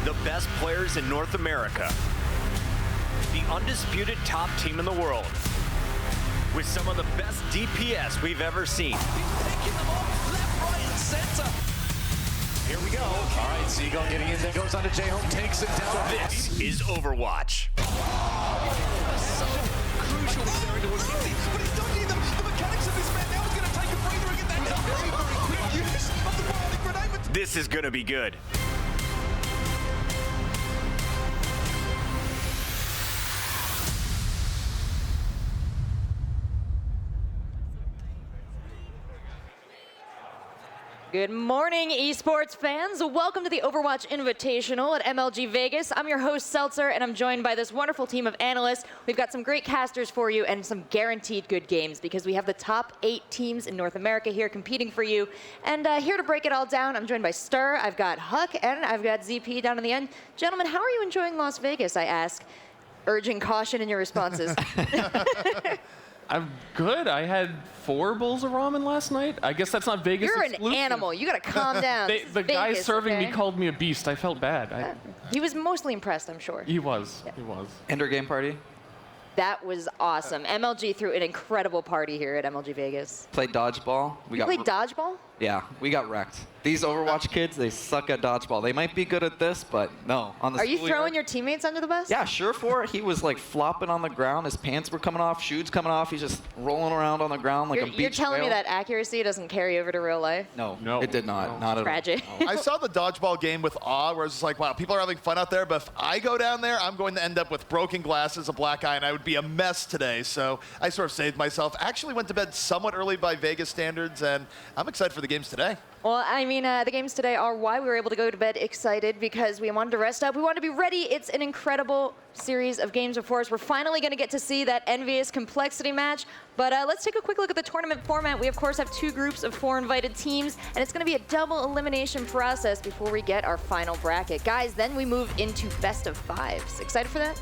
the best players in North America, the undisputed top team in the world, with some of the best DPS we've ever seen. He's picking them off left, right, and center. Here we go. All right, Seagull getting in there, goes on to J-Home, takes it down. This is Overwatch. So crucial there towards Indy, but he's dodging them. The mechanics of this man now is going to take a breather and get that down. Very, very quick use of the bionic grenade. This is gonna be good. Good morning, esports fans. Welcome to the Overwatch Invitational at MLG Vegas. I'm your host, Seltzer, and I'm joined by this wonderful team of analysts. We've got some great casters for you and some guaranteed good games because we have the top 8 teams in North America here competing for you. And here to break it all down, I'm joined by Stir, I've got Huck, and I've got ZP down in the end. Gentlemen, how are you enjoying Las Vegas, I ask, urging caution in your responses. I'm good. I had 4 bowls of ramen last night. I guess that's not Vegas You're exclusive. an animal. You gotta calm down. The guy Vegas, serving okay? me called me a beast. I felt bad. He was mostly impressed, I'm sure. He was. Yeah. He was. Ender game party. That was awesome. MLG threw an incredible party here at MLG Vegas. Played dodgeball. You played dodgeball? Yeah, we got wrecked. These Overwatch kids, they suck at dodgeball. They might be good at this, but no. On the Are you schoolyard- throwing your teammates under the bus? Yeah, sure for it. He was like flopping on the ground. His pants were coming off, shoes coming off. He's just rolling around on the ground like a beach You're telling me whale. that accuracy doesn't carry over to real life? No, No. it did not. No. Not at Tragic. all. I saw the dodgeball game with awe, where it's just like, wow, people are having fun out there, but if I go down there, I'm going to end up with broken glasses, a black eye, and I would be a mess today. So I sort of saved myself. Actually went to bed somewhat early by Vegas standards, and I'm excited for the games today. Well, I mean, the games today are why we were able to go to bed excited, because we wanted to rest up. We wanted to be ready. It's an incredible series of games before us. We're finally going to get to see that Envyus complexity match. But let's take a quick look at the tournament format. We, of course, have 2 groups of 4 invited teams, and it's going to be a double elimination process before we get our final bracket. Guys, then we move into best of 5s. Excited for that?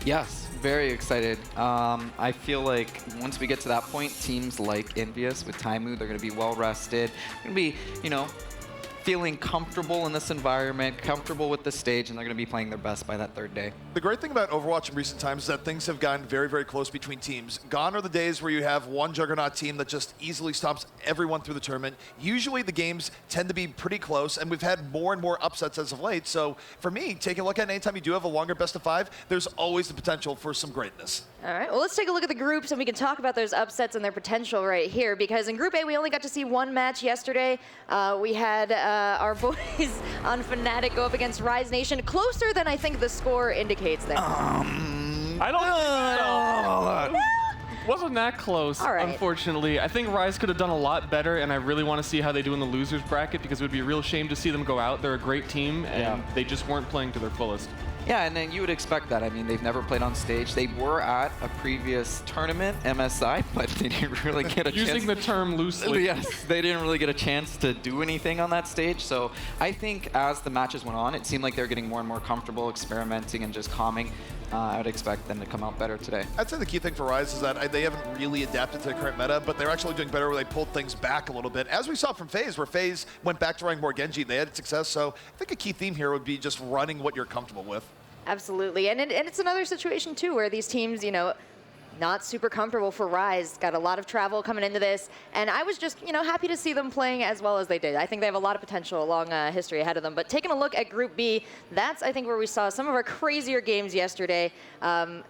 Yes, very excited. I feel like once we get to that point, teams like Envyus with Taimu, they're going to be well rested. Going to be, you know, feeling comfortable in this environment, comfortable with the stage, and they're going to be playing their best by that 3rd day. The great thing about Overwatch in recent times is that things have gotten very, very close between teams. Gone are the days where you have one juggernaut team that just easily stomps everyone through the tournament. Usually the games tend to be pretty close, and we've had more and more upsets as of late. So for me, taking a look at it, anytime you do have a longer best of 5, there's always the potential for some greatness. All right, well, let's take a look at the groups, and we can talk about those upsets and their potential right here, because in Group A, we only got to see 1 match yesterday. We had our boys on Fanatic go up against Rise Nation, closer than I think the score indicates there. I don't think so. Wasn't that close, All right. unfortunately. I think Rise could have done a lot better, and I really want to see how they do in the losers bracket, because it would be a real shame to see them go out. They're a great team, and they just weren't playing to their fullest. Yeah, and then you would expect that. I mean, they've never played on stage. They were at a previous tournament, MSI, but they didn't really get a chance. Using the term loosely. Yes, they didn't really get a chance to do anything on that stage. So I think as the matches went on, it seemed like they were getting more and more comfortable, experimenting, and just calming. I would expect them to come out better today. I'd say the key thing for Rise is that they haven't really adapted to the current meta, but they're actually doing better where they pulled things back a little bit. As we saw from Faze, where Faze went back to running more Genji, they had success. So I think a key theme here would be just running what you're comfortable with. Absolutely, and it's another situation too where these teams, you know, not super comfortable for Rise. Got a lot of travel coming into this, and I was just, you know, happy to see them playing as well as they did. I think they have a lot of potential, a long history ahead of them. But taking a look at Group B, that's, I think, where we saw some of our crazier games yesterday.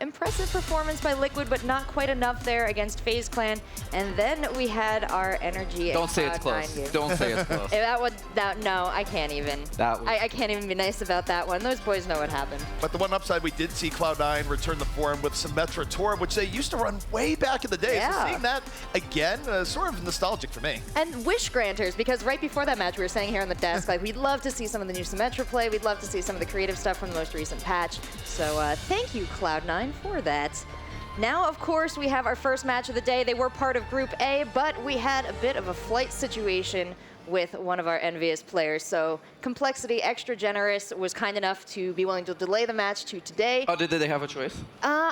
Impressive performance by Liquid, but not quite enough there against FaZe Clan. And then we had our NRG. Don't say it's close. Don't say it's close. No, I can't even. I can't even be nice about that one. Those boys know what happened. But the one upside, we did see Cloud9 return the form with Symmetra Torb, which they used to run way back in the day. Yeah. So seeing that again, sort of nostalgic for me. And wish granters, because right before that match, we were saying here on the desk, like, we'd love to see some of the new Symmetra play. We'd love to see some of the creative stuff from the most recent patch. So thank you, Cloud9, for that. Now, of course, we have our first match of the day. They were part of Group A, but we had a bit of a flight situation with one of our Envyus players. So Complexity, extra generous, was kind enough to be willing to delay the match to today. Oh, did they have a choice?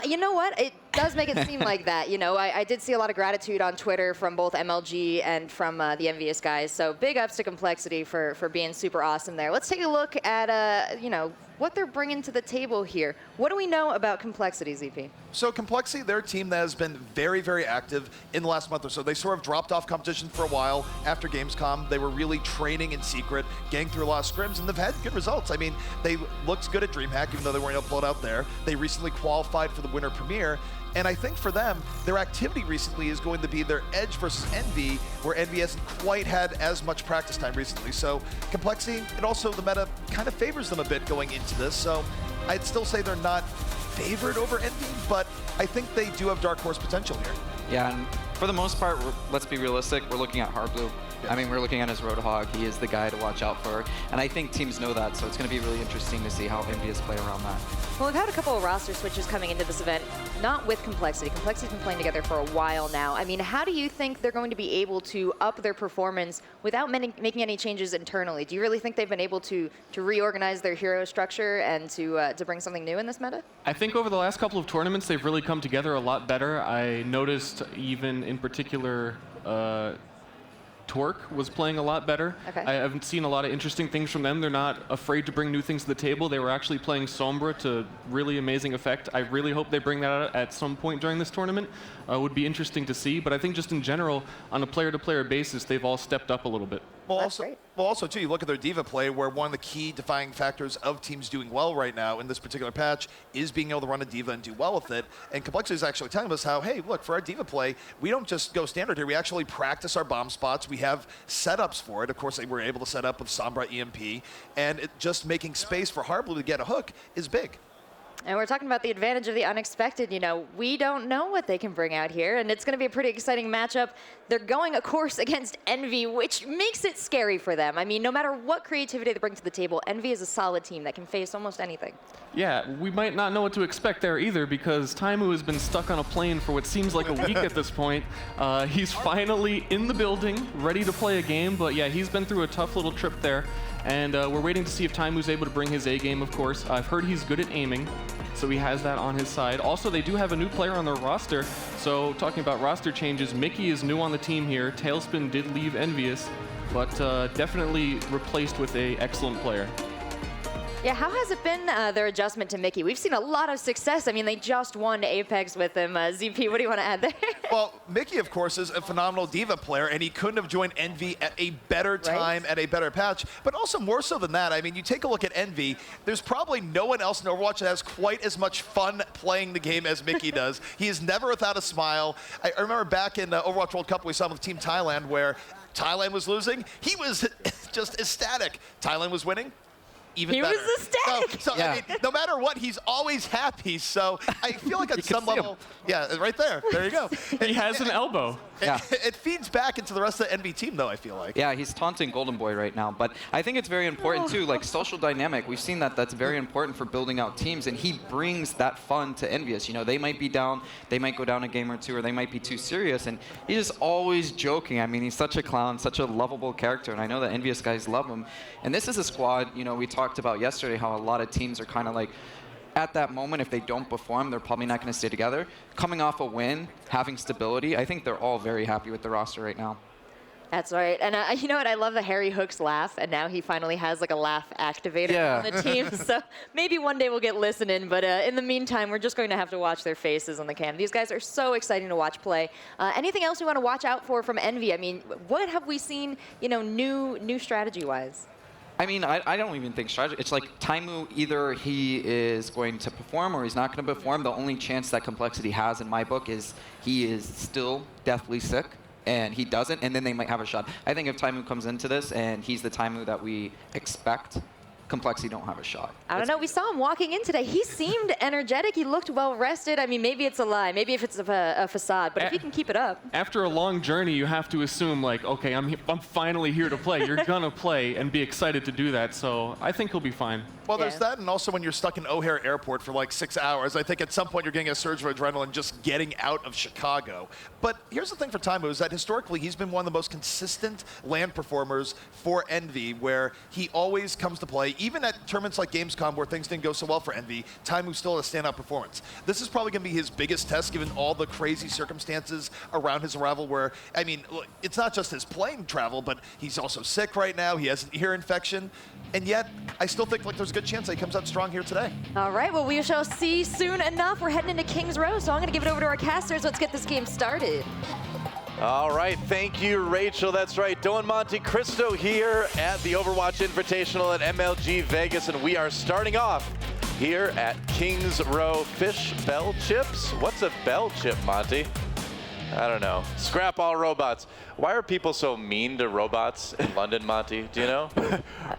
You know what? does make it seem like that. You know, I did see a lot of gratitude on Twitter from both MLG and from the Envyus guys. So big ups to Complexity for being super awesome there. Let's take a look at, you know, what they're bringing to the table here. What do we know about Complexity, ZP? So Complexity, they're a team that has been very, very active in the last month or so. They sort of dropped off competition for a while after Gamescom. They were really training in secret, getting through a lot of scrims, and they've had good results. I mean, they looked good at DreamHack, even though they weren't able to pull it out there. They recently qualified for the Winter Premiere. And I think for them, their activity recently is going to be their Edge versus Envy, where Envy hasn't quite had as much practice time recently. So Complexity, and also the meta kind of favors them a bit going into this. So I'd still say they're not favored over Envy, but I think they do have Dark Horse potential here. Yeah, and for the most part, let's be realistic, we're looking at Hardblue. I mean, we're looking at his Roadhog. He is the guy to watch out for. And I think teams know that, so it's going to be really interesting to see how Envyus play around that. Well, we've had a couple of roster switches coming into this event, not with Complexity. Complexity has been playing together for a while now. I mean, how do you think they're going to be able to up their performance without making any changes internally? Do you really think they've been able to reorganize their hero structure and to bring something new in this meta? I think over the last couple of tournaments, they've really come together a lot better. I noticed even in particular, Torque was playing a lot better. Okay. I haven't seen a lot of interesting things from them. They're not afraid to bring new things to the table. They were actually playing Sombra to really amazing effect. I really hope they bring that out at some point during this tournament. Would be interesting to see, but I think just in general, on a player-to-player basis, they've all stepped up a little bit. Well, That's great. Well, also, too, you look at their Diva play, where one of the key defining factors of teams doing well right now in this particular patch is being able to run a Diva and do well with it. And Complexity is actually telling us how, hey, look, for our Diva play, we don't just go standard here. We actually practice our bomb spots. We have setups for it. Of course, they were able to set up with Sombra EMP. And just making space for Hardblue to get a hook is big. And we're talking about the advantage of the unexpected. You know, we don't know what they can bring out here, and it's going to be a pretty exciting matchup. They're going, of course, against Envy, which makes it scary for them. I mean, no matter what creativity they bring to the table, Envy is a solid team that can face almost anything. Yeah, we might not know what to expect there either, because Taimu has been stuck on a plane for what seems like a week at this point. He's finally in the building, ready to play a game, but yeah, he's been through a tough little trip there. And we're waiting to see if Taimu's able to bring his A game, of course. I've heard he's good at aiming, so he has that on his side. Also, they do have a new player on their roster. So talking about roster changes, Mickey is new on the team here. Tailspin did leave Envyus, but definitely replaced with an excellent player. Yeah, how has it been, their adjustment to Mickey? We've seen a lot of success. I mean, they just won Apex with him. ZP, what do you want to add there? Well, Mickey, of course, is a phenomenal Diva player, and he couldn't have joined Envy at a better time, at a better patch. But also, more so than that, I mean, you take a look at Envy, there's probably no one else in Overwatch that has quite as much fun playing the game as Mickey does. He is never without a smile. I remember back in the Overwatch World Cup, we saw him with Team Thailand, where Thailand was losing. He was just ecstatic. Thailand was winning. Even he better. was ecstatic. So Yeah. I mean, no matter what, he's always happy. So I feel like at some level, yeah, right there. There you go. He has an elbow. Yeah. It feeds back into the rest of the Envy team, though, I feel like. Yeah, he's taunting Golden Boy right now, but I think it's very important too, like social dynamic. We've seen that that's very important for building out teams, and he brings that fun to Envyus. You know, they might be down, they might go down a game or two, or they might be too serious, and he's just always joking. I mean, he's such a clown, such a lovable character, and I know that Envyus guys love him. And this is a squad, you know, we talked about yesterday how a lot of teams are kind of like, at that moment, if they don't perform, they're probably not going to stay together. Coming off a win, having stability, I think they're all very happy with the roster right now. That's right. And you know what? I love the Harry Hooks laugh, and now he finally has like a laugh activated on the team. So maybe one day we'll get listening, but in the meantime, we're just going to have to watch their faces on the cam. These guys are so exciting to watch play. Anything else you want to watch out for from Envy? I mean, what have we seen, you know, new strategy-wise? I mean, I don't even think strategy. It's like Taimu, either he is going to perform or he's not going to perform. The only chance that Complexity has in my book is he is still deathly sick and he doesn't, and then they might have a shot. I think if Taimu comes into this and he's the Taimu that we expect, Complexity don't have a shot. I don't know. We saw him walking in today. He seemed energetic. He looked well rested. I mean, maybe it's a lie. Maybe if it's a facade. But if he can keep it up. After a long journey, you have to assume, like, okay, I'm finally here to play. You're going to play and be excited to do that. So I think he'll be fine. Well, there's that, and also when you're stuck in O'Hare Airport for like 6 hours, I think at some point you're getting a surge of adrenaline just getting out of Chicago. But here's the thing for Taimu is that historically he's been one of the most consistent land performers for Envy, where he always comes to play, even at tournaments like Gamescom where things didn't go so well for Envy, Taimu still had a standout performance. This is probably going to be his biggest test given all the crazy circumstances around his arrival where, I mean, look, it's not just his plane travel, but he's also sick right now. He has an ear infection. And yet, I still think like there's a good chance that he comes out strong here today. All right, well, we shall see soon enough. We're heading into King's Row, so I'm going to give it over to our casters. Let's get this game started. All right, thank you, Rachel. That's right, Don Monte Cristo here at the Overwatch Invitational at MLG Vegas, and we are starting off here at King's Row. Fish bell chips? What's a bell chip, Monty? I don't know. Scrap all robots. Why are people so mean to robots in London, Monty? Do you know?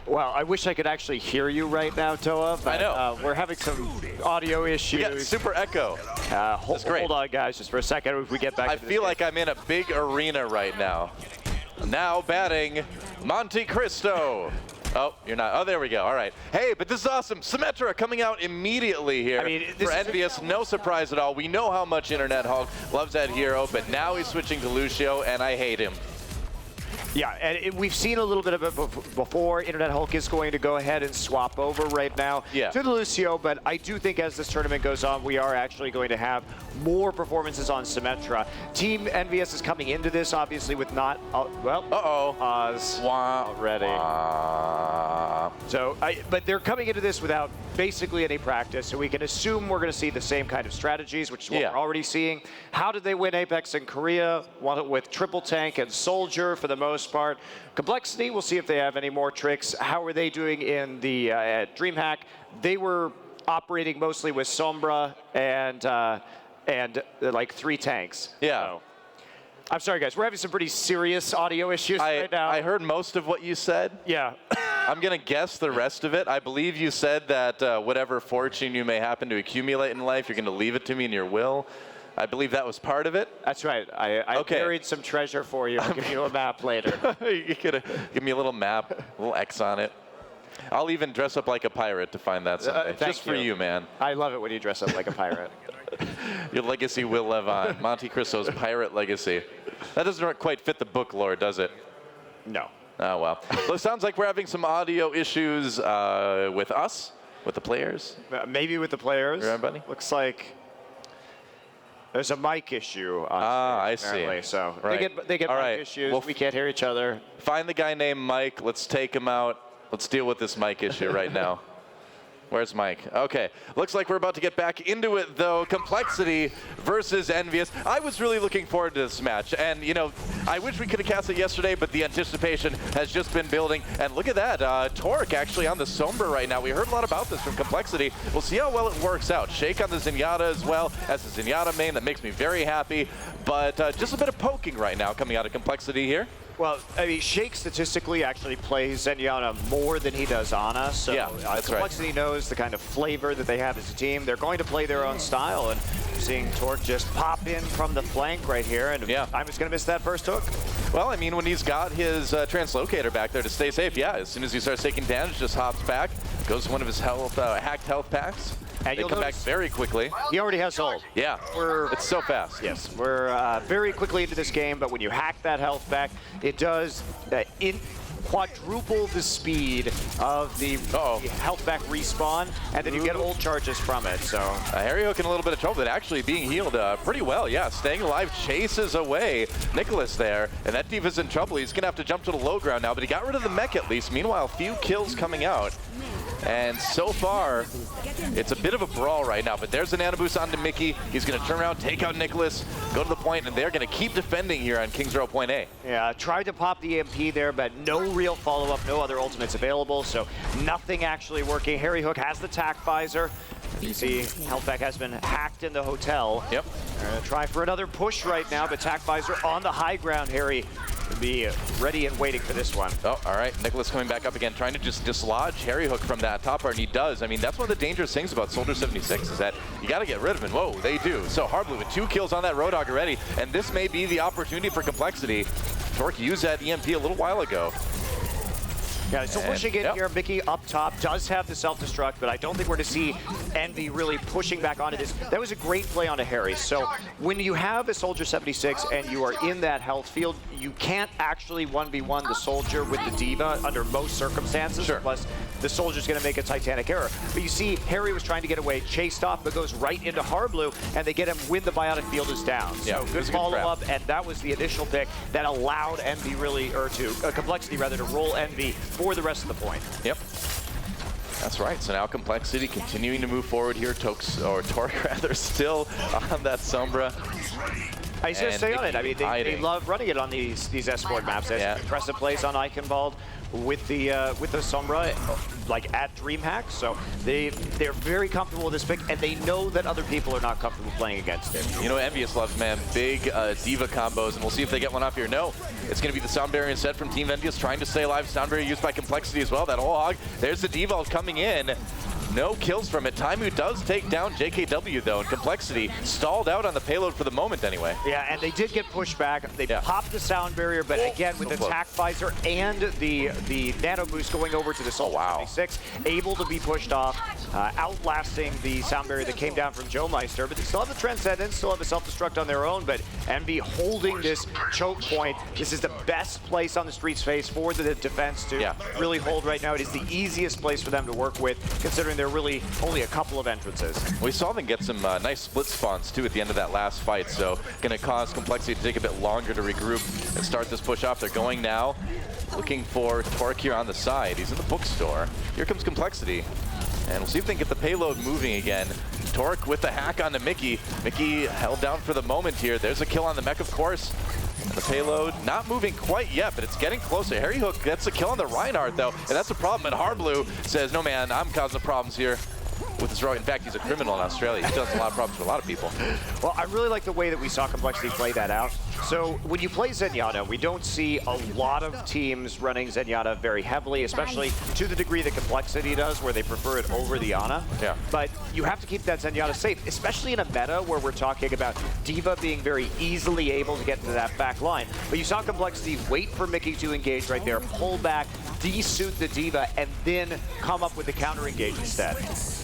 Well, I wish I could actually hear you right now, Toa. But, I know. We're having some audio issues. We got super echo. Hold on, guys, just for a second. If we get back I to this feel game. like I'm in a big arena right now. Now batting, Monte Cristo. Oh, you're not. Oh, there we go. All right. Hey, but this is awesome. Symmetra coming out immediately here for Envyus. No surprise at all. We know how much Internet Hulk loves that hero, but now he's switching to Lucio, and I hate him. Yeah, and we've seen a little bit of it before. Internet Hulk is going to go ahead and swap over right now to the Lucio, but I do think as this tournament goes on, we are actually going to have more performances on Symmetra. Team Envyus is coming into this, obviously, with not, Oz already. So, but they're coming into this without basically any practice, so we can assume we're going to see the same kind of strategies, which is what we're already seeing. How did they win Apex in Korea? Won it with triple tank and soldier for the most part. Complexity, we'll see if they have any more tricks. How are they doing in the DreamHack? They were operating mostly with Sombra and like 3 tanks. Yeah. So, I'm sorry, guys. We're having some pretty serious audio issues right now. I heard most of what you said. Yeah. I'm going to guess the rest of it. I believe you said that whatever fortune you may happen to accumulate in life, you're going to leave it to me in your will. I believe that was part of it. That's right. I buried some treasure for you. I'll give you a map later. You could give me a little map, a little X on it. I'll even dress up like a pirate to find that someday. Just for you, man. I love it when you dress up like a pirate. Your legacy will live on. Monte Cristo's pirate legacy. That doesn't quite fit the book lore, does it? No. Oh, well. Well, it sounds like we're having some audio issues with us, with the players. Maybe with the players. Everybody? Looks like there's a mic issue on I apparently. see. So right. they get All mic right. issues. Well, we can't hear each other. Find the guy named Mike. Let's take him out. Let's deal with this mic issue right now. Where's Mike? Okay, looks like we're about to get back into it though. Complexity versus Envyus. I was really looking forward to this match, and you know, I wish we could have cast it yesterday, but the anticipation has just been building. And look at that, Torque actually on the Sombra right now. We heard a lot about this from Complexity. We'll see how well it works out. Shake on the Zenyatta as well as the Zenyatta main. That makes me very happy, but just a bit of poking right now coming out of Complexity here. Well, I mean, Shake statistically actually plays Zenyatta more than he does Ana, so yeah, that's Complexity knows the kind of flavor that they have as a team. They're going to play their own style, and seeing Torque just pop in from the flank right here, and I'm just going to miss that first hook. Well, I mean, when he's got his translocator back there to stay safe, as soon as he starts taking damage, just hops back, goes to one of his hacked health packs. And they come back very quickly. He already has ult. Yeah, it's so fast. Yes, we're very quickly into this game, but when you hack that health back, it does quadruple the speed of the health back respawn, and then you get ult charges from it. So Harry Hook in a little bit of trouble, but actually being healed pretty well. Yeah, staying alive, chases away Nicholas there, and that D.Va's in trouble. He's gonna have to jump to the low ground now, but he got rid of the mech at least. Meanwhile, few kills coming out. And so far, it's a bit of a brawl right now, but there's an Anubis onto Mickey. He's going to turn around, take out Nicholas, go to the point, and they're going to keep defending here on King's Row Point A. Yeah, tried to pop the EMP there, but no real follow-up, no other ultimates available, so nothing actually working. Harry Hook has the tac visor. You see, Healthback has been hacked in the hotel. Yep. They're going to try for another push right now, but tac visor on the high ground. Harry will be ready and waiting for this one. Oh, all right. Nicholas coming back up again, trying to just dislodge Harry Hook from that top part, and he does. I mean, that's one of the dangerous things about Soldier 76 is that you got to get rid of him. Whoa, they do. So Hardblue with 2 kills on that Roadhog already, and this may be the opportunity for Complexity. Torque used that EMP a little while ago. Yeah, so pushing in here, Mickey up top does have the self-destruct, but I don't think we're going to see Envy really pushing back onto this. That was a great play onto Harry. So when you have a Soldier 76 and you are in that health field, you can't actually 1v1 the Soldier with the D.Va under most circumstances, unless the Soldier's going to make a titanic error. But you see, Harry was trying to get away, chased off, but goes right into Harblu, and they get him when the Bionic Field is down. Yeah, so good follow-up, and that was the initial pick that allowed Envy really, or to Complexity rather, to roll Envy for the rest of the point. Yep. That's right. So now Complexity continuing to move forward here. Torque rather still on that Sombra. I was going to stay on it. I mean, they love running it on these escort maps. As impressive plays on Eichenwald with the Sombra, like at DreamHack. So they're very comfortable with this pick, and they know that other people are not comfortable playing against it. You know, Envyus loves, man, big Diva combos, and we'll see if they get one off here. No, it's going to be the Sound Barrier instead from Team Envyus, trying to stay alive. Sound Barrier used by Complexity as well. That whole hog. There's the Diva coming in. No kills from it. Taimu does take down JKW, though, and Complexity stalled out on the payload for the moment, anyway. Yeah, and they did get pushed back. They popped the Sound Barrier, but again, with the Attack Visor and the Nano Boost going over to the Soldier 26, able to be pushed off, outlasting the Sound Barrier that came down from Joe Meister. But they still have the Transcendence, still have a Self-Destruct on their own, but Envy holding this choke point. This is the best place on the Streets Face for the defense to really hold right now. It is the easiest place for them to work with, considering they're really only a couple of entrances. We saw them get some nice split spawns, too, at the end of that last fight, so going to cause Complexity to take a bit longer to regroup and start this push off. They're going now, looking for Torque here on the side. He's in the bookstore. Here comes Complexity, and we'll see if they can get the payload moving again. Torque with the hack onto Mickey. Mickey held down for the moment here. There's a kill on the mech, of course. And the payload not moving quite yet, but it's getting closer. Harry Hook gets a kill on the Reinhardt, though, and that's a problem. And Harblu says, no, man, I'm causing problems here with his rogue. In fact, he's a criminal in Australia. He does a lot of problems for a lot of people. Well, I really like the way that we saw Complexity play that out. So when you play Zenyatta, we don't see a lot of teams running Zenyatta very heavily, especially to the degree that Complexity does, where they prefer it over the Ana. Yeah. But you have to keep that Zenyatta safe, especially in a meta where we're talking about Diva being very easily able to get to that back line. But you saw Complexity wait for Mickey to engage right there, pull back, de-suit the Diva, and then come up with the counter engage instead.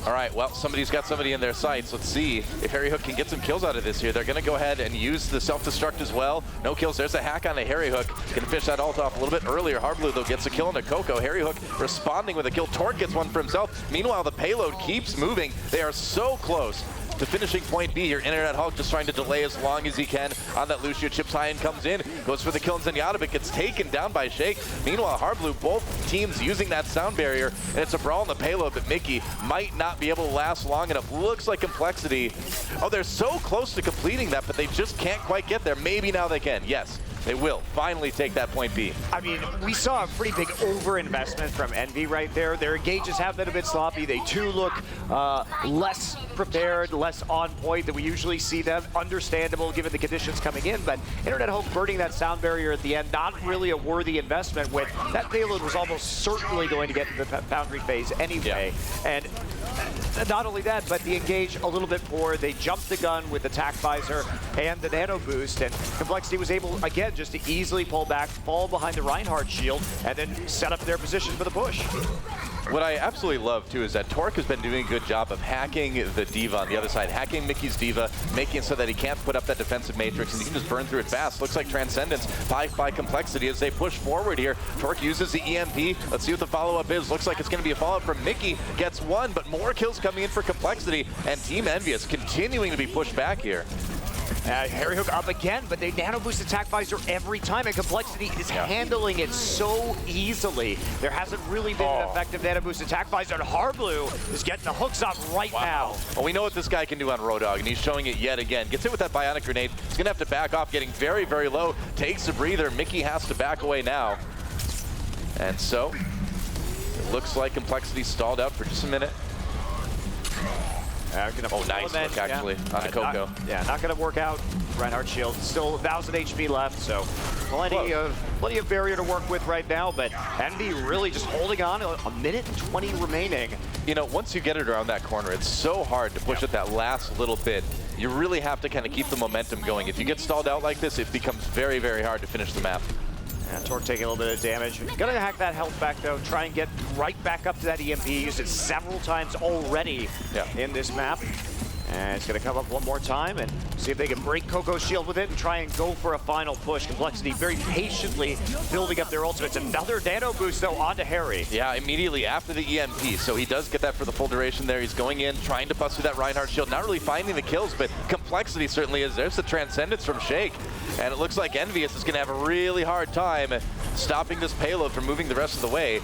All right, well, somebody's got somebody in their sights. Let's see if Harry Hook can get some kills out of this here. They're going to go ahead and use the self-destruct as well. No kills. There's a hack on the Harry Hook. Can fish that ult off a little bit earlier. Harblu, though, gets a kill on the Coco. Harry Hook responding with a kill. Torque gets one for himself. Meanwhile, the payload keeps moving. They are so close to finishing point B here. Internet Hulk just trying to delay as long as he can on that Lucio. Chips high and comes in, goes for the kill, and Zenyatta, but gets taken down by Shake. Meanwhile, Harblu, both teams using that Sound Barrier, and it's a brawl on the payload, but Mickey might not be able to last long enough. Looks like Complexity. Oh, they're so close to completing that, but they just can't quite get there. Maybe now they can. Yes. They will finally take that point B. I mean, we saw a pretty big overinvestment from Envy right there. Their engages have been a bit sloppy. They too look less prepared, less on point than we usually see them. Understandable given the conditions coming in, but Internet Hope burning that Sound Barrier at the end, not really a worthy investment when that payload was almost certainly going to get to the Foundry phase anyway. Yeah. And not only that, but the engage a little bit poor. They jumped the gun with Attack Visor and the Nano Boost, and Complexity was able, again, just to easily pull back, fall behind the Reinhardt shield, and then set up their position for the push. What I absolutely love, too, is that Torque has been doing a good job of hacking the Diva on the other side, hacking Mickey's Diva, making it so that he can't put up that defensive matrix, and he can just burn through it fast. Looks like Transcendence by Complexity as they push forward here. Torque uses the EMP. Let's see what the follow-up is. Looks like it's going to be a follow-up from Mickey. Gets one, but more kills coming in for Complexity, and Team Envyus continuing to be pushed back here. Harry Hook up again, but they Nano Boost Attack Visor every time, and Complexity is handling it so easily. There hasn't really been an effective Nano Boost Attack Visor, and Harblu is getting the hooks up right now. Well, we know what this guy can do on Roadhog, and he's showing it yet again. Gets hit with that Bionic Grenade. He's going to have to back off, getting very, very low. Takes a breather. Mickey has to back away now. And so, it looks like Complexity stalled out for just a minute. Oh, nice look, actually, on the Coco. Not going to work out. Reinhardt shield, still 1,000 HP left, so plenty of barrier to work with right now, but Envy really just holding on, a minute and 20 remaining. You know, once you get it around that corner, it's so hard to push it that last little bit. You really have to kind of keep the momentum going. If you get stalled out like this, it becomes very, very hard to finish the map. Torque taking a little bit of damage. Gonna hack that health back though, try and get right back up to that EMP. Used it several times already in this map. And it's going to come up one more time and see if they can break Coco's shield with it and try and go for a final push. Complexity very patiently building up their ultimates. Another nano boost, though, onto Harry. Yeah, immediately after the EMP. So he does get that for the full duration there. He's going in, trying to bust through that Reinhardt shield. Not really finding the kills, but Complexity certainly is. There's the Transcendence from Shake. And it looks like Envyus is going to have a really hard time stopping this payload from moving the rest of the way.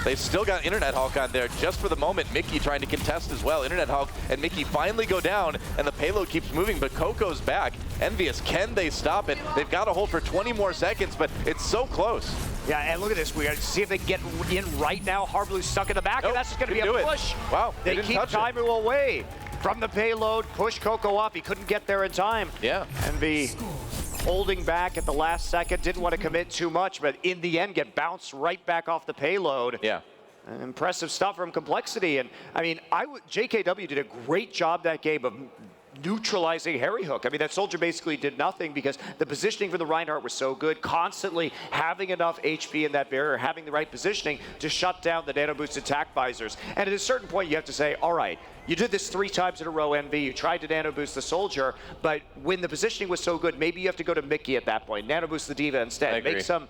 They've still got Internet Hulk on there just for the moment. Mickey trying to contest as well. Internet Hulk and Mickey finally go down, and the payload keeps moving, but Coco's back. Envyus, can they stop it? They've got to hold for 20 more seconds, but it's so close. Yeah, and look at this. We got to see if they can get in right now. Harblu's stuck in the back, and that's just going to be a push. Wow, they keep Taimu away from the payload, push Coco off. He couldn't get there in time. Yeah. Envy holding back at the last second, didn't want to commit too much, but in the end get bounced right back off the payload. Yeah. Impressive stuff from Complexity. And I mean, JKW did a great job that game of neutralizing Harry Hook. I mean, that soldier basically did nothing because the positioning for the Reinhardt was so good, constantly having enough HP in that barrier, having the right positioning to shut down the nano boost attack visors. And at a certain point, you have to say, all right, you did this 3 times in a row, Envy. You tried to nano boost the soldier, but when the positioning was so good, maybe you have to go to Mickey at that point. Nano boost the Diva instead. Make some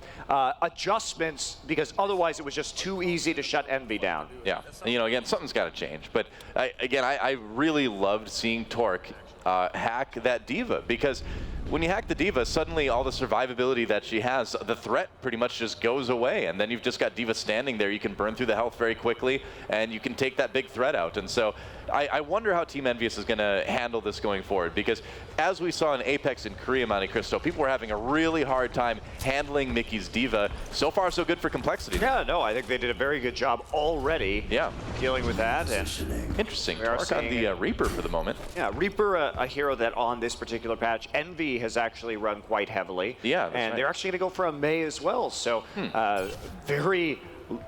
adjustments because otherwise it was just too easy to shut Envy down. Yeah, and, you know, again, something's got to change. But I really loved seeing Torque hack that Diva because when you hack the Diva, suddenly all the survivability that she has, the threat pretty much just goes away. And then you've just got Diva standing there. You can burn through the health very quickly, and you can take that big threat out. And so I wonder how Team Envyus is going to handle this going forward, because as we saw in Apex in Korea, Monte Cristo, people were having a really hard time handling Mickey's Diva. So far, so good for Complexity. Yeah, no, I think they did a very good job already dealing with that. And interesting. Torque on the Reaper for the moment. Yeah, Reaper, a hero that on this particular patch, Envy has actually run quite heavily. Yeah, and they're actually going to go for a Mei as well. So very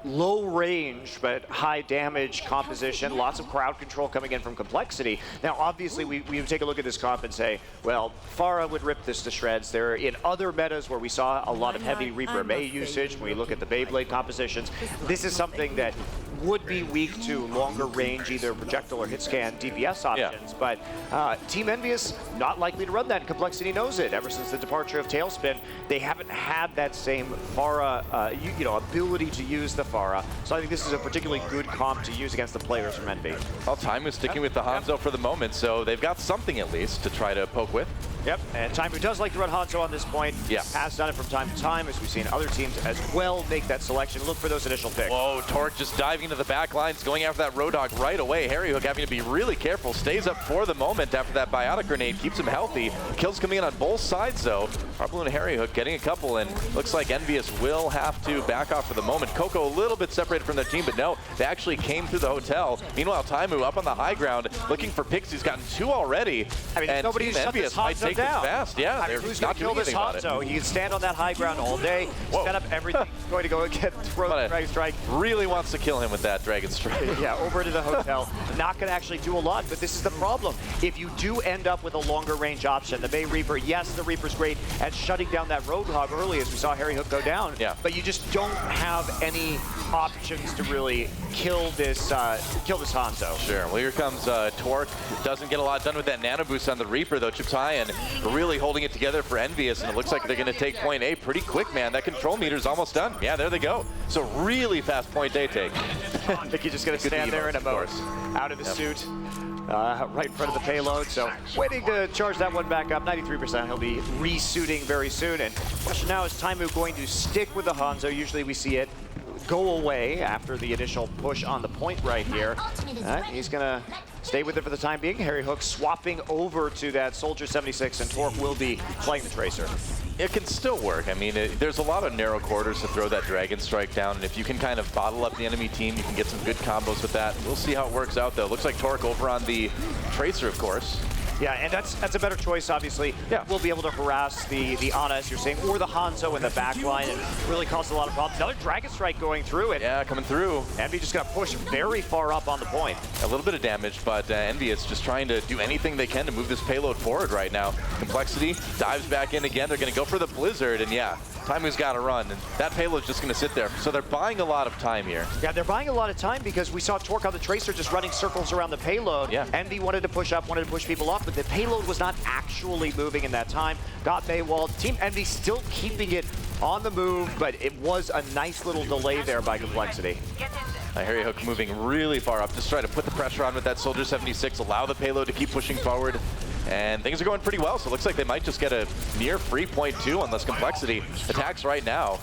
low range but high damage composition, lots of crowd control coming in from Complexity. Now obviously we would take a look at this comp and say, well, Pharah would rip this to shreds. They're in other metas where we saw a lot of heavy Reaper Mei usage. When we look at the Beyblade compositions, this is something that would be weak to longer range, either projectile or hit scan DPS options. But Team Envyus not likely to run that, and Complexity knows it. Ever since the departure of Tailspin, they haven't had that same Pharah ability to use the Pharah. So I think this is a particularly good comp to use against the players from Envy. Well, Time is sticking with the Hanzo for the moment, so they've got something at least to try to poke with. Yep, and Taimu does like to run Hanzo on this point. Yeah. Has done it from time to time, as we've seen other teams as well make that selection. Look for those initial picks. Whoa, Torque just diving into the back lines, going after that Roadhog right away. Harry Hook having to be really careful, stays up for the moment after that biotic grenade, keeps him healthy. Kills coming in on both sides though. Harblu and Harry Hook getting a couple, and looks like Envyus will have to back off for the moment. Coco a little bit separated from their team, but no, they actually came through the hotel. Meanwhile, Taimu up on the high ground, looking for picks. He's gotten 2 already. I mean, and nobody shut this Hanzo down. Fast. Yeah, I mean, who's going to kill this Hanzo? He can stand on that high ground all day, set up everything. Going to go and throw the Dragon Strike. Really wants to kill him with that Dragon Strike. Yeah, over to the hotel. Not going to actually do a lot, but this is the problem. If you do end up with a longer range option, the Mei Reaper, yes, the Reaper's great at shutting down that Roadhog early, as we saw Harry Hook go down. Yeah. But you just don't have any options to really kill this Hanzo. Sure. Well, here comes Torque. Doesn't get a lot done with that nano boost on the Reaper, though. Chips high and really holding it together for Envyus, and it looks like they're going to take point A pretty quick, man. That control meter's almost done. Yeah, there they go. So really fast point A take. Mickey just going to stand there in a mode, out of the suit. Right in front of the payload, so waiting to charge that one back up. 93%, he'll be resuiting very soon. And question now, is Taimu going to stick with the Hanzo? Usually we see it go away after the initial push on the point right here. He's gonna stay with it for the time being. Harry Hook swapping over to that Soldier 76, and Torque will be playing the Tracer. It can still work. I mean, there's a lot of narrow quarters to throw that Dragon Strike down, and if you can kind of bottle up the enemy team, you can get some good combos with that. We'll see how it works out, though. Looks like Torque over on the Tracer, of course. Yeah, and that's a better choice, obviously. Yeah. We'll be able to harass the Ana, as you're saying, or the Hanzo in the back line, and really cause a lot of problems. Another Dragon Strike going through it. Yeah, coming through. Envy just got pushed very far up on the point. A little bit of damage, but Envyus just trying to do anything they can to move this payload forward right now. Complexity dives back in again. They're going to go for the Blizzard, and yeah, Taimu's got to run, and that payload's just going to sit there. So they're buying a lot of time here. Yeah, they're buying a lot of time because we saw Torque on the Tracer just running circles around the payload. Yeah. Envy wanted to push up, wanted to push people off, but the payload was not actually moving in that time. Got Maywalled. Team Envy still keeping it on the move, but it was a nice little delay there by Complexity. Harry Hook moving really far up, just try to put the pressure on with that Soldier 76, allow the payload to keep pushing forward. And things are going pretty well, so it looks like they might just get a near free point too, unless Complexity attacks right now.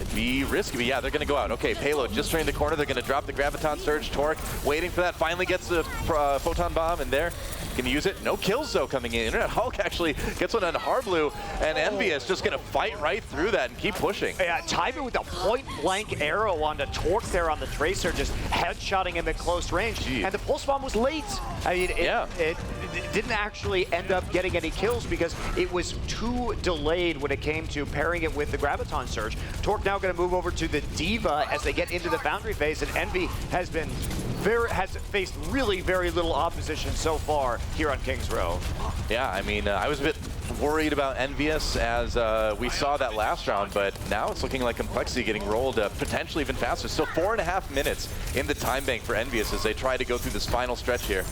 It'd be risky, but yeah, they're going to go out. Okay, payload just turning the corner. They're going to drop the Graviton Surge. Torque waiting for that. Finally gets the Photon Bomb in there. Can use it. No kills, though, coming in. Internet Hulk actually gets one on Harblu, and Envyus just going to fight right through that and keep pushing. Yeah, Taimu with a point-blank arrow on the Torque there on the Tracer, just headshotting him at close range. Jeez. And the Pulse Bomb was late. I mean, it didn't actually end up getting any kills because it was too delayed when it came to pairing it with the Graviton Surge. Torque now going to move over to the Diva as they get into the Foundry phase, and Envy has faced really very little opposition so far here on Kings Row. Yeah, I mean, I was a bit worried about Envyus as we saw that last round, but now it's looking like Complexity getting rolled potentially even faster. Still 4.5 minutes in the time bank for Envyus as they try to go through this final stretch here.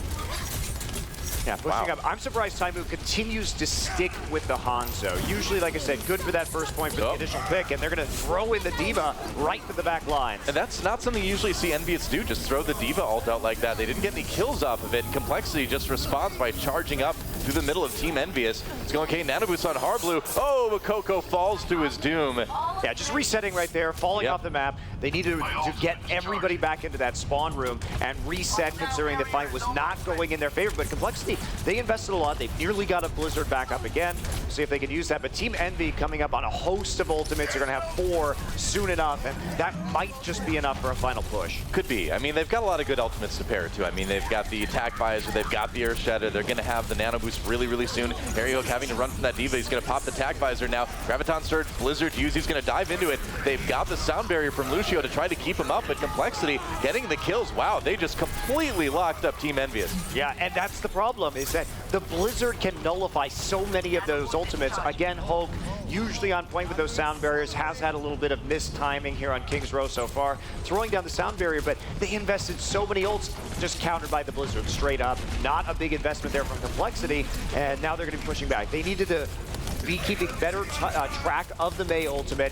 Yeah, pushing up. I'm surprised Taimu continues to stick with the Hanzo. Usually, like I said, good for that first point for the initial pick, and they're going to throw in the Diva right to the back line. And that's not something you usually see Envyus do, just throw the Diva ult out like that. They didn't get any kills off of it, and Complexity just responds by charging up through the middle of Team Envyus. It's going, okay, Nanoboost on Harblu. Oh, but Coco falls to his doom. Yeah, just resetting right there, falling off the map. They needed to get everybody back into that spawn room and reset, considering the fight was not going in their favor. But Complexity, they invested a lot. They've nearly got a Blizzard back up again. See if they can use that. But Team Envy coming up on a host of ultimates. They're going to have 4 soon enough, and that might just be enough for a final push. Could be. I mean, they've got a lot of good ultimates to pair to. I mean, they've got the Attack Visor, they've got the Earth Shatter. They're going to have the Nano Boost really, really soon. Harry Hook having to run from that Diva. He's going to pop the Attack Visor now. Graviton Surge, Blizzard to use. He's going to dive into it. They've got the Sound Barrier from Lucio to try to keep him up, but Complexity getting the kills. Wow, they just completely locked up Team Envyus. Yeah, and that's the problem, is that the Blizzard can nullify so many of those ultimates. Again, Hulk, usually on point with those sound barriers, has had a little bit of mistiming here on Kings Row so far, throwing down the sound barrier, but they invested so many ults, just countered by the Blizzard straight up. Not a big investment there from Complexity, and now they're going to be pushing back. They needed to be keeping better track of the Mei ultimate,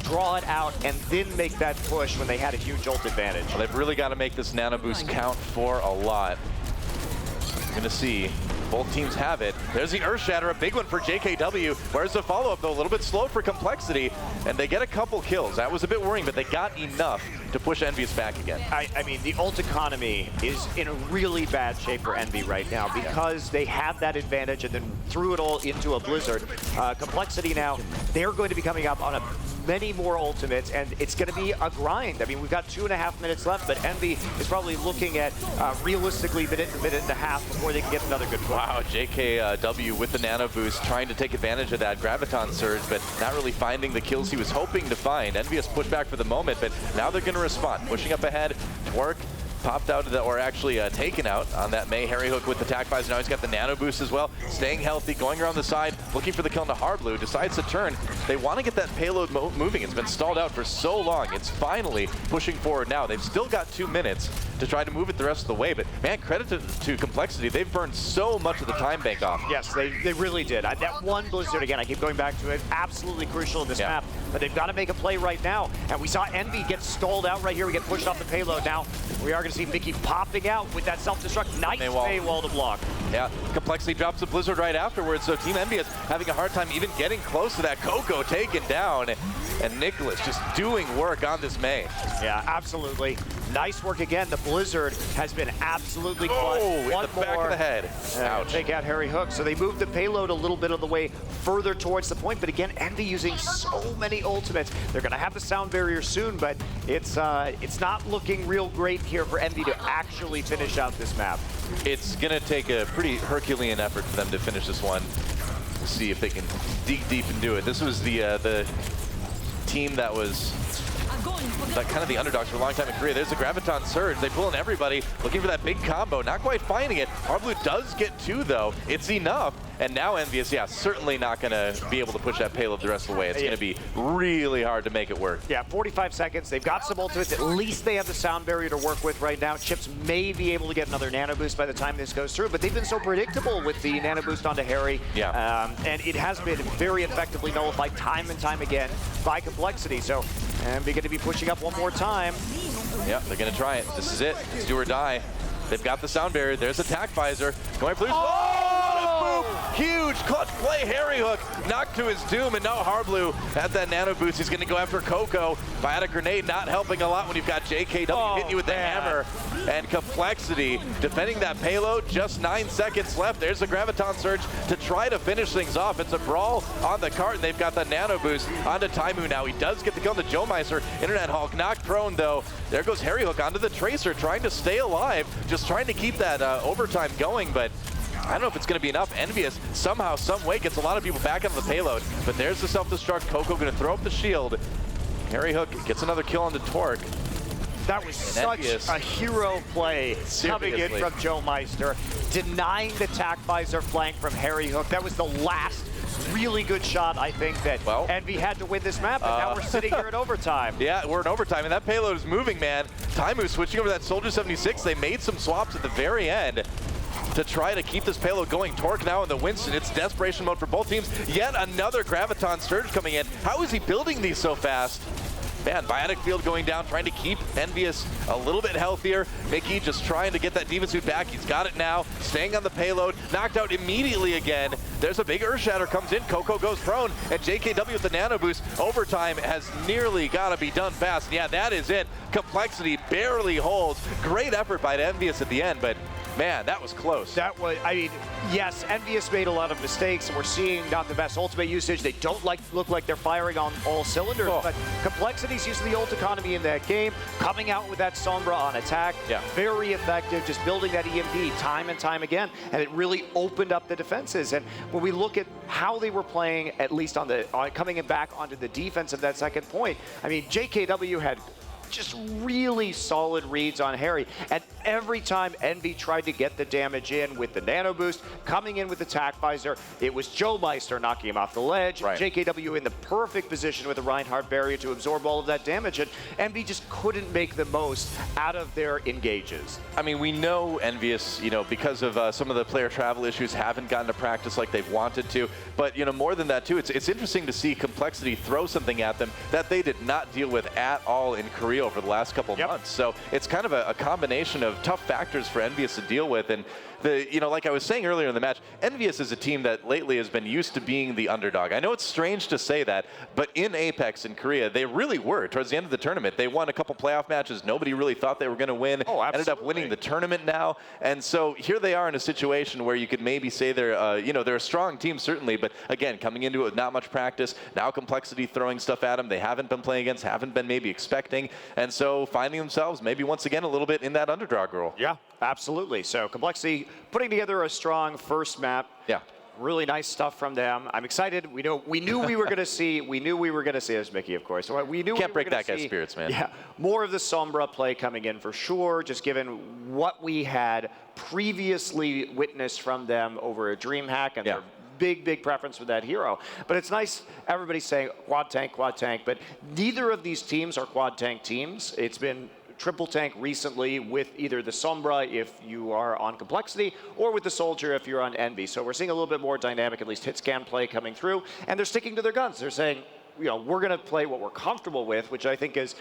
draw it out, and then make that push when they had a huge ult advantage. Well, they've really got to make this Nano Boost count for a lot. We're going to see. Both teams have it. There's the Earth Shatter, a big one for JKW. Where's the follow-up, though? A little bit slow for Complexity, and they get a couple kills. That was a bit worrying, but they got enough to push Envy's back again. I mean, the ult economy is in a really bad shape for Envy right now because they had that advantage and then threw it all into a Blizzard. Complexity now, they're going to be coming up on many more ultimates, and it's going to be a grind. I mean, we've got 2.5 minutes left, but Envy is probably looking at realistically minute and a half before they can get another good push. Wow, JKW with the Nano Boost trying to take advantage of that Graviton Surge, but not really finding the kills he was hoping to find. Envy's pushed back for the moment, but now they're going to respond. Pushing up ahead, Twerk popped out, or actually taken out on that Mei. Harry Hook with the Attack Visor. Now he's got the Nano Boost as well. Staying healthy, going around the side, looking for the kill into Harblu. Decides to turn. They want to get that payload moving. It's been stalled out for so long. It's finally pushing forward now. They've still got 2 minutes to try to move it the rest of the way, but man, credit to Complexity. They've burned so much of the time bank off. Yes, they really did. That one Blizzard, again, I keep going back to it, absolutely crucial in this map, but they've got to make a play right now. And we saw Envy get stalled out right here. We get pushed off the payload. Now we are going to see Mickey popping out with that self-destruct. Nice Maywall to block. Yeah, Complexity drops the Blizzard right afterwards, so Team Envy is having a hard time even getting close to that. Coco taken down, and Nicholas just doing work on this Mei. Yeah, absolutely. Nice work again. The Blizzard has been absolutely clutch. Oh, in the back of the head. Ouch. Take out Harry Hook. So they moved the payload a little bit of the way further towards the point, but again, Envy using so many ultimates. They're going to have the sound barrier soon, but it's not looking real great here for Envy to actually finish out this map. It's going to take a pretty Herculean effort for them to finish this one. We'll see if they can dig deep and do it. This was the team that was kind of the underdogs for a long time in Korea. There's the Graviton Surge. They pull in everybody, looking for that big combo. Not quite finding it. Harblu does get 2, though. It's enough. And now Envyus, yeah, certainly not going to be able to push that payload the rest of the way. It's going to be really hard to make it work. Yeah, 45 seconds. They've got some ultimates. At least they have the sound barrier to work with right now. Chips may be able to get another nano boost by the time this goes through, but they've been so predictable with the nano boost onto Harry. Yeah. And it has been very effectively nullified time and time again by Complexity. So Envy going to be pushing up one more time. Yeah, they're going to try it. This is it. It's do or die. They've got the sound barrier. There's attack visor. Going for huge clutch play. Harry Hook knocked to his doom, and now Harblu at that nano boost. He's going to go after Coco. Fiat a grenade, not helping a lot when you've got JKW hitting you with the hammer. And Complexity defending that payload. Just 9 seconds left. There's the Graviton Surge to try to finish things off. It's a brawl on the cart, and they've got the nano boost onto Taimu now. He does get the kill on the Joemeister. Internet Hulk knocked prone, though. There goes Harry Hook onto the Tracer, trying to stay alive, just trying to keep that overtime going, but I don't know if it's going to be enough. Envyus somehow, some way gets a lot of people back on the payload, but there's the self-destruct. Coco going to throw up the shield. Harry Hook gets another kill on the Torque. That was such a hero play coming in from Joemeister, denying the tack visor flank from Harry Hook. That was the last really good shot, I think, that Envy had to win this map, and now we're sitting here in overtime. Yeah, we're in overtime, and that payload is moving, man. Taimu switching over that Soldier 76. They made some swaps at the very end to try to keep this payload going. Torque now in the Winston. It's desperation mode for both teams. Yet another Graviton Surge coming in. How is he building these so fast? Man, Biotic Field going down, trying to keep Envyus a little bit healthier. Mickey just trying to get that Demon Suit back. He's got it now, staying on the payload, knocked out immediately again. There's a big Earth Shatter comes in, Coco goes prone, and JKW with the nano boost. Overtime has nearly got to be done fast. And yeah, that is it. Complexity barely holds. Great effort by Envyus at the end, but man, that was close. That was, I mean, yes, Envyus made a lot of mistakes, and we're seeing not the best ultimate usage. They don't look like they're firing on all cylinders, but Complexity's using the ult economy in that game, coming out with that Sombra on attack. Yeah. Very effective, just building that EMP time and time again, and it really opened up the defenses. And when we look at how they were playing, at least on the coming back onto the defense of that second point, I mean, JKW had just really solid reads on Harry. And every time Envy tried to get the damage in with the nano boost, coming in with the tack visor, it was Joemeister knocking him off the ledge. Right. JKW in the perfect position with the Reinhardt barrier to absorb all of that damage. And Envy just couldn't make the most out of their engages. I mean, we know Envyus, you know, because of some of the player travel issues, haven't gotten to practice like they've wanted to. But, you know, more than that, too, it's interesting to see Complexity throw something at them that they did not deal with at all in Korea over the last couple of months. So it's kind of a combination of tough factors for Envyus to deal with. And you know, like I was saying earlier in the match, Envyus is a team that lately has been used to being the underdog. I know it's strange to say that, but in Apex in Korea, they really were. Towards the end of the tournament, they won a couple playoff matches. Nobody really thought they were going to win. Ended up winning the tournament now. And so here they are in a situation where you could maybe say they're, you know, they're a strong team certainly, but again, coming into it with not much practice, now Complexity throwing stuff at them they haven't been playing against, haven't been maybe expecting, and so finding themselves maybe once again a little bit in that underdog role. Yeah, absolutely. So Complexity putting together a strong first map. Yeah. Really nice stuff from them. I'm excited. We knew we were going to see. We knew we were going to see. There's Mickey, of course. We knew can't we were break that guy's spirits, man. Yeah, more of the Sombra play coming in for sure. Just given what we had previously witnessed from them over a DreamHack and their big preference for that hero. But it's nice. Everybody's saying quad tank, but neither of these teams are quad tank teams. It's been triple tank recently with either the Sombra if you are on Complexity or with the Soldier if you're on Envy. So we're seeing a little bit more dynamic, at least hit scan play coming through, and they're sticking to their guns. They're saying, you know, we're going to play what we're comfortable with, which I think is,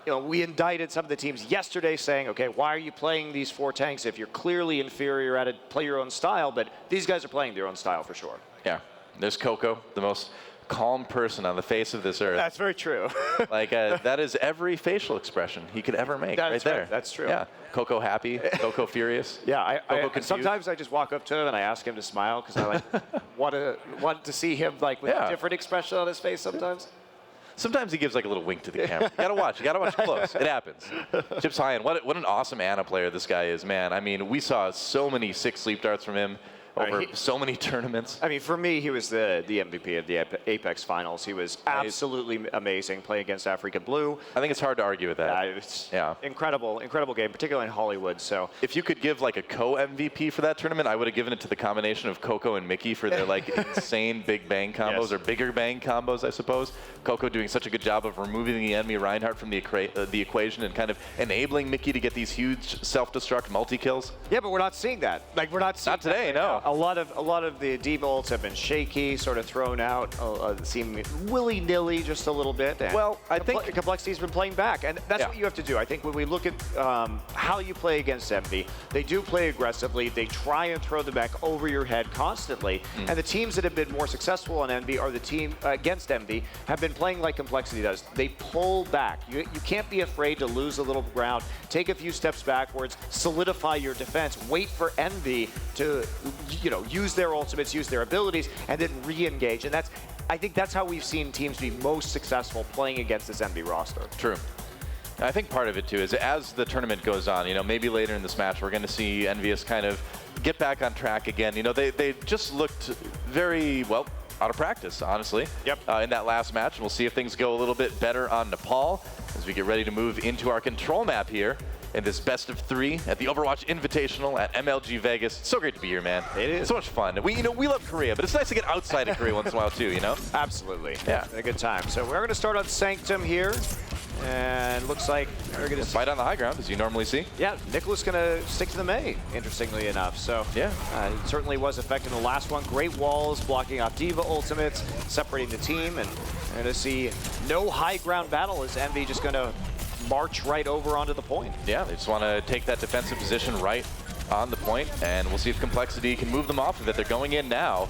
you know, we indicted some of the teams yesterday saying, okay, why are you playing these 4 tanks if you're clearly inferior at it? Play your own style, but these guys are playing their own style for sure. Yeah, there's Coco, the most calm person on the face of this earth. That's very true. Like that is every facial expression he could ever make. That's right there. That's true. Yeah, Coco happy, Coco furious. Yeah, sometimes I just walk up to him and I ask him to smile because I like want to see him like with a different expression on his face sometimes. Sometimes he gives like a little wink to the camera. You gotta watch close. It happens. Chips High, and what an awesome Ana player this guy is, man. I mean, we saw so many 6 sleep darts from him. over so many tournaments. I mean, for me, he was the MVP of the Apex Finals. He was absolutely amazing playing against Africa Blue. I think it's hard to argue with that. It's incredible game, particularly in Hollywood. So if you could give like a co-MVP for that tournament, I would have given it to the combination of Coco and Mickey for their like insane big bang combos, or bigger bang combos, I suppose. Coco doing such a good job of removing the enemy Reinhardt from the equation and kind of enabling Mickey to get these huge self-destruct multi-kills. Yeah, but we're not seeing that. Like, we're not seeing Not today, no. A lot of the D bolts have been shaky, sort of thrown out, seem willy-nilly just a little bit. And well, I think Complexity's been playing back, and that's what you have to do. I think when we look at how you play against Envy, they do play aggressively. They try and throw the back over your head constantly, and the teams that have been more successful on Envy or the team against Envy have been playing like Complexity does. They pull back. You can't be afraid to lose a little ground, take a few steps backwards, solidify your defense, wait for Envy to, use their ultimates, use their abilities, and then re-engage. And I think that's how we've seen teams be most successful playing against this Envy roster. True. I think part of it too is as the tournament goes on, maybe later in this match we're going to see Envyus kind of get back on track again. They just looked very well out of practice, honestly. In that last match, and we'll see if things go a little bit better on Nepal as we get ready to move into our control map here in this best of 3 at the Overwatch Invitational at MLG Vegas. It's so great to be here, man. It is. It's so much fun. We love Korea, but it's nice to get outside of Korea once in a while too, Absolutely. Yeah. A good time. So we're going to start on Sanctum here. And looks like we're going to fight on the high ground, as you normally see. Yeah, Nicholas going to stick to the Mei, interestingly enough. So yeah, it certainly was effective in the last one. Great walls, blocking off Diva ultimates, separating the team, and we're going to see no high ground battle as Envy just going to march right over onto the point. Yeah, they just want to take that defensive position right on the point, and we'll see if Complexity can move them off of it. They're going in now.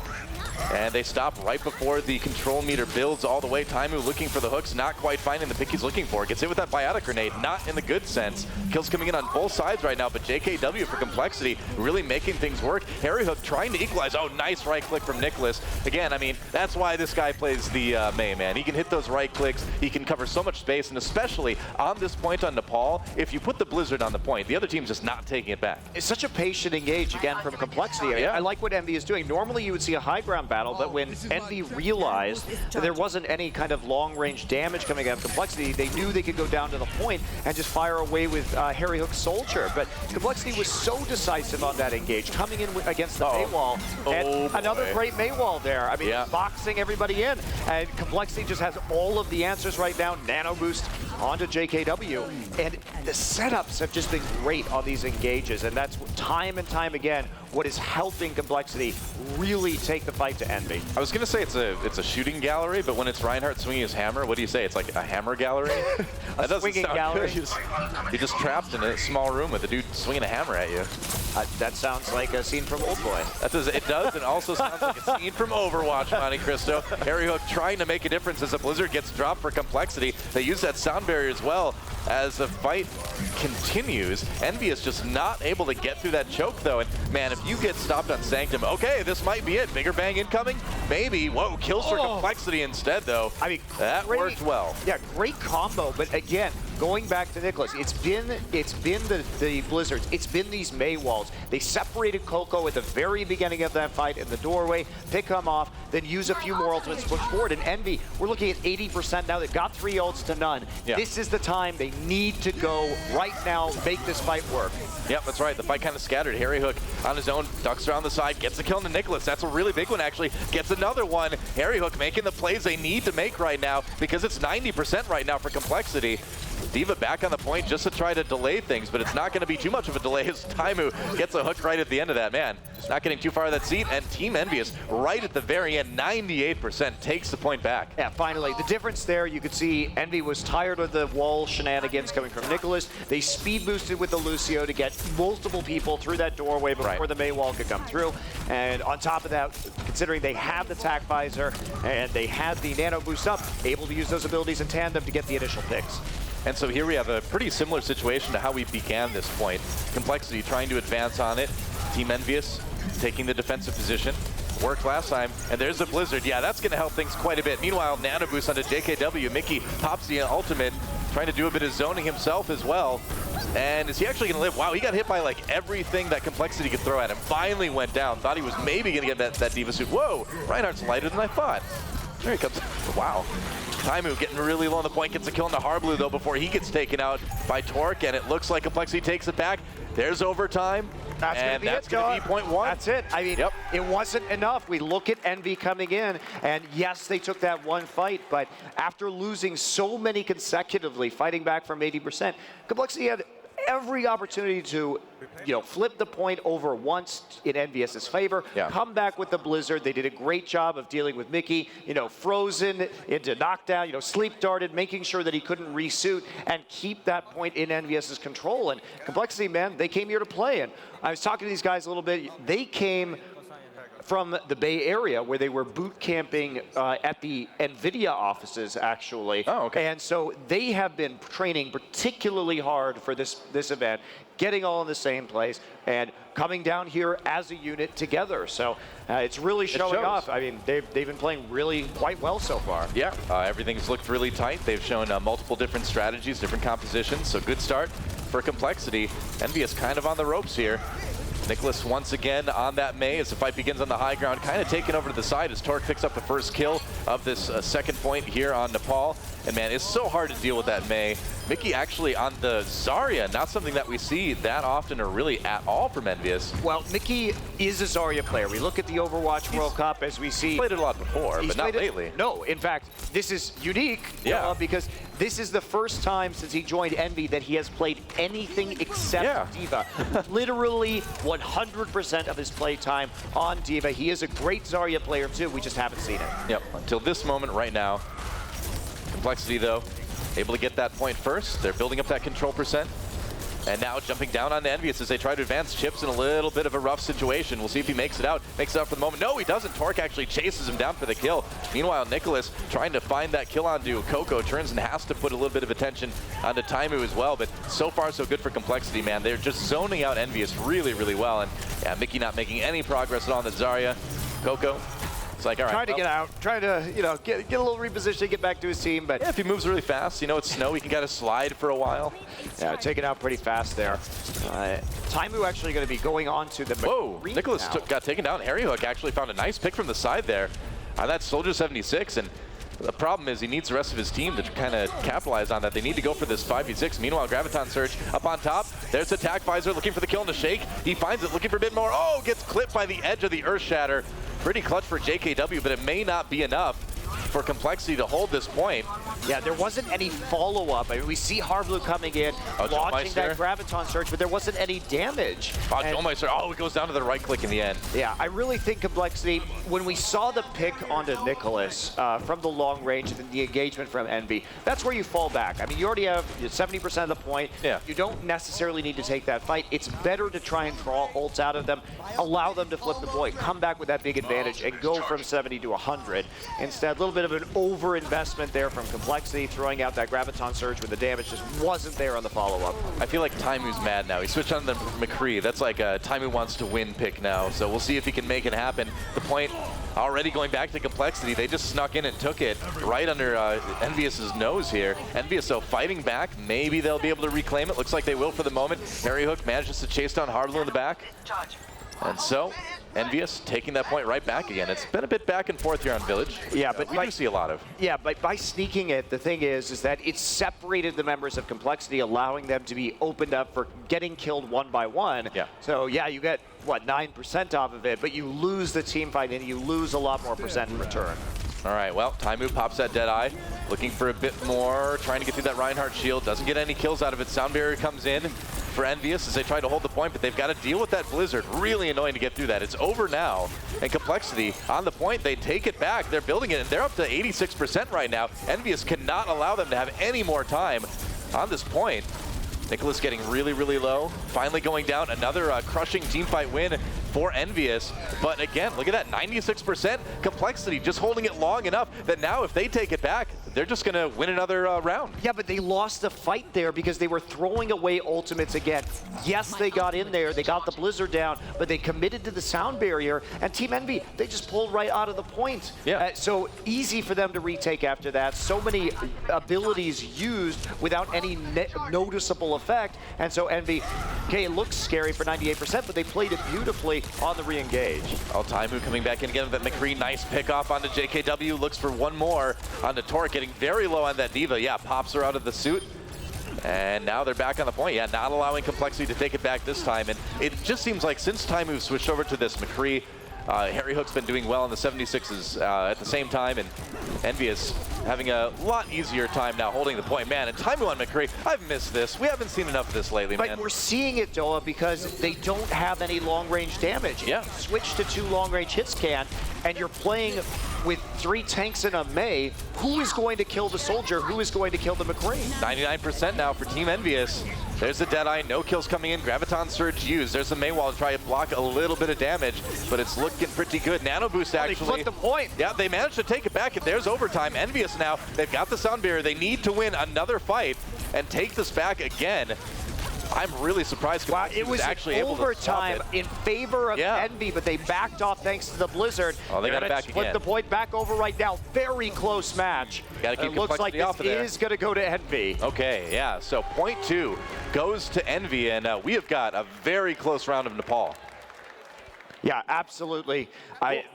And they stop right before the control meter builds all the way. Taimu looking for the hooks, not quite finding the pick he's looking for. Gets hit with that biotic grenade, not in the good sense. Kills coming in on both sides right now, but JKW for Complexity really making things work. Harry Hook trying to equalize. Oh, nice right click from Nicholas. Again, I mean, that's why this guy plays the Mei, man. He can hit those right clicks. He can cover so much space, and especially on this point on Nepal, if you put the Blizzard on the point, the other team's just not taking it back. It's such a patient engage, again, from Complexity. I like what Envy is doing. Normally, you would see a high ground battle, but when Envy realized that there wasn't any kind of long-range damage coming out of Complexity, they knew they could go down to the point and just fire away with Harry Hook's Soldier. But Complexity was so decisive on that engage, coming in against the Mei wall. And another great Mei wall there. I mean, boxing everybody in. And Complexity just has all of the answers right now. Nano boost onto JKW. And the setups have just been great on these engages. And that's time and time again what is helping Complexity really take the fight to Envy. I was going to say it's a shooting gallery, but when it's Reinhardt swinging his hammer, what do you say? It's like a hammer gallery? That doesn't swinging sound gallery. good. You're just trapped in a small room with a dude swinging a hammer at you. That sounds like a scene from Old Boy. It does. It also sounds like a scene from Overwatch, Monte Cristo. Harry Hook trying to make a difference as a Blizzard gets dropped for Complexity. They use that sound barrier as well as the fight continues. Envy is just not able to get through that choke, though. And man, if you get stopped on Sanctum, okay, this might be it. Bigger bang incoming? Maybe. Whoa, kills for Complexity instead, though. I mean, that worked well. Yeah, great combo. But again, going back to Nicholas, it's been the Blizzards. It's been these Mei walls. They separated Coco at the very beginning of that fight in the doorway, pick him off, then use a few more ultimates to push forward. And Envy, we're looking at 80% now. They've got 3 ults to none. Yeah. This is the time they need to go right now, make this fight work. Yep, that's right. The fight kind of scattered. Harry Hook on his own, ducks around the side, gets the kill into Nicholas. That's a really big one, actually. Gets another one. Harry Hook making the plays they need to make right now because it's 90% right now for Complexity. Diva back on the point just to try to delay things, but it's not going to be too much of a delay as Taimu gets a hook right at the end of that. Man, not getting too far of that seat, and Team Envyus right at the very end, 98% takes the point back. Yeah, finally. The difference there, you could see Envy was tired of the wall shenanigans coming from Nicholas. They speed boosted with the Lucio to get multiple people through that doorway before the Mei wall could come through. And on top of that, considering they have the tac visor and they had the nano boost up, able to use those abilities in tandem to get the initial picks. And so here we have a pretty similar situation to how we began this point. Complexity trying to advance on it. Team Envyus taking the defensive position. Worked last time, and there's a Blizzard. Yeah, that's going to help things quite a bit. Meanwhile, Nano Boost onto JKW. Mickey pops the ultimate, trying to do a bit of zoning himself as well. And is he actually going to live? Wow, he got hit by like everything that Complexity could throw at him. Finally went down. Thought he was maybe going to get that Diva suit. Whoa, Reinhardt's lighter than I thought. There he comes. Wow. Taimu getting really low on the point, gets a kill into Harblue though before he gets taken out by Torque, and it looks like Complexity takes it back. There's overtime. That's going to be point one. That's it. I mean, it wasn't enough. We look at Envy coming in, and yes, they took that one fight, but after losing so many consecutively, fighting back from 80%, Complexity had every opportunity to, flip the point over once in Envyus's favor, come back with the Blizzard. They did a great job of dealing with Mickey, frozen into knockdown, sleep darted, making sure that he couldn't resuit and keep that point in Envyus's control. And Complexity, man, they came here to play. And I was talking to these guys a little bit. They came from the Bay Area where they were boot camping at the NVIDIA offices, actually. Oh, okay. And so they have been training particularly hard for this event, getting all in the same place and coming down here as a unit together. So it's really showing off. I mean, they've been playing really quite well so far. Yeah, everything's looked really tight. They've shown multiple different strategies, different compositions, so good start for Complexity. Envyus kind of on the ropes here. Nicholas once again on that Mei as the fight begins on the high ground, kind of taken over to the side as Torque picks up the first kill of this second point here on Nepal. And man, it's so hard to deal with that Mei. Mickey actually on the Zarya, not something that we see that often or really at all from Envyus. Well, Mickey is a Zarya player. We look at the Overwatch World Cup as we see. He's played it a lot before, but not lately. No, in fact, this is unique because this is the first time since he joined Envy that he has played anything except Diva. Literally 100% of his play time on Diva. He is a great Zarya player too, we just haven't seen it. Yep, until this moment right now. Complexity though, able to get that point first. They're building up that control percent. And now jumping down on Envyus as they try to advance. Chips in a little bit of a rough situation. We'll see if he makes it out. Makes it out for the moment. No, he doesn't. Torque actually chases him down for the kill. Meanwhile, Nicholas trying to find that kill onto Coco. Turns and has to put a little bit of attention onto Taimu as well. But so far, so good for Complexity, man. They're just zoning out Envyus really, really well. And yeah, Mickey not making any progress at all on the Zarya. Coco. It's like, all right. Trying to get out, trying to, get a little repositioning, get back to his team, but yeah, if he moves really fast, it's snow, he can kind of slide for a while. Yeah, taken out pretty fast there. Taimu actually going to be going on to the Whoa, Nicholas got taken down. Harry Hook actually found a nice pick from the side there on that Soldier 76, and the problem is he needs the rest of his team to kind of capitalize on that. They need to go for this 5v6. Meanwhile, Graviton Surge up on top. There's Attack Visor looking for the kill in the shake. He finds it, looking for a bit more. Oh, gets clipped by the edge of the Earth Shatter. Pretty clutch for JKW, but it may not be enough for Complexity to hold this point. Yeah, there wasn't any follow-up. I mean, we see Harblue coming in, launching that Graviton Surge, but there wasn't any damage. Oh, Jolmeister, it goes down to the right click in the end. Yeah, I really think Complexity, when we saw the pick onto Nicholas from the long range and the engagement from Envy, that's where you fall back. I mean, you already have 70% of the point. Yeah. You don't necessarily need to take that fight. It's better to try and draw ults out of them, allow them to flip the point, come back with that big advantage, and go from 70 to 100. Instead, a little bit of an over-investment there from Complexity, throwing out that Graviton Surge when the damage just wasn't there on the follow-up. I feel like Taimu's mad now. He switched on the McCree. That's like a Taimu wants to win pick now, so we'll see if he can make it happen. The point already going back to Complexity. They just snuck in and took it right under Envyus's nose here. Envyus, though, fighting back. Maybe they'll be able to reclaim it. Looks like they will for the moment. Harry Hook manages to chase down Harblue in the back. And so, Envyus taking that point right back again. It's been a bit back and forth here on Village. Yeah, but we do see a lot of. Yeah, but by sneaking it, the thing is that it separated the members of Complexity, allowing them to be opened up for getting killed one by one. Yeah. So yeah, you get, 9% off of it, but you lose the team fight and you lose a lot more percent in return. All right, well, Taimu pops that Deadeye, looking for a bit more, trying to get through that Reinhardt shield. Doesn't get any kills out of it. Sound Barrier comes in for Envyus as they try to hold the point, but they've got to deal with that Blizzard. Really annoying to get through that. It's over now, and Complexity on the point. They take it back. They're building it, and they're up to 86% right now. Envyus cannot allow them to have any more time on this point. Nicholas getting really, really low. Finally going down. Another crushing teamfight win for Envyus. But again, look at that, 96%. Complexity just holding it long enough that now if they take it back, they're just going to win another round. Yeah, but they lost the fight there because they were throwing away ultimates again. Yes, they got in there, they got the Blizzard down, but they committed to the sound barrier, and Team Envy, they just pulled right out of the point. Yeah. So easy for them to retake after that. So many abilities used without any noticeable effect, and so Envy, okay, it looks scary for 98%, but they played it beautifully on the re-engage. Oh, Taimu coming back in again with that McCree. Nice pick off onto JKW. Looks for one more onto Torque, getting very low on that Diva. Yeah, pops her out of the suit. And now they're back on the point. Yeah, not allowing Complexity to take it back this time. And it just seems like since Taimu switched over to this McCree, Harry Hook's been doing well in the 76s at the same time, and Envyus having a lot easier time now holding the point. Man, and Taimu on McCree, I've missed this. We haven't seen enough of this lately, man. But we're seeing it, Doa, because they don't have any long-range damage. Yeah. Switch to 2 long-range hits can, and you're playing with 3 tanks in a Mei. Who is going to kill the Soldier? Who is going to kill the McCree? 99% now for Team Envyus. There's the Deadeye, no kills coming in. Graviton Surge used. There's the Mei Wall to try to block a little bit of damage, but it's looking pretty good. Nano Boost actually. They flipped the point. Yeah, they managed to take it back, and there's overtime. Envyus now, they've got the sound barrier. They need to win another fight and take this back again. I'm really surprised. Wow, it was actually overtime able to in favor of Envy, but they backed off thanks to the Blizzard. Oh, they got it back Flip again. the point back over right now. Very close match. Gotta keep it looks like off of this there. is going to go to Envy. Okay, yeah, so point 2 goes to Envy, and we have got a very close round of Nepal. Yeah, absolutely.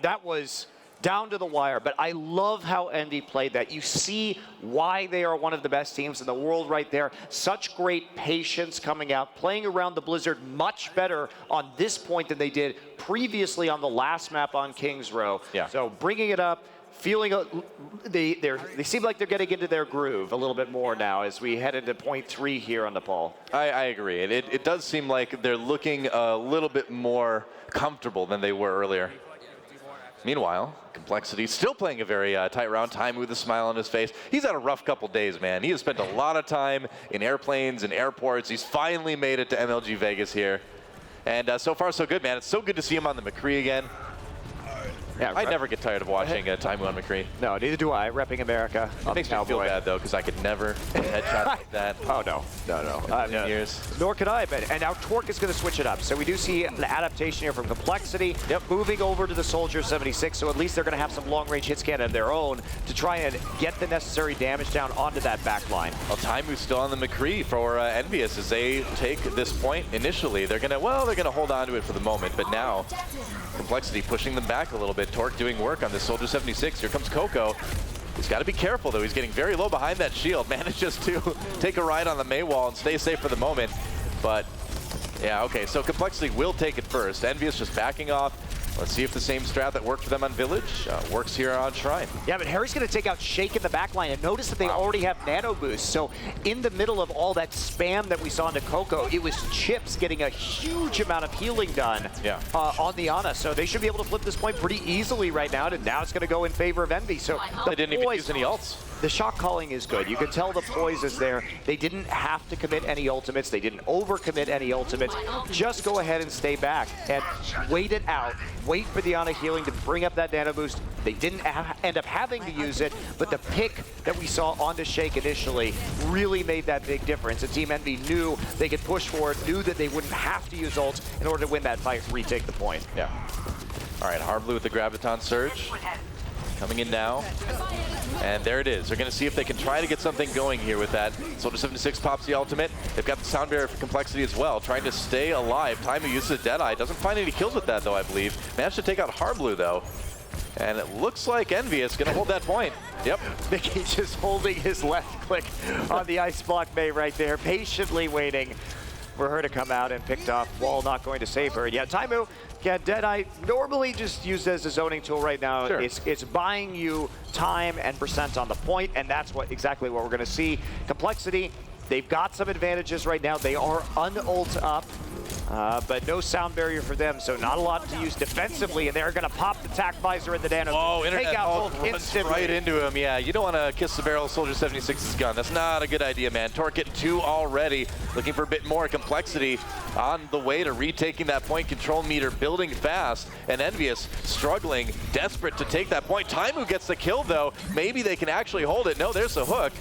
That was down to the wire, but I love how Envy played that. You see why they are one of the best teams in the world right there. Such great patience coming out, playing around the Blizzard much better on this point than they did previously on the last map on Kings Row. Yeah. So bringing it up, feeling they seem like they're getting into their groove a little bit more now as we head into point 3 here on Nepal. I agree. It does seem like they're looking a little bit more comfortable than they were earlier. Meanwhile, Complexity still playing a very tight round. Time with a smile on his face. He's had a rough couple days, man. He has spent a lot of time in airplanes and airports. He's finally made it to MLG Vegas here. And so far, so good, man. It's so good to see him on the McCree again. Yeah, I never get tired of watching Taimu on McCree. No, neither do I. Repping America. It makes me feel bad, though, because I could never headshot like that. Oh, no. No. Years. Nor could I, but and now Torque is going to switch it up. So we do see an adaptation here from Complexity. Yep. Moving over to the Soldier 76, so at least they're going to have some long-range hit scan of their own to try and get the necessary damage down onto that back line. Well, Taimu's still on the McCree for Envyus as they take this point initially. They're gonna hold on to it for the moment, but now Complexity pushing them back a little bit. Torque doing work on this Soldier 76. Here comes Coco. He's got to be careful, though. He's getting very low behind that shield. Manages to take a ride on the Mei Wall and stay safe for the moment. But, yeah, okay, so Complexity will take it first. Envyus just backing off. Let's see if the same strat that worked for them on Village works here on Shrine. Yeah, but Harry's going to take out Shake in the back line, and notice that they already have Nano Boost. So in the middle of all that spam that we saw into Coco, it was Chips getting a huge amount of healing done on the Ana. So they should be able to flip this point pretty easily right now, and now it's going to go in favor of Envy. So they didn't even use any ults. The shot calling is good. You can tell the poise is there. They didn't have to commit any ultimates. They didn't overcommit any ultimates. Just go ahead and stay back and wait it out. Wait for the Ana healing to bring up that Nano Boost. They didn't end up having to use it, but the pick that we saw onto Shake initially really made that big difference. And Team Envy knew they could push forward, knew that they wouldn't have to use ults in order to win that fight, retake the point. Yeah. All right, Hardblue with the Graviton Surge. Coming in now. And there it is. They're going to see if they can try to get something going here with that. Soldier 76 pops the ultimate. They've got the sound barrier for Complexity as well, trying to stay alive. Taimu uses the Deadeye. Doesn't find any kills with that, though, I believe. Managed to take out Hardblue, though. And it looks like Envyus going to hold that point. Yep. Mickey just holding his left click on the Ice Block Mei right there, patiently waiting for her to come out and picked off. Wall not going to save her. Yeah, Taimu, yeah, Deadeye, normally just used as a zoning tool right now. Sure. It's buying you time and percent on the point, and that's exactly what we're going to see. Complexity, they've got some advantages right now. They are un-ult up. but no sound barrier for them, so not a lot to use defensively, and they're going to pop the tack visor in the Nano. Oh, take Internet out Hulk Hulk runs instantly. right into him. Yeah, you don't want to kiss the barrel of Soldier 76's gun. That's not a good idea, man. Torque getting 2 already, looking for a bit more complexity on the way to retaking that point control meter, building fast, and Envyus struggling, desperate to take that point. Taimu gets the kill, though. Maybe they can actually hold it. No, there's the hook.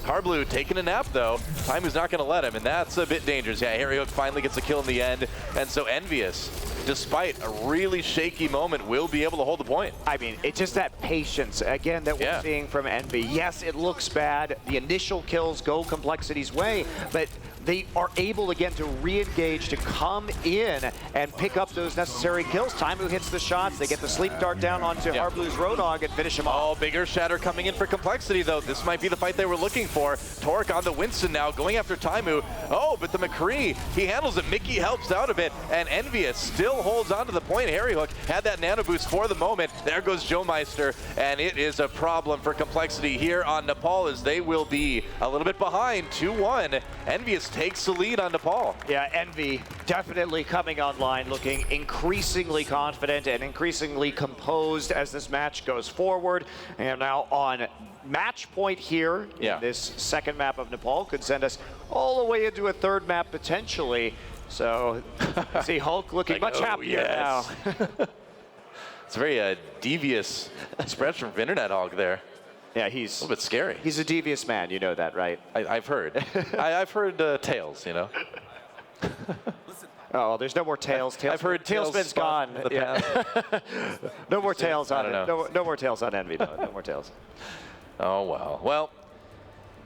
Harblue taking a nap, though. Taimu's not going to let him, and that's a bit dangerous. Yeah, Harry Hook finally gets a kill in the end, and so Envyus, despite a really shaky moment, will be able to hold the point. I mean, it's just that patience, again, that we're seeing from Envy. Yes, it looks bad. The initial kills go Complexity's way, but they are able, again, to re-engage, to come in and pick up those necessary kills. Taimu hits the shots. They get the sleep dart down onto Harblue's Roadhog and finish him off. Oh, bigger shatter coming in for Complexity, though. This might be the fight they were looking for. Torque on the Winston now, going after Taimu. Oh, but the McCree, he handles it. Mickey helps out a bit, and Envyus still holds on to the point. Harry Hook had that nano boost for the moment. There goes Joe Meister, and it is a problem for Complexity here on Nepal, as they will be a little bit behind, 2-1. Envyus takes the lead on Nepal. Yeah, Envy definitely coming online, looking increasingly confident and increasingly composed as this match goes forward. And now on match point here in this second map of Nepal, could send us all the way into a third map potentially. So see Hulk looking much happier now. It's a very devious expression from Internet Hulk there. Yeah, he's a little bit scary. He's a devious man, you know that, right? I've heard. I've heard tales, you know. Oh, there's no more tails. I've heard Tailspin's gone. No more tails on it. No more tails on Envy. No more tails. Oh, wow. Well,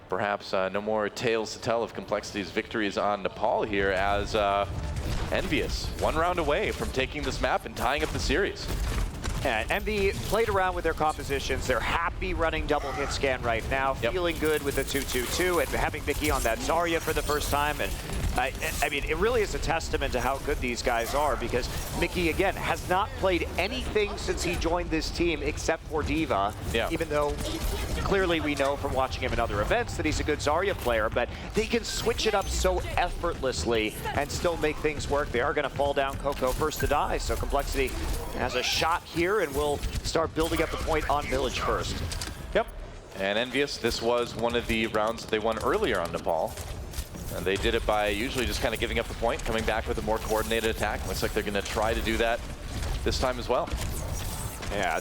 perhaps no more tales to tell of Complexity's victories on Nepal here, as Envyus 1 round away from taking this map and tying up the series. And Envy played around with their compositions. They're happy running double hit scan right now, feeling good with the 2-2-2 and having Mickey on that Zarya for the first time. And I mean, it really is a testament to how good these guys are, because Mickey, again, has not played anything since he joined this team except for D.Va, even though clearly we know from watching him in other events that he's a good Zarya player, but they can switch it up so effortlessly and still make things work. They are going to fall down Coco first to die, so Complexity has a shot here and will start building up the point on Village first. Yep. And Envyus, this was one of the rounds that they won earlier on Nepal. And they did it by usually just kind of giving up the point, coming back with a more coordinated attack. Looks like they're going to try to do that this time as well. Yeah,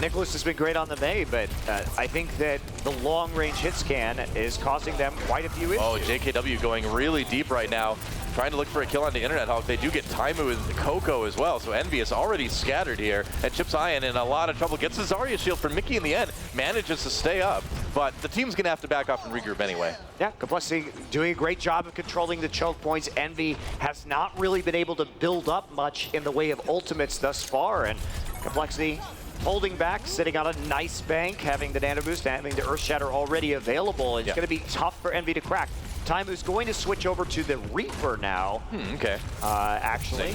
Nicholas has been great on the May, but I think that the long-range hit scan is causing them quite a few issues. Oh, JKW going really deep right now, trying to look for a kill on the Internet Hulk. They do get Taimu and Coco as well, so Envyus already scattered here, and Chips Iron in a lot of trouble. Gets the Zarya shield for Mickey in the end, manages to stay up, but the team's going to have to back off and regroup anyway. Yeah, Complexity doing a great job of controlling the choke points. Envy has not really been able to build up much in the way of ultimates thus far, and Complexity holding back, sitting on a nice bank, having the nano boost, having the Earth Shatter already available. It's going to be tough for Envy to crack. Taimu's going to switch over to the Reaper now. Okay. Actually.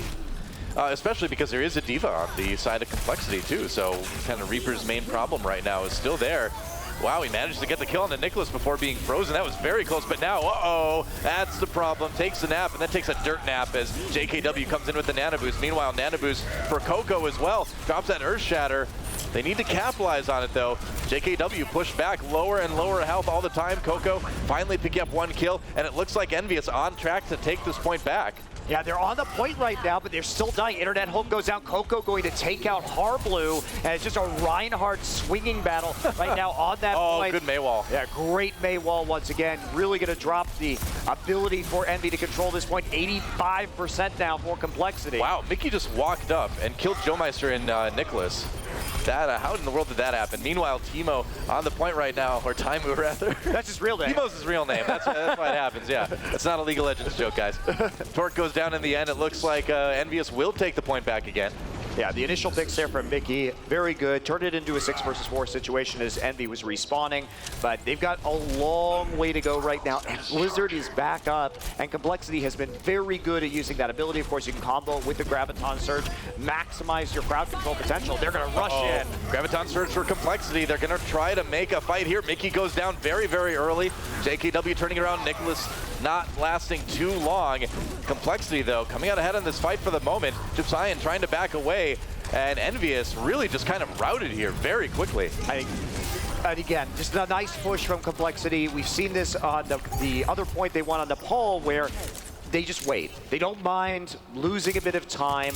Especially because there is a D.Va on the side of Complexity too, so kind of Reaper's main problem right now is still there. Wow, he managed to get the kill on the Nicholas before being frozen. That was very close, but now, that's the problem. Takes a nap, and then takes a dirt nap as JKW comes in with the nano boost. Meanwhile, nano boost for Coco as well. Drops that Earth Shatter. They need to capitalize on it, though. JKW pushed back, lower and lower health all the time. Coco finally picking up 1 kill, and it looks like Envyus on track to take this point back. Yeah, they're on the point right now, but they're still dying. Internet Hulk goes down. Coco going to take out Harblue, and it's just a Reinhardt swinging battle right now on that point. Oh, good Maywall. Yeah, great Maywall once again. Really going to drop the ability for Envy to control this point. 85% now for Complexity. Wow, Mickey just walked up and killed Joe Meister and Nicholas. How in the world did that happen? Meanwhile, Timo on the point right now, or Taimu rather. That's his real name. Timo's his real name. That's why it happens, yeah. It's not a League of Legends joke, guys. Torque goes down in the end. It looks like Envyus will take the point back again. Yeah, the initial picks there from Mickey, very good. Turned it into a 6 versus 4 situation as Envy was respawning, but they've got a long way to go right now. And Blizzard is back up, and Complexity has been very good at using that ability. Of course, you can combo with the Graviton Surge, maximize your crowd control potential. They're going to rush in. Graviton Surge for Complexity. They're going to try to make a fight here. Mickey goes down very, very early. JKW turning around. Nicholas not lasting too long. Complexity, though, coming out ahead on this fight for the moment. Gypsian trying to back away, and Envyus really just kind of routed here very quickly. And again, just a nice push from Complexity. We've seen this on the other point they won on Nepal, where they just wait. They don't mind losing a bit of time.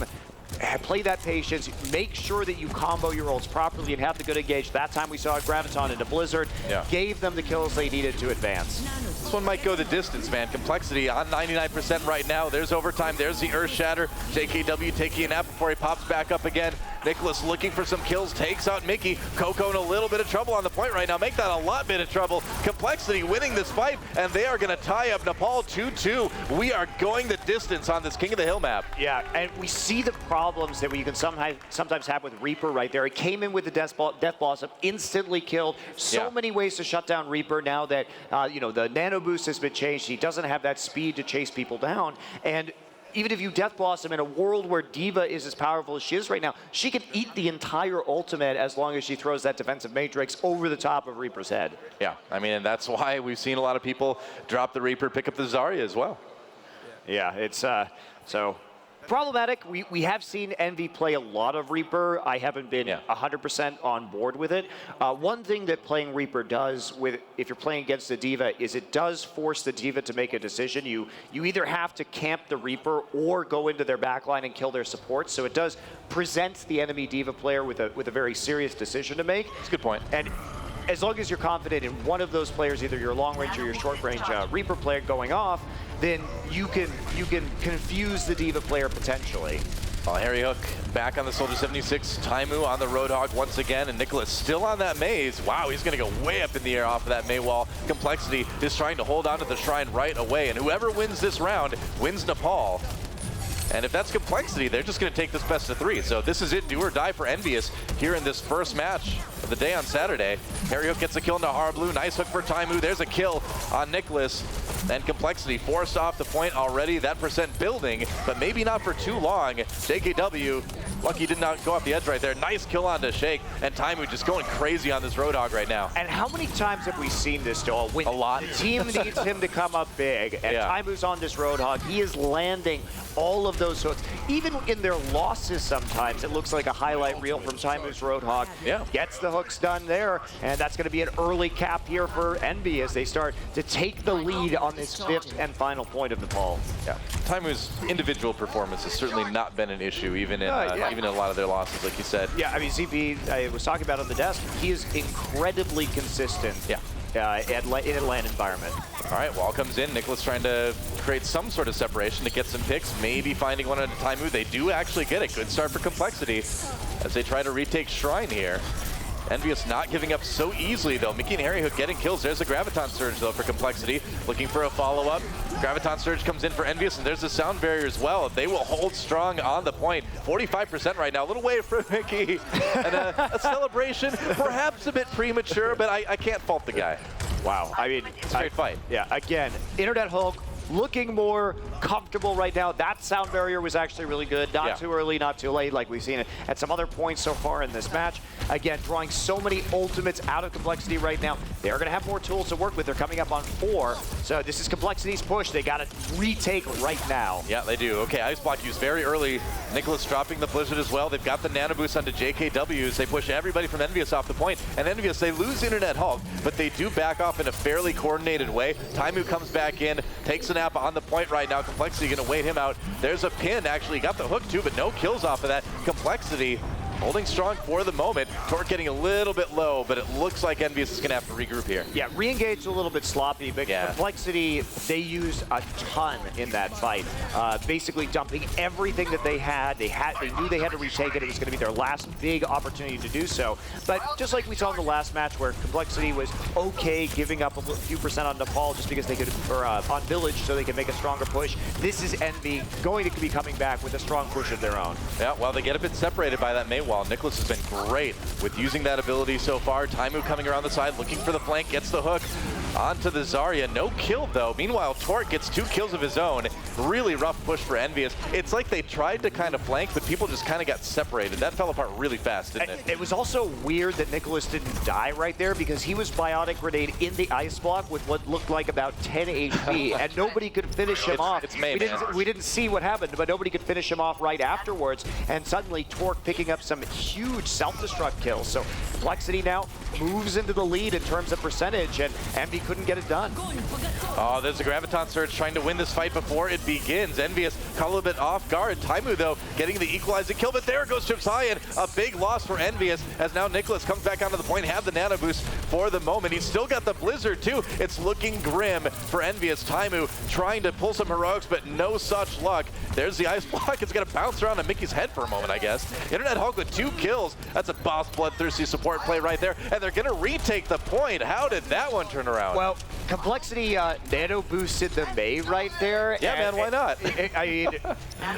Play that patience, make sure that you combo your ults properly and have the good engage. That time we saw Graviton into Blizzard, gave them the kills they needed to advance. This one might go the distance, man. Complexity on 99% right now. There's overtime, there's the Earth Shatter. JKW taking a nap before he pops back up again. Nicholas looking for some kills, takes out Mickey. Coco in a little bit of trouble on the point right now. Make that a lot bit of trouble. Complexity winning this fight, and they are going to tie up Nepal 2-2. We are going the distance on this King of the Hill map. Yeah, and we see the problems that you can sometimes have with Reaper right there. It came in with the Death Blossom, instantly killed. So many ways to shut down Reaper now that the nano boost has been changed. He doesn't have that speed to chase people down. And even if you Death Blossom in a world where D.Va is as powerful as she is right now, she can eat the entire ultimate as long as she throws that defensive Matrix over the top of Reaper's head. Yeah, I mean, and that's why we've seen a lot of people drop the Reaper, pick up the Zarya as well. Yeah, it's so problematic. We have seen Envy play a lot of Reaper. I haven't been 100% on board with it. One thing that playing Reaper does if you're playing against the D.Va is it does force the D.Va to make a decision. You either have to camp the Reaper or go into their backline and kill their support. So it does present the enemy D.Va player with a very serious decision to make. That's a good point. And as long as you're confident in one of those players, either your long range or your short range Reaper player going off, then you can confuse the D.Va player potentially. Well, Harry Hook back on the Soldier 76. Taimu on the Roadhog once again, and Nicholas still on that maze. Wow, he's going to go way up in the air off of that May wall. Complexity is trying to hold on to the shrine right away, and whoever wins this round wins Nepal. And if that's Complexity, they're just going to take this best of 3. So this is it, do or die for Envyus here in this first match of the day on Saturday. Harry Hook gets a kill into Harblue. Nice hook for Taimu. There's a kill on Nicholas. And Complexity forced off the point already. That percent building, but maybe not for too long. JKW, lucky did not go off the edge right there. Nice kill onto Shake. And Taimu just going crazy on this Roadhog right now. And how many times have we seen this, Joel? When a lot. The team needs him to come up big, and Taimu's on this Roadhog. He is landing all of those hooks. Even in their losses sometimes, it looks like a highlight reel from Taimu's Roadhog. Gets the hooks done there, and that's going to be an early cap here for Envy as they start to take the lead on this 5th and final point of Nepal. Yeah, Taimu's individual performance has certainly not been an issue, even in a lot of their losses, like you said. Yeah, I mean, ZP, I was talking about on the desk, he is incredibly consistent. In a land environment. All right, Wall comes in. Nicholas trying to create some sort of separation to get some picks, maybe finding one at a time move. They do actually get a good start for Complexity as they try to retake Shrine here. Envyus not giving up so easily, though. Mickey and Harry Hook getting kills. There's a Graviton Surge, though, for Complexity. Looking for a follow-up. Graviton Surge comes in for Envyus, and there's a Sound Barrier as well. If they will hold strong on the point. 45% right now. A little way for Mickey. And a celebration, perhaps a bit premature, but I can't fault the guy. Wow. I mean, it's a great fight. Yeah, again, Internet Hulk looking more comfortable right now. That Sound Barrier was actually really good. Not too early, not too late, like we've seen it at some other points so far in this match. Again, drawing so many ultimates out of Complexity right now. They're going to have more tools to work with. They're coming up on 4. So this is Complexity's push. They got to retake right now. Yeah, they do. Okay, Ice Block used very early. Nicholas dropping the Blizzard as well. They've got the Nano Boost onto JKWs. They push everybody from Envyus off the point. And Envyus, they lose Internet Hulk, but they do back off in a fairly coordinated way. Taimu comes back in, takes a nap on the point right now. Complexity going to wait him out. There's a pin. Actually, got the hook too, but no kills off of that. Complexity holding strong for the moment. Torque getting a little bit low, but it looks like Envyus is going to have to regroup here. Yeah, re-engage a little bit sloppy, but Complexity, they used a ton in that fight. Basically dumping everything that they had. They knew they had to retake it. It was going to be their last big opportunity to do so. But just like we saw in the last match where Complexity was okay giving up a few percent on Nepal just because they could, or on Village so they could make a stronger push, this is Envy going to be coming back with a strong push of their own. Yeah, well, they get a bit separated by that May wall. Nicholas has been great with using that ability so far. Taimu coming around the side, looking for the flank, gets the hook. onto the Zarya. No kill, though. Meanwhile, Torque gets 2 kills of his own. Really rough push for Envyus. It's like they tried to kind of flank, but people just kind of got separated. That fell apart really fast, didn't it? It was also weird that Nicholas didn't die right there because he was biotic grenade in the ice block with what looked like about 10 HP, and nobody could finish him off. It's May, we didn't see what happened, but nobody could finish him off right afterwards, and suddenly Torque picking up some huge self-destruct kills. So Complexity now moves into the lead in terms of percentage, and Envy couldn't get it done. Oh, there's a Graviton Surge trying to win this fight before it begins. Envyus caught a little bit off guard. Taimu, though, getting the equalizing kill, but there goes Chips High, and a big loss for Envyus as now Nicholas comes back onto the point, have the nano boost for the moment. He's still got the Blizzard, too. It's looking grim for Envyus. Taimu trying to pull some heroics, but no such luck. There's the ice block. It's going to bounce around on Mickey's head for a moment, I guess. Internet Hulk with 2 kills. That's a boss bloodthirsty support play right there, and they're going to retake the point. How did that one turn around? Well, Complexity nano boosted the May right there. Yeah, man, why not? I mean,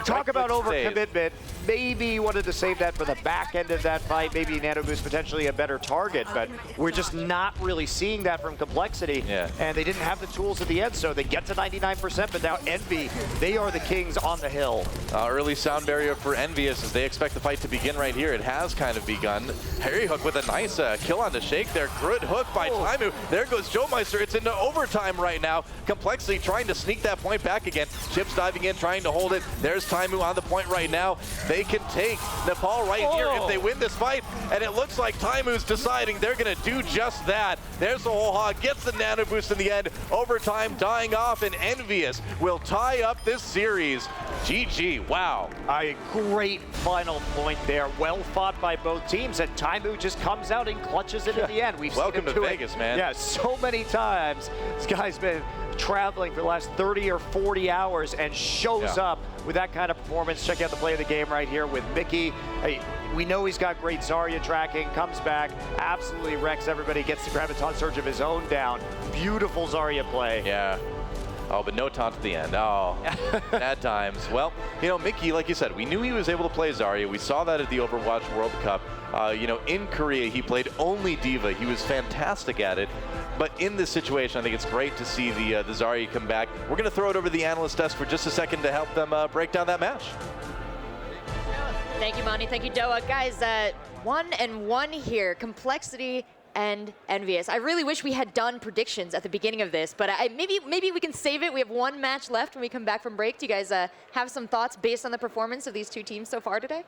talk about overcommitment. Maybe you wanted to save that for the back end of that fight. Maybe nano boost potentially a better target, but we're just not really seeing that from Complexity. Yeah. And they didn't have the tools at the end, so they get to 99%, but now Envy, they are the kings on the hill. Early sound barrier for Envyus as they expect the fight to begin right here. It has kind of begun. Harry Hook with a nice kill on the Shake there. Good hook by Taimu. There goes Joe Meister. It's into overtime right now. Complexity trying to sneak that point back again. Chips diving in, trying to hold it. There's Taimu on the point right now. They can take Nepal right here if they win this fight, and it looks like Taimu's deciding they're going to do just that. There's the whole hog, gets the nano boost in the end. Overtime dying off, and Envyus will tie up this series. GG, wow. A great final point there. Well fought by both teams, and Taimu just comes out and clutches it at the end. We've Welcome seen him to do Vegas, it. man. Yeah, so many times. This guy's been traveling for the last 30 or 40 hours and shows up with that kind of performance. Check out the play of the game right here with Mickey. Hey, we know he's got great Zarya tracking, comes back, absolutely wrecks everybody, gets the Graviton Surge of his own down. Beautiful Zarya play. Yeah. Oh, but no taunt at the end. Oh, bad times. Well, you know, Mickey, like you said, we knew he was able to play Zarya. We saw that at the Overwatch World Cup. You know, in Korea, he played only Diva. He was fantastic at it. But in this situation, I think it's great to see the Zarya come back. We're going to throw it over to the analyst desk for just a second to help them break down that match. Thank you, Monty. Thank you, Doa. Guys, 1-1 here. Complexity and Envyus. I really wish we had done predictions at the beginning of this, but maybe we can save it. We have 1 match left when we come back from break. Do you guys have some thoughts based on the performance of these 2 teams so far today?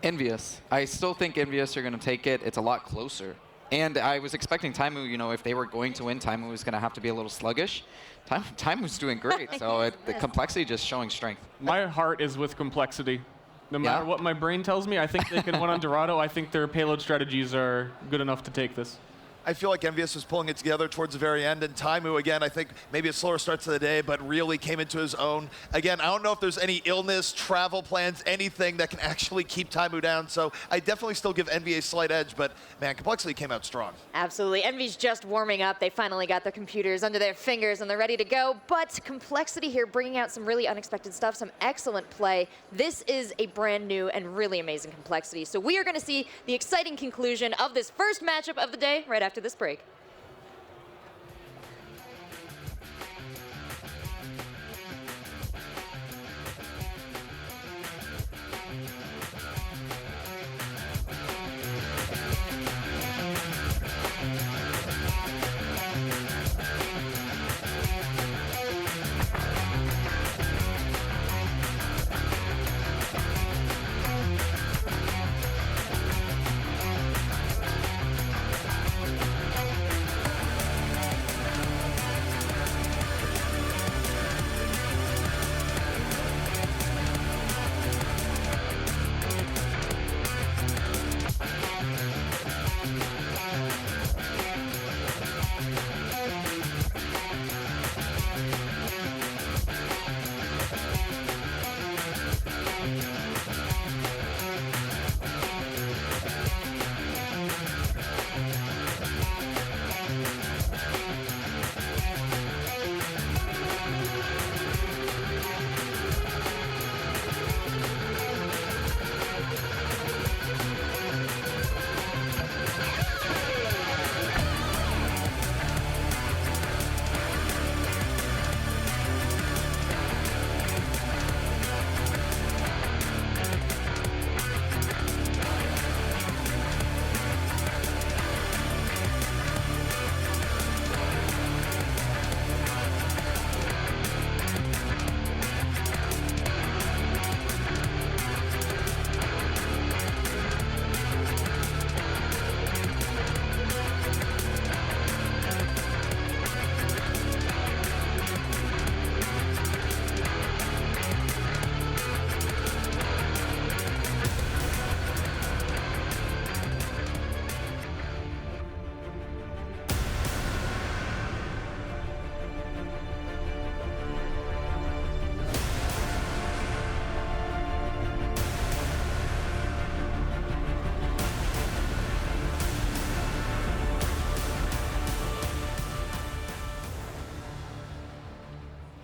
Envyus. I still think Envyus are going to take it. It's a lot closer. And I was expecting Taimu, you know, if they were going to win, Taimu was going to have to be a little sluggish. Taimu's doing great, so the Complexity just showing strength. My heart is with Complexity. No matter what my brain tells me, I think they can win on Dorado. I think their payload strategies are good enough to take this. I feel like Envyus was pulling it together towards the very end, and Taimu, again, I think maybe a slower start to the day, but really came into his own. Again, I don't know if there's any illness, travel plans, anything that can actually keep Taimu down, so I definitely still give Envy a slight edge, but man, Complexity came out strong. Absolutely. Envy's just warming up. They finally got their computers under their fingers and they're ready to go, but Complexity here bringing out some really unexpected stuff, some excellent play. This is a brand new and really amazing Complexity, so we are going to see the exciting conclusion of this first matchup of the day right after this break.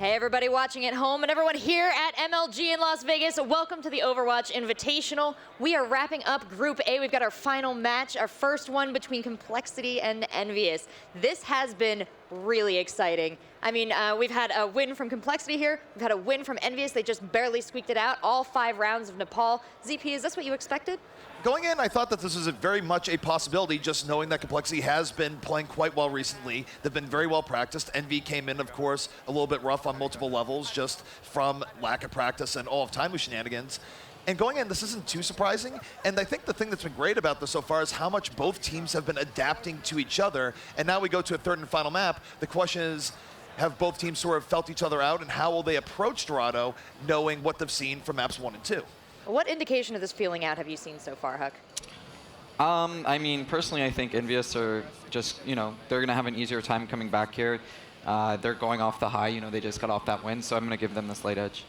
Hey everybody watching at home and everyone here at MLG in Las Vegas, welcome to the Overwatch Invitational. We are wrapping up Group A. We've got our final match, our first one between Complexity and Envyus. This has been really exciting. I mean, we've had a win from Complexity here, we've had a win from Envyus. They just barely squeaked it out, all 5 rounds of Nepal. ZP, is this what you expected? Going in, I thought that this was very much a possibility, just knowing that Complexity has been playing quite well recently. They've been very well practiced. Envy came in, of course, a little bit rough on multiple levels, just from lack of practice and all of time with shenanigans. And going in, this isn't too surprising. And I think the thing that's been great about this so far is how much both teams have been adapting to each other. And now we go to a third and final map. The question is, have both teams sort of felt each other out, and how will they approach Dorado, knowing what they've seen from maps 1 and 2? What indication of this feeling out have you seen so far, Huck? I mean, personally, I think Envyus are just, they're going to have an easier time coming back here. They're going off the high, they just got off that win, so I'm going to give them the slight edge.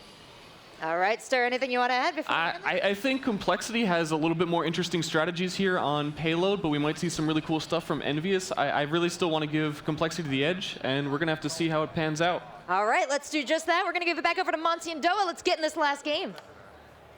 All right, Stir, anything you want to add before I think Complexity has a little bit more interesting strategies here on payload, but we might see some really cool stuff from Envyus. I really still want to give Complexity the edge, and we're going to have to see how it pans out. All right, let's do just that. We're going to give it back over to Monty and Doa. Let's get in this last game.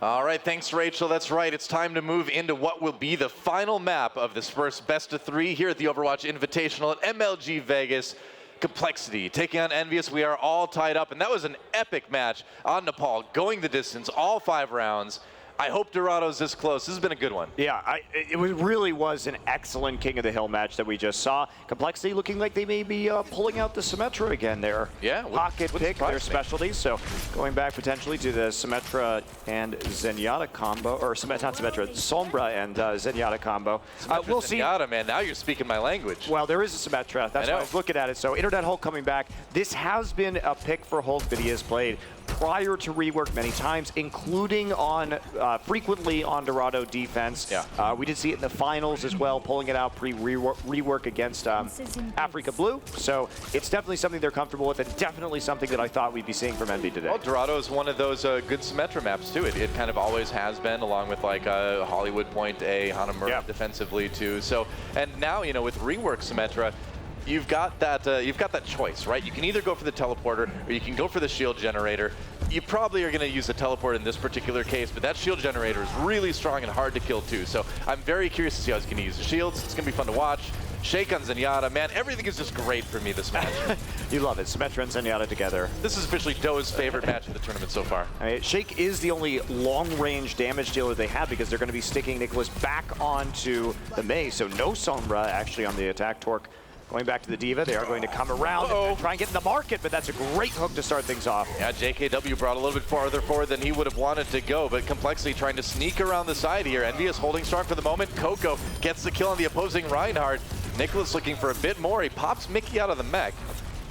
All right, thanks, Rachel. That's right. It's time to move into what will be the final map of this first best of 3 here at the Overwatch Invitational at MLG Vegas. Complexity taking on Envyus. We are all tied up, and that was an epic match on Nepal, going the distance, all 5 rounds. I hope Dorado's this close. This has been a good one. Yeah, it really was an excellent King of the Hill match that we just saw. Complexity looking like they may be pulling out the Symmetra again there. Yeah, pocket pick, their specialties. So going back potentially to the Symmetra and Zenyatta combo, or not Symmetra, Sombra and Zenyatta combo. We'll see. Zenyatta, man, now you're speaking my language. Well, there is a Symmetra. That's why I was looking at it. So Internet Hulk coming back. This has been a pick for Hulk that he has played prior to rework many times, including on frequently on Dorado defense. Yeah. We did see it in the finals as well, pulling it out pre-rework against Africa Blue. So it's definitely something they're comfortable with, and definitely something that I thought we'd be seeing from Envy today. Well, Dorado is one of those good Symmetra maps too. It kind of always has been, along with like Hollywood Point A, Hanamura defensively too. So, and now with rework Symmetra, you've got that choice, right? You can either go for the teleporter or you can go for the shield generator. You probably are going to use the teleport in this particular case, but that shield generator is really strong and hard to kill too. So I'm very curious to see how he's going to use the shields. It's going to be fun to watch. Shake on Zenyatta, man, everything is just great for me this match. You love it, Symmetra and Zenyatta together. This is officially Doa's favorite match of the tournament so far. I mean, Shake is the only long-range damage dealer they have, because they're going to be sticking Nicholas back onto the Mei, so no Sombra actually on the attack. Torque going back to the Diva. They are going to come around and try and get in the market, but that's a great hook to start things off. Yeah, JKW brought a little bit farther forward than he would have wanted to go, but Complexity trying to sneak around the side here. Envyus holding strong for the moment. Coco gets the kill on the opposing Reinhardt. Nicholas looking for a bit more. He pops Mickey out of the mech.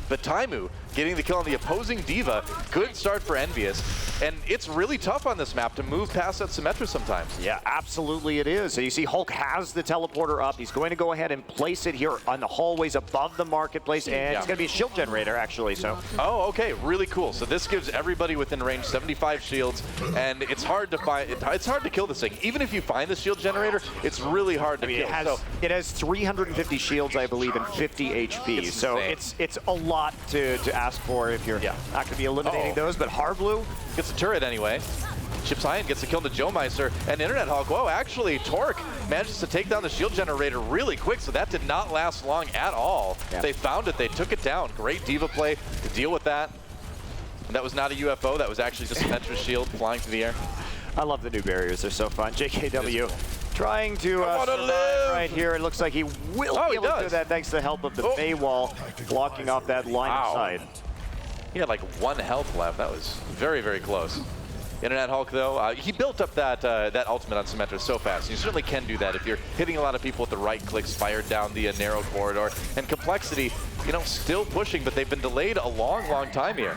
But Taimu getting the kill on the opposing Diva. Good start for Envyus. And it's really tough on this map to move past that Symmetra sometimes. Yeah, absolutely it is. So you see Hulk has the teleporter up. He's going to go ahead and place it here on the hallways above the marketplace, and it's going to be a shield generator, actually. So. Oh, okay, really cool. So this gives everybody within range 75 shields, and it's hard to find. It's hard to kill this thing. Even if you find the shield generator, it's really hard to kill. It has 350 shields, I believe, and 50 HP. So it's a lot to ask for if you're not going to be eliminating those. But Harblue gets the turret anyway. Chips high and gets the kill to Joe Meister. And Internet Hulk, whoa, actually, Torque manages to take down the shield generator really quick, so that did not last long at all. Yeah. They found it, they took it down. Great Diva play to deal with that. And that was not a UFO, that was actually just a Symmetra shield flying through the air. I love the new barriers, they're so fun. JKW trying to survive right here. It looks like he will be able to do that thanks to the help of the Bay wall blocking off that line of sight. He had like 1 health left. That was very, very close. Internet Hulk, though, he built up that ultimate on Symmetra so fast. You certainly can do that if you're hitting a lot of people with the right clicks fired down the narrow corridor. And Complexity, still pushing, but they've been delayed a long, long time here.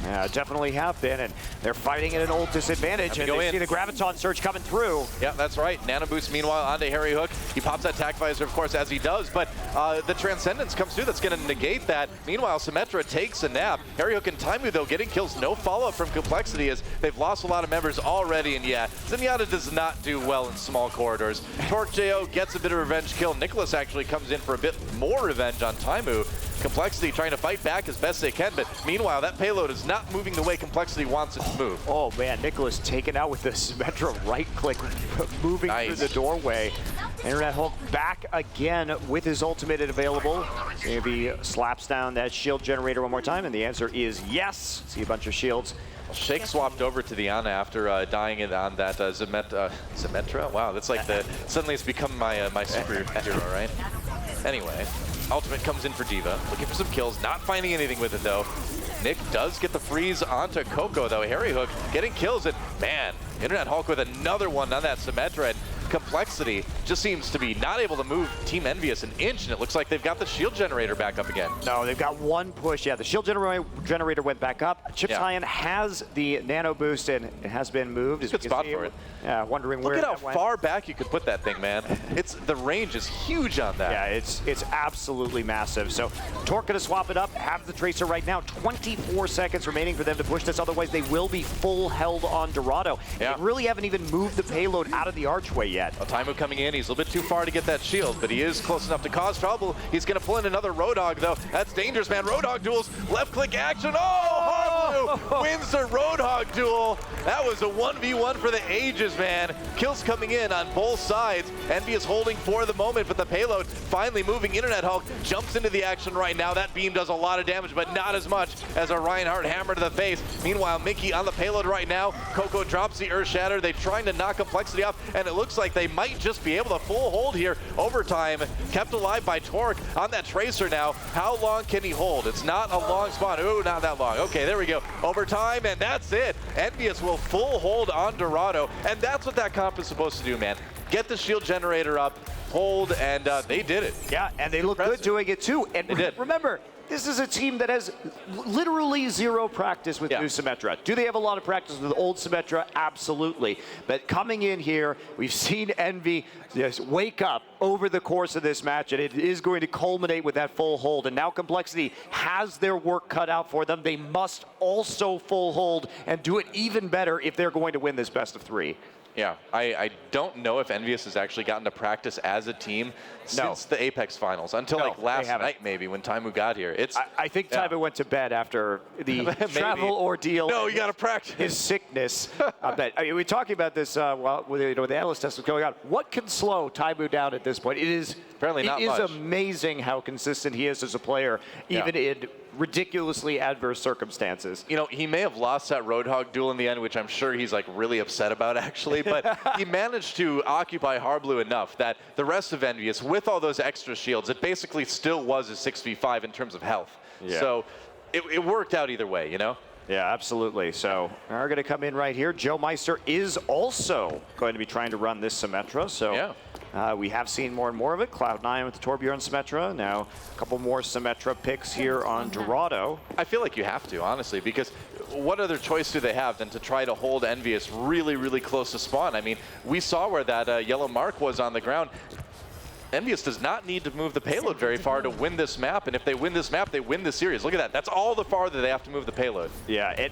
Yeah, definitely have been, and they're fighting at an old disadvantage, and they see the Graviton surge coming through. Yeah, that's right. Nano boost, meanwhile, onto Harry Hook. He pops that tac visor, of course, as he does, but the Transcendence comes through. That's going to negate that. Meanwhile, Symmetra takes a nap. Harry Hook and Taimu, though, getting kills. No follow-up from Complexity, as they've lost a lot of members already, and Zenyatta does not do well in small corridors. Torque Jo gets a bit of revenge kill. Nicholas actually comes in for a bit more revenge on Taimu. Complexity trying to fight back as best they can, but meanwhile, that payload is not moving the way Complexity wants it to move. Oh man, Nicholas taken out with the Symmetra right click, moving through the doorway. Internet Hulk back again with his ultimate available. Maybe slaps down that shield generator one more time, and the answer is yes. See a bunch of shields. Shake swapped over to the Ana after dying it on that Symmetra. Wow, that's like suddenly it's become my my superhero, right? Anyway, ultimate comes in for D.Va, looking for some kills, not finding anything with it though. Nick does get the freeze onto Coco though. Harry Hook getting kills, and man, Internet Hulk with another one on that Symmetra. And Complexity just seems to be not able to move Team Envyus an inch, and it looks like they've got the shield generator back up again. No, they've got one push. Yeah, the shield generator went back up. Chip Cyan has the nano boost, and it has been moved. Good spot for it. Yeah, wondering Look where at how far back you could put that thing, man. The range is huge on that. Yeah, it's absolutely massive. So Torque gonna swap it up, have the Tracer right now. 24 seconds remaining for them to push this, otherwise they will be full held on Dorado. Yeah. They really haven't even moved the payload out of the archway yet. Taimu coming in, he's a little bit too far to get that shield, but he is close enough to cause trouble. He's gonna pull in another Roadhog though. That's dangerous, man. Roadhog duels, left click action. Oh, Harblue wins the Roadhog duel. That was a 1v1 for the ages, man. Kills coming in on both sides. Envyus holding for the moment, but the payload finally moving. Internet Hulk jumps into the action right now. That beam does a lot of damage, but not as much as a Reinhardt hammer to the face. Meanwhile, Mickey on the payload right now. Coco drops the Earth Shatter. They're trying to knock Complexity off, and it looks like they might just be able to full hold here. Overtime kept alive by Torque on that Tracer now. How long can he hold? It's not a long spawn. Ooh, not that long. Okay, there we go. Overtime, and that's it. Envyus will full hold on Dorado, and that's what that comp is supposed to do, man. Get the shield generator up, hold, and they did it. Yeah, and they look good doing it too. And they did. Remember, this is a team that has literally zero practice with new Symmetra. Do they have a lot of practice with old Symmetra? Absolutely. But coming in here, we've seen Envy just wake up over the course of this match, and it is going to culminate with that full hold. And now Complexity has their work cut out for them. They must also full hold and do it even better if they're going to win this best of three. Yeah, I don't know if Envyus has actually gotten to practice as a team since the Apex Finals, until like last night maybe when Taimu got here. I think Taimu went to bed after the travel ordeal. No, you got to practice. His sickness. I bet. I mean, we're talking about this while the analyst test was going on. What can slow Taimu down at this point? It is apparently not much. It is amazing how consistent he is as a player, even in ridiculously adverse circumstances. You know, he may have lost that Roadhog duel in the end, which I'm sure he's like really upset about actually, but he managed to occupy Harblue enough that the rest of Envyus, with all those extra shields, it basically still was a 6v5 in terms of health. Yeah. So it worked out either way, you know? Yeah, absolutely. So we're going to come in right here. Joe Meister is also going to be trying to run this Symmetra. So we have seen more and more of it. Cloud9 with the Torbjorn Symmetra. Now a couple more Symmetra picks here on Dorado. I feel like you have to, honestly, because what other choice do they have than to try to hold Envyus really, really close to spawn? I mean, we saw where that yellow mark was on the ground. Envyus does not need to move the payload very far to win this map, and if they win this map, they win the series. Look at that. That's all the farther they have to move the payload. Yeah,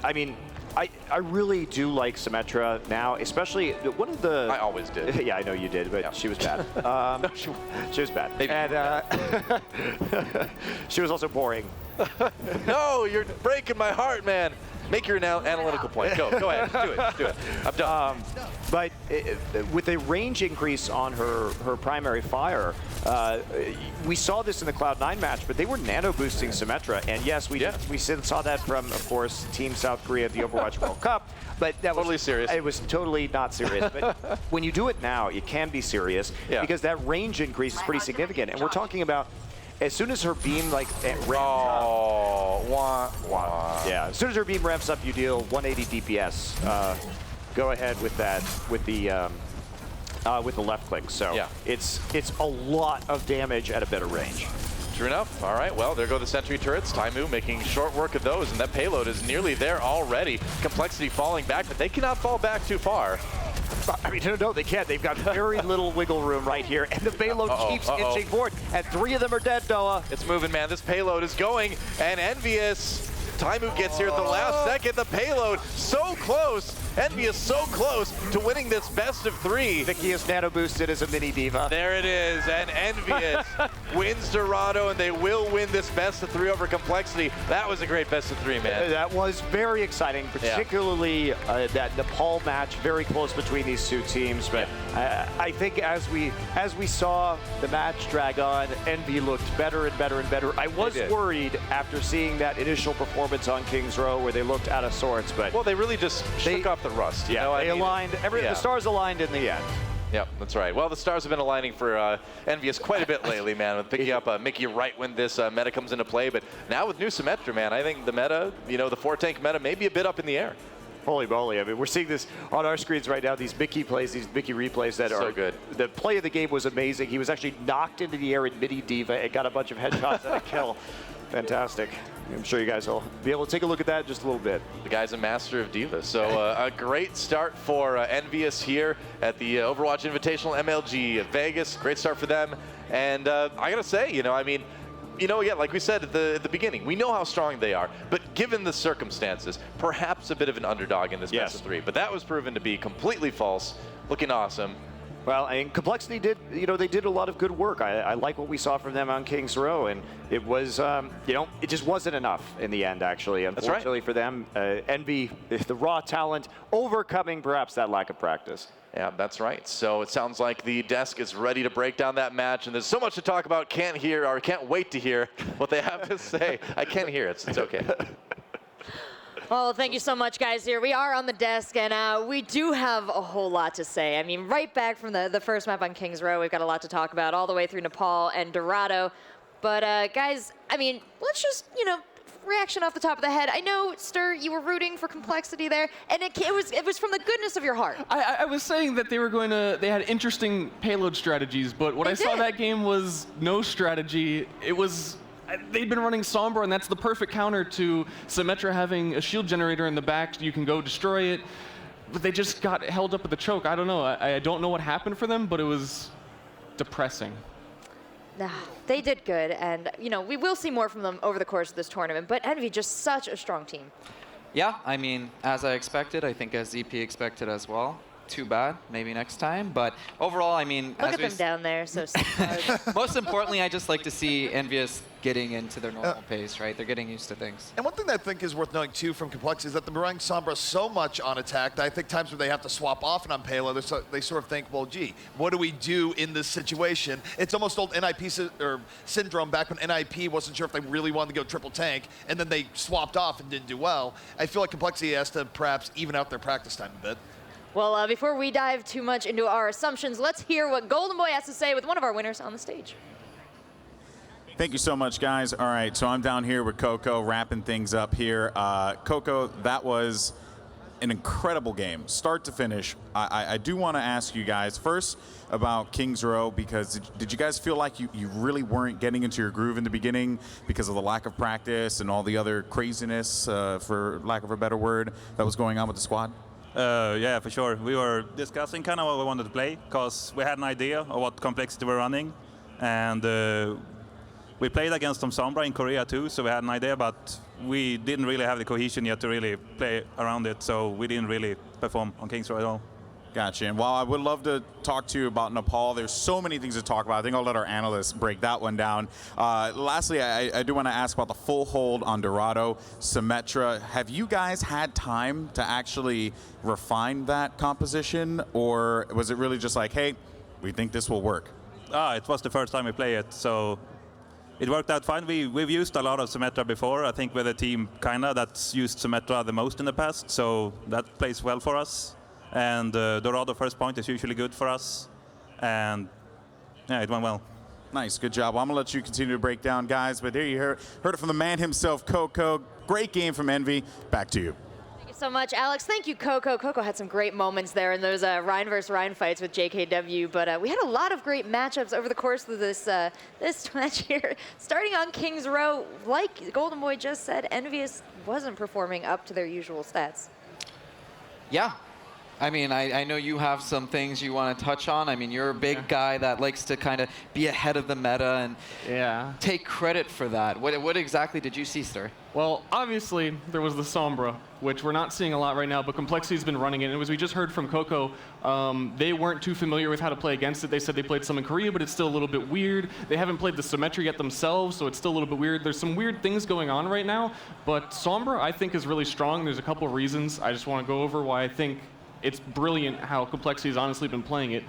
I mean, I really do like Symmetra now, especially one of the... I always did. Yeah, I know you did, but she was bad. No, she was bad. Maybe. And she was also boring. No, you're breaking my heart, man. Make your analytical point. Go ahead. Do it. I'm done. But with a range increase on her primary fire, we saw this in the Cloud9 match, but they were nano boosting Symmetra. And yes, we saw that from, of course, Team South Korea at the Overwatch World Cup. But that totally was serious. It was totally not serious. But when you do it now, it can be serious because that range increase is pretty significant. And we're talking about as soon as her beam ramps up. Yeah, as soon as her beam ramps up, you deal 180 DPS. Go ahead with that with the left click. So it's a lot of damage at a better range. True enough. All right, well, there go the sentry turrets. Taimu making short work of those, and that payload is nearly there already. Complexity falling back, but they cannot fall back too far. I mean, no, they can't. They've got very little wiggle room right here, and the payload keeps inching forward, and 3 of them are dead, Noah. It's moving, man. This payload is going, and Envyus. Taimu gets here at the last second. The payload so close. Envyus so close to winning this best of 3. Vicky is nano boosted as a mini diva. There it is, and Envyus wins Dorado, and they will win this best of 3 over Complexity. That was a great best of 3, man. That was very exciting, particularly that Nepal match, very close between these 2 teams. But I think as we saw the match drag on, Envy looked better and better and better. I was worried after seeing that initial performance on Kings Row where they looked out of sorts, but well, they really just shook off the rust. You know? They aligned. The stars aligned in the end. Yep, that's right. Well, the stars have been aligning for Envyus quite a bit lately, man, with picking up Mickey right when this meta comes into play. But now with new Symmetra, man, I think the meta, the 4-tank meta may be a bit up in the air. Holy moly. I mean, we're seeing this on our screens right now, these Mickey plays, these Mickey replays that are good. The play of the game was amazing. He was actually knocked into the air in midi diva and got a bunch of headshots and a kill. Fantastic. I'm sure you guys will be able to take a look at that in just a little bit. The guy's a master of Diva. So a great start for Envyus here at the Overwatch Invitational MLG Vegas. Great start for them. And I got to say, again, like we said at the beginning, we know how strong they are. But given the circumstances, perhaps a bit of an underdog in this best of 3. But that was proven to be completely false. Looking awesome. Well, and Complexity did, they did a lot of good work. I like what we saw from them on Kings Row, and it was, it just wasn't enough in the end, actually. Unfortunately for them, Envy, the raw talent, overcoming perhaps that lack of practice. Yeah, that's right. So it sounds like the desk is ready to break down that match, and there's so much to talk about. Can't wait to hear what they have to say. I can't hear it. So it's okay. Well, thank you so much, guys. Here we are on the desk, and we do have a whole lot to say. I mean, right back from the first map on Kings Row, we've got a lot to talk about, all the way through Nepal and Dorado. But, guys, I mean, let's just, reaction off the top of the head. I know, Stir, you were rooting for Complexity there, and it was from the goodness of your heart. I was saying that they had interesting payload strategies, but what I saw that game was no strategy. They'd been running Sombra, and that's the perfect counter to Symmetra having a shield generator in the back. You can go destroy it, but they just got held up with the choke. I don't know. I don't know what happened for them, but it was depressing. Nah, they did good, and we will see more from them over the course of this tournament. But Envy, just such a strong team. Yeah, I mean, as I expected, I think as ZP expected as well. Too bad, maybe next time. But overall, I mean, look at them down there, so sad. Most importantly, I just like to see Envyus getting into their normal pace, right? They're getting used to things. And one thing that I think is worth knowing too from Complexity is that they're running Sombra so much on attack that I think times where they have to swap off and on payload, they sort of think, well, gee, what do we do in this situation? It's almost old NIP syndrome back when NIP wasn't sure if they really wanted to go triple tank, and then they swapped off and didn't do well. I feel like Complexity has to perhaps even out their practice time a bit. Well, before we dive too much into our assumptions, let's hear what Golden Boy has to say with one of our winners on the stage. Thank you so much, guys. All right, so I'm down here with Coco, wrapping things up here. Coco, that was an incredible game, start to finish. I do want to ask you guys first about Kings Row, because did you guys feel like you really weren't getting into your groove in the beginning because of the lack of practice and all the other craziness, for lack of a better word, that was going on with the squad? Yeah, for sure. We were discussing kind of what we wanted to play, because we had an idea of what Complexity were running, and we played against some Sombra in Korea too, so we had an idea, but we didn't really have the cohesion yet to really play around it, so we didn't really perform on Kings Row at all. Gotcha. And while I would love to talk to you about Nepal, there's so many things to talk about. I think I'll let our analysts break that one down. Lastly, I do want to ask about the full hold on Dorado, Symmetra. Have you guys had time to actually refine that composition, or was it really just like, hey, we think this will work? It was the first time we played it, so it worked out fine. We've used a lot of Symmetra before. I think we're the team kinda that's used Symmetra the most in the past, so that plays well for us. And Dorado first point is usually good for us, and yeah, it went well. Nice, good job. Well, I'm gonna let you continue to break down, guys, but there you heard it from the man himself, Coco. Great game from Envy. Back to you. Thank you so much, Alex. Thank you, Coco. Coco had some great moments there in those Ryan versus Ryan fights with JKW, but we had a lot of great matchups over the course of this this match here. Starting on Kings Row, like Golden Boy just said, Envyus wasn't performing up to their usual stats. Yeah. I mean, I know you have some things you want to touch on. I mean, you're a big guy that likes to kind of be ahead of the meta and take credit for that. What exactly did you see, sir? Well, obviously, there was the Sombra, which we're not seeing a lot right now, but Complexity's been running it. And as we just heard from Coco, they weren't too familiar with how to play against it. They said they played some in Korea, but it's still a little bit weird. They haven't played the Symmetry yet themselves, so it's still a little bit weird. There's some weird things going on right now, but Sombra, I think, is really strong. There's a couple of reasons. I just want to go over why I think it's brilliant how Complexity has honestly been playing it.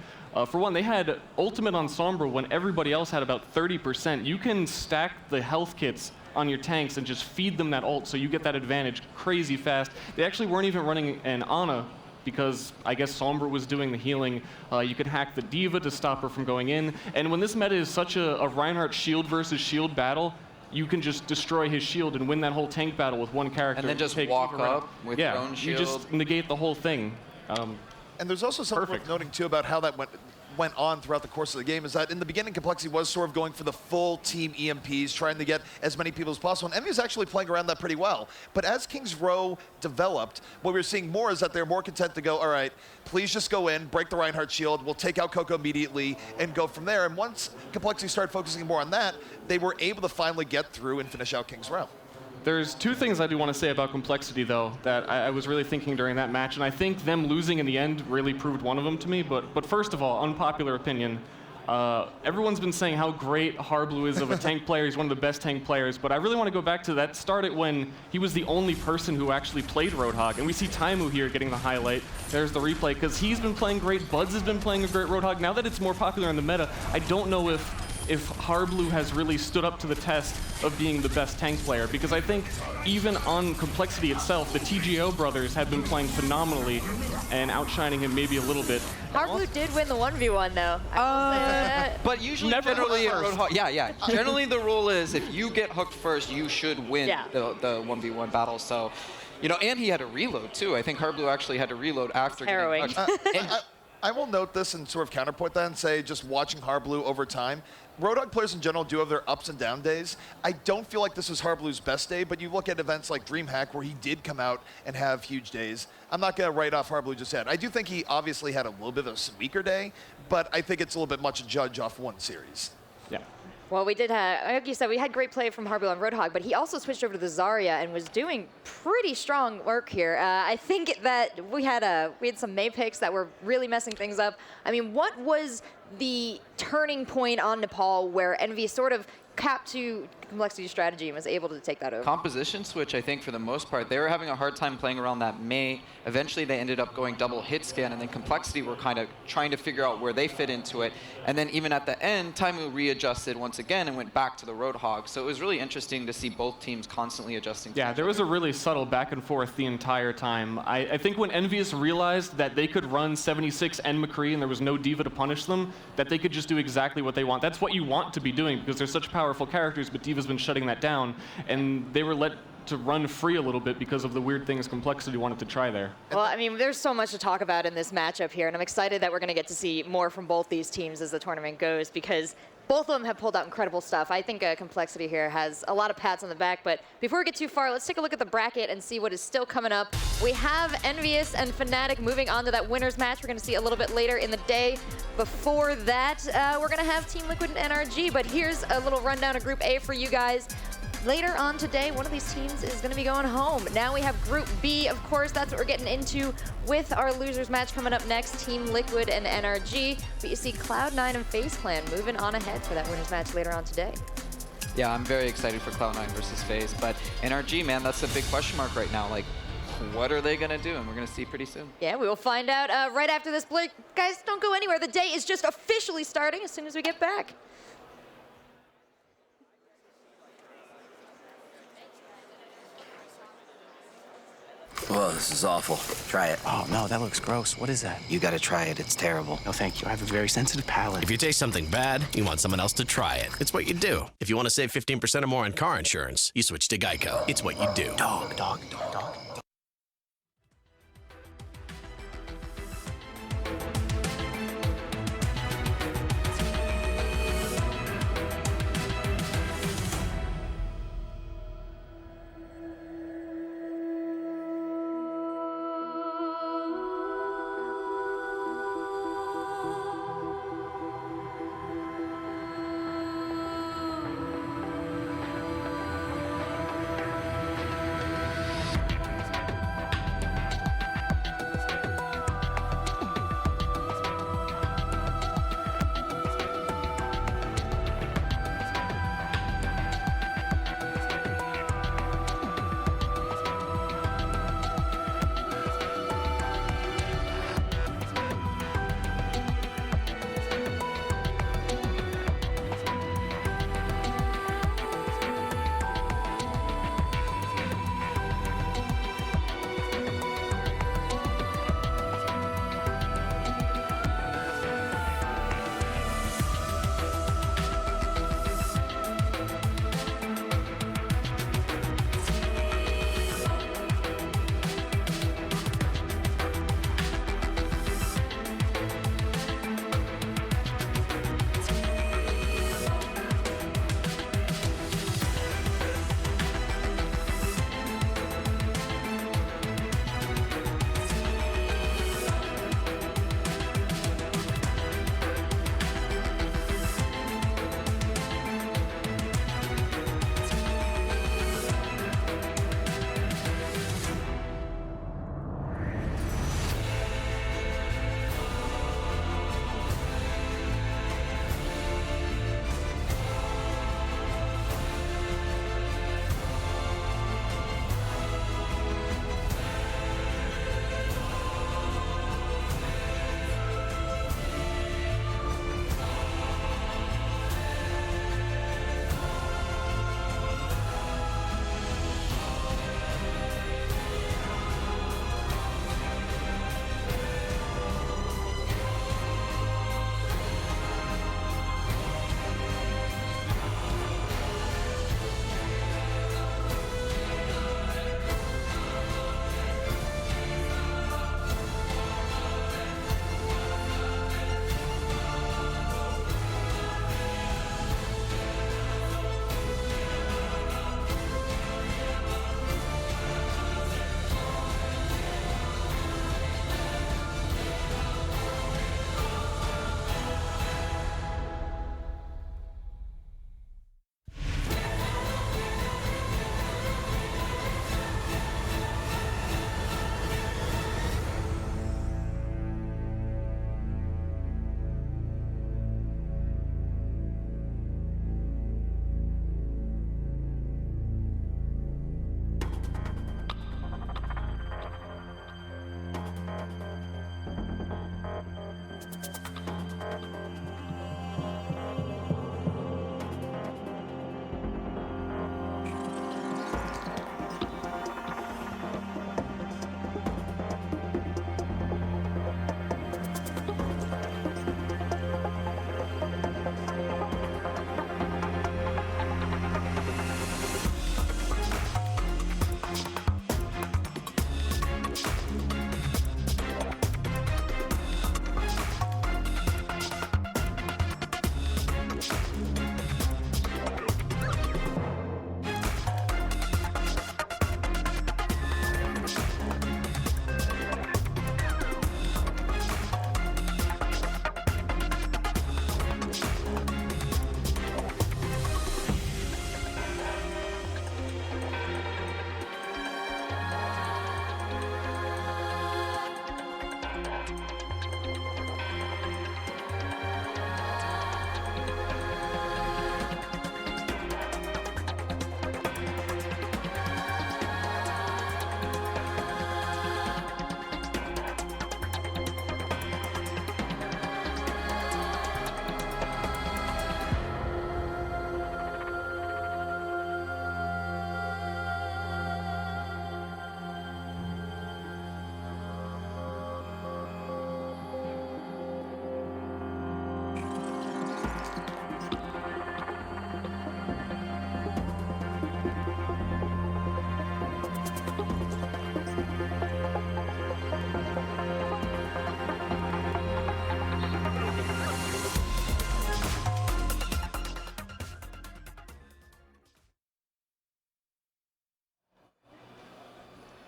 For one, they had Ultimate on Sombra when everybody else had about 30%. You can stack the health kits on your tanks and just feed them that ult, so you get that advantage crazy fast. They actually weren't even running an Ana because I guess Sombra was doing the healing. You could hack the D.Va to stop her from going in. And when this meta is such a Reinhardt shield versus shield battle, you can just destroy his shield and win that whole tank battle with one character. And then just walk up with your own shield. You just negate the whole thing. And there's also something worth noting, too, about how that went on throughout the course of the game, is that in the beginning, Complexity was sort of going for the full team EMPs, trying to get as many people as possible, and Envyus actually playing around that pretty well. But as King's Row developed, what we're seeing more is that they're more content to go, all right, please just go in, break the Reinhardt shield, we'll take out Coco immediately, and go from there. And once Complexity started focusing more on that, they were able to finally get through and finish out King's Row. There's two things I do want to say about Complexity, though, that I was really thinking during that match, and I think them losing in the end really proved one of them to me. But first of all, unpopular opinion, everyone's been saying how great Harblu is of a tank player. He's one of the best tank players, but I really want to go back to that started when he was the only person who actually played Roadhog, and we see Taimu here getting the highlight. There's the replay, because he's been playing great. Buds has been playing a great Roadhog. Now that it's more popular in the meta, I don't know if Harblu has really stood up to the test of being the best tank player, because I think even on Complexity itself, the TGO brothers have been playing phenomenally and outshining him maybe a little bit. Harblu did win the 1v1 though. But usually, generally, generally the rule is if you get hooked first, you should win the 1v1 battle. So, you know, and he had to reload too. I think Harblu actually had to reload after getting hooked. I will note this and sort of counterpoint that and say, just watching Harblu over time, Roadhog players in general do have their ups and down days. I don't feel like this was Harblu's best day, but you look at events like DreamHack where he did come out and have huge days. I'm not going to write off Harblu just yet. I do think he obviously had a little bit of a weaker day, but I think it's a little bit much to judge off one series. Yeah. Well, we did have, like you said, we had great play from Harblu on Roadhog, but he also switched over to the Zarya and was doing pretty strong work here. I think that we had some Mei picks that were really messing things up. I mean, what was the turning point on Nepal where Envy sort of capped to Complexity strategy and was able to take that over? Composition switch, I think, for the most part. They were having a hard time playing around that Mei. Eventually, they ended up going double hit scan, and then Complexity were kind of trying to figure out where they fit into it. And then even at the end, Taimu readjusted once again and went back to the Roadhog. So it was really interesting to see both teams constantly adjusting to each there was a really subtle back and forth the entire time. I think when Envyus realized that they could run 76 and McCree and there was no D.Va to punish them, that they could just do exactly what they want. That's what you want to be doing because they're such powerful characters, but D.Va's been shutting that down, and they were let to run free a little bit because of the weird things Complexity wanted to try there. Well, I mean, there's so much to talk about in this matchup here, and I'm excited that we're going to get to see more from both these teams as the tournament goes, because both of them have pulled out incredible stuff. I think Complexity here has a lot of pats on the back, but before we get too far, let's take a look at the bracket and see what is still coming up. We have Envyus and Fanatic moving on to that winner's match. We're going to see a little bit later in the day. Before that, we're going to have Team Liquid and NRG, but here's a little rundown of Group A for you guys. Later on today, one of these teams is going to be going home. Now we have Group B, of course. That's what we're getting into with our losers match coming up next, Team Liquid and NRG. But you see Cloud9 and FaZe Clan moving on ahead for that winners match later on today. Yeah, I'm very excited for Cloud9 versus FaZe, but NRG, man, that's a big question mark right now. Like, what are they going to do? And we're going to see pretty soon. Yeah, we will find out right after this break. Guys, don't go anywhere. The day is just officially starting as soon as we get back. Whoa, this is awful. Try it. Oh, no, that looks gross. What is that? You gotta try it. It's terrible. No, thank you. I have a very sensitive palate. If you taste something bad, you want someone else to try it. It's what you do. If you want to save 15% or more on car insurance, you switch to Geico. It's what you do. Dog, dog, dog, dog.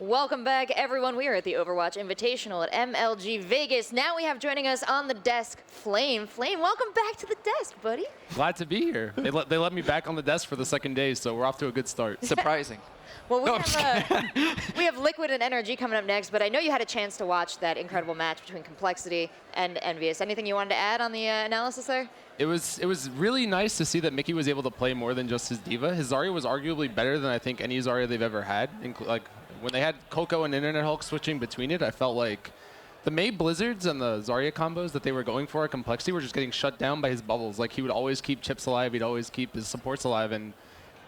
Welcome back, everyone. We are at the Overwatch Invitational at MLG Vegas. Now we have joining us on the desk, Flame. Flame, welcome back to the desk, buddy. Glad to be here. They let me back on the desk for the second day, so we're off to a good start. Surprising. Well, we have Liquid and NRG coming up next, but I know you had a chance to watch that incredible match between Complexity and Envyus. Anything you wanted to add on the analysis there? It was really nice to see that Mickey was able to play more than just his Diva. His Zarya was arguably better than I think any Zarya they've ever had. Like when they had Coco and Internet Hulk switching between it, I felt like the May Blizzards and the Zarya combos that they were going for at Complexity were just getting shut down by his bubbles. Like he would always keep chips alive, he'd always keep his supports alive, and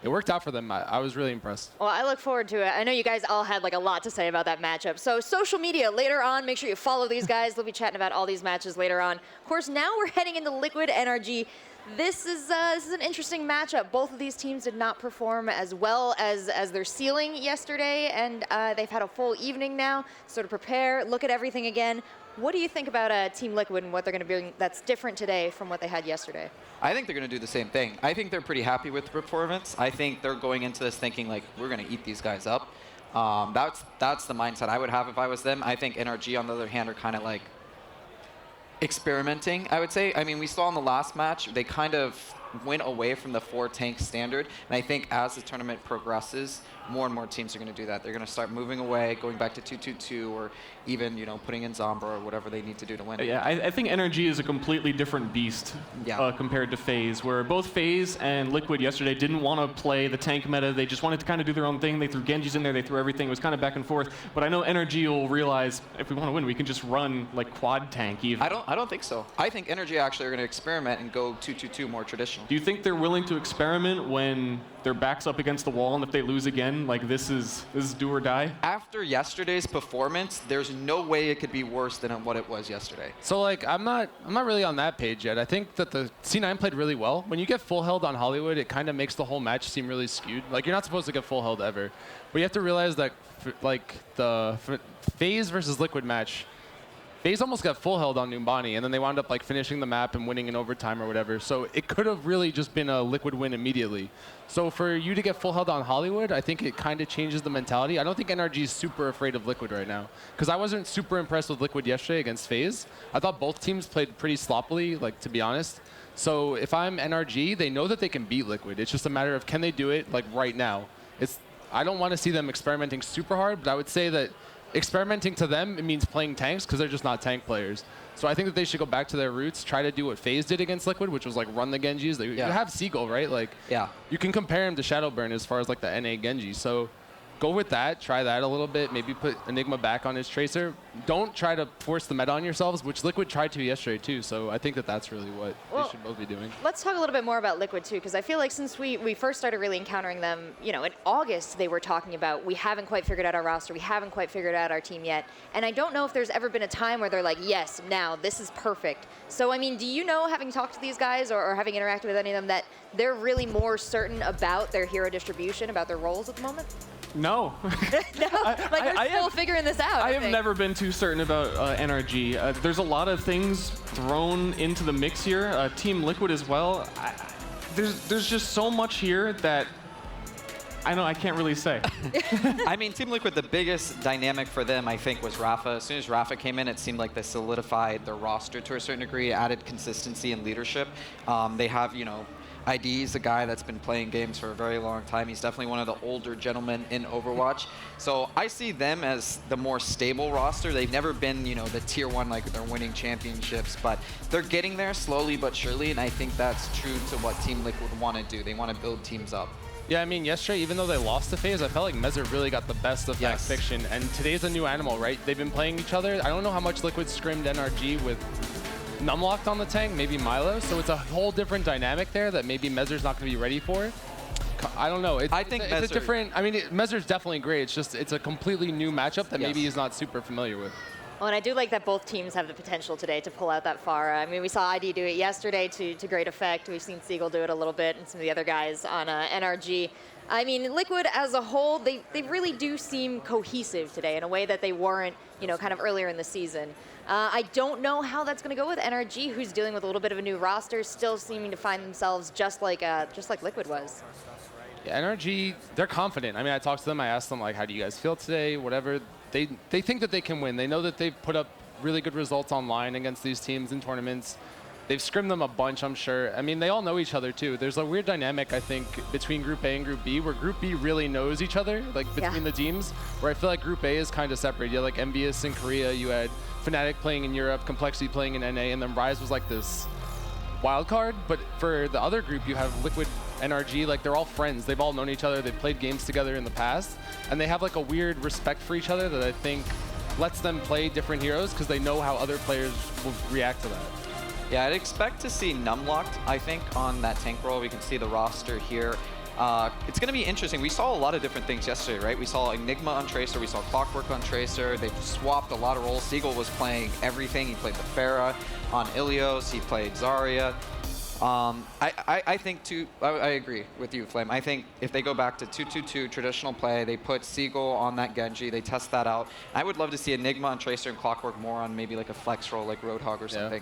it worked out for them. I was really impressed. Well, I look forward to it. I know you guys all had like a lot to say about that matchup. So social media later on, make sure you follow these guys. They'll be chatting about all these matches later on. Of course, now we're heading into Liquid NRG. This is an interesting matchup. Both of these teams did not perform as well as their ceiling yesterday, and they've had a full evening now, so to prepare, look at everything again. What do you think about Team Liquid and what they're going to bring that's different today from what they had yesterday? I think they're going to do the same thing. I think they're pretty happy with the performance. I think they're going into this thinking like, we're going to eat these guys up. That's the mindset I would have if I was them. I think NRG, on the other hand, are kind of like experimenting, I would say. I mean, we saw in the last match, they kind of went away from the 4-tank standard. And I think as the tournament progresses, more and more teams are going to do that. They're going to start moving away, going back to 2-2-2, or even, putting in Zombra or whatever they need to do to win. Yeah, I think NRG is a completely different beast compared to Faze, where both Faze and Liquid yesterday didn't want to play the tank meta. They just wanted to kind of do their own thing. They threw Genjis in there. They threw everything. It was kind of back and forth. But I know NRG will realize if we want to win, we can just run like quad tank even. I don't think so. I think NRG actually are going to experiment and go 2-2-2 more traditional. Do you think they're willing to experiment when their back's up against the wall, and if they lose again, like this is do or die? After yesterday's performance, there's no way it could be worse than what it was yesterday. So like I'm not really on that page yet. I think that the C9 played really well. When you get full held on Hollywood, it kind of makes the whole match seem really skewed. Like you're not supposed to get full held ever, but you have to realize that like the Faze versus Liquid match, Faze almost got full held on Numbani, and then they wound up like finishing the map and winning in overtime or whatever. So it could have really just been a Liquid win immediately. So for you to get full held on Hollywood, I think it kind of changes the mentality. I don't think NRG is super afraid of Liquid right now, because I wasn't super impressed with Liquid yesterday against Faze. I thought both teams played pretty sloppily, like to be honest. So if I'm NRG, they know that they can beat Liquid. It's just a matter of can they do it like right now. I don't want to see them experimenting super hard, but I would say that experimenting to them, it means playing tanks because they're just not tank players. So I think that they should go back to their roots, try to do what Faze did against Liquid, which was like run the Genjis. You have Seagull, right? Like, you can compare him to Shadowburn as far as like the NA Genji. So go with that, try that a little bit, maybe put Enigma back on his Tracer. Don't try to force the meta on yourselves, which Liquid tried to yesterday too, so I think that that's really what they should both be doing. Let's talk a little bit more about Liquid too, because I feel like since we first started really encountering them, in August they were talking about, we haven't quite figured out our roster, we haven't quite figured out our team yet, and I don't know if there's ever been a time where they're like, yes, now, this is perfect. So, I mean, do you know, having talked to these guys or having interacted with any of them, that they're really more certain about their hero distribution, about their roles at the moment? No. No? Like, we're still figuring this out. I have never been too certain about NRG. There's a lot of things thrown into the mix here. Team Liquid as well. There's just so much here that I can't really say. I mean, Team Liquid, the biggest dynamic for them, I think, was Rafa. As soon as Rafa came in, it seemed like they solidified their roster to a certain degree, added consistency and leadership. They have, ID's a guy that's been playing games for a very long time. He's definitely one of the older gentlemen in Overwatch. So I see them as the more stable roster. They've never been, the tier 1, like they're winning championships, but they're getting there slowly but surely, and I think that's true to what Team Liquid want to do. They want to build teams up. Yeah, I mean, yesterday, even though they lost to Faze, I felt like Mezzer really got the best of Fact Fiction, and today's a new animal, right? They've been playing each other. I don't know how much Liquid scrimmed NRG with Numlocked on the tank, maybe Milo, so it's a whole different dynamic there that maybe Mezzer's not going to be ready for. I don't know. I think it's a different. I mean, Mezzer's definitely great. It's a completely new matchup that maybe he's not super familiar with. Well, and I do like that both teams have the potential today to pull out that Pharah. I mean, we saw ID do it yesterday to great effect. We've seen Seagull do it a little bit, and some of the other guys on NRG. I mean, Liquid as a whole, they really do seem cohesive today in a way that they weren't, kind of earlier in the season. I don't know how that's going to go with NRG, who's dealing with a little bit of a new roster, still seeming to find themselves just like Liquid was. NRG, they're confident. I mean, I talked to them. I asked them, like, how do you guys feel today? Whatever. They think that they can win. They know that they've put up really good results online against these teams in tournaments. They've scrimmed them a bunch, I'm sure. I mean, they all know each other, too. There's a weird dynamic, I think, between Group A and Group B, where Group B really knows each other, like, between the teams, where I feel like Group A is kind of separate. You had, like, Envyus in Korea, you had Fanatic playing in Europe, Complexity playing in NA, and then Rise was, like, this wild card. But for the other group, you have Liquid, NRG, like, they're all friends. They've all known each other. They've played games together in the past, and they have, like, a weird respect for each other that I think lets them play different heroes because they know how other players will react to that. Yeah, I'd expect to see Numlocked, I think, on that tank role. We can see the roster here. It's going to be interesting. We saw a lot of different things yesterday, right? We saw Enigma on Tracer. We saw Clockwork on Tracer. They've swapped a lot of roles. Seagull was playing everything. He played the Pharah on Ilios. He played Zarya. I think, too, I agree with you, Flame. I think if they go back to 2-2-2 traditional play, they put Seagull on that Genji, they test that out. I would love to see Enigma on Tracer and Clockwork more on maybe like a flex role like Roadhog or something.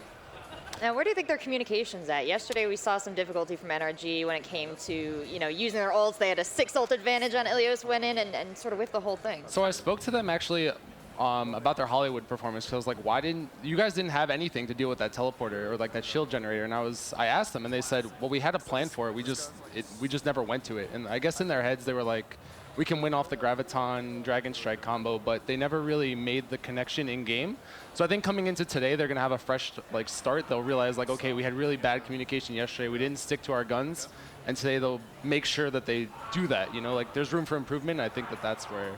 Now, where do you think their communication's at? Yesterday, we saw some difficulty from NRG when it came to, you know, using their ults. They had a 6 ult advantage on Ilios, went in and sort of whipped the whole thing. So I spoke to them actually about their Hollywood performance. So I was like, why didn't you guys didn't have anything to deal with that teleporter or like that shield generator? And I asked them, and they said, well, we had a plan for it. We just never went to it. And I guess in their heads, they were like, we can win off the Graviton Dragon Strike combo, but they never really made the connection in game. So I think coming into today, they're gonna have a fresh like start. They'll realize like, okay, we had really bad communication yesterday. We didn't stick to our guns, and today they'll make sure that they do that. You know, like there's room for improvement. I think that that's where.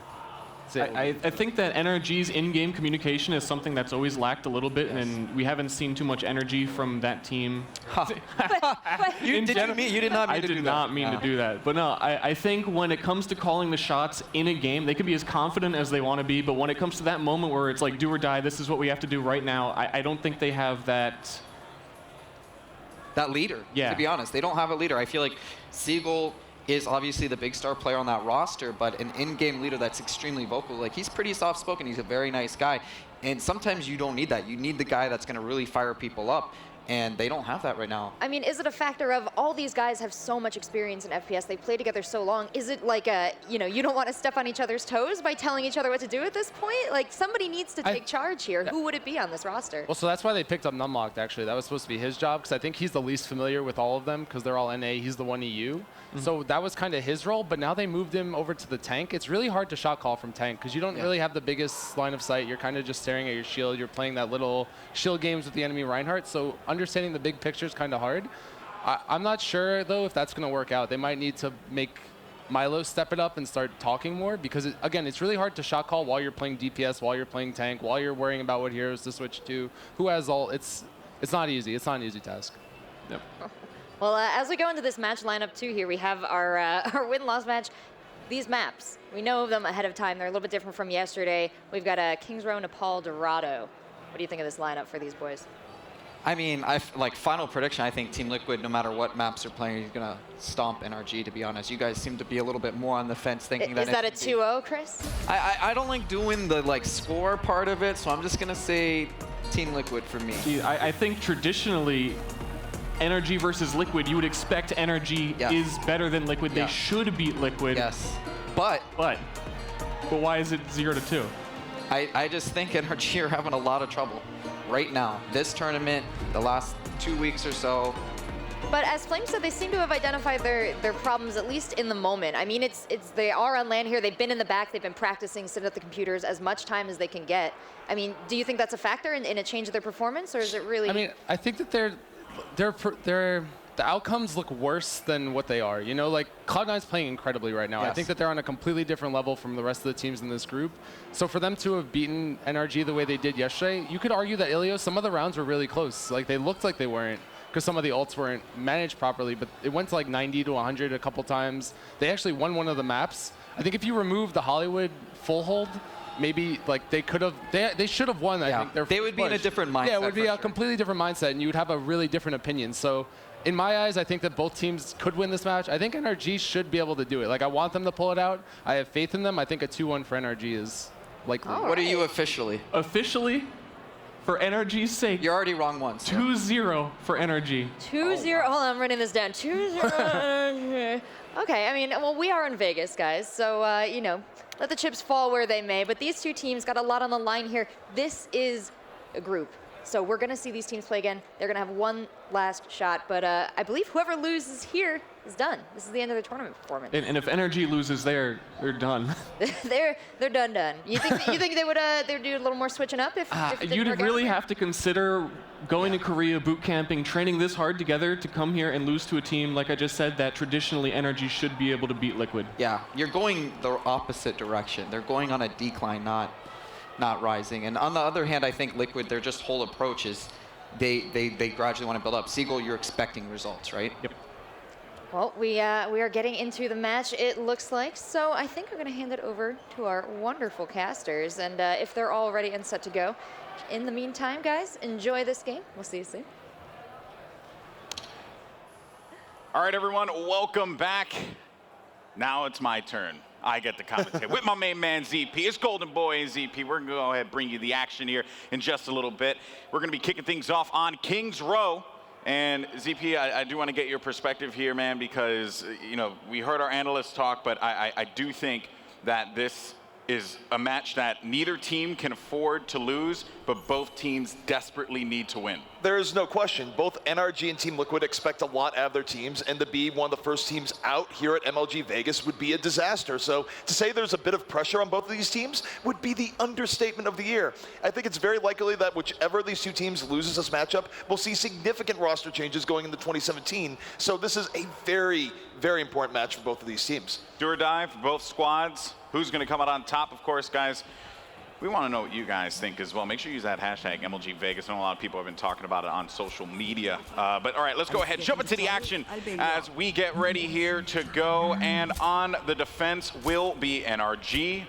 I think that NRG's in-game communication is something that's always lacked a little bit, and we haven't seen too much energy from that team. You did not mean to do that. I did not mean to do that. But no, I think when it comes to calling the shots in a game, they can be as confident as they want to be, but when it comes to that moment where it's like do or die, this is what we have to do right now, I don't think they have that leader, to be honest. They don't have a leader. I feel like Seagull is obviously the big star player on that roster, but an in-game leader that's extremely vocal. Like, he's pretty soft-spoken. He's a very nice guy. And sometimes you don't need that. You need the guy that's going to really fire people up. And they don't have that right now. I mean, is it a factor of all these guys have so much experience in FPS, they play together so long, is it like a, you know, you don't want to step on each other's toes by telling each other what to do at this point? Like, somebody needs to take charge here. Who would it be on this roster? Well, so that's why they picked up Numlocked, actually. That was supposed to be his job, because I think he's the least familiar with all of them, because they're all NA, he's the one EU. So that was kind of his role, but now they moved him over to the tank. It's really hard to shot call from tank, because you don't really have the biggest line of sight. You're kind of just staring at your shield. You're playing that little shield games with the enemy Reinhardt, so understanding the big picture is kind of hard. I'm not sure, though, if that's going to work out. They might need to make Milo step it up and start talking more, because, again, it's really hard to shot call while you're playing DPS, while you're playing tank, while you're worrying about what heroes to switch to, who has all. It's not easy. It's not an easy task. Yep. Well, as we go into this match lineup, too, here we have our win-loss match. These maps, we know them ahead of time. They're a little bit different from yesterday. We've got Kings Row, Nepal, Dorado. What do you think of this lineup for these boys? I mean, like, final prediction, I think Team Liquid, no matter what maps they're playing, is going to stomp NRG, to be honest. You guys seem to be a little bit more on the fence thinking that. Is that a 2-0, Chris? I don't like doing the, like, score part of it, so I'm just going to say Team Liquid for me. See, I think traditionally, NRG versus Liquid, you would expect NRG is better than Liquid. They should beat Liquid. Yes. But why is it 0-2? I just think NRG are having a lot of trouble right now. This tournament, the last 2 weeks or so. But as Flame said, they seem to have identified their problems, at least in the moment. I mean, they are on land here. They've been in the back. They've been practicing, sitting at the computers as much time as they can get. I mean, do you think that's a factor in a change of their performance, or is it really? I mean, I think that the outcomes look worse than what they are. You know, like Cloud9's playing incredibly right now. I think that they're on a completely different level from the rest of the teams in this group. So for them to have beaten NRG the way they did yesterday, you could argue that Ilios, some of the rounds were really close. Like, they looked like they weren't, because some of the ults weren't managed properly, but it went to like 90 to 100 a couple times. They actually won one of the maps. I think if you remove the Hollywood full hold, maybe like they could have, they should have won. I think they would be in a different mindset. Yeah, it would be a completely different mindset, and you would have a really different opinion. So in my eyes, I think that both teams could win this match. I think NRG should be able to do it. Like, I want them to pull it out. I have faith in them. I think a 2-1 for NRG is likely. What are you officially? Officially, For NRG's sake. You're already wrong once. 2-0 for NRG. 2-0. Hold on, I'm writing this down. 2-0. Okay, I mean, well, we are in Vegas, guys, so, you know, let the chips fall where they may. But these two teams got a lot on the line here. This is a group. So we're going to see these teams play again. They're going to have one last shot. But I believe whoever loses here is done. This is the end of the tournament performance. And if NRG loses there, they're done. they're done. You think they would do a little more switching up if it didn't You'd work out? really have to consider going to Korea, boot camping, training this hard together to come here and lose to a team, like I just said, that traditionally NRG should be able to beat Liquid. Yeah, you're going the opposite direction. They're going on a decline, not rising. And on the other hand, I think Liquid, their just whole approach is they gradually want to build up. Seagull, you're expecting results, right? Yep. Well, we are getting into the match, it looks like. So I think we're going to hand it over to our wonderful casters. And if they're all ready and set to go. In the meantime, guys, enjoy this game. We'll see you soon. All right, everyone, welcome back. Now it's my turn. I get to commentate with my main man, ZP. It's Golden Boy and ZP. We're going to go ahead and bring you the action here in just a little bit. We're going to be kicking things off on Kings Row. And ZP, I do want to get your perspective here, man, because, you know, we heard our analysts talk, but I do think that this is a match that neither team can afford to lose, but both teams desperately need to win. There is no question. Both NRG and Team Liquid expect a lot out of their teams, and to be one of the first teams out here at MLG Vegas would be a disaster. So to say there's a bit of pressure on both of these teams would be the understatement of the year. I think it's very likely that whichever of these two teams loses this matchup, we'll see significant roster changes going into 2017. So this is a very, very important match for both of these teams. Do or die for both squads. Who's going to come out on top, of course, guys? We want to know what you guys think as well. Make sure you use that hashtag MLG Vegas. I know a lot of people have been talking about it on social media. But all right, let's go ahead, jump into the action as we get ready here to go. And on the defense will be NRG.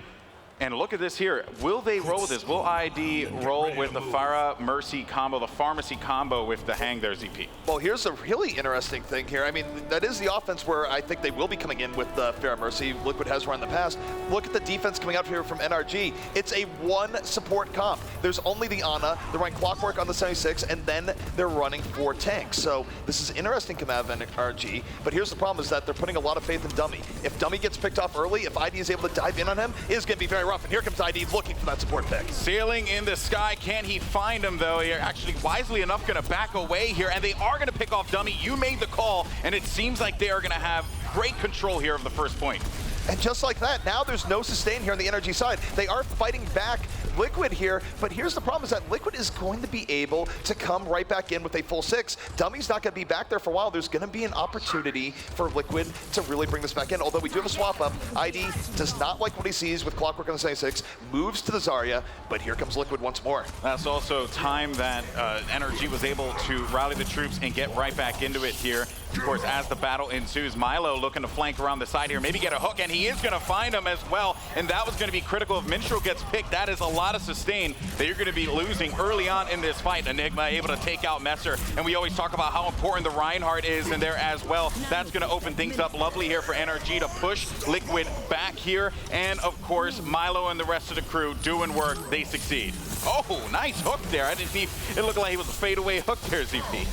And look at this here. Will they roll with this? Will ID roll with the Pharah Mercy combo, the Pharmacy combo with the Hang there, ZP? Well, here's a really interesting thing here. I mean, that is the offense where I think they will be coming in with the Pharah Mercy. Liquid has run in the past. Look at the defense coming out here from NRG. It's a one support comp. There's only the Ana. They're running Clockwork on the 76, and then they're running 4 tanks. So this is interesting coming out of NRG. But here's the problem is that they're putting a lot of faith in Dummy. If Dummy gets picked off early, if ID is able to dive in on him, it is going to be very rough. And here comes ID looking for that support pick. Sailing in the sky. Can he find him, though? You're actually wisely enough going to back away here, and they are going to pick off Dummy. You made the call, and it seems like they are going to have great control here of the first point. And just like that, now there's no sustain here on the NRG side. They are fighting back Liquid here, but here's the problem is that Liquid is going to be able to come right back in with a full 6. Dummy's not going to be back there for a while. There's going to be an opportunity for Liquid to really bring this back in, although we do have a swap up. ID does not like what he sees with Clockwork on the 76, moves to the Zarya, but here comes Liquid once more. That's also time that NRG was able to rally the troops and get right back into it here. Of course, as the battle ensues, Milo looking to flank around the side here, maybe get a hook, and he is going to find him as well, and that was going to be critical. If Minstrel gets picked, that is a lot of sustain that you're going to be losing early on in this fight. Enigma able to take out Messer, and we always talk about how important the Reinhardt is in there as well. That's going to open things up lovely here for NRG to push Liquid back here, and of course, Milo and the rest of the crew doing work. They succeed. Oh, nice hook there. I didn't see, it looked like he was a fadeaway hook there, ZP.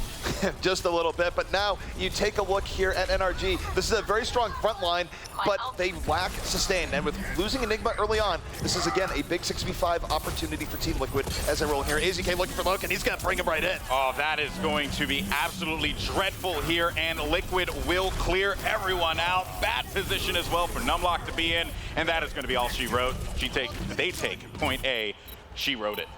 Just a little bit, but now you take a look here at NRG. This is a very strong front line, but they lack sustain. And with losing Enigma early on, this is again a big 6v5 opportunity for Team Liquid as they roll in here. AZK looking for Loke, and he's gonna bring him right in. Oh, that is going to be absolutely dreadful here, and Liquid will clear everyone out. Bad position as well for Numlock to be in, and that is gonna be all she wrote. They take point A, she wrote it.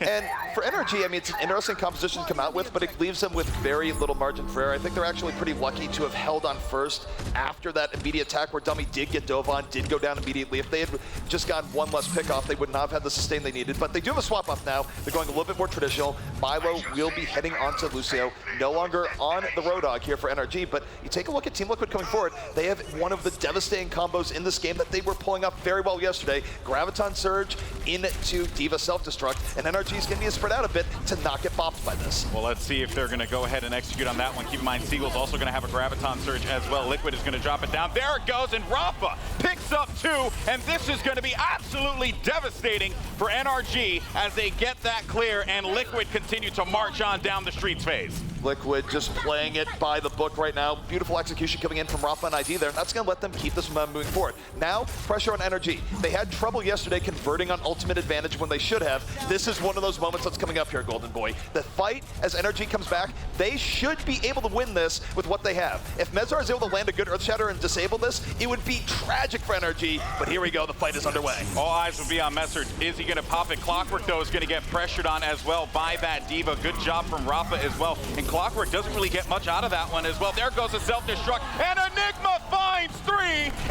And for NRG, I mean, it's an interesting composition to come out with, but it leaves them with very little margin for error. I think they're actually pretty lucky to have held on first after that immediate attack where Dummy did get dove on, did go down immediately. If they had just gotten one less pick off, they would not have had the sustain they needed. But they do have a swap up now. They're going a little bit more traditional. Milo will be heading onto Lucio, no longer on the Road Dogg here for NRG. But you take a look at Team Liquid coming forward. They have one of the devastating combos in this game that they were pulling off very well yesterday. Graviton Surge into D.Va Self-Destruct, and NRG is going to need to spread out a bit to not get bopped by this. Well, let's see if they're going to go ahead and execute on that one. Keep in mind, Seagull's also going to have a Graviton Surge as well. Liquid is going to drop it down. There it goes, and Rafa picks up 2, and this is going to be absolutely devastating for NRG as they get that clear, and Liquid continue to march on down the streets phase. Liquid just playing it by the book right now. Beautiful execution coming in from Rafa and ID there, and that's going to let them keep this momentum moving forward. Now, pressure on NRG. They had trouble yesterday converting on ultimate advantage when they should have. This is one of those moments that's coming up here, Golden Boy. The fight, as NRG comes back, they should be able to win this with what they have. If Mezar is able to land a good Earth Shatter and disable this, it would be tragic for NRG, but here we go, the fight is underway. All eyes will be on Mezar. Is he going to pop it? Clockwork, though, is going to get pressured on as well by that Diva. Good job from Rafa as well. And Clockwork doesn't really get much out of that one as well. There goes a self-destruct, and Enigma finds 3,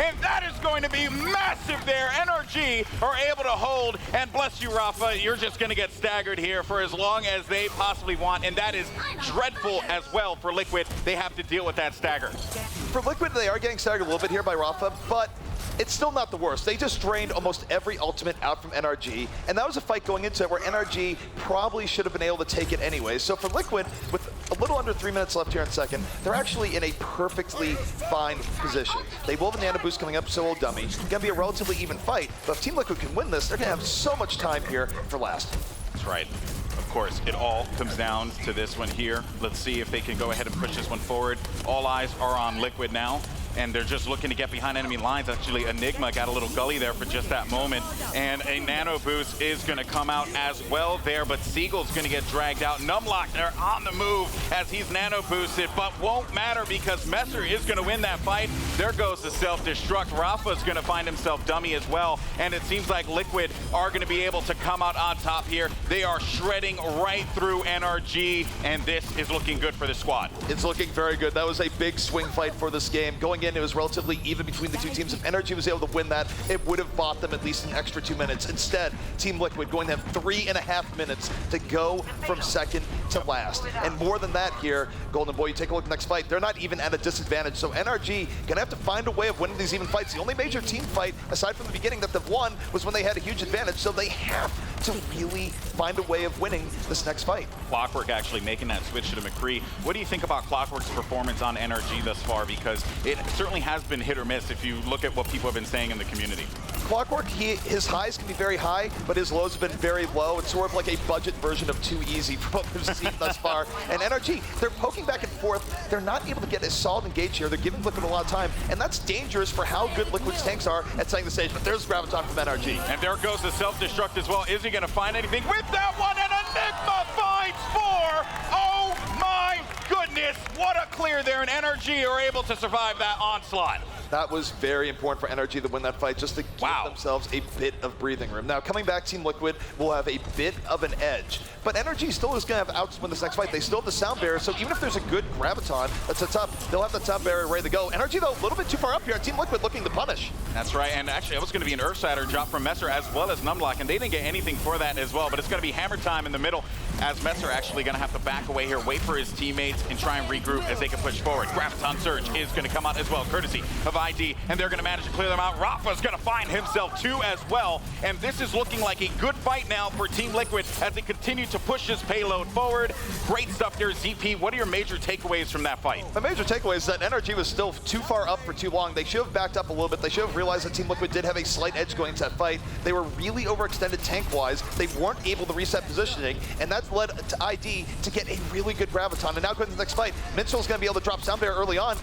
and that is going to be massive there. NRG are able to hold, and bless you, Rafa, you're just going to get staggered here for as long as they possibly want, and that is dreadful as well for Liquid. They have to deal with that stagger. For Liquid, they are getting staggered a little bit here by Rafa, but it's still not the worst. They just drained almost every ultimate out from NRG, and that was a fight going into it where NRG probably should have been able to take it anyway. So for Liquid, with a little under 3 minutes left here in second, they're actually in a perfectly fine position. They will have a nano boost coming up, so will Dummy. It's gonna be a relatively even fight, but if Team Liquid can win this, they're gonna have so much time here for last. That's right. Of course, it all comes down to this one here. Let's see if they can go ahead and push this one forward. All eyes are on Liquid now, and they're just looking to get behind enemy lines. Actually, Enigma got a little gully there for just that moment, and a nano boost is going to come out as well there, but Seagull's going to get dragged out. Numlock, they're on the move as he's nano boosted, but won't matter because Messer is going to win that fight. There goes the self-destruct. Rafa's going to find himself dummy as well, and it seems like Liquid are going to be able to come out on top here. They are shredding right through NRG, and this is looking good for the squad. It's looking very good. That was a big swing fight for this game. Going in, it was relatively even between the two teams. If NRG was able to win that, it would have bought them at least an extra 2 minutes. Instead, Team Liquid going to have 3.5 minutes to go from second to last. And more than that here, Golden Boy, you take a look at the next fight, they're not even at a disadvantage. So NRG gonna have to find a way of winning these even fights. The only major team fight, aside from the beginning, that they've won was when they had a huge advantage. So they have to really find a way of winning this next fight. Clockwork actually making that switch to McCree. What do you think about Clockwork's performance on NRG thus far? Because it certainly has been hit or miss if you look at what people have been saying in the community. Clockwork, his highs can be very high, but his lows have been very low. It's sort of like a budget version of Too Easy from what we've seen thus far. And NRG, they're poking back and forth. They're not able to get a solid engage here. They're giving Liquid a lot of time, and that's dangerous for how good Liquid's tanks are at setting the stage. But there's Graviton from NRG. And there goes the self-destruct as well. Is he going to find anything with that one? And Enigma finds 4. Oh my goodness, what a clear there, and NRG are able to survive that onslaught. That was very important for NRG to win that fight, just to give themselves a bit of breathing room. Now, coming back, Team Liquid will have a bit of an edge, but NRG still is going to have outs to win this next fight. They still have the sound barrier, so even if there's a good Graviton that sets up, they'll have the sound barrier ready to go. NRG, though, a little bit too far up here. Team Liquid looking to punish. That's right, and actually, it was going to be an Earth Shatter drop from Messer as well as Numlock, and they didn't get anything for that as well, but it's going to be hammer time in the middle as Messer actually going to have to back away here, wait for his teammates, and try and regroup as they can push forward. Graviton Surge is going to come out as well, courtesy of ID, and they're going to manage to clear them out. Rafa's going to find himself 2 as well, and this is looking like a good fight now for Team Liquid as they continue to push this payload forward. Great stuff there, ZP. What are your major takeaways from that fight? My major takeaway is that NRG was still too far up for too long. They should have backed up a little bit. They should have realized that Team Liquid did have a slight edge going into that fight. They were really overextended tank-wise. They weren't able to reset positioning, and that's led to ID to get a really good Graviton. And now going to the next fight, Minstrel's going to be able to drop Sound Bear early on.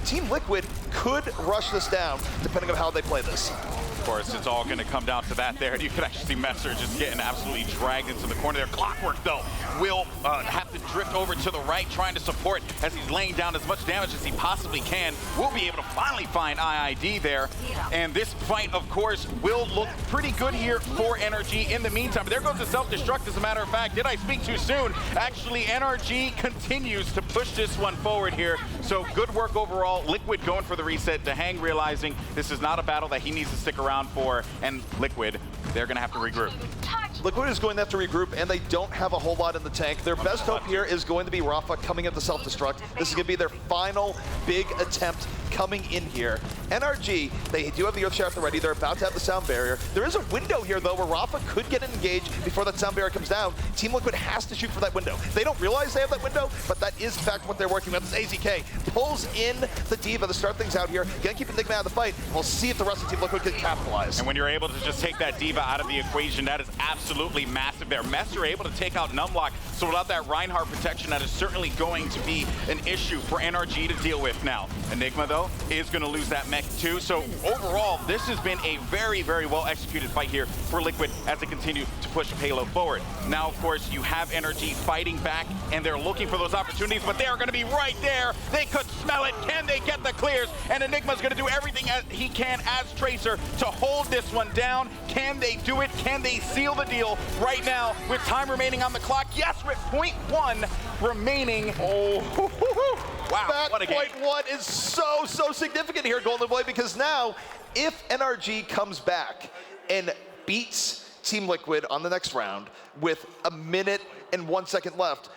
Team Liquid could rush this down, depending on how they play this. Of course, it's all going to come down to that there. You can actually see Messer just getting absolutely dragged into the corner there. Clockwork, though, will have to drift over to the right, trying to support as he's laying down as much damage as he possibly can. We'll be able to finally find IID there. And this fight, of course, will look pretty good here for NRG in the meantime. But there goes the self-destruct, as a matter of fact. Did I speak too soon? Actually, NRG continues to push this one forward here. So good work overall. Liquid going for the reset. Dehang realizing this is not a battle that he needs to stick around for, and Liquid, they're going to have to regroup. Liquid is going to have to regroup, and they don't have a whole lot in the tank. Their best hope here is going to be Rafa coming at the self-destruct. This is going to be their final big attempt coming in here. NRG, they do have the Earth Shaft already. They're about to have the sound barrier. There is a window here, though, where Rafa could get engaged before that sound barrier comes down. Team Liquid has to shoot for that window. They don't realize they have that window, but that is, in fact, what they're working with. This AZK pulls in the D.Va to start things out here. Gonna keep Enigma out of the fight. We'll see if the rest of Team Liquid can capitalize. And when you're able to just take that D.Va out of the equation, that is absolutely massive there. Mess are able to take out Numlock, so without that Reinhardt protection, that is certainly going to be an issue for NRG to deal with now. Enigma, though, is going to lose that mech too. So overall, this has been a very, very well executed fight here for Liquid as they continue to push Halo forward. Now, of course, you have NRG fighting back, and they're looking for those opportunities, but they are going to be right there. They could smell it. Can they get the clears? And Enigma's going to do everything as he can as Tracer to hold this one down. Can they do it? Can they seal the deal right now with time remaining on the clock? Yes, with 0.1 remaining. Oh, wow, that what a game. 0.1 is so significant here, Golden Boy, because now if NRG comes back and beats Team Liquid on the next round with 1 minute and 1 second left,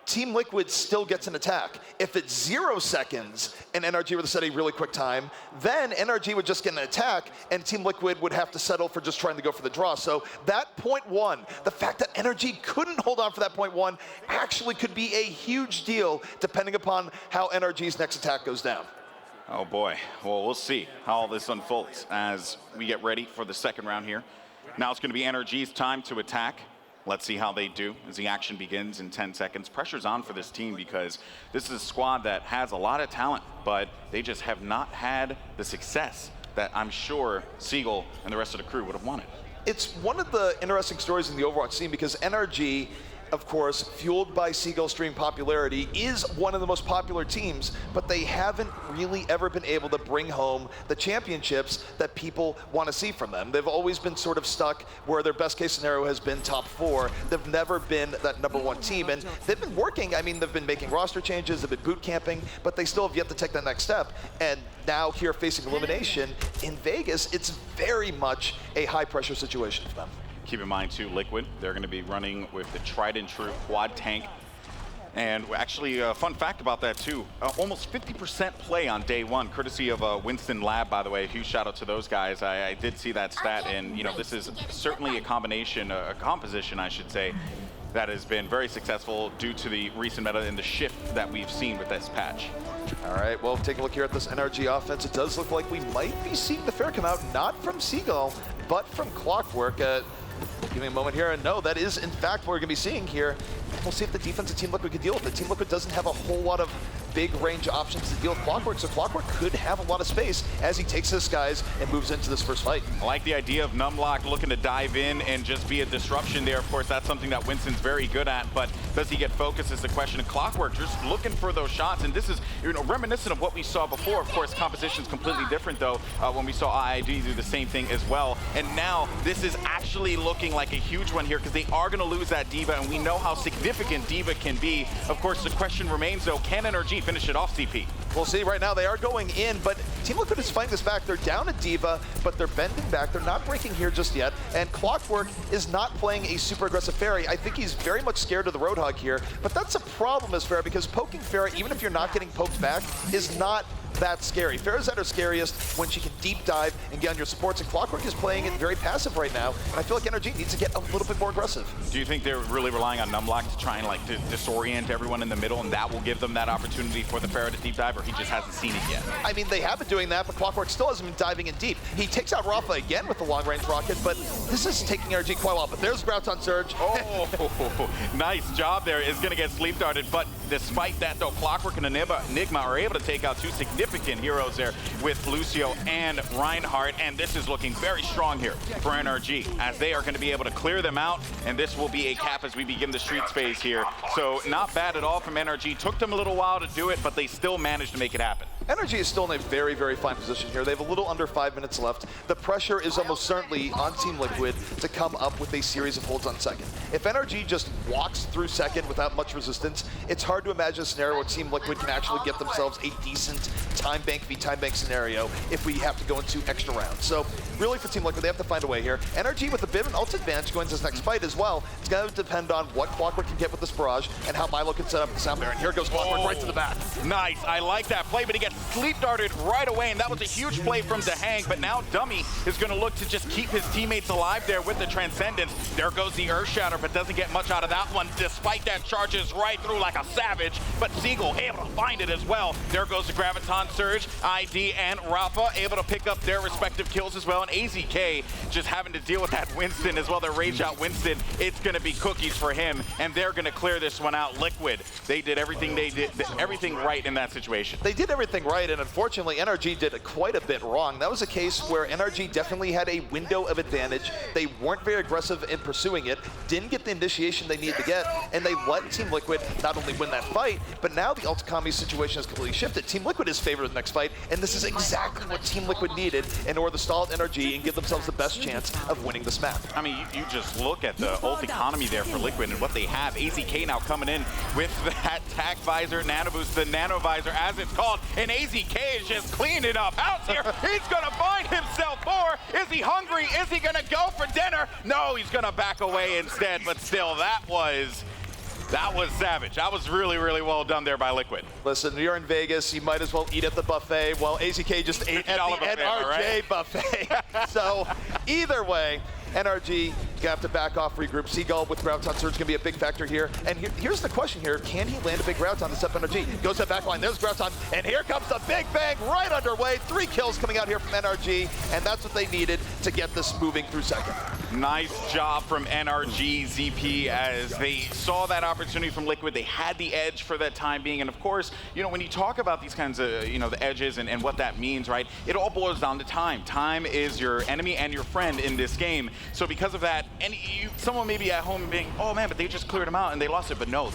Team Liquid still gets an attack. If it's 0 seconds and NRG were to set a really quick time, then NRG would just get an attack and Team Liquid would have to settle for just trying to go for the draw. So that 0.1, the fact that NRG couldn't hold on for that 0.1 actually could be a huge deal depending upon how NRG's next attack goes down. Oh boy, well, we'll see how all this unfolds as we get ready for the second round here. Now it's going to be NRG's time to attack. Let's see how they do as the action begins in 10 seconds. Pressure's on for this team because this is a squad that has a lot of talent, but they just have not had the success that I'm sure Seagull and the rest of the crew would have wanted. It's one of the interesting stories in the Overwatch scene because NRG, of course, fueled by Seagull's stream popularity, is one of the most popular teams, but they haven't really ever been able to bring home the championships that people want to see from them. They've always been sort of stuck where their best case scenario has been top 4. They've never been that #1 team, and they've been working. I mean, they've been making roster changes, they've been boot camping, but they still have yet to take that next step. And now here facing elimination in Vegas, it's very much a high pressure situation for them. Keep in mind, too, Liquid, they're going to be running with the tried and true quad tank. And actually, a fun fact about that, too, almost 50% play on day one, courtesy of Winston Lab, by the way. Huge shout out to those guys. I did see that stat, and, you know, this is certainly a combination, a composition, I should say, that has been very successful due to the recent meta and the shift that we've seen with this patch. All right, well, take a look here at this NRG offense. It does look like we might be seeing the fair come out, not from Seagull, but from Clockwork. Give me a moment here, and no, that is in fact what we're gonna be seeing here. We'll see if the defensive Team Liquid can deal with it. Team Liquid doesn't have a whole lot of big range options to deal with Clockwork, so Clockwork could have a lot of space as he takes his guys and moves into this first fight. I like the idea of Numlock looking to dive in and just be a disruption there. Of course, that's something that Winston's very good at, but does he get focused is the question. And Clockwork just looking for those shots, and this is, you know, reminiscent of what we saw before. Of course, composition's completely different, though, when we saw IID do the same thing as well. And now this is actually looking like a huge one here because they are going to lose that D.Va, and we know how significant D.Va can be. Of course, the question remains, though, can NRG finish it off, CP? We'll see. Right now they are going in, but Team Liquid is fighting this back. They're down a D.Va, but they're bending back. They're not breaking here just yet, and Clockwork is not playing a super aggressive Fairy. I think he's very much scared of the Roadhog here, but that's a problem as Fairy because poking Fairy, even if you're not getting poked back, is not that scary. Farah's at her scariest when she can deep dive and get on your supports, and Clockwork is playing it very passive right now, and I feel like NRG needs to get a little bit more aggressive. Do you think they're really relying on Numlock to try and like disorient everyone in the middle, and that will give them that opportunity for the Farah to deep dive, or he just hasn't seen it yet? I mean, they have been doing that, but Clockwork still hasn't been diving in deep. He takes out Rafa again with the long-range rocket, but this is taking NRG quite well. But there's Graviton Surge. Oh, nice job there. Is going to get sleep darted, but despite that, though, Clockwork and Enigma are able to take out two significant heroes there with Lucio and Reinhardt, and this is looking very strong here for NRG as they are going to be able to clear them out, and this will be a cap as we begin the streets phase here. So not bad at all from NRG. Took them a little while to do it, but they still managed to make it happen. NRG is still in a very, very fine position here. They have a little under 5 minutes left. The pressure is almost certainly on Team Liquid to come up with a series of holds on second. If NRG just walks through second without much resistance, it's hard to imagine a scenario where Team Liquid can actually get themselves a decent time bank v time bank scenario if we have to go into extra rounds. So really for Team Liquid, they have to find a way here. NRG with a bit of an ult advantage going into this next fight as well. It's going to depend on what Clockwork can get with this barrage and how Milo can set up the sound barrier. And here goes Clockwork right to the back. Nice. I like like that play, but he gets sleep darted right away, and that was a huge play from Dehang, but now Dummy is going to look to just keep his teammates alive there with the Transcendence. There goes the Earth Shatter, but doesn't get much out of that one, despite that charges right through like a savage, but Seagull able to find it as well. There goes the Graviton Surge, ID and Rafa able to pick up their respective kills as well, and AZK just having to deal with that Winston as well, the Rage Out Winston. It's going to be cookies for him, and they're going to clear this one out. Liquid, they did everything everything right in that situation. They did everything right, and unfortunately NRG did quite a bit wrong. That was a case where NRG definitely had a window of advantage. They weren't very aggressive in pursuing it, didn't get the initiation they needed to get, and they let Team Liquid not only win that fight, but now the Ultikami situation has completely shifted. Team Liquid is favored in the next fight, and this is exactly what Team Liquid needed in order to stall out NRG and give themselves the best chance of winning this map. I mean, you just look at the ult economy there for Liquid and what they have. AZK now coming in with that Tac Visor, Nano Boost, the Nano Visor as it's called, and AZK is just cleaning up house here. He's gonna find himself more. Is he hungry? Is he gonna go for dinner? No, he's gonna back away instead, but still, that was savage. That was really, really well done there by Liquid. Listen, you're in Vegas, you might as well eat at the buffet. Well, AZK just ate at the NRG buffet. So either way, NRG gonna have to back off, regroup. Seagull with Graviton Surge gonna be a big factor here. And here's the question here: can he land a big Graviton to step NRG? Goes to that backline. There's Graviton, and here comes the big bang right underway. 3 kills coming out here from NRG, and that's what they needed to get this moving through second. Nice job from NRG ZP as they saw that opportunity from Liquid. They had the edge for that time being, and of course, you know, when you talk about these kinds of, you know, the edges and what that means, right? It all boils down to time. Time is your enemy and your friend in this game. So because of that, someone may be at home being, oh man, but they just cleared him out and they lost it. But no,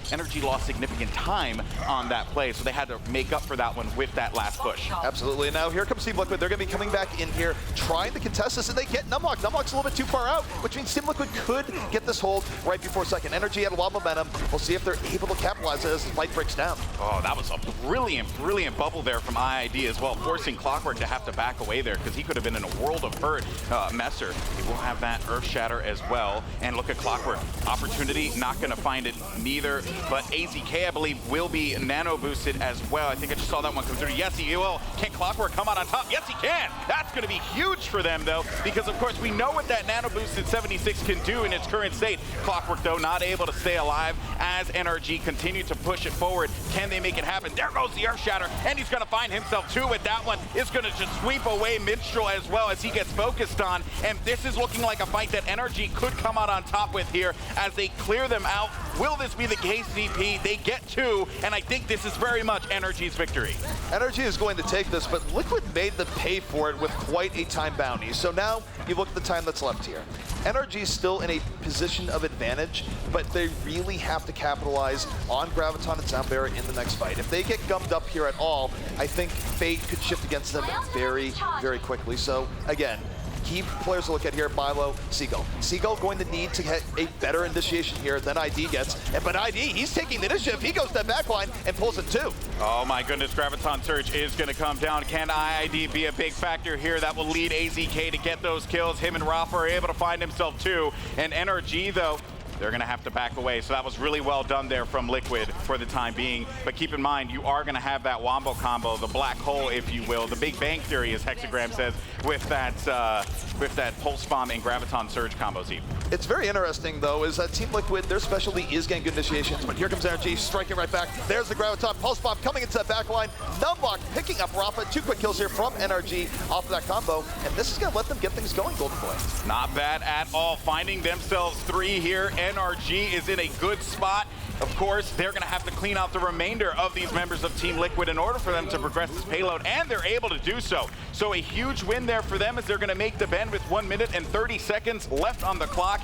NRG lost significant time on that play, so they had to make up for that one with that last push. Absolutely. And now here comes Team Liquid. They're going to be coming back in here, trying to contest this, and they get Numlock. Numlock's a little bit too far out, which means Team Liquid could get this hold right before second. NRG had a lot of momentum. We'll see if they're able to capitalize as the fight breaks down. Oh, that was a brilliant, brilliant bubble there from IID as well, forcing Clockwork to have to back away there because he could have been in a world of hurt. Messer, he will have that Earth Shatter as well. And look at Clockwork. Opportunity, not going to find it neither. But AZK, I believe, will be nano boosted as well. I think I just saw that one come through. Yes, he will. Can Clockwork come out on top? Yes, he can. That's going to be huge for them, though, because, of course, we know what that nano boosted 76 can do in its current state. Clockwork, though, not able to stay alive as NRG continue to push it forward. Can they make it happen? There goes the Earth Shatter, and he's going to find himself, too, with that one. It's going to just sweep away Minstrel as well as he gets focused on, and this is looking like a fight that NRG could come out on top with here as they clear them out. Will this be the case, ZP? They get 2, and I think this is very much NRG's victory. NRG is going to take this, but Liquid made them pay for it with quite a time bounty. So now you look at the time that's left here. NRG is still in a position of advantage, but they really have to capitalize on Graviton and Soundbearer in the next fight. If they get gummed up here at all, I think fate could shift against them very, very quickly. So again, key players to look at here: Milo, Seagull. Seagull going to need to get a better initiation here than ID gets. But ID, he's taking the initiative. He goes to that backline and pulls it too. Oh my goodness, Graviton Surge is going to come down. Can IID be a big factor here that will lead AZK to get those kills? Him and Rafa are able to find himself too. And NRG, though, they're going to have to back away. So that was really well done there from Liquid for the time being. But keep in mind, you are going to have that Wombo combo, the black hole, if you will, the Big Bang Theory, as Hexagram says, with that Pulse Bomb and Graviton Surge combo, Z. It's very interesting, though, is that Team Liquid, their specialty is getting good initiations, but here comes NRG striking right back. There's the Graviton Pulse Bomb coming into that backline. Numlock picking up Rafa. 2 quick kills here from NRG off of that combo, and this is going to let them get things going, Golden Boy. Not bad at all. Finding themselves 3 here. NRG is in a good spot. Of course, they're going to have to clean out the remainder of these members of Team Liquid in order for them to progress this payload, and they're able to do so. So a huge win there for them as they're going to make the bend with 1 minute and 30 seconds left on the clock.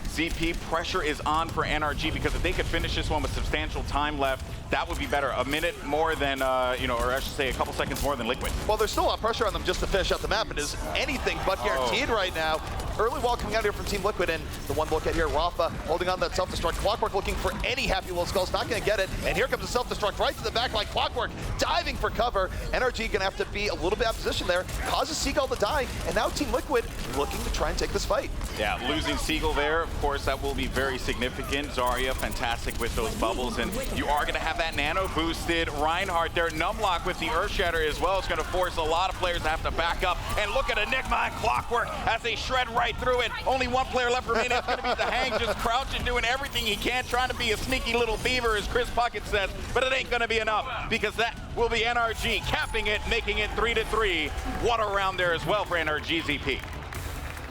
ZP, pressure is on for NRG because if they could finish this one with substantial time left, that would be better. A minute more than, you know, or I should say a couple seconds more than Liquid. Well, there's still a lot of pressure on them just to finish out the map. It is anything but guaranteed right now. Early wall coming out here from Team Liquid, and the one look at here, Rafa holding on that self-destruct. Clockwork looking for any happy little skulls, not gonna get it. And here comes the self-destruct right to the back line. Clockwork diving for cover. NRG gonna have to be a little bit out of position there, causes Seagull to die, and now Team Liquid looking to try and take this fight. Yeah, losing Seagull there, of course, that will be very significant. Zarya, fantastic with those bubbles, and you are gonna have that nano boosted Reinhardt there. Numlock with the Earthshatter as well is gonna force a lot of players to have to back up. And look at Enigma and Clockwork as they shred right through it. Only one player left remaining. It's gonna be the Hang, just crouching, doing everything he can, trying to be a sneaky little beaver, as Chris Puckett says, but it ain't gonna be enough, because that will be NRG capping it, making it 3-3. What a round there as well for NRG ZP.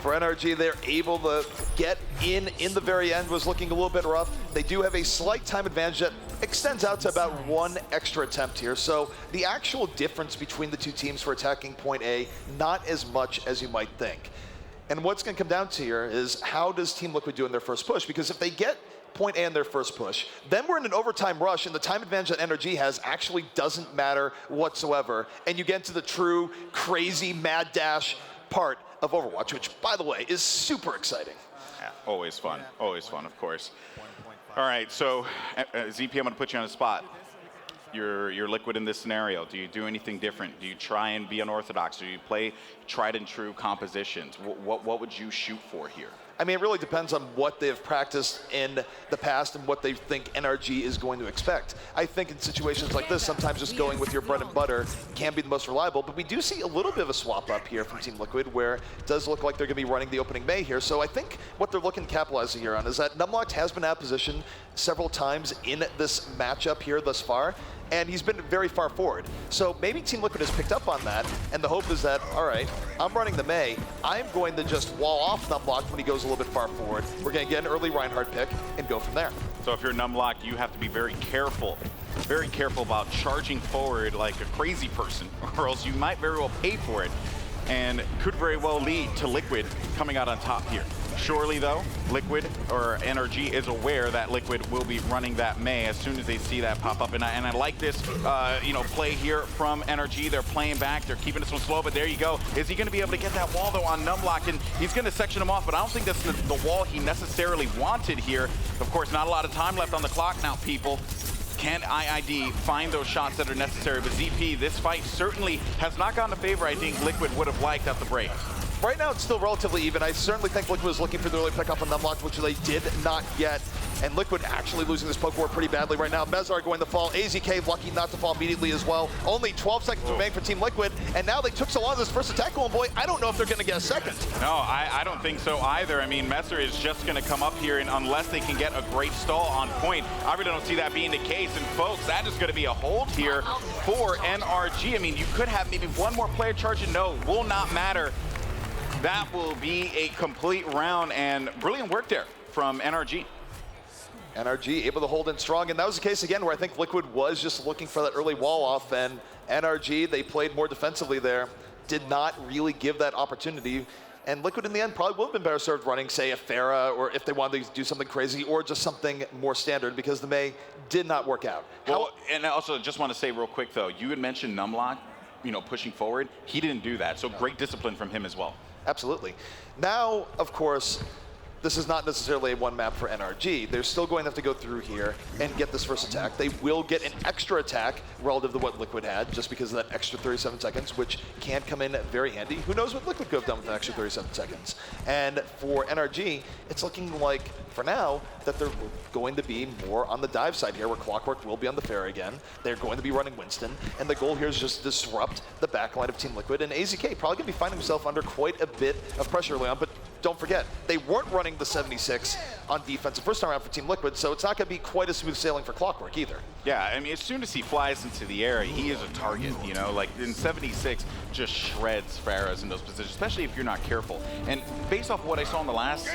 For NRG, they're able to get in the very end. Was looking a little bit rough. They do have a slight time advantage that extends out to about one extra attempt here. So the actual difference between the two teams for attacking point A, not as much as you might think. And what's going to come down to here is how does Team Liquid do in their first push? Because if they get point A in their first push, then we're in an overtime rush, and the time advantage that NRG has actually doesn't matter whatsoever. And you get into the true crazy mad dash part of Overwatch, which, by the way, is super exciting. Yeah, always fun, of course. All right, so ZP, I'm gonna put you on the spot. You're Liquid in this scenario. Do you do anything different? Do you try and be unorthodox? Do you play tried and true compositions? What would you shoot for here? I mean, it really depends on what they've practiced in the past and what they think NRG is going to expect. I think in situations like this, sometimes just going with your bread and butter can be the most reliable, but we do see a little bit of a swap up here from Team Liquid, where it does look like they're going to be running the opening May here. So I think what they're looking to capitalize here on is that Numlock has been out of position several times in this matchup here thus far, and he's been very far forward. So maybe Team Liquid has picked up on that, and the hope is that, all right, I'm running the May, I'm going to just wall off Numlock when he goes a little bit far forward. We're going to get an early Reinhardt pick and go from there. So if you're Numlock, you have to be very careful about charging forward like a crazy person, or else you might very well pay for it, and could very well lead to Liquid coming out on top here. Surely, though, Liquid or NRG is aware that Liquid will be running that May as soon as they see that pop up. And I like this, play here from NRG. They're playing back. They're keeping this one slow, but there you go. Is he going to be able to get that wall, though, on Numlock? And he's going to section him off, but I don't think that's the wall he necessarily wanted here. Of course, not a lot of time left on the clock now, people. Can IID find those shots that are necessary? But ZP, this fight certainly has not gone to favor I think Liquid would have liked at the break. Right now, it's still relatively even. I certainly think Liquid was looking for the early pickup on Numlock, which they did not get. And Liquid actually losing this poke war pretty badly right now. Mezar going to fall. AZK lucky not to fall immediately as well. Only 12 seconds remaining for Team Liquid, and now they took so long this first attack, and boy, I don't know if they're going to get a second. No, I don't think so either. I mean, Mezar is just going to come up here, and unless they can get a great stall on point, I really don't see that being the case. And folks, that is going to be a hold here for NRG. I mean, you could have maybe one more player charging. No, will not matter. That will be a complete round, and brilliant work there from NRG. NRG able to hold in strong, and that was the case again where I think Liquid was just looking for that early wall off, and NRG, they played more defensively there, did not really give that opportunity, and Liquid in the end probably would have been better served running, say, a Pharah, or if they wanted to do something crazy, or just something more standard, because the May did not work out. Well, and I also just want to say real quick though, you had mentioned Numlock, pushing forward. He didn't do that, so great discipline from him as well. Absolutely. Now, of course, this is not necessarily a one map for NRG. They're still going to have to go through here and get this first attack. They will get an extra attack relative to what Liquid had, just because of that extra 37 seconds, which can come in very handy. Who knows what Liquid could have done with an extra 37 seconds. And for NRG, it's looking like, for now, that they're going to be more on the dive side here, where Clockwork will be on the Pharah again. They're going to be running Winston, and the goal here is just disrupt the backline of Team Liquid. And AZK probably going to be finding himself under quite a bit of pressure early on, but don't forget, they weren't running the 76 on defense the first time around for Team Liquid, so it's not going to be quite a smooth sailing for Clockwork either. Yeah, I mean, as soon as he flies into the air, he is a target, like in 76, just shreds Pharahs in those positions, especially if you're not careful. And based off what I saw in the last,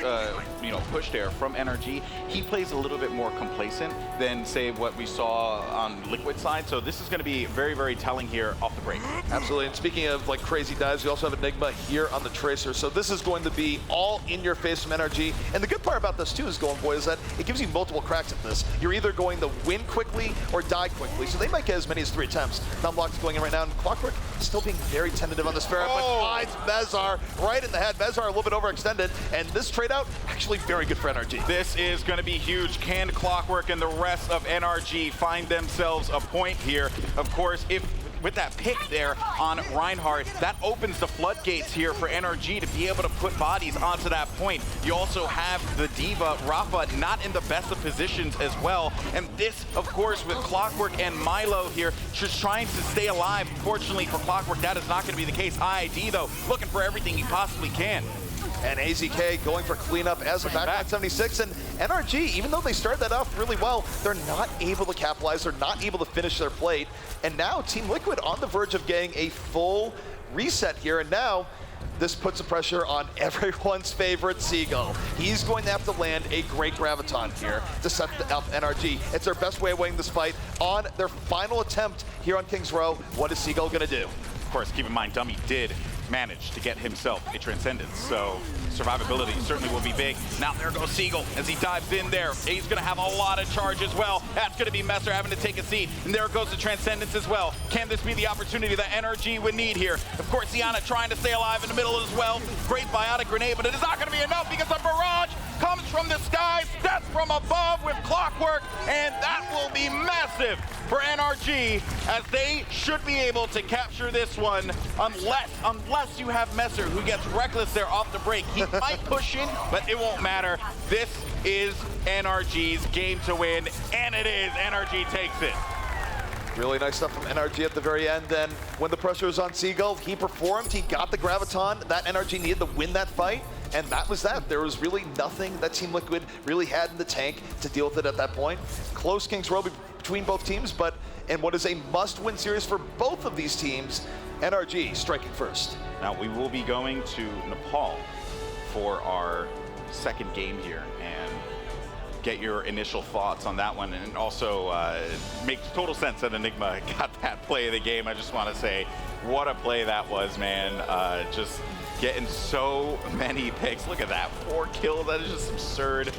push there from NRG, he plays a little bit more complacent than, say, what we saw on Liquid side. So this is going to be very, very telling here off the break. Absolutely, and speaking of crazy dives, we also have Enigma here on the Tracer. So this is going to be all in your face from NRG. And the good part about this too too, is Golden Boy, is that it gives you multiple cracks at this. You're either going to win quickly or die quickly, so they might get as many as 3 attempts. Thumblock's going in right now, and Clockwork still being very tentative on this fair, but finds Mezar right in the head. Mezar a little bit overextended, and this trade out actually very good for NRG. This is going to be huge. Can Clockwork and the rest of NRG find themselves a point here? Of course, if with that pick there on Reinhardt, that opens the floodgates here for NRG to be able to put bodies onto that point. You also have the Diva, Rafa, not in the best of positions as well. And this, of course, with Clockwork and Milo here, just trying to stay alive. Fortunately for Clockwork, that is not going to be the case. IID, though, looking for everything he possibly can. And AZK going for cleanup as a backline 76. And NRG, even though they started that off really well, they're not able to capitalize. They're not able to finish their plate. And now Team Liquid on the verge of getting a full reset here. And now this puts the pressure on everyone's favorite Seagull. He's going to have to land a great Graviton here to set up NRG. It's their best way of winning this fight on their final attempt here on Kings Row. What is Seagull going to do? Of course, keep in mind, Dummy did manage to get himself a Transcendence, so survivability certainly will be big. Now there goes Seagull as he dives in there. He's going to have a lot of charge as well. That's going to be Messer having to take a seat, and there goes the Transcendence as well. Can this be the opportunity that NRG would need here? Of course, Iana trying to stay alive in the middle as well. Great biotic grenade, but it is not going to be enough because a barrage comes from the skies, death from above with Clockwork, and that will be massive for NRG, as they should be able to capture this one unless you have Messer, who gets reckless there off the break. He might push in, but it won't matter. This is NRG's game to win, and it is. NRG takes it. Really nice stuff from NRG at the very end, and when the pressure was on Seagull, he performed, he got the Graviton that NRG needed to win that fight, and that was that. There was really nothing that Team Liquid really had in the tank to deal with it at that point. Close Kings Row between both teams, but in what is a must-win series for both of these teams, NRG striking first. Now we will be going to Nepal for our second game here, and get your initial thoughts on that one, and also makes total sense that Enigma got that play of the game. I just want to say, what a play that was, man. Just getting so many picks. Look at that, 4 kills. That is just absurd.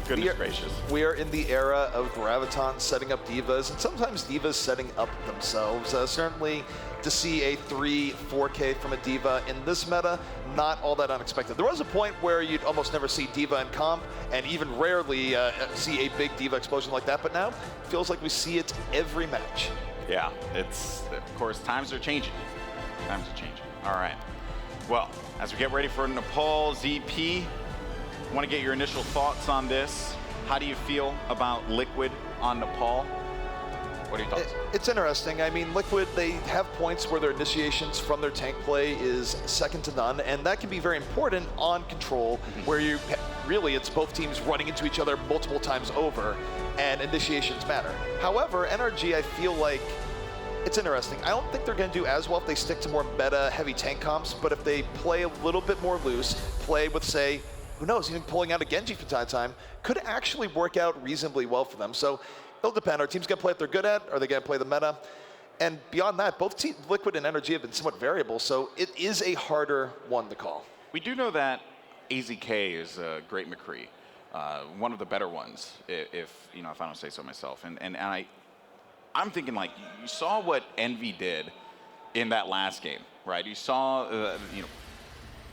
Goodness gracious. We are in the era of Graviton setting up divas, and sometimes divas setting up themselves. Certainly to see a 3-4K from a diva in this meta, not all that unexpected. There was a point where you'd almost never see diva in comp, and even rarely see a big diva explosion like that, but now it feels like we see it every match. Yeah, it's, of course, times are changing. Times are changing. All right. Well, as we get ready for Nepal, ZP, I want to get your initial thoughts on this. How do you feel about Liquid on Nepal? What are your thoughts? It's interesting. I mean, Liquid, they have points where their initiations from their tank play is second to none, and that can be very important on Control, where you really, it's both teams running into each other multiple times over, and initiations matter. However, NRG, I feel like it's interesting. I don't think they're going to do as well if they stick to more meta heavy tank comps, but if they play a little bit more loose, play with, say, who knows, even pulling out a Genji from time to time, could actually work out reasonably well for them. So it'll depend. Our team's going to play what they're good at, or are they going to play the meta? And beyond that, both Liquid and NRG have been somewhat variable, so it is a harder one to call. We do know that AZK is a great McCree, one of the better ones, if I don't say so myself. And I'm thinking, like, you saw what Envy did in that last game, right? You saw,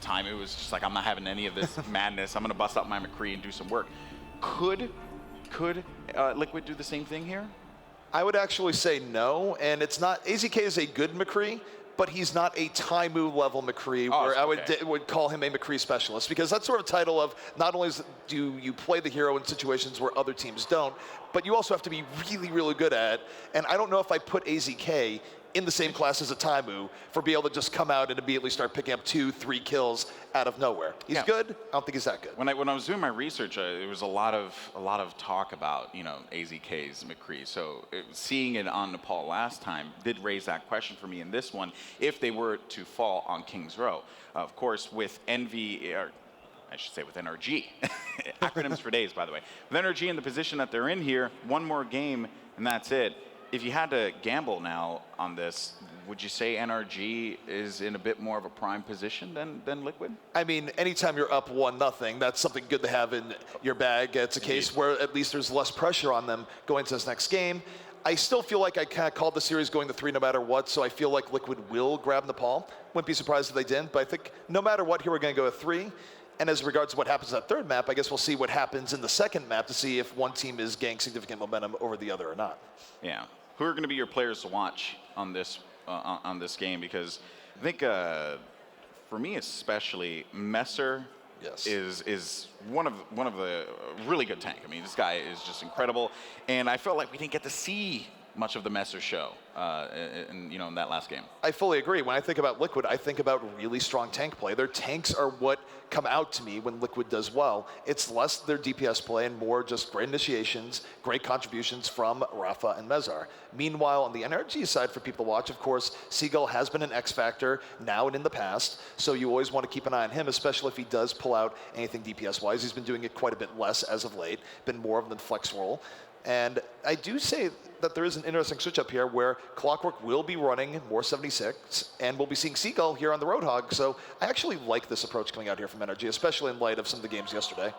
time, it was just like, I'm not having any of this madness. I'm going to bust out my McCree and do some work. Could Liquid do the same thing here? I would actually say no, and it's not. AZK is a good McCree, but he's not a Taimu level McCree, where I would call him a McCree specialist, because that's sort of a title of not only do you play the hero in situations where other teams don't, but you also have to be really, really good at it. And I don't know if I put AZK in the same class as a Taimu for being able to just come out and immediately start picking up 2-3 kills out of nowhere. He's good. I don't think he's that good. When I was doing my research, there was a lot of talk about AZK's McCree. So seeing it on Nepal last time did raise that question for me in this one, if they were to fall on Kings Row. Of course, with Envy, or I should say with NRG, acronyms for days, by the way. With NRG in the position that they're in here, one more game and that's it. If you had to gamble now on this, would you say NRG is in a bit more of a prime position than Liquid? I mean, anytime you're up 1-0, that's something good to have in your bag. It's a case where at least there's less pressure on them going to this next game. I still feel like I kind of called the series going to 3 no matter what, so I feel like Liquid will grab Nepal. Wouldn't be surprised if they didn't, but I think no matter what, here we're going to go to 3. And as regards to what happens in that third map, I guess we'll see what happens in the second map to see if one team is gaining significant momentum over the other or not. Yeah. Who are going to be your players to watch on this game? Because I think for me especially, Messer is one of the really good tank. I mean, this guy is just incredible, and I felt like we didn't get to see much of the Messer show in that last game. I fully agree. When I think about Liquid, I think about really strong tank play. Their tanks are what come out to me when Liquid does well. It's less their DPS play and more just great initiations, great contributions from Rafa and Mezar. Meanwhile, on the NRG side for people to watch, of course, Seagull has been an X factor now and in the past, so you always want to keep an eye on him, especially if he does pull out anything DPS-wise. He's been doing it quite a bit less as of late, been more of the flex role. And I do say that there is an interesting switch up here where Clockwork will be running more 76, and we'll be seeing Seagull here on the Roadhog. So I actually like this approach coming out here from NRG, especially in light of some of the games yesterday.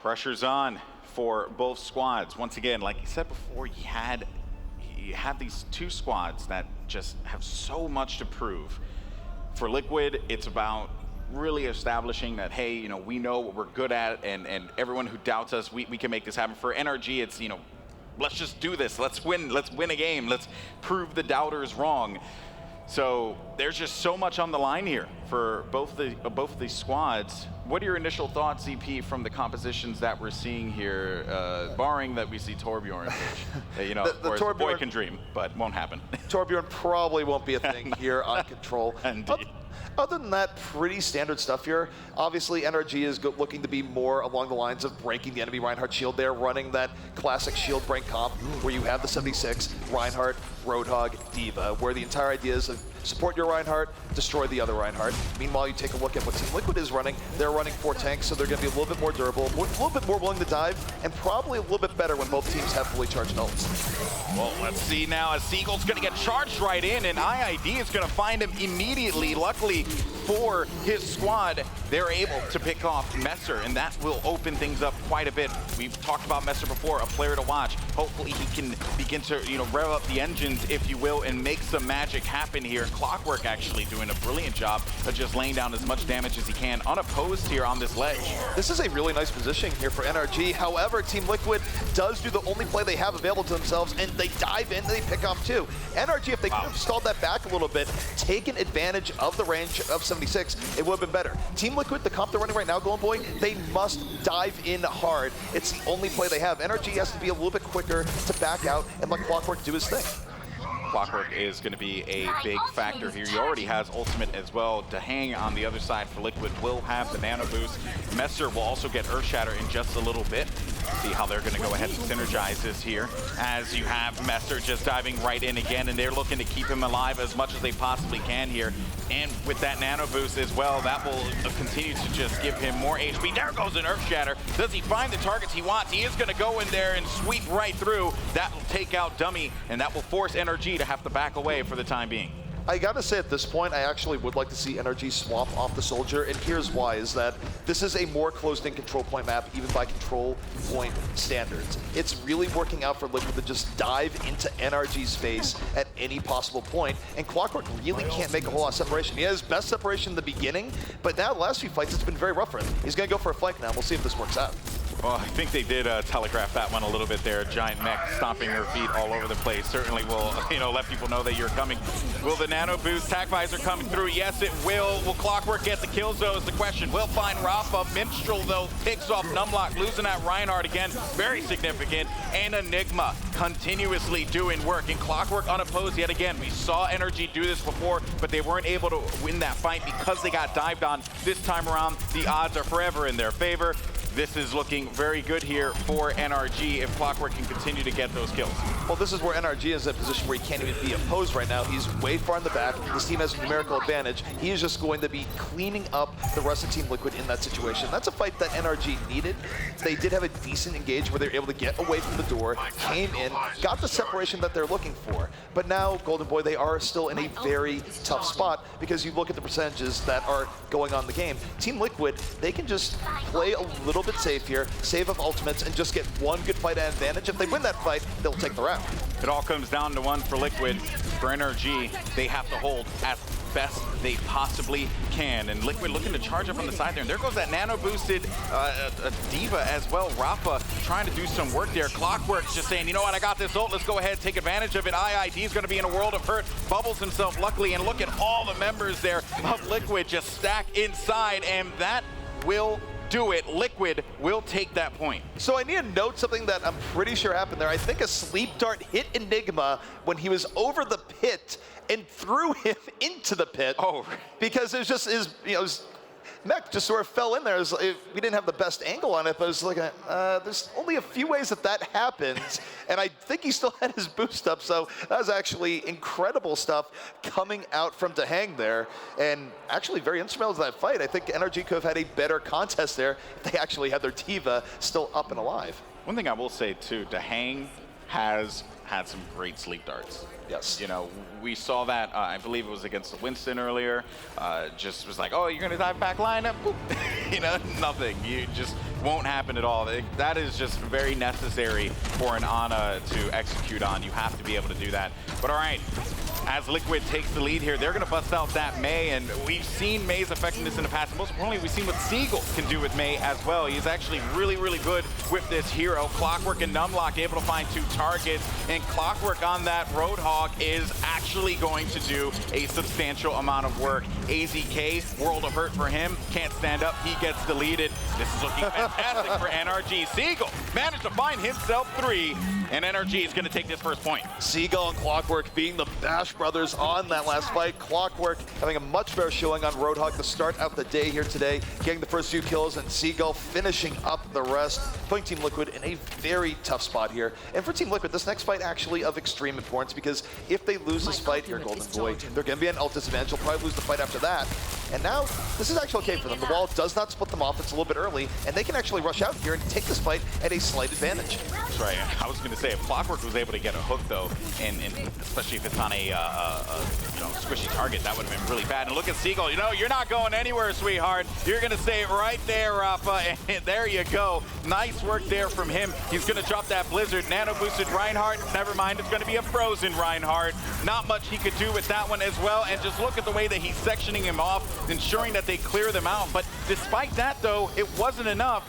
Pressure's on for both squads. Once again, like you said before, you have these two squads that just have so much to prove. For Liquid, it's about really establishing that, hey, we know what we're good at, and everyone who doubts us, we can make this happen. For NRG, it's, let's just do this. Let's win a game. Let's prove the doubters wrong. So there's just so much on the line here for both of these squads. What are your initial thoughts, EP, from the compositions that we're seeing here, barring that we see Torbjorn, which, of course, the boy can dream, but won't happen. Torbjorn probably won't be a thing here on Control. Indeed. Other than that, pretty standard stuff here. Obviously, NRG is looking to be more along the lines of breaking the enemy Reinhardt shield. They're running that classic shield break comp where you have the 76, Reinhardt, Roadhog, D.Va, where the entire idea is support your Reinhardt, destroy the other Reinhardt. Meanwhile, you take a look at what Team Liquid is running. They're running 4 tanks, so they're going to be a little bit more durable, a little bit more willing to dive, and probably a little bit better when both teams have fully charged ults. Well, let's see now as Seagull's going to get charged right in, and IID is going to find him immediately. Luckily for his squad, they're able to pick off Messer, and that will open things up quite a bit. We've talked about Messer before, a player to watch. Hopefully he can begin to, rev up the engines, if you will, and make some magic happen here. Clockwork actually doing a brilliant job of just laying down as much damage as he can, unopposed here on this ledge. This is a really nice positioning here for NRG. However, Team Liquid does do the only play they have available to themselves, and they dive in, they pick off 2. NRG, if they could have stalled that back a little bit, taken advantage of the range of 76, it would have been better. Team Liquid, the comp they're running right now, Golden Boy, they must dive in hard. It's the only play they have. NRG has to be a little bit quicker to back out and let Clockwork do his thing. Clockwork is going to be a big factor here. He already has ultimate as well to hang on the other side for Liquid. Will have the nano boost. Messer will also get Earthshatter in just a little bit. See how they're going to go ahead and synergize this here, as you have Messer just diving right in again, and they're looking to keep him alive as much as they possibly can here. And with that nano boost as well, that will continue to just give him more HP. There goes an Earthshatter. Does he find the targets he wants? He is going to go in there and sweep right through. That will take out Dummy, and that will force NRG to have to back away for the time being. I gotta say at this point, I actually would like to see NRG swap off the Soldier, and here's why, is that this is a more closed-in control point map, even by control point standards. It's really working out for Liquid to just dive into NRG's face at any possible point, and Clockwork really can't make a whole lot of separation. He has best separation in the beginning, but now the last few fights, it's been very rough for him. He's gonna go for a flank now, we'll see if this works out. Well, I think they did telegraph that one a little bit there. Giant mech stomping her feet all over the place. Certainly will, let people know that you're coming. Will the nano boost tac visor coming through? Yes, it will. Will Clockwork get the kills, though, is the question. Will find Rafa. Minstrel, though, picks off Numlock, losing that Reinhardt again. Very significant. And Enigma continuously doing work. And Clockwork unopposed yet again. We saw NRG do this before, but they weren't able to win that fight because they got dived on. This time around, the odds are forever in their favor. This is looking very good here for NRG if Clockwork can continue to get those kills. Well, this is where NRG is in a position where he can't even be opposed right now. He's way far in the back. His team has a numerical advantage. He is just going to be cleaning up the rest of Team Liquid in that situation. That's a fight that NRG needed. They did have a decent engage where they were able to get away from the door, came in, got the separation that they're looking for. But now, Golden Boy, they are still in a very tough spot because you look at the percentages that are going on in the game. Team Liquid, they can just play a little bit safe here, save up ultimates, and just get one good fight at advantage. If they win that fight, they'll take the round. It all comes down to one for Liquid. For NRG, they have to hold as best they possibly can. And Liquid looking to charge up on the side there. And there goes that nano-boosted Diva as well. Rafa trying to do some work there. Clockwork's just saying, you know what, I got this ult. Let's go ahead and take advantage of it. IID is going to be in a world of hurt. Bubbles himself, luckily. And look at all the members there of Liquid just stack inside. And that will do it. Liquid will take that point. So I need to note something that I'm pretty sure happened there. I think a sleep dart hit Enigma when he was over the pit and threw him into the pit. Oh, because it was just his mech just sort of fell in there. We didn't have the best angle on it, but it was like, there's only a few ways that happens. And I think he still had his boost up, so that was actually incredible stuff coming out from Dahang there. And actually very instrumental to that fight. I think NRG could have had a better contest there if they actually had their Diva still up and alive. One thing I will say too, Dahang has had some great sleep darts. Yes. You know, we saw that, I believe it was against the Winston earlier, just was like, oh, you're gonna dive back lineup? Boop. You know, nothing. You just won't happen at all. That is just very necessary for an Ana to execute on. You have to be able to do that. But all right, as Liquid takes the lead here, they're gonna bust out that Mei, and we've seen Mei's effectiveness in the past. Most importantly, we've seen what Seagull can do with Mei as well. He's actually really, really good with this hero. Clockwork and Numlock able to find 2 targets, and Clockwork on that Roadhog is actually going to do a substantial amount of work. AZK, World of Hurt for him, can't stand up, he gets deleted. This is looking fantastic for NRG. Seagull managed to find himself 3, and NRG is gonna take this first point. Seagull and Clockwork being the Bash brothers on that last fight. Clockwork having a much better showing on Roadhog to start out the day here today, getting the first few kills, and Seagull finishing up the rest, putting Team Liquid in a very tough spot here. And for Team Liquid, this next fight actually of extreme importance, because if they lose this fight here, Golden Boy, they're going to be an ult disadvantage. They'll probably lose the fight after that. And now, this is actually okay for them. The wall does not split them off. It's a little bit early, and they can actually rush out here and take this fight at a slight advantage. That's right. I was going to say, if Clockwork was able to get a hook, though, and especially if it's on a squishy target, that would have been really bad. And look at Seagull. You know, you're not going anywhere, sweetheart. You're going to stay right there, Rafa, and there you go. Nice work there from him. He's going to drop that Blizzard. Nano-boosted Reinhardt. Never mind, it's going to be a frozen Reinhardt. Not much he could do with that one as well, and just look at the way that he's sectioning him off, ensuring that they clear them out. But despite that, though, it wasn't enough.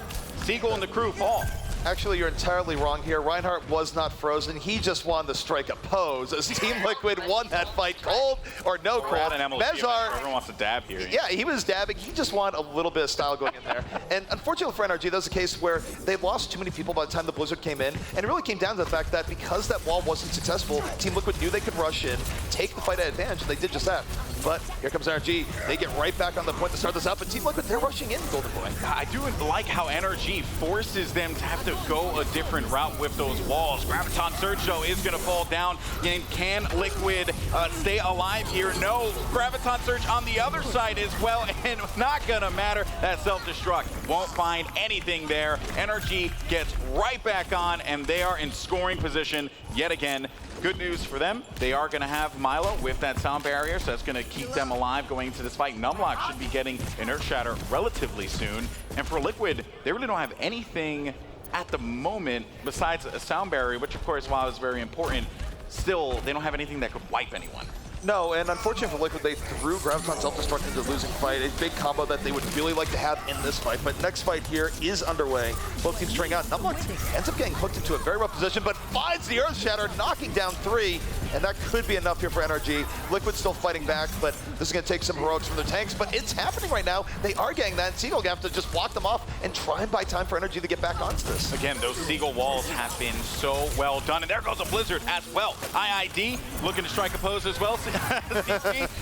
Seagull and the crew fall. Actually, you're entirely wrong here. Reinhardt was not frozen. He just wanted to strike a pose as Team Liquid won that fight. Cold or no crap. Mezar, everyone wants to dab here. Yeah, he was dabbing. He just wanted a little bit of style going in there. And unfortunately for NRG, that was a case where they lost too many people by the time the Blizzard came in. And it really came down to the fact that because that wall wasn't successful, Team Liquid knew they could rush in, take the fight at advantage, and they did just that. But here comes NRG. They get right back on the point to start this up. And Team Liquid, they're rushing in, Golden Boy. I do like how NRG forces them to have to go a different route with those walls. Graviton Surge, though, is going to fall down. And can Liquid stay alive here? No. Graviton Surge on the other side as well, and not going to matter. That self-destruct won't find anything there. NRG gets right back on, and they are in scoring position yet again. Good news for them. They are going to have Milo with that sound barrier, so that's going to keep them alive going into this fight. Numlock should be getting Inert Shatter relatively soon. And for Liquid, they really don't have anything at the moment besides a sound barrier, which of course, while is very important, still they don't have anything that could wipe anyone. No, and unfortunately for Liquid, they threw Graviton Self-Destruct into the losing fight, a big combo that they would really like to have in this fight. But next fight here is underway. Both teams trying out. Numlock ends up getting hooked into a very rough position, but finds the Earth Shatter, knocking down 3, and that could be enough here for NRG. Liquid still fighting back, but this is going to take some heroics from their tanks, but it's happening right now. They are getting that, and Seagull going to have to just block them off and try and buy time for NRG to get back onto this. Again, those Seagull walls have been so well done, and there goes a Blizzard as well. IID looking to strike a pose as well.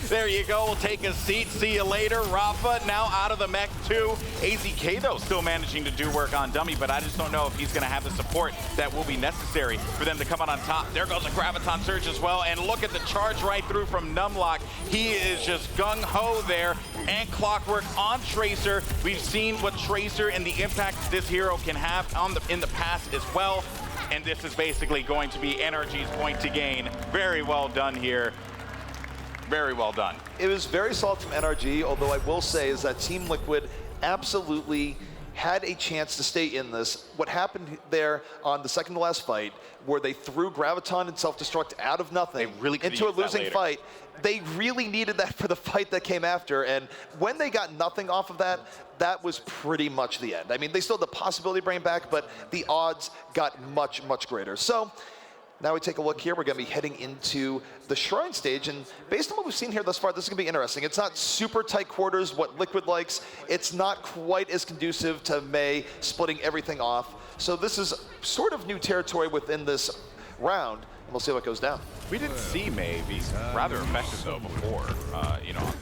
There you go, we'll take a seat, see you later. Rafa now out of the mech too. AZK though still managing to do work on Dummy, but I just don't know if he's gonna have the support that will be necessary for them to come out on top. There goes a Graviton Surge as well, and look at the charge right through from Numlock. He is just gung-ho there, and Clockwork on Tracer. We've seen what Tracer and the impact this hero can have in the past as well. and this is basically going to be NRG's point to gain. Very well done here. Very well done. It was very solid from NRG, although I will say is that Team Liquid absolutely had a chance to stay in this. What happened there on the second to last fight, where they threw Graviton and Self-Destruct out of nothing into a losing fight, they really needed that for the fight that came after, and when they got nothing off of that, that was pretty much the end. I mean, they still had the possibility of bringing back, but the odds got much, much greater. So now we take a look here. We're going to be heading into the Shrine stage, and based on what we've seen here thus far, this is going to be interesting. It's not super tight quarters, what Liquid likes. It's not quite as conducive to Mei splitting everything off. So this is sort of new territory within this round, and we'll see what goes down. We didn't see Mei be rather effective, though, before. You know,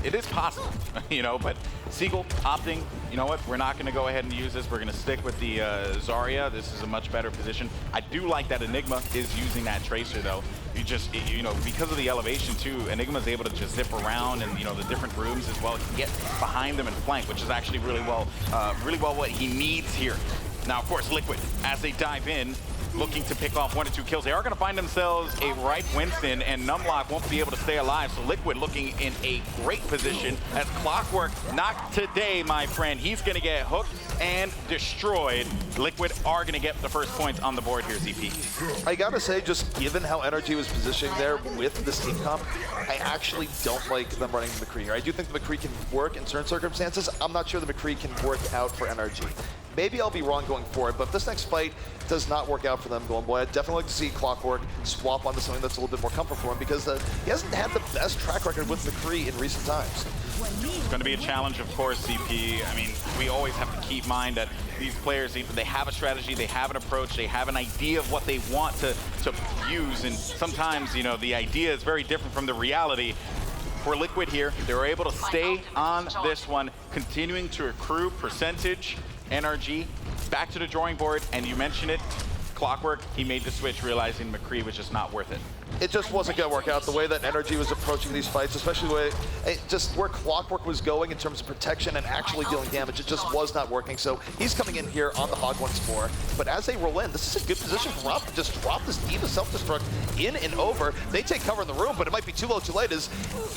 it is possible, you know, but Seagull opting, you know what, we're not going to go ahead and use this. We're going to stick with the Zarya. This is a much better position. I do like that Enigma is using that Tracer, though. You just, you know, because of the elevation, too, Enigma's able to just zip around and, you know, the different rooms as well. He can get behind them and flank, which is actually really well what he needs here. Now, of course, Liquid, as they dive in, looking to pick off 1 or 2 kills. They are going to find themselves a right Winston, and Numlock won't be able to stay alive. So Liquid looking in a great position as Clockwork, not today, my friend. He's going to get hooked and destroyed. Liquid are going to get the first points on the board here, ZP. I got to say, just given how NRG was positioning there with this team comp, I actually don't like them running the McCree here. I do think the McCree can work in certain circumstances. I'm not sure the McCree can work out for NRG. Maybe I'll be wrong going forward, but if this next fight does not work out for them going boy, I'd definitely like to see Clockwork swap onto something that's a little bit more comfortable for him, because he hasn't had the best track record with McCree in recent times. It's going to be a challenge, of course, CP. I mean, we always have to keep in mind that these players, they have a strategy, they have an approach, they have an idea of what they want to use, and sometimes, you know, the idea is very different from the reality. For Liquid here, they were able to stay on this one, continuing to accrue percentage. NRG back to the drawing board, and you mentioned it, Clockwork, he made the switch realizing McCree was just not worth it. It just wasn't going to work out the way that NRG was approaching these fights, especially the way, just where Clockwork was going in terms of protection and actually dealing damage. It just was not working. So he's coming in here on the Hog once more. But as they roll in, this is a good position for Rob to just drop this Diva self-destruct in and over. They take cover in the room, but it might be too low too late as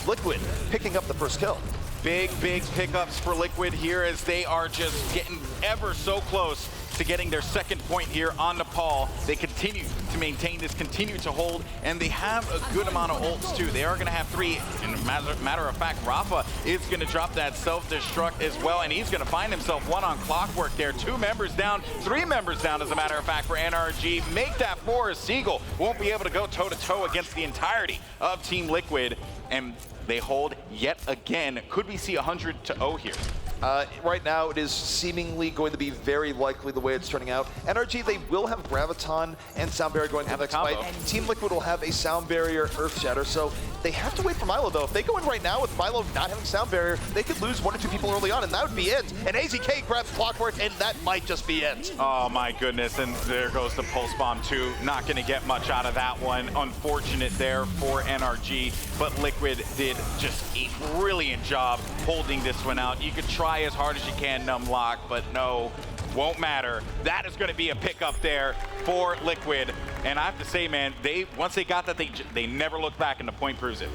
Liquid picking up the first kill. Big pickups for Liquid here as they are just getting ever so close to getting their second point here on Nepal. They continue to maintain this, continue to hold, and they have a good amount of ults too. They are going to have 3. And matter of fact, Rafa is going to drop that self-destruct as well, and he's going to find himself 1 on Clockwork there. 2 members down, 3 members down, as a matter of fact, for NRG. Make that 4 as Seagull won't be able to go toe-to-toe against the entirety of Team Liquid, and they hold yet again. Could we see 100-0 here? Right now, it is seemingly going to be very likely the way it's turning out. NRG, they will have Graviton and Sound Barrier going to the next fight. Team Liquid will have a Sound Barrier Earth Shatter, so they have to wait for Milo, though. If they go in right now with Milo not having Sound Barrier, they could lose 1 or 2 people early on, and that would be it. And AZK grabs Clockwork, and that might just be it. Oh, my goodness, and there goes the Pulse Bomb, too. Not going to get much out of that one. Unfortunate there for NRG, but Liquid did just a brilliant job holding this one out. You could try as hard as you can, Numlock, but no, won't matter. That is going to be a pickup there for Liquid, and I have to say, man, once they got that, they never looked back, and the point proves it.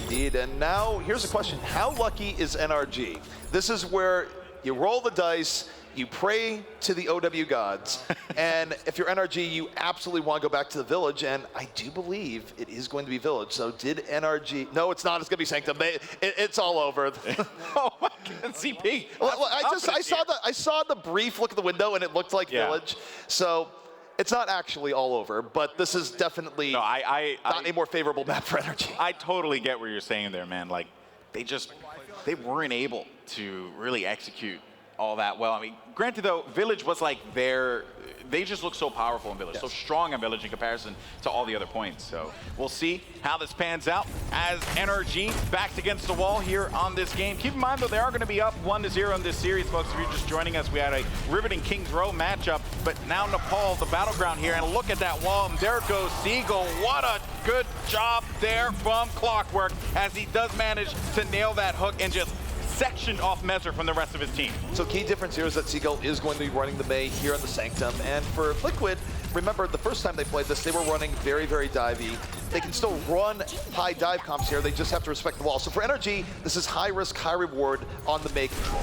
Indeed, and now here's the question: how lucky is NRG? This is where you roll the dice, you pray to the OW gods, and if you're NRG, you absolutely want to go back to the village, and I do believe it is going to be village. So did NRG? No, it's not. It's going to be Sanctum. It's all over. Oh my God, CP. Well, I saw the brief look at the window, and it looked like village. So it's not actually all over, but this is definitely not a more favorable map for NRG. I totally get what you're saying there, man. Like, they weren't able to really execute all that well. I mean, granted though, Village was like they just look so powerful in Village, so strong in Village in comparison to all the other points. So we'll see how this pans out as NRG backed against the wall here on this game. Keep in mind though, they are going to be up 1-0 in this series, folks. If you're just joining us, we had a riveting Kings Row matchup, but now Nepal, the battleground here, and look at that wall, and there goes Seagull. What a good job there from Clockwork as he does manage to nail that hook and just sectioned off Mezzer from the rest of his team. So key difference here is that Seagull is going to be running the Mei here on the Sanctum, and for Liquid, remember, the first time they played this, they were running very, very divey. They can still run high dive comps here. They just have to respect the wall. So for NRG, this is high risk, high reward on the May control.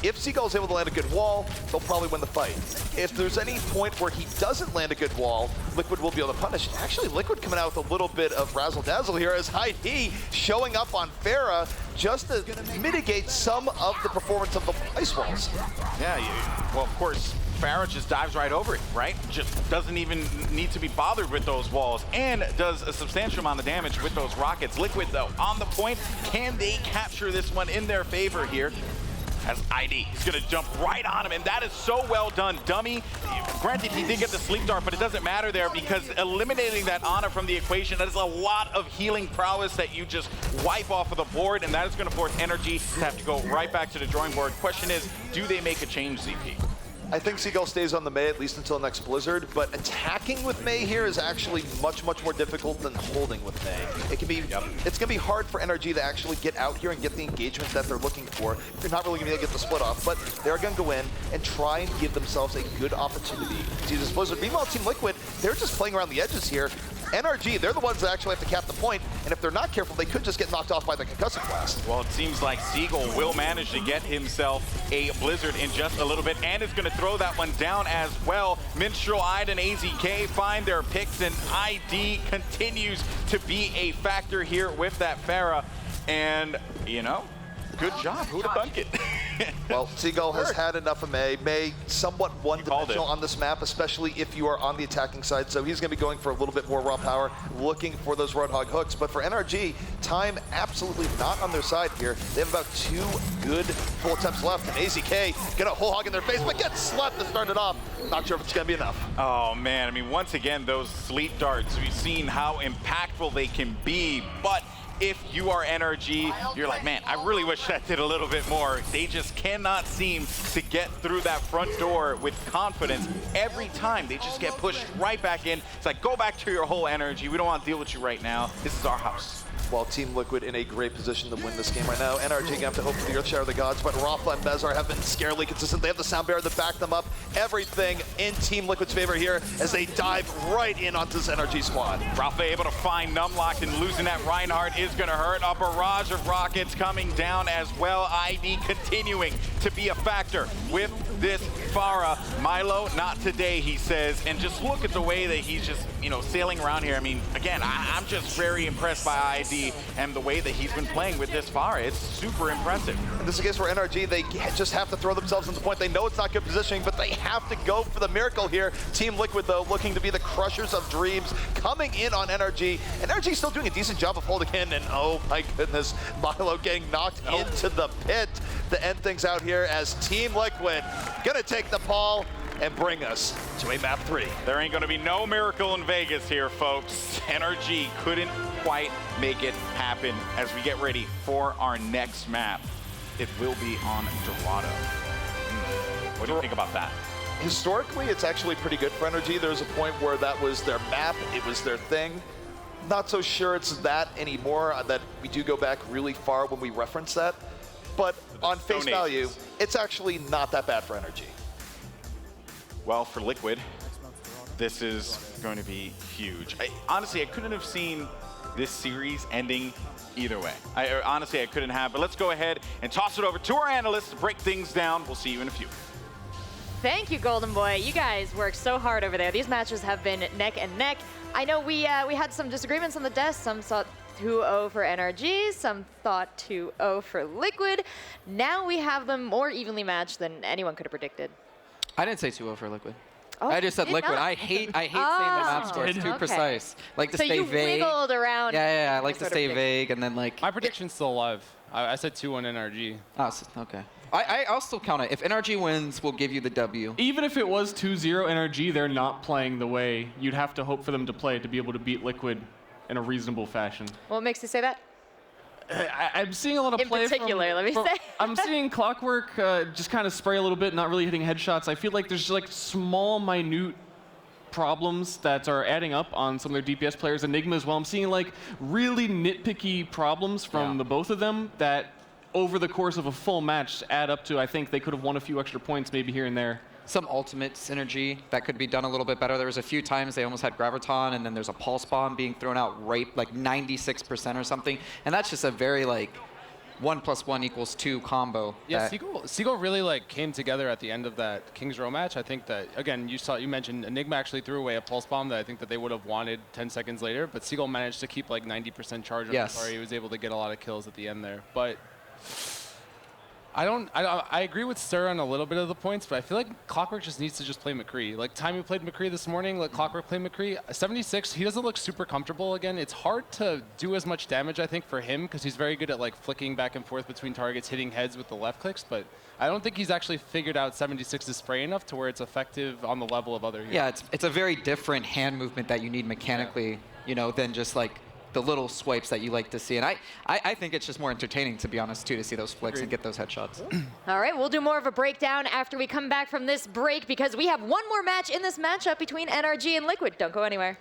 If Seagull is able to land a good wall, they'll probably win the fight. If there's any point where he doesn't land a good wall, Liquid will be able to punish. Actually, Liquid coming out with a little bit of razzle-dazzle here as ID showing up on Pharah just to mitigate some of the performance of the ice walls. Yeah, well, of course, Pharah just dives right over it, right? Just doesn't even need to be bothered with those walls and does a substantial amount of damage with those rockets. Liquid, though, on the point. Can they capture this one in their favor here? As ID, he's gonna jump right on him, and that is so well done. Dummy, granted he did get the sleep dart, but it doesn't matter there because eliminating that Ana from the equation, that is a lot of healing prowess that you just wipe off of the board, and that is gonna force NRG to have to go right back to the drawing board. Question is, do they make a change, ZP? I think Seagull stays on the May at least until next Blizzard, but attacking with May here is actually much, much more difficult than holding with May. It can be, it's gonna be hard for NRG to actually get out here and get the engagement that they're looking for. They're not really gonna be able to get the split off, but they're gonna go in and try and give themselves a good opportunity to use this Blizzard. Meanwhile, Team Liquid, they're just playing around the edges here. NRG, they're the ones that actually have to cap the point, and if they're not careful, they could just get knocked off by the concussive blast. Well, it seems like Seagull will manage to get himself a Blizzard in just a little bit, and is going to throw that one down as well. Minstrel, Ide, and AZK find their picks, and ID continues to be a factor here with that Pharah, and, you know, good job. Who'd have thunk it? Well, Seagull has had enough of May. May somewhat one-dimensional on this map, especially if you are on the attacking side. So he's going to be going for a little bit more raw power, looking for those Roadhog hooks. But for NRG, time absolutely not on their side here. They have about 2 good full attempts left. And AZK get a whole hog in their face, but gets slept to start it off. Not sure if it's going to be enough. Oh, man. I mean, once again, those sleep darts, we've seen how impactful they can be. But if you are NRG, you're like, man, I really wish that did a little bit more. They just cannot seem to get through that front door with confidence. Every time, they just get pushed right back in. It's like, go back to your whole energy. We don't want to deal with you right now. This is our house. While Team Liquid in a great position to win this game right now. NRG gonna have to hope for the Earthshare of the Gods, but Rafa and Bezar have been scarily consistent. They have the Sound Bearer to back them up. Everything in Team Liquid's favor here as they dive right in onto this NRG squad. Rafa able to find Numlock, and losing that Reinhardt is gonna hurt. A barrage of rockets coming down as well. ID continuing to be a factor with this Pharah. Milo, not today, he says, and just look at the way that he's just, you know, sailing around here. I mean, again, I'm just very impressed by ID and the way that he's been playing with this Pharah. It's super impressive. And this is a case where NRG, they just have to throw themselves into the point. They know it's not good positioning, but they have to go for the miracle here. Team Liquid, though, looking to be the crushers of dreams, coming in on NRG. And NRG still doing a decent job of holding in, and oh my goodness, Milo getting knocked into the pit to end things out here as Team Liquid gonna take the ball and bring us to a map 3. There ain't gonna be no miracle in Vegas here, folks. NRG couldn't quite make it happen as we get ready for our next map. It will be on Dorado. What do you think about that? Historically, it's actually pretty good for NRG. There was a point where that was their map, it was their thing. Not so sure it's that anymore, that we do go back really far when we reference that. But on face value, it's actually not that bad for NRG. Well, for Liquid, this is going to be huge. Honestly, I couldn't have seen this series ending either way. Honestly, I couldn't have, but let's go ahead and toss it over to our analysts to break things down. We'll see you in a few. Thank you, Golden Boy. You guys worked so hard over there. These matches have been neck and neck. I know we had some disagreements on the desk. Some thought 2-0 for NRG, some thought 2-0 for Liquid. Now we have them more evenly matched than anyone could have predicted. I didn't say 2-0 for Liquid. Oh, I just said Liquid. not? I hate saying the map score. It's too precise. Like to so stay you vague. wiggled around. Yeah, I like to stay vague and then like. My prediction's still alive. I said 2-1 NRG. Oh, okay. I'll still count it. If NRG wins, we'll give you the W. Even if it was 2-0 NRG, they're not playing the way you'd have to hope for them to play to be able to beat Liquid in a reasonable fashion. What makes you say that? I'm seeing a lot of play. In particular, let me say. I'm seeing Clockwork just kind of spray a little bit, not really hitting headshots. I feel like there's like small, minute problems that are adding up on some of their DPS players. Enigma as well. I'm seeing like really nitpicky problems from the both of them that over the course of a full match add up to, I think they could have won a few extra points maybe here and there. some ultimate synergy that could be done a little bit better. There was a few times they almost had Graviton, and then there's a Pulse Bomb being thrown out right, like 96% or something. And that's just a very, like, 1 + 1 = 2 combo. Yeah, Seagull really like came together at the end of that Kings Row match. I think that, again, you mentioned Enigma actually threw away a Pulse Bomb that I think that they would have wanted 10 seconds later, but Seagull managed to keep like 90% charge on the party. He was able to get a lot of kills at the end there. But I agree with Sir on a little bit of the points, but I feel like Clockwork just needs to just play McCree. Like, Timey played McCree this morning, let Clockwork play McCree. 76, he doesn't look super comfortable again. It's hard to do as much damage, I think, for him, because he's very good at, like, flicking back and forth between targets, hitting heads with the left clicks, but I don't think he's actually figured out 76's spray enough to where it's effective on the level of other heroes. Yeah, it's a very different hand movement that you need mechanically, you know, than just, like, the little swipes that you like to see. And I think it's just more entertaining, to be honest, too, to see those flicks and get those headshots. All right, we'll do more of a breakdown after we come back from this break, because we have one more match in this matchup between NRG and Liquid. Don't go anywhere.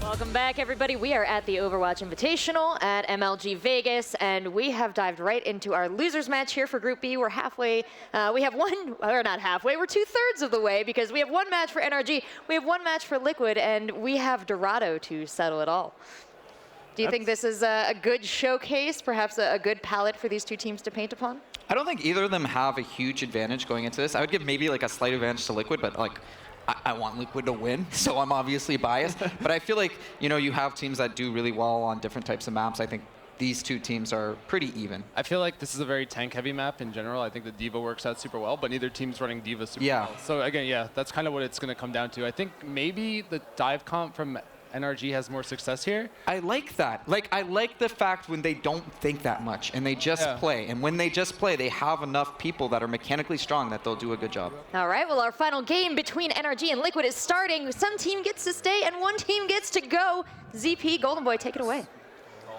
Welcome back, everybody. We are at the Overwatch Invitational at MLG Vegas, and we have dived right into our losers match here for Group B. We're halfway. We have one, or not halfway, we're 2/3 of the way, because we have one match for NRG, we have one match for Liquid, and we have Dorado to settle it all. Do you think this is a good showcase, perhaps a good palette for these two teams to paint upon? I don't think either of them have a huge advantage going into this. I would give maybe like a slight advantage to Liquid, but like, I want Liquid to win, so I'm obviously biased. But I feel like, you know, you have teams that do really well on different types of maps. I think these two teams are pretty even. I feel like this is a very tank-heavy map in general. I think the D.Va works out super well, but neither team's running D.Va super well. So again, yeah, that's kind of what it's going to come down to. I think maybe the dive comp from NRG has more success here. I like that. Like, I like the fact when they don't think that much and they just play. And when they just play, they have enough people that are mechanically strong that they'll do a good job. All right, well, our final game between NRG and Liquid is starting. Some team gets to stay and one team gets to go. ZP, Golden Boy, take it away.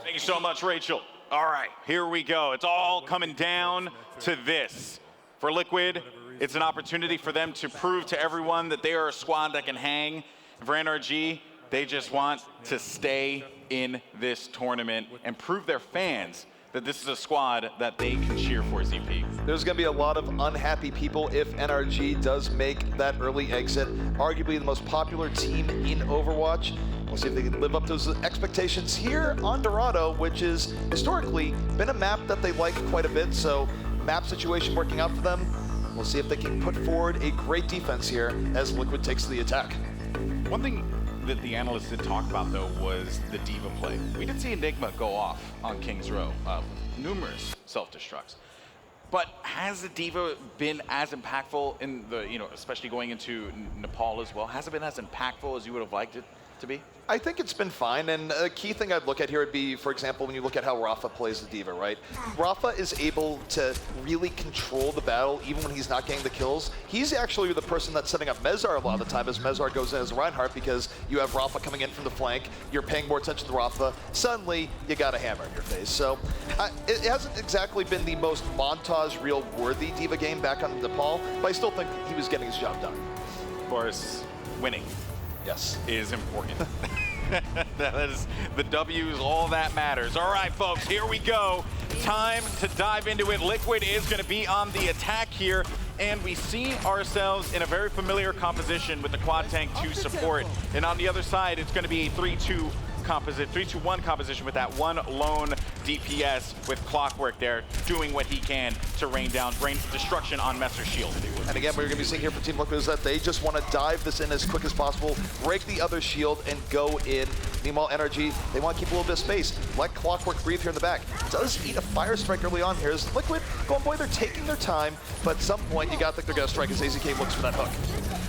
Thank you so much, Rachel. All right, here we go. It's all coming down to this. For Liquid, it's an opportunity for them to prove to everyone that they are a squad that can hang. For NRG, they just want to stay in this tournament and prove their fans that this is a squad that they can cheer for, ZP. There's going to be a lot of unhappy people if NRG does make that early exit. Arguably the most popular team in Overwatch. We'll see if they can live up to those expectations here on Dorado, which has historically been a map that they like quite a bit. So map situation working out for them. We'll see if they can put forward a great defense here as Liquid takes the attack. One thing that the analysts did talk about, though, was the diva play. We did see Enigma go off on King's Row, numerous self-destructs. But has the diva been as impactful in the, especially going into Nepal as well? Has it been as impactful as you would have liked it to be? I think it's been fine, and a key thing I'd look at here would be, for example, when you look at how Rafa plays the diva, right? Rafa is able to really control the battle even when he's not getting the kills. He's actually the person that's setting up Mezar a lot of the time as Mezar goes in as Reinhardt, because you have Rafa coming in from the flank, you're paying more attention to Rafa, suddenly you got a hammer in your face. So it hasn't exactly been the most montage reel worthy diva game back on Nepal, but I still think he was getting his job done. Of course, winning. Yes. Is important. That is the W's, all that matters. All right, folks, here we go. Time to dive into it. Liquid is going to be on the attack here, and we see ourselves in a very familiar composition with the quad tank to support. And on the other side, it's going to be a 3-2 3-2-1 composition with that one lone DPS with Clockwork there doing what he can to rain destruction on Messer's shield. And again, what we're going to be seeing here for Team Liquid is that they just want to dive this in as quick as possible, break the other shield, and go in. Meanwhile, NRG, they want to keep a little bit of space. Let Clockwork breathe here in the back. Does eat a fire strike early on here. Is Liquid going, boy, they're taking their time, but at some point, you got to think they're going to strike as AZK looks for that hook.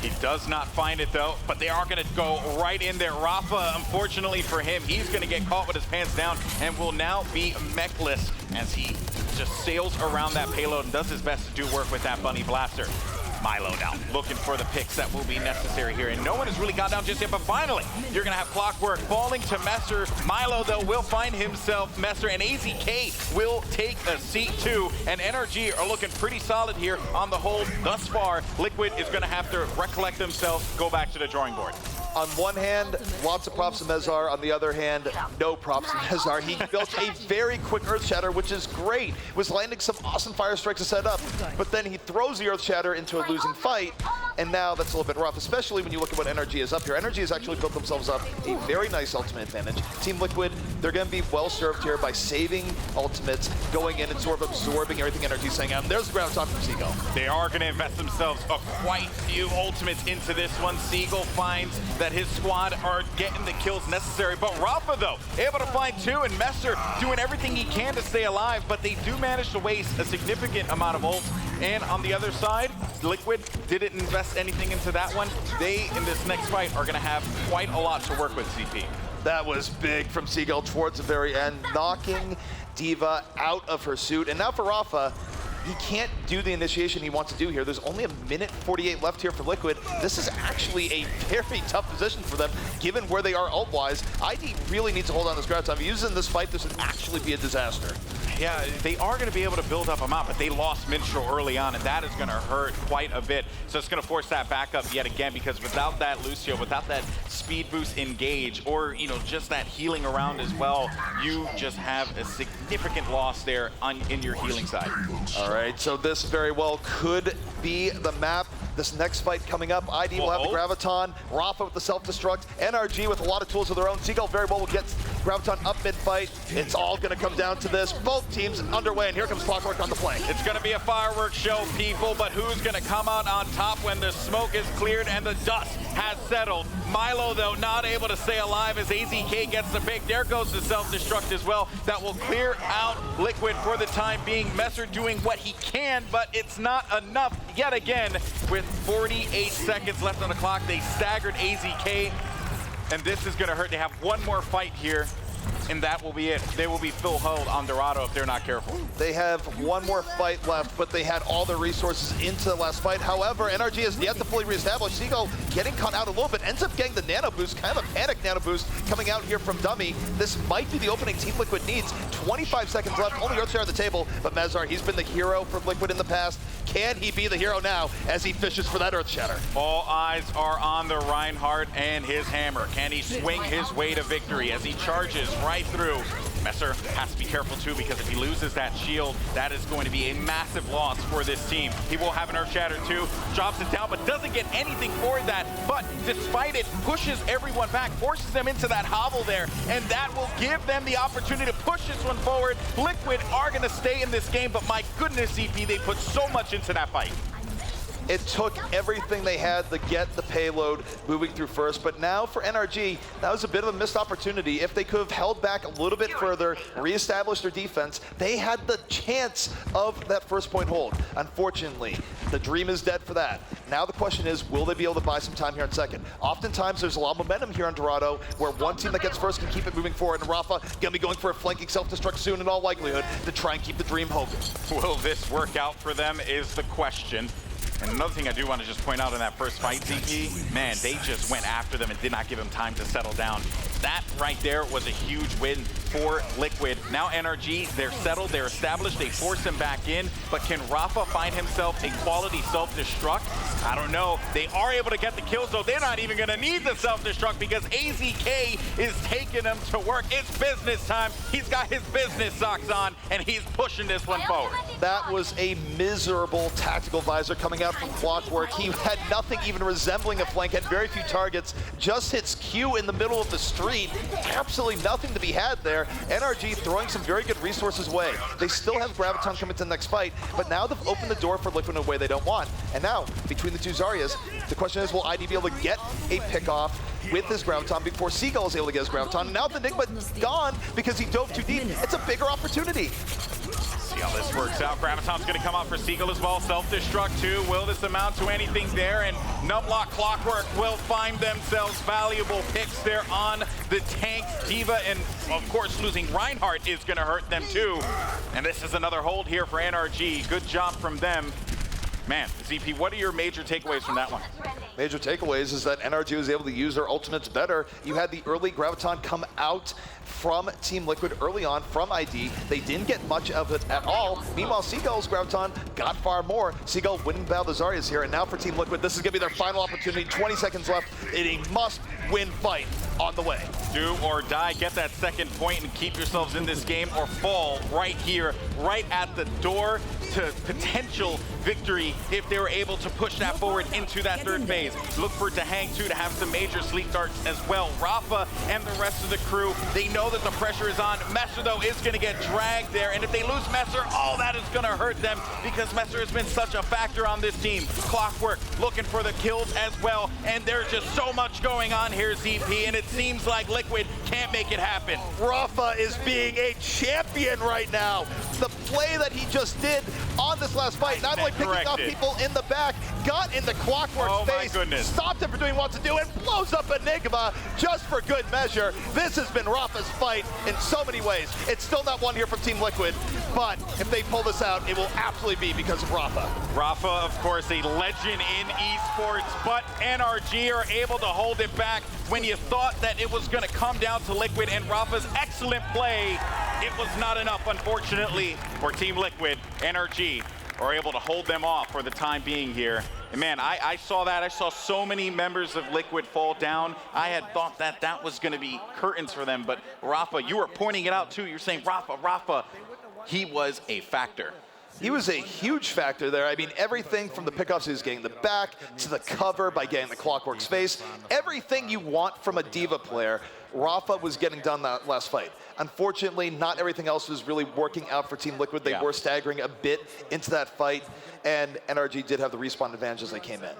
He does not find it, though, but they are going to go right in there. Rafa, unfortunately for him, he's going to get caught with his pants down and will now be mechless as he just sails around that payload and does his best to do work with that Bunny Blaster. Milo now looking for the picks that will be necessary here, and no one has really got down just yet, but finally, you're gonna have Clockwork falling to Messer. Milo, though, will find himself Messer, and AZK will take a seat too, and NRG are looking pretty solid here on the hold thus far. Liquid is gonna have to recollect themselves, go back to the drawing board. On one hand, lots of props to Mezar. On the other hand, no props to Mezar. He built a very quick Earth Shatter, which is great. Was landing some awesome fire strikes to set up, but then he throws the Earth Shatter into a losing fight, and now that's a little bit rough, especially when you look at what NRG is up here. NRG has actually built themselves up a very nice ultimate advantage. Team Liquid, they're going to be well served here by saving ultimates, going in and sort of absorbing everything NRG is saying. There's the ground top from Seagull. They are going to invest themselves quite few ultimates into this one. Seagull finds that his squad are getting the kills necessary, but Rafa, though, able to find two, and Messer doing everything he can to stay alive, but they do manage to waste a significant amount of ults. And on the other side, Liquid didn't invest anything into that one. They, in this next fight, are going to have quite a lot to work with, CP. That was big from Seagull towards the very end, knocking Diva out of her suit. And now for Rafa, he can't do the initiation he wants to do here. There's only 1:48 left here for Liquid. This is actually a very tough position for them, given where they are ult-wise. ID really needs to hold on this ground time. If he uses in this fight, this would actually be a disaster. Yeah, they are going to be able to build up a map, but they lost Minstrel early on, and that is going to hurt quite a bit. So it's going to force that back up yet again, because without that Lucio, without that speed boost engage, or just that healing around as well, you just have a significant loss there in your healing side. All right, so this very well could be the map. This next fight coming up, ID will have the Graviton, Rafa with the self-destruct, NRG with a lot of tools of their own. Seagull very well will get Graviton up mid-fight. It's all going to come down to this. Both teams underway, and here comes Clockwork on the flank. It's going to be a fireworks show, people, but who's going to come out on top when the smoke is cleared and the dust has settled? Milo, though, not able to stay alive as AZK gets the pick. There goes the self-destruct as well. That will clear out Liquid for the time being. Messer doing what he can, but it's not enough yet again. With 48 seconds left on the clock, they staggered AZK, and this is going to hurt. They have one more fight here, and that will be it. They will be full hold on Dorado if they're not careful. They have one more fight left, but they had all their resources into the last fight. However, NRG has yet to fully reestablish. Seagull getting caught out a little bit, ends up getting the nano boost, kind of a panic nano boost coming out here from Dummy. This might be the opening Team Liquid needs. 25 seconds left, only Earthshare on the table, but Mezar, he's been the hero from Liquid in the past. Can he be the hero now as he fishes for that Earth Shatter? All eyes are on the Reinhardt and his hammer. Can he swing his way to victory as he charges right through? Messer has to be careful too, because if he loses that shield, that is going to be a massive loss for this team. He will have an Earth Shatter too, drops it down, but doesn't get anything for that. But despite it, pushes everyone back, forces them into that hovel there, and that will give them the opportunity to push this one forward. Liquid are going to stay in this game, but my goodness, CP, they put so much into that fight. It took everything they had to get the payload moving through first, but now for NRG, that was a bit of a missed opportunity. If they could have held back a little bit further, reestablished their defense, they had the chance of that first point hold. Unfortunately, the dream is dead for that. Now the question is, will they be able to buy some time here in second? Oftentimes there's a lot of momentum here on Dorado, where one team that gets first can keep it moving forward, and Rafa gonna be going for a flanking self-destruct soon in all likelihood to try and keep the dream hoping. Will this work out for them is the question. And another thing I do want to just point out in that first fight, ZP, man, they just went after them and did not give them time to settle down. That right there was a huge win for Liquid. Now NRG, they're settled, they're established, they force him back in, but can Rafa find himself a quality self-destruct? I don't know. They are able to get the kills, though. They're not even gonna need the self-destruct because AZK is taking them to work. It's business time. He's got his business socks on, and he's pushing this one forward. That was a miserable tactical visor coming out from Clockwork. He had nothing even resembling a flank, had very few targets, just hits Q in the middle of the street. Absolutely nothing to be had there. NRG throwing some very good resources away. They still have Graviton coming to the next fight, but now they've opened the door for Liquid in a way they don't want. And now, between the two Zaryas, the question is, will ID be able to get a pick off with his Graviton before Seagull is able to get his Graviton? Now the Enigma's gone because he dove too deep. It's a bigger opportunity. See how this works out. Graviton's going to come out for Seagull as well. Self-destruct too. Will this amount to anything there? And Numlock Clockwork will find themselves valuable picks there on the tank. D.Va and, of course, losing Reinhardt is going to hurt them too. And this is another hold here for NRG. Good job from them. Man, ZP, what are your major takeaways from that one? Major takeaways is that NRG was able to use their ultimates better. You had the early Graviton come out from Team Liquid early on from ID. They didn't get much of it at all. Meanwhile, Seagull's Graviton got far more. Seagull winning battle the Zaryas here, and now for Team Liquid, this is gonna be their final opportunity. 20 seconds left. It's a must-win fight on the way. Do or die, get that second point and keep yourselves in this game, or fall right here, right at the door to potential victory if they were able to push that forward into that third phase. Look for it to hang too, to have some major sleep darts as well. Rafa and the rest of the crew, they know that the pressure is on. Messer, though, is going to get dragged there, and if they lose Messer, all that is going to hurt them because Messer has been such a factor on this team. Clockwork looking for the kills as well, and there's just so much going on here, ZP, and it seems like Liquid can't make it happen. Rafa is being a champion right now. The play that he just did on this last fight, not only picking off people in the back, got into Clockwork's face, stopped him from doing what to do, and blows up Enigma just for good measure. This has been Rafa's fight in so many ways. It's still not won here from Team Liquid, but if they pull this out, it will absolutely be because of Rafa. Rafa, of course, a legend in esports, but NRG are able to hold it back when you thought that it was going to come down to Liquid, and Rafa's excellent play, it was not enough, unfortunately, for Team Liquid. NRG are able to hold them off for the time being here. And man, I saw that. I saw so many members of Liquid fall down. I had thought that that was going to be curtains for them, but Rafa, you were pointing it out too. You're saying, Rafa, he was a factor. He was a huge factor there. I mean, everything from the pickoffs he was getting the back to the cover by getting the Clockwork's face, everything you want from a D.Va player, Rafa was getting done that last fight. Unfortunately, not everything else was really working out for Team Liquid. They were staggering a bit into that fight, and NRG did have the respawn advantage as they came in.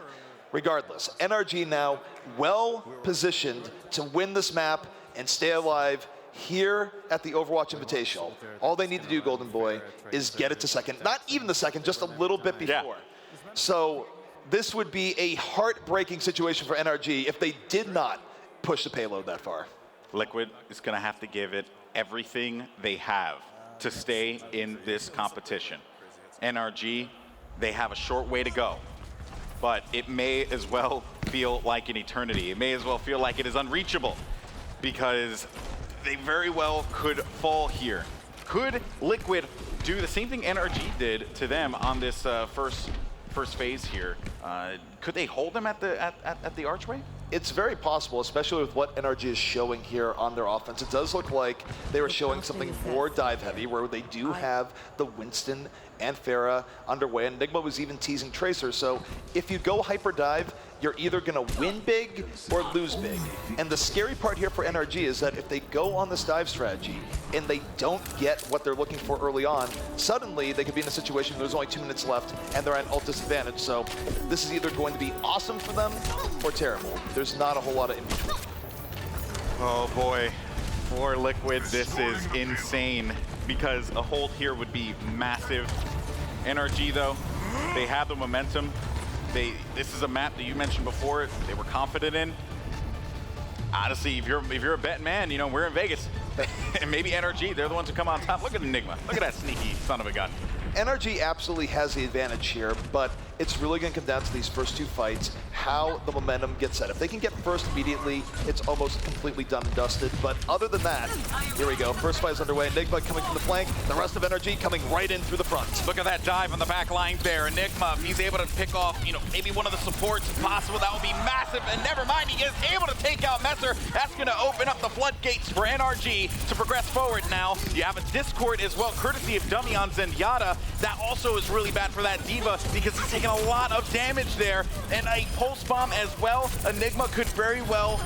Regardless, NRG now well positioned to win this map and stay alive here at the Overwatch Invitational. All they need to do, Golden Boy, is get it to second. Not even the second, just a little bit before. So this would be a heartbreaking situation for NRG if they did not push the payload that far. Liquid is going to have to give it everything they have to stay in this competition. NRG, they have a short way to go, but it may as well feel like an eternity. It may as well feel like it is unreachable because they very well could fall here. Could Liquid do the same thing NRG did to them on this first phase here? Could they hold them at the archway? It's very possible, especially with what NRG is showing here on their offense. It does look like they were showing something more dive heavy, where they do have the Winston and Pharah underway. And Enigma was even teasing Tracer. So if you go hyper dive, you're either going to win big or lose big. And the scary part here for NRG is that if they go on this dive strategy and they don't get what they're looking for early on, suddenly they could be in a situation where there's only 2 minutes left and they're at an ult disadvantage. So this is either going to be awesome for them or terrible. There's not a whole lot of in between. Oh boy, for Liquid, this is insane because a hold here would be massive. NRG though, they have the momentum. This is a map that you mentioned before, they were confident in. Honestly, if you're a betting man, you know, we're in Vegas. And maybe NRG, they're the ones who come on top. Look at Enigma, look at that sneaky son of a gun. NRG absolutely has the advantage here, but it's really going to come down to these first 2 fights, how the momentum gets set. If they can get first immediately, it's almost completely done and dusted. But other than that, here we go. First fight is underway. Enigma coming from the flank. The rest of NRG coming right in through the front. Look at that dive on the back line there. Enigma, if he's able to pick off, you know, maybe one of the supports if possible, that would be massive. And never mind, he is able to take out Messer. That's going to open up the floodgates for NRG to progress forward now. You have a Discord as well, courtesy of Dummy on Zenyatta. That also is really bad for that D.Va because he's taking a lot of damage there. And a pulse bomb as well. Enigma could very well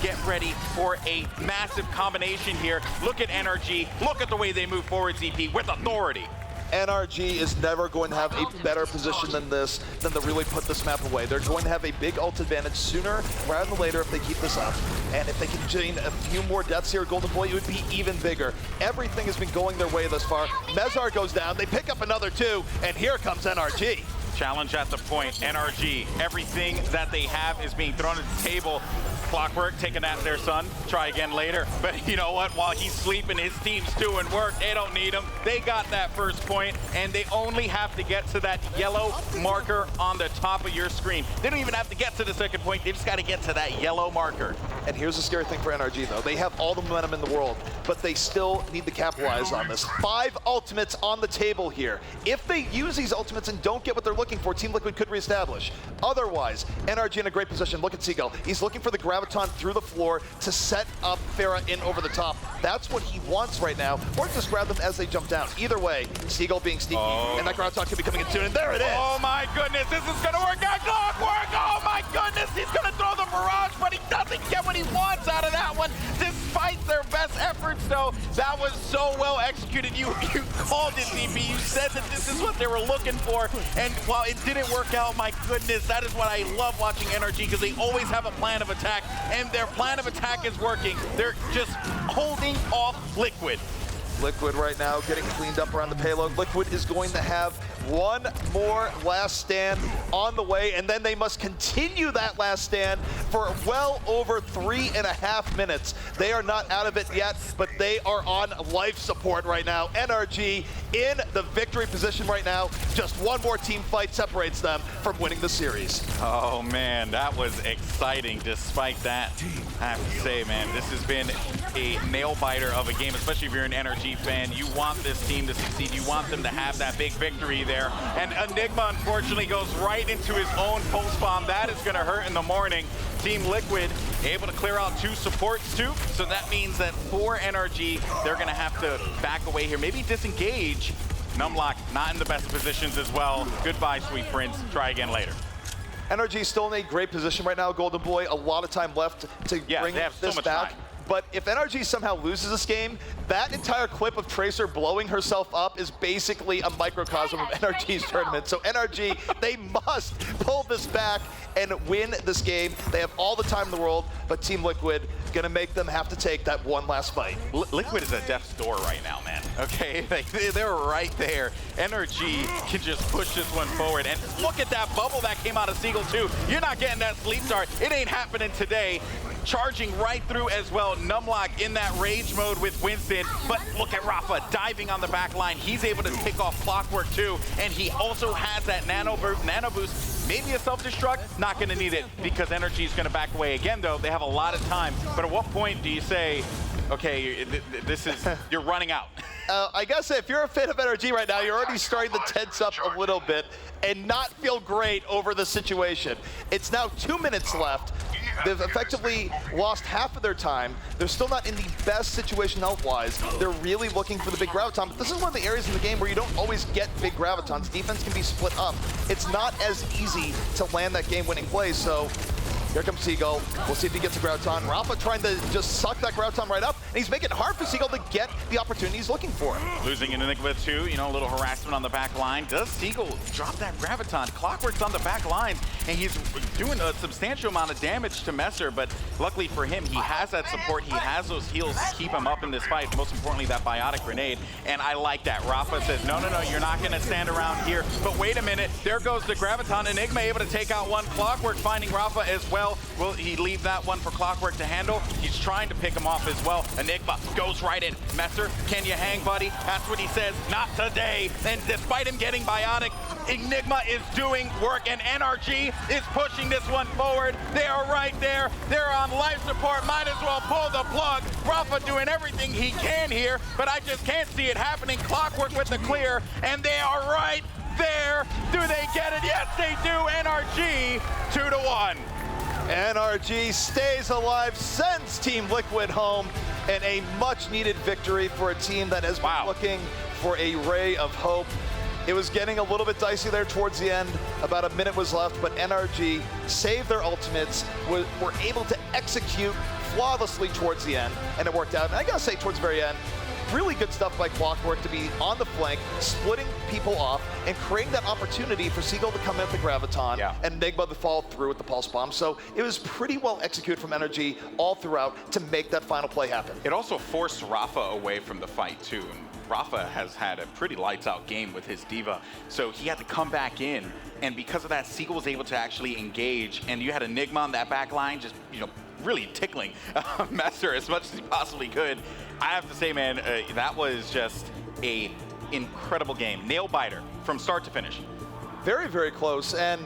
get ready for a massive combination here. Look at NRG. Look at the way they move forward, ZP, with authority. NRG is never going to have a better position than this, than to really put this map away. They're going to have a big ult advantage sooner rather than later if they keep this up. And if they can gain a few more deaths here, Golden Boy, it would be even bigger. Everything has been going their way thus far. Mezar goes down, they pick up another 2, and here comes NRG. Challenge at the point, NRG. Everything that they have is being thrown at the table. Clockwork, take a nap there, son. Try again later. But you know what? While he's sleeping, his team's doing work. They don't need him. They got that first point, and they only have to get to that yellow marker on the top of your screen. They don't even have to get to the second point. They just got to get to that yellow marker. And here's the scary thing for NRG, though. They have all the momentum in the world, but they still need to capitalize on this. 5 ultimates on the table here. If they use these ultimates and don't get what they're looking for, Team Liquid could reestablish. Otherwise, NRG in a great position. Look at Seagull. He's looking for the graviton through the floor to set up Pharah in over the top. That's what he wants right now, or just grab them as they jump down. Either way, Seagull being sneaky, and that graviton could be coming in soon, and there it is! Oh my goodness, this is gonna work out. Clockwork! Oh my goodness, he's gonna throw the barrage, but he doesn't get what he wants out of that one, despite their best efforts, though. That was so well executed. You called it, DP. You said that this is what they were looking for, and while it didn't work out, my goodness, that is what I love watching NRG, because they always have a plan of attack, and their plan of attack is working. They're just holding off Liquid. Liquid right now getting cleaned up around the payload. Liquid is going to have one more last stand on the way, and then they must continue that last stand for well over 3.5 minutes. They are not out of it yet, but they are on life support right now. NRG in the victory position right now. Just one more team fight separates them from winning the series. Oh man, that was exciting despite that. I have to say, man, this has been a nail biter of a game, especially if you're an NRG fan. You want this team to succeed. You want them to have that big victory there. And Enigma, unfortunately, goes right into his own pulse bomb. That is going to hurt in the morning. Team Liquid able to clear out 2 supports too. So that means that for NRG, they're going to have to back away here. Maybe disengage. Numlock not in the best positions as well. Goodbye, Sweet Prince. Try again later. NRG still in a great position right now, Golden Boy. A lot of time left to bring this back. Time. But if NRG somehow loses this game, that entire clip of Tracer blowing herself up is basically a microcosm of NRG's tournament. So NRG, they must pull this back and win this game. They have all the time in the world, but Team Liquid gonna make them have to take that one last fight. Liquid is at death's door right now, man. Okay, they're right there. NRG can just push this one forward. And look at that bubble that came out of Seagull too. You're not getting that sleep dart. It ain't happening today. Charging right through as well. Numlock in that rage mode with Winston. But look at Rafa diving on the back line. He's able to pick off Clockwork too. And he also has that nano boost. Maybe a self-destruct, not gonna need it because NRG is gonna back away again though. They have a lot of time. But at what point do you say, okay, this is, you're running out? I guess if you're a fan of NRG right now, you're already starting to tense up a little bit and not feel great over the situation. It's now 2 minutes left. They've effectively lost half of their time. They're still not in the best situation health-wise. They're really looking for the big graviton, but this is one of the areas in the game where you don't always get big gravitons. Defense can be split up. It's not as easy to land that game-winning play, so here comes Seagull. We'll see if he gets a graviton. Rafa trying to just suck that graviton right up, and he's making it hard for Seagull to get the opportunity he's looking for. Losing an Enigma too, you know, a little harassment on the back line. Does Seagull drop that graviton? Clockwork's on the back line, and he's doing a substantial amount of damage to Messer, but luckily for him, he has that support. He has those heals to keep him up in this fight. Most importantly, that biotic grenade, and I like that. Rafa says, no, you're not going to stand around here. But wait a minute, there goes the graviton. Enigma able to take out one. Clockwork finding Rafa as well. Will he leave that one for Clockwork to handle? He's trying to pick him off as well. Enigma goes right in. Messer, can you hang, buddy? That's what he says. Not today. And despite him getting biotic, Enigma is doing work, and NRG is pushing this one forward. They are right there. They're on life support. Might as well pull the plug. Rafa doing everything he can here, but I just can't see it happening. Clockwork with the clear, and they are right there. Do they get it? Yes, they do. NRG 2-1. NRG stays alive, sends Team Liquid home, and a much-needed victory for a team that has been looking for a ray of hope. It was getting a little bit dicey there towards the end. About a minute was left, but NRG saved their ultimates, were able to execute flawlessly towards the end, and it worked out. And I gotta say, towards the very end, really good stuff by Clockwork to be on the flank, splitting people off, and creating that opportunity for Seagull to come in with the graviton, and Enigma to fall through with the pulse bomb. So it was pretty well executed from NRG all throughout to make that final play happen. It also forced Rafa away from the fight too. And Rafa has had a pretty lights out game with his Diva, so he had to come back in, and because of that, Seagull was able to actually engage, and you had Enigma on that back line just, you know, really tickling Messer as much as he possibly could. I have to say, man, that was just a incredible game. Nail biter from start to finish. Very, very close, and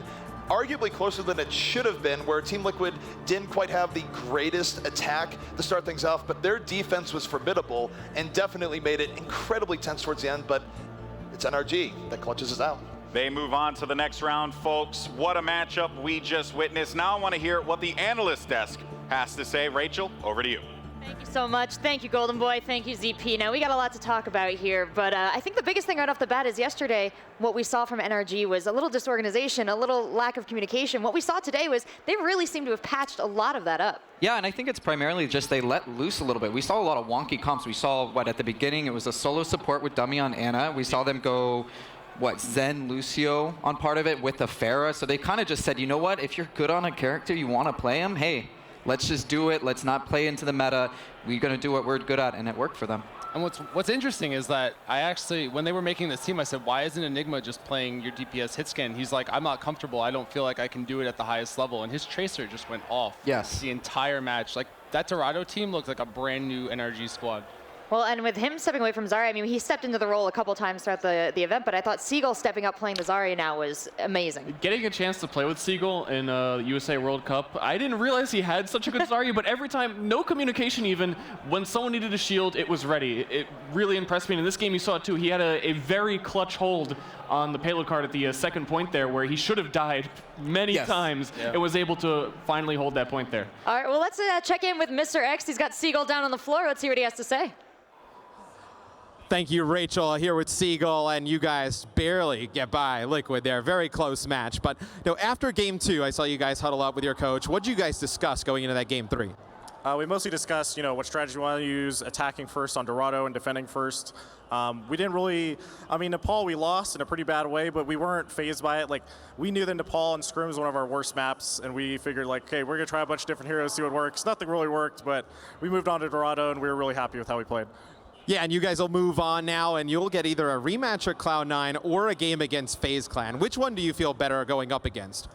arguably closer than it should have been, where Team Liquid didn't quite have the greatest attack to start things off, but their defense was formidable and definitely made it incredibly tense towards the end, but it's NRG that clutches us out. They move on to the next round, folks. What a matchup we just witnessed. Now I want to hear what the analyst desk has to say. Rachel, over to you. Thank you so much. Thank you, Golden Boy. Thank you, ZP. Now, we got a lot to talk about here, but I think the biggest thing right off the bat is yesterday, what we saw from NRG was a little disorganization, a little lack of communication. What we saw today was they really seem to have patched a lot of that up. Yeah, and I think it's primarily just they let loose a little bit. We saw a lot of wonky comps. We saw, at the beginning, it was a solo support with Dummy on Ana. We saw them go, Zen Lucio on part of it with the Pharah. So they kind of just said, you know what, if you're good on a character, you want to play him, hey, let's just do it. Let's not play into the meta. We're going to do what we're good at, and it worked for them. And what's interesting is that I actually, when they were making this team, I said, why isn't Enigma just playing your DPS hit scan? He's like, I'm not comfortable. I don't feel like I can do it at the highest level. And his Tracer just went off the entire match. Like, that Dorado team looked like a brand new NRG squad. Well, and with him stepping away from Zarya, I mean, he stepped into the role a couple times throughout the event, but I thought Seagull stepping up playing the Zarya now was amazing. Getting a chance to play with Seagull in USA World Cup, I didn't realize he had such a good Zarya, but every time, no communication even, when someone needed a shield, it was ready. It really impressed me, and in this game you saw it too. He had a very clutch hold on the payload card at the second point there, where he should have died many times, and was able to finally hold that point there. All right, well, let's check in with Mr. X. He's got Seagull down on the floor. Let's see what he has to say. Thank you, Rachel, here with Seagull, and you guys barely get by Liquid there. Very close match. But after game 2, I saw you guys huddle up with your coach. What did you guys discuss going into that game 3? We mostly discussed, what strategy we want to use, attacking first on Dorado and defending first. We didn't really, Nepal we lost in a pretty bad way, but we weren't phased by it. Like, we knew that Nepal and Scrim was one of our worst maps, and we figured, like, okay, we're going to try a bunch of different heroes, see what works. Nothing really worked, but we moved on to Dorado, and we were really happy with how we played. Yeah, and you guys will move on now, and you'll get either a rematch at Cloud9 or a game against FaZe Clan. Which one do you feel better going up against?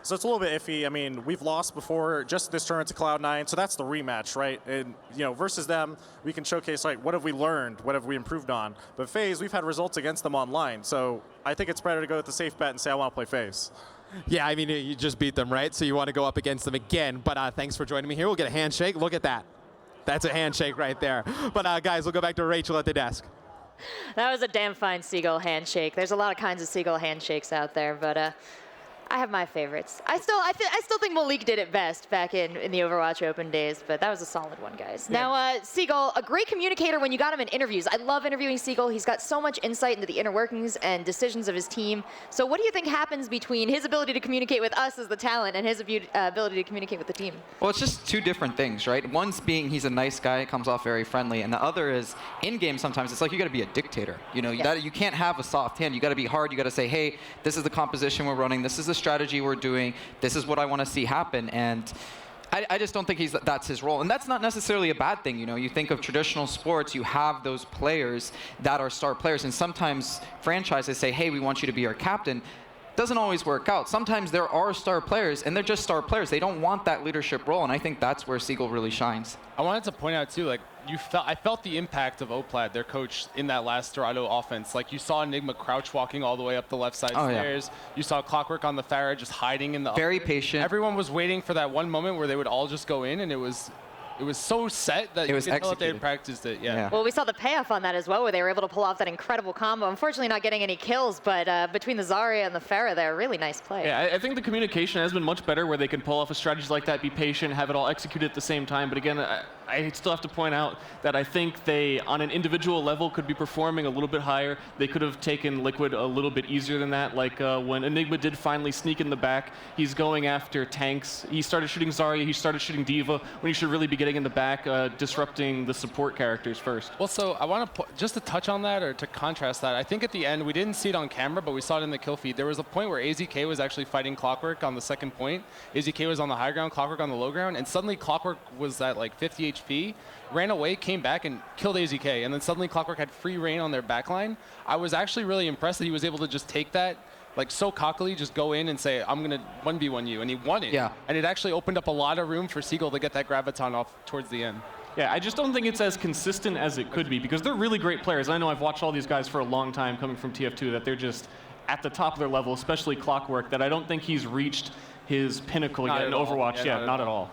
So it's a little bit iffy. We've lost before just this tournament to Cloud9, so that's the rematch, right? And, versus them, we can showcase, like, what have we learned? What have we improved on? But FaZe, we've had results against them online, so I think it's better to go with the safe bet and say I want to play FaZe. Yeah, you just beat them, right? So you want to go up against them again. But thanks for joining me here. We'll get a handshake. Look at that. That's a handshake right there. But guys, we'll go back to Rachel at the desk. That was a damn fine Seagull handshake. There's a lot of kinds of Seagull handshakes out there, but I have my favorites. I still think Malik did it best back in the Overwatch Open days, but that was a solid one, guys. Yeah. Now, Seagull, a great communicator when you got him in interviews. I love interviewing Seagull. He's got so much insight into the inner workings and decisions of his team. So what do you think happens between his ability to communicate with us as the talent and his ability to communicate with the team? Well, it's just two different things, right? One's being he's a nice guy, comes off very friendly, and the other is in-game sometimes it's like you got to be a dictator. You know, you can't have a soft hand. You got to be hard. You got to say, hey, this is the composition we're running. This is the strategy we're doing. This is what I want to see happen. And I just don't think that's his role. And that's not necessarily a bad thing. You know, you think of traditional sports, you have those players that are star players. And sometimes franchises say, hey, we want you to be our captain. Doesn't always work out. Sometimes there are star players, and they're just star players. They don't want that leadership role, and I think that's where Seagull really shines. I wanted to point out, too, like, I felt the impact of Oplad, their coach, in that last Dorado offense. Like, you saw Enigma crouch walking all the way up the left side stairs. Yeah. You saw Clockwork on the Pharah just hiding in the Very patient. Everyone was waiting for that one moment where they would all just go in, and it was so set that you could tell that they had practiced it. Yeah. Well, we saw the payoff on that as well, where they were able to pull off that incredible combo. Unfortunately, not getting any kills, but between the Zarya and the Pharah there, really nice play. Yeah, I think the communication has been much better, where they can pull off a strategy like that, be patient, have it all executed at the same time. But again, I still have to point out that I think they, on an individual level, could be performing a little bit higher. They could have taken Liquid a little bit easier than that. Like when Enigma did finally sneak in the back, he's going after tanks. He started shooting Zarya, he started shooting Diva, when he should really be getting in the back, disrupting the support characters first. Well, so I want to, just to touch on that, or to contrast that, I think at the end, we didn't see it on camera, but we saw it in the kill feed. There was a point where AZK was actually fighting Clockwork on the second point. AZK was on the high ground, Clockwork on the low ground, and suddenly Clockwork was at like 50 HP, ran away, came back, and killed AZK, and then suddenly Clockwork had free reign on their backline. I was actually really impressed that he was able to just take that, like so cockily, just go in and say, I'm going to 1v1 you, and he won it. Yeah. And it actually opened up a lot of room for Seagull to get that Graviton off towards the end. Yeah, I just don't think it's as consistent as it could be, because they're really great players. I know I've watched all these guys for a long time coming from TF2, that they're just at the top of their level, especially Clockwork, that I don't think he's reached his pinnacle yet in Overwatch. Yeah, not at all.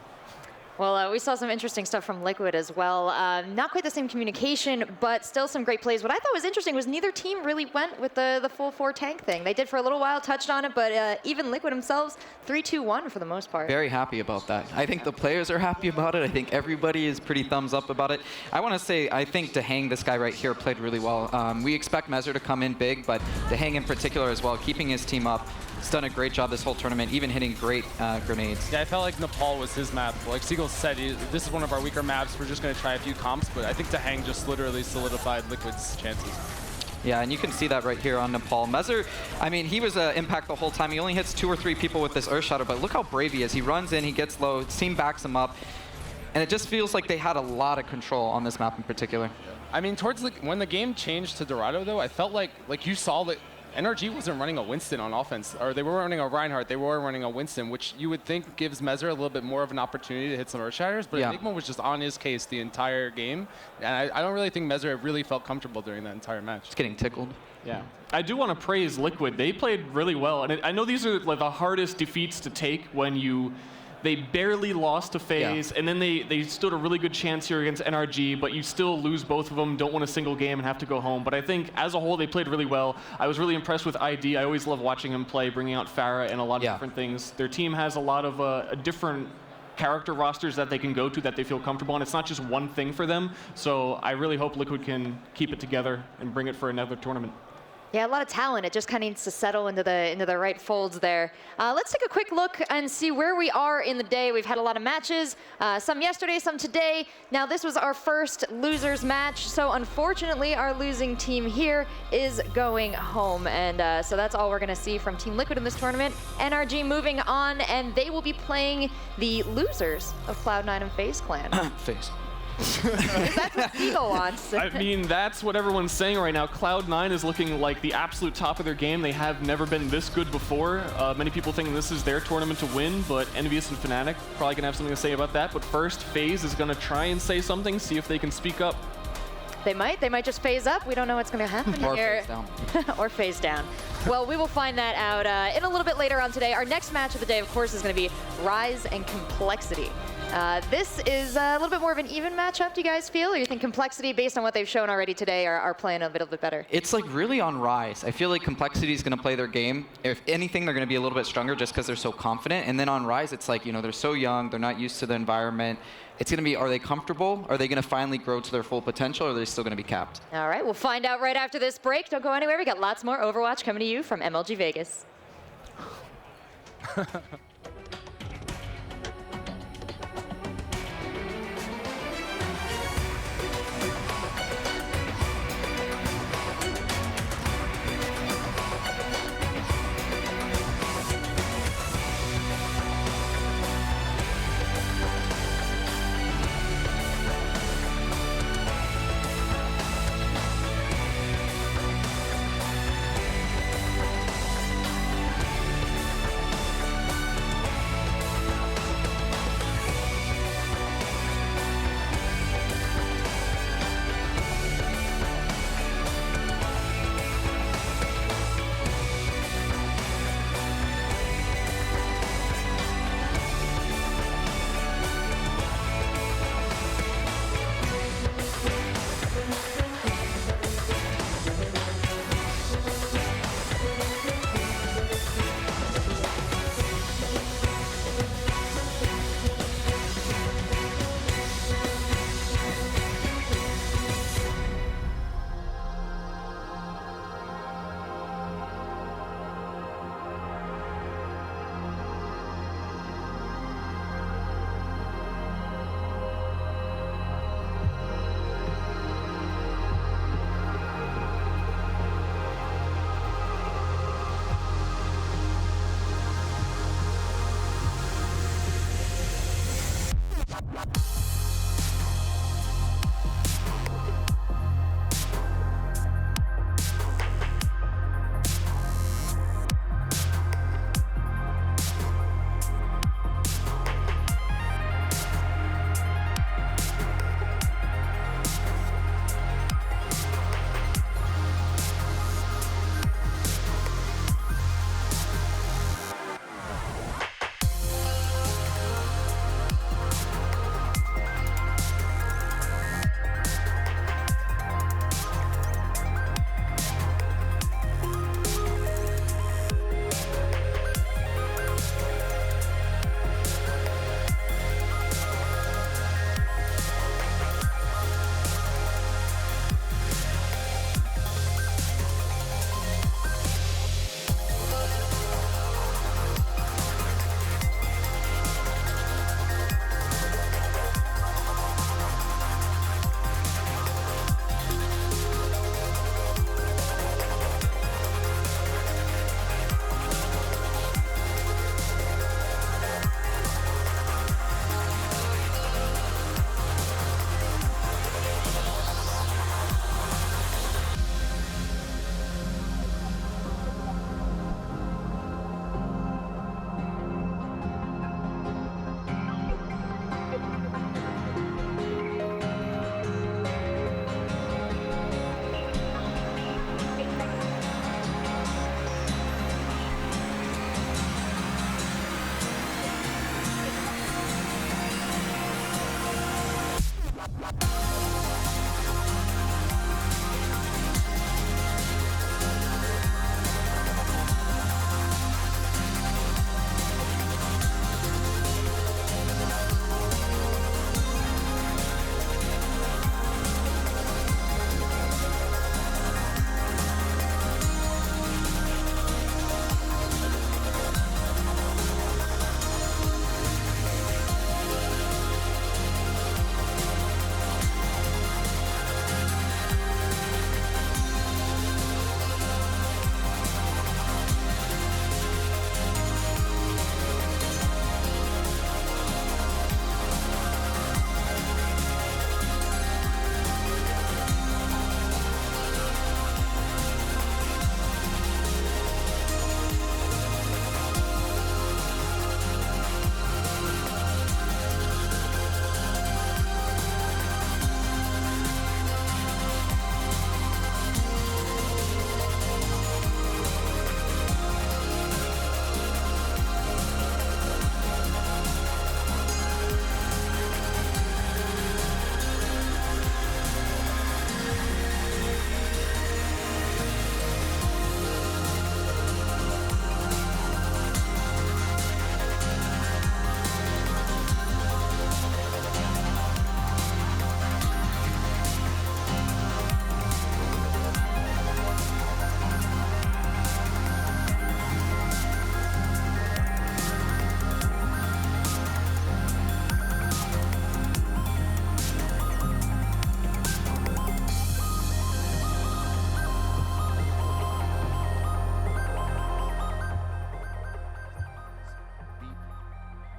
Well, we saw some interesting stuff from Liquid as well. Not quite the same communication, but still some great plays. What I thought was interesting was neither team really went with the full 4 tank thing. They did for a little while, touched on it, but even Liquid themselves, 3-2-1 for the most part. Very happy about that. I think the players are happy about it. I think everybody is pretty thumbs up about it. I want to say, I think Dehang, this guy right here, played really well. We expect Mezzer to come in big, but Dehang in particular as well, keeping his team up. He's done a great job this whole tournament, even hitting great grenades. Yeah, I felt like Nepal was his map. Like Seagull said, this is one of our weaker maps. We're just going to try a few comps, but I think Dehang just literally solidified Liquid's chances. Yeah, and you can see that right here on Nepal. Mezzer, I mean, he was impact the whole time. He only hits 2 or 3 people with this Earth Shadow, but look how brave he is. He runs in, he gets low, his team backs him up, and it just feels like they had a lot of control on this map in particular. I mean, towards when the game changed to Dorado, though, I felt like you saw that NRG wasn't running a Winston on offense, or they were running a Reinhardt, they were running a Winston, which you would think gives Mezzer a little bit more of an opportunity to hit some Earth Shatters, but Enigma was just on his case the entire game, and I don't really think Mezzer really felt comfortable during that entire match. Just getting tickled. Yeah. I do want to praise Liquid. They played really well, and I know these are like the hardest defeats to take when they barely lost to Faze, and then they stood a really good chance here against NRG, but you still lose both of them, don't win a single game, and have to go home. But I think, as a whole, they played really well. I was really impressed with ID. I always love watching him play, bringing out Pharah and a lot of different things. Their team has a lot of different character rosters that they can go to that they feel comfortable, and it's not just one thing for them. So I really hope Liquid can keep it together and bring it for another tournament. Yeah, a lot of talent. It just kind of needs to settle into the right folds there. Let's take a quick look and see where we are in the day. We've had a lot of matches, some yesterday, some today. Now, this was our first losers match, so unfortunately, our losing team here is going home, and so that's all we're going to see from Team Liquid in this tournament. NRG moving on, and they will be playing the losers of Cloud9 and Faze Clan. Faze. That's what Seagull wants. I mean, that's what everyone's saying right now. Cloud9 is looking like the absolute top of their game. They have never been this good before. Many people think this is their tournament to win, but Envyus and Fanatic probably going to have something to say about that. But first, Faze is going to try and say something, see if they can speak up. They might just phase up. We don't know what's going to happen here. Phase down. Or phase down. Well, we will find that out in a little bit later on today. Our next match of the day, of course, is going to be Rise and Complexity. This is a little bit more of an even matchup, do you guys feel? Or you think Complexity, based on what they've shown already today, are playing a little bit better? It's like really on rise. I feel like Complexity is going to play their game. If anything, they're going to be a little bit stronger just because they're so confident. And then on rise, it's like, you know, they're so young, they're not used to the environment. It's going to be, are they comfortable? Are they going to finally grow to their full potential, or are they still going to be capped? All right, we'll find out right after this break. Don't go anywhere. We got lots more Overwatch coming to you from MLG Vegas.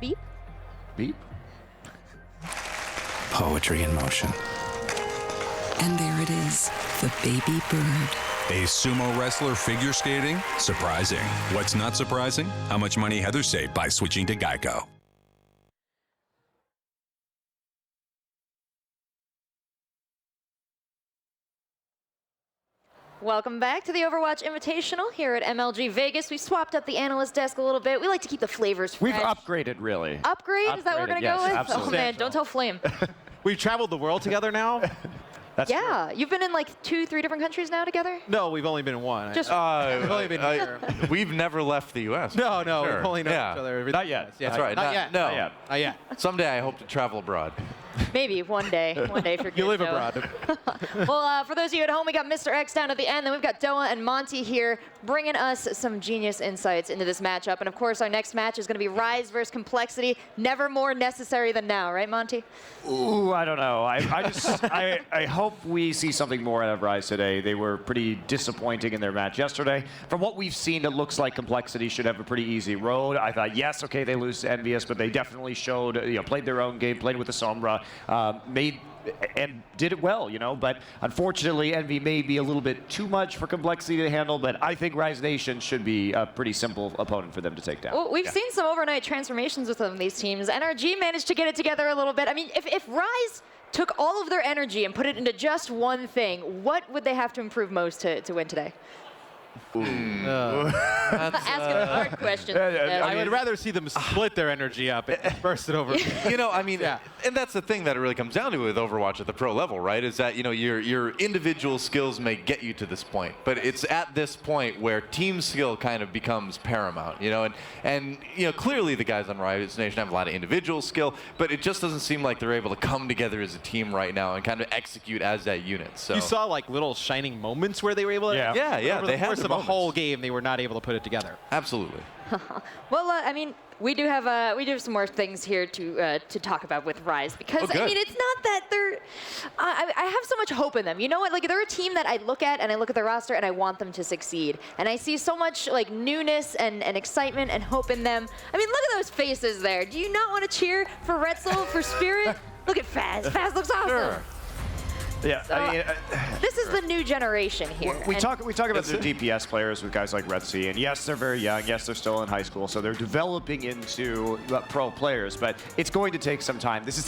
Beep. Beep. Poetry in motion. And there it is, the baby bird. A sumo wrestler figure skating? Surprising. What's not surprising? How much money Heather saved by switching to Geico. Welcome back to the Overwatch Invitational here at MLG Vegas. We swapped up the analyst desk a little bit. We like to keep the flavors fresh. We've upgraded, really. Upgrade? Is that what we're going to go with? Absolutely. Oh, man, don't tell Flame. We've traveled the world together now. Yeah, you've been in like 2-3 different countries now together? No, we've only been in one. Just- we've only been here. We've never left the U.S. No, Sure. we've only known Yeah. each other. Not yet. Yeah, That's right. Not yet. No. Not yet. Not yet. Someday I hope to travel abroad. Maybe one day if you're good. You live Noah. abroad. Well, for those of you at home, we got Mr. X down at the end. Then we've got Doa and Monty here bringing us some genius insights into this matchup. And of course, our next match is going to be Rise versus Complexity. Never more necessary than now, right, Monty? Ooh, I don't know. I hope we see something more out of Rise today. They were pretty disappointing in their match yesterday. From what we've seen, it looks like Complexity should have a pretty easy road. I thought, yes, okay, they lose to Envyus, but they definitely showed, played their own game, played with the Sombra, made and did it well, But unfortunately, Envy may be a little bit too much for Complexity to handle, but I think Rise Nation should be a pretty simple opponent for them to take down. Well, we've seen some overnight transformations with some of these teams. NRG managed to get it together a little bit. I mean, if Rise took all of their energy and put it into just one thing, what would they have to improve most to win today? Asking hard questions. I would rather see them split their energy up and burst it over. And that's the thing that it really comes down to with Overwatch at the pro level, right? Is that your individual skills may get you to this point, but it's at this point where team skill kind of becomes paramount, and clearly the guys on Rise Nation have a lot of individual skill, but it just doesn't seem like they're able to come together as a team right now and kind of exexecute as that unit. So you saw like little shining moments where they were able to. Yeah. Over the course of a whole game, they were not able to put it together. Absolutely. Well, I mean, we do have some more things here to talk about with Rise because I mean, it's not that they're. I have so much hope in them. You know what? Like they're a team that I look at and I look at their roster and I want them to succeed. And I see so much like newness and excitement and hope in them. I mean, look at those faces there. Do you not want to cheer for Retzel, for Spirit? Look at Faze. Faze looks awesome. Sure. Yeah, I mean, this is the new generation here. We talk about the DPS players with guys like Retzi, and yes, they're very young. Yes, they're still in high school, so they're developing into pro players. But it's going to take some time. This is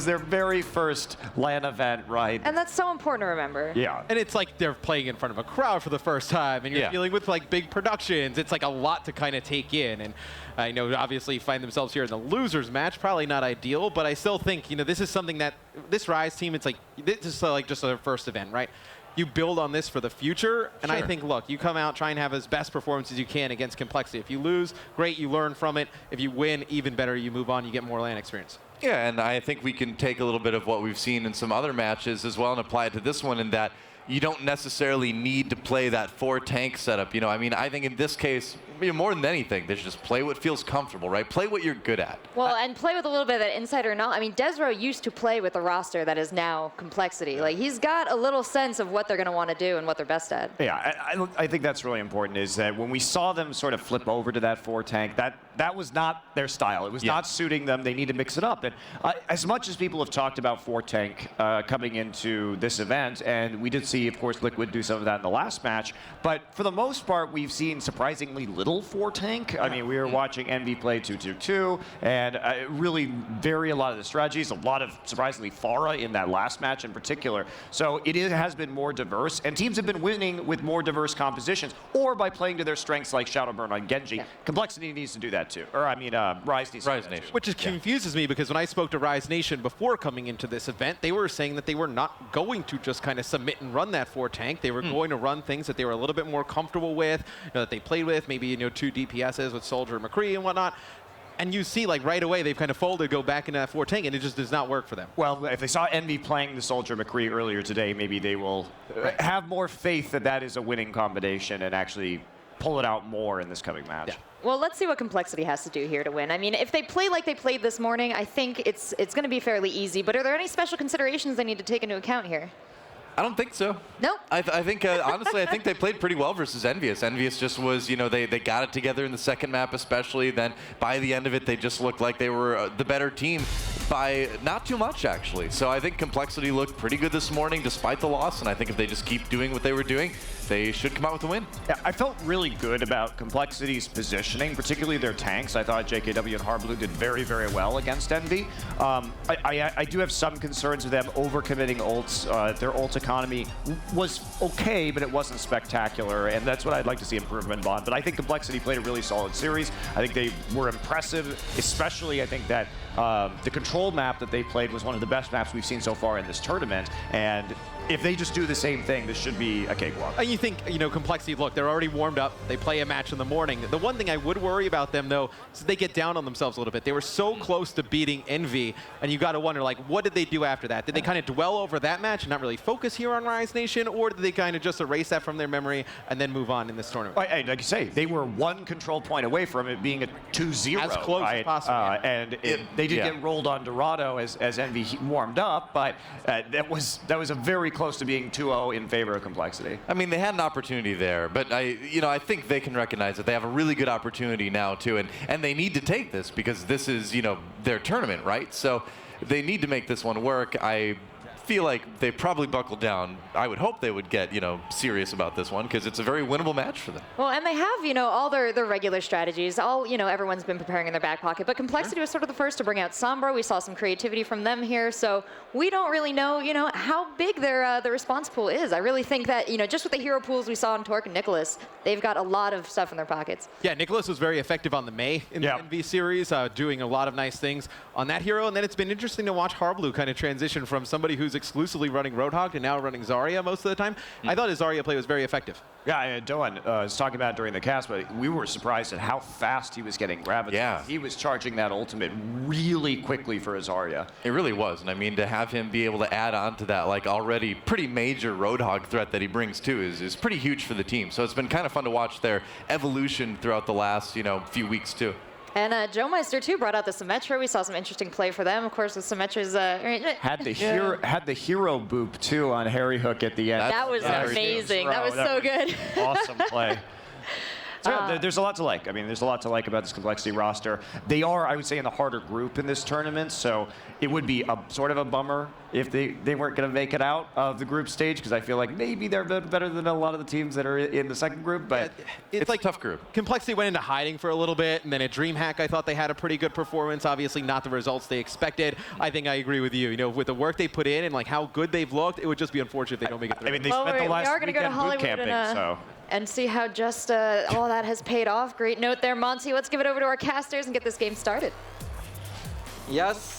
their very first LAN event, right? And that's so important to remember. Yeah. And it's like they're playing in front of a crowd for the first time, and you're dealing with like big productions. It's like a lot to kind of take in. And I know obviously find themselves here in the losers match, probably not ideal, but I still think this is something that this Rise team, it's like this is like just their first event, right? You build on this for the future, and I think, look, you come out, try and have as best performance as you can against Complexity. If you lose, great, you learn from it. If you win, even better, you move on, you get more LAN experience. Yeah, and I think we can take a little bit of what we've seen in some other matches as well and apply it to this one in that you don't necessarily need to play that 4-tank setup. I mean, I think in this case, more than anything, they should just play what feels comfortable, right? Play what you're good at. Well, and play with a little bit of that insider knowledge. I mean, Desro used to play with a roster that is now Complexity. Like, he's got a little sense of what they're going to want to do and what they're best at. Yeah, I think that's really important is that when we saw them sort of flip over to that 4-tank, that was not their style. It was not suiting them. They need to mix it up. And as much as people have talked about 4-tank coming into this event, and we did see, of course, Liquid do some of that in the last match, but for the most part, we've seen surprisingly little 4-tank. I mean, we were watching Envy play 2-2-2, and really vary a lot of the strategies, a lot of, surprisingly, Pharah in that last match in particular. So it has been more diverse, and teams have been winning with more diverse compositions, or by playing to their strengths like Shadowburn on Genji. Complexity needs to do that too. Or, I mean, Rise needs to do that too. Which confuses me because when I spoke to Rise Nation before coming into this event, they were saying that they were not going to just kind of submit and run that 4-tank. They were going to run things that they were a little bit more comfortable with, that they played with, maybe, 2 DPSs with Soldier and McCree and whatnot. And you see, like, right away, they've kind of folded, go back into that 4-tank, and it just does not work for them. Well, if they saw Envy playing the Soldier McCree earlier today, maybe they will have more faith that that is a winning combination and actually pull it out more in this coming match. Yeah. Well, let's see what Complexity has to do here to win. I mean, if they play like they played this morning, I think it's going to be fairly easy. But are there any special considerations they need to take into account here? I don't think so. Nope. I think, honestly, I think they played pretty well versus Envyus. Envyus just was, they got it together in the second map especially. Then by the end of it, they just looked like they were the better team by not too much, actually. So I think Complexity looked pretty good this morning despite the loss. And I think if they just keep doing what they were doing, they should come out with a win. Yeah, I felt really good about Complexity's positioning, particularly their tanks. I thought JKW and Harblu did very, very well against Envy. I do have some concerns with them overcommitting ults. Their ult economy was okay, but it wasn't spectacular, and that's what I'd like to see improvement on. But I think Complexity played a really solid series. I think they were impressive, especially I think that the control map that they played was one of the best maps we've seen so far in this tournament, and if they just do the same thing, this should be a cakewalk. And you think, Complexity, look, they're already warmed up. They play a match in the morning. The one thing I would worry about them, though, is they get down on themselves a little bit. They were so close to beating Envy, and you got to wonder, like, what did they do after that? Did they kind of dwell over that match and not really focus here on Rise Nation, or did they kind of just erase that from their memory and then move on in this tournament? Like you say, they were one control point away from it being a 2-0. As close as possible. And they did get rolled on Dorado as Envy warmed up, but that was a very close to being 2-0 in favor of Complexity. I mean, they had an opportunity there, but I think they can recognize that they have a really good opportunity now too, and they need to take this because this is, their tournament, right? So they need to make this one work. I feel like they probably buckled down. I would hope they would get, serious about this one because it's a very winnable match for them. Well, and they have, all their regular strategies. All, everyone's been preparing in their back pocket. But Complexity was sort of the first to bring out Sombra. We saw some creativity from them here. So we don't really know, how big their response pool is. I really think that, just with the hero pools we saw in Torque and Nicholas, they've got a lot of stuff in their pockets. Yeah, Nicholas was very effective on the Mei in the NV series, doing a lot of nice things on that hero. And then it's been interesting to watch Harblu kind of transition from somebody who's exclusively running Roadhog to now running Zarya most of the time. I thought his Zarya play was very effective. Yeah, Dylan was talking about it during the cast, but we were surprised at how fast he was getting Gravity. Yeah. He was charging that ultimate really quickly for his Zarya. It really was, and I mean, to have him be able to add on to that, like, already pretty major Roadhog threat that he brings too is pretty huge for the team. So it's been kind of fun to watch their evolution throughout the last, few weeks too. And Joe Meister, too, brought out the Symmetra. We saw some interesting play for them. Of course, with Symmetra's... Had the hero boop, too, on Harry Hook at the end. That was amazing. That was so good. Awesome play. So there's a lot to like. I mean, there's a lot to like about this Complexity roster. They are, I would say, in the harder group in this tournament, so it would be sort of a bummer if they weren't going to make it out of the group stage, because I feel like maybe they're better than a lot of the teams that are in the second group, but it's like a tough group. Complexity went into hiding for a little bit, and then at DreamHack, I thought they had a pretty good performance. Obviously, not the results they expected. I think I agree with you. With the work they put in and like how good they've looked, it would just be unfortunate if they don't make it through. I mean, they spent the last weekend boot camping, and see how just all that has paid off. Great note there, Monty. Let's give it over to our casters and get this game started. Yes,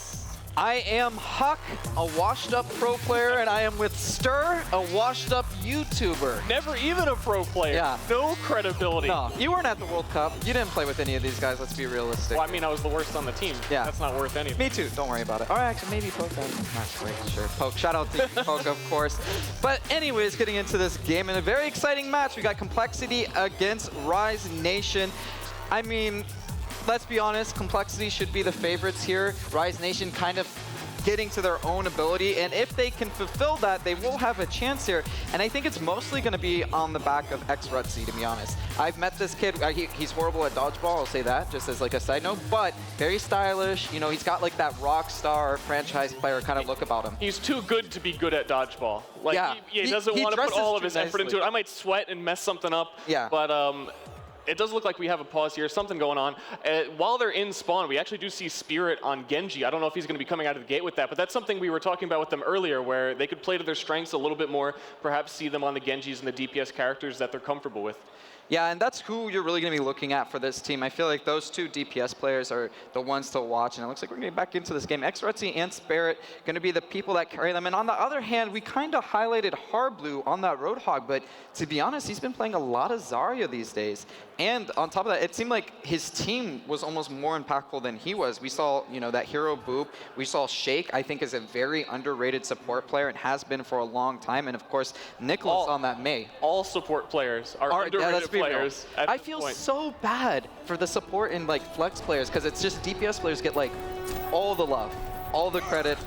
I am Huck, a washed-up pro player, and I am with Stir, a washed-up YouTuber. Never even a pro player. Yeah. No credibility. No, you weren't at the World Cup. You didn't play with any of these guys, let's be realistic. Well, I mean, I was the worst on the team. Yeah. That's not worth anything. Me too, don't worry about it. All right, actually, maybe Poke. Not great, sure. Poke, shout out to you, Poke, of course. But anyways, getting into this game, in a very exciting match, we got Complexity against Rise Nation. I mean, let's be honest, Complexity should be the favorites here. Rise Nation kind of getting to their own ability, and if they can fulfill that, they will have a chance here. And I think it's mostly going to be on the back of X-Rutzy, to be honest. I've met this kid. He's horrible at dodgeball, I'll say that, just as like a side note, but very stylish. He's got like that rock star franchise player kind of look about him. He's too good to be good at dodgeball. Like, yeah. He doesn't want to put all of his effort nicely into it. I might sweat and mess something up, yeah. But it does look like we have a pause here, something going on. While they're in spawn, we actually do see Spirit on Genji. I don't know if he's going to be coming out of the gate with that, but that's something we were talking about with them earlier, where they could play to their strengths a little bit more, perhaps see them on the Genjis and the DPS characters that they're comfortable with. Yeah, and that's who you're really going to be looking at for this team. I feel like those two DPS players are the ones to watch, and it looks like we're going to get back into this game. X-Rutzy and Spirit going to be the people that carry them. And on the other hand, we kind of highlighted Harblu on that Roadhog, but to be honest, he's been playing a lot of Zarya these days. And on top of that, it seemed like his team was almost more impactful than he was. We saw, that hero Boop. We saw Shake, I think, is a very underrated support player and has been for a long time. And of course, Nicholas on that Mei. All support players are underrated players. I feel so bad for the support and like flex players because it's just DPS players get like all the love, all the credit.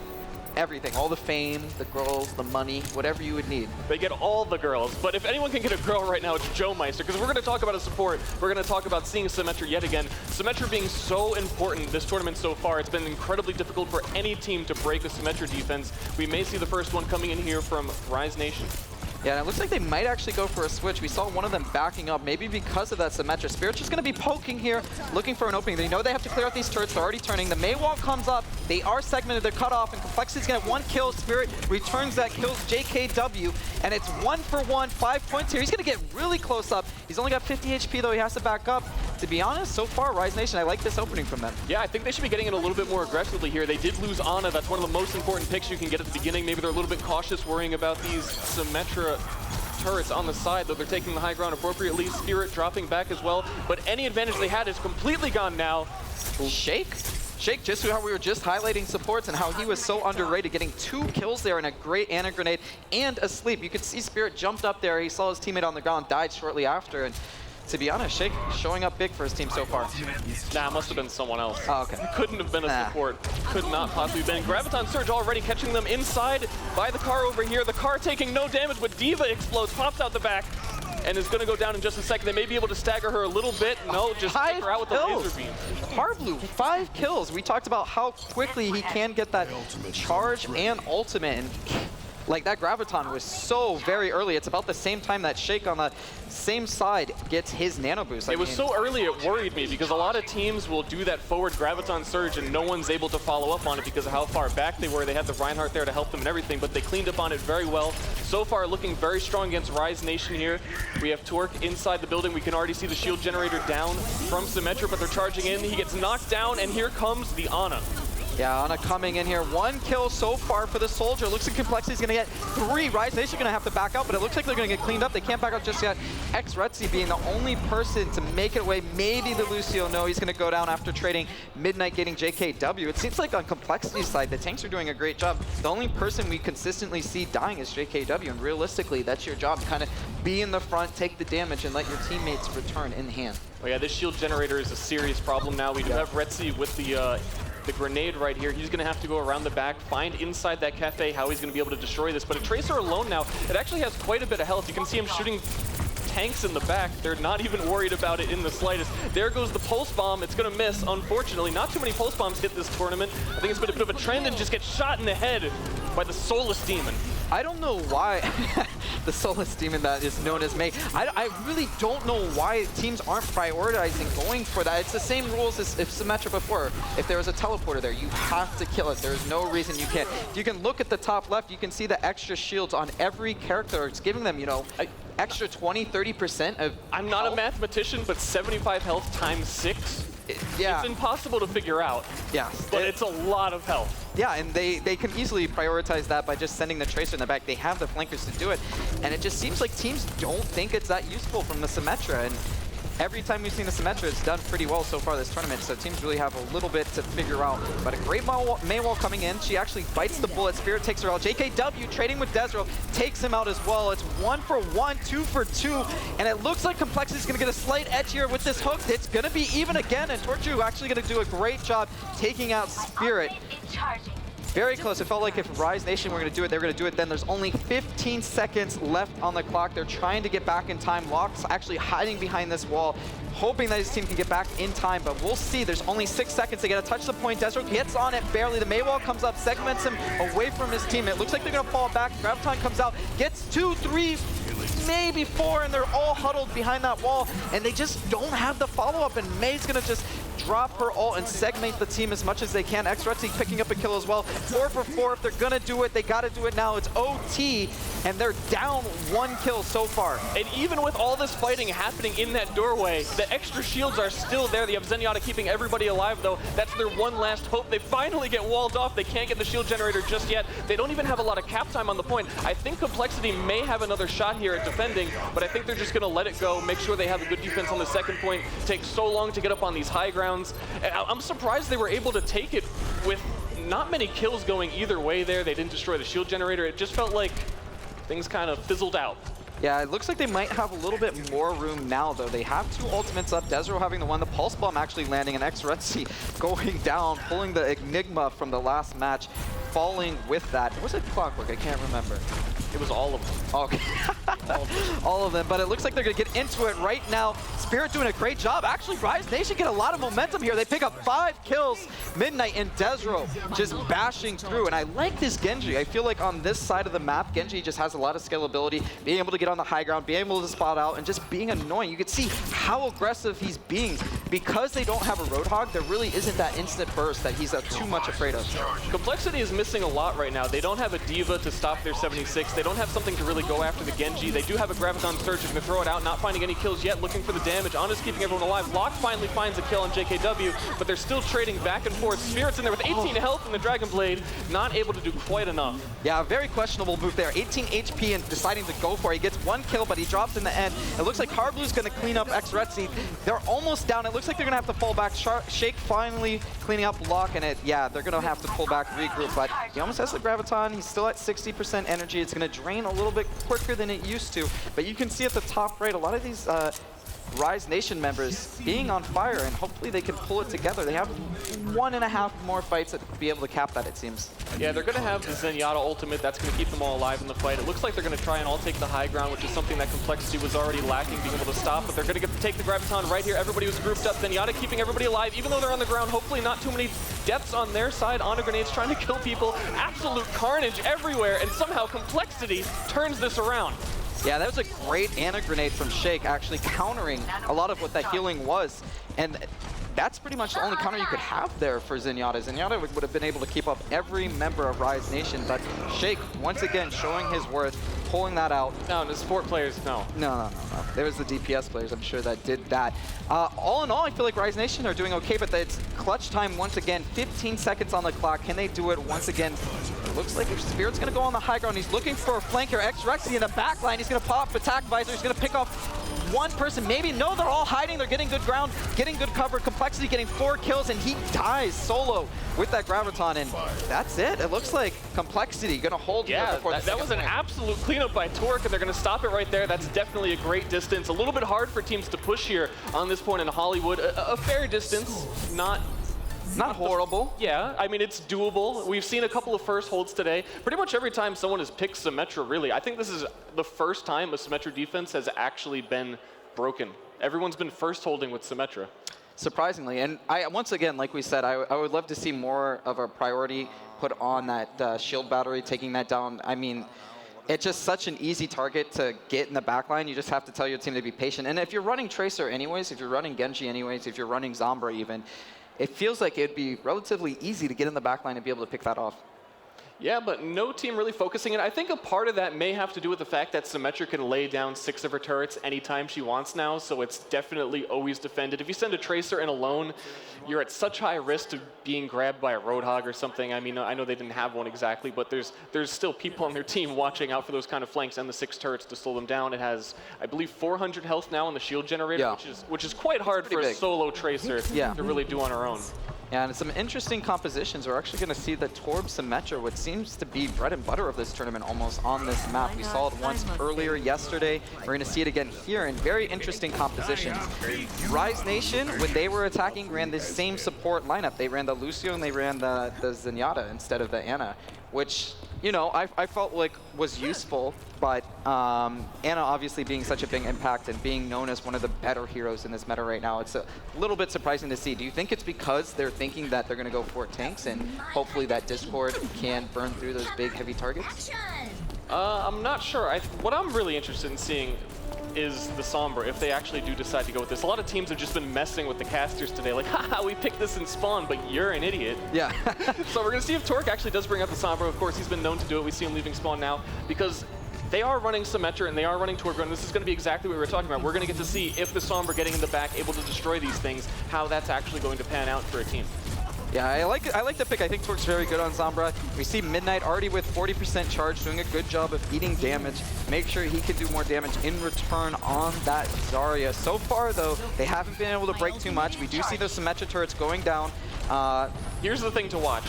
everything, all the fame, the girls, the money, whatever you would need. They get all the girls, but if anyone can get a girl right now, it's Joe Meister, because we're going to talk about a support. We're going to talk about seeing Symmetra yet again. Symmetra being so important this tournament so far. It's been incredibly difficult for any team to break a Symmetra defense. We may see the first one coming in here from Rise Nation. Yeah, and it looks like they might actually go for a switch. We saw one of them backing up, maybe because of that Symmetra. Spirit's just going to be poking here, looking for an opening. They know they have to clear out these turrets. They're already turning. The Mei wall comes up. They are segmented. They're cut off, and Complexity's going to have 1 kill. Spirit returns that, kills JKW, and it's 1 for 1, 5 points here. He's going to get really close up. He's only got 50 HP, though. He has to back up. To be honest, so far, Rise Nation, I like this opening from them. Yeah, I think they should be getting it a little bit more aggressively here. They did lose Ana. That's one of the most important picks you can get at the beginning. Maybe they're a little bit cautious worrying about these Symmetra turrets on the side, though they're taking the high ground appropriately. Spirit dropping back as well, but any advantage they had is completely gone now. Shake, just how we were just highlighting supports and how he was so underrated, getting 2 kills there and a great Ana grenade and a sleep. You could see Spirit jumped up there. He saw his teammate on the ground, died shortly after, and to be honest, Shake showing up big for his team so far. Nah, must have been someone else. Oh, okay. Couldn't have been a support. Could not possibly have been. Graviton Surge already catching them inside by the car over here. The car taking no damage, but Diva explodes, pops out the back, and is going to go down in just a second. They may be able to stagger her a little bit. No, just take her out with the laser beam. Harblu, 5 kills. We talked about how quickly he can get that charge and ultimate. And like, that Graviton was so very early. It's about the same time that Shake on the same side gets his nano boost. It was so early it worried me, because a lot of teams will do that forward Graviton Surge and no one's able to follow up on it because of how far back they were. They had the Reinhardt there to help them and everything, but they cleaned up on it very well. So far, looking very strong against Rise Nation here. We have Torque inside the building. We can already see the shield generator down from Symmetra, but they're charging in. He gets knocked down, and here comes the Ana. Yeah, Ana coming in here. 1 kill so far for the Soldier. Looks like Complexity's going to get 3. Rise Nation going to have to back out, but it looks like they're going to get cleaned up. They can't back out just yet. X-Retzi being the only person to make it away. Maybe the Lucio. No, he's going to go down after trading Midnight, getting JKW. It seems like on Complexity's side, the tanks are doing a great job. The only person we consistently see dying is JKW, and realistically, that's your job. Kind of be in the front, take the damage, and let your teammates return in hand. Oh yeah, this shield generator is a serious problem now. We do have Retzi with the grenade right here. He's going to have to go around the back, find inside that cafe how he's going to be able to destroy this. But a Tracer alone now, it actually has quite a bit of health. You can see him shooting tanks in the back. They're not even worried about it in the slightest. There goes the pulse bomb. It's going to miss, unfortunately. Not too many pulse bombs hit this tournament. I think it's been a bit of a trend and just get shot in the head by the Soulless Demon. I don't know why the Soulless Demon that is known as Mei. I really don't know why teams aren't prioritizing going for that. It's the same rules as if Symmetra before. If there was a teleporter there, you have to kill it. There's no reason you can't. You can look at the top left, you can see the extra shields on every character. It's giving them, you know, extra 20, 30% of I'm not a mathematician, but 75 health times 6? Yeah. It's impossible to figure out. Yeah. But it's a lot of health. Yeah, and they can easily prioritize that by just sending the Tracer in the back. They have the flankers to do it. And it just seems like teams don't think it's that useful from the Symmetra. And every time we've seen the Symmetra, it's done pretty well so far this tournament. So teams really have a little bit to figure out. But a great Mei wall coming in. She actually bites the bullet. Spirit takes her out. JKW trading with Desro takes him out as well. It's 1 for 1, 2 for 2. And it looks like Complexity's going to get a slight edge here with this hook. It's going to be even again. And Torchu actually going to do a great job taking out Spirit. Very close. It felt like if Rise Nation were going to do it, they were going to do it then. There's only 15 seconds left on the clock. They're trying to get back in time. Locke's actually hiding behind this wall, hoping that his team can get back in time, but we'll see. There's only 6 seconds. They got to touch the point. Desro gets on it barely. The Mei wall comes up, segments him away from his team. It looks like they're going to fall back. Graviton comes out, gets 2, 3, maybe 4, and they're all huddled behind that wall, and they just don't have the follow-up, and Mei's going to just drop her ult and segment the team as much as they can. X-Retzi picking up a kill as well. 4 for 4. If they're going to do it, they got to do it now. It's OT, and they're down 1 kill so far. And even with all this fighting happening in that doorway, the extra shields are still there. They have Zenyatta keeping everybody alive, though. That's their one last hope. They finally get walled off. They can't get the shield generator just yet. They don't even have a lot of cap time on the point. I think Complexity may have another shot here at defending, but I think they're just going to let it go, make sure they have a good defense on the second point. It takes so long to get up on these high grounds. I'm surprised they were able to take it with not many kills going either way there. They didn't destroy the shield generator. It just felt like things kind of fizzled out. Yeah, it looks like they might have a little bit more room now, though. They have 2 ultimates up. Desro having the one, the Pulse Bomb actually landing, and X-Retzi going down, pulling the Enigma from the last match. falling with that. Was it Clockwork? I can't remember. It was all of them. Okay. all of them, but it looks like they're going to get into it right now. Spirit doing a great job. Actually, Rise Nation get a lot of momentum here. They pick up 5 kills. Midnight and Desro just bashing through, and I like this Genji. I feel like on this side of the map, Genji just has a lot of scalability, being able to get on the high ground, being able to spot out, and just being annoying. You can see how aggressive he's being. Because they don't have a Roadhog, there really isn't that instant burst that he's too much afraid of. Complexity is missing a lot right now. They don't have a D.Va to stop their 76. They don't have something to really go after the Genji. They do have a Graviton Surge. They're going to throw it out, not finding any kills yet, looking for the damage. Honest keeping everyone alive. Lock finally finds a kill on JKW, but they're still trading back and forth. Spirit's in there with 18 health and the Dragon Blade, not able to do quite enough. Yeah, a very questionable move there. 18 HP and deciding to go for it. He gets 1 kill, but he drops in the end. It looks like Harblu's going to clean up X-Retzi. They're almost down. It looks like they're going to have to fall back. Shake finally cleaning up Lock, and they're going to have to pull back, regroup, but he almost has the Graviton. He's still at 60% energy. It's going to drain a little bit quicker than it used to, but you can see at the top right, a lot of these Rise Nation members being on fire, and hopefully they can pull it together. They have 1.5 more fights to be able to cap that, it seems. Yeah, they're going to have the Zenyatta ultimate. That's going to keep them all alive in the fight. It looks like they're going to try and all take the high ground, which is something that Complexity was already lacking, being able to stop, but they're going to get to take the Graviton right here. Everybody was grouped up. Zenyatta keeping everybody alive, even though they're on the ground. Hopefully not too many deaths on their side. Honor Grenades trying to kill people. Absolute carnage everywhere, and somehow Complexity turns this around. Yeah, that was a great Ana Grenade from Shake, actually countering a lot of what that healing was. And that's pretty much the only counter you could have there for Zenyatta. Zenyatta would have been able to keep up every member of Rise Nation, but Shake, once again, showing his worth, pulling that out. No, the support players, no. No. There was the DPS players, I'm sure, that did that. All in all, I feel like Rise Nation are doing okay, but it's clutch time once again. 15 seconds on the clock. Can they do it once again? It looks like Spirit's going to go on the high ground. He's looking for a flanker. X-Rexy in the back line. He's going to pop Attack Visor. He's going to pick off one person. Maybe, no, they're all hiding. They're getting good ground, getting good cover. Complexity getting 4 kills, and he dies solo with that Graviton, and that's it. It looks like Complexity going to hold here before the that was an absolute cleanup by Torque, and they're going to stop it right there. That's definitely a great distance. A little bit hard for teams to push here on this point in Hollywood. A fair distance, not horrible. Yeah, I mean, it's doable. We've seen a couple of first holds today. Pretty much every time someone has picked Symmetra, really. I think this is the first time a Symmetra defense has actually been broken. Everyone's been first holding with Symmetra. Surprisingly, and once again, like we said, I would love to see more of a priority put on that shield battery, taking that down. I mean, it's just such an easy target to get in the backline. You just have to tell your team to be patient. And if you're running Tracer anyways, if you're running Genji anyways, if you're running Zombra even, it feels like it'd be relatively easy to get in the backline and be able to pick that off. Yeah, but no team really focusing it. I think a part of that may have to do with the fact that Symmetra can lay down 6 of her turrets anytime she wants now, so it's definitely always defended. If you send a Tracer in alone, you're at such high risk of being grabbed by a Roadhog or something. I mean, I know they didn't have one exactly, but there's still people on their team watching out for those kind of flanks and the 6 turrets to slow them down. It has, I believe, 400 health now on the shield generator, which is quite hard for a solo Tracer to really do on her own. Yeah, and some interesting compositions. We're actually going to see the Torb Symmetra, which seems to be bread and butter of this tournament almost on this map. We saw it once earlier yesterday. We're going to see it again here in very interesting compositions. Rise Nation, when they were attacking, ran the same support lineup. They ran the Lucio and they ran the Zenyatta instead of the Ana, which, you know, I felt like was useful, but Ana obviously being such a big impact and being known as one of the better heroes in this meta right now, it's a little bit surprising to see. Do you think it's because they're thinking that they're going to go for tanks and hopefully that Discord can burn through those big heavy targets? I'm not sure. What I'm really interested in seeing is the Sombra, if they actually do decide to go with this. A lot of teams have just been messing with the casters today, like, haha, we picked this in spawn, but you're an idiot. Yeah. So we're going to see if Torque actually does bring up the Sombra. Of course, he's been known to do it. We see him leaving spawn now, because they are running Symmetra and they are running Torque, and this is going to be exactly what we were talking about. We're going to get to see if the Sombra getting in the back, able to destroy these things, how that's actually going to pan out for a team. Yeah, I like the pick. I think Torque's very good on Zombra. We see Midnight already with 40% charge, doing a good job of eating damage. Make sure he can do more damage in return on that Zarya. So far, though, they haven't been able to break too much. We do see those Symmetra turrets going down. Here's the thing to watch.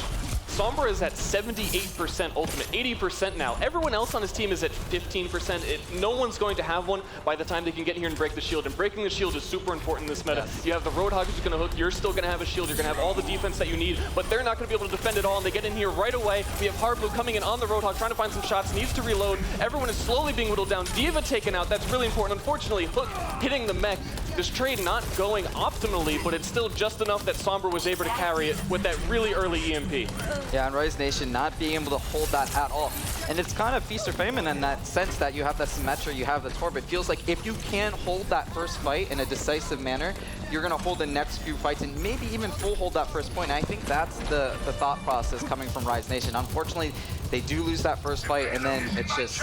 Sombra is at 78% ultimate, 80% now. Everyone else on his team is at 15%. No one's going to have one by the time they can get here and break the shield. And breaking the shield is super important in this meta. Yes. You have the Roadhog who's going to hook. You're still going to have a shield. You're going to have all the defense that you need, but they're not going to be able to defend it all. And they get in here right away. We have Hardblue coming in on the Roadhog, trying to find some shots, needs to reload. Everyone is slowly being whittled down. D.Va taken out. That's really important. Unfortunately, Hook hitting the mech. This trade not going optimally, but it's still just enough that Sombra was able to carry it with that really early EMP. Yeah, and Rise Nation not being able to hold that at all. And it's kind of feast or famine in that sense that you have the Symmetra, you have the Torb. It feels like if you can hold that first fight in a decisive manner, you're going to hold the next few fights and maybe even full hold that first point. And I think that's the thought process coming from Rise Nation. Unfortunately, they do lose that first fight, and then it's just...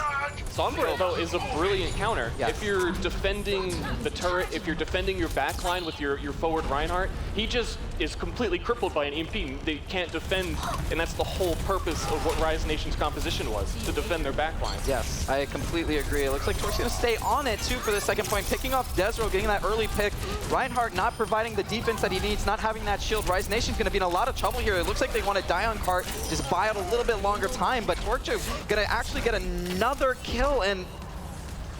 Sombra, though, is a brilliant counter. Yes. If you're defending the turret, if you're defending your backline with your forward Reinhardt, he just is completely crippled by an EMP. They can't defend, and that's the whole purpose of what Rise Nation's composition was, to defend their backlines. Yes, I completely agree. It looks like Torque's going to stay on it, too, for the second point. Picking off Desro, getting that early pick. Reinhardt not providing the defense that he needs, not having that shield. Rise Nation's going to be in a lot of trouble here. It looks like they want to die on cart, just buy out a little bit longer time, but Torque going to actually get another kill, and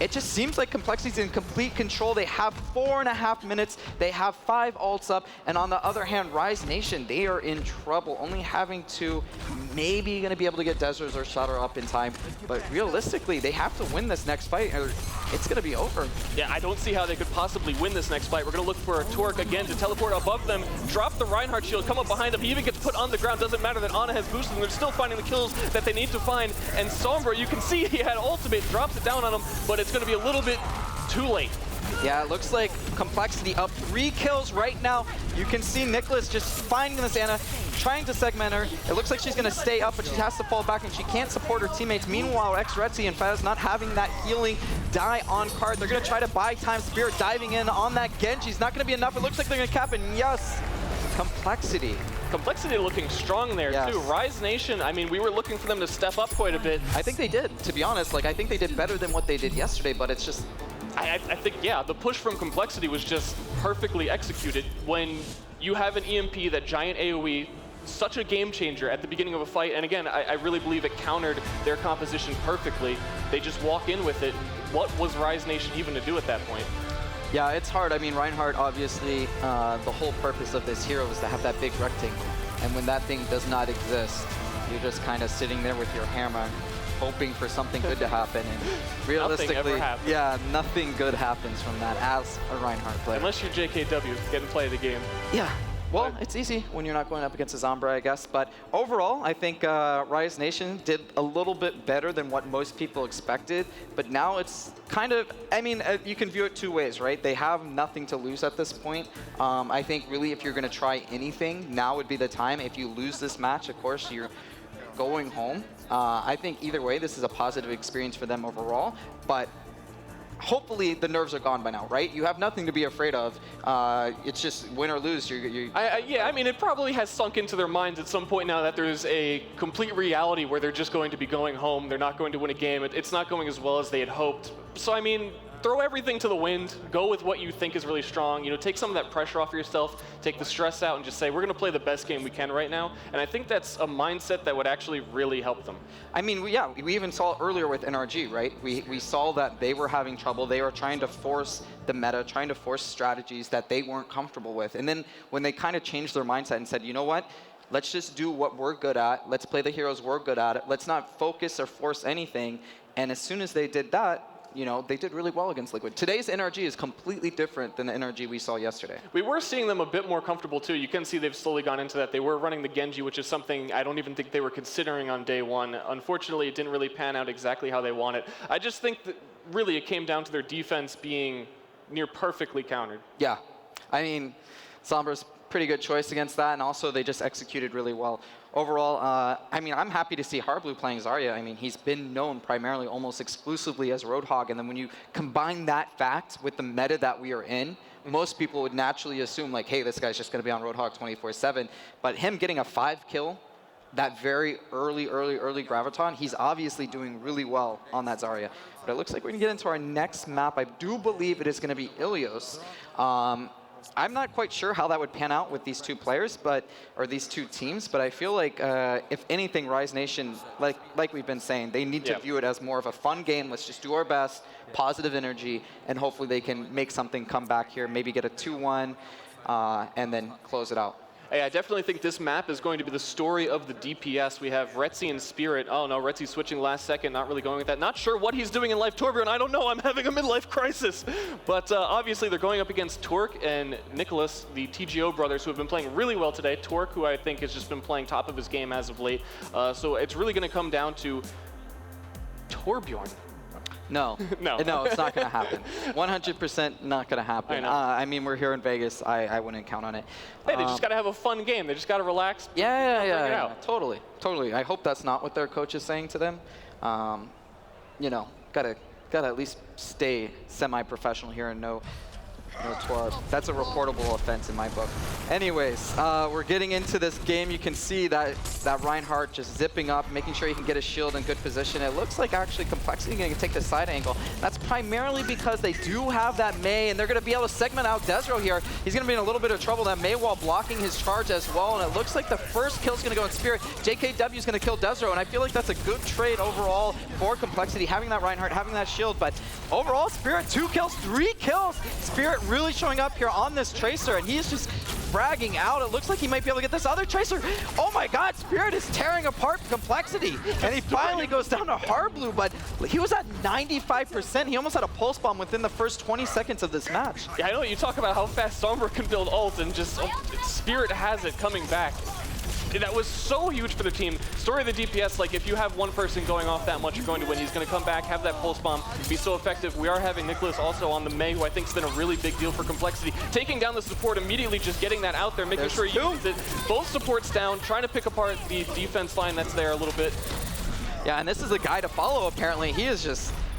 it just seems like Complexity's in complete control. They have 4.5 minutes. They have 5 ults up. And on the other hand, Rise Nation, they are in trouble, only having to maybe going to be able to get Desert or Shutter up in time. But realistically, they have to win this next fight, or it's going to be over. Yeah, I don't see how they could possibly win this next fight. We're going to look for Torque again to teleport above them, drop the Reinhardt shield, come up behind him. He even gets put on the ground. Doesn't matter that Ana has boosted them. They're still finding the kills that they need to find. And Sombra, you can see he had ultimate, drops it down on him, but it's going to be a little bit too late. Yeah, it looks like Complexity up 3 kills right now. You can see Nicholas just finding this Ana, trying to segment her. It looks like she's going to stay up, but she has to fall back, and she can't support her teammates. Meanwhile, X-Retzi and Faze not having that healing die on card. They're going to try to buy time. Spirit diving in on that Genji's not going to be enough. It looks like they're going to cap it. Yes, Complexity. Complexity looking strong there, too. Rise Nation, I mean, we were looking for them to step up quite a bit. I think they did, to be honest. Like, I think they did better than what they did yesterday, but it's just... I think, yeah, the push from Complexity was just perfectly executed. When you have an EMP, that giant AoE, such a game changer at the beginning of a fight, and again, I really believe it countered their composition perfectly. They just walk in with it. What was Rise Nation even to do at that point? Yeah, it's hard. I mean, Reinhardt, obviously, the whole purpose of this hero is to have that big rectangle. And when that thing does not exist, you're just kind of sitting there with your hammer, hoping for something good to happen. And realistically, nothing ever happens. Yeah, nothing good happens from that as a Reinhardt player. Unless you're JKW, get and play the game. Yeah. Well, it's easy when you're not going up against a Zombra, I guess. But overall, I think Rise Nation did a little bit better than what most people expected. But now it's kind of, I mean, you can view it 2 ways, right? They have nothing to lose at this point. I think really if you're going to try anything, now would be the time. If you lose this match, of course, you're going home. I think either way, this is a positive experience for them overall. But hopefully the nerves are gone by now, right? You have nothing to be afraid of. It's just win or lose. Yeah, I mean, it probably has sunk into their minds at some point now that there's a complete reality where they're just going to be going home. They're not going to win a game. It's not going as well as they had hoped. So, I mean, throw everything to the wind. Go with what you think is really strong. You know, take some of that pressure off yourself. Take the stress out and just say, we're going to play the best game we can right now. And I think that's a mindset that would actually really help them. I mean, yeah, we even saw it earlier with NRG, right? We saw that they were having trouble. They were trying to force the meta, trying to force strategies that they weren't comfortable with. And then when they kind of changed their mindset and said, you know what? Let's just do what we're good at. Let's play the heroes we're good at. Let's not focus or force anything. And as soon as they did that, you know, they did really well against Liquid. Today's NRG is completely different than the NRG we saw yesterday. We were seeing them a bit more comfortable, too. You can see they've slowly gone into that. They were running the Genji, which is something I don't even think they were considering on day one. Unfortunately, it didn't really pan out exactly how they wanted. I just think that really it came down to their defense being near perfectly countered. Yeah. I mean, Sombra's pretty good choice against that, and also they just executed really well. Overall, I mean, I'm happy to see Hardblue playing Zarya. I mean, he's been known primarily almost exclusively as Roadhog, and then when you combine that fact with the meta that we are in, most people would naturally assume, like, hey, this guy's just going to be on Roadhog 24/7. But him getting a 5 kill, that very early Graviton, he's obviously doing really well on that Zarya. But it looks like we're going to get into our next map. I do believe it is going to be Ilios. I'm not quite sure how that would pan out with these two players, or these two teams, but I feel like if anything, Rise Nation, like we've been saying, they need to view it as more of a fun game. Let's just do our best, positive energy, and hopefully they can make something come back here, maybe get a 2-1, and then close it out. Hey, I definitely think this map is going to be the story of the DPS. We have Retzi and Spirit. Oh no, Retzi switching last second, not really going with that. Not sure what he's doing in life. Torbjorn, I don't know, I'm having a midlife crisis. But obviously they're going up against Torque and Nicholas, the TGO brothers, who have been playing really well today. Torque, who I think has just been playing top of his game as of late. So it's really going to come down to Torbjorn. No, no, it's not going to happen. 100% not going to happen. I mean, we're here in Vegas. I wouldn't count on it. Hey, they just got to have a fun game. They just got to relax. Yeah. Totally. I hope that's not what their coach is saying to them. You know, gotta at least stay semi-professional here and no twerp. That's a reportable offense in my book. Anyways, we're getting into this game. You can see that Reinhardt just zipping up, making sure he can get his shield in good position. It looks like actually Complexity going to take the side angle. That's primarily because they do have that Mei, and they're going to be able to segment out Desro here. He's going to be in a little bit of trouble. That Mei while blocking his charge as well, and it looks like the first kill is going to go in Spirit. JKW is going to kill Desro, and I feel like that's a good trade overall for Complexity, having that Reinhardt, having that shield. But overall, Spirit 2 kills, 3 kills. Spirit really showing up here on this Tracer, and he's just fragging out. It looks like he might be able to get this other Tracer. Oh my god, Spirit is tearing apart Complexity, and he finally goes down to Hardblue, but he was at 95%. He almost had a pulse bomb within the first 20 seconds of this match. Yeah, I know you talk about how fast Sombra can build ult, and just Spirit has it coming back. That was so huge for the team. Story of the DPS, like if you have one person going off that much, you're going to win. He's going to come back, have that pulse bomb, be so effective. We are having Nicholas also on the Mei, who I think has been a really big deal for Complexity. Taking down the support immediately, just getting that out there, making sure he uses it. Both supports down, trying to pick apart the defense line that's there a little bit. Yeah, and this is the guy to follow apparently.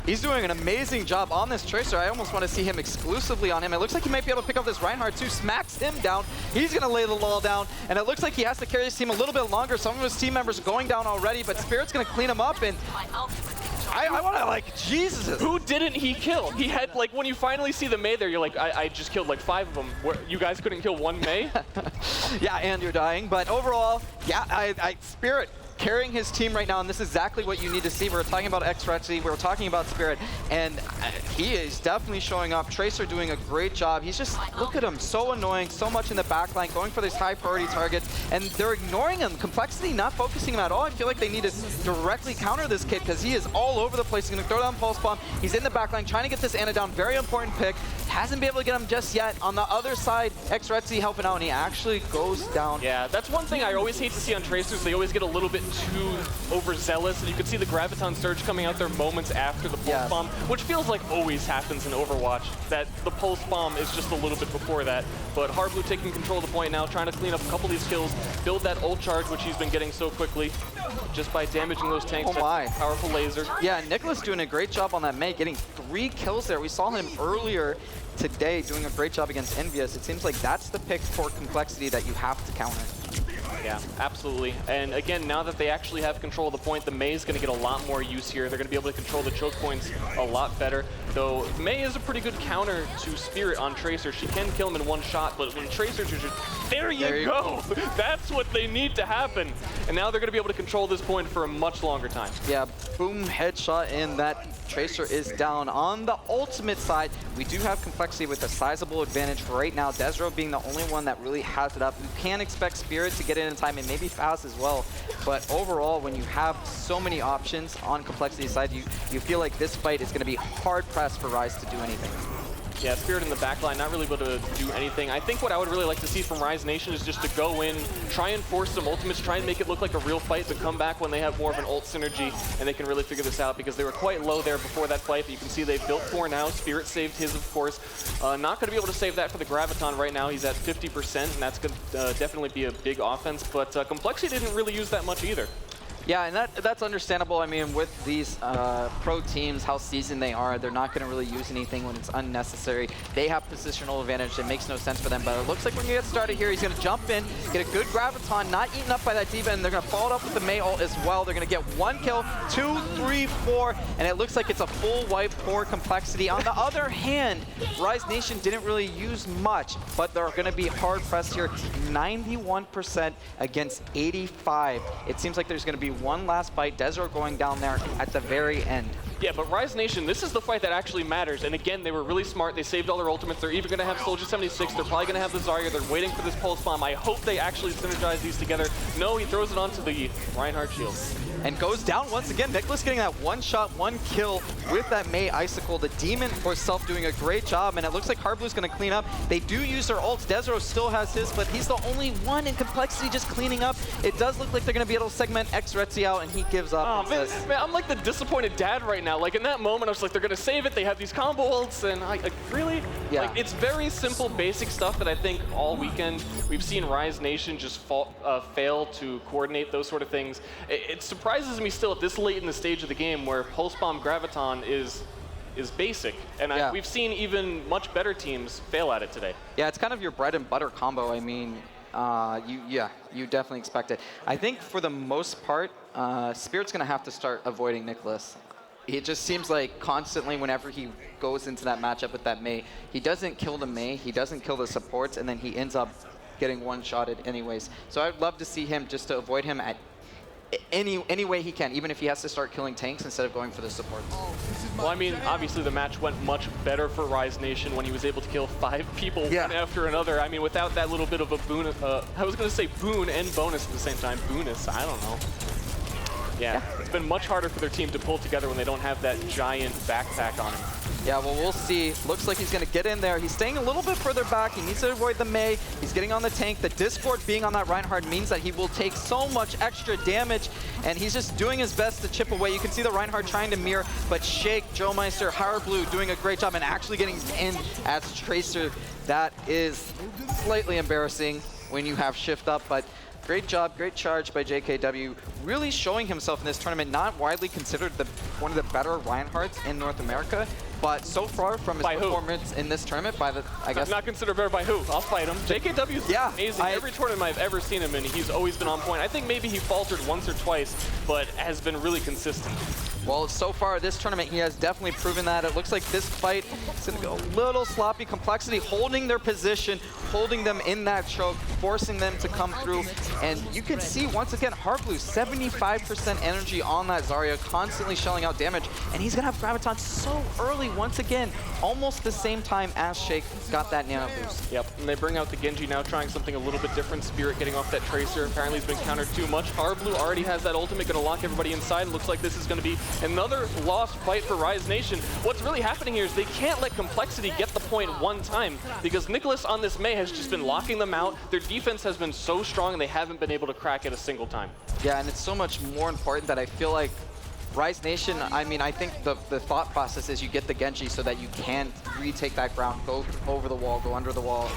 He's doing an amazing job on this Tracer. I almost want to see him exclusively on him. It looks like he might be able to pick up this Reinhardt too. Smacks him down. He's going to lay the law down. And it looks like he has to carry his team a little bit longer. Some of his team members are going down already, but Spirit's going to clean him up. And I want to, like, Jesus. Who didn't he kill? He had, like, when you finally see the Mei there, you're like, I just killed like 5 of them. You guys couldn't kill one Mei? Yeah, and you're dying. But overall, yeah, Spirit carrying his team right now, and this is exactly what you need to see. We were talking about X-Retzi, we were talking about Spirit, and he is definitely showing up. Tracer doing a great job. He's just, look at him, so annoying, so much in the backline, going for these high priority targets, and they're ignoring him. Complexity not focusing him at all. I feel like they need to directly counter this kid because he is all over the place. He's going to throw down Pulse Bomb. He's in the backline trying to get this Ana down. Very important pick. Hasn't been able to get him just yet. On the other side, X-Retzi helping out, and he actually goes down. Yeah, that's one thing I always hate to see on Tracers. They always get a little bit too overzealous, and you can see the Graviton Surge coming out there moments after the Pulse Bomb, which feels like always happens in Overwatch, that the Pulse Bomb is just a little bit before that. But Hardblue taking control of the point now, trying to clean up a couple of these kills, build that ult charge, which he's been getting so quickly, just by damaging those tanks. Oh my. Powerful laser. Yeah, Nicholas doing a great job on that Mei, getting 3 kills there. We saw him earlier today doing a great job against Envyus. It seems like that's the pick for Complexity that you have to counter. Yeah, absolutely. And again, now that they actually have control of the point, the Mei is going to get a lot more use here. They're going to be able to control the choke points a lot better. Though Mei is a pretty good counter to Spirit on Tracer. She can kill him in one shot, but when Tracers are just, there you go! That's what they need to happen. And now they're going to be able to control this point for a much longer time. Yeah, boom, headshot, and that Tracer is down. On the ultimate side, we do have Complexity with a sizable advantage right now. Desro being the only one that really has it up. You can expect Spirit to get in time, and maybe Faze as well. But overall, when you have so many options on Complexity's side, you feel like this fight is going to be hard-pressed for Rise to do anything. Yeah, Spirit in the backline, not really able to do anything. I think what I would really like to see from Rise Nation is just to go in, try and force some ultimates, try and make it look like a real fight, but come back when they have more of an ult synergy and they can really figure this out, because they were quite low there before that fight, but you can see they've built 4 now. Spirit saved his, of course. Not going to be able to save that for the Graviton right now. He's at 50%, and that's going to definitely be a big offense, but Complexity didn't really use that much either. Yeah, and that's understandable. I mean, with these pro teams, how seasoned they are, they're not going to really use anything when it's unnecessary. They have positional advantage. It makes no sense for them. But it looks like when you get started here, he's going to jump in, get a good graviton, not eaten up by that D.Va, and they're going to follow it up with the Mei ult as well. They're going to get 1 kill, 2, 3, 4, and it looks like it's a full wipe for Complexity. On the other hand, Rise Nation didn't really use much, but they're going to be hard-pressed here. 91% against 85. It seems like there's going to be one last fight. Desert going down there at the very end. Yeah, but Rise Nation, this is the fight that actually matters. And again, they were really smart. They saved all their ultimates. They're even going to have Soldier 76. They're probably going to have the Zarya. They're waiting for this Pulse Bomb. I hope they actually synergize these together. No, he throws it onto the Reinhardt shield. And goes down once again. Nicholas getting that 1 shot, 1 kill with that Mei Icicle. The Demon herself doing a great job, and it looks like Harblue's going to clean up. They do use their ults. Desero still has his, but he's the only one in Complexity just cleaning up. It does look like they're going to be able to segment X-Retzi out, and he gives up. Oh, man, I'm like the disappointed dad right now. Like, in that moment, I was like, they're going to save it. They have these combo ults, and like really? Yeah. Like, it's very simple, basic stuff that I think all weekend we've seen Rise Nation just fail to coordinate those sort of things. It surprises me still at this late in the stage of the game where Pulse Bomb Graviton is basic, and we've seen even much better teams fail at it today. Yeah, it's kind of your bread and butter combo. I mean, you definitely expect it. I think for the most part, Spirit's going to have to start avoiding Nicholas. It just seems like constantly whenever he goes into that matchup with that Mei, he doesn't kill the Mei, he doesn't kill the supports, and then he ends up getting one-shotted anyways. So I'd love to see him just to avoid him at any way he can, even if he has to start killing tanks instead of going for the supports. Well, I mean, obviously the match went much better for Rise Nation when he was able to kill 5 people one after another. I mean, without that little bit of a boon, I was going to say boon and bonus at the same time. Bonus, I don't know. Yeah, it's been much harder for their team to pull together when they don't have that giant backpack on him. Yeah, well, we'll see. Looks like he's going to get in there. He's staying a little bit further back. He needs to avoid the Mei. He's getting on the tank. The Discord being on that Reinhardt means that he will take so much extra damage, and he's just doing his best to chip away. You can see the Reinhardt trying to mirror, but Shake, Joe Meister, Howard Blue doing a great job and actually getting in as Tracer. That is slightly embarrassing when you have shift up, but great job, great charge by JKW, really showing himself in this tournament, not widely considered one of the better Reinhardts in North America, but so far from his performance in this tournament, by the, I guess. Not considered better by who? I'll fight him. JKW's amazing. Every tournament I've ever seen him in, he's always been on point. I think maybe he faltered once or twice, but has been really consistent. Well, so far this tournament, he has definitely proven that. It looks like this fight is going to go a little sloppy. Complexity holding their position, holding them in that choke, forcing them to come through. And you can see, once again, Harblu, 75% energy on that Zarya, constantly shelling out damage. And he's going to have Graviton so early, once again, almost the same time as Shake got that nano boost. Yep, and they bring out the Genji now, trying something a little bit different. Spirit getting off that Tracer. Apparently he's been countered too much. Harblu already has that ultimate, going to lock everybody inside. It looks like this is going to be another lost fight for Rise Nation. What's really happening here is they can't let Complexity get the point one time, because Nicholas on this Mei has just been locking them out. Their defense has been so strong and they haven't been able to crack it a single time. Yeah, and it's so much more important that I feel like Rise Nation, I mean, I think the thought process is you get the Genji so that you can retake that ground, go over the wall, go under the wall,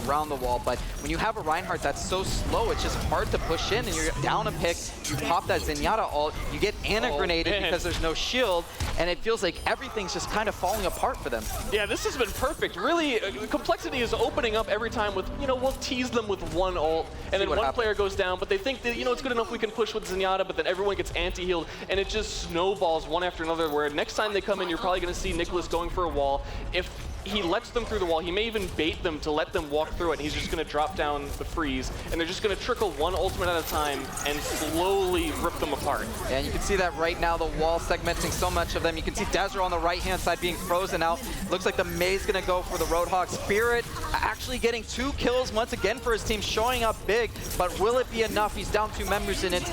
around the wall. But when you have a Reinhardt that's so slow, it's just hard to push in, and you're down a pick, you pop that Zenyatta ult, you get grenaded because there's no shield, and it feels like everything's just kind of falling apart for them. Yeah, this has been perfect. Really, Complexity is opening up every time with, we'll tease them with one ult, and then one player goes down, but they think that, it's good enough we can push with Zenyatta, but then everyone gets anti-healed, and it just snowballs one after another, where next time they come in, you're probably going to see Nicholas going for a wall. If he lets them through the wall, he may even bait them to let them walk through it, and he's just going to drop down the freeze, and they're just going to trickle one ultimate at a time and slowly rip them apart. And you can see that right now, the wall segmenting so much of them. You can see Desert on the right-hand side being frozen out. Looks like the Mei's going to go for the Roadhog. Spirit actually getting 2 kills once again for his team, showing up big, but will it be enough? He's down 2 members in it.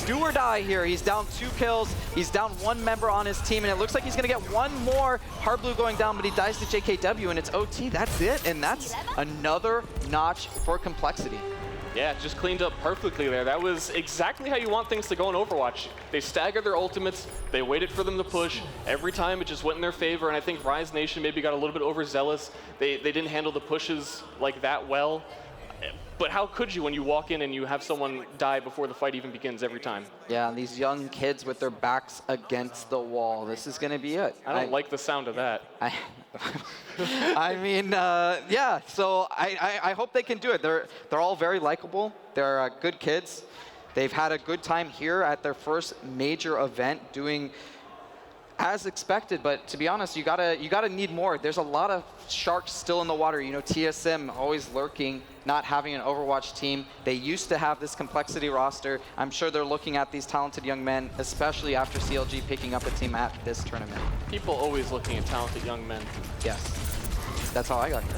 Do or die here. He's down 2 kills. He's down 1 member on his team, and it looks like he's going to get 1 more. Hardblue going down, but he dies to JKW, and it's OT. That's it, and that's another notch for Complexity. Yeah, just cleaned up perfectly there. That was exactly how you want things to go in Overwatch. They staggered their ultimates. They waited for them to push. Every time it just went in their favor, and I think Rise Nation maybe got a little bit overzealous. They didn't handle the pushes like that well. But how could you when you walk in and you have someone die before the fight even begins every time? Yeah, and these young kids with their backs against the wall. This is going to be it. I don't like the sound of that. I mean, yeah, so I hope they can do it. They're all very likable. They're good kids. They've had a good time here at their first major event doing as expected, but to be honest, you gotta need more. There's a lot of sharks still in the water. You know, TSM always lurking, not having an Overwatch team. They used to have this complexity roster. I'm sure they're looking at these talented young men, especially after CLG picking up a team at this tournament. People always looking at talented young men. Yes, that's how I got here.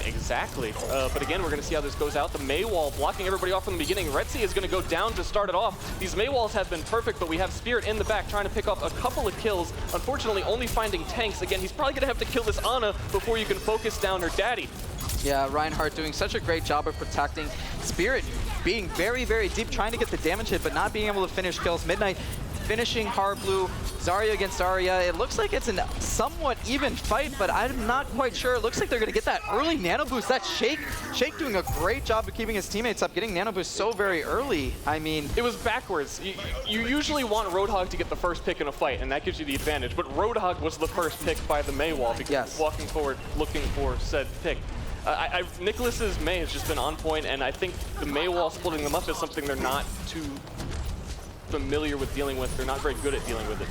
Exactly. But again, we're going to see how this goes out. The Mei wall blocking everybody off from the beginning. Retzi is going to go down to start it off. These Mei walls have been perfect, but we have Spirit in the back trying to pick up a couple of kills. Unfortunately, only finding tanks. Again, he's probably going to have to kill this Ana before you can focus down her daddy. Yeah, Reinhardt doing such a great job of protecting. Spirit being very, very deep, trying to get the damage hit, but not being able to finish kills. Midnight finishing Harblu, Zarya against Zarya. It looks like it's a somewhat even fight, but I'm not quite sure. It looks like they're going to get that early nano boost. That Shake doing a great job of keeping his teammates up, getting nano boost so very early. I mean, it was backwards. You usually want Roadhog to get the first pick in a fight, and that gives you the advantage. But Roadhog was the first pick by the Mei wall because he's walking forward looking for said pick. Nicholas's Mei has just been on point, and I think the Mei wall splitting them up is something they're not too familiar with dealing with. They're not very good at dealing with it.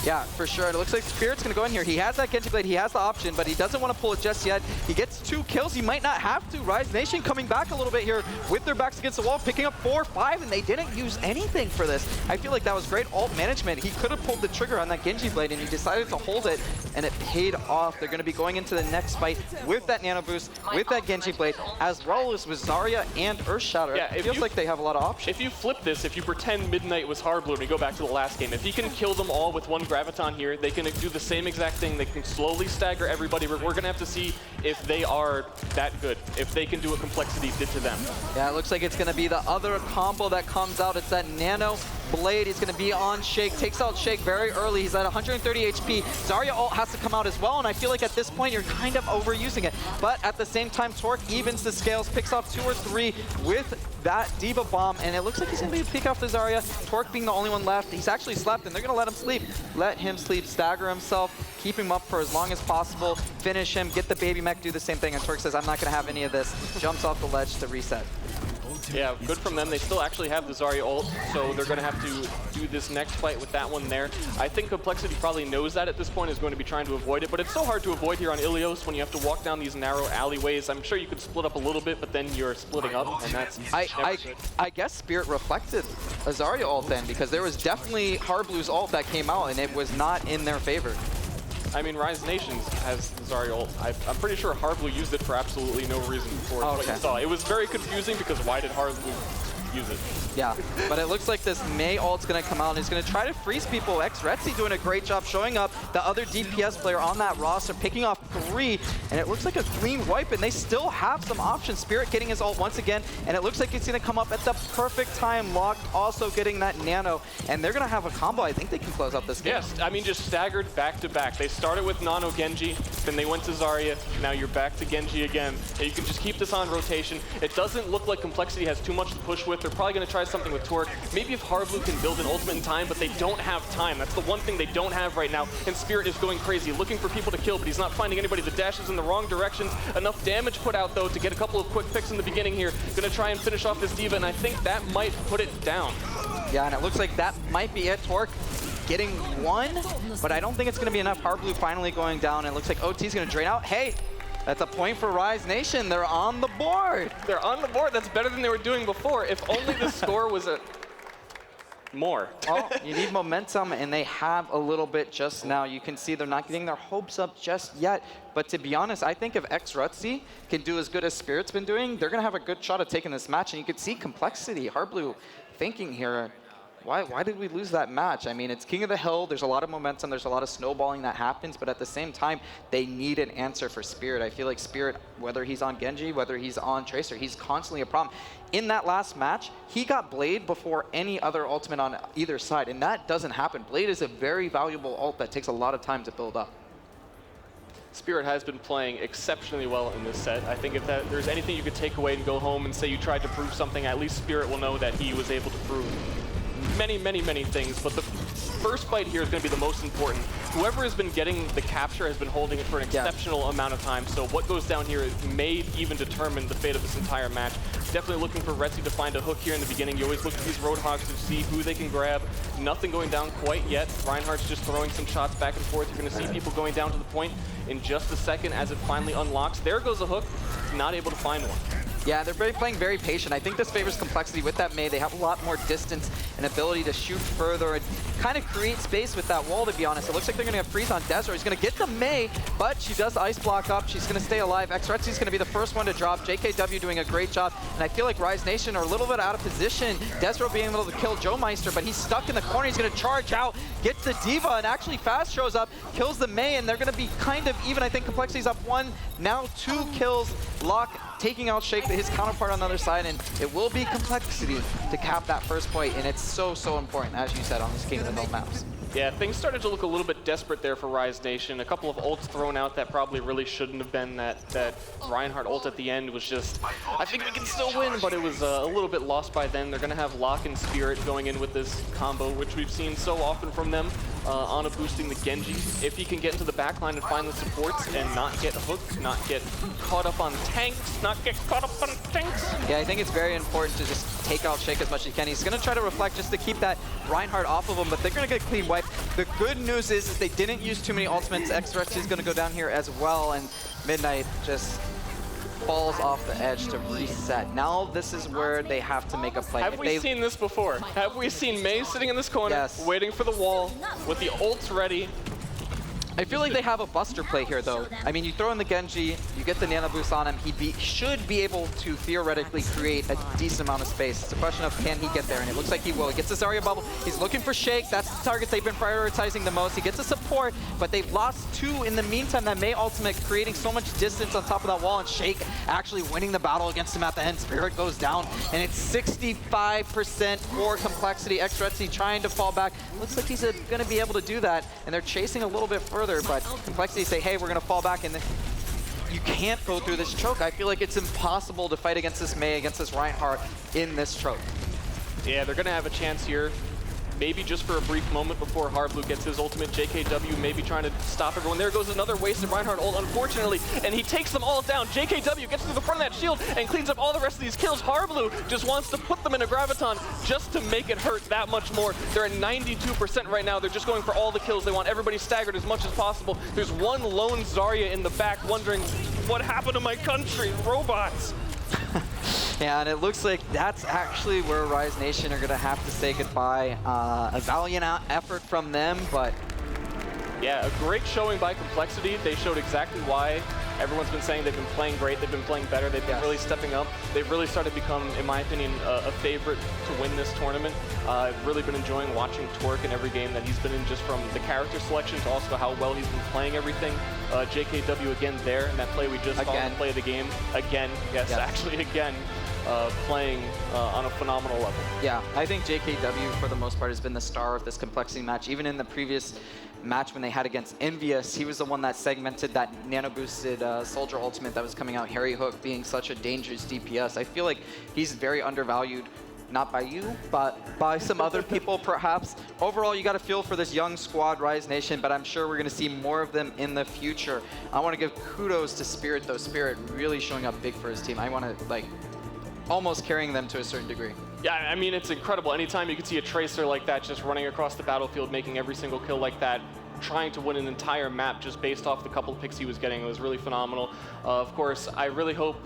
Yeah, for sure. It looks like Spirit's going to go in here. He has that Genji Blade. He has the option, but he doesn't want to pull it just yet. He gets 2 kills. He might not have to. Rise Nation coming back a little bit here with their backs against the wall, picking up 4, 5, and they didn't use anything for this. I feel like that was great ult management. He could have pulled the trigger on that Genji Blade, and he decided to hold it, and it paid off. They're going to be going into the next fight with that Nano Boost, with that Genji Blade, as well as with Zarya and Earthshatter. Yeah, it feels like they have a lot of options. If you flip this, if you pretend Midnight was Harblu, and we go back to the last game, if he can kill them all with one Graviton here, they can do the same exact thing. They can slowly stagger everybody. We're going to have to see if they are that good, if they can do what Complexity did to them. Yeah, it looks like it's going to be the other combo that comes out. It's that Nano Blade. He's going to be on Shake. Takes out Shake very early. He's at 130 HP. Zarya ult has to come out as well, and I feel like at this point you're kind of overusing it. But at the same time, Torque evens the scales, picks off 2 or 3 with that Diva Bomb, and it looks like he's going to be able to peek off the Zarya. Torque being the only one left. He's actually slept, and they're going to let him sleep. Let him sleep, stagger himself, keep him up for as long as possible, finish him, get the baby mech, do the same thing, and Torque says, I'm not going to have any of this. Jumps off the ledge to reset. Yeah, good from them. They still actually have the Zarya ult, so they're going to have to do this next fight with that one there. I think Complexity probably knows that at this point, is going to be trying to avoid it, but it's so hard to avoid here on Ilios when you have to walk down these narrow alleyways. I'm sure you could split up a little bit, but then you're splitting up, and that's I guess Spirit reflected a Zarya ult then, because there was definitely Harblu's ult that came out, and it was not in their favor. I mean, Rise Nations has the Zarya ult. I'm pretty sure Harblu used it for absolutely no reason before what you saw. It was very confusing because why did Harblu use it? Yeah, but it looks like this Mei ult's going to come out, and he's going to try to freeze people. Retzi doing a great job showing up. The other DPS player on that roster picking off 3, and it looks like a clean wipe, and they still have some options. Spirit getting his ult once again, and it looks like it's going to come up at the perfect time. Locked also getting that Nano, and they're going to have a combo. I think they can close out this game. Yes, I mean, just staggered back to back. They started with Nano Genji, then they went to Zarya, now you're back to Genji again. And you can just keep this on rotation. It doesn't look like Complexity has too much to push with. They're probably going to try something with Torque. Maybe if Harblu can build an ultimate in time, but they don't have time. That's the one thing they don't have right now. And Spirit is going crazy, looking for people to kill, but he's not finding anybody. The dash is in the wrong directions. Enough damage put out, though, to get a couple of quick picks in the beginning here. Going to try and finish off this Diva, and I think that might put it down. Yeah, and it looks like that might be it. Torque getting 1, but I don't think it's going to be enough. Harblu finally going down, and it looks like OT's going to drain out. Hey! That's a point for Rise Nation. They're on the board. They're on the board. That's better than they were doing before. If only the score was more. Well, you need momentum, and they have a little bit just now. You can see they're not getting their hopes up just yet. But to be honest, I think if Retzi can do as good as Spirit's been doing, they're going to have a good shot at taking this match. And you can see Complexity, Harblu thinking here, why did we lose that match? I mean, it's King of the Hill. There's a lot of momentum. There's a lot of snowballing that happens. But at the same time, they need an answer for Spirit. I feel like Spirit, whether he's on Genji, whether he's on Tracer, he's constantly a problem. In that last match, he got Blade before any other ultimate on either side. And that doesn't happen. Blade is a very valuable ult that takes a lot of time to build up. Spirit has been playing exceptionally well in this set. I think if there's anything you could take away and go home and say you tried to prove something, at least Spirit will know that he was able to prove many, many, many things. But the first fight here is going to be the most important. Whoever has been getting the capture has been holding it for an exceptional amount of time. So what goes down here may even determine the fate of this entire match. Definitely looking for Retzi to find a hook here in the beginning. You always look at these Roadhogs to see who they can grab. Nothing going down quite yet. Reinhardt's just throwing some shots back and forth. You're going to see people going down to the point in just a second as it finally unlocks. There goes a hook. Not able to find one. Yeah, they're playing very patient. I think this favors Complexity with that Mei. They have a lot more distance and ability to shoot further and kind of create space with that wall, to be honest. It looks like they're going to have freeze on Desro. He's going to get the Mei, but she does ice block up. She's going to stay alive. Xretzi's going to be the first one to drop. JKW doing a great job. And I feel like Rise Nation are a little bit out of position. Desro being able to kill Joe Meister, but he's stuck in the corner. He's going to charge out, gets the Diva, and actually Faz shows up, kills the Mei, and they're going to be kind of even. I think Complexity's up 1, now 2 kills. Locke taking out Shake, his counterpart on the other side, and it will be Complexity to cap that first point, and it's so, so important, as you said, on this King of the Hill maps. Yeah, things started to look a little bit desperate there for Rise Nation. A couple of ults thrown out that probably really shouldn't have been. That Reinhardt ult at the end was just, I think we can still win, but it was a little bit lost by then. They're going to have Locke and Spirit going in with this combo, which we've seen so often from them. Ana boosting the Genji. If he can get into the backline and find the supports and not get hooked, not get caught up on tanks, Yeah, I think it's very important to just take out Shake as much as you can. He's going to try to reflect just to keep that Reinhardt off of him, but they're going to get clean wiped. The good news is they didn't use too many ultimates. Xretzi is going to go down here as well, and Midnight just falls off the edge to reset. Now this is where they have to make a play. Have we seen this before? Have we seen Mei sitting in this corner, waiting for the wall, with the ults ready? I feel like they have a buster play here, though. I mean, you throw in the Genji, you get the Nano Boost on him, he should be able to theoretically create a decent amount of space. It's a question of can he get there, and it looks like he will. He gets the Zarya bubble, he's looking for Shake, that's the target they've been prioritizing the most. He gets a support, but they've lost 2 in the meantime. That Mei ultimate creating so much distance on top of that wall, and Shake actually winning the battle against him at the end. Spirit goes down, and it's 65% for Complexity. Xretzi trying to fall back. Looks like he's going to be able to do that, and they're chasing a little bit further. But Complexity say, hey, we're going to fall back, and you can't go through this choke. I feel like it's impossible to fight against this Mei, against this Reinhardt in this choke. Yeah, they're going to have a chance here. Maybe just for a brief moment before Hardblue gets his ultimate. JKW maybe trying to stop everyone. There goes another wasted Reinhardt ult, unfortunately, and he takes them all down. JKW gets to the front of that shield and cleans up all the rest of these kills. Hardblue just wants to put them in a Graviton just to make it hurt that much more. They're at 92% right now. They're just going for all the kills. They want everybody staggered as much as possible. There's one lone Zarya in the back wondering, what happened to my country? Robots. Yeah, and it looks like that's actually where Rise Nation are going to have to say goodbye. A valiant effort from them, but... Yeah, a great showing by Complexity. They showed exactly why everyone's been saying they've been playing great, they've been playing better, they've been really stepping up. They've really started to become, in my opinion, a favorite to win this tournament. I've really been enjoying watching Twerk in every game that he's been in, just from the character selection to also how well he's been playing everything. JKW again there in that play we just saw him play the game. Again, yes, actually again. Playing on a phenomenal level. Yeah, I think JKW for the most part has been the star of this Complexity match. Even in the previous match when they had against Envyus, he was the one that segmented that nano-boosted Soldier ultimate that was coming out, Harry Hook being such a dangerous DPS. I feel like he's very undervalued, not by you, but by some other people perhaps. Overall, you got to feel for this young squad, Rise Nation, but I'm sure we're going to see more of them in the future. I want to give kudos to Spirit, though. Spirit really showing up big for his team. I want to, like, almost carrying them to a certain degree. Yeah, I mean, it's incredible. Anytime you can see a Tracer like that just running across the battlefield, making every single kill like that, trying to win an entire map just based off the couple of picks he was getting, it was really phenomenal. Of course, I really hope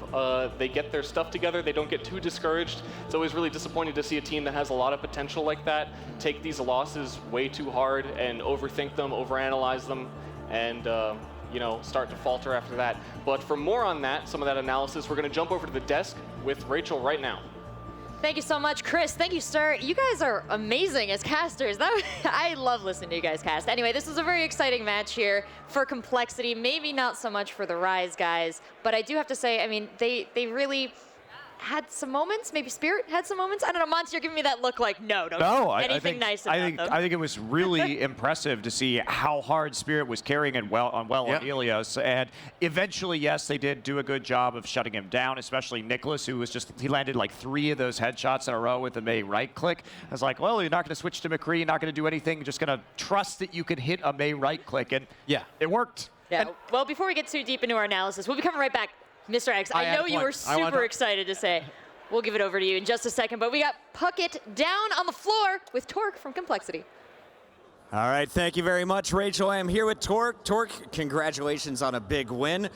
they get their stuff together, they don't get too discouraged. It's always really disappointing to see a team that has a lot of potential like that take these losses way too hard and overthink them, overanalyze them, and you know, start to falter after that. But for more on that, some of that analysis, we're going to jump over to the desk with Rachel right now. Thank you so much, Chris. Thank you, sir. You guys are amazing as casters. I love listening to you guys cast. Anyway, this was a very exciting match here for Complexity. Maybe not so much for the Rise guys, but I do have to say, I mean, they really had some moments. Maybe Spirit had some moments. I don't know. Monty, you're giving me that look like, no, don't No, say anything I think, nice about them. I think it was really impressive to see how hard Spirit was carrying it on Helios. And eventually, yes, they did do a good job of shutting him down, especially Nicholas, who was he landed like 3 of those headshots in a row with the Mei right click. I was like, well, you're not going to switch to McCree, you're not going to do anything, you're just going to trust that you can hit a Mei right click. And yeah, it worked. Yeah. Well, before we get too deep into our analysis, we'll be coming right back. Mr. X, I know you were super excited to say. We'll give it over to you in just a second, but we got Puckett down on the floor with Torque from Complexity. All right, thank you very much, Rachel. I am here with Torque. Torque, congratulations on a big win.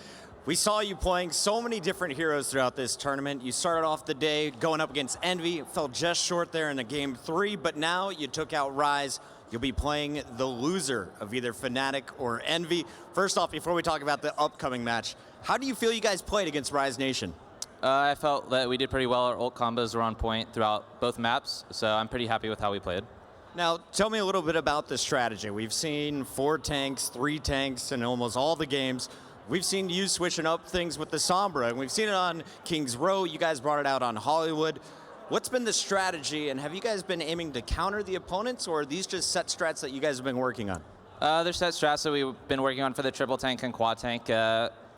We saw you playing so many different heroes throughout this tournament. You started off the day going up against Envy, fell just short there in the game 3, but now you took out Rise. You'll be playing the loser of either Fanatic or Envy. First off, before we talk about the upcoming match, how do you feel you guys played against Rise Nation? I felt that we did pretty well. Our ult combos were on point throughout both maps, so I'm pretty happy with how we played. Now, tell me a little bit about the strategy. We've seen 4 tanks, 3 tanks in almost all the games. We've seen you switching up things with the Sombra, and we've seen it on King's Row. You guys brought it out on Hollywood. What's been the strategy, and have you guys been aiming to counter the opponents, or are these just set strats that you guys have been working on? There's set strats that we've been working on for the triple tank and quad tank.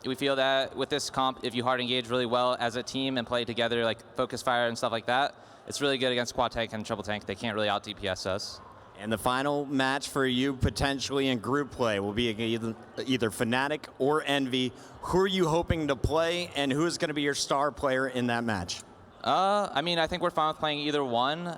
We feel that with this comp, if you hard engage really well as a team and play together, like focus fire and stuff like that, it's really good against quad tank and triple tank. They can't really out DPS us. And the final match for you potentially in group play will be either Fnatic or Envy. Who are you hoping to play, and who is going to be your star player in that match? I mean, I think we're fine with playing either one.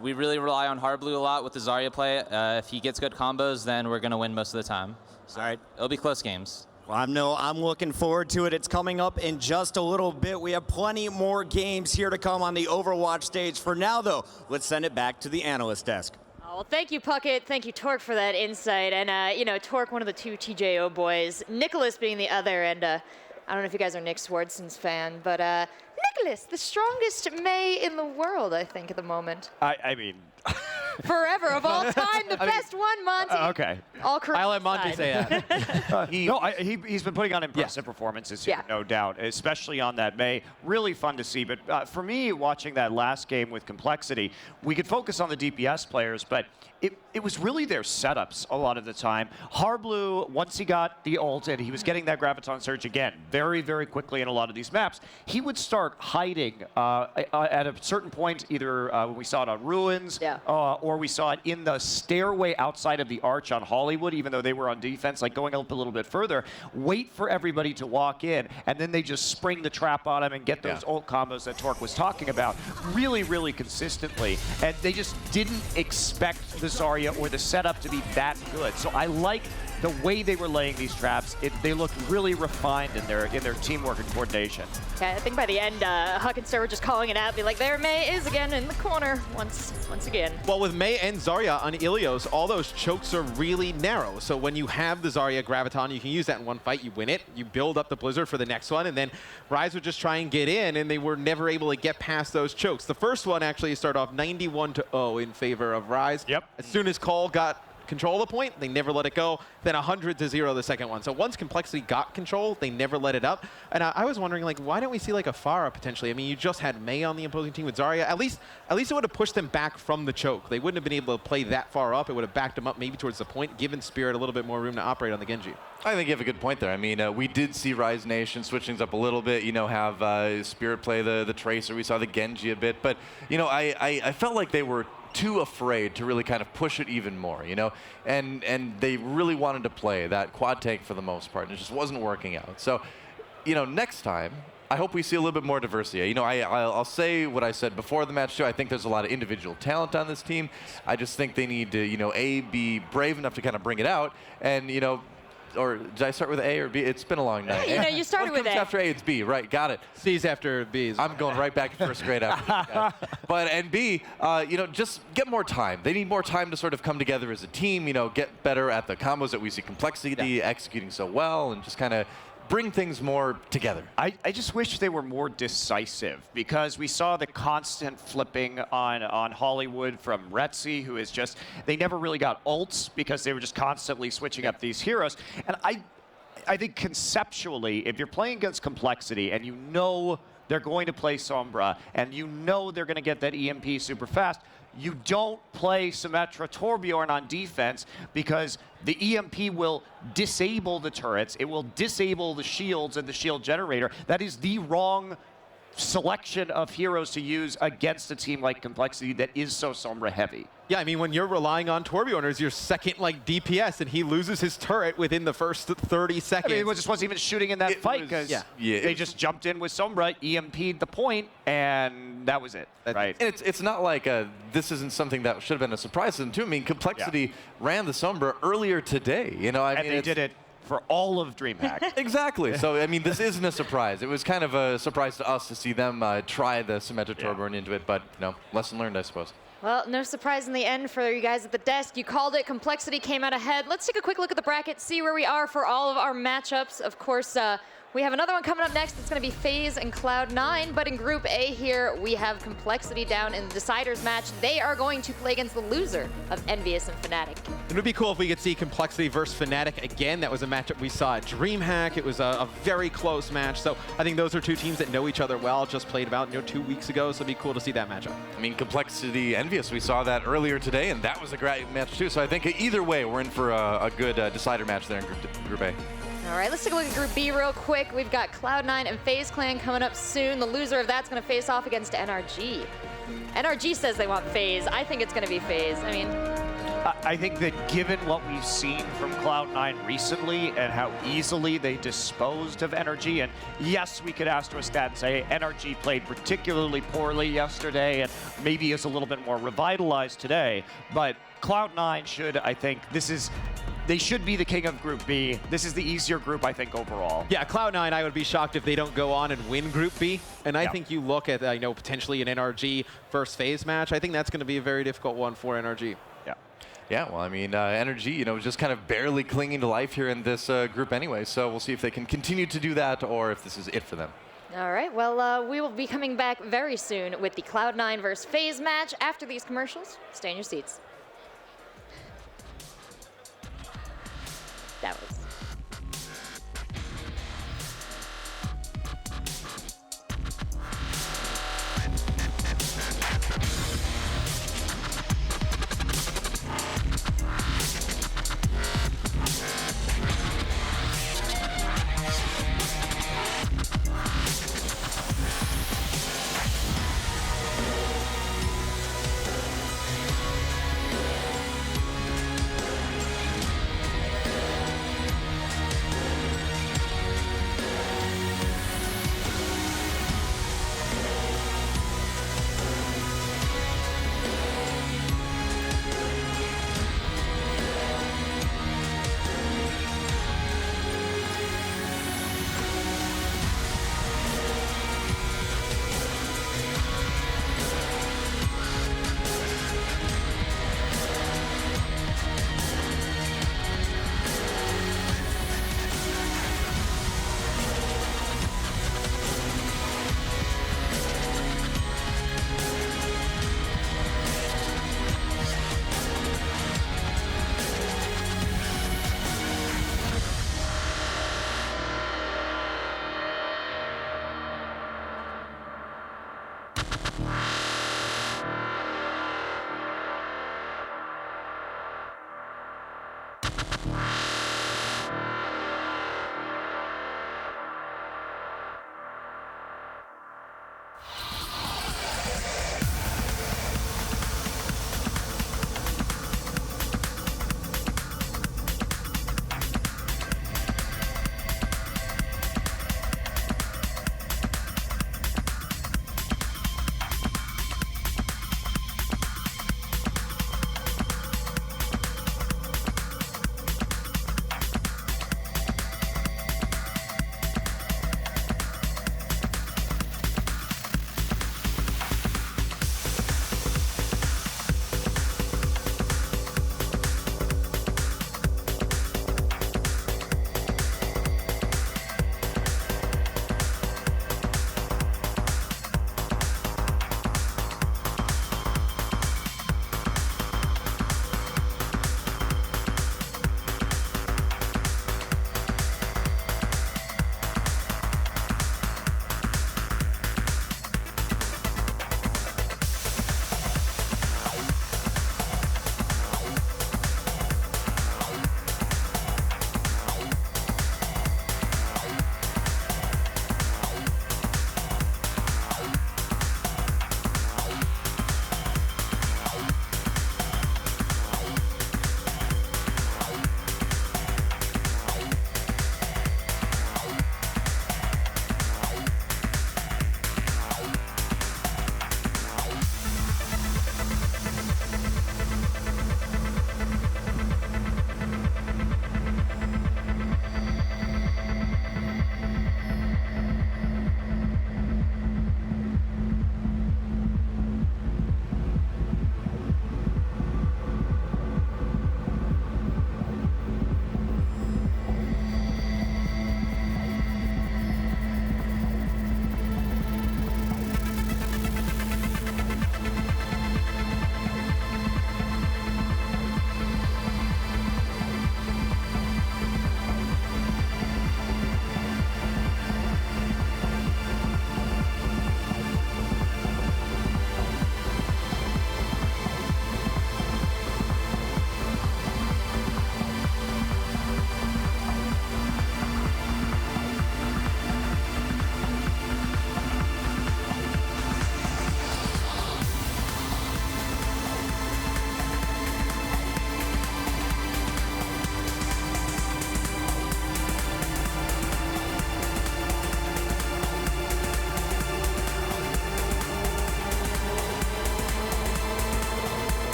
We really rely on Hard Blue a lot with the Zarya play. If he gets good combos, then we're going to win most of the time. So all right, it'll be close games. Well, I'm looking forward to it. It's coming up in just a little bit. We have plenty more games here to come on the Overwatch stage. For now, though, let's send it back to the analyst desk. Oh, well, thank you, Puckett. Thank you, Torque, for that insight. And, you know, Torque, one of the 2 TJO boys, Nicholas being the other. And I don't know if you guys are Nick Swardson's fan, but Nicholas, the strongest Mei in the world, I think, at the moment. I mean... Forever, of all time, the best one, Monty. Okay. All correct. I'll let Monty say that. He's been putting on impressive performances here, no doubt, especially on that Mei. Really fun to see. But for me, watching that last game with Complexity, we could focus on the DPS players, but it was really their setups a lot of the time. Harblu, once he got the ult and he was getting that Graviton Surge again very, very quickly in a lot of these maps, he would start hiding at a certain point, either when we saw it on Ruins, or we saw it in the stairway outside of the arch on Hollywood, even though they were on defense, like going up a little bit further, wait for everybody to walk in, and then they just spring the trap on him and get those ult combos that Torque was talking about really, really consistently. And they just didn't expect the Zarya or the setup to be that good. So I like the way they were laying these traps. They looked really refined in their teamwork and coordination. Yeah, I think by the end, Huck and Sir were just calling it out, be like, there Mei is again in the corner once again. Well, with Mei and Zarya on Ilios, all those chokes are really narrow. So when you have the Zarya Graviton, you can use that in one fight, you win it, you build up the Blizzard for the next one, and then Rise would just try and get in, and they were never able to get past those chokes. The first one actually started off 91-0 in favor of Rise. Yep. As soon as Cole got control of the point, they never let it go. Then 100-0 the second one. So once Complexity got control, they never let it up. And I was wondering, like, why don't we see like a Pharah potentially? I mean, you just had Mei on the opposing team with Zarya. At least it would have pushed them back from the choke. They wouldn't have been able to play that far up. It would have backed them up maybe towards the point, given Spirit a little bit more room to operate on the Genji. I think you have a good point there. I mean, we did see Rise Nation switch things up a little bit, you know, have Spirit play the Tracer. We saw the Genji a bit. But, you know, I felt like they were too afraid to really kind of push it even more, you know, and they really wanted to play that quad tank for the most part, and it just wasn't working out. So, you know, next time, I hope we see a little bit more diversity. You know, I'll say what I said before the match too. I think there's a lot of individual talent on this team. I just think they need to, you know, be brave enough to kind of bring it out, and you know. Or did I start with A or B? It's been a long night. You know, you started with A. After A, it's B, right? Got it. C's after B's. I'm going right back to first grade after this, guys. But and B, you know, just get more time. They need more time to sort of come together as a team. You know, get better at the combos that we see Complexity executing so well, and just kind of bring things more together. I just wish they were more decisive, because we saw the constant flipping on Hollywood from Retzi, who is just, they never really got ults because they were just constantly switching up these heroes. And I think conceptually, if you're playing against Complexity and you know they're going to play Sombra, and you know they're going to get that EMP super fast. You don't play Symmetra Torbjorn on defense because the EMP will disable the turrets. It will disable the shields and the shield generator. That is the wrong selection of heroes to use against a team like Complexity that is so Sombra heavy. Yeah, I mean, when you're relying on Torbjorn as your second DPS and he loses his turret within the first 30 seconds. I mean, it just wasn't even shooting in that fight because they just jumped in with Sombra, EMP'd the point, and that was it, right? It's not like this isn't something that should have been a surprise to them, too. I mean, Complexity ran the Sombra earlier today, you know? I mean, they did it for all of DreamHack. Exactly. So, I mean, this isn't a surprise. It was kind of a surprise to us to see them try the Symmetra Torbjorn into it, but, you know, lesson learned, I suppose. Well, no surprise in the end for you guys at the desk. You called it. Complexity came out ahead. Let's take a quick look at the bracket, see where we are for all of our matchups. Of course, we have another one coming up next. It's going to be Faze and Cloud9. But in Group A here, we have Complexity down in the Deciders match. They are going to play against the loser of Envyus and Fanatic. It would be cool if we could see Complexity versus Fnatic again. That was a matchup we saw at DreamHack. It was a very close match. So I think those are two teams that know each other well. Just played about 2 weeks ago. So it'd be cool to see that matchup. I mean, Complexity Envyus, we saw that earlier today, and that was a great match too. So I think either way, we're in for a good decider match there in Group A. All right, let's take a look at Group B real quick. We've got Cloud9 and FaZe Clan coming up soon. The loser of that's going to face off against NRG. NRG says they want FaZe. I think it's going to be FaZe. I mean, I think that given what we've seen from Cloud9 recently and how easily they disposed of NRG, and yes, we could Astrostat and say NRG played particularly poorly yesterday and maybe is a little bit more revitalized today, but Cloud9 should, I think, they should be the king of Group B. This is the easier group, I think, overall. Yeah, Cloud9, I would be shocked if they don't go on and win Group B. And I think you look at, potentially an NRG versus FaZe match. I think that's going to be a very difficult one for NRG. Yeah. Yeah, well, I mean, NRG, just kind of barely clinging to life here in this group anyway. So we'll see if they can continue to do that or if this is it for them. All right, well, we will be coming back very soon with the Cloud9 versus FaZe match after these commercials. Stay in your seats. That was.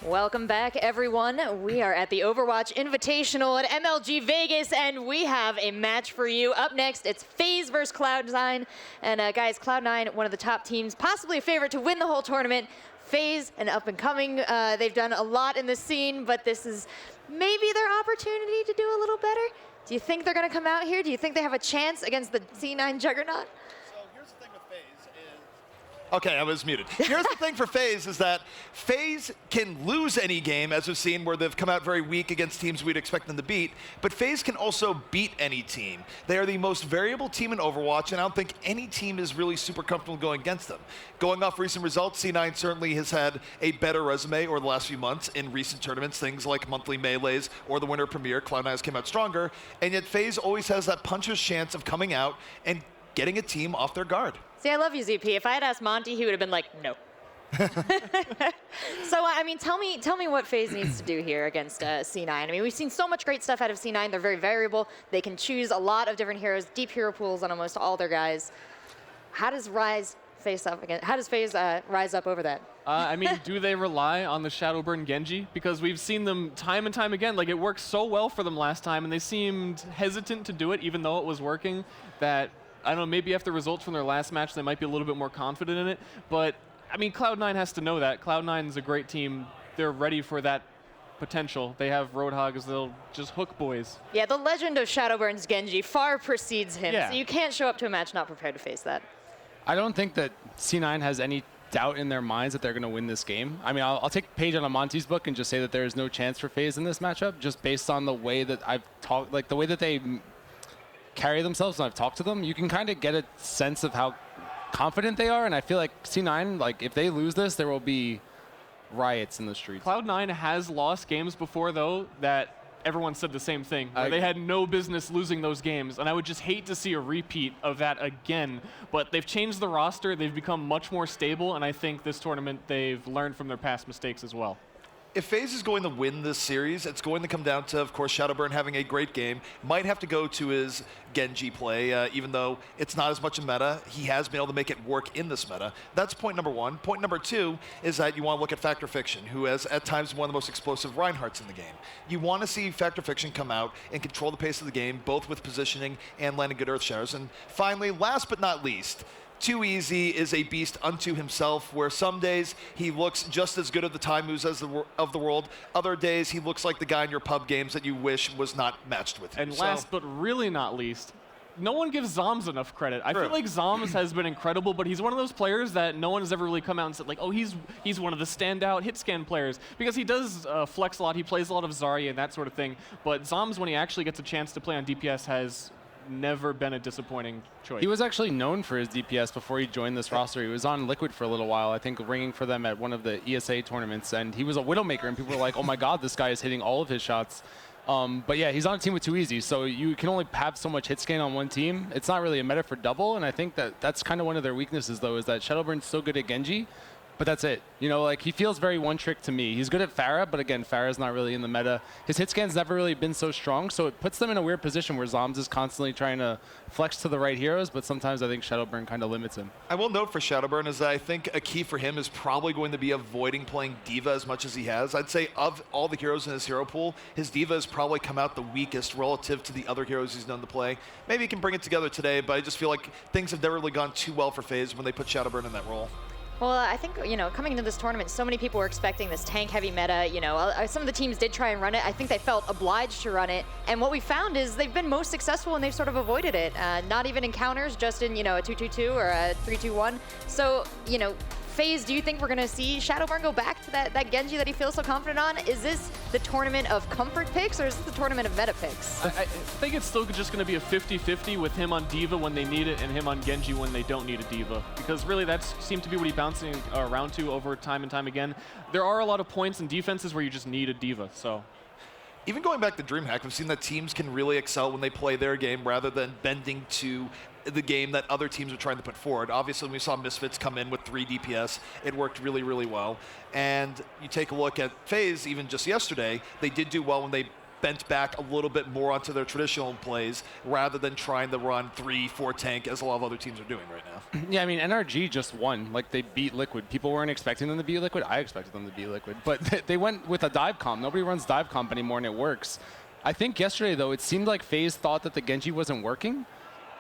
Welcome back, everyone. We are at the Overwatch Invitational at MLG Vegas, and we have a match for you. Up next, it's Faze versus Cloud9. And guys, Cloud9, one of the top teams, possibly a favorite to win the whole tournament. Faze, an up-and-coming, they've done a lot in the scene, but this is maybe their opportunity to do a little better. Do you think they're going to come out here? Do you think they have a chance against the C9 Juggernaut? Okay, I was muted. Here's the thing for Faze is that Faze can lose any game, as we've seen, where they've come out very weak against teams we'd expect them to beat, but Faze can also beat any team. They are the most variable team in Overwatch, and I don't think any team is really super comfortable going against them. Going off recent results, C9 certainly has had a better resume over the last few months in recent tournaments, things like monthly melees or the Winter Premier. Cloud9 has came out stronger, and yet Faze always has that puncher's chance of coming out and getting a team off their guard. See, I love you, ZP. If I had asked Monty, he would have been like, no. So, I mean, tell me what Faze needs to do here against C9. I mean, we've seen so much great stuff out of C9. They're very variable. They can choose a lot of different heroes, deep hero pools on almost all their guys. How does Faze rise up over that? I mean, do they rely on the Shadowburn Genji? Because we've seen them time and time again. Like, it worked so well for them last time, and they seemed hesitant to do it, even though it was working, that I don't know, maybe after results from their last match, they might be a little bit more confident in it. But, I mean, Cloud9 has to know that. Cloud9 is a great team. They're ready for that potential. They have Roadhogs. They'll just hook boys. Yeah, the legend of Shadowburn's Genji far precedes him. Yeah. So you can't show up to a match not prepared to face that. I don't think that C9 has any doubt in their minds that they're going to win this game. I mean, I'll take a page out of Monty's book and just say that there is no chance for Faze in this matchup, just based on the way that I've talked, like the way that they carry themselves when I've talked to them. You can kind of get a sense of how confident they are, and I feel like C9, like if they lose this, there will be riots in the streets. Cloud9 has lost games before, though, that everyone said the same thing. They had no business losing those games, and I would just hate to see a repeat of that again. But they've changed the roster, they've become much more stable, and I think this tournament they've learned from their past mistakes as well. If Faze is going to win this series, it's going to come down to, of course, Shadowburn having a great game. Might have to go to his Genji play, even though it's not as much a meta. He has been able to make it work in this meta. That's point number one. Point number two is that you want to look at Factor Fiction, who has at times one of the most explosive Reinhardts in the game. You want to see Factor Fiction come out and control the pace of the game, both with positioning and landing good earth showers. And finally, last but not least, Too Easy is a beast unto himself, where some days he looks just as good at the time moves as of the world. Other days he looks like the guy in your pub games that you wish was not matched with you. And last but really not least, no one gives Zoms enough credit. I feel like Zoms has been incredible, but he's one of those players that no one has ever really come out and said, like, oh, he's one of the standout hit scan players. Because he does flex a lot, he plays a lot of Zarya and that sort of thing. But Zoms, when he actually gets a chance to play on DPS, has never been a disappointing choice. He was actually known for his DPS before he joined this roster. He was on Liquid for a little while, I think ringing for them at one of the ESA tournaments, and he was a Widowmaker, and people were like, oh my god, this guy is hitting all of his shots. But yeah, he's on a team with Too Easy, so you can only have so much hit scan on one team. It's not really a meta for double, and I think that that's kind of one of their weaknesses, though, is that Shadowburn's so good at Genji, but that's it. You know, like, he feels very one-trick to me. He's good at Pharah, but again, Pharah's not really in the meta. His hit scan's never really been so strong, so it puts them in a weird position where Zoms is constantly trying to flex to the right heroes, but sometimes I think Shadowburn kind of limits him. I will note for Shadowburn is that I think a key for him is probably going to be avoiding playing D.Va as much as he has. I'd say of all the heroes in his hero pool, his D.Va has probably come out the weakest relative to the other heroes he's known to play. Maybe he can bring it together today, but I just feel like things have never really gone too well for Faze when they put Shadowburn in that role. Well, I think, you know, coming into this tournament, so many people were expecting this tank-heavy meta. You know, some of the teams did try and run it. I think they felt obliged to run it. And what we found is they've been most successful and they've sort of avoided it. Not even in counters, just in, you know, a 2-2-2 or a 3-2-1. So, you know, Faze, do you think we're going to see Shadowburn go back to that Genji that he feels so confident on? Is this the tournament of comfort picks, or is this the tournament of meta picks? I think it's still just going to be a 50-50 with him on D.Va when they need it and him on Genji when they don't need a D.Va. Because really that seemed to be what he's bouncing around to over time and time again. There are a lot of points and defenses where you just need a D.Va, so. Even going back to DreamHack, we've seen that teams can really excel when they play their game rather than bending to the game that other teams are trying to put forward. Obviously, when we saw Misfits come in with 3 DPS, it worked really, really well. And you take a look at FaZe, even just yesterday, they did do well when they bent back a little bit more onto their traditional plays rather than trying to run 3-4 tank as a lot of other teams are doing right now. Yeah, I mean, NRG just won. Like, they beat Liquid. People weren't expecting them to beat Liquid. I expected them to beat Liquid. But they went with a dive comp. Nobody runs dive comp anymore, and it works. I think yesterday, though, it seemed like FaZe thought that the Genji wasn't working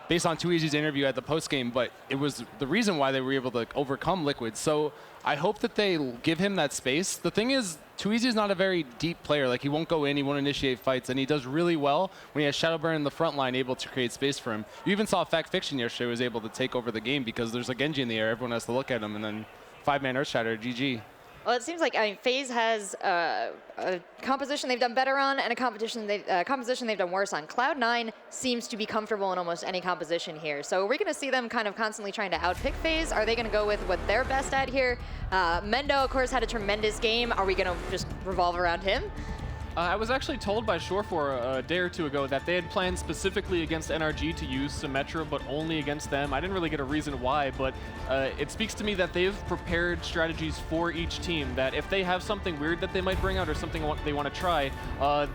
based on 2Easy's interview at the postgame, but it was the reason why they were able to overcome Liquid. So I hope that they give him that space. The thing is, 2Easy is not a very deep player. Like, he won't go in, he won't initiate fights, and he does really well when he has Shadowburn in the front line able to create space for him. You even saw Fact Fiction yesterday was able to take over the game because there's a Genji in the air, everyone has to look at him, and then 5-man Earth Shatter, GG. Well, it seems like FaZe has a composition they've done better on and a composition they've done worse on. Cloud9 seems to be comfortable in almost any composition here. So we're going to see them kind of constantly trying to outpick FaZe. Are they going to go with what they're best at here? Mendo, of course, had a tremendous game. Are we going to just revolve around him? I was actually told by Shore4 a day or two ago that they had planned specifically against NRG to use Symmetra, but only against them. I didn't really get a reason why, but it speaks to me that they've prepared strategies for each team, that if they have something weird that they might bring out or something they want to try,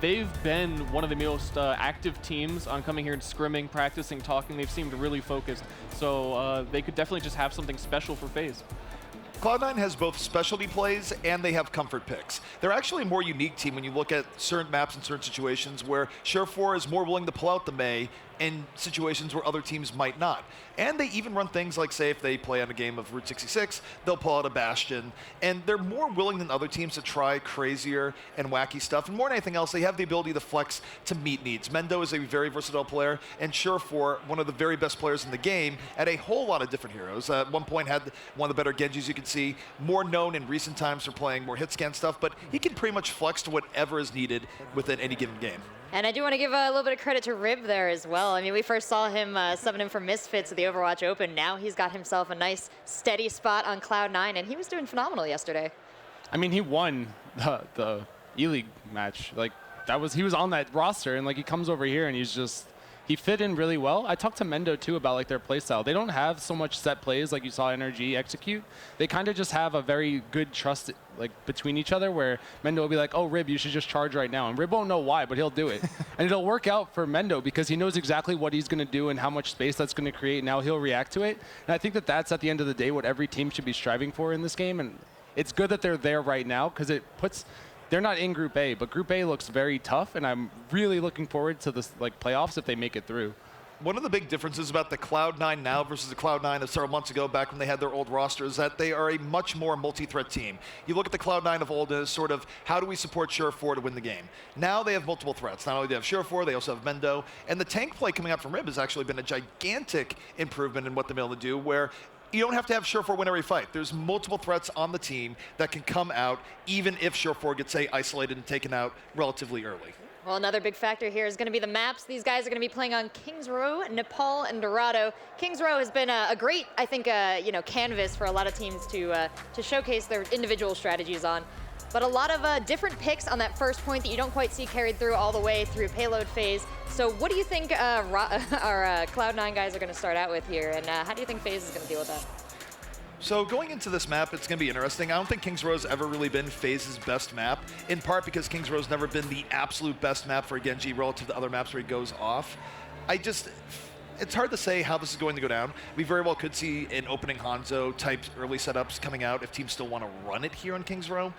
they've been one of the most active teams on coming here and scrimming, practicing, talking. They've seemed really focused, so they could definitely just have something special for FaZe. Cloud9 has both specialty plays and they have comfort picks. They're actually a more unique team when you look at certain maps and certain situations where Share4 is more willing to pull out the Mei in situations where other teams might not. And they even run things like, say, if they play on a game of Route 66, they'll pull out a Bastion. And they're more willing than other teams to try crazier and wacky stuff. And more than anything else, they have the ability to flex to meet needs. Mendo is a very versatile player, and Share4, one of the very best players in the game, at a whole lot of different heroes. At one point had one of the better Genjis you can see, more known in recent times for playing more hit scan stuff, but he can pretty much flex to whatever is needed within any given game. And I do want to give a little bit of credit to Rib there as well. I mean, we first saw him summon him from Misfits at the Overwatch Open. Now he's got himself a nice, steady spot on Cloud9, and he was doing phenomenal yesterday. I mean, he won the E-League match. Like, he was on that roster, and like he comes over here and he fit in really well. I talked to Mendo too about like their playstyle. They don't have so much set plays like you saw NRG execute. They kind of just have a very good trust like between each other where Mendo will be like, oh, Rib, you should just charge right now. And Rib won't know why, but he'll do it. And it'll work out for Mendo because he knows exactly what he's going to do and how much space that's going to create and how he'll react to it. And I think that that's at the end of the day what every team should be striving for in this game. And it's good that they're there right now because it puts... They're not in Group A, but Group A looks very tough, and I'm really looking forward to this like playoffs if they make it through. One of the big differences about the Cloud9 now versus the Cloud9 of several months ago, back when they had their old roster, is that they are a much more multi-threat team. You look at the Cloud9 of old as sort of, how do we support Share4 to win the game? Now they have multiple threats. Not only do they have Share4, they also have Mendo, and the tank play coming out from Rib has actually been a gigantic improvement in what they're able to do, where you don't have to have Share4 win every fight. There's multiple threats on the team that can come out, even if Share4 gets, say, isolated and taken out relatively early. Well, another big factor here is going to be the maps. These guys are going to be playing on Kings Row, Nepal, and Dorado. Kings Row has been a great, I think, canvas for a lot of teams to showcase their individual strategies on. But a lot of different picks on that first point that you don't quite see carried through all the way through payload phase. So what do you think our Cloud9 guys are going to start out with here, and how do you think FaZe is going to deal with that? So going into this map, it's going to be interesting. I don't think Kings Row's ever really been FaZe's best map, in part because Kings Row's never been the absolute best map for Genji relative to other maps where he goes off. It's hard to say how this is going to go down. We very well could see an opening Hanzo type early setups coming out if teams still want to run it here on Kings Row.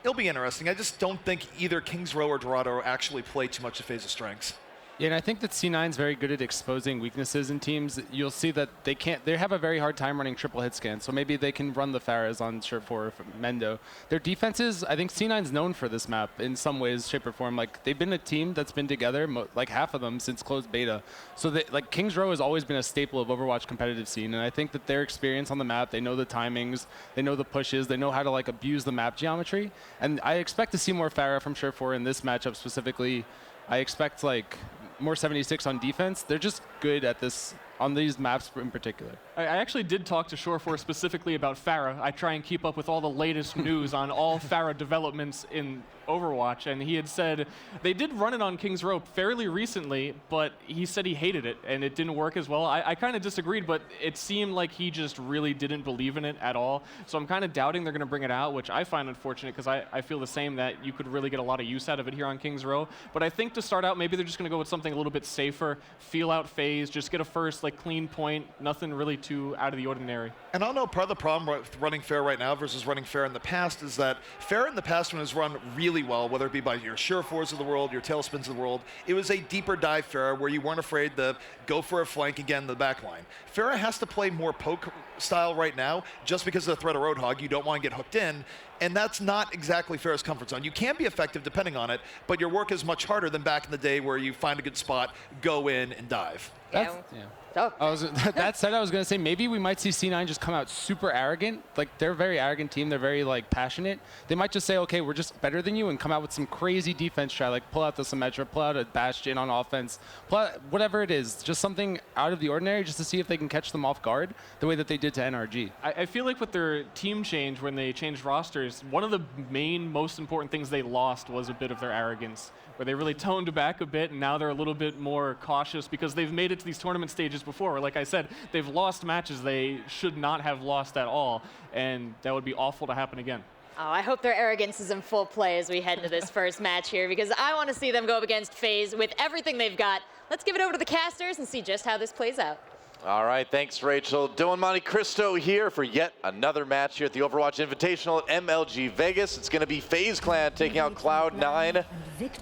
It'll be interesting. I just don't think either Kings Row or Dorado actually play too much of FaZe's strengths. Yeah, and I think that C9's very good at exposing weaknesses in teams. You'll see that they have a very hard time running triple hit scans, so maybe they can run the Pharahs on Share4 or Mendo. Their defenses, I think C9's known for this map in some ways, shape, or form. Like, they've been a team that's been together, like half of them, since closed beta. So like Kings Row has always been a staple of Overwatch competitive scene, and I think that their experience on the map, they know the timings, they know the pushes, they know how to like abuse the map geometry, and I expect to see more Pharah from Share4 in this matchup specifically. I expect like more 76 on defense. They're just good at this on these maps in particular. I actually did talk to Shore4 specifically about Pharah. I try and keep up with all the latest news on all Pharah developments in Overwatch, and he had said they did run it on King's Row fairly recently, but he said he hated it and it didn't work as well. I kind of disagreed, but it seemed like he just really didn't believe in it at all. So I'm kind of doubting they're going to bring it out, which I find unfortunate because I feel the same, that you could really get a lot of use out of it here on King's Row. But I think to start out, maybe they're just going to go with something a little bit safer, feel out Faze, just get a first like clean point, nothing really too out of the ordinary. And I'll know part of the problem with running Fair right now versus running Fair in the past is that Fair in the past, when it was run really well, whether it be by your Sure4s of the world, your Tailspins of the world, it was a deeper dive Fair where you weren't afraid to go for a flank again in the back line. Farah has to play more poke style right now just because of the threat of Roadhog. You don't want to get hooked in, and that's not exactly Farah's comfort zone. You can be effective depending on it, but your work is much harder than back in the day where you find a good spot, go in, and dive. That said, I was going to say maybe we might see C9 just come out super arrogant. Like, they're a very arrogant team. They're very, like, passionate. They might just say, okay, we're just better than you, and come out with some crazy defense strat, like pull out the Symmetra, pull out a Bastion on offense, pull out whatever it is, just something out of the ordinary just to see if they can catch them off guard the way that they did to NRG. I feel like with their team change, when they changed rosters, one of the main, most important things they lost was a bit of their arrogance, where they really toned back a bit, and now they're a little bit more cautious because they've made it to these tournament stages before, where, like I said, they've lost matches they should not have lost at all, and that would be awful to happen again. Oh, I hope their arrogance is in full play as we head into this first match here, because I want to see them go up against Faze with everything they've got. Let's give it over to the casters and see just how this plays out. All right, thanks, Rachel. Dylan Monte Cristo here for yet another match here at the Overwatch Invitational at MLG Vegas. It's going to be FaZe Clan taking out Cloud9,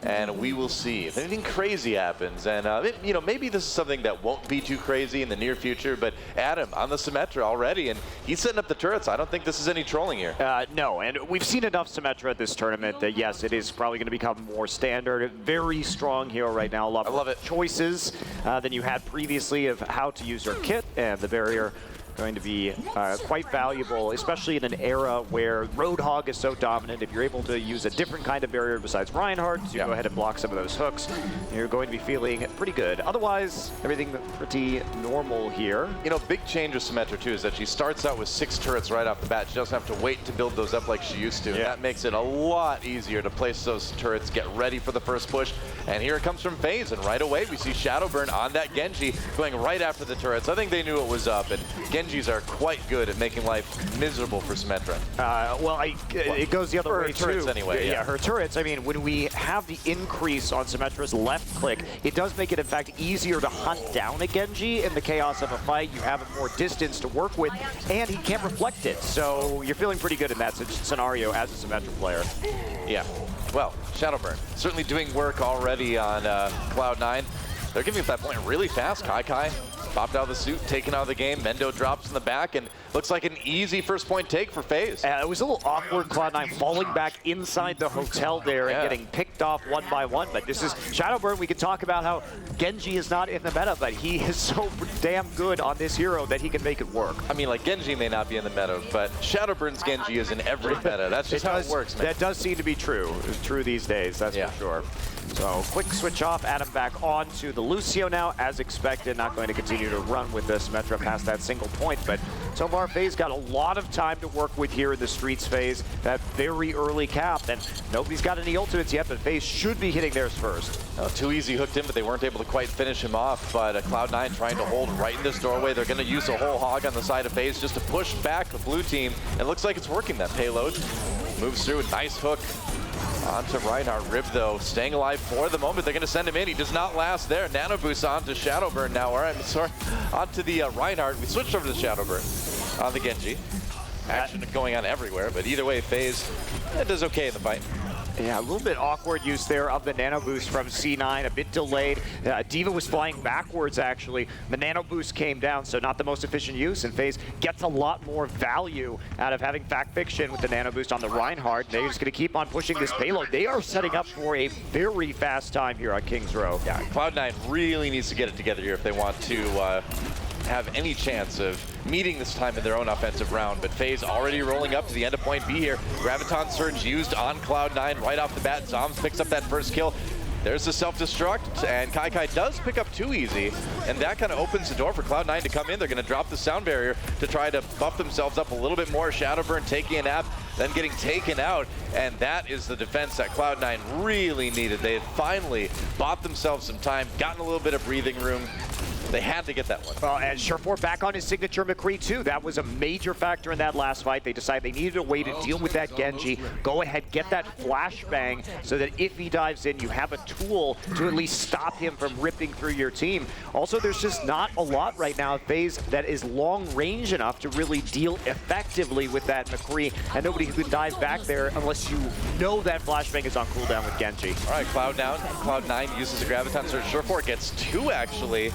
and we will see if anything crazy happens. And you know, maybe this is something that won't be too crazy in the near future. But Adam on the Symmetra already, and he's setting up the turrets. I don't think this is any trolling here. No, and we've seen enough Symmetra at this tournament that yes, it is probably going to become more standard. Very strong hero right now. A lot more choices than you had previously of how to use kit, and the barrier going to be quite valuable, especially in an era where Roadhog is so dominant. If you're able to use a different kind of barrier besides Reinhardt to go ahead and block some of those hooks, you're going to be feeling pretty good. Otherwise, everything pretty normal here. You know, big change with Symmetra too is that she starts out with 6 turrets right off the bat. She doesn't have to wait to build those up like she used to. And that makes it a lot easier to place those turrets, get ready for the first push. And here it comes from FaZe, and right away we see Shadowburn on that Genji going right after the turrets. I think they knew it was up, and Genjis are quite good at making life miserable for Symmetra. It goes the other way too. Turrets anyway. Yeah, her turrets. I mean, when we have the increase on Symmetra's left click, it does make it in fact easier to hunt down a Genji in the chaos of a fight. You have more distance to work with, and he can't reflect it. So you're feeling pretty good in that scenario as a Symmetra player. Yeah. Well, Shadowburn certainly doing work already on Cloud9. They're giving up that point really fast. Kai popped out of the suit, taken out of the game. Mendo drops in the back, and looks like an easy first point take for FaZe. It was a little awkward, Cloud9 falling back inside the hotel there and getting picked off one by one. But this is Shadowburn. We can talk about how Genji is not in the meta, but he is so damn good on this hero that he can make it work. I mean, like, Genji may not be in the meta, but Shadowburn's Genji is in every meta. That's just how it works, man. That does seem to be true. It's true these days, that's for sure. So quick switch off, Adam back on to the Lucio now, as expected. Not going to continue to run with the Symmetra past that single point, but so far FaZe got a lot of time to work with here in the Streets phase. That very early cap, and nobody's got any ultimates yet, but FaZe should be hitting theirs first. Too easy hooked in, but they weren't able to quite finish him off. But Cloud9 trying to hold right in this doorway. They're going to use a whole hog on the side of FaZe just to push back the blue team. It looks like it's working. That payload moves through, a nice hook. Onto Reinhardt. Rib, though, staying alive for the moment. They're going to send him in. He does not last there. Nano boost onto Shadowburn now. All right, I'm sorry. Onto the Reinhardt. We switched over to Shadowburn on the Genji. Action going on everywhere, but either way, FaZe does okay in the fight. Yeah, a little bit awkward use there of the nano boost from C9, a bit delayed. D.Va was flying backwards, actually. The nano boost came down, so not the most efficient use, and FaZe gets a lot more value out of having Fact Fiction with the nano boost on the Reinhardt. They're just going to keep on pushing this payload. They are setting up for a very fast time here on King's Row. Yeah, Cloud9 really needs to get it together here if they want to have any chance of meeting this time in their own offensive round. But FaZe already rolling up to the end of point B here. Graviton Surge used on Cloud9 right off the bat. Zombs picks up that first kill. There's the self-destruct, and Kai does pick up too easy, and that kind of opens the door for Cloud9 to come in. They're going to drop the sound barrier to try to buff themselves up a little bit more. Shadowburn taking a nap, then getting taken out, and that is the defense that Cloud9 really needed. They had finally bought themselves some time, gotten a little bit of breathing room. They had to get that one. Well, and Surefour back on his signature McCree too. That was a major factor in that last fight. They decided they needed a way to deal with that Genji. Go ahead, get that flashbang so that if he dives in, you have a tool to at least stop him from ripping through your team. Also, there's just not a lot right now at Faze that is long range enough to really deal effectively with that McCree, and nobody who can dive back there unless you know that flashbang is on cooldown with Genji. All right, Cloud9 uses a Graviton Surge. Surefour gets 2 actually.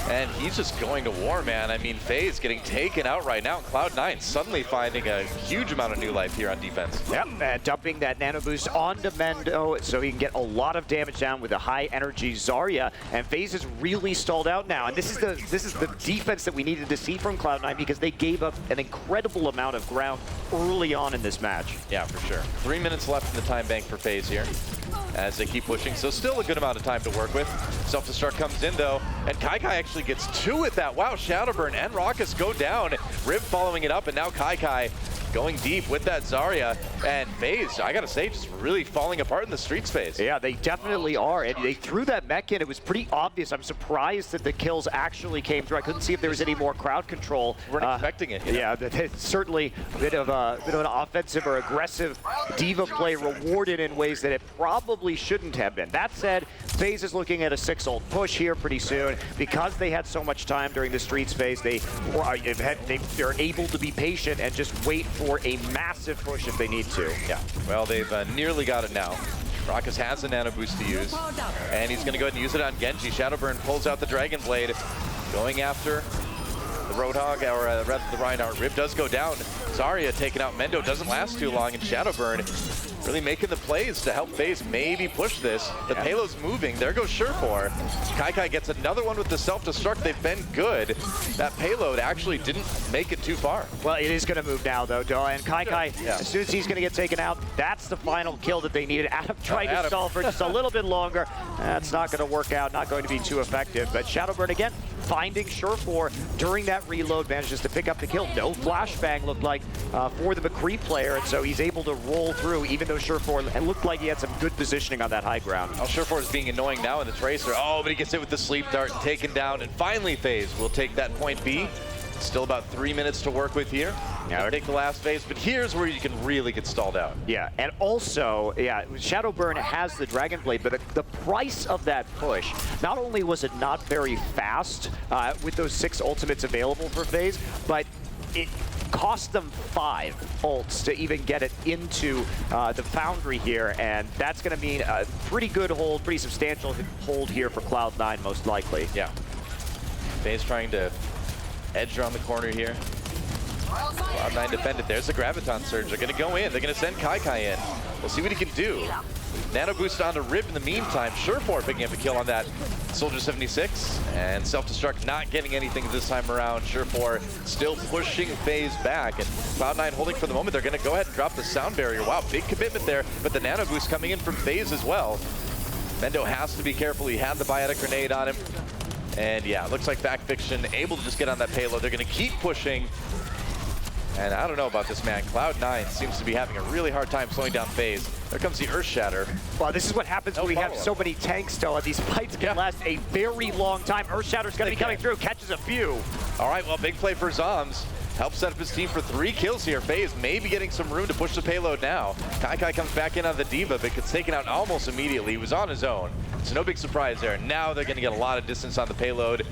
And he's just going to war, man. I mean, Faze getting taken out right now. Cloud9 suddenly finding a huge amount of new life here on defense. Yep, dumping that nano boost onto Mendo so he can get a lot of damage down with a high energy Zarya. And Faze is really stalled out now. And this is the defense that we needed to see from Cloud9 because they gave up an incredible amount of ground early on in this match. Yeah, for sure. 3 minutes left in the time bank for Faze here as they keep pushing. So still a good amount of time to work with. Self-destruct comes in though, and Kai actually gets 2 with that. Wow, Shadowburn and Raucus go down. Rib following it up, and now Kai going deep with that Zarya. And Faze, I gotta say, just really falling apart in the streets phase. Yeah, they definitely are. And they threw that mech in. It was pretty obvious. I'm surprised that the kills actually came through. I couldn't see if there was any more crowd control. Weren't expecting it. Yeah, it's certainly a bit of an offensive or aggressive D.Va play rewarded in ways that it probably shouldn't have been. That said, Faze is looking at a 6-ult push here pretty soon. Because they had so much time during the streets phase, they're able to be patient and just wait for a massive push if they need to. Yeah, well, they've nearly got it now. Raucus has a nano boost to use, and he's going to go ahead and use it on Genji. Shadowburn pulls out the Dragon Blade, going after the Roadhog, or rather the Reinhardt. Rib does go down. Zarya taking out Mendo, doesn't last too long, and Shadowburn really making the plays to help Faze maybe push this. The payload's moving. There goes Surefour. Kai gets another one with the self-destruct. They've been good. That payload actually didn't make it too far. Well, it is going to move now, though, and Kai, as soon as he's going to get taken out, that's the final kill that they needed. Adam tried to stall for just a little bit longer. That's not going to work out, not going to be too effective. But Shadowburn, again, finding Surefour during that reload, manages to pick up the kill. No flashbang looked like for the McCree player, and so he's able to roll through, even though Surefour looked like he had some good positioning on that high ground. Oh, Surefour is being annoying now in the Tracer. Oh, but he gets hit with the sleep dart and taken down, and finally Faze will take that point B. Still about 3 minutes to work with here. Now take the last phase, but here's where you can really get stalled out. Yeah, and also, Shadowburn has the Dragon Blade, but the price of that push, not only was it not very fast with those 6 ultimates available for Faze, but it cost them 5 ults to even get it into the Foundry here, and that's going to mean a pretty good hold, pretty substantial hold here for Cloud9 most likely. Yeah. Faze trying to edge around the corner here. Cloud9 defended. There's the Graviton Surge. They're going to go in. They're going to send Kai in. We'll see what he can do. Nano boost onto Rib in the meantime. Surefour picking up a kill on that Soldier 76. And self-destruct not getting anything this time around. Surefour still pushing Faze back. And Cloud9 holding for the moment. They're going to go ahead and drop the sound barrier. Wow, big commitment there. But the nano boost coming in from Faze as well. Mendo has to be careful. He had the biotic grenade on him. And yeah, it looks like Backfiction able to just get on that payload. They're going to keep pushing. And I don't know about this, man. Cloud9 seems to be having a really hard time slowing down Faze. There comes the Earth Shatter. Well, this is what happens when we have so many tanks, though. These fights can last a very long time. Earth Shatter's going to be coming through, catches a few. All right, well, big play for Zoms. Helps set up his team for 3 kills here. Faze maybe getting some room to push the payload now. Kai comes back in on the D.Va, but gets taken out almost immediately. He was on his own, so no big surprise there. Now they're going to get a lot of distance on the payload.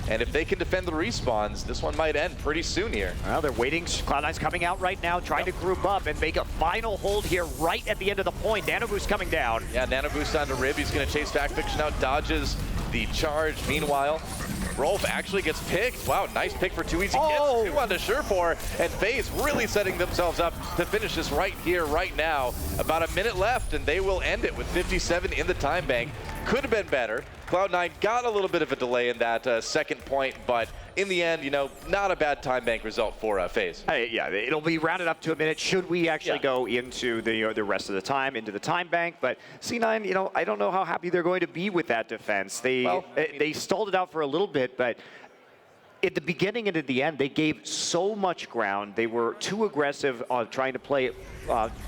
And if they can defend the respawns, this one might end pretty soon here. Well, they're waiting. Cloud9's coming out right now, trying to group up and make a final hold here right at the end of the point. Nano Boost coming down. Yeah, Nano Boost onto Rib. He's going to chase Backfiction out, dodges the charge. Meanwhile, Rolf actually gets picked. Wow, nice pick for 2 easy. Gets 2 onto Surefour, and Faze really setting themselves up to finish this right here, right now. About a minute left, and they will end it with 57 in the time bank. could have been better. Cloud9 got a little bit of a delay in that second point, but in the end, you know, not a bad time bank result for Faze. Yeah, it'll be rounded up to a minute. Should we actually go into the rest of the time, into the time bank? But C9, you know, I don't know how happy they're going to be with that defense. They stalled it out for a little bit, but at the beginning and at the end, they gave so much ground. They were too aggressive on trying to play it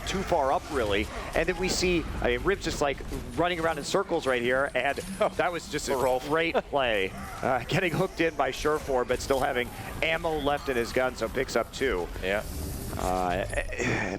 too far up, really. And then we see, I mean, Rib's just like running around in circles right here, and that was just a great play. Getting hooked in by Surefour, but still having ammo left in his gun, so picks up 2. Yeah.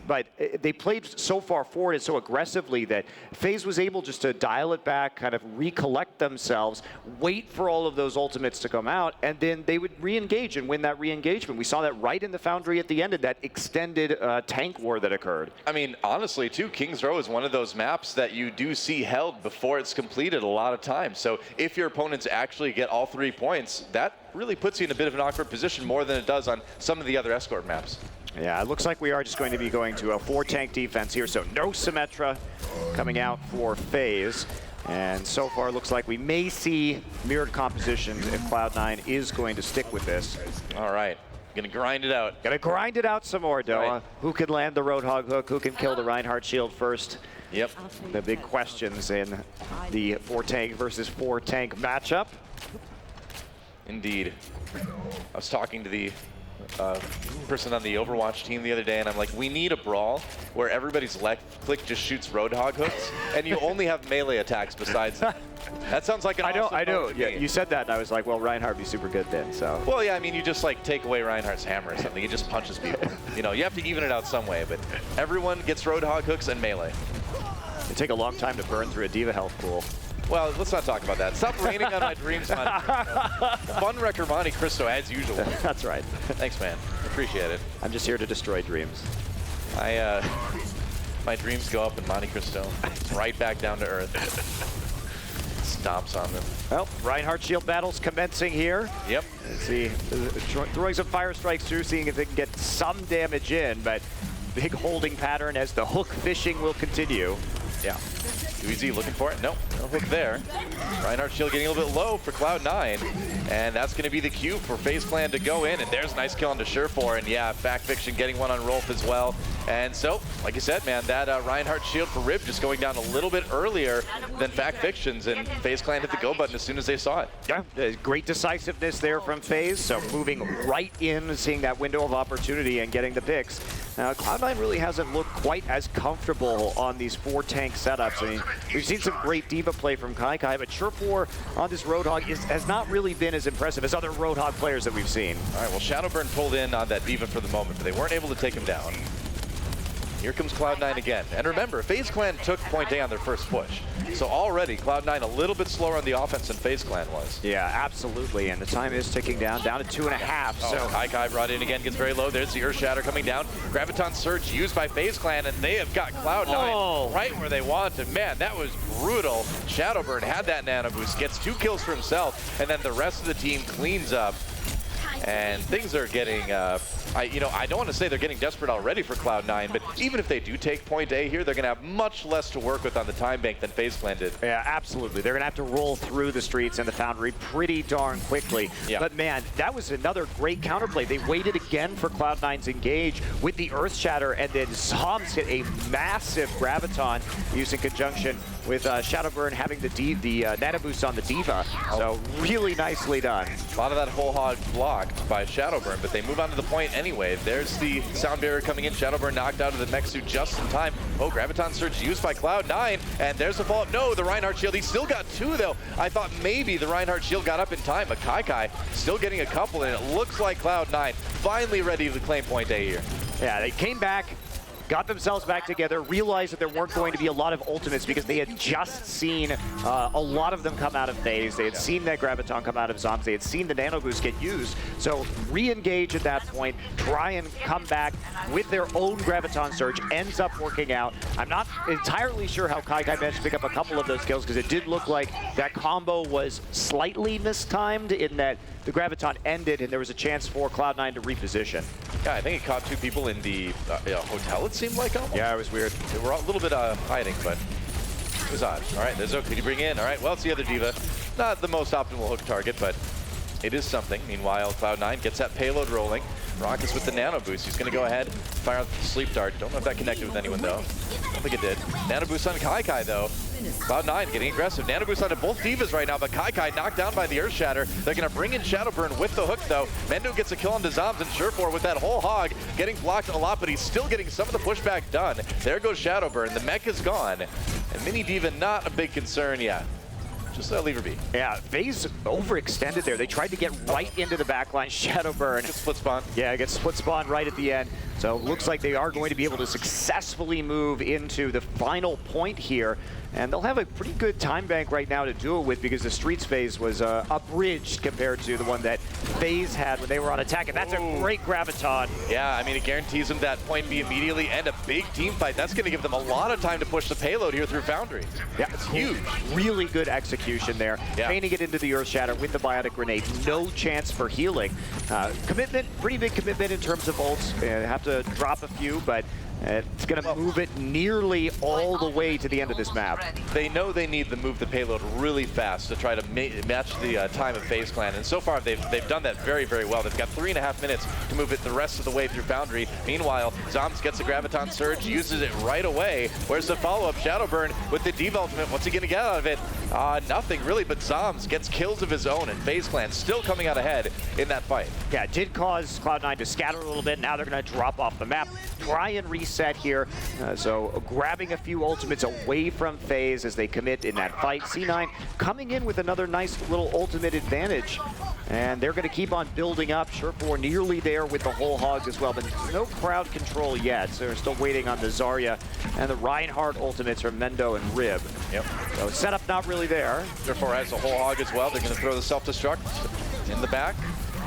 But they played so far forward and so aggressively that FaZe was able just to dial it back, kind of recollect themselves, wait for all of those ultimates to come out, and then they would re-engage and win that re-engagement. We saw that right in the Foundry at the end of that extended tank war that occurred. I mean, honestly, too, King's Row is one of those maps that you do see held before it's completed a lot of times. So if your opponents actually get all 3 points, that really puts you in a bit of an awkward position more than it does on some of the other escort maps. Yeah, it looks like we are just going to be going to a 4-tank defense here, so no Symmetra coming out for FaZe. And so far, it looks like we may see mirrored compositions if Cloud9 is going to stick with this. All right, gonna grind it out. Gonna grind it out some more, Doa. Right. Who can land the Roadhog hook? Who can kill the Reinhardt shield first? Yep. The big questions in the 4-tank versus 4-tank matchup. Indeed. I was talking to the person on the Overwatch team the other day, and I'm like, we need a brawl where everybody's left click just shoots Roadhog hooks, and you only have melee attacks besides that. That sounds like an awesome I know. game. Yeah, you said that, and I was like, well, Reinhardt would be super good then, so. Well, yeah, I mean, you just like take away Reinhardt's hammer or something. He just punches people. You know, you have to even it out some way, but everyone gets Roadhog hooks and melee. It take a long time to burn through a Diva health pool. Well, let's not talk about that. Stop raining on my dreams, man. Fun wrecker Monte Cristo as usual. That's right. Thanks, man. Appreciate it. I'm just here to destroy dreams. My dreams go up in Monte Cristo, right back down to earth. Stomps on them. Well, Reinhardt shield battles commencing here. Yep. Let's see, throwing some fire strikes through, seeing if they can get some damage in, but big holding pattern as the hook fishing will continue. Yeah. Easy looking for it. Nope, no hook there. Reinhardt shield getting a little bit low for Cloud9, and that's going to be the cue for FaZe Clan to go in, and there's a nice kill onto Surefour, and yeah, Fact Fiction getting one on Rolf as well. And so, like you said, man, that Reinhardt shield for Rib just going down a little bit earlier than Fact Fiction's, and FaZe Clan hit the go button as soon as they saw it. Yeah, great decisiveness there from FaZe, so moving right in, seeing that window of opportunity and getting the picks. Now, Cloud9 really hasn't looked quite as comfortable on these 4-tank setups. I mean, we've seen some great Diva play from Kai, but Surefour on this Roadhog has not really been as impressive as other Roadhog players that we've seen. All right, well, Shadowburn pulled in on that Diva for the moment, but they weren't able to take him down. Here comes Cloud9 again. And remember, FaZe Clan took point A on their first push. So already, Cloud9 a little bit slower on the offense than FaZe Clan was. Yeah, absolutely. And the time is ticking down to 2.5. So Kai brought in again, gets very low. There's the Earth Shatter coming down. Graviton Surge used by FaZe Clan, and they have got Cloud9 right where they want it. Man, that was brutal. Shadowburn had that nano boost, gets 2 kills for himself, and then the rest of the team cleans up. And things are getting, I don't want to say they're getting desperate already for Cloud9, but even if they do take point A here, they're going to have much less to work with on the time bank than FaZe Clan did. Yeah, absolutely. They're going to have to roll through the streets and the Foundry pretty darn quickly. Yeah. But man, that was another great counterplay. They waited again for Cloud9's engage with the Earth Shatter, and then Zombs hit a massive Graviton used in conjunction with Shadowburn having the nano boost on the Diva. So really nicely done. A lot of that whole hog blocked by Shadowburn, but they move on to the point anyway. There's the sound barrier coming in. Shadowburn knocked out of the mech suit just in time. Oh, Graviton Surge used by Cloud9, and there's the follow-up. No, the Reinhardt shield. He still got 2 though. I thought maybe the Reinhardt shield got up in time, but Kai still getting a couple, and it looks like Cloud9 finally ready to claim point A here. Yeah, they came back, got themselves back together, realized that there weren't going to be a lot of ultimates because they had just seen a lot of them come out of FaZe. They had seen that Graviton come out of Zombs. They had seen the nano boost get used. So re-engage at that point, try and come back with their own Graviton Surge, ends up working out. I'm not entirely sure how Kai managed to pick up a couple of those kills because it did look like that combo was slightly mistimed in that the Graviton ended and there was a chance for Cloud9 to reposition. Yeah, I think it caught 2 people in the hotel, it seemed like almost. Yeah, it was weird. They were a little bit hiding, but Mazad. All right, there's Oak. Could you bring in? All right, well, it's the other Diva. Not the most optimal hook target, but it is something. Meanwhile, Cloud9 gets that payload rolling. Rockets with the nano boost. He's going to go ahead, fire out the sleep dart. Don't know if that connected with anyone, though. Don't think it did. Nano boost on Kai, though. Cloud9 getting aggressive. Nano boost onto both Divas right now, but Kai knocked down by the Earth Shatter. They're going to bring in Shadowburn with the hook, though. Mendo gets a kill on Zombs, and Surefour with that whole hog getting blocked a lot, but he's still getting some of the pushback done. There goes Shadowburn. The mech is gone. And Mini Diva, not a big concern yet. Just leave her be. Yeah, Faze overextended there. They tried to get right into the backline. Shadowburn. Gets split spawn. Yeah, gets split spawn right at the end. So it looks like they are going to be able to successfully move into the final point here. And they'll have a pretty good time bank right now to do it with, because the Streets phase was abridged compared to the one that Faze had when they were on attack. And that's a great Graviton. Yeah, I mean, it guarantees them that point B immediately and a big team fight. That's going to give them a lot of time to push the payload here through Foundry. Yeah, it's huge. Really good execution there. Yeah. Painting it into the Earth Shatter with the Biotic Grenade. No chance for healing. Commitment, pretty big commitment in terms of ults. Have to drop a few, but it's going to move it nearly all the way to the end of this map. They know they need to move the payload really fast to try to match the time of FaZe Clan, and so far they've done that very, very well. They've got 3.5 minutes to move it the rest of the way through Foundry. Meanwhile, Zombs gets a Graviton Surge, uses it right away. Where's the follow-up? Shadowburn with the Diva ultimate. What's he going to get out of it? Nothing really, but Zombs gets kills of his own, and FaZe Clan still coming out ahead in that fight. Yeah, it did cause Cloud9 to scatter a little bit. Now they're going to drop off the map. Try and reset here. So grabbing a few ultimates away from FaZe as they commit in that fight. C9 coming in with another nice little ultimate advantage. And they're going to keep on building up. Surefour nearly there with the whole hogs as well, but no crowd control yet. So they're still waiting on the Zarya and the Reinhardt ultimates from Mendo and Rib. Yep. So setup not really there. Surefour has a whole hog as well. They're going to throw the self-destruct in the back.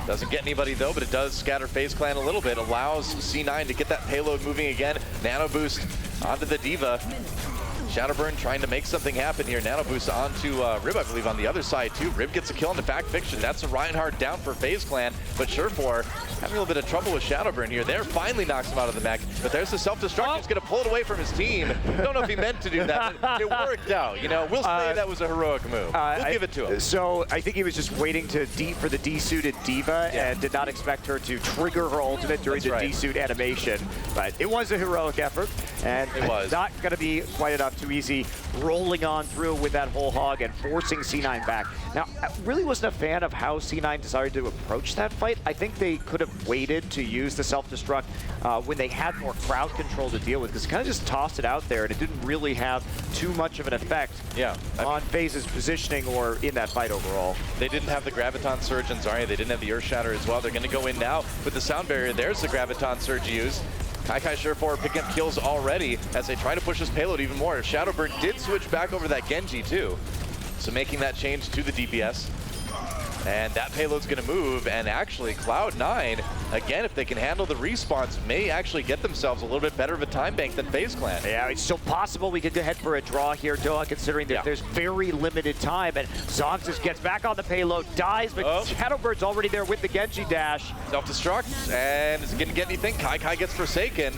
Doesn't get anybody though, but it does scatter FaZe Clan a little bit. Allows C9 to get that payload moving again. Nano boost onto the Diva. Shadowburn trying to make something happen here. Nano boost onto Rib, I believe, on the other side too. Rib gets a kill into Fact Fiction. That's a Reinhardt down for FaZe Clan, but Surefour having a little bit of trouble with Shadowburn here. There finally knocks him out of the mech, but there's the self-destruct. He's going to pull it away from his team. Don't know if he meant to do that, but it worked out. You know, we'll say that was a heroic move. We'll give it to him. So I think he was just waiting to for the desuited Diva and did not expect her to trigger her ultimate during the desuit animation. But it was a heroic effort, and it was not going to be quite enough. Too easy rolling on through with that whole hog and forcing C9 back. Now, I really wasn't a fan of how C9 decided to approach that fight. I think they could have waited to use the self-destruct when they had more crowd control to deal with, because kind of just tossed it out there and it didn't really have too much of an effect on FaZe's positioning or in that fight overall. They didn't have the Graviton Surge and Zarya. They didn't have the Earth Shatter as well. They're going to go in now with the Sound Barrier. There's the Graviton Surge used. Kai Surefour picking up kills already as they try to push this payload even more. Shadowburn did switch back over that Genji too, so making that change to the DPS. And that payload's going to move, and actually Cloud9, again, if they can handle the respawns, may actually get themselves a little bit better of a time bank than FaZe Clan. Yeah, it's still possible we could go ahead for a draw here, Doa, considering that there's very limited time, and Zogs just gets back on the payload, dies, but Shadowbird's already there with the Genji dash. Self-destruct, and is it going to get anything? Kai gets Forsaken.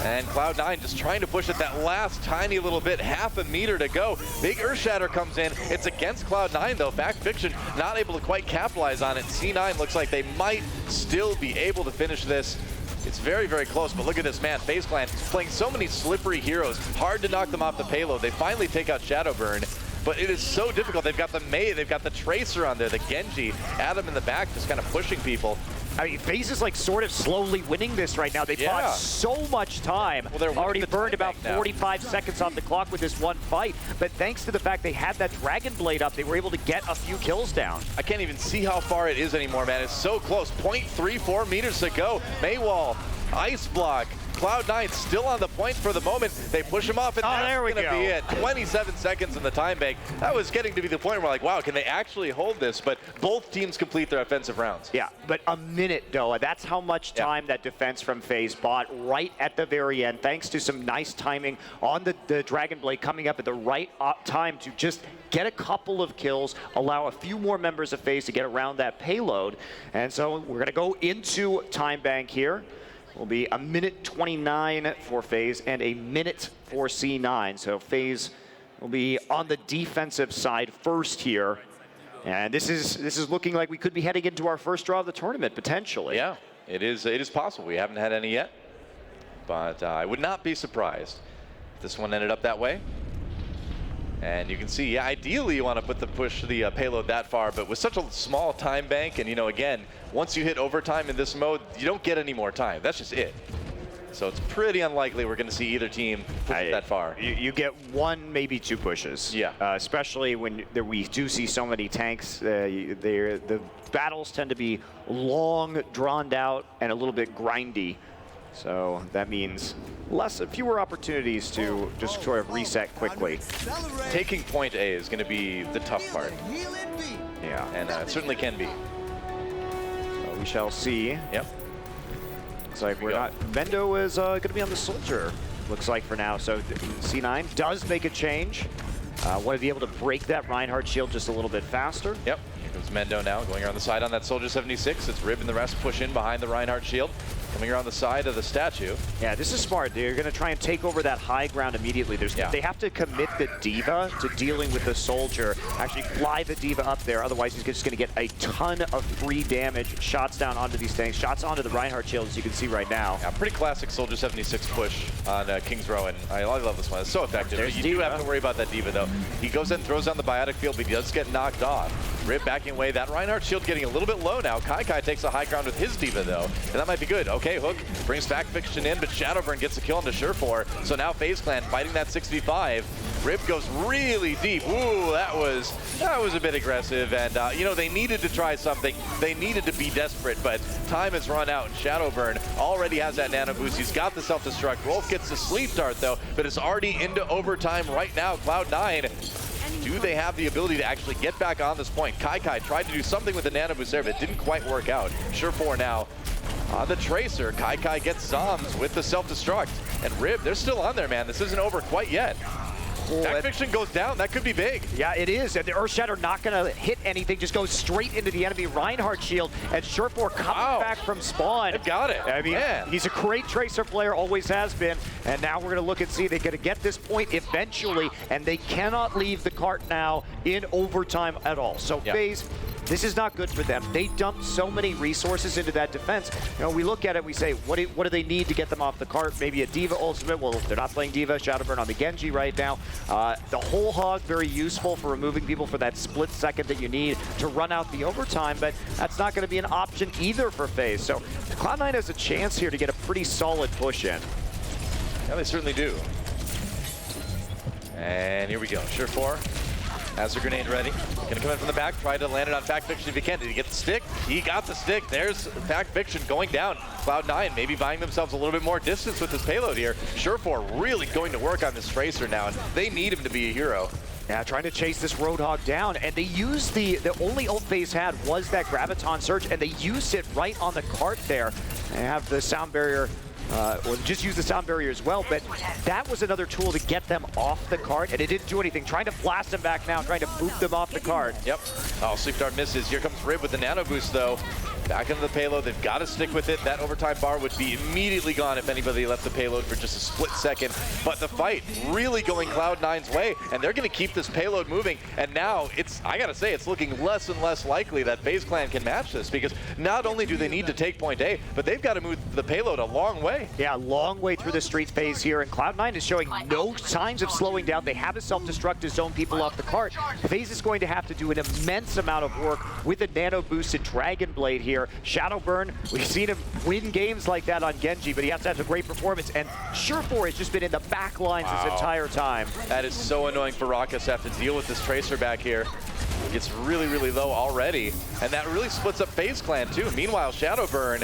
And Cloud9 just trying to push it that last tiny little bit, half a meter to go. Big Earth Shatter comes in. It's against Cloud9 though. Fact Fiction not able to quite capitalize on it. C9 looks like they might still be able to finish this. It's very, very close, but look at this man. FaZe Clan playing so many slippery heroes. Hard to knock them off the payload. They finally take out Shadowburn, but it is so difficult. They've got the Mei, they've got the Tracer on there, the Genji. Adam in the back just kind of pushing people. I mean, FaZe is like sort of slowly winning this right now. They bought so much time. Well, they're already burned about 45 seconds off the clock with this one fight. But thanks to the fact they had that Dragon Blade up, they were able to get a few kills down. I can't even see how far it is anymore, man. It's so close. 0.34 meters to go. Maywall, Ice Block. Cloud9 still on the point for the moment. They push him off, and that's going to be it. 27 seconds in the time bank. That was getting to be the point where, like, wow, can they actually hold this? But both teams complete their offensive rounds. Yeah, but a minute, Doa. That's how much time that defense from FaZe bought right at the very end, thanks to some nice timing on the Dragon Blade coming up at the right time to just get a couple of kills, allow a few more members of FaZe to get around that payload. And so we're going to go into time bank here. Will be a minute 29 for FaZe and a minute for C9. So FaZe will be on the defensive side first here. And this is looking like we could be heading into our first draw of the tournament, potentially. Yeah, it is possible. We haven't had any yet. But I would not be surprised if this one ended up that way. And you can see, yeah, ideally you want to push the payload that far, but with such a small time bank, and again, once you hit overtime in this mode, you don't get any more time. That's just it. So it's pretty unlikely we're going to see either team push it that far. You get one, maybe two pushes. Yeah. Especially when we do see so many tanks. The battles tend to be long, drawn out, and a little bit grindy. So that means fewer opportunities to just sort of reset quickly. Taking point A is going to be the tough part. Yeah. And it certainly can be. So we shall see. Yep. Looks like Mendo is going to be on the Soldier, looks like for now. So C9 does make a change. Want to be able to break that Reinhardt shield just a little bit faster. Yep. Here comes Mendo now, going around the side on that Soldier 76. It's Rib and the rest push in behind the Reinhardt shield. Coming around the side of the statue. Yeah, this is smart. They're going to try and take over that high ground immediately. They have to commit the D.Va to dealing with the Soldier. Actually fly the D.Va up there. Otherwise, he's just going to get a ton of free damage. Shots down onto these things. Shots onto the Reinhardt shield, as you can see right now. Yeah, pretty classic Soldier 76 push on King's Row, and I love this one. It's so effective. There's you do have to worry about that D.Va, though. He goes in, throws down the biotic field, but he does get knocked off. Rib backing away. That Reinhardt shield getting a little bit low now. Kai takes the high ground with his D.Va, though, and that might be good. Okay, Hook brings back Fiction in, but Shadowburn gets a kill into Surefour. So now FaZe Clan fighting that 6v5. Rib goes really deep. Ooh, that was a bit aggressive, and they needed to try something. They needed to be desperate, but time has run out, and Shadowburn already has that nano boost. He's got the self-destruct. Wolf gets the sleep dart, though, but it's already into overtime right now. Cloud9. Do they have the ability to actually get back on this point? Kai tried to do something with the nano boost there, but it didn't quite work out. Surefour now on the Tracer. Kai gets Zombs with the self-destruct. And Rib, they're still on there, man. This isn't over quite yet. That Fiction goes down. That could be big. Yeah, it is. And the Earthshatter not going to hit anything. Just goes straight into the enemy Reinhardt shield. And Surefour coming back from spawn. They got it. I mean, he's a great Tracer player, always has been. And now we're going to look and see they're going to get this point eventually. And they cannot leave the cart now in overtime at all. So FaZe, this is not good for them. They dumped so many resources into that defense. We look at it, we say, what do they need to get them off the cart? Maybe a D.Va ultimate. Well, they're not playing D.Va. Shadowburn on the Genji right now. The whole hog, very useful for removing people for that split second that you need to run out the overtime, but that's not going to be an option either for FaZe. So Cloud9 has a chance here to get a pretty solid push in. Yeah, they certainly do. And here we go. Surefour has the grenade ready. Gonna come in from the back, try to land it on Fact Fiction if he can. Did he get the stick? He got the stick. There's Fact Fiction going down. Cloud9 maybe buying themselves a little bit more distance with this payload here. Surefour really going to work on this Tracer now, and they need him to be a hero. Yeah, trying to chase this Roadhog down, and they used the only ult FaZe had was that Graviton Surge, and they used it right on the cart there. They have the sound barrier. Or just use the sound barrier as well, but that was another tool to get them off the cart, and it didn't do anything. Trying to blast them back now, trying to boot them off the cart. Yep. Oh, Sleep Dart misses. Here comes Rib with the nano boost, though. Back into the payload. They've got to stick with it. That overtime bar would be immediately gone if anybody left the payload for just a split second. But the fight really going Cloud9's way, and they're going to keep this payload moving. And now I got to say, it's looking less and less likely that FaZe Clan can match this, because not only do they need to take point A, but they've got to move the payload a long way. Yeah, a long way through the streets phase here, and Cloud9 is showing no signs of slowing down. They have a self-destruct to zone people off the cart. FaZe is going to have to do an immense amount of work with a nano-boosted Dragon Blade here. Shadowburn, we've seen him win games like that on Genji, but he has to have a great performance, and Surefour has just been in the back lines this entire time. That is so annoying for Raucus to have to deal with this Tracer back here. It gets really, really low already, and that really splits up FaZe Clan too. Meanwhile, Shadowburn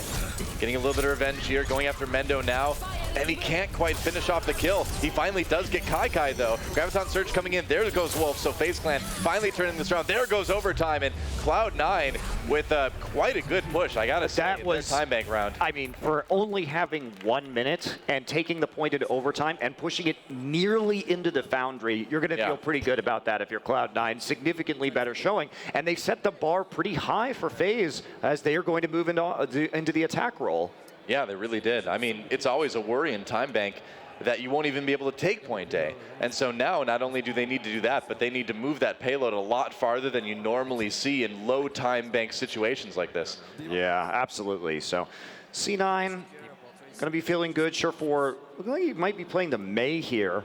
getting a little bit of revenge here, going after Mendo now, and he can't quite finish off the kill. He finally does get Kai though. Graviton Surge coming in, there goes Wolf, so FaZe Clan finally turning this around. There goes overtime, and Cloud9 with quite a good push, I gotta say. That was time bank round. I mean, for only having 1 minute and taking the point into overtime and pushing it nearly into the Foundry, you're gonna feel pretty good about that if you're Cloud9. Significantly better showing, and they've set the bar pretty high for FaZe as they are going to move into the attack role. Yeah, they really did. I mean, it's always a worry in time bank that you won't even be able to take point A. And so now, not only do they need to do that, but they need to move that payload a lot farther than you normally see in low time bank situations like this. Yeah, absolutely. So C9 going to be feeling good. Surefour looking like he might be playing the Mei here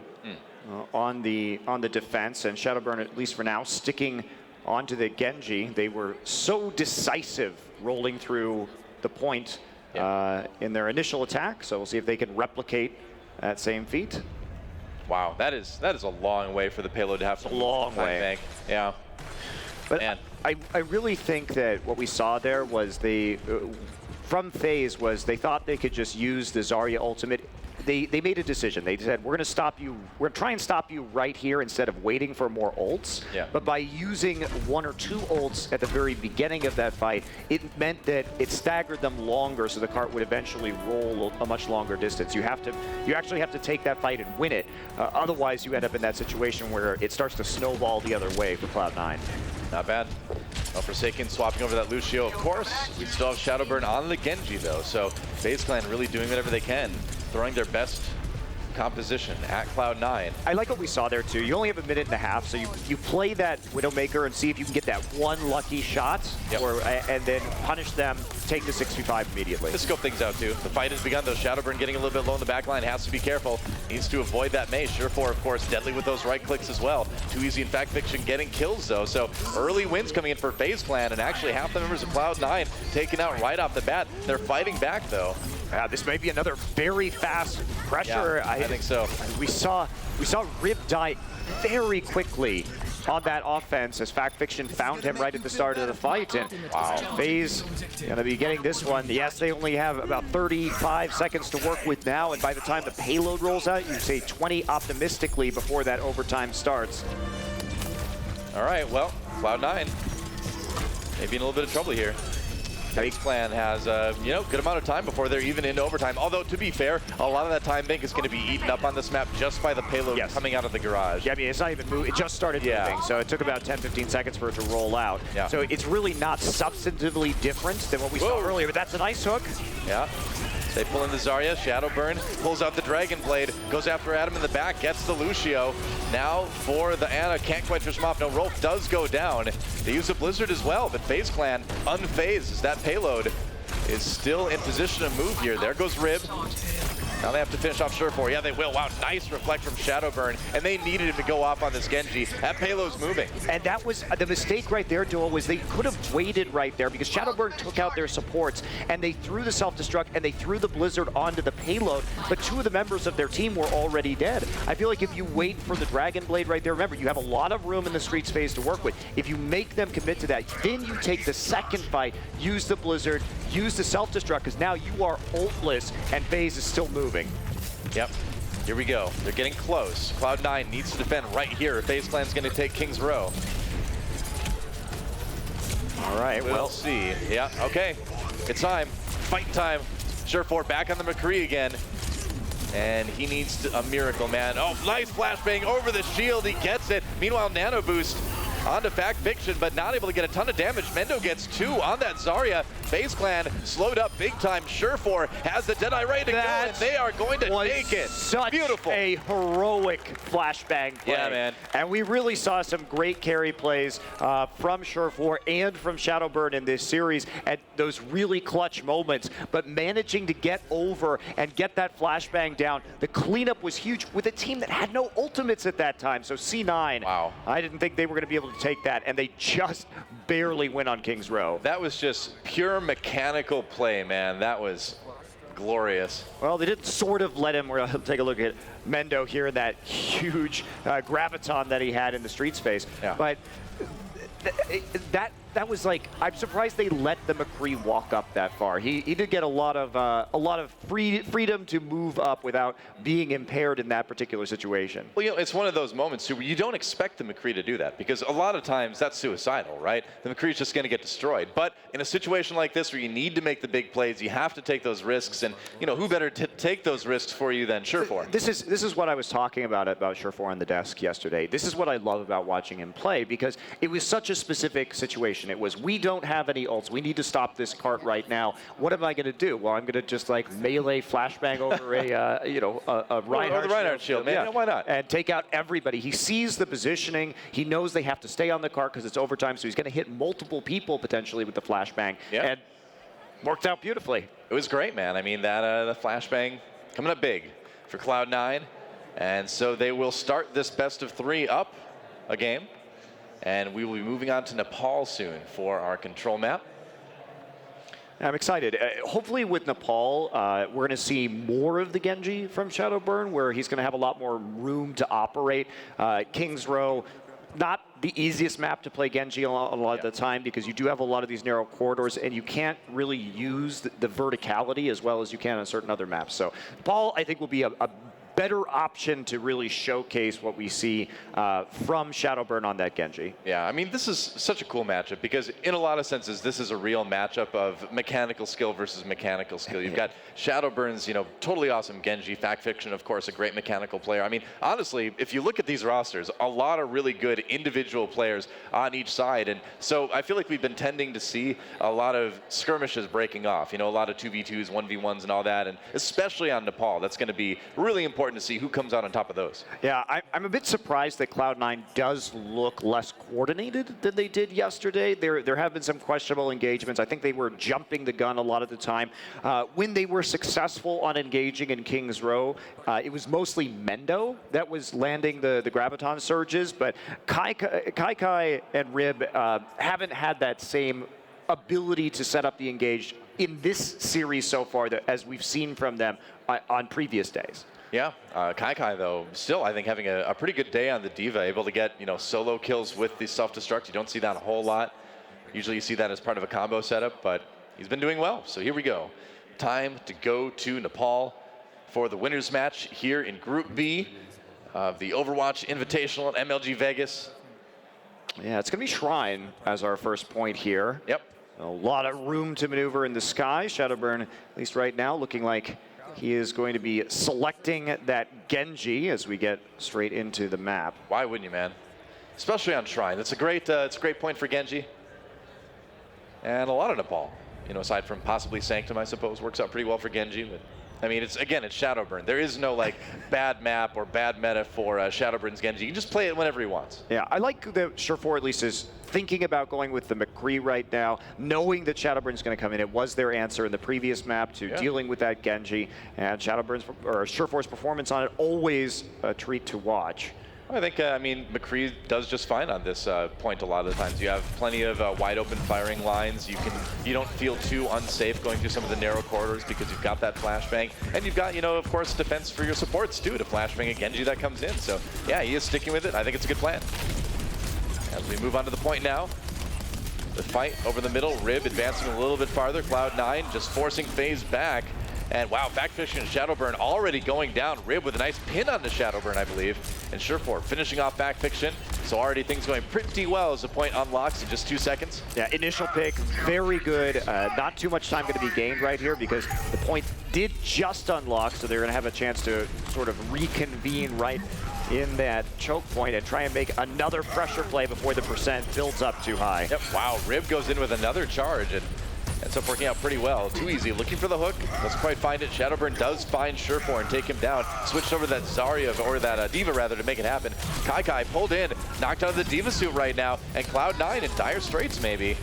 on the defense, and Shadowburn, at least for now, sticking onto the Genji. They were so decisive rolling through the point in their initial attack, so we'll see if they can replicate that same feat. Wow, that is a long way for the payload to have some long way. Bank. Yeah. But I really think that what we saw there was from Faze was they thought they could just use the Zarya ultimate. They made a decision. They said, we're going to stop you. We're going to try and stop you right here instead of waiting for more ults. Yeah. But by using 1 or 2 ults at the very beginning of that fight, it meant that it staggered them longer, so the cart would eventually roll a much longer distance. You actually have to take that fight and win it. Otherwise, you end up in that situation where it starts to snowball the other way for Cloud9. Not bad. Well, Forsaken swapping over that Lucio, of course. We still have Shadowburn on the Genji, though, so FaZe Clan really doing whatever they can, throwing their best composition at Cloud9. I like what we saw there, too. You only have a minute and a half, so you play that Widowmaker and see if you can get that one lucky shot, and then punish them, take the 6v5 immediately. To scope things out, too. The fight has begun, though. Shadowburn getting a little bit low in the back line, has to be careful. Needs to avoid that Mei. Surefour, of course, deadly with those right clicks as well. Too easy in Fact Fiction getting kills, though. So early wins coming in for FaZe Clan, and actually half the members of Cloud9 taken out right off the bat. They're fighting back, though. This may be another very fast pressure. Yeah, I think so. We saw Rib die very quickly on that offense as Fact Fiction found him right at the start of the fight. And wow, FaZe gonna be getting this one. Yes, they only have about 35 seconds to work with now, and by the time the payload rolls out, you say 20 optimistically before that overtime starts. All right, well, Cloud9 maybe in a little bit of trouble here. FaZe Clan has good amount of time before they're even into overtime. Although, to be fair, a lot of that time bank is going to be eaten up on this map just by the payload coming out of the garage. Yeah, I mean, it's not even moving. It just started moving, so it took about 10-15 seconds for it to roll out. Yeah. So it's really not substantively different than what we saw earlier, but that's a nice hook. Yeah. They pull in the Zarya, Shadowburn pulls out the Dragon Blade, goes after Adam in the back, gets the Lucio. Now for the Ana, can't quite fish him off. No, Rolf does go down. They use a Blizzard as well, but FaZe Clan unfazed as that payload is still in position to move here. There goes Rib. Now they have to finish off Surefour. Yeah, they will. Wow, nice reflect from Shadowburn. And they needed him to go off on this Genji. That payload's moving. And that was the mistake right there, Duel, was they could have waited right there because Shadowburn took out their supports and they threw the self-destruct and they threw the Blizzard onto the payload, but 2 of the members of their team were already dead. I feel like if you wait for the Dragon Blade right there, remember, you have a lot of room in the Streets phase to work with. If you make them commit to that, then you take the second fight, use the Blizzard, use the self-destruct, because now you are ultless and FaZe is still moving. Yep, here we go. They're getting close. Cloud9 needs to defend right here. FaZe Clan's going to take King's Row. All right, we'll see. Yeah, okay. It's time. Fight time. Surefour back on the McCree again. And he needs a miracle, man. Oh, nice flashbang over the shield. He gets it. Meanwhile, Nano Boost onto Fact Fiction, but not able to get a ton of damage. Mendo gets 2 on that Zarya. FaZe Clan slowed up big time. Surefour has the Deadeye ready to go, and they are going to take it. Such beautiful. A heroic flashbang play. Yeah, man. And we really saw some great carry plays from Surefour and from Shadowburn in this series at those really clutch moments, but managing to get over and get that flashbang down. The cleanup was huge with a team that had no ultimates at that time. So C9, wow. I didn't think they were going to be able to take that, and they just barely win on King's Row. That was just pure mechanical play, man. That was glorious. Well, they did sort of let him. We'll take a look at Mendo here in that huge graviton that he had in the Streets phase. Yeah. But that was like, I'm surprised they let the McCree walk up that far. He did get a lot of freedom to move up without being impaired in that particular situation. Well, it's one of those moments too where you don't expect the McCree to do that, because a lot of times that's suicidal, right? The McCree's just going to get destroyed. But in a situation like this where you need to make the big plays, you have to take those risks, and who better to take those risks for you than Surefour? This is what I was talking about Surefour on the desk yesterday. This is what I love about watching him play, because it was such a specific situation. situation. It was, we don't have any ults. We need to stop this cart right now. What am I going to do? Well, I'm going to just like melee flashbang over a, you know, a Reinhardt, the Reinhardt shield, man. Yeah, why not? And take out everybody. He sees the positioning. He knows they have to stay on the cart because it's overtime, so he's going to hit multiple people potentially with the flashbang. Yeah. And worked out beautifully. It was great, man. I mean, that the flashbang coming up big for Cloud9. And so they will start this best of 3 up a game. And we will be moving on to Nepal soon for our control map. I'm excited. Hopefully with Nepal, we're going to see more of the Genji from Shadowburn, where he's going to have a lot more room to operate. King's Row, not the easiest map to play Genji a lot of the time, because you do have a lot of these narrow corridors, and you can't really use the verticality as well as you can on certain other maps. So Nepal, I think, will be a better option to really showcase what we see from Shadowburn on that Genji. Yeah, I mean, this is such a cool matchup because in a lot of senses, this is a real matchup of mechanical skill versus mechanical skill. You've got Shadowburn's, you know, totally awesome Genji, Fact Fiction, of course, a great mechanical player. I mean, honestly, if you look at these rosters, a lot of really good individual players on each side. And so I feel like we've been tending to see a lot of skirmishes breaking off, you know, a lot of 2v2s, 1v1s and all that. And especially on Nepal, that's going to be really important to see who comes out on top of those. Yeah, I'm a bit surprised that Cloud9 does look less coordinated than they did yesterday. There have been some questionable engagements. I think they were jumping the gun a lot of the time. When they were successful on engaging in King's Row, it was mostly Mendo that was landing the Graviton surges, but Kai and Rib haven't had that same ability to set up the engage in this series so far as we've seen from them on previous days. Yeah, Kai, though, still, I think, having a pretty good day on the Diva, able to get, you know, solo kills with the self-destruct. You don't see that a whole lot. Usually you see that as part of a combo setup, but he's been doing well. So here we go. Time to go to Nepal for the winners match here in Group B of the Overwatch Invitational at MLG Vegas. Yeah, it's going to be Shrine as our first point here. Yep. A lot of room to maneuver in the sky. Shadowburn, at least right now, looking like he is going to be selecting that Genji as we get straight into the map. Why wouldn't you, man? Especially on Shrine. It's a great point for Genji. And a lot of Nepal. You know, aside from possibly Sanctum, I suppose, works out pretty well for Genji. But I mean, it's Shadowburn. There is no like bad map or bad meta for Shadowburn's Genji. You can just play it whenever he wants. Yeah, I like that Surefour at least is thinking about going with the McCree right now, knowing that Shadowburn's going to come in. It was their answer in the previous map to dealing with that Genji, and Surefour's performance on it, always a treat to watch. I think, I mean, McCree does just fine on this point a lot of the times. You have plenty of wide open firing lines. You don't feel too unsafe going through some of the narrow corridors because you've got that flashbang. And you've got, you know, of course, defense for your supports too, to flashbang a Genji that comes in. So yeah, he is sticking with it. I think it's a good plan. As we move on to the point now, the fight over the middle, Rib advancing a little bit farther, Cloud9 just forcing Faze back. And wow, Backfish and Shadowburn already going down. Rib with a nice pin on the Shadowburn, I believe. And Surefour finishing off Backfiction. So already things going pretty well as the point unlocks in just 2 seconds. Yeah, initial pick, very good. Not too much time going to be gained right here because the point did just unlock, so they're going to have a chance to sort of reconvene right in that choke point and try and make another pressure play before the percent builds up too high. Yep, wow, Rib goes in with another charge and ends up working out pretty well. Too easy, looking for the hook, doesn't quite find it. Shadowburn does find Surefour and take him down. Switched over to that Zarya, or that Diva rather, to make it happen. Kai pulled in, knocked out of the Diva suit right now, and Cloud9 in dire straits maybe.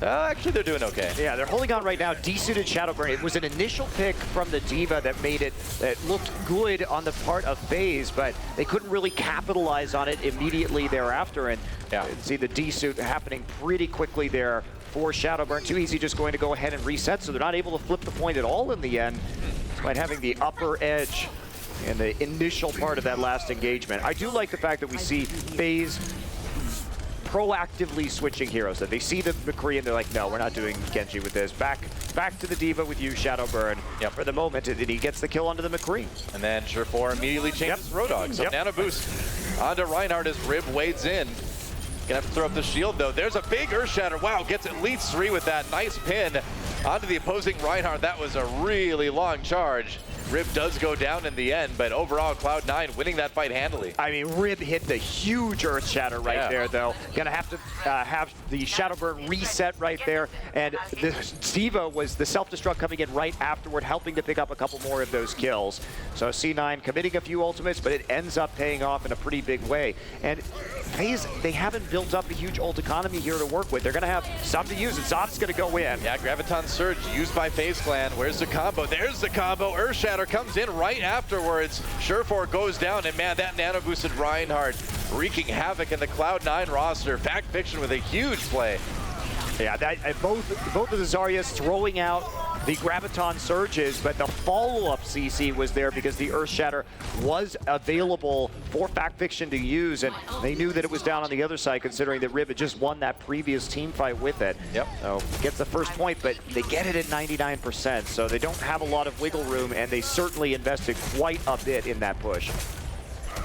Actually, they're doing okay. Yeah, they're holding on right now. D-suited Shadowburn. It was an initial pick from the Diva that made it, that looked good on the part of Faze, but they couldn't really capitalize on it immediately thereafter. And see the D-suit happening pretty quickly there for Shadowburn. Too easy just going to go ahead and reset, so they're not able to flip the point at all in the end, despite having the upper edge in the initial part of that last engagement. I do like the fact that we see Faze proactively switching heroes. That they see the McCree and they're like, no, we're not doing Genji with this. Back to the Diva with you, Shadowburn. Yep. For the moment, and he gets the kill onto the McCree. And then Surefour immediately changes Rodog. So nano boost onto Reinhardt as Rib wades in. Gonna have to throw up the shield though. There's a big Earth Shatter. Wow, gets at least 3 with that nice pin. onto the opposing Reinhardt. That was a really long charge. Rib does go down in the end, but overall Cloud9 winning that fight handily. I mean, Rib hit the huge Earth Shatter right there, though. Gonna have to have the Shadowburn reset right there, and the Ziva was the self-destruct coming in right afterward, helping to pick up a couple more of those kills. So C9 committing a few ultimates, but it ends up paying off in a pretty big way. And Faze, they haven't built up a huge ult economy here to work with. They're gonna have some to use, and Zod's gonna go in. Yeah, Graviton Surge used by Faze Clan. Where's the combo? There's the combo. Earth Shatter comes in right afterwards. Surefour goes down, and man, that nano boosted Reinhardt wreaking havoc in the Cloud9 roster. Fact Fiction with a huge play. Yeah, both of the Zaryas throwing out the Graviton Surges, but the follow-up CC was there because the Earth Shatter was available for Fact Fiction to use, and they knew that it was down on the other side, considering that Rib had just won that previous team fight with it. Yep. So gets the first point, but they get it at 99%, so they don't have a lot of wiggle room, and they certainly invested quite a bit in that push.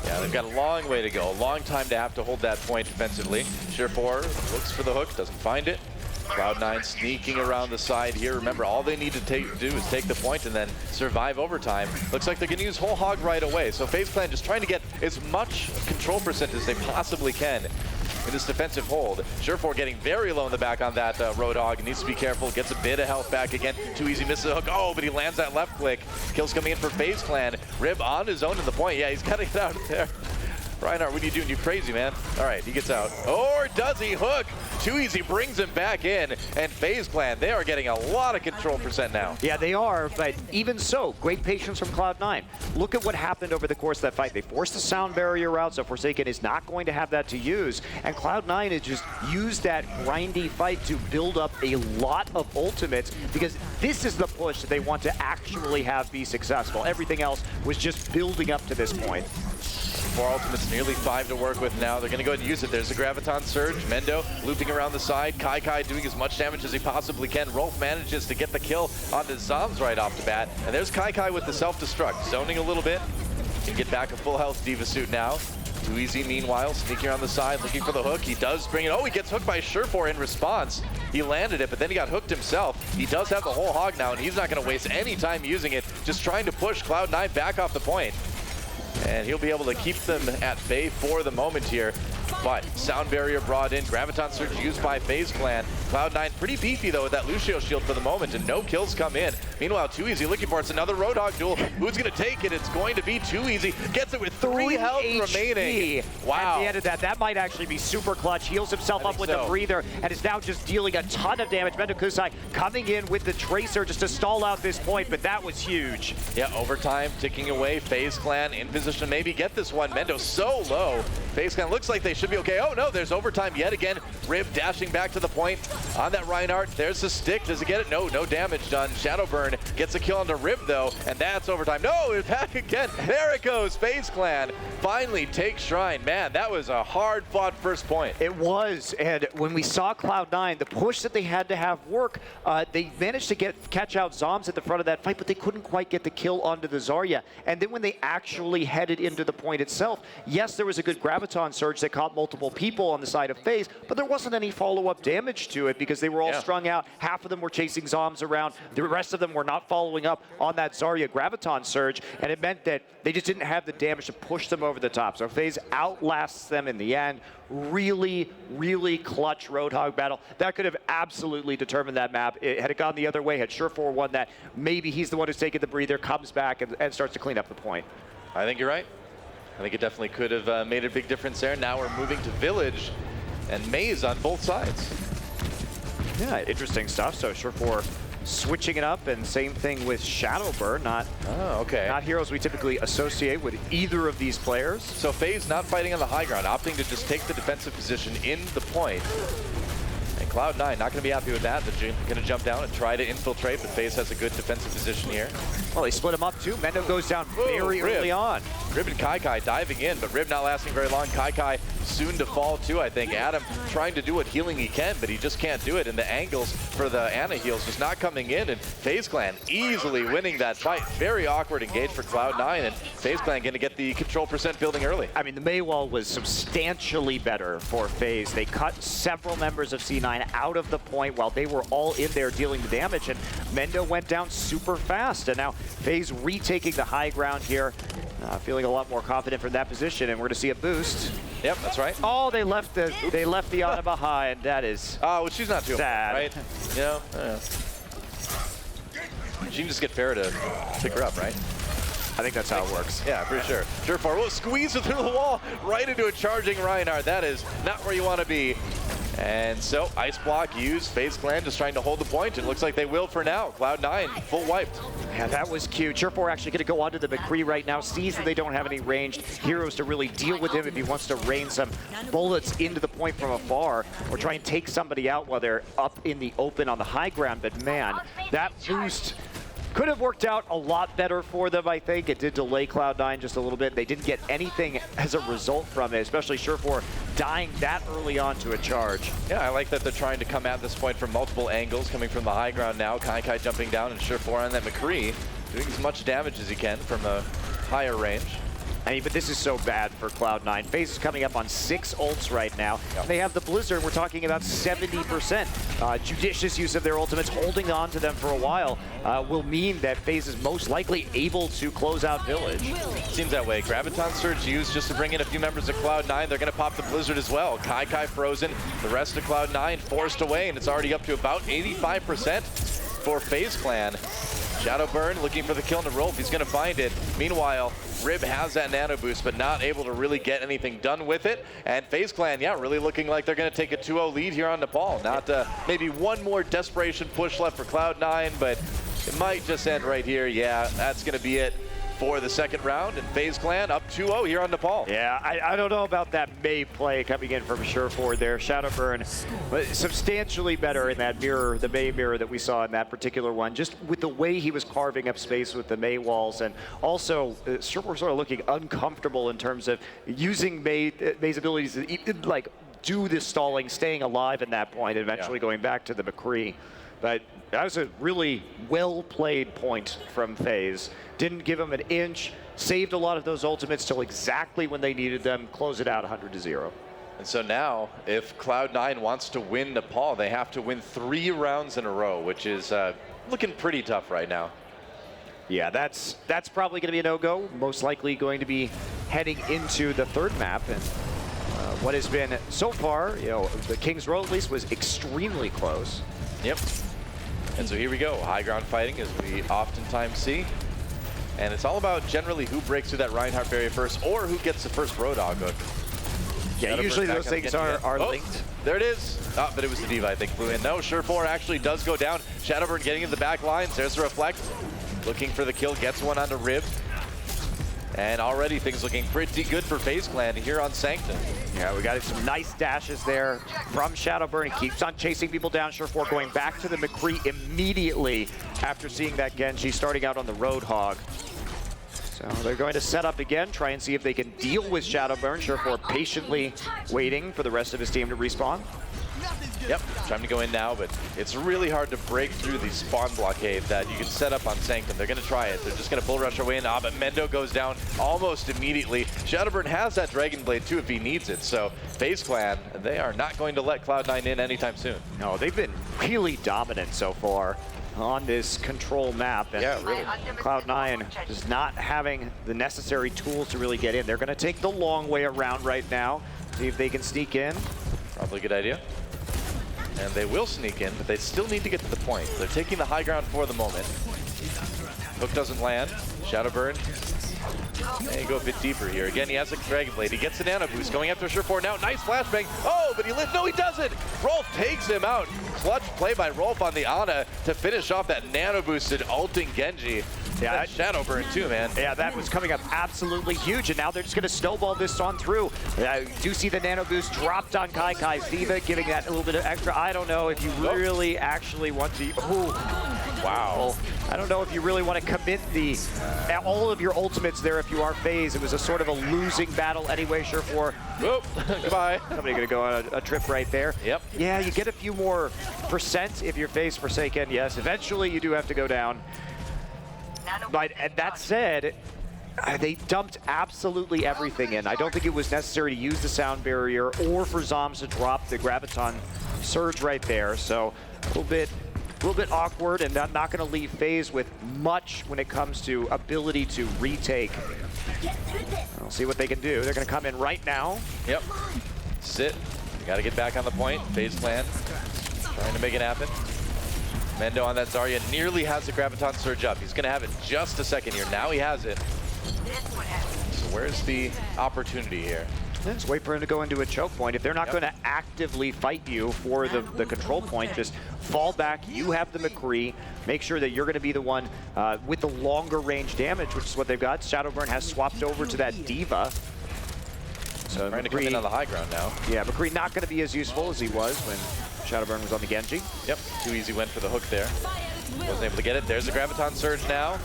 Yeah, they've got a long way to go, a long time to have to hold that point defensively. Surefour looks for the hook, doesn't find it. Cloud9 sneaking around the side here. Remember, all they need to do is take the point and then survive overtime. Looks like they're going to use whole hog right away. So Faze Clan just trying to get as much control percent as they possibly can in this defensive hold. Surefour getting very low in the back on that Roadhog. Needs to be careful. Gets a bit of health back again. Too easy, misses a hook. Oh, but he lands that left click. Kills coming in for Faze Clan. Rib on his own in the point. Yeah, he's got to get out of there. Reinhardt, what are you doing? You crazy, man. All right, he gets out. Or does he? Hook. Too easy brings him back in. And Faze Clan, they are getting a lot of control percent now. Yeah, they are, but even so, great patience from Cloud9. Look at what happened over the course of that fight. They forced the sound barrier out, so Forsaken is not going to have that to use. And Cloud9 has just used that grindy fight to build up a lot of ultimates, because this is the push that they want to actually have be successful. Everything else was just building up to this point. 4 ultimates, nearly 5 to work with now. They're going to go ahead and use it. There's the Graviton Surge. Mendo looping around the side. Kai doing as much damage as he possibly can. Rolf manages to get the kill onto Zombs right off the bat. And there's Kai with the self-destruct. Zoning a little bit. Can get back a full health Diva suit now. Too easy, meanwhile, sneaking around the side, looking for the hook. He does bring it. Oh, he gets hooked by Surefour in response. He landed it, but then he got hooked himself. He does have the whole hog now, and he's not going to waste any time using it. Just trying to push Cloud9 back off the point. And he'll be able to keep them at bay for the moment here. But sound barrier brought in, Graviton Surge used by Faze Clan. Cloud9 pretty beefy though with that Lucio shield for the moment, and no kills come in. Meanwhile, Too Easy looking for it's another Roadhog duel. Who's gonna take it? It's going to be Too Easy. Gets it with 3 health remaining. Wow. At the end of that, that might actually be super clutch. Heals himself up with a breather and is now just dealing a ton of damage. Mendo Kusai coming in with the Tracer just to stall out this point, but that was huge. Yeah, overtime ticking away. Faze Clan in position to maybe get this one. Mendo so low. Faze Clan looks like they should be okay. Oh no, there's overtime yet again. Rib dashing back to the point on that Reinhardt. There's the stick. Does he get it? No, no damage done. Shadowburn gets a kill onto Rib though, and that's overtime. No, it's back again. There it goes. Faze Clan finally takes Shrine. Man, that was a hard fought first point. It was, and when we saw Cloud9, the push that they had to have work, they managed to catch out Zombs at the front of that fight, but they couldn't quite get the kill onto the Zarya. And then when they actually headed into the point itself, yes, there was a good Graviton Surge that caught multiple people on the side of Faze, but there wasn't any follow-up damage to it because they were all strung out. Half of them were chasing Zombs around. The rest of them were not following up on that Zarya Graviton Surge, and it meant that they just didn't have the damage to push them over the top. So Faze outlasts them in the end. Really, really clutch Roadhog battle. That could have absolutely determined that map. Had it gone the other way, had Surefour won that, maybe he's the one who's taking the breather, comes back, and starts to clean up the point. I think you're right. I think it definitely could have made a big difference there. Now we're moving to Village and Maze on both sides. Yeah, interesting stuff. So Surefour switching it up, and same thing with Shadowburn. Not heroes we typically associate with either of these players. So Faze not fighting on the high ground, opting to just take the defensive position in the point. And Cloud9 not going to be happy with that. They're going to jump down and try to infiltrate, but Faze has a good defensive position here. Well, they split him up too. Mendo goes down very early on. Rib and Kai diving in, but Rib not lasting very long. Kai soon to fall too, I think. Adam trying to do what healing he can, but he just can't do it. And the angles for the Ana heals just not coming in. And Faze Clan easily winning that fight. Very awkward engage for Cloud9, and Faze Clan going to get the control percent building early. I mean, the Maywall was substantially better for Faze. They cut several members of C9 ran out of the point while they were all in there dealing the damage, and Mendo went down super fast, and now Faze retaking the high ground here, feeling a lot more confident from that position, and we're going to see a boost. Yep, that's right. Oh, they left the Ana behind. That is well, she's not too sad. Right? You know, she can just get Farah to pick her up, right? I think that's how it works. Yeah, for sure. Surefire will squeeze it through the wall right into a charging Reinhardt. That is not where you want to be. And so, Ice Block used. FaZe Clan just trying to hold the point. It looks like they will for now. Cloud9, full wiped. Yeah, that was cute. Surefour actually going to go onto the McCree right now. Sees that they don't have any ranged heroes to really deal with him if he wants to rain some bullets into the point from afar or try and take somebody out while they're up in the open on the high ground. But man, that boost could have worked out a lot better for them, I think. It did delay Cloud9 just a little bit. They didn't get anything as a result from it, especially Surefour dying that early on to a charge. Yeah, I like that they're trying to come at this point from multiple angles, coming from the high ground now. Kai jumping down and Surefour on that McCree, doing as much damage as he can from a higher range. I mean, but this is so bad for Cloud9. FaZe is coming up on 6 ults right now. Yep. They have the Blizzard. We're talking about 70%. Judicious use of their ultimates, holding on to them for a while, will mean that FaZe is most likely able to close out Village. Seems that way. Graviton Surge used just to bring in a few members of Cloud9. They're going to pop the Blizzard as well. Kai frozen. The rest of Cloud9 forced away, and it's already up to about 85% for FaZe Clan. Shadowburn looking for the kill in the roll if he's going to find it. Meanwhile, Rib has that nano boost, but not able to really get anything done with it. And FaZe Clan, yeah, really looking like they're going to take a 2-0 lead here on Nepal. Not maybe one more desperation push left for Cloud9, but it might just end right here. Yeah, that's going to be it for the second round, and FaZe Clan up 2-0 here on Nepal. Yeah, I don't know about that May play coming in from Surefour there. Shadowburn, but substantially better in that mirror, the May mirror that we saw in that particular one, just with the way he was carving up space with the May walls, and also Surefour sort of looking uncomfortable in terms of using May's abilities to like do the stalling, staying alive in that point, and eventually going back to the McCree. But that was a really well-played point from FaZe. Didn't give him an inch, saved a lot of those ultimates till exactly when they needed them, close it out 100-0. And so now, if Cloud9 wants to win Nepal, they have to win 3 rounds in a row, which is looking pretty tough right now. Yeah, that's probably going to be a no-go. Most likely going to be heading into the third map. And what has been so far, you know, the King's Row at least was extremely close. Yep. And so here we go, high ground fighting as we oftentimes see. And it's all about generally who breaks through that Reinhardt barrier first or who gets the first Roadhog hook. Yeah, usually those things are linked. There it is. Oh, but it was the Diva, I think, flew in. No, Surefour actually does go down. Shadowburn getting into the back lines. There's the Reflect. Looking for the kill, gets one onto Rib. And already things looking pretty good for FaZe Clan here on Sanctum. Yeah, we got some nice dashes there from Shadowburn. He keeps on chasing people down. Surefour going back to the McCree immediately after seeing that Genji starting out on the Roadhog. So they're going to set up again, try and see if they can deal with Shadowburn. Surefour patiently waiting for the rest of his team to respawn. Yep, trying to go in now, but it's really hard to break through the spawn blockade that you can set up on Sanctum. They're going to try it. They're just going to bull rush their way in. But Mendo goes down almost immediately. Shadowburn has that Dragon Blade too if he needs it. So FaZe Clan, they are not going to let Cloud9 in anytime soon. No, they've been really dominant so far on this control map. And yeah, really. Cloud9 just not having the necessary tools to really get in. They're going to take the long way around right now, see if they can sneak in. Probably a good idea. And they will sneak in, but they still need to get to the point. They're taking the high ground for the moment. Hook doesn't land. Shadowburn. And you go a bit deeper here. Again, he has a Dragon Blade. He gets the nano boost. Going after Surefour now. Nice flashbang. Oh, but he lived. No, he doesn't. Rolf takes him out. Clutch play by Rolf on the Ana to finish off that nano boosted ulting Genji. Yeah, Shadowburn too, man. Yeah, that was coming up absolutely huge, and now they're just going to snowball this on through. You do see the nano boost dropped on Kai's Diva, giving that a little bit of extra. I don't know if you really actually want to. Ooh. Wow. I don't know if you really want to commit the all of your ultimates there if you are FaZe. It was a sort of a losing battle anyway, Surefour. Oh, goodbye. Somebody going to go on a trip right there. Yep. Yeah, you get a few more percent if you're FaZe Forsaken. Yes, eventually you do have to go down. But and that said, they dumped absolutely everything in. I don't think it was necessary to use the sound barrier or for Zombs to drop the Graviton surge right there. So a little bit awkward, and not going to leave Faze with much when it comes to ability to retake. We'll see what they can do. They're going to come in right now. Yep. Sit. You got to get back on the point. Faze plan. Trying to make it happen. Mendo on that Zarya nearly has the Graviton surge up. He's going to have it just a second here. Now he has it. So where's the opportunity here? Just wait for him to go into a choke point. If they're not going to actively fight you for the control point, just fall back. You have the McCree. Make sure that you're going to be the one with the longer range damage, which is what they've got. Shadowburn has swapped over to that Diva. So trying to come in on the high ground now. Yeah, McCree not going to be as useful as he was when Shadowburn was on the Genji. Yep, too easy went for the hook there. Wasn't able to get it. There's the Graviton surge now.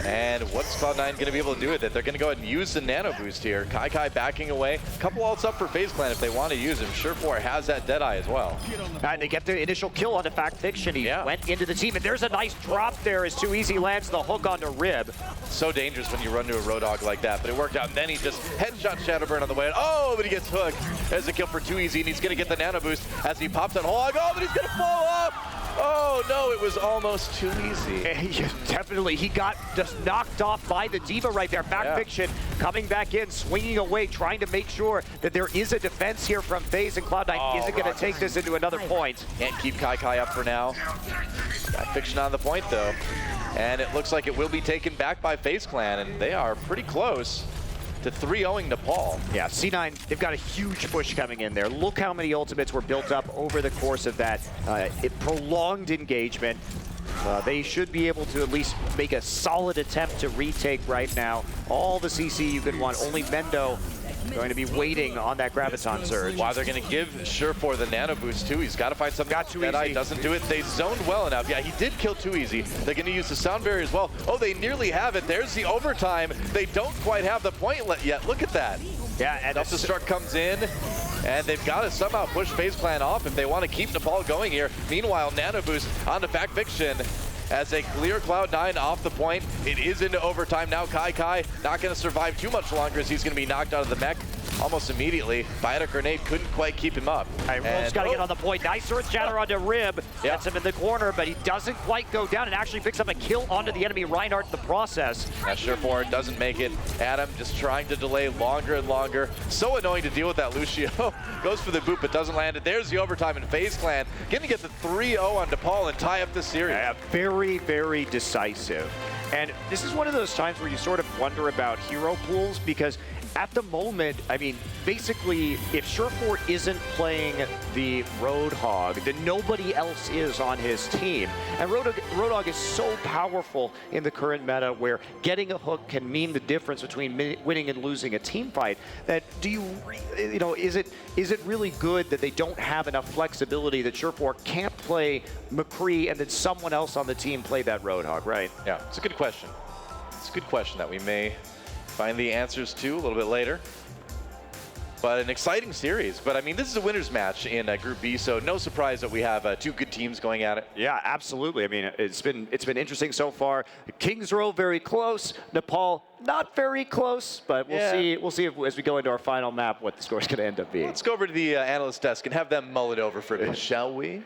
And what's Cloud9 going to be able to do with it? They're going to go ahead and use the nano boost here. Kai backing away. Couple ults up for FaZe Clan if they want to use him. Surefour has that Deadeye as well. And they get the initial kill on the Fact Fiction. He went into the team, and there's a nice drop there as Too Easy lands the hook onto Rib. So dangerous when you run to a Roadhog like that, but it worked out. And then he just headshot Shadowburn on the way. Oh, but he gets hooked. There's a kill for Too Easy, and he's going to get the nano boost as he pops that hog. Oh, but he's going to fall off. Oh, no, it was almost Too Easy. Definitely. He got just knocked off by the Diva right there. Fact Fiction coming back in, swinging away, trying to make sure that there is a defense here from FaZe, and Cloud9 isn't going to take this into another point. Can't keep Kai up for now. Fact Fiction on the point, though. And it looks like it will be taken back by FaZe Clan, and they are pretty close to 3-0ing Nepal. Yeah, C9, they've got a huge push coming in there. Look how many ultimates were built up over the course of that prolonged engagement. They should be able to at least make a solid attempt to retake right now. All the CC you could want. Only Mendo going to be waiting on that Graviton surge. Wow, they're going to give Surefour the nano boost too. He's got to find something. Deadeye doesn't do it. They zoned well enough. Yeah, he did kill Too Easy. They're going to use the sound barrier as well. Oh, they nearly have it. There's the overtime. They don't quite have the point yet. Look at that. Yeah, and Self-destruct comes in, and they've got to somehow push FaZe Clan off if they want to keep Nepal going here. Meanwhile, nano boost on the Fact Fiction as they clear Cloud9 off the point. It is into overtime now. Kai not going to survive too much longer as he's going to be knocked out of the mech almost immediately. Biotic Grenade couldn't quite keep him up. All right, Rolf's got to get on the point. Nice Earth Shatter onto Rib. Gets him in the corner, but he doesn't quite go down and actually picks up a kill onto the enemy Reinhardt in the process. Surefour doesn't make it. Adam just trying to delay longer and longer. So annoying to deal with that Lucio. Goes for the boot, but doesn't land it. There's the overtime, and FaZe Clan going to get the 3-0 on Nepal and tie up the series. Yeah, very, very decisive. And this is one of those times where you sort of wonder about hero pools, because at the moment, I mean, basically, if Surefour isn't playing the Roadhog, then nobody else is on his team. And Roadhog is so powerful in the current meta, where getting a hook can mean the difference between winning and losing a team fight. That is it really good that they don't have enough flexibility, that Surefour can't play McCree and then someone else on the team play that Roadhog, right? Yeah, it's a good question. It's a good question that we may find the answers to a little bit later. But an exciting series. But I mean, this is a winner's match in Group B, so no surprise that we have two good teams going at it. Yeah, absolutely. I mean, it's been interesting so far. Kings Row very close. Nepal not very close, but we'll see if, as we go into our final map, what the score is going to end up being. Let's go over to the analyst desk and have them mull it over for a bit, shall we?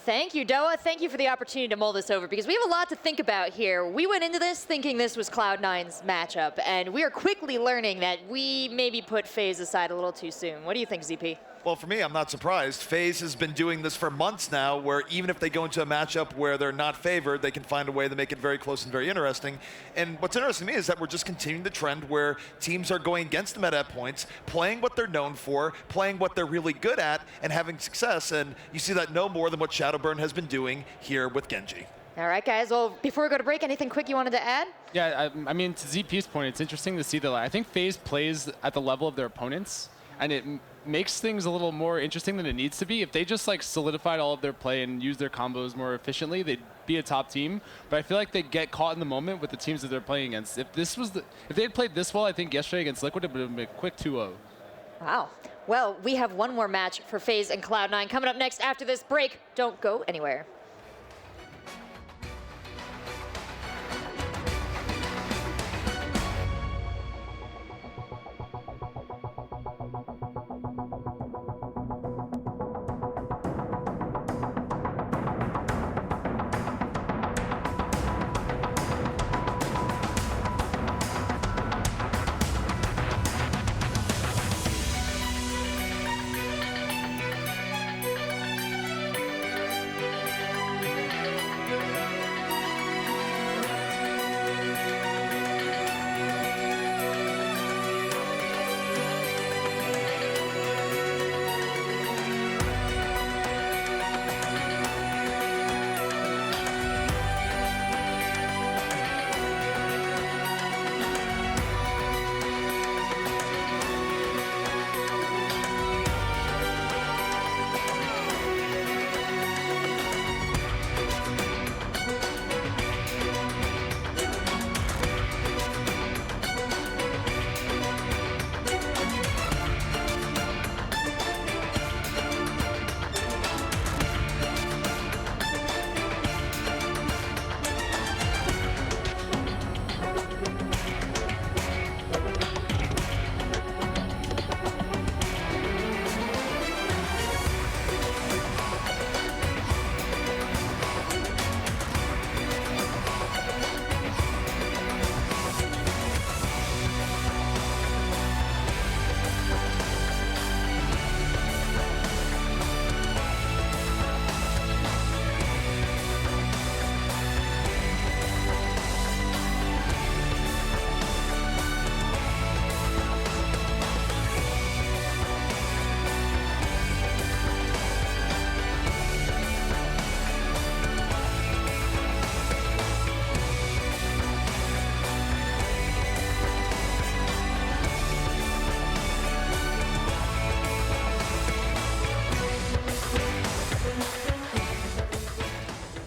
Thank you, Doa. Thank you for the opportunity to mull this over, because we have a lot to think about here. We went into this thinking this was Cloud9's matchup, and we are quickly learning that we maybe put FaZe aside a little too soon. What do you think, ZP? Well, for me, I'm not surprised. FaZe has been doing this for months now, where even if they go into a matchup where they're not favored, they can find a way to make it very close and very interesting. And what's interesting to me is that we're just continuing the trend where teams are going against the meta at points, playing what they're known for, playing what they're really good at, and having success. And you see that no more than what Shadowburn has been doing here with Genji. All right, guys. Well, before we go to break, anything quick you wanted to add? Yeah, I mean, to ZP's point, it's interesting to see that I think FaZe plays at the level of their opponents, and it makes things a little more interesting than it needs to be. If they just like solidified all of their play and used their combos more efficiently, they'd be a top team. But I feel like they get caught in the moment with the teams that they're playing against. If they had played this well, I think yesterday against Liquid, it would have been a quick 2-0. Wow. Well, we have one more match for FaZe and Cloud9 coming up next after this break. Don't go anywhere.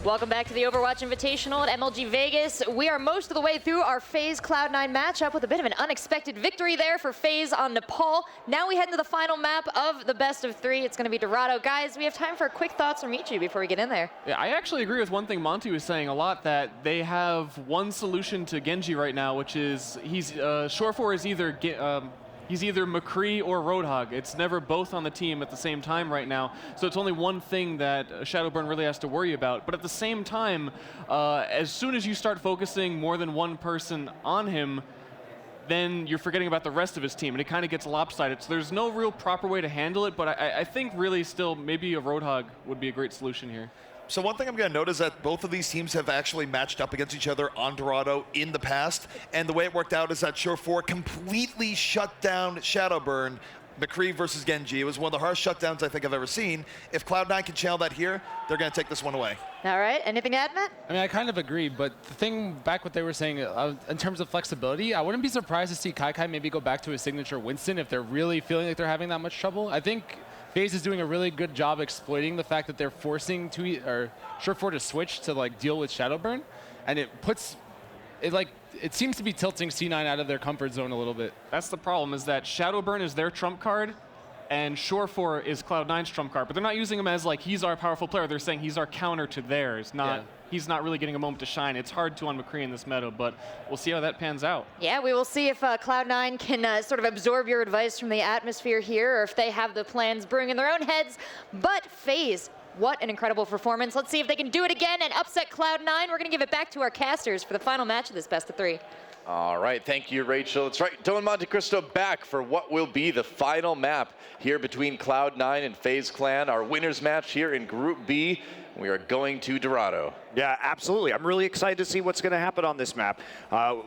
Welcome back to the Overwatch Invitational at MLG Vegas. We are most of the way through our Faze Cloud9 matchup with a bit of an unexpected victory there for Faze on Nepal. Now we head into the final map of the best of 3. It's going to be Dorado. Guys, we have time for quick thoughts from each of you before we get in there. Yeah, I actually agree with one thing Monty was saying a lot, that they have one solution to Genji right now, which is Shore4 is either he's either McCree or Roadhog. It's never both on the team at the same time right now. So it's only one thing that Shadowburn really has to worry about. But at the same time, as soon as you start focusing more than one person on him, then you're forgetting about the rest of his team, and it kind of gets lopsided. So there's no real proper way to handle it, but I think really still maybe a Roadhog would be a great solution here. So one thing I'm going to note is that both of these teams have actually matched up against each other on Dorado in the past, and the way it worked out is that Shore4 completely shut down Shadowburn, McCree versus Genji. It was one of the harsh shutdowns I think I've ever seen. If Cloud9 can channel that here, they're going to take this one away. All right, anything to add, Matt? I mean, I kind of agree, but the thing back what they were saying in terms of flexibility, I wouldn't be surprised to see Kai maybe go back to his signature Winston if they're really feeling like they're having that much trouble. I think Faze is doing a really good job exploiting the fact that they're forcing Shore4 to switch to like deal with Shadowburn, and it seems to be tilting C9 out of their comfort zone a little bit. That's the problem, is that Shadowburn is their trump card, and Shore4 is Cloud9's trump card. But they're not using him as like he's our powerful player. They're saying he's our counter to theirs. He's not really getting a moment to shine. It's hard to on McCree in this meta, but we'll see how that pans out. Yeah, we will see if Cloud9 can sort of absorb your advice from the atmosphere here, or if they have the plans brewing in their own heads. But Faze, what an incredible performance. Let's see if they can do it again and upset Cloud9. We're going to give it back to our casters for the final match of this best of 3. All right, thank you, Rachel. That's right, Dylan Monte Cristo back for what will be the final map here between Cloud9 and Faze Clan, our winners match here in Group B. We are going to Dorado. Yeah, absolutely. I'm really excited to see what's going to happen on this map.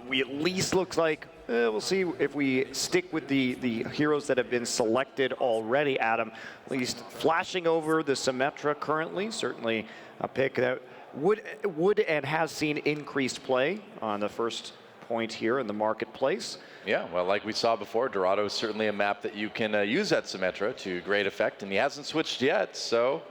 We at least looks like, we'll see if we stick with the heroes that have been selected already, Adam. At least flashing over the Symmetra currently, certainly a pick that would and has seen increased play on the first point here in the marketplace. Yeah, well, like we saw before, Dorado is certainly a map that you can use at Symmetra to great effect, and he hasn't switched yet, so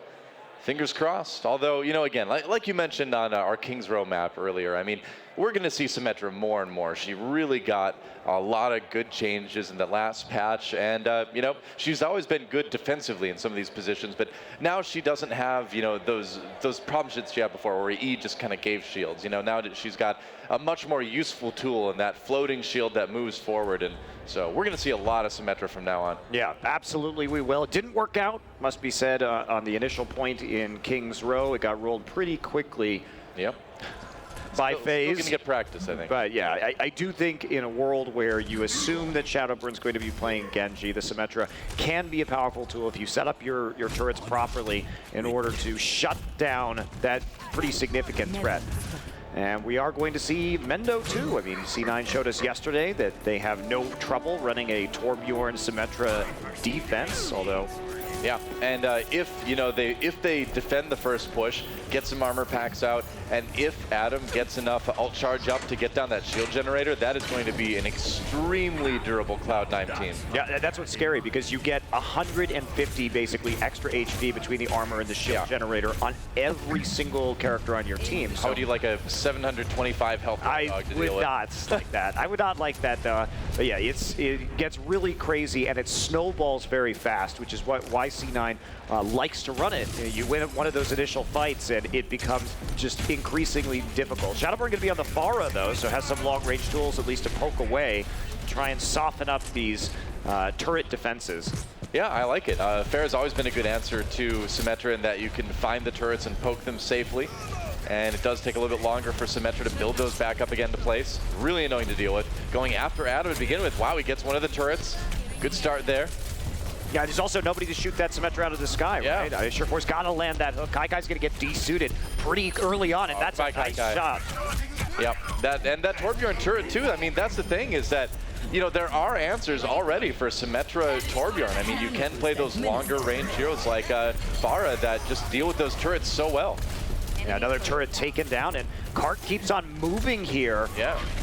fingers crossed. Although, you know, again, like you mentioned on our Kings Row map earlier, I mean, we're going to see Symmetra more and more. She really got a lot of good changes in the last patch, and, you know, she's always been good defensively in some of these positions, but now she doesn't have, you know, those problems that she had before where E just kind of gave shields. You know, now that she's got a much more useful tool in that floating shield that moves forward, and so we're going to see a lot of Symmetra from now on. Yeah, absolutely we will. It didn't work out, must be said, on the initial point in Kings Row. It got rolled pretty quickly. Yep. By Faze. Still going to get practice, I think. But yeah, I do think in a world where you assume that Shadowburn's going to be playing Genji, the Symmetra can be a powerful tool if you set up your turrets properly in order to shut down that pretty significant threat. And we are going to see Mendo too. I mean, C9 showed us yesterday that they have no trouble running a Torbjorn Symmetra defense, although yeah, and if they defend the first push, get some armor packs out, and if Adam gets enough ult charge up to get down that shield generator, that is going to be an extremely durable Cloud9 team. Yeah, that's what's scary, because you get 150 basically extra HP between the armor and the shield generator on every single character on your team. So how would you like a 725 health dog to deal with? I would not like that. I would not like that, though. But yeah, it gets really crazy, and it snowballs very fast, which is why C9 likes to run it. You win one of those initial fights, and it becomes just increasingly difficult. Shadowburn going to be on the Pharah, though, so has some long-range tools at least to poke away, try and soften up these turret defenses. Yeah, I like it. Fair's always been a good answer to Symmetra in that you can find the turrets and poke them safely. And it does take a little bit longer for Symmetra to build those back up again to place. Really annoying to deal with. Going after Adam to begin with. Wow, he gets one of the turrets. Good start there. Yeah, there's also nobody to shoot that Symmetra out of the sky, right? Shore4's got to land that hook. Kaikai's going to get desuited pretty early on, and that's a nice shot. Yep, that Torbjorn turret too. I mean, that's the thing, is that, you know, there are answers already for Symmetra Torbjorn. I mean, you can play those longer range heroes like Pharah that just deal with those turrets so well. Yeah, another turret taken down, and Cart keeps on moving here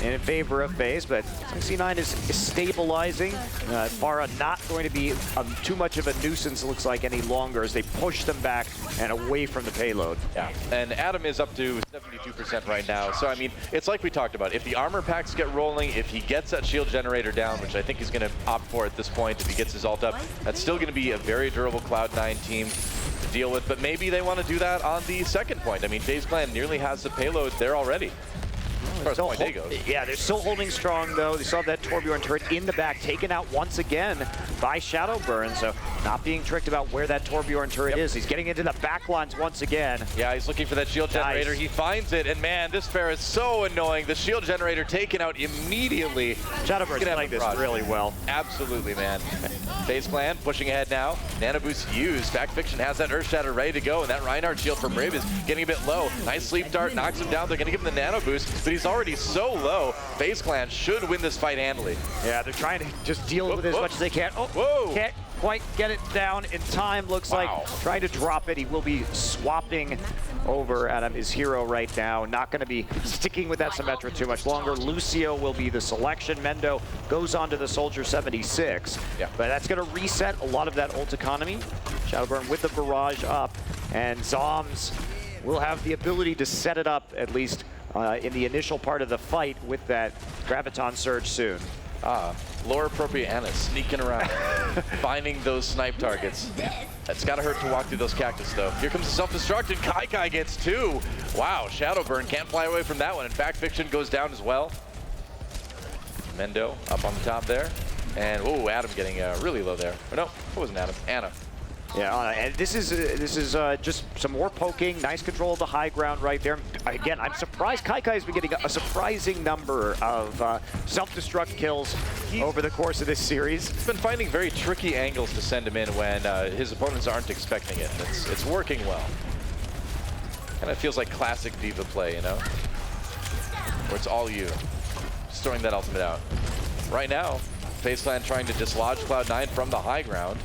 in favor of Faze, but C9 is stabilizing. Pharah not going to be too much of a nuisance, looks like, any longer as they push them back and away from the payload. Yeah, and Adam is up to 72% right now. So, I mean, it's like we talked about. If the armor packs get rolling, if he gets that shield generator down, which I think he's going to opt for at this point, if he gets his ult up, that's still going to be a very durable Cloud9 team to deal with. But maybe they want to do that on the second point. I mean, FaZe Clan nearly has the payload there already. As far as point A goes. Yeah, they're still holding strong, though. They still have that Torbjorn turret in the back, taken out once again by Shadowburn. So not being tricked about where that Torbjorn turret is. He's getting into the back lines once again. Yeah, he's looking for that shield generator. He finds it, and man, this fair is so annoying. The shield generator taken out immediately. Shadowburn's playing this really well. Absolutely, man. FaZe Clan pushing ahead now. Nano boost used. Fact Fiction has that Earth Shatter ready to go, and that Reinhardt shield from Rib is getting a bit low. Nice sleep dart, knocks him down. They're going to give him the Nano boost, but he's already so low. FaZe Clan should win this fight handily. Yeah, they're trying to just deal with it as much as they can. Oh, whoa! Can't quite get it down in time. Looks like trying to drop it. He will be swapping over at his hero right now. Not going to be sticking with that Symmetra too much longer. Lucio will be the selection. Mendo goes on to the Soldier 76. Yeah. But that's going to reset a lot of that ult economy. Shadowburn with the barrage up, and Zoms will have the ability to set it up at least in the initial part of the fight with that Graviton Surge soon. Lore appropriate Anna sneaking around, finding those snipe targets. It's gotta hurt to walk through those cactus though. Here comes the self-destruct, and Kai gets two. Wow, Shadowburn can't fly away from that one. In fact, Fiction goes down as well. Mendo up on the top there. And oh, Adam getting really low there. Or no, it wasn't Adam, Anna. Yeah, and this is just some more poking. Nice control of the high ground right there. Again, I'm surprised Kai has been getting a surprising number of self-destruct kills over the course of this series. He's been finding very tricky angles to send him in when his opponents aren't expecting it. It's working well. Kind of feels like classic Diva play, you know? Where it's all you. Just throwing that ultimate out. Right now, FaZe Clan trying to dislodge Cloud9 from the high ground.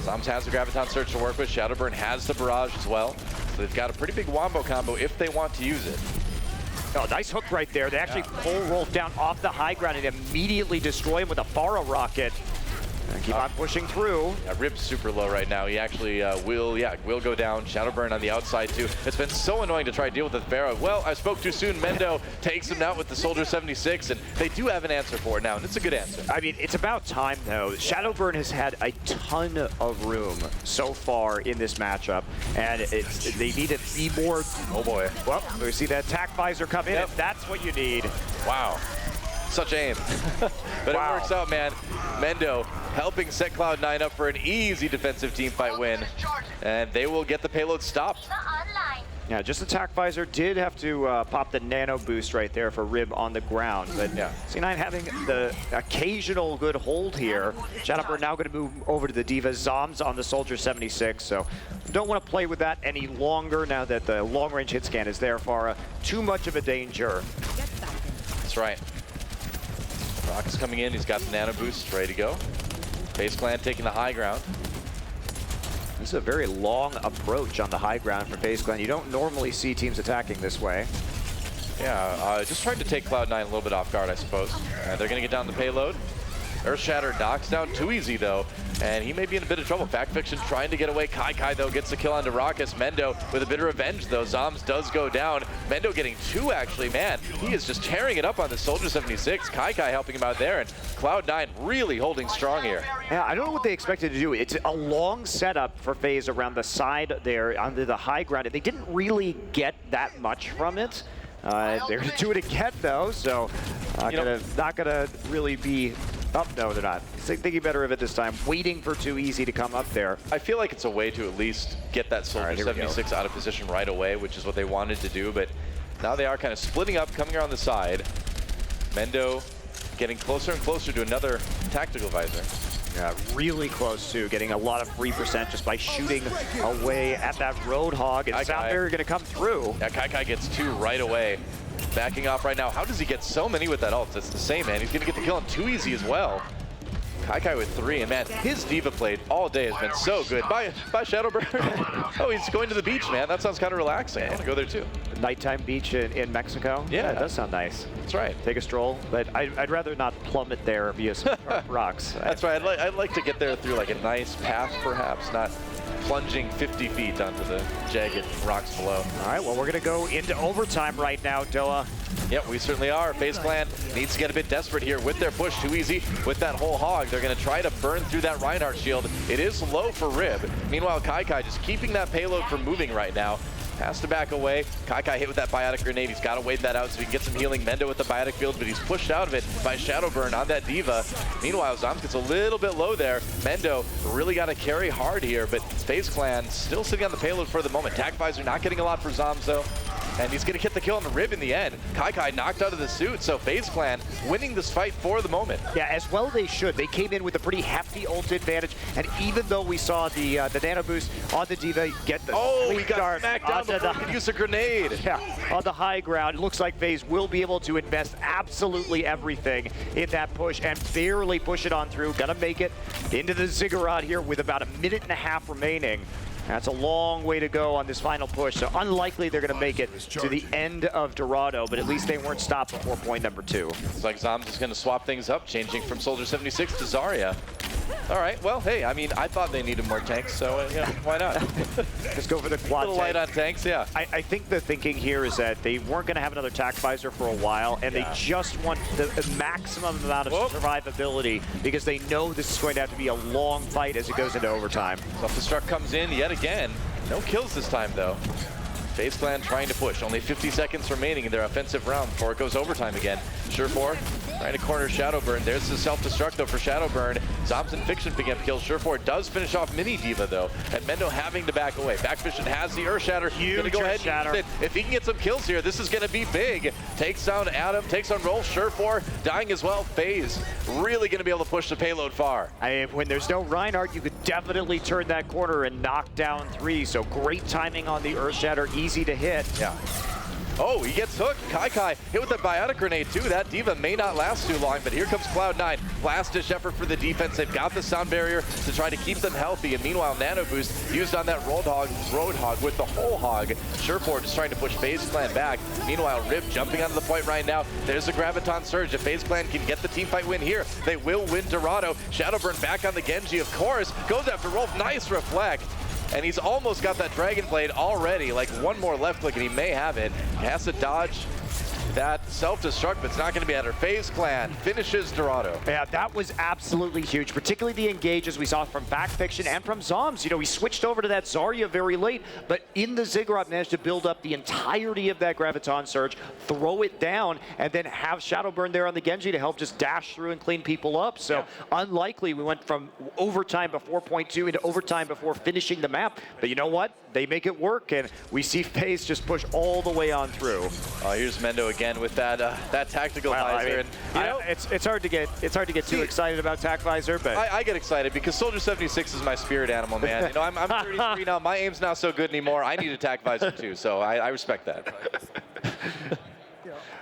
Zoms has the Graviton Surge to work with. Shadowburn has the Barrage as well. So they've got a pretty big wombo combo if they want to use it. Oh, nice hook right there. They actually pull Rolf down off the high ground and immediately destroy him with a Pharah rocket. And keep on pushing through. Yeah, Rib's super low right now. He actually will go down. Shadowburn on the outside too. It's been so annoying to try to deal with the Pharah. Well, I spoke too soon. Mendo takes him out with the Soldier 76, and they do have an answer for it now, and it's a good answer. I mean, it's about time though. Shadowburn has had a ton of room so far in this matchup, and they need to be more. Oh boy. Well, we see that attack visor come in. Yep. That's what you need. Wow. Such aim. But it works out, man. Mendo helping set Cloud9 up for an easy defensive team fight win. And they will get the payload stopped. Yeah, just attack visor did have to pop the nano boost right there for Rib on the ground. But yeah, C9 having the occasional good hold here. Shadowburn now going to move over to the Diva. Zoms on the Soldier 76. So don't want to play with that any longer now that the long range hit scan is there. Pharah, too much of a danger. That's right. Rock is coming in. He's got the nano boost ready to go. FaZe Clan taking the high ground. This is a very long approach on the high ground for FaZe Clan. You don't normally see teams attacking this way. Yeah, just tried to take Cloud9 a little bit off guard, I suppose. They're going to get down the payload. Earth Shatter knocks down too easy, though, and he may be in a bit of trouble. Fact Fiction trying to get away. Kai, though, gets the kill onto Raucus. Mendo with a bit of revenge, though. Zoms does go down. Mendo getting two, actually. Man, he is just tearing it up on the Soldier 76. Kai helping him out there, and Cloud9 really holding strong here. Yeah, I don't know what they expected to do. It's a long setup for FaZe around the side there, under the high ground, and they didn't really get that much from it. They're going to do it again, though, so not gonna really be... Oh, no, they're not. Thinking better of it this time. Waiting for Too Easy to come up there. I feel like it's a way to at least get that Soldier 76 out of position right away, which is what they wanted to do, but now they are kind of splitting up, coming around the side. Mendo getting closer and closer to another tactical visor. Yeah, really close to getting a lot of free percent just by shooting away at that Roadhog. And Soundberry going to come through. Yeah, Kai gets two right away. Backing off right now. How does he get so many with that ult? It's the same, man. He's going to get the kill on Too Easy as well. Kai with 3, and man, his diva play all day has been so good. Bye, Shadowburn. Oh, he's going to the beach, man. That sounds kind of relaxing. I want to go there too. Nighttime beach in Mexico? Yeah. That does sound nice. That's right. Take a stroll, but I'd rather not plummet there via some rocks. That's right. I'd like to get there through like a nice path, perhaps, not plunging 50 feet onto the jagged rocks below. All right, well, we're going to go into overtime right now, Doa. Yep, we certainly are. Faze Clan needs to get a bit desperate here with their push. Too easy with that whole hog. They're going to try to burn through that Reinhardt shield. It is low for Rib. Meanwhile, Kai just keeping that payload from moving right now. Has to back away. Kai hit with that biotic grenade. He's got to wait that out so he can get some healing. Mendo with the biotic field, but he's pushed out of it by Shadowburn on that diva. Meanwhile, Zoms gets a little bit low there. Mendo really got to carry hard here, but Faze Clan still sitting on the payload for the moment. TacVisor not getting a lot for Zoms though. And he's going to get the kill on the Rib in the end. Kai knocked out of the suit, so Faze Clan winning this fight for the moment. Yeah, as well they should. They came in with a pretty hefty ult advantage, and even though we saw the nano boost on the diva get the he got smacked down before he could use a grenade. Yeah, on the high ground. It looks like Faze will be able to invest absolutely everything in that push and barely push it on through. Gonna make it into the Ziggurat here with about a minute and a half remaining. That's a long way to go on this final push, so unlikely they're going to make it to the end of Dorado, but at least they weren't stopped before point number 2. Looks like Zoms is going to swap things up, changing from Soldier 76 to Zarya. All right, well, hey, I mean, I thought they needed more tanks, so yeah, why not? Just go for the quad a little light on tanks, yeah. I think the thinking here is that they weren't going to have another TacVisor for a while, and they just want the maximum amount of survivability because they know this is going to have to be a long fight as it goes into overtime. Self-destruct comes in yet again. No kills this time, though. Faze Clan trying to push. Only 50 seconds remaining in their offensive round before it goes overtime again. Surefour trying to corner Shadowburn. There's the self-destruct, though, for Shadowburn. Zoms and Fiction picking up kills. Surefour does finish off Mini Diva, though, and Mendo having to back away. Backvision has the Earth Shatter. Huge gonna go ahead Shatter. and use it. If he can get some kills here, this is going to be big. Takes down Adam, takes on Roll. Surefour dying as well. Faze really going to be able to push the payload far. When there's no Reinhardt, you could definitely turn that corner and knock down 3. So great timing on the Earth Shatter, easy to hit. Yeah. Oh, he gets hooked. Kai hit with the biotic grenade too. That diva may not last too long, but here comes Cloud9. Last-ditch effort for the defense. They've got the sound barrier to try to keep them healthy. And meanwhile, Nano Boost used on that Roadhog with the whole hog. Surefour just trying to push Faze Clan back. Meanwhile, Rib jumping onto the point right now. There's the Graviton Surge. If Faze Clan can get the teamfight win here, they will win Dorado. Shadowburn back on the Genji, of course. Goes after Rolf. Nice reflect. And he's almost got that Dragon Blade already, like one more left click and he may have it. Has to dodge that self-destruct, but it's not going to be at her. Faze Clan finishes Dorado. Yeah, that was absolutely huge, particularly the engages we saw from Backfiction and from Zoms. You know, we switched over to that Zarya very late, but in the Ziggurat managed to build up the entirety of that Graviton Surge, throw it down, and then have Shadowburn there on the Genji to help just dash through and clean people up. So unlikely we went from overtime before point 2 into overtime before finishing the map. But you know what? They make it work, and we see Faze just push all the way on through. Here's Mendo again with that tactical visor. I mean, it's hard to get too excited about TacVisor, but I get excited because Soldier 76 is my spirit animal, man. You know, I'm 33 now. My aim's not so good anymore. I need a TacVisor too, so I respect that.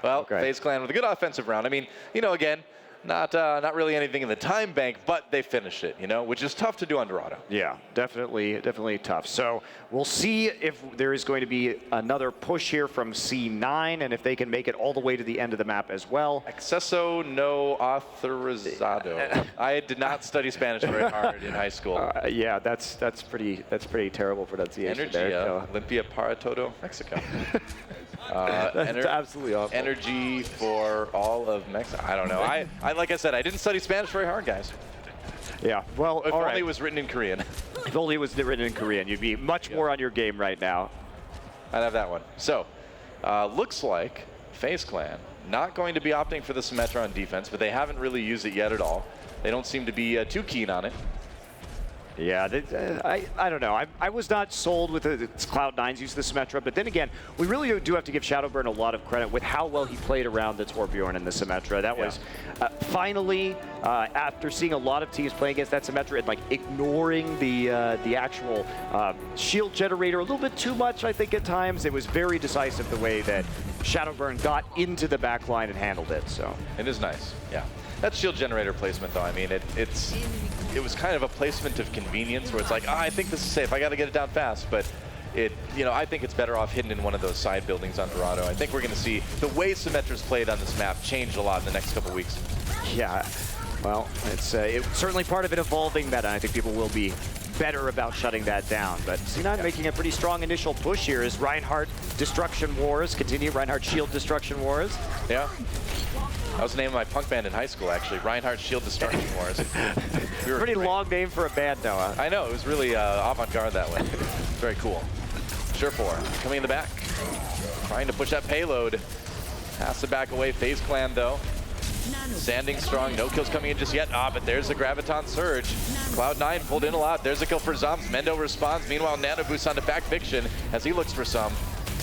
Well, Faze Clan with a good offensive round. I mean, you know, again, not really anything in the time bank, but they finished it, you know, which is tough to do on Dorado. Yeah, definitely tough. So we'll see if there is going to be another push here from C9 and if they can make it all the way to the end of the map as well. Acceso no autorizado. I did not study Spanish very hard in high school. Yeah, that's pretty terrible pronunciation. Energia, Limpia para todo Mexico. That's absolutely awful. Energy for all of Mexico. I don't know. I like I said, I didn't study Spanish very hard, guys. Yeah, well, if only it was written in Korean. If only it was written in Korean, you'd be much more on your game right now. I'd have that one. So, looks like Faze Clan not going to be opting for the Symmetra on defense, but they haven't really used it yet at all. They don't seem to be too keen on it. Yeah, I don't know. I was not sold with Cloud9's use of the Symmetra, but then again, we really do have to give Shadowburn a lot of credit with how well he played around the Torbjorn and the Symmetra. That was finally, after seeing a lot of teams playing against that Symmetra and like ignoring the actual shield generator a little bit too much, I think at times, it was very decisive the way that Shadowburn got into the back line and handled it. So it is nice. Yeah. That shield generator placement, though, I mean, it was kind of a placement of convenience where it's like, I think this is safe. I got to get it down fast. But I think it's better off hidden in one of those side buildings on Dorado. I think we're going to see the way Symmetra's played on this map change a lot in the next couple weeks. Yeah. Well, it's certainly part of an evolving meta. I think people will be better about shutting that down. But C9 making a pretty strong initial push here as Reinhardt Destruction Wars continue. Reinhardt Shield Destruction Wars. Yeah. That was the name of my punk band in high school, actually. Reinhardt Shield Destruction Wars. Pretty long name for a band, Noah. I know. It was really avant-garde that way. Very cool. Surefour coming in the back. Trying to push that payload. Has to back away. FaZe Clan, though. Standing strong, no kills coming in just yet. But there's the Graviton Surge. Cloud9 pulled in a lot. There's a kill for Zombs. Mendo responds. Meanwhile, Nano boosts onto Back Fiction as he looks for some.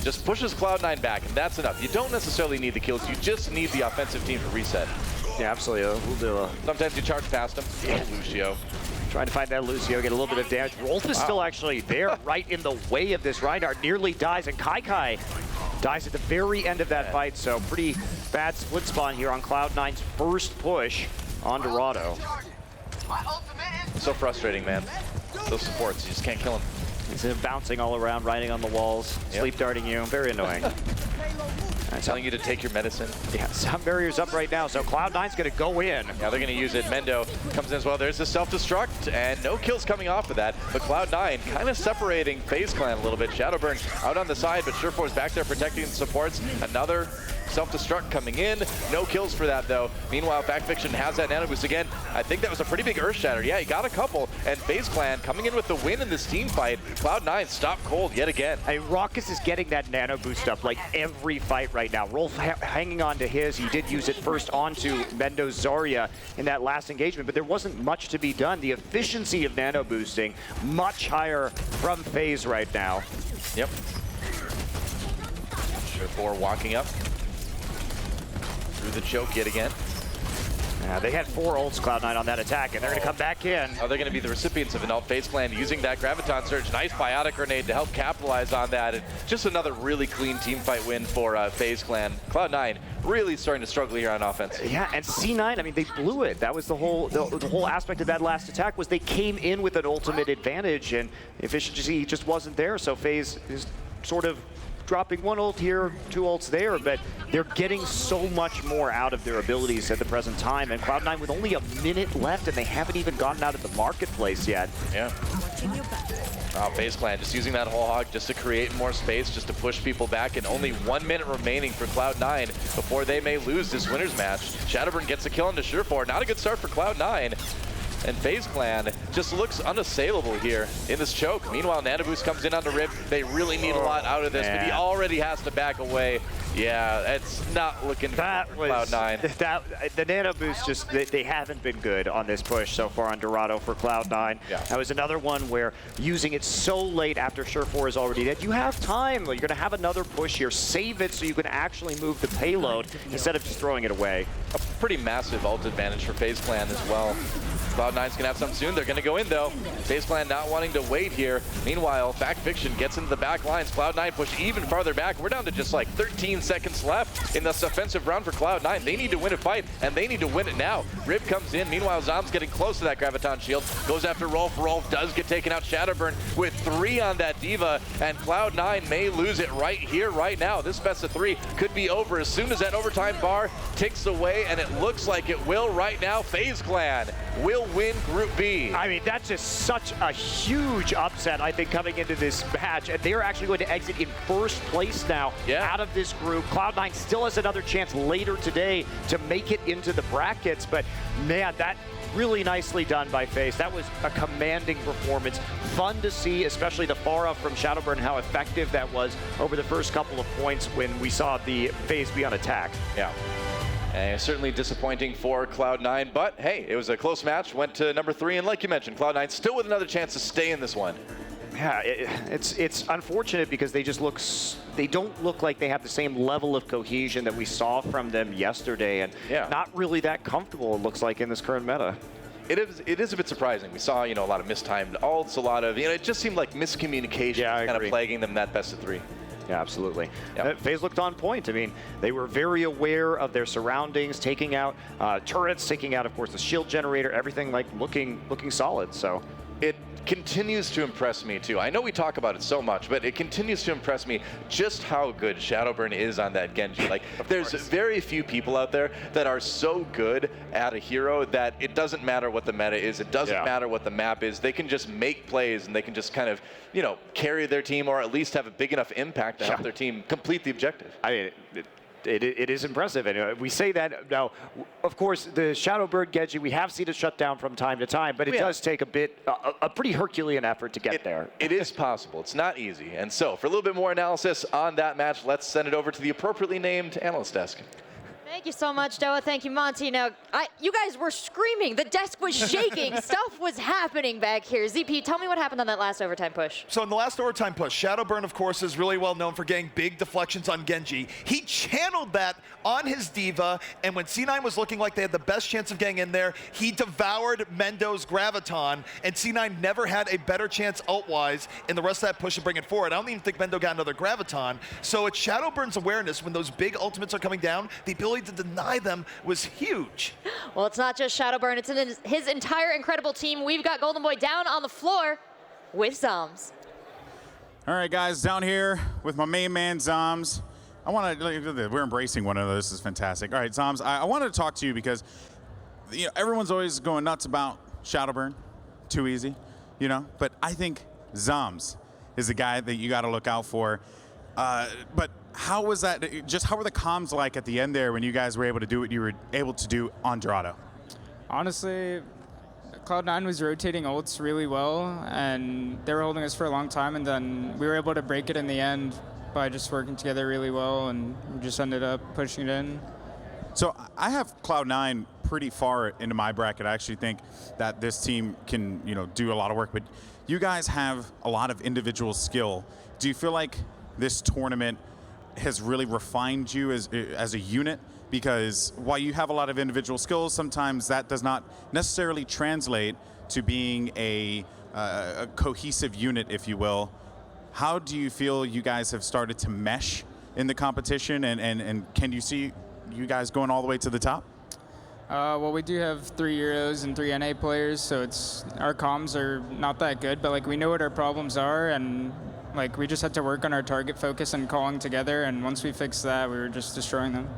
Just pushes Cloud9 back, and that's enough. You don't necessarily need the kills. You just need the offensive team to reset. Yeah, absolutely. We'll do sometimes you charge past him. Yeah, Lucio. Trying to find that Lucio, get a little bit of damage. Rolf is still actually there, right in the way of this. Reinhardt nearly dies, and Kai dies at the very end of that fight. So pretty bad split spawn here on Cloud9's first push on Dorado. So frustrating, man. Those supports, you just can't kill them. He's bouncing all around, riding on the walls, sleep darting you. Very annoying. Telling you to take your medicine. Yeah, some barriers up right now, so Cloud9's going to go in. Yeah, they're going to use it. Mendo comes in as well. There's the self-destruct, and no kills coming off of that. But Cloud9 kind of separating FaZe Clan a little bit. Shadowburn out on the side, but Surefour's back there protecting the supports. Another self-destruct coming in. No kills for that, though. Meanwhile, Back Fiction has that nano boost again. I think that was a pretty big earth shatter. Yeah, he got a couple. And FaZe Clan coming in with the win in this team fight. Cloud9 stopped cold yet again. I mean, Raucus is getting that nano boost up like every fight right now. Rolf hanging on to his. He did use it first onto Mendo's Zarya in that last engagement, but there wasn't much to be done. The efficiency of nano boosting much higher from FaZe right now. Yep. Surefour walking up. Through the choke yet again. Yeah, they had 4 ults, Cloud9, on that attack, and they're going to come back in. Oh, they're going to be the recipients of an ult. FaZe Clan using that Graviton Surge. Nice biotic grenade to help capitalize on that. And just another really clean team fight win for FaZe Clan. Cloud9 really starting to struggle here on offense. Yeah, and C9, I mean, they blew it. That was the whole aspect of that last attack was they came in with an ultimate advantage, and efficiency just wasn't there. So FaZe is sort of dropping 1 ult here, 2 ults there, but they're getting so much more out of their abilities at the present time. And Cloud9 with only a minute left, and they haven't even gotten out of the marketplace yet. Yeah. FaZe Clan just using that whole hog just to create more space, just to push people back, and only 1 minute remaining for Cloud9 before they may lose this winner's match. Shadowburn gets a kill into Surefour. Not a good start for Cloud9. And FaZe Clan just looks unassailable here in this choke. Meanwhile, Nano Boost comes in onto Rib. They really need a lot out of this, but he already has to back away. Yeah, it's not looking good for Cloud9. The Nano Boost just, they haven't been good on this push so far on Dorado for Cloud9. Yeah. That was another one where using it so late after Surefour is already dead, you have time. You're going to have another push here. Save it so you can actually move the payload instead of just throwing it away. A pretty massive ult advantage for FaZe Clan as well. Cloud9's going to have something soon. They're going to go in, though. FaZe Clan not wanting to wait here. Meanwhile, Back Fiction gets into the back lines. Cloud9 push even farther back. We're down to just like 13 seconds left in this offensive round for Cloud9. They need to win a fight, and they need to win it now. Rib comes in. Meanwhile, Zom's getting close to that Graviton shield. Goes after Rolf. Rolf does get taken out. Shadowburn with 3 on that Diva, and Cloud9 may lose it right here, right now. This best of 3 could be over as soon as that overtime bar ticks away, and it looks like it will right now. FaZe Clan will win Group B. I mean, that's just such a huge upset, I think, coming into this match. And they're actually going to exit in first place now out of this group. Cloud9 still has another chance later today to make it into the brackets. But, man, that really nicely done by FaZe. That was a commanding performance. Fun to see, especially the far off from Shadowburn, how effective that was over the first couple of points when we saw the FaZe be on attack. Yeah. Certainly disappointing for Cloud9, but hey, it was a close match, went to number 3, and like you mentioned, Cloud9 still with another chance to stay in this one. Yeah, it's unfortunate because they don't look like they have the same level of cohesion that we saw from them yesterday, and not really that comfortable, it looks like, in this current meta. It is a bit surprising. We saw, a lot of mistimed ults, a lot of, it just seemed like miscommunication kind of plaguing them that best of 3. Yeah, absolutely. Faze looked on point. I mean, they were very aware of their surroundings, taking out turrets, taking out, of course, the shield generator, everything like looking solid. So it continues to impress me too. I know we talk about it so much, but it continues to impress me just how good Shadowburn is on that Genji. Like, there's very few people out there that are so good at a hero that it doesn't matter what the meta is, it doesn't matter what the map is. They can just make plays and they can just kind of, you know, carry their team or at least have a big enough impact to help their team complete the objective. I mean, it is impressive, and we say that now. Of course, the Shadowbird Genji, we have seen it shut down from time to time, but it does take a pretty Herculean effort to get there. It is possible. It's not easy. And so, for a little bit more analysis on that match, let's send it over to the appropriately named analyst desk. Thank you so much, Doa. Thank you, Monty. Now, you guys were screaming. The desk was shaking. Stuff was happening back here. ZP, tell me what happened on that last overtime push. So in the last overtime push, Shadowburn, of course, is really well known for getting big deflections on Genji. He channeled that on his Diva, and when C9 was looking like they had the best chance of getting in there, he devoured Mendo's Graviton, and C9 never had a better chance ult-wise in the rest of that push to bring it forward. I don't even think Mendo got another Graviton. So it's Shadowburn's awareness when those big ultimates are coming down, the ability to deny them was huge. Well, it's not just Shadowburn, it's in his entire incredible team. We've got Golden Boy down on the floor with Zoms. All right, guys, down here with my main man, Zoms. We're embracing one another. This is fantastic. All right, Zoms, I wanted to talk to you because everyone's always going nuts about Shadowburn. Too easy, but I think Zoms is the guy that you got to look out for. But how was that? How were the comms like at the end there when you guys were able to do what you were able to do on Dorado? Honestly, Cloud9 was rotating ults really well, and they were holding us for a long time, and then we were able to break it in the end by just working together really well, and we just ended up pushing it in. So I have Cloud9 pretty far into my bracket. I actually think that this team can, do a lot of work, but you guys have a lot of individual skill. Do you feel like this tournament has really refined you as a unit? Because while you have a lot of individual skills, sometimes that does not necessarily translate to being a cohesive unit, if you will. How do you feel you guys have started to mesh in the competition, and can you see you guys going all the way to the top? Well, we do have 3 Euros and 3 NA players, so our comms are not that good, but we know what our problems are, and we just had to work on our target focus and calling together, and once we fixed that, we were just destroying them.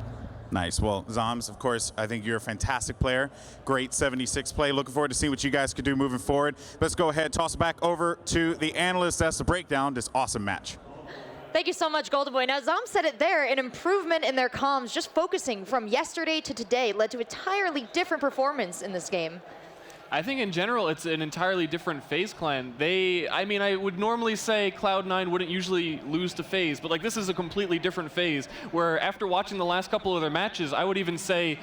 Nice. Well, Zoms, of course, I think you're a fantastic player. Great 76 play. Looking forward to seeing what you guys could do moving forward. Let's go ahead, toss it back over to the analyst as to break down this awesome match. Thank you so much, Golden Boy. Now, Zom said it there, an improvement in their comms, just focusing from yesterday to today, led to entirely different performance in this game. I think in general, it's an entirely different FaZe clan. I would normally say Cloud9 wouldn't usually lose to FaZe, but this is a completely different FaZe, where after watching the last couple of their matches, I would even say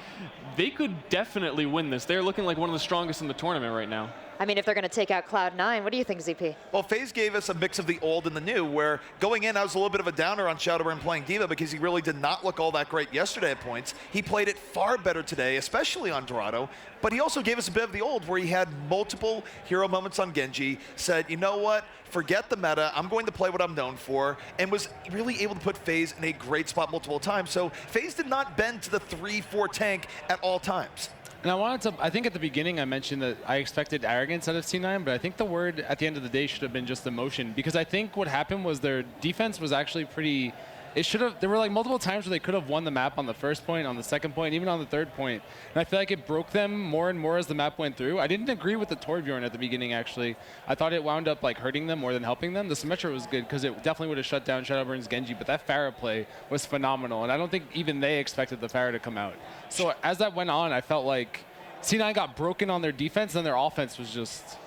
they could definitely win this. They're looking like one of the strongest in the tournament right now. I mean, if they're going to take out Cloud9, what do you think, ZP? Well, Faze gave us a mix of the old and the new, where going in, I was a little bit of a downer on Shadowburn playing Diva because he really did not look all that great yesterday at points. He played it far better today, especially on Dorado, but he also gave us a bit of the old, where he had multiple hero moments on Genji, said, you know what, forget the meta, I'm going to play what I'm known for, and was really able to put Faze in a great spot multiple times. So Faze did not bend to the 3-4 tank at all times. And I think at the beginning I mentioned that I expected arrogance out of C9, but I think the word at the end of the day should have been just emotion, because I think what happened was their defense was actually pretty, there were multiple times where they could have won the map on the first point, on the second point, even on the third point. And I feel like it broke them more and more as the map went through. I didn't agree with the Torbjorn at the beginning, actually. I thought it wound up hurting them more than helping them. The Symmetra was good because it definitely would have shut down Shadowburn's Genji, but that Pharah play was phenomenal. And I don't think even they expected the Pharah to come out. So as that went on, I felt like C9 got broken on their defense, and their offense was just...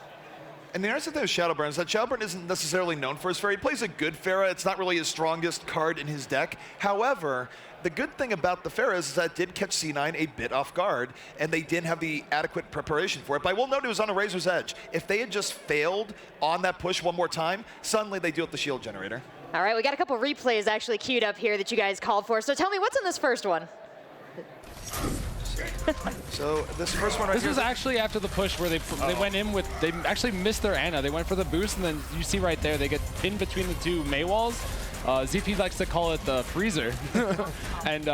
And the interesting thing with Shadowburn is that Shadowburn isn't necessarily known for his Pharah. He plays a good Pharah. It's not really his strongest card in his deck. However, the good thing about the Pharah is that it did catch C9 a bit off guard, and they didn't have the adequate preparation for it. But I will note it was on a razor's edge. If they had just failed on that push one more time, suddenly they deal with the shield generator. All right, we got a couple replays actually queued up here that you guys called for. So tell me, what's in this first one? So this first one right here. This was actually after the push where they went in with, they actually missed their Ana. They went for the boost, and then you see right there, they get pinned between the two Mei walls. ZP likes to call it the freezer. And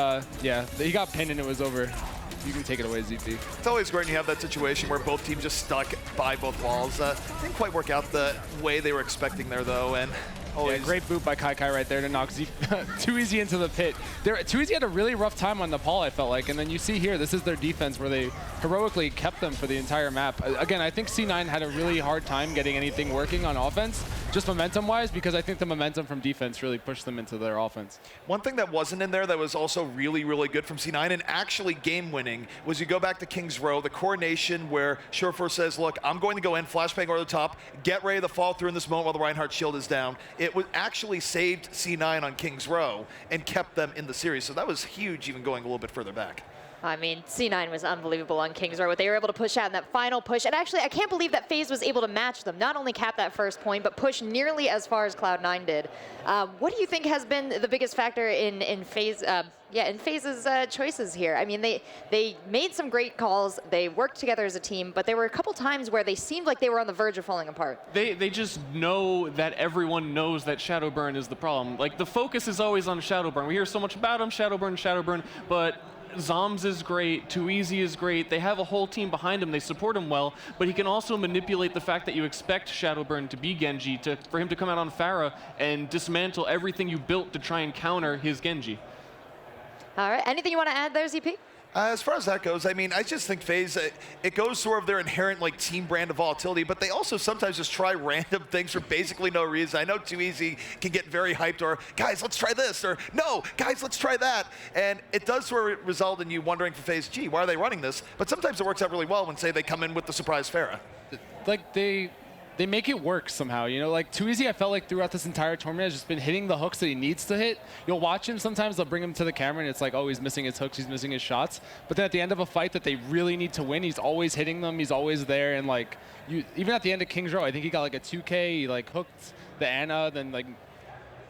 yeah, he got pinned and it was over. You can take it away, ZP. It's always great when you have that situation where both teams just stuck by both walls. Didn't quite work out the way they were expecting there, though, and always. Yeah, great boot by Kai right there to knock Too Easy into the pit. Too Easy had a really rough time on Nepal, I felt like, and then you see here, this is their defense where they heroically kept them for the entire map. Again, I think C9 had a really hard time getting anything working on offense, just momentum-wise, because I think the momentum from defense really pushed them into their offense. One thing that wasn't in there that was also really, really good from C9 and actually game-winning was you go back to King's Row, the coordination where Surefour says, look, I'm going to go in, flashbang over the top, get ready to fall through in this moment while the Reinhardt shield is down. It was actually saved C9 on King's Row and kept them in the series. So that was huge, even going a little bit further back. I mean, C9 was unbelievable on King's Row. What they were able to push out in that final push. And actually, I can't believe that FaZe was able to match them. Not only cap that first point, but push nearly as far as Cloud9 did. What do you think has been the biggest factor in FaZe? In FaZe's choices here? I mean, they made some great calls. They worked together as a team, but there were a couple times where they seemed like they were on the verge of falling apart. They just know that everyone knows that Shadowburn is the problem. Like, the focus is always on Shadowburn. We hear so much about him, Shadowburn, but Zoms is great, Too Easy is great. They have a whole team behind him. They support him well, but he can also manipulate the fact that you expect Shadowburn to be Genji, for him to come out on Pharah and dismantle everything you built to try and counter his Genji. All right, anything you want to add there, ZP? As far as that goes, I mean, I just think FaZe, it goes sort of their inherent like team brand of volatility, but they also sometimes just try random things for basically no reason. I know Too Easy can get very hyped, or guys, let's try this, or no, guys, let's try that. And it does sort of result in you wondering for FaZe, gee, why are they running this? But sometimes it works out really well when, say, they come in with the surprise Pharah. Like, they make it work somehow, you know? Like, Too Easy, I felt like throughout this entire tournament has just been hitting the hooks that he needs to hit. You'll watch him, sometimes they'll bring him to the camera and it's like, oh, he's missing his hooks, he's missing his shots. But then at the end of a fight that they really need to win, he's always hitting them, he's always there, and like, even at the end of King's Row, I think he got like a 2K, he like hooked the Ana, then like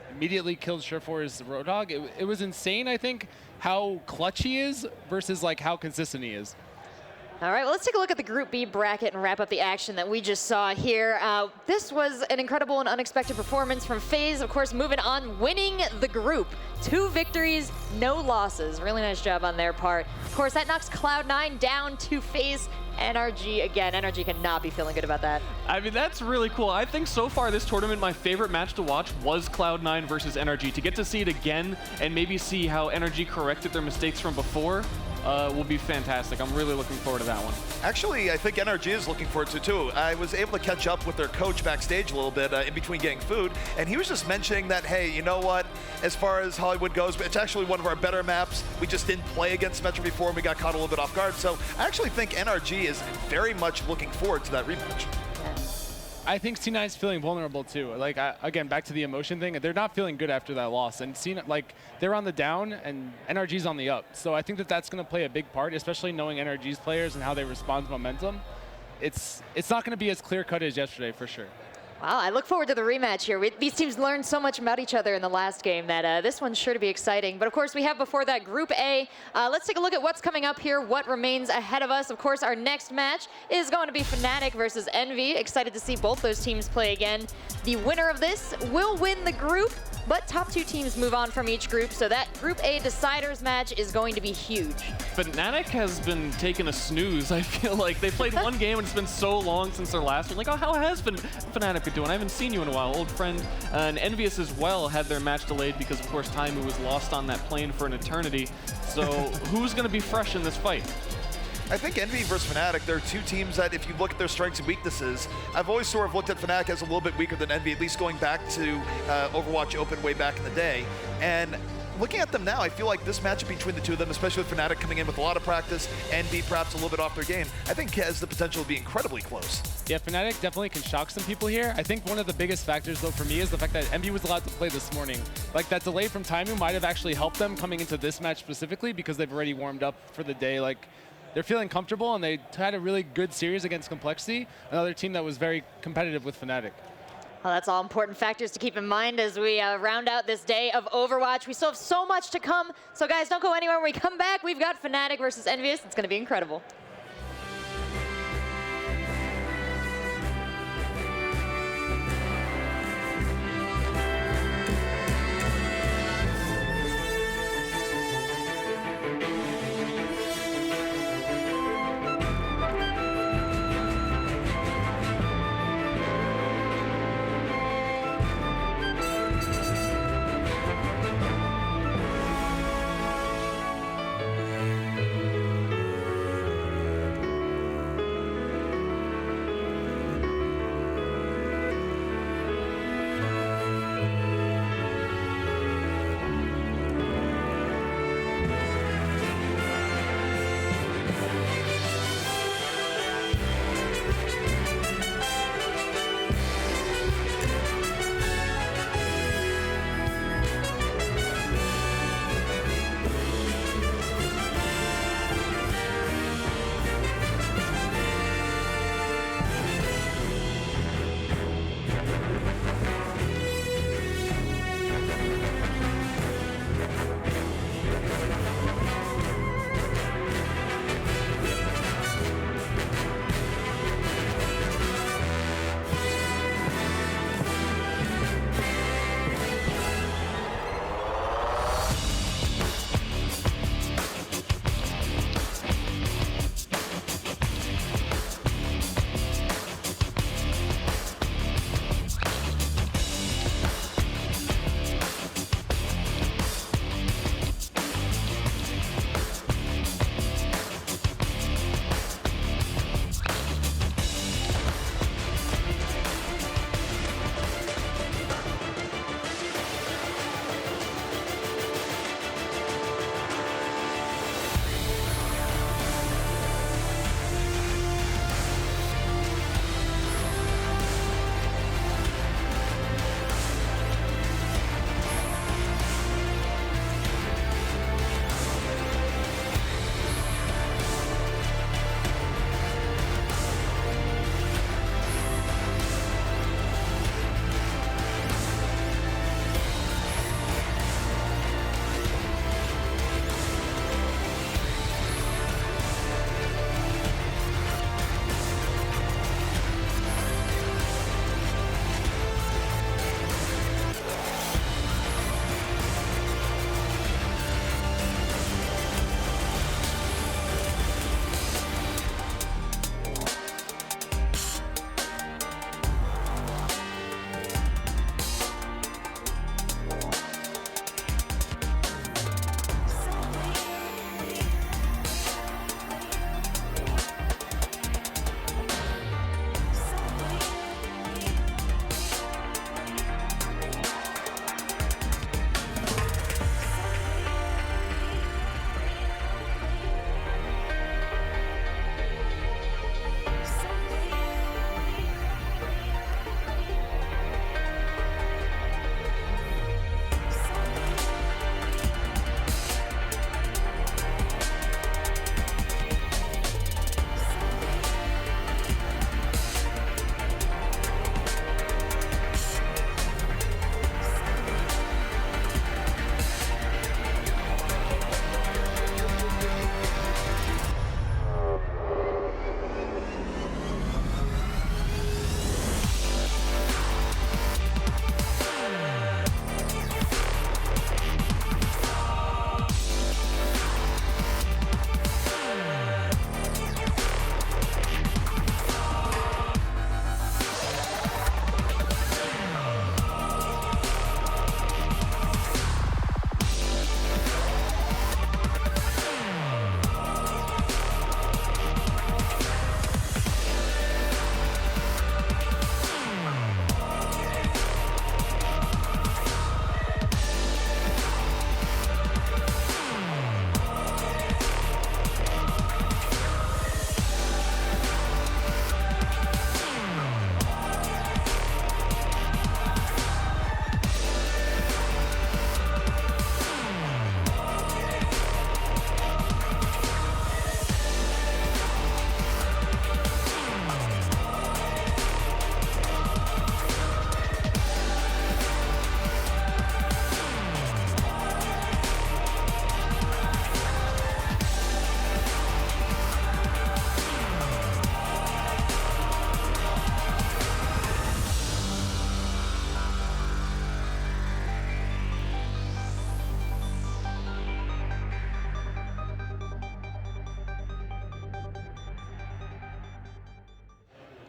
immediately killed Surefour's Roadhog. It was insane, I think, how clutch he is versus like how consistent he is. All right, well, let's take a look at the Group B bracket and wrap up the action that we just saw here. This was an incredible and unexpected performance from FaZe. Of course, moving on, winning the group. 2 victories, no losses. Really nice job on their part. Of course, that knocks Cloud9 down to face NRG again. NRG cannot be feeling good about that. I mean, that's really cool. I think so far this tournament, my favorite match to watch was Cloud9 versus NRG. To get to see it again and maybe see how NRG corrected their mistakes from before will be fantastic. I'm really looking forward to that one. Actually, I think NRG is looking forward to it too. I was able to catch up with their coach backstage a little bit in between getting food, and he was just mentioning that, hey, you know what? As far as Hollywood goes, it's actually one of our better maps. We just didn't play against Metro before, and we got caught a little bit off guard. So I actually think NRG is very much looking forward to that rematch. I think C9 is feeling vulnerable too. Like, again, back to the emotion thing, they're not feeling good after that loss. And C9, like, they're on the down and NRG's on the up. So I think that that's going to play a big part, especially knowing NRG's players and how they respond to momentum. It's not going to be as clear-cut as yesterday, for sure. Wow, I look forward to the rematch here. These teams learned so much about each other in the last game that this one's sure to be exciting. But of course, we have before that Group A. Let's take a look at what's coming up here, what remains ahead of us. Of course, our next match is going to be Fanatic versus Envy. Excited to see both those teams play again. The winner of this will win the group, but top 2 teams move on from each group, so that Group A deciders match is going to be huge. Fnatic has been taking a snooze, I feel like. They played one game and it's been so long since their last one. Like, oh, how has Fnatic been doing? I haven't seen you in a while. Old friend. And Envyus as well had their match delayed because, of course, Taimu was lost on that plane for an eternity. So who's going to be fresh in this fight? I think Envy versus Fnatic, they're 2 teams that, if you look at their strengths and weaknesses, I've always sort of looked at Fnatic as a little bit weaker than Envy, at least going back to Overwatch Open way back in the day. And looking at them now, I feel like this matchup between the 2 of them, especially with Fnatic coming in with a lot of practice, Envy perhaps a little bit off their game, I think has the potential to be incredibly close. Yeah, Fnatic definitely can shock some people here. I think one of the biggest factors, though, for me is the fact that Envy was allowed to play this morning. Like, that delay from Taimu might have actually helped them coming into this match specifically because they've already warmed up for the day. Like, they're feeling comfortable, and they had a really good series against Complexity, another team that was very competitive with Fnatic. Well, that's all important factors to keep in mind as we round out this day of Overwatch. We still have so much to come, so guys, don't go anywhere. When we come back, we've got Fnatic versus Envyus. It's going to be incredible.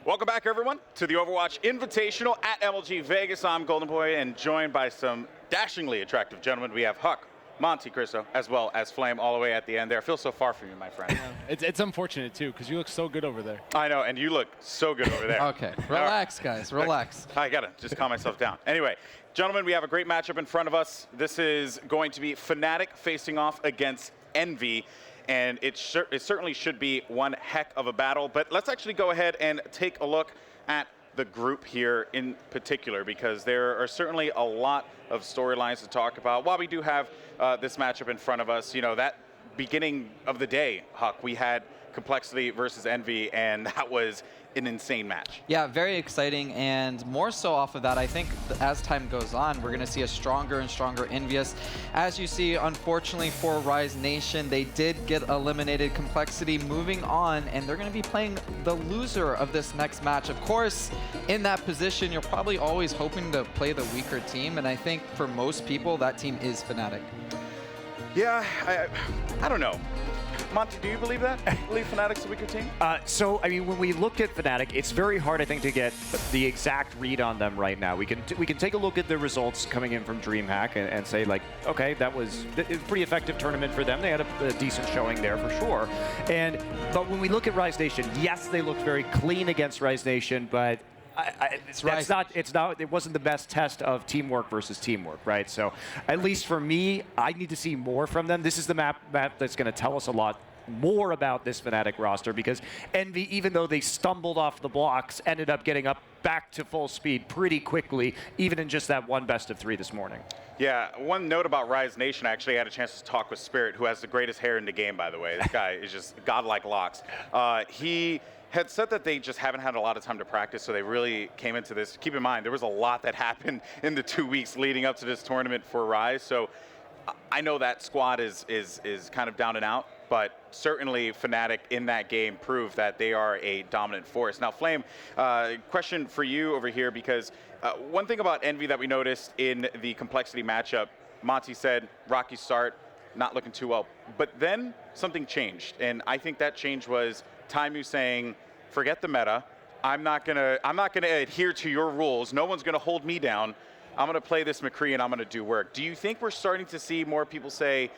Welcome back, everyone, to the Overwatch Invitational at MLG Vegas. I'm Golden Boy, and joined by some dashingly attractive gentlemen. We have Huck, Monty, Christo, as well as Flame all the way at the end there. I feel so far from you, my friend. It's unfortunate, too, because you look so good over there. I know, and you look so good over there. Okay, relax, guys, relax. I got to just calm myself down. Anyway, gentlemen, we have a great matchup in front of us. This is going to be Fnatic facing off against Envy. And it certainly should be one heck of a battle. But let's actually go ahead and take a look at the group here in particular, because there are certainly a lot of storylines to talk about. While we do have this matchup in front of us, you know, that beginning of the day, Huck, we had Complexity versus Envy, and that was an insane match. Yeah, very exciting, and more so off of that, I think as time goes on, we're going to see a stronger and stronger Envyus. As you see, unfortunately for Rise Nation, they did get eliminated. Complexity moving on, and they're going to be playing the loser of this next match. Of course, in that position, you're probably always hoping to play the weaker team, and I think for most people, that team is Fnatic. Yeah, I don't know. Monty, do you believe that? Believe Fnatic's a weaker team? So, I mean, when we look at Fnatic, it's very hard, I think, to get the exact read on them right now. We can take a look at the results coming in from DreamHack and say, like, okay, that was a pretty effective tournament for them. They had a decent showing there for sure. But when we look at Rise Nation, yes, they looked very clean against Rise Nation, but it wasn't the best test of teamwork versus teamwork, right? So at least for me, I need to see more from them. This is the map that's going to tell us a lot more about this Fnatic roster, because Envy, even though they stumbled off the blocks, ended up getting up back to full speed pretty quickly, even in just that one best of 3 this morning. Yeah, one note about Rise Nation, I actually had a chance to talk with Spirit, who has the greatest hair in the game, by the way. This guy is just godlike locks. He had said that they just haven't had a lot of time to practice, so they really came into this. Keep in mind, there was a lot that happened in the 2 weeks leading up to this tournament for Rise, so I know that squad is kind of down and out, but certainly Fnatic in that game proved that they are a dominant force. Now, Flame, question for you over here, because one thing about Envy that we noticed in the Complexity matchup, Monty said, rocky start, not looking too well, but then something changed, and I think that change was Taimu saying, forget the meta. I'm not gonna adhere to your rules. No one's gonna hold me down. I'm gonna play this McCree and I'm gonna do work. Do you think we're starting to see more people say,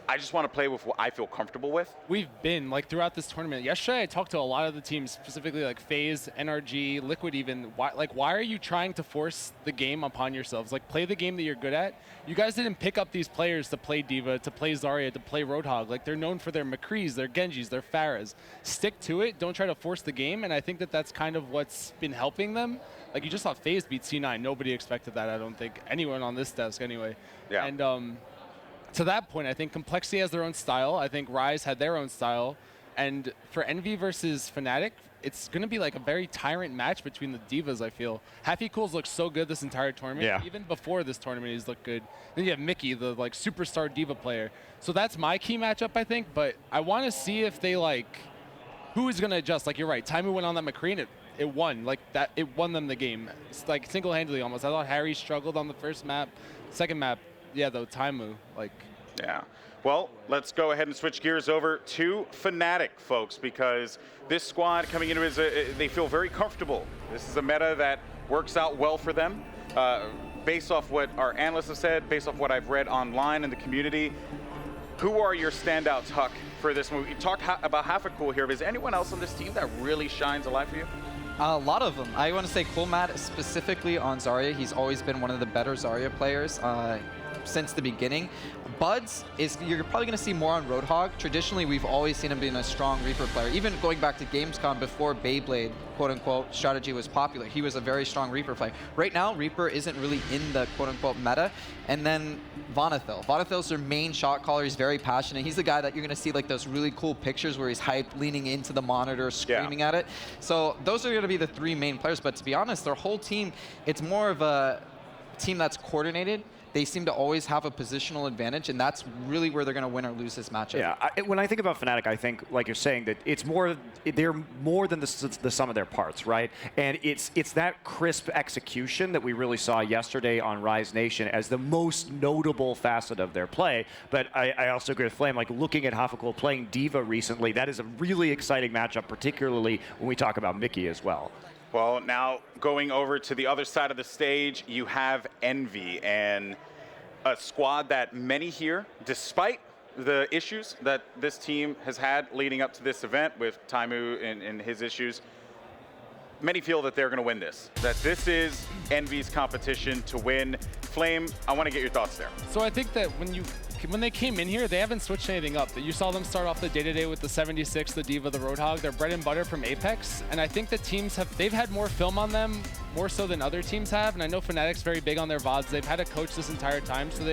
I just want to play with what I feel comfortable with? We've been, like, throughout this tournament. Yesterday, I talked to a lot of the teams, specifically like Faze, NRG, Liquid even. Why are you trying to force the game upon yourselves? Like, play the game that you're good at. You guys didn't pick up these players to play D.Va, to play Zarya, to play Roadhog. Like, they're known for their McCrees, their Genjis, their Pharahs. Stick to it. Don't try to force the game, and I think that that's kind of what's been helping them. Like, you just saw Faze beat C9. Nobody expected that, I don't think. Anyone on this desk, anyway. Yeah. And, to that point, I think Complexity has their own style. I think Rise had their own style. And for Envy versus Fnatic, it's going to be like a very tyrant match between the divas, I feel. Happy Cools looks so good this entire tournament. Yeah. Even before this tournament, he's looked good. Then you have Mickey, the like superstar diva player. So that's my key matchup, I think. But I want to see if they who is going to adjust. Like, you're right. Taimu went on that McCree and it won. Like, that, it won them the game. It's like single-handedly almost. I thought Harry struggled on the first map. Second map, yeah, though, Taimu, Yeah. Well, let's go ahead and switch gears over to Fnatic, folks, because this squad coming into they feel very comfortable. This is a meta that works out well for them. Based off what our analysts have said, based off what I've read online in the community, who are your standouts, Huck, for this one? We talked about Cool here, but is anyone else on this team that really shines a light for you? A lot of them. I want to say Coolmat specifically on Zarya. He's always been one of the better Zarya players since the beginning. Buds, you're probably going to see more on Roadhog. Traditionally, we've always seen him being a strong Reaper player. Even going back to Gamescom before Beyblade, quote-unquote, strategy was popular, he was a very strong Reaper player. Right now, Reaper isn't really in the quote-unquote meta. And then Vanathil. Vanathil's their main shot caller. He's very passionate. He's the guy that you're going to see like those really cool pictures where he's hyped, leaning into the monitor, screaming at it. So those are going to be the 3 main players. But to be honest, their whole team, it's more of a team that's coordinated. they seem to always have a positional advantage, and that's really where they're going to win or lose this matchup. Yeah, when I think about Fnatic, I think, like you're saying, that it's more, they're more than the sum of their parts, right? And it's that crisp execution that we really saw yesterday on Rise Nation as the most notable facet of their play. But I also agree with Flame, like looking at Hafakul playing D.Va recently, that is a really exciting matchup, particularly when we talk about Mickey as well. Well, now going over to the other side of the stage, you have Envy, and a squad that many here, despite the issues that this team has had leading up to this event with Taimu and his issues, many feel that they're going to win this, that this is Envy's competition to win. Flame, I want to get your thoughts there. So I think that when they came in here, they haven't switched anything up. You saw them start off the day-to-day with the 76, the D.Va, the Roadhog, their bread and butter from Apex. And I think the teams they've had more film on them, more so than other teams have. And I know Fnatic's very big on their VODs. They've had a coach this entire time, so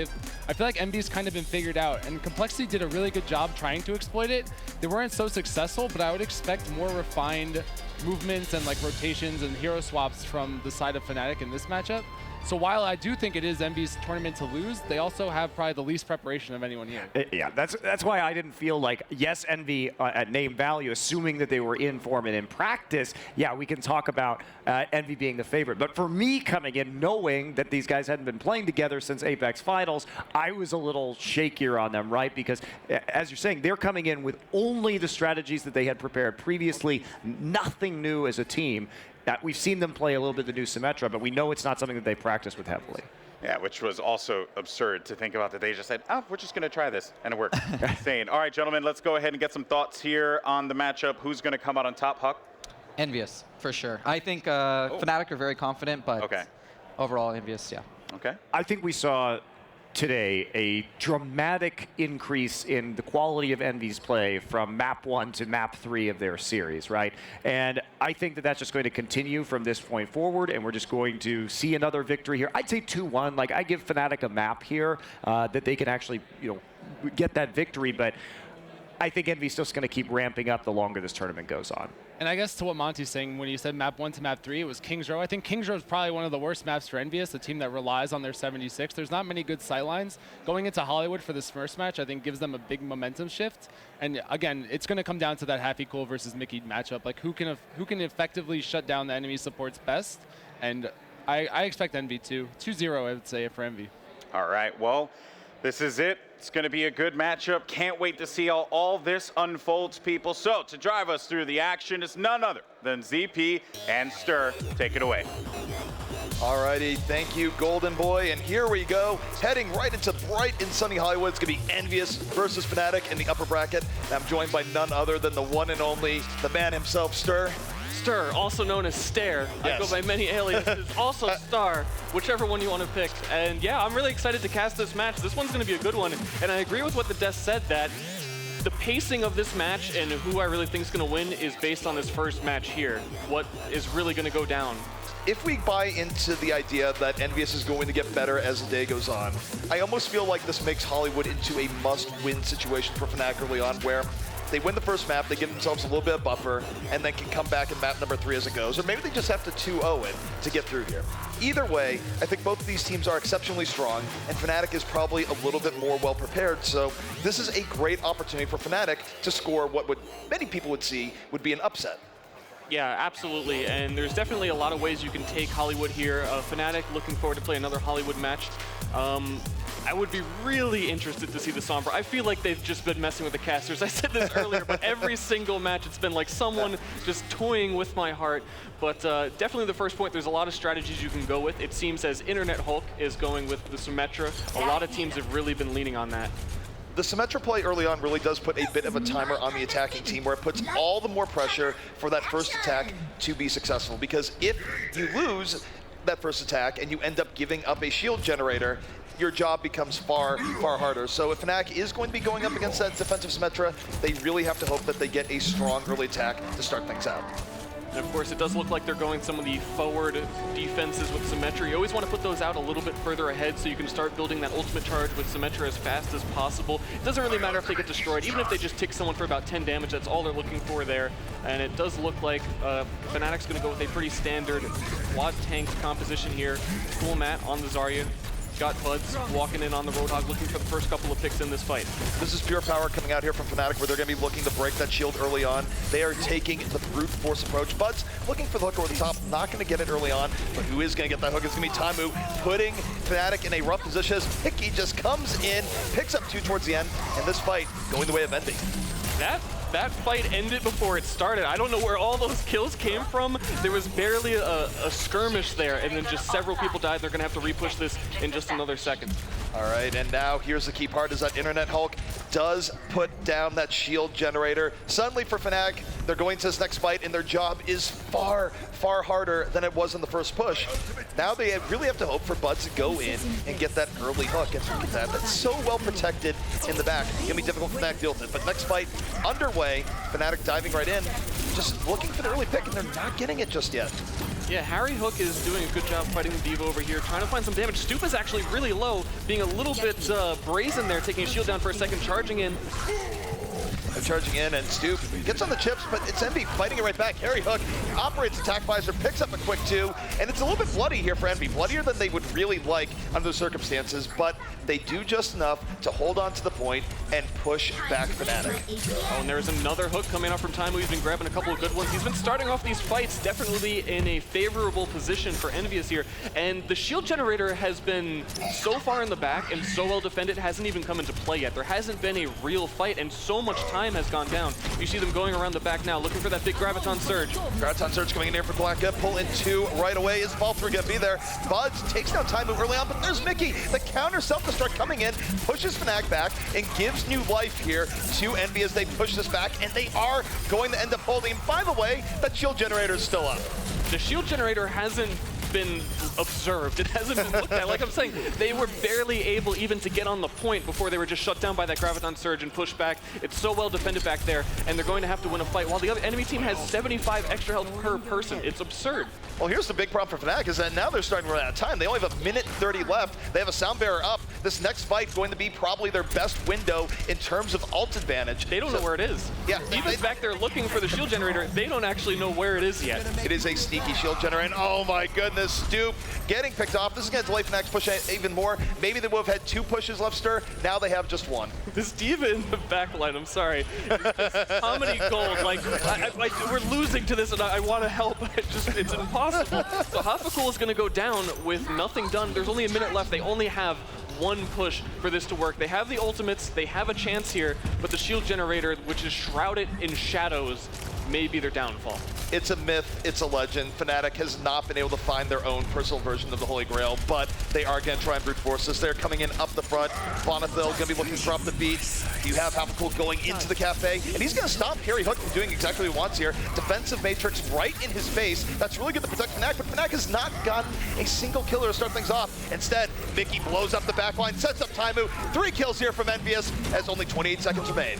I feel like Envy's kind of been figured out. And Complexity did a really good job trying to exploit it. They weren't so successful, but I would expect more refined movements and like rotations and hero swaps from the side of Fnatic in this matchup. So while I do think it is Envy's tournament to lose, they also have probably the least preparation of anyone here. Yeah, that's why I didn't feel like, yes, Envy at name value, assuming that they were in form and in practice, yeah, we can talk about Envy being the favorite. But for me coming in, knowing that these guys hadn't been playing together since Apex Finals, I was a little shakier on them, right? Because as you're saying, they're coming in with only the strategies that they had prepared previously, nothing new as a team. We've seen them play a little bit of the new Symmetra, but we know it's not something that they practice with heavily. Yeah, which was also absurd to think about that they just said, oh, we're just going to try this, and it worked. Insane. All right, gentlemen, let's go ahead and get some thoughts here on the matchup. Who's going to come out on top, Huck? Envyus, for sure. I think Fnatic are very confident, but overall, Envyus, yeah. Okay. I think we saw today a dramatic increase in the quality of Envy's play from map 1 to map 3 of their series, right? And I think that that's just going to continue from this point forward, and we're just going to see another victory here. I'd say 2-1. Like, I give Fnatic a map here that they can actually, get that victory, but I think Envy's still going to keep ramping up the longer this tournament goes on. And I guess to what Monty's saying, when you said map 1 to map 3, it was Kings Row. I think Kings Row is probably one of the worst maps for Envyus, a team that relies on their 76. There's not many good sightlines. Going into Hollywood for this first match, I think gives them a big momentum shift. And again, it's going to come down to that Happy Cool versus Mickey matchup. Like who can effectively shut down the enemy supports best? And I expect Envy to 2-0, I would say, for Envy. All right, well, this is it. It's going to be a good matchup. Can't wait to see how all this unfolds, people. So to drive us through the action is none other than ZP and Stir. Take it away. Alrighty, thank you, Golden Boy. And here we go, heading right into bright and sunny Hollywood. It's going to be Envyus versus Fnatic in the upper bracket. And I'm joined by none other than the one and only, the man himself, Stir. Stir, also known as Stare. Yes. I go by many aliases. Also Star, whichever one you want to pick. And yeah, I'm really excited to cast this match. This one's going to be a good one. And I agree with what the Death said, that the pacing of this match and who I really think is going to win is based on this first match here. What is really going to go down. If we buy into the idea that Envyus is going to get better as the day goes on, I almost feel like this makes Hollywood into a must-win situation for Fnatic early on, where they win the first map, they give themselves a little bit of buffer, and then can come back in map number 3 as it goes. Or maybe they just have to 2-0 it to get through here. Either way, I think both of these teams are exceptionally strong, and Fnatic is probably a little bit more well-prepared, so this is a great opportunity for Fnatic to score what many people would see would be an upset. Yeah, absolutely, and there's definitely a lot of ways you can take Hollywood here. Fnatic looking forward to play another Hollywood match. I would be really interested to see the Sombra. I feel like they've just been messing with the casters. I said this earlier, but every single match it's been like someone just toying with my heart. But definitely the first point, there's a lot of strategies you can go with. It seems as Internet Hulk is going with the Symmetra, a lot of teams have really been leaning on that. The Symmetra play early on really does put a bit of a timer on the attacking team, where it puts all the more pressure for that first attack to be successful. Because if you lose that first attack and you end up giving up a shield generator, your job becomes far, far harder. So if Fnatic is going to be going up against that defensive Symmetra, they really have to hope that they get a strong early attack to start things out. And of course, it does look like they're going some of the forward defenses with Symmetra. You always want to put those out a little bit further ahead so you can start building that ultimate charge with Symmetra as fast as possible. It doesn't really matter if they get destroyed. Even if they just tick someone for about 10 damage, that's all they're looking for there. And it does look like Fnatic's going to go with a pretty standard quad tank composition here. Cool mat on the Zarya. got Buds walking in on the Roadhog, looking for the first couple of picks in this fight. This is pure power coming out here from Fnatic, where they're going to be looking to break that shield early on. They are taking the brute force approach. Buds looking for the hook over the top, not going to get it early on, but who is going to get that hook? It's going to be Taimu, putting Fnatic in a rough position as Mickey just comes in, picks up 2 towards the end, and this fight going the way of Envy. That fight ended before it started. I don't know where all those kills came from. There was barely a skirmish there, and then just several people died. They're going to have to repush this in just another second. All right, and now here's the key part, is that Internet Hulk does put down that shield generator. Suddenly for Fnatic, they're going to this next fight, and their job is far, far harder than it was in the first push. Now they really have to hope for Buds to go in and get that early hook. And look at that, that's so well protected in the back. It's gonna be difficult for Fnatic to deal with it. But next fight underway, Fnatic diving right in, just looking for the early pick, and they're not getting it just yet. Yeah, Harry Hook is doing a good job fighting the Diva over here, trying to find some damage. Stoop is actually really low, being a little bit brazen there, taking a shield down for a second, charging in. They're charging in, and Stoop gets on the chips, but it's Envy fighting it right back. Harry Hook operates attack visor, picks up a quick 2, and it's a little bit bloody here for Envy. Bloodier than they would really like under the circumstances, but they do just enough to hold on to the point and push back Fnatic. Oh, and there's another hook coming up from Taimu. He's been grabbing a couple of good ones. He's been starting off these fights definitely in a favorable position for Envyus here, and the shield generator has been so far in the back and so well defended, hasn't even come into play yet. There hasn't been a real fight, and so much time has gone down. You see them going around the back now, looking for that big Graviton Surge. Graviton Surge coming in here for Glacka, pull in 2 right away. Is Fall 3 gonna be there? Buds takes down Taimu early on, but there's Mickey. The counter self-destruct coming in, pushes Fnatic back, and gives new life here to Envy as they push this back, and they are going to end up holding. And by the way, that shield generator is still up. The shield generator hasn't been observed. It hasn't been looked at. Like I'm saying, they were barely able even to get on the point before they were just shut down by that Graviton Surge and pushed back. It's so well defended back there, and they're going to have to win a fight while the other enemy team has 75 extra health per person. It's absurd. Well, here's the big problem for Fnatic, is that now they're starting to run out of time. They only have 1:30 left. They have a sound bearer up. This next fight going to be probably their best window in terms of ult advantage. They don't know where it is. Yeah, Even back there looking for the shield generator, they don't actually know where it is yet. It is a sneaky shield generator, and oh my goodness, Stoop getting picked off. This is going to delay Fnac's push even more. Maybe they would have had 2 pushes left, Stir. Now they have just 1. This Diva in the backline, I'm sorry. Comedy gold. Like, we're losing to this, and I want to help. It's impossible. So Hafakul is going to go down with nothing done. There's only a minute left. They only have 1 push for this to work. They have the ultimates. They have a chance here, but the shield generator, which is shrouded in shadows, may be their downfall. It's a myth, it's a legend. Fnatic has not been able to find their own personal version of the Holy Grail, but they are going to try and brute force this. They're coming in up the front. Bonathil going to be looking for up the beat. You have Hafakul going into the cafe, and he's going to stop Harry Hook from doing exactly what he wants here. Defensive Matrix right in his face. That's really good to protect Fnatic, but Fnatic has not gotten a single killer to start things off. Instead, Mickey blows up the backline, sets up Taimu. 3 kills here from Envyus as only 28 seconds remain.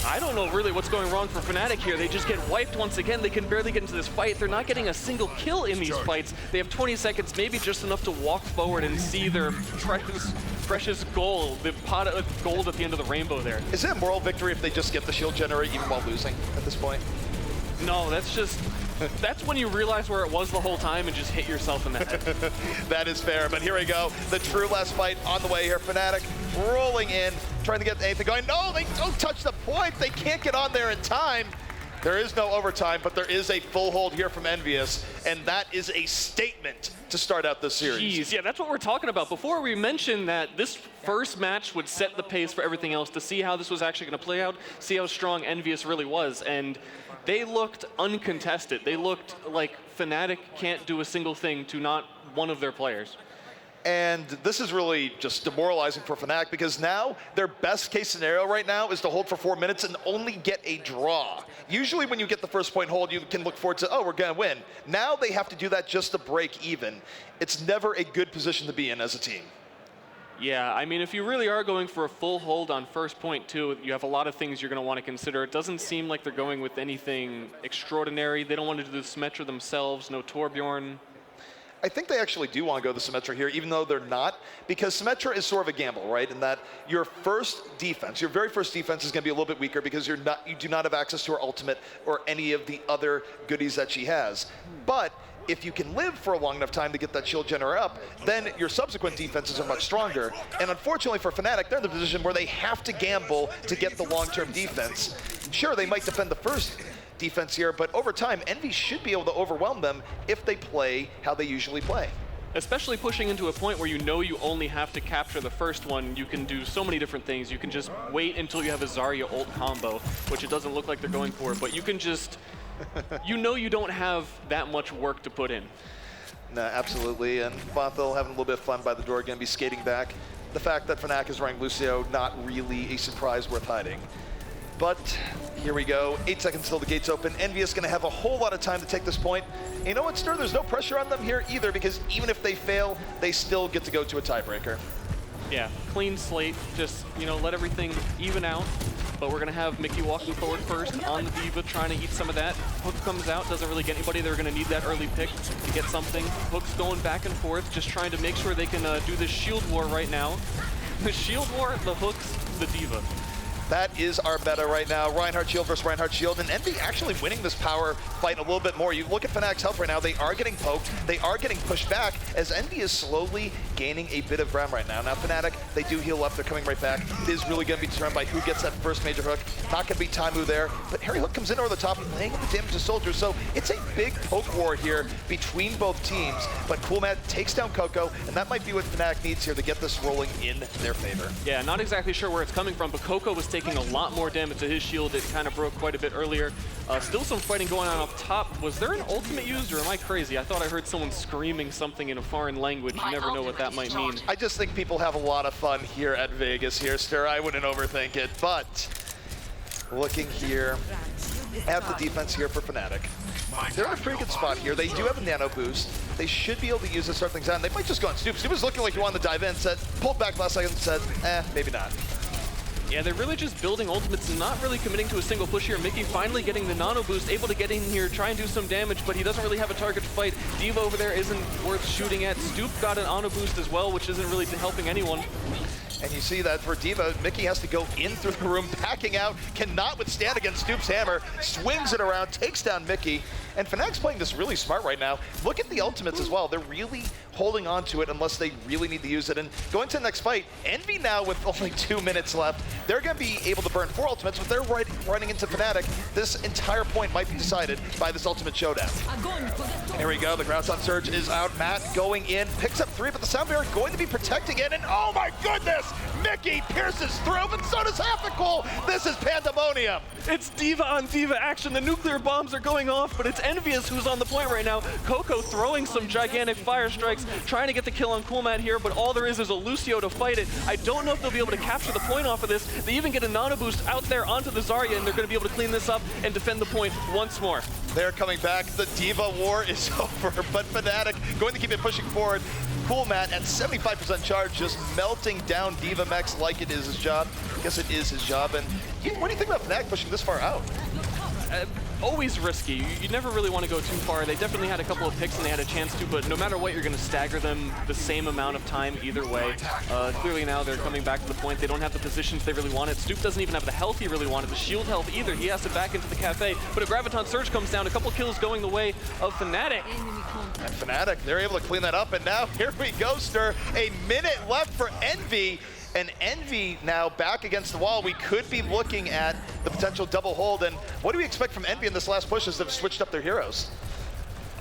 I don't know really what's going wrong for Fnatic here. They just get wiped once again. They can barely get into this fight. They're not getting a single kill in these fights. They have 20 seconds, maybe just enough to walk forward and see their precious goal, the pot of gold at the end of the rainbow there. Is it a moral victory if they just get the shield generator even while losing at this point? No, that's when you realize where it was the whole time and just hit yourself in the head. That is fair, but here we go. The true last fight on the way here. Fnatic rolling in, trying to get anything going. No, they don't touch the point. They can't get on there in time. There is no overtime, but there is a full hold here from Envyus, and that is a statement to start out this series. Jeez, yeah, that's what we're talking about. Before we mentioned that this first match would set the pace for everything else, to see how this was actually going to play out, see how strong Envyus really was, and they looked uncontested. They looked like Fnatic can't do a single thing to not one of their players. And this is really just demoralizing for Fnatic, because now their best case scenario right now is to hold for 4 minutes and only get a draw. Usually when you get the first point hold, you can look forward to, oh, we're gonna win. Now they have to do that just to break even. It's never a good position to be in as a team. Yeah, I mean, if you really are going for a full hold on first point too, you have a lot of things you're going to want to consider. It doesn't seem like they're going with anything extraordinary. They don't want to do the Symmetra themselves, no Torbjorn. I think they actually do want to go the Symmetra here, even though they're not, because Symmetra is sort of a gamble, right? In that your first defense, your very first defense is going to be a little bit weaker because you do not have access to her ultimate or any of the other goodies that she has. But if you can live for a long enough time to get that shield generator up, then your subsequent defenses are much stronger. And unfortunately for Fnatic, they're in the position where they have to gamble to get the long-term defense. Sure, they might defend the first defense here, but over time, Envy should be able to overwhelm them if they play how they usually play. Especially pushing into a point where you know you only have to capture the first one, you can do so many different things. You can just wait until you have a Zarya ult combo, which it doesn't look like they're going for, but you can just, you know you don't have that much work to put in. No, absolutely, and Bothell having a little bit of fun by the door, going to be skating back. The fact that Fnatic is running Lucio, not really a surprise worth hiding. But here we go, 8 seconds till the gates open. Envyus going to have a whole lot of time to take this point. And you know what, Stir? There's no pressure on them here either, because even if they fail, they still get to go to a tiebreaker. Yeah, clean slate, just, you know, let everything even out. But we're going to have Mickey walking forward first on the D.Va, trying to eat some of that. Hook comes out, doesn't really get anybody. They're going to need that early pick to get something. Hook's going back and forth, just trying to make sure they can do this shield war right now. The shield war, the hooks, the D.Va. That is our meta right now. Reinhardt shield versus Reinhardt shield, and Envy actually winning this power fight a little bit more. You look at Fnatic's health right now, they are getting poked, they are getting pushed back, as Envy is slowly gaining a bit of ground right now. Now Fnatic, they do heal up, they're coming right back. It is really going to be determined by who gets that first major hook. Not going to be Taimu there, but Harry Hook comes in over the top, laying the damage to Soldier, so it's a big poke war here between both teams, but Coolmat takes down Coco, and that might be what Fnatic needs here to get this rolling in their favor. Yeah, not exactly sure where it's coming from, but Coco was taking a lot more damage to his shield. It kind of broke quite a bit earlier. Still some fighting going on up top. Was there an ultimate used, or am I crazy? I thought I heard someone screaming something in a foreign language. You never know what that might mean. I just think people have a lot of fun here at Vegas here, Stir. I wouldn't overthink it, but looking here at the defense here for Fnatic. They're in a pretty good spot here. They do have a nano boost. They should be able to use this to start things out. And they might just go on Snoop. Snoop was looking like he wanted to dive in, pulled back last second, said, maybe not. Yeah, they're really just building ultimates, not really committing to a single push here. Mickey finally getting the nano boost, able to get in here, try and do some damage, but he doesn't really have a target to fight. D.Va over there isn't worth shooting at. Stoop got an auto boost as well, which isn't really helping anyone. And you see that for D.Va, Mickey has to go in through the room, backing out, cannot withstand against Stoop's hammer, swings it around, takes down Mickey. And Fnatic's playing this really smart right now. Look at the ultimates as well. They're really holding on to it unless they really need to use it. And going to the next fight, Envy now with only 2 minutes left, they're going to be able to burn 4 ultimates, but they're running into Fnatic. This entire point might be decided by this ultimate showdown. Here we go, the Groundhog Surge is out. Matt going in, picks up 3, but the Sound Barrier going to be protecting it, and oh my goodness! Mickey pierces through, but so does Half-the-Cool! This is pandemonium! It's D.Va on D.Va action. The nuclear bombs are going off, but it's Envyus who's on the point right now. Coco throwing some gigantic fire strikes, trying to get the kill on Coolmat here, but all there is a Lucio to fight it. I don't know if they'll be able to capture the point off of this. They even get a nano boost out there onto the Zarya, and they're going to be able to clean this up and defend the point once more. They're coming back. The D.Va war is over, but Fnatic going to keep it pushing forward. Coolmat at 75% charge, just melting down D.Va Mechs like it is his job. I guess it is his job. And what do you think about Fnatic pushing this far out? Always risky. You never really want to go too far. They definitely had a couple of picks and they had a chance to, but no matter what, you're going to stagger them the same amount of time either way. Clearly now they're coming back to the point. They don't have the positions they really wanted. Stoop doesn't even have the health he really wanted, the shield health either. He has to back into the cafe, but a Graviton Surge comes down, a couple kills going the way of Fnatic. And Fnatic, they're able to clean that up, and now here we go, Stir. A minute left for Envy. And Envy now back against the wall. We could be looking at the potential double hold. And what do we expect from Envy in this last push as they've switched up their heroes?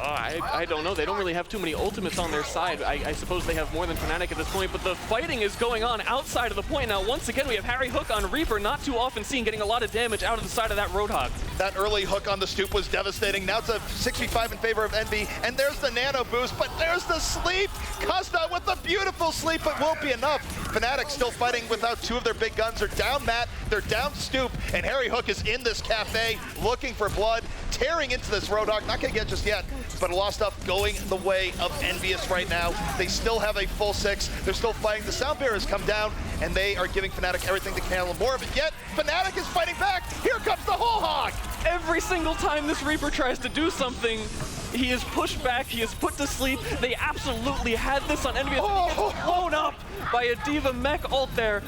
I don't know. They don't really have too many ultimates on their side. I suppose they have more than Fnatic at this point, but the fighting is going on outside of the point. Now, once again, we have Harry Hook on Reaper, not too often seen, getting a lot of damage out of the side of that Roadhog. That early hook on the Stoop was devastating. Now it's a 6v5 in favor of Envy, and there's the nano boost, but there's the sleep. Costa with the beautiful sleep, but won't be enough. Fnatic still fighting without 2 of their big guns. They're down Matt, they're down Stoop, and Harry Hook is in this cafe looking for blood, tearing into this Roadhog. Not gonna get just yet, but a lot of stuff going the way of Envyus right now. They still have a full 6. They're still fighting. The Sound Bearers come down, and they are giving Fnatic everything they can, and more of it. Yet, Fnatic is fighting back. Here comes the whole hog. Every single time this Reaper tries to do something, He is pushed back, he is put to sleep. They absolutely had this on Envyus. He gets blown up by a D.Va mech ult there.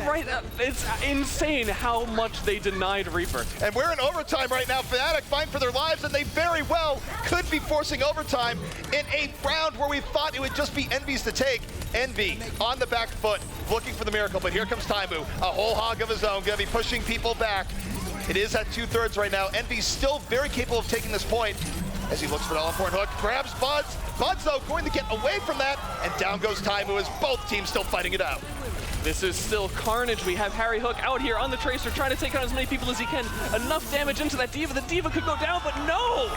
Right, it's insane how much they denied Reaper. And we're in overtime right now. Fnatic fighting for their lives, and they very well could be forcing overtime in a round where we thought it would just be Envy's to take. Envy on the back foot, looking for the miracle, but here comes Taimu, a whole hog of his own, gonna be pushing people back. It is at 2/3 right now. Envy's still very capable of taking this point as he looks for the all-important hook, grabs Buds. Buds, though, going to get away from that, and down goes Taimu as both teams still fighting it out. This is still carnage. We have Harry Hook out here on the Tracer trying to take out as many people as he can. Enough damage into that D.Va. The D.Va could go down, but no!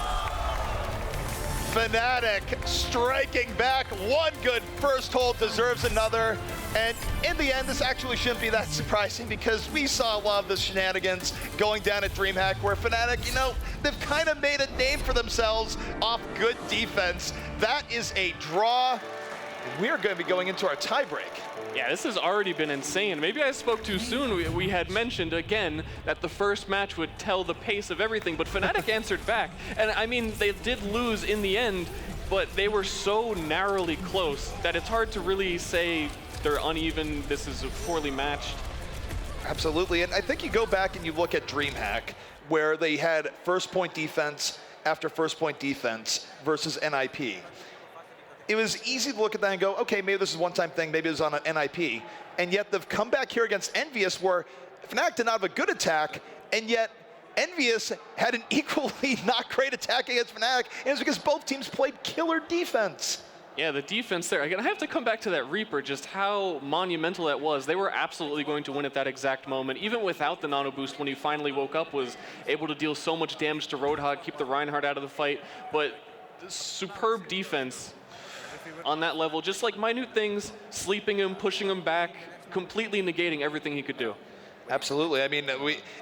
Fnatic striking back. One good first hold deserves another. And in the end, this actually shouldn't be that surprising because we saw a lot of the shenanigans going down at DreamHack where Fnatic, you know, they've kind of made a name for themselves off good defense. That is a draw. We're going to be going into our tiebreak. Yeah, this has already been insane. Maybe I spoke too soon. We had mentioned, again, that the first match would tell the pace of everything, but Fnatic answered back. And I mean, they did lose in the end, but they were so narrowly close that it's hard to really say they're uneven, this is poorly matched. Absolutely, and I think you go back and you look at DreamHack, where they had first point defense after first point defense versus NIP. It was easy to look at that and go, okay, maybe this is a one-time thing, maybe it was on an NIP. And yet they've come back here against Envyus where Fnatic did not have a good attack, and yet Envyus had an equally not great attack against Fnatic, and it's because both teams played killer defense. Yeah, the defense there. Again, I have to come back to that Reaper, just how monumental that was. They were absolutely going to win at that exact moment. Even without the nano boost, when he finally woke up, was able to deal so much damage to Roadhog, keep the Reinhardt out of the fight. But superb defense on that level, just like minute things, sleeping him, pushing him back, completely negating everything he could do. Absolutely. I mean,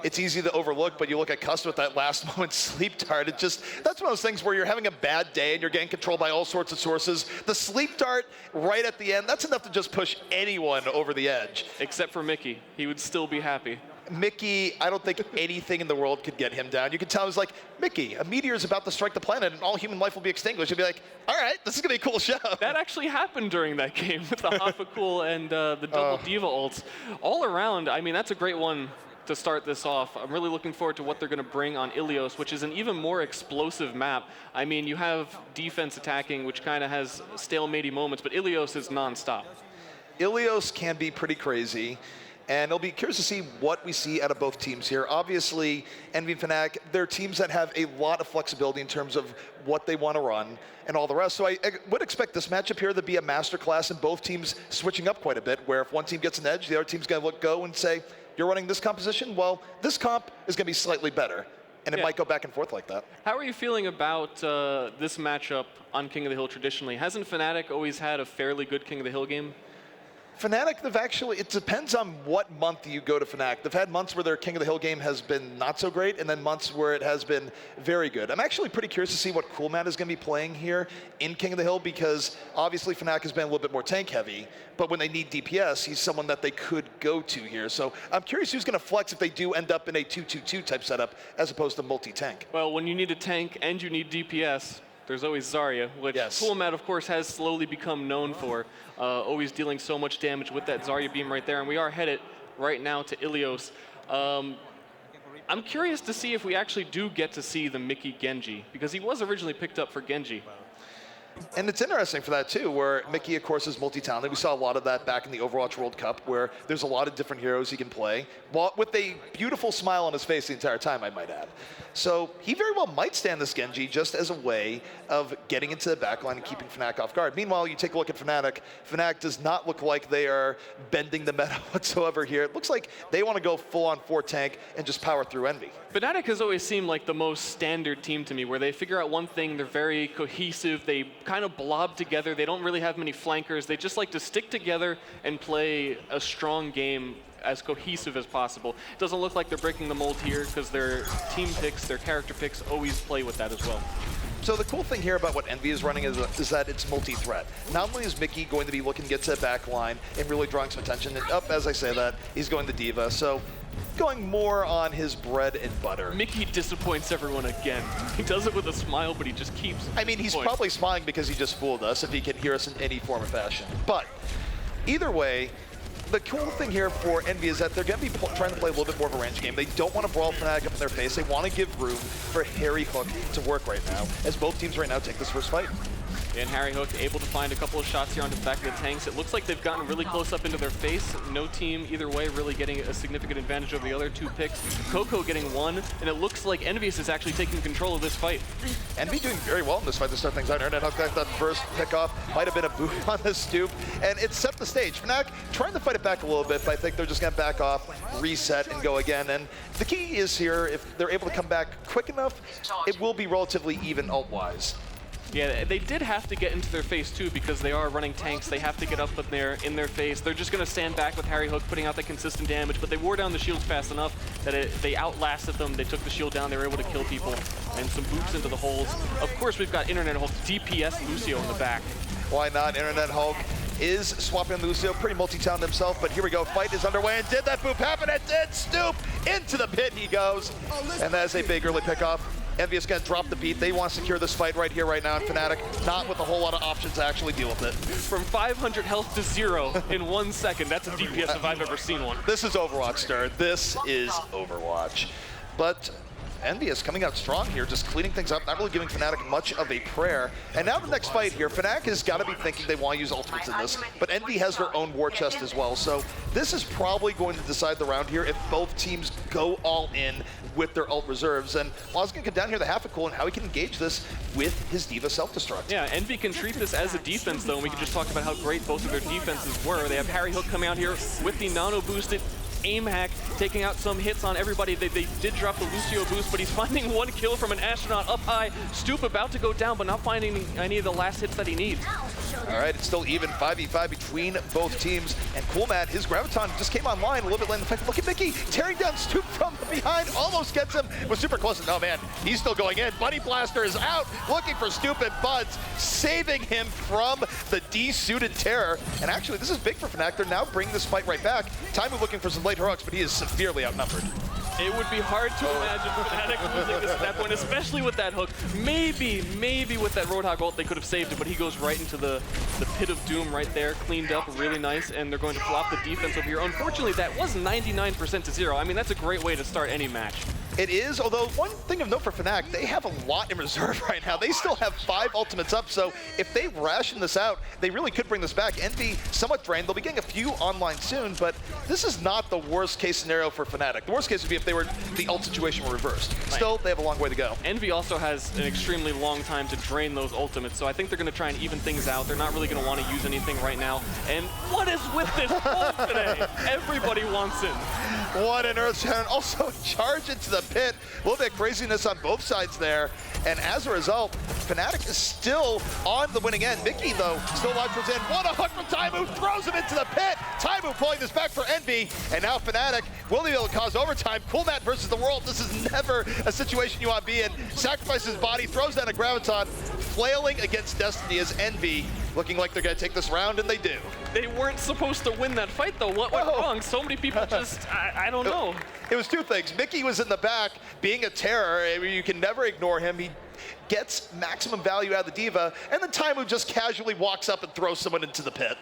it's easy to overlook, but you look at Cust with that last moment sleep dart. It just, that's one of those things where you're having a bad day and you're getting controlled by all sorts of sources. The sleep dart right at the end, that's enough to just push anyone over the edge. Except for Mickey. He would still be happy. Mickey, I don't think anything in the world could get him down. You can tell he was like, Mickey, a meteor is about to strike the planet and all human life will be extinguished. You'd be like, all right, this is gonna be a cool show. That actually happened during that game with the Hafakul and the double D.Va ults. All around, I mean, that's a great one to start this off. I'm really looking forward to what they're gonna bring on Ilios, which is an even more explosive map. I mean, you have defense attacking, which kind of has stalematey moments, but Ilios is nonstop. Ilios can be pretty crazy. And it'll be curious to see what we see out of both teams here. Obviously, Envy and Fnatic, they're teams that have a lot of flexibility in terms of what they want to run and all the rest. So I would expect this matchup here to be a masterclass in both teams switching up quite a bit, where if one team gets an edge, the other team's going to go and say, you're running this composition? Well, this comp is going to be slightly better. And it might go back and forth like that. How are you feeling about this matchup on King of the Hill traditionally? Hasn't Fnatic always had a fairly good King of the Hill game? Fnatic, they've actually, it depends on what month you go to Fnatic. They've had months where their King of the Hill game has been not so great, and then months where it has been very good. I'm actually pretty curious to see what Coolmat is going to be playing here in King of the Hill, because obviously Fnatic has been a little bit more tank heavy, but when they need DPS, he's someone that they could go to here. So I'm curious who's going to flex if they do end up in a 2-2-2 type setup, as opposed to multi-tank. Well, when you need a tank and you need DPS, there's always Zarya, which Coolmat, of course, has slowly become known for, always dealing so much damage with that Zarya beam right there. And we are headed right now to Ilios. I'm curious to see if we actually do get to see the Mickey Genji, because he was originally picked up for Genji. And it's interesting for that too, where Mickey, of course, is multi-talented. We saw a lot of that back in the Overwatch World Cup, where there's a lot of different heroes he can play, with a beautiful smile on his face the entire time, I might add. So he very well might stand this Genji just as a way of getting into the backline and keeping Fnatic off guard. Meanwhile, you take a look at Fnatic. Fnatic does not look like they are bending the meta whatsoever here. It looks like they want to go full-on 4-tank and just power through Envy. Fnatic has always seemed like the most standard team to me, where they figure out one thing, they're very cohesive, they kind of blob together, they don't really have many flankers, they just like to stick together and play a strong game as cohesive as possible. It doesn't look like they're breaking the mold here, because their team picks, their character picks always play with that as well. So the cool thing here about what Envy is running is that it's multi-threat. Not only is Mickey going to be looking to get to the back line and really drawing some attention, and up as I say that, he's going the D.Va. So going more on his bread and butter. Mickey disappoints everyone again. He does it with a smile, but he just keeps. I mean, he's probably smiling because he just fooled us if he can hear us in any form or fashion. But either way, the cool thing here for Envy is that they're going to be trying to play a little bit more of a range game. They don't want to brawl Fnatic up in their face. They want to give room for Harry Hook to work right now, as both teams right now take this first fight. And Harry Hook able to find a couple of shots here onto the back of the tanks. It looks like they've gotten really close up into their face. No team, either way, really getting a significant advantage over the other two picks. Coco getting one, and it looks like Envyus is actually taking control of this fight. Envy doing very well in this fight to start things out. Internet Hook got that first pickoff. Might have been a boot on the stoop, and it set the stage. Fnatic trying to fight it back a little bit, but I think they're just going to back off, reset, and go again. And the key is here, if they're able to come back quick enough, it will be relatively even ult-wise. Yeah, they did have to get into their face too because they are running tanks. They have to get up in their face. They're just going to stand back with Harry Hook putting out the consistent damage, but they wore down the shields fast enough that they outlasted them. They took the shield down. They were able to kill people and some boots into the holes. Of course, we've got Internet Hulk DPS Lucio in the back. Why not? Internet Hulk is swapping Lucio, pretty multi-talented himself, but here we go. Fight is underway, and did that boop happen? It did. Stoop into the pit he goes, and that is a big early pickoff. Envy's gonna drop the beat. They want to secure this fight right here, right now, and Fnatic not with a whole lot of options to actually deal with it. From 500 health to 0 in 1 second. That's a DPS if I've ever seen one. This is Overwatch, Stir. This is Overwatch. But Envy is coming out strong here, just cleaning things up, not really giving Fnatic much of a prayer. And now the next fight here, Fnatic has got to be thinking they want to use ultimates in this, but Envy has their own war chest as well. So this is probably going to decide the round here if both teams go all in with their ult reserves. And Law's going to come down here the half a cool and how he can engage this with his D.Va self-destruct. Yeah, Envy can treat this as a defense though, and we can just talk about how great both of their defenses were. They have Harry Hook coming out here with the nano-boosted aim hack, taking out some hits on everybody. They did drop the Lucio boost, but he's finding one kill from an astronaut up high. Stoop about to go down, but not finding any of the last hits that he needs. All right, it's still even 5v5 between both teams. And Coolmat, his Graviton just came online a little bit late in the fight. Look at Mickey tearing down Stoop from behind, almost gets him. Was super close. No, man, he's still going in. Bunny Blaster is out, looking for Stoop and Buds, saving him from the D-suited terror. And actually, this is big for Fnatic. They're now bringing this fight right back. Taimu looking for some late heroics, but he is severely outnumbered. It would be hard to imagine Fnatic losing this at that point, especially with that hook. Maybe with that Roadhog ult, they could have saved it, but he goes right into the pit of doom right there, cleaned up, really nice, and they're going to flop the defense over here. Unfortunately, that was 99% to 0. I mean, that's a great way to start any match. It is, although one thing of note for Fnatic, they have a lot in reserve right now. They still have 5 ultimates up, so if they ration this out, they really could bring this back. Envy somewhat drained. They'll be getting a few online soon, but this is not the worst case scenario for Fnatic. The worst case would be if the ult situation were reversed. Still, they have a long way to go. Envy also has an extremely long time to drain those ultimates, so I think they're going to try and even things out. They're not really going to want to use anything right now. And what is with this ult today? Everybody wants it. One in Earth Sharon, also charge into the pit. A little bit of craziness on both sides there. And as a result, Fnatic is still on the winning end. Mickey, though, still alive towards the end. What a hook from Taimu, throws him into the pit. Taimu pulling this back for Envy. And now Fnatic will be able to cause overtime. Coolmat versus the world. This is never a situation you want to be in. Sacrifices his body, throws down a Graviton, flailing against Destiny as Envy, looking like they're going to take this round, and they do. They weren't supposed to win that fight, though. What went wrong? So many people just, I don't know. It was two things. Mickey was in the back, being a terror. You can never ignore him. He gets maximum value out of the D.Va, and then Taimu just casually walks up and throws someone into the pit.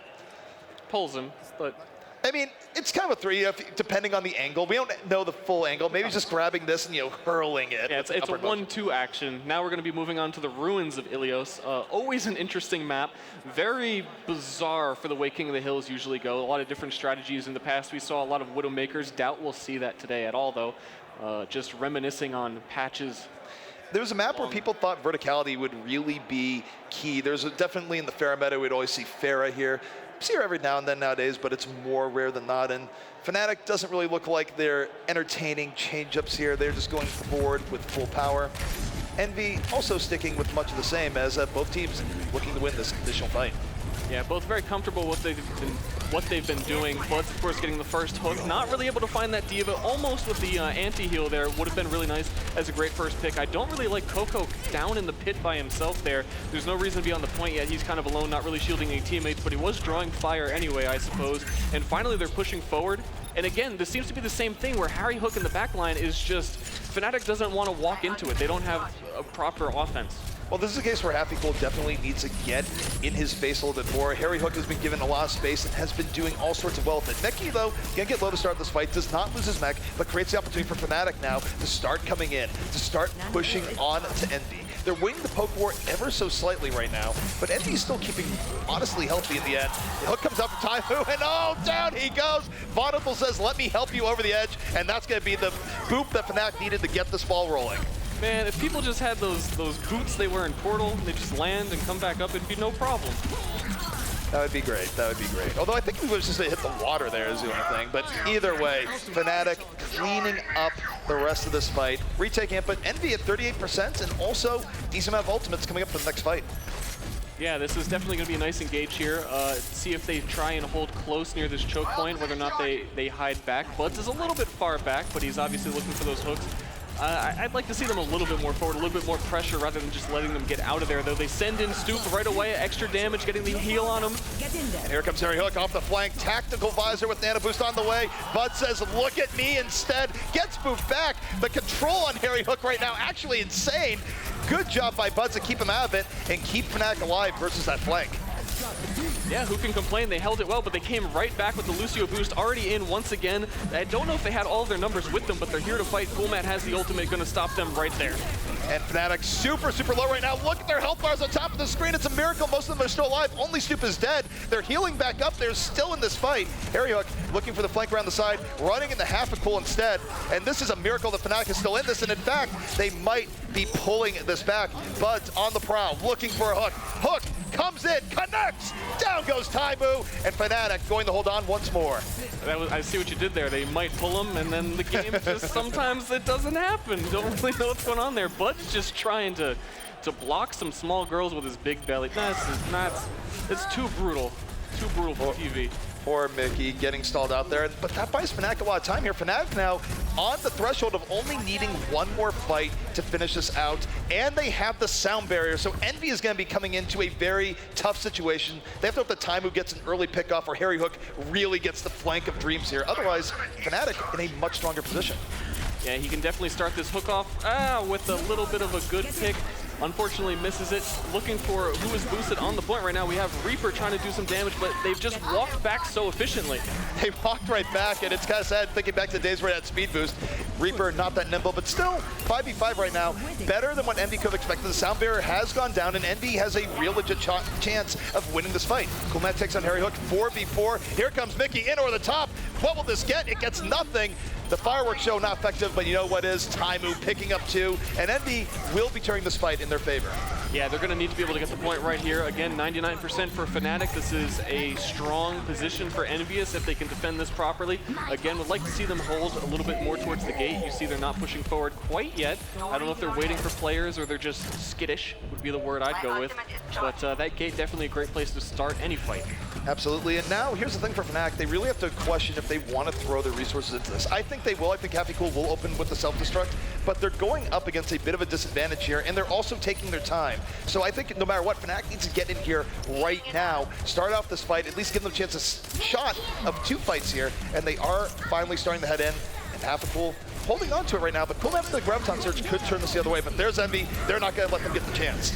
Pulls him, but... I mean, it's kind of a 3, depending on the angle. We don't know the full angle. Maybe just grabbing this and, hurling it. Yeah, it's a 1-2 action. Now we're going to be moving on to the ruins of Ilios. Always an interesting map. Very bizarre for the way King of the Hills usually go. A lot of different strategies in the past. We saw a lot of Widowmakers. Doubt we'll see that today at all, though. Just reminiscing on patches. There was a map where people thought verticality would really be key. There's definitely in the Pharah meta, we'd always see Pharah here. See her every now and then nowadays, but it's more rare than not. And Fnatic doesn't really look like they're entertaining change-ups here. They're just going forward with full power. Envy also sticking with much of the same as both teams looking to win this additional fight. Yeah, both very comfortable with what they've been doing. Bud's, of course, getting the first hook. Not really able to find that Diva. Almost with the anti-heal there. Would have been really nice as a great first pick. I don't really like Coco down in the pit by himself there. There's no reason to be on the point yet. He's kind of alone, not really shielding any teammates, but he was drawing fire anyway, I suppose. And finally, they're pushing forward. And again, this seems to be the same thing where Harry Hook in the back line is just, Fnatic doesn't want to walk into it. They don't have a proper offense. Well, this is a case where Happy Cool definitely needs to get in his face a little bit more. Harry Hook has been given a lot of space and has been doing all sorts of well with it. Mickey, though, can get low to start this fight, does not lose his mech, but creates the opportunity for Fnatic now to start coming in, to start pushing on to Envy. They're winning the poke war ever so slightly right now, but Envy's still keeping honestly healthy in the end. The hook comes out for Taifu, and oh, down he goes! Vonable says, let me help you over the edge, and that's going to be the boop that Fnatic needed to get this ball rolling. Man, if people just had those boots they wear in Portal, they just land and come back up, it'd be no problem. That would be great. That would be great. Although I think we was just hit the water there is the only thing. But either way, Fnatic cleaning up the rest of this fight, retaking it. But Envy at 38% and also decent amount of ultimates coming up for the next fight. Yeah, this is definitely going to be a nice engage here. See if they try and hold close near this choke point, whether or not they hide back. Buds is a little bit far back, but he's obviously looking for those hooks. I'd like to see them a little bit more forward, a little bit more pressure rather than just letting them get out of there, though. They send in Stoop right away, extra damage, getting the heal on him. And here comes Harry Hook off the flank. Tactical visor with Nano Boost on the way. Bud says, look at me instead. Gets moved back. The control on Harry Hook right now, actually insane. Good job by Bud to keep him out of it and keep Fnatic alive versus that flank. Yeah, who can complain? They held it well, but they came right back with the Lucio boost already in once again. I don't know if they had all of their numbers with them, but they're here to fight. Coolmat has the ultimate, going to stop them right there. And Fnatic super, super low right now. Look at their health bars on top of the screen. It's a miracle most of them are still alive. Only Stoop is dead. They're healing back up. They're still in this fight. Harry Hook looking for the flank around the side, running in the half a cool instead. And this is a miracle that Fnatic is still in this. And in fact, they might be pulling this back. Bud's on the prowl, looking for a hook. Hook comes in, connects. Down goes Taibu, and Fnatic going to hold on once more. I see what you did there. They might pull him, and then the game just sometimes it doesn't happen. Don't really know what's going on there. Bud's just trying to block some small girls with his big belly. It's too brutal. Too brutal for TV. Poor Mickey getting stalled out there, but that buys Fnatic a lot of time here. Fnatic now on the threshold of only needing one more fight to finish this out, and they have the sound barrier, so Envy is going to be coming into a very tough situation. They have to hope that Taimu gets an early pickoff or Harry Hook really gets the flank of Dreams here. Otherwise, Fnatic in a much stronger position. Yeah, he can definitely start this hook off with a little bit of a good pick. Unfortunately misses it. Looking for who is boosted on the point right now. We have Reaper trying to do some damage, but they've just walked back so efficiently. They walked right back, and it's kind of sad thinking back to the days where it had speed boost. Reaper not that nimble, but still 5v5 right now. Better than what Envy could have expected. The sound barrier has gone down, and Envy has a real legit chance of winning this fight. Coolmat takes on Harry Hook, 4v4. Here comes Mickey in over the top. What will this get? It gets nothing. The fireworks show not effective, but you know what is? Taimu picking up 2, and Envy will be turning this fight in their favor. Yeah, they're going to need to be able to get the point right here. Again, 99% for Fnatic. This is a strong position for Envyus if they can defend this properly. Again, would like to see them hold a little bit more towards the gate. You see they're not pushing forward quite yet. I don't know if they're waiting for players or they're just skittish, would be the word I'd go with. But that gate definitely a great place to start any fight. Absolutely, and now here's the thing for Fnatic. They really have to question if they want to throw their resources into this. I think they will. I think Happy Cool will open with the self-destruct, but they're going up against a bit of a disadvantage here, and they're also taking their time. So I think no matter what, Fnatic needs to get in here right now, start off this fight, at least give them a chance, a shot of 2 fights here, and they are finally starting to head in, and Happy Cool holding on to it right now, but Coolmat with the Graviton Surge could turn this the other way, but there's Envy. They're not going to let them get the chance.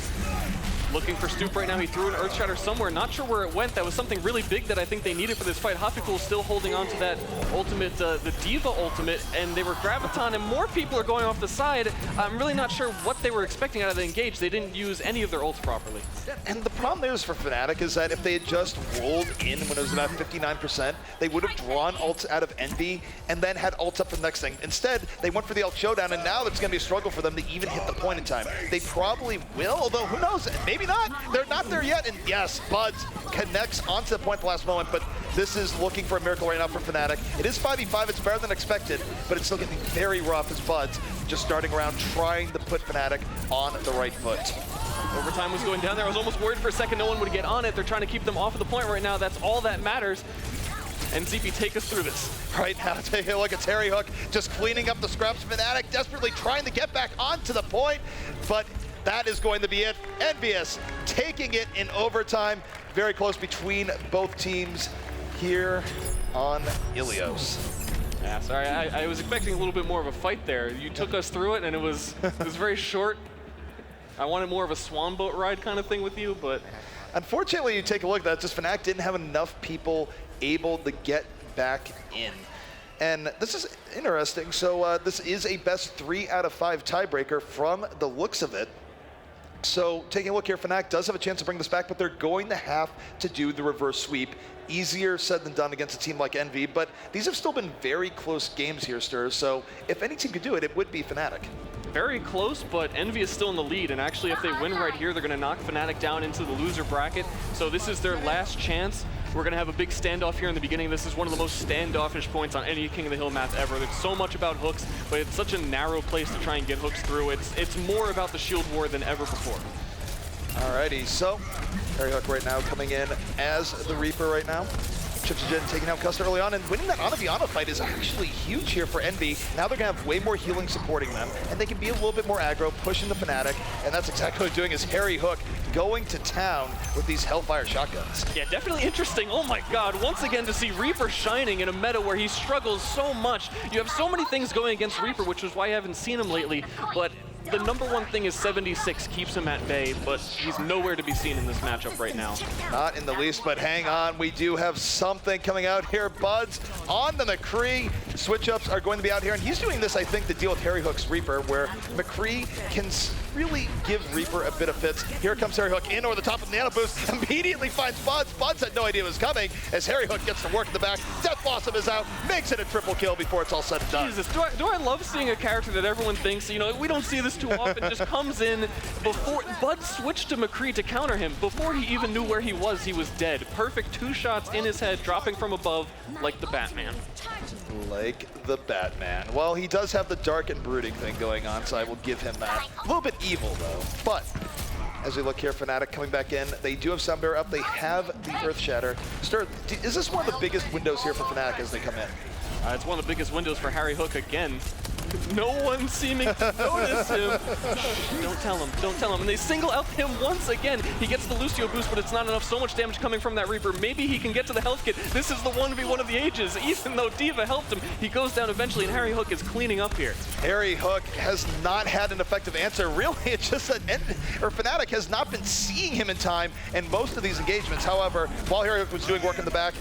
Looking for Stoop right now. He threw an Earth Shatter somewhere. Not sure where it went. That was something really big that I think they needed for this fight. Hopicool still holding on to that ultimate, the Diva ultimate, and they were Graviton, and more people are going off the side. I'm really not sure what they were expecting out of the engage. They didn't use any of their ults properly. And the problem is for Fnatic is that if they had just rolled in when it was about 59%, they would have drawn ults out of Envy and then had ults up for the next thing. Instead, they went for the ult showdown, and now it's going to be a struggle for them to even hit the point in time. They probably will, although who knows? Maybe not. They're not there yet, and yes, Buds connects onto the point at the last moment, but this is looking for a miracle right now for Fnatic. It is 5v5, it's better than expected, but it's still getting very rough as Buds just starting around trying to put Fnatic on the right foot. Overtime was going down there. I was almost worried for a second no one would get on it. They're trying to keep them off of the point right now. That's all that matters. And ZP, take us through this. Right now, take a look at Terry Hook just cleaning up the scraps. Fnatic desperately trying to get back onto the point, but that is going to be it. Envyus taking it in overtime. Very close between both teams here on Ilios. Yeah, sorry, I was expecting a little bit more of a fight there. You took us through it, and it was very short. I wanted more of a swan boat ride kind of thing with you, but... Unfortunately, you take a look at that, just Fnatic didn't have enough people able to get back in. And this is interesting. So this is a best 3 out of 5 tiebreaker from the looks of it. So taking a look here, Fnatic does have a chance to bring this back, but they're going to have to do the reverse sweep. Easier said than done against a team like Envy, but these have still been very close games here, Stir. So if any team could do it, it would be Fnatic. Very close, but Envy is still in the lead, and actually if they win right here, they're going to knock Fnatic down into the loser bracket. So this is their last chance. We're going to have a big standoff here in the beginning. This is one of the most standoffish points on any King of the Hill map ever. There's so much about hooks, but it's such a narrow place to try and get hooks through. It's more about the shield war than ever before. Alrighty, so Terry Hook right now coming in as the Reaper right now. Chipsgen taking out Custer early on, and winning that Ana fight is actually huge here for Envy. Now they're going to have way more healing supporting them, and they can be a little bit more aggro, pushing the Fnatic, and that's exactly what they're doing is Harry Hook going to town with these Hellfire shotguns. Yeah, definitely interesting. Oh my god, once again to see Reaper shining in a meta where he struggles so much. You have so many things going against Reaper, which is why I haven't seen him lately, but the number one thing is 76 keeps him at bay, but he's nowhere to be seen in this matchup right now. Not in the least, but hang on, we do have something coming out here. Buds on the McCree. Switch-ups are going to be out here, and he's doing this, I think, to deal with Harry Hook's Reaper, where McCree can really give Reaper a bit of fits. Here comes Harry Hook in over the top of the Nano Boost, immediately finds Buds. Buds had no idea it was coming, as Harry Hook gets to work in the back. Death Blossom is out, makes it a triple kill before it's all said and done. Jesus, do I love seeing a character that everyone thinks, you know, we don't see this too often, just comes in before Bud switched to McCree to counter him. Before he even knew where he was dead. Perfect 2 shots in his head, dropping from above like the Batman. Like the Batman. Well, he does have the dark and brooding thing going on, so I will give him that. A little bit evil, though. But as we look here, Fnatic coming back in. They do have Soundbearer up. They have the Earth Shatter. Stir, is this one of the biggest windows here for Fnatic as they come in? It's one of the biggest windows for Harry Hook again. No one seeming to notice him. Don't tell him, don't tell him. And they single out him once again. He gets the Lucio boost, but it's not enough. So much damage coming from that Reaper. Maybe he can get to the health kit. This is the 1v1 of the ages. Even though D.Va helped him, he goes down eventually, and Harry Hook is cleaning up here. Harry Hook has not had an effective answer. Really, it's just that Fnatic has not been seeing him in time in most of these engagements. However, while Harry Hook was doing work in the back,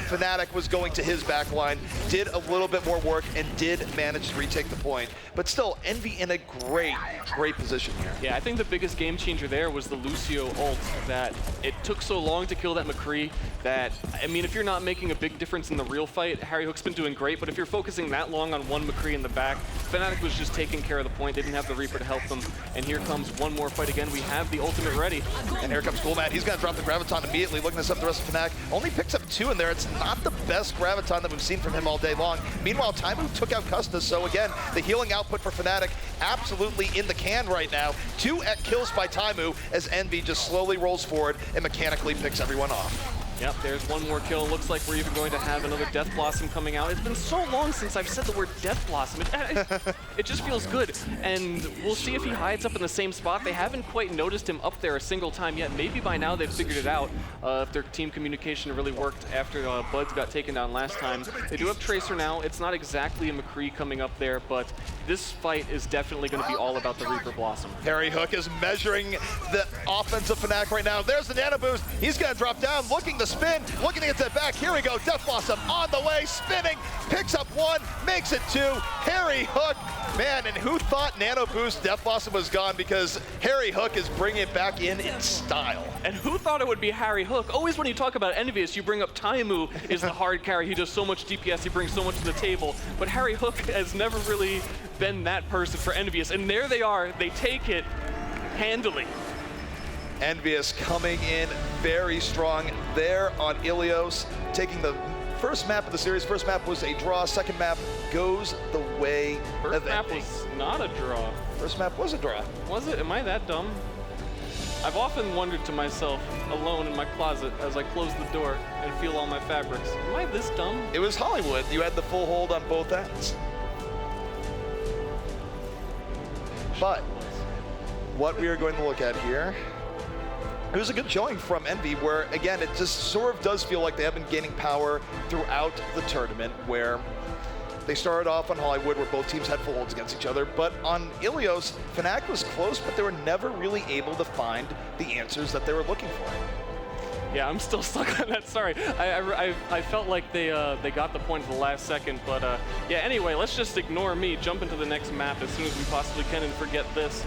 Fnatic was going to his back line, did a little bit more work, and did manage to retake the point. But still, Envy in a great position here. Yeah, I think the biggest game changer there was the Lucio ult, that it took so long to kill that McCree that, I mean, if you're not making a big difference in the real fight, Harry Hook's been doing great, but if you're focusing that long on one McCree in the back, Fnatic was just taking care of the point. They didn't have the Reaper to help them. And here comes one more fight again. We have the ultimate ready. And here comes Coolmat. He's going to drop the Graviton immediately, looking this up the rest of Fnatic. Only picks up 2 in there. It's not the best Graviton that we've seen from him all day long. Meanwhile, Taimu took out Custis, so again, the healing output for Fnatic absolutely in the can right now. 2 kills by Taimu as Envy just slowly rolls forward and mechanically picks everyone off. Yep, there's one more kill. Looks like we're even going to have another Death Blossom coming out. It's been so long since I've said the word Death Blossom. It just feels good. And we'll see if he hides up in the same spot. They haven't quite noticed him up there a single time yet. Maybe by now they've figured it out, if their team communication really worked after Buds got taken down last time. They do have Tracer now. It's not exactly a McCree coming up there, but this fight is definitely going to be all about the Reaper Blossom. Harry Hook is measuring the offense of Fnatic right now. There's the Nano Boost. He's going to drop down, looking to spin, looking to get that back. Here we go. Death Blossom on the way, spinning, picks up 1, makes it 2. Harry Hook, man, and who thought Nano Boost Death Blossom was gone, because Harry Hook is bringing it back in style. And who thought it would be Harry Hook? Always when you talk about Envyus, you bring up Taimu is the hard carry. He does so much DPS, he brings so much to the table. But Harry Hook has never really been that person for Envyus. And there they are, they take it handily. Envyus coming in very strong there on Ilios, taking the first map of the series. First map was a draw. Second map goes the way First of map Envy. was not a draw. First map was a draw. Was it? Am I that dumb? I've often wondered to myself, alone in my closet, as I close the door and feel all my fabrics, am I this dumb? It was Hollywood. You had the full hold on both ends. But what we are going to look at here, it was a good showing from Envy, where again, it just sort of does feel like they have been gaining power throughout the tournament, where they started off on Hollywood, where both teams had full holds against each other, but on Ilios, Fnatic was close, but they were never really able to find the answers that they were looking for. Yeah, I'm still stuck on that. Sorry, I felt like they got the point at the last second, but yeah. Anyway, let's just ignore me, jump into the next map as soon as we possibly can, and forget this.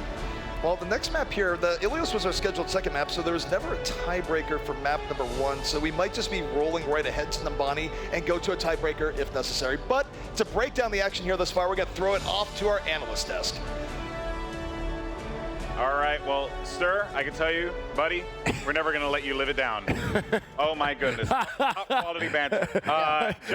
Well, the next map here, the Ilios was our scheduled second map, so there was never a tiebreaker for map number 1, so we might just be rolling right ahead to Nambani and go to a tiebreaker if necessary. But to break down the action here thus far, we're going to throw it off to our analyst desk. All right, well, Stir, I can tell you, buddy, we're never going to let you live it down. Oh, my goodness. Top quality banter.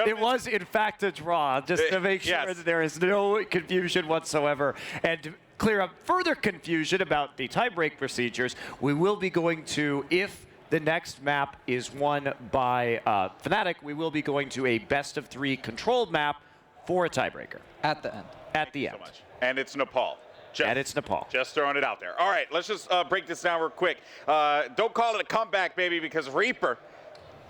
It was, in fact, a draw, just to make sure that there is no confusion whatsoever. And to clear up further confusion about the tiebreak procedures, we will be going to, if the next map is won by Fnatic, we will be going to a best-of-3 controlled map for a tiebreaker. At the end. At the end. So much. And it's Nepal. And it's Nepal. Just throwing it out there. All right, let's just break this down real quick. Don't call it a comeback, baby, because Reaper,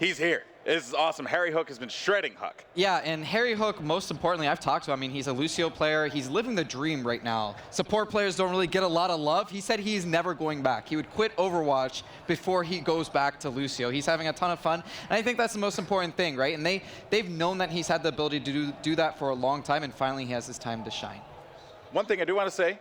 he's here. This is awesome. Harry Hook has been shredding Huck. Yeah, and Harry Hook, most importantly, I've talked to him. I mean, he's a Lucio player. He's living the dream right now. Support players don't really get a lot of love. He said he's never going back. He would quit Overwatch before he goes back to Lucio. He's having a ton of fun, and I think that's the most important thing, right? And they've known that he's had the ability to do that for a long time, and finally he has his time to shine. One thing I do want to say,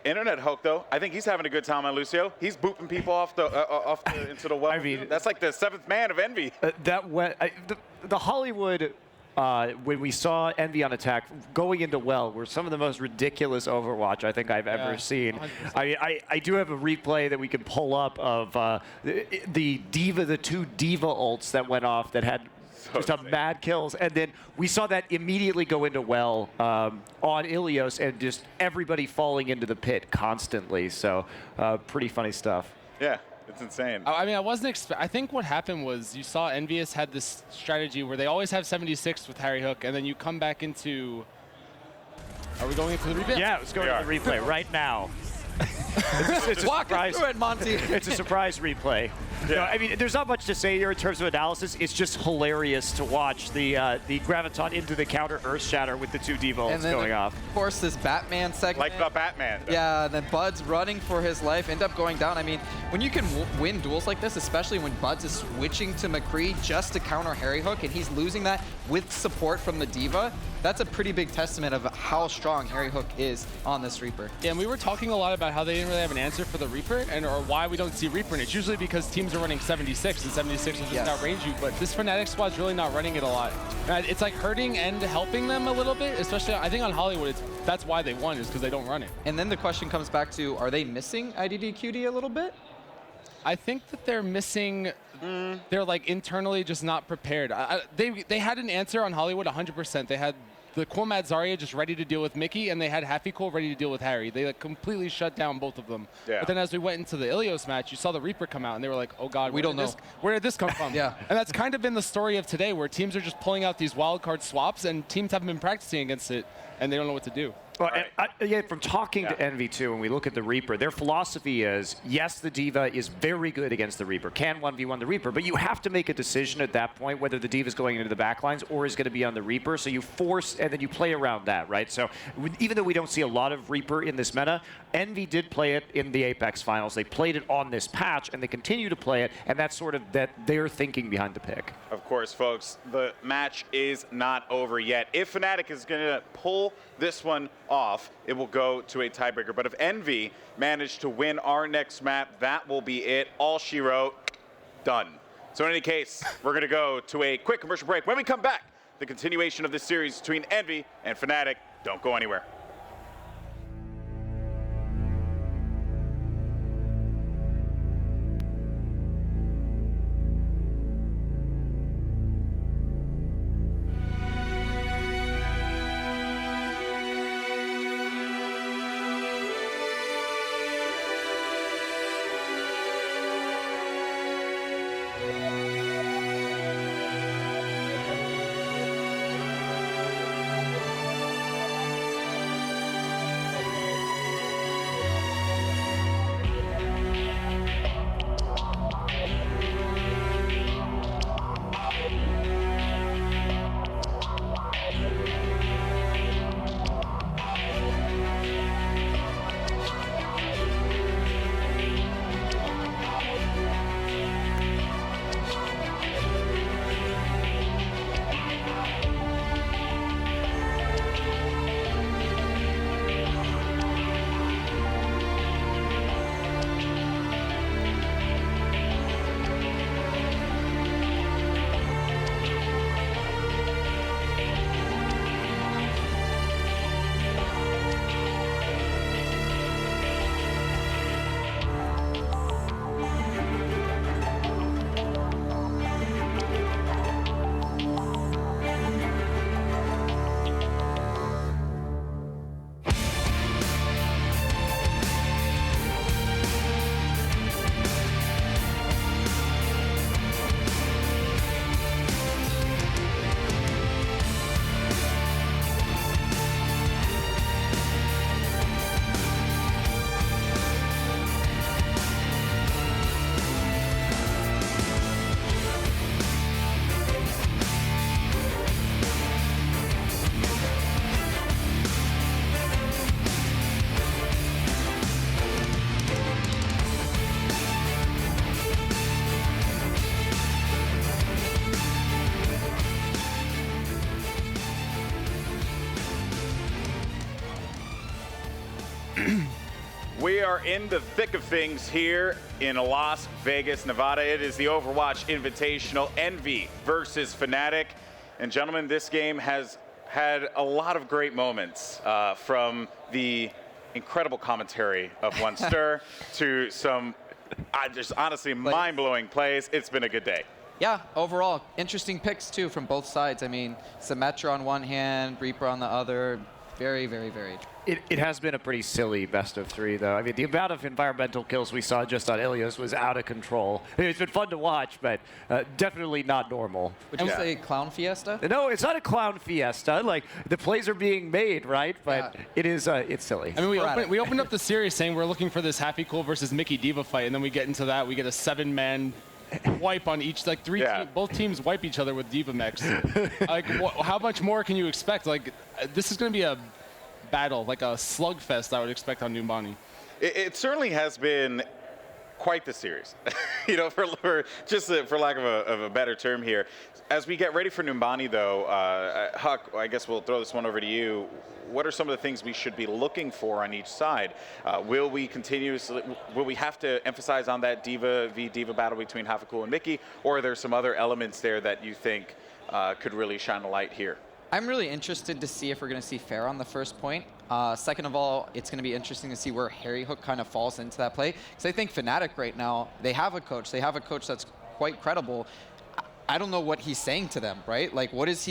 Internet Hulk, though, I think he's having a good time on Lucio. He's booping people off the into the well. I mean, that's like the seventh man of Envy. The Hollywood, when we saw Envy on attack going into well, were some of the most ridiculous Overwatch I think I've ever seen. I do have a replay that we can pull up of the two Diva ults that went off that had just some mad kills, and then we saw that immediately go into well on Ilios, and just everybody falling into the pit constantly. So pretty funny stuff. Yeah, it's insane. I mean, I think what happened was you saw Envyus had this strategy where they always have 76 with Harry Hook, and then you come back into. Are we going into the replay? Yeah, let's go to the replay right now. It's a Walk surprise. through it, Monty. It's a surprise replay. Yeah. No, I mean, there's not much to say here in terms of analysis. It's just hilarious to watch the Graviton into the counter Earth Shatter with the two Diva ults going off. Of course, this Batman segment. Like the Batman. Yeah, and then Bud's running for his life, end up going down. I mean, when you can win duels like this, especially when Bud's is switching to McCree just to counter Harry Hook, and he's losing that with support from the Diva, that's a pretty big testament of how strong Harry Hook is on this Reaper. Yeah, and we were talking a lot about how they didn't really have an answer for the Reaper, or why we don't see Reaper, and it's usually because teams are running 76, and 76 will just outrange you, but this Fnatic squad's really not running it a lot. It's like hurting and helping them a little bit, especially, I think on Hollywood, that's why they won, is because they don't run it. And then the question comes back to, are they missing IDDQD a little bit? I think that they're missing, they're like internally just not prepared. They had an answer on Hollywood 100%. They had the cool Mad Zarya just ready to deal with Mickey, and they had Happy Cool ready to deal with Harry. They like completely shut down both of them. Yeah. But then as we went into the Ilios match, you saw the Reaper come out, and they were like, oh God, we don't know. Where did this come from? Yeah. And that's kind of been the story of today, where teams are just pulling out these wildcard swaps, and teams haven't been practicing against it, and they don't know what to do. Well, and from talking to Envy too, when we look at the Reaper, their philosophy is, yes, the Diva is very good against the Reaper, can 1v1 the Reaper, but you have to make a decision at that point whether the Diva is going into the backlines or is going to be on the Reaper, so you force, and then you play around that, right? So even though we don't see a lot of Reaper in this meta, Envy did play it in the Apex Finals. They played it on this patch, and they continue to play it, and that's sort of their thinking behind the pick. Of course, folks, the match is not over yet. If Fnatic is going to pull this one off, it will go to a tiebreaker. But if Envy managed to win our next map, that will be it. All she wrote, done. So in any case, we're going to go to a quick commercial break. When we come back, the continuation of this series between Envy and Fnatic. Don't go anywhere. We are in the thick of things here in Las Vegas, Nevada. It is the Overwatch Invitational, Envy versus Fanatic. And gentlemen, this game has had a lot of great moments, from the incredible commentary of One Stir to some just honestly mind-blowing plays. It's been a good day. Yeah, overall, interesting picks too from both sides. I mean, Symmetra on one hand, Reaper on the other. Very, very varied. It has been a pretty silly best of three, though. I mean, the amount of environmental kills we saw just on Ilios was out of control. I mean, it's been fun to watch, but definitely not normal. Would you say clown fiesta? No, it's not a clown fiesta. Like, the plays are being made, right? But it is, it's silly. I mean, we opened up the series saying we're looking for this Happy Cool versus Mickey Diva fight, and then we get into that. We get a 7-man wipe on each, like both teams wipe each other with Diva mechs. Like, how much more can you expect? Like, this is going to be a battle, like a slugfest I would expect on Numbani. It certainly has been quite the series, you know, for lack of a better term here. As we get ready for Numbani, though, Huck, I guess we'll throw this one over to you. What are some of the things we should be looking for on each side? Will we have to emphasize on that Diva v Diva battle between Hafakul and Mickey, or are there some other elements there that you think could really shine a light here? I'm really interested to see if we're going to see Fair on the first point. Second of all, it's going to be interesting to see where Harry Hook kind of falls into that play. Because I think Fnatic right now, they have a coach. They have a coach that's quite credible. I don't know what he's saying to them, right? Like, what is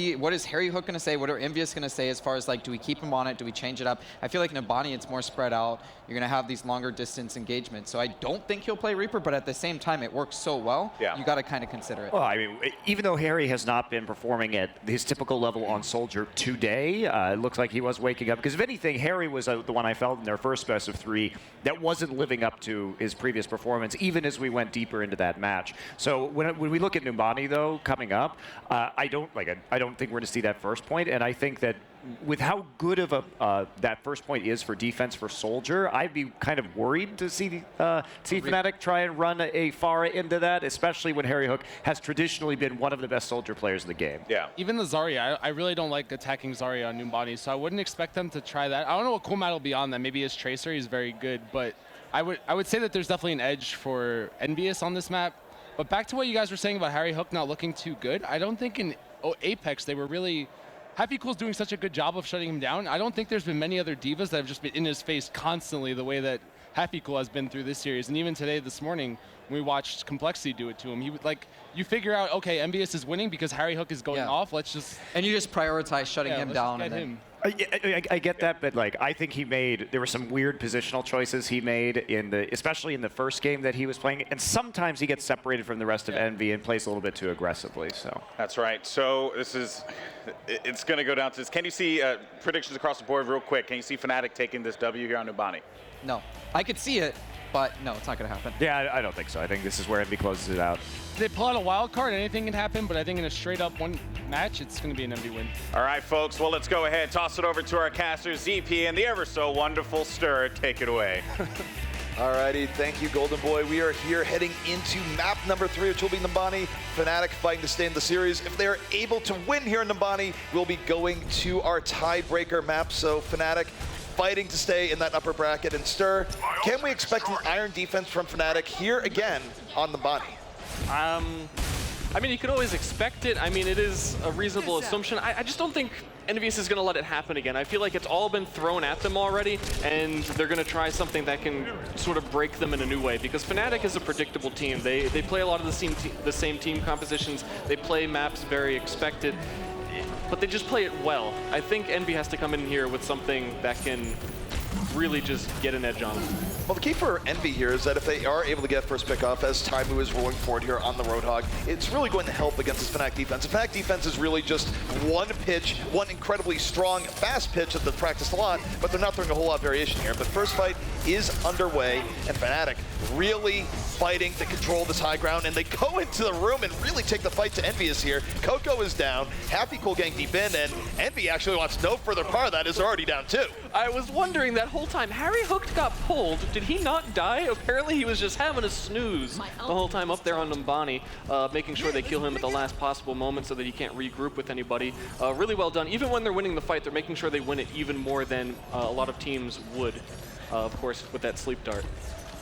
Harry Hook going to say? What are Envyus going to say as far as, like, do we keep him on it? Do we change it up? I feel like Numbani, it's more spread out. You're going to have these longer distance engagements. So I don't think he'll play Reaper, but at the same time, it works so well, you got to kind of consider it. Well, I mean, even though Harry has not been performing at his typical level on Soldier today, it looks like he was waking up. Because if anything, Harry was the one I felt in their first best of three that wasn't living up to his previous performance, even as we went deeper into that match. So when we look at Numbani, though, coming up, I don't think we're going to see that first point, and I think that with how good of a that first point is for defense for Soldier, I'd be kind of worried to see Fnatic try and run a Pharah into that, especially when Harry Hook has traditionally been one of the best Soldier players in the game. Yeah. Even the Zarya, I really don't like attacking Zarya on Numbani, so I wouldn't expect them to try that. I don't know what cool mat will be on that. Maybe his Tracer, he's very good, but I would say that there's definitely an edge for Envyus on this map. But back to what you guys were saying about Harry Hook not looking too good, I don't think in Apex they were really... Happy Cool's doing such a good job of shutting him down. I don't think there's been many other divas that have just been in his face constantly the way that Happy Cool has been through this series. And even today, this morning, when we watched Complexity do it to him, he would, like, you figure out, okay, Envyus is winning because Harry Hook is going off. Let's just... And you just prioritize shutting him down. And then I get that, but like I think there were some weird positional choices he made especially in the first game that he was playing, and sometimes he gets separated from the rest of Envy and plays a little bit too aggressively. So that's right. So it's going to go down to this. Can you see predictions across the board real quick? Can you see Fnatic taking this W here on Numbani? No, I could see it, but no, it's not going to happen. Yeah, I don't think so. I think this is where Envy closes it out. They pull out a wild card, anything can happen, but I think in a straight up one match, it's going to be an Envy win. All right, folks, well, let's go ahead, toss it over to our casters, ZP, and the ever so wonderful Stir. Take it away. Alrighty, thank you, Golden Boy. We are here heading into map number 3, which will be Numbani. Fnatic fighting to stay in the series. If they are able to win here in Numbani, we'll be going to our tiebreaker map. So Fnatic fighting to stay in that upper bracket. And Stir, can we expect an iron defense from Fnatic here again on Numbani? I mean, you could always expect it. I mean, it is a reasonable assumption. I just don't think Envyus is going to let it happen again. I feel like it's all been thrown at them already, and they're going to try something that can sort of break them in a new way, because Fnatic is a predictable team. They play a lot of the same team compositions. They play maps very expected, but they just play it well. I think Envy has to come in here with something that can really just get an edge on them. Well, the key for Envy here is that if they are able to get first pick off as Taimu is rolling forward here on the Roadhog, it's really going to help against this Fnatic defense. The Fnatic defense is really just one pitch, one incredibly strong, fast pitch that they've practiced a lot, but they're not throwing a whole lot of variation here. But first fight is underway, and Fnatic really fighting to control this high ground, and they go into the room and really take the fight to Envyus here. Coco is down, Happy Cool getting deep in, and Envy actually wants no further part of that, is already down too. I was wondering that whole time, Harry Hooked got pulled. Did he not die? Apparently he was just having a snooze the whole time up there on Numbani, making sure they kill him at the last possible moment so that he can't regroup with anybody. Really well done. Even when they're winning the fight, they're making sure they win it even more than a lot of teams would, of course, with that sleep dart.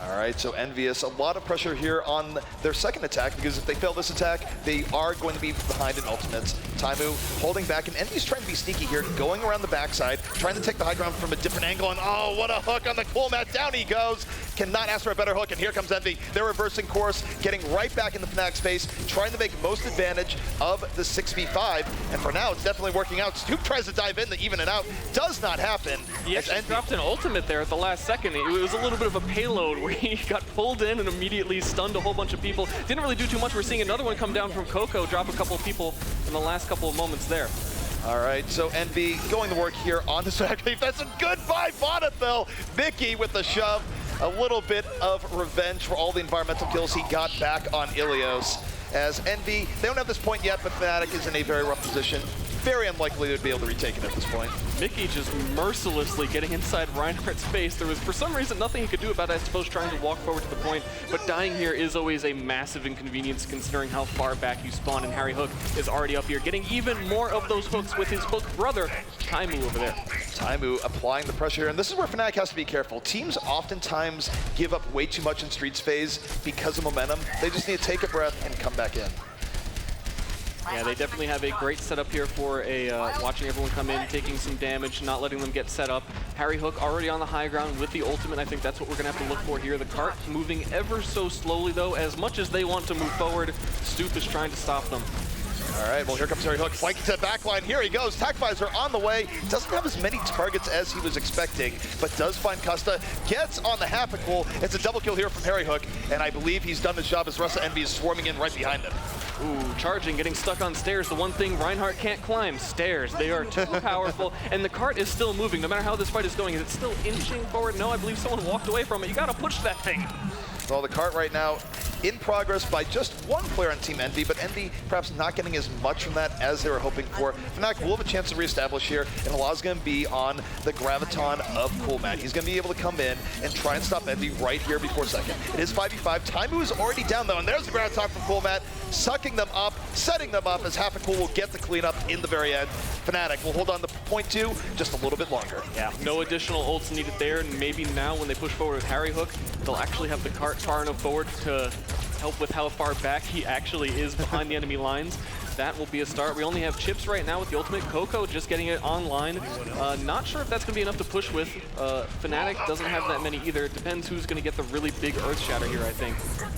All right, so Envyus, a lot of pressure here on their second attack, because if they fail this attack, they are going to be behind in ultimates. Taimu holding back, and Envyus trying to be sneaky here, going around the backside, trying to take the high ground from a different angle, and oh, what a hook on the cool mat. Down he goes. Cannot ask for a better hook, and here comes Envy. They're reversing course, getting right back in the Fnatic space, trying to make most advantage of the 6v5, and for now, it's definitely working out. Stoop tries to dive in to even it out. Does not happen. He actually dropped an ultimate there at the last second. It was a little bit of a payload where he got pulled in and immediately stunned a whole bunch of people. Didn't really do too much. We're seeing another one come down from Coco, drop a couple of people in the last couple of moments there. All right, so Envy going to work here on the Fnatic defense. Goodbye, Bonnetville. Vicky with the shove. A little bit of revenge for all the environmental kills he got back on Ilios. As Envy, they don't have this point yet, but Fnatic is in a very rough position. Very unlikely they'd be able to retake it at this point. Mickey just mercilessly getting inside Reinhardt's face. There was, for some reason, nothing he could do about it, I suppose, trying to walk forward to the point. But dying here is always a massive inconvenience considering how far back you spawn, and Harry Hook is already up here, getting even more of those hooks with his Hook brother, Taimu, over there. Taimu applying the pressure, and this is where Fnatic has to be careful. Teams oftentimes give up way too much in Streets phase because of momentum. They just need to take a breath and come back in. Yeah, they definitely have a great setup here for watching everyone come in, taking some damage, not letting them get set up. Harry Hook already on the high ground with the ultimate. I think that's what we're going to have to look for here. The cart moving ever so slowly, though. As much as they want to move forward, Stoop is trying to stop them. All right, well, here comes Harry Hook, flanking to the backline. Here he goes. Tackvisor on the way. Doesn't have as many targets as he was expecting, but does find Custa. Gets on the Hapical. It's a double kill here from Harry Hook, and I believe he's done his job as Russa Envy is swarming in right behind him. Ooh, charging, getting stuck on stairs. The one thing Reinhardt can't climb, stairs. They are too powerful, and the cart is still moving. No matter how this fight is going, is it still inching forward? No, I believe someone walked away from it. You gotta push that thing. Well, the cart right now in progress by just one player on Team Envy, but Envy perhaps not getting as much from that as they were hoping for. Fnatic will have a chance to reestablish here, and Halah's going to be on the Graviton of Coolmat. He's going to be able to come in and try and stop Envy right here before second. It is 5v5. Taimu is already down, though, and there's the Graviton from Coolmat, sucking them up, setting them up as Hapical will get the cleanup in the very end. Fnatic will hold on to point 2 just a little bit longer. Yeah, no additional ults needed there, and maybe now when they push forward with Harry Hook, they'll actually have the cart far enough forward to help with how far back he actually is behind the enemy lines. that will be a start. We only have Chips right now with the ultimate. Coco just getting it online. Not sure if that's going to be enough to push with. Fnatic doesn't have that many either. It depends who's going to get the really big Earth Shatter here, I think.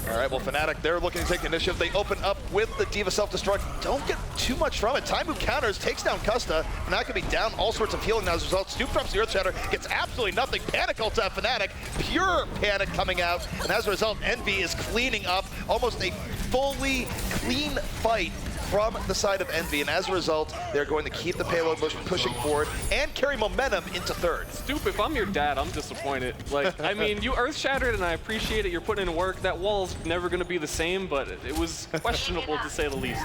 All right, well, Fnatic, they're looking to take the initiative. They open up with the D.Va self-destruct. Don't get too much from it. Time move counters, takes down Custa. Fnatic can be down all sorts of healing now as a result. Stoop drops the Earth Shatter, gets absolutely nothing. Panic ult to Fnatic. Pure panic coming out. And as a result, Envy is cleaning up almost a fully clean fight from the side of Envy, and as a result, they're going to keep the payload pushing forward and carry momentum into third. Stoop, if I'm your dad, I'm disappointed. Like, I mean, you earth shattered, and I appreciate it. You're putting in work. That wall's never going to be the same, but it was questionable to say the least.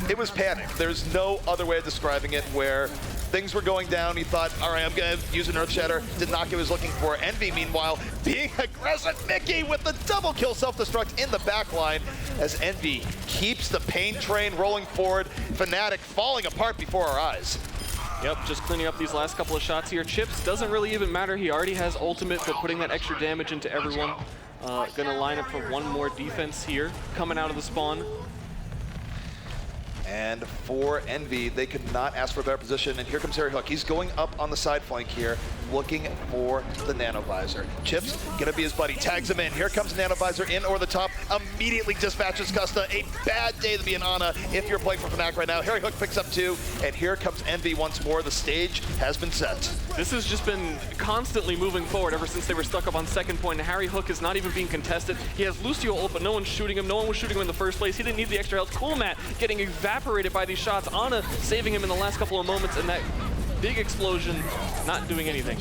It was panic. There's no other way of describing it, where things were going down. He thought, all right, I'm going to use an Earth Shatter. Did not get what he was looking for. Envy, meanwhile, being aggressive. Mickey with the double kill self-destruct in the back line as Envy keeps the pain train rolling forward. Fnatic falling apart before our eyes. Yep, just cleaning up these last couple of shots here. Chips doesn't really even matter. He already has ultimate, but putting that extra damage into everyone. Gonna line up for one more defense here, coming out of the spawn. And for Envy, they could not ask for a better position. And here comes Harry Hook. He's going up on the side flank here, looking for the Nano Visor. Chips gonna be his buddy, tags him in. Here comes Nano Visor in over the top, immediately dispatches Custa. A bad day to be an Ana if you're playing for Fnatic right now. Harry Hook picks up 2, and here comes Envy once more. The stage has been set. This has just been constantly moving forward ever since they were stuck up on second point. And Harry Hook is not even being contested. He has Lucio ult, but no one's shooting him. No one was shooting him in the first place. He didn't need the extra health. Cool Matt getting evaporated by these shots. Ana saving him in the last couple of moments, and that big explosion not doing anything.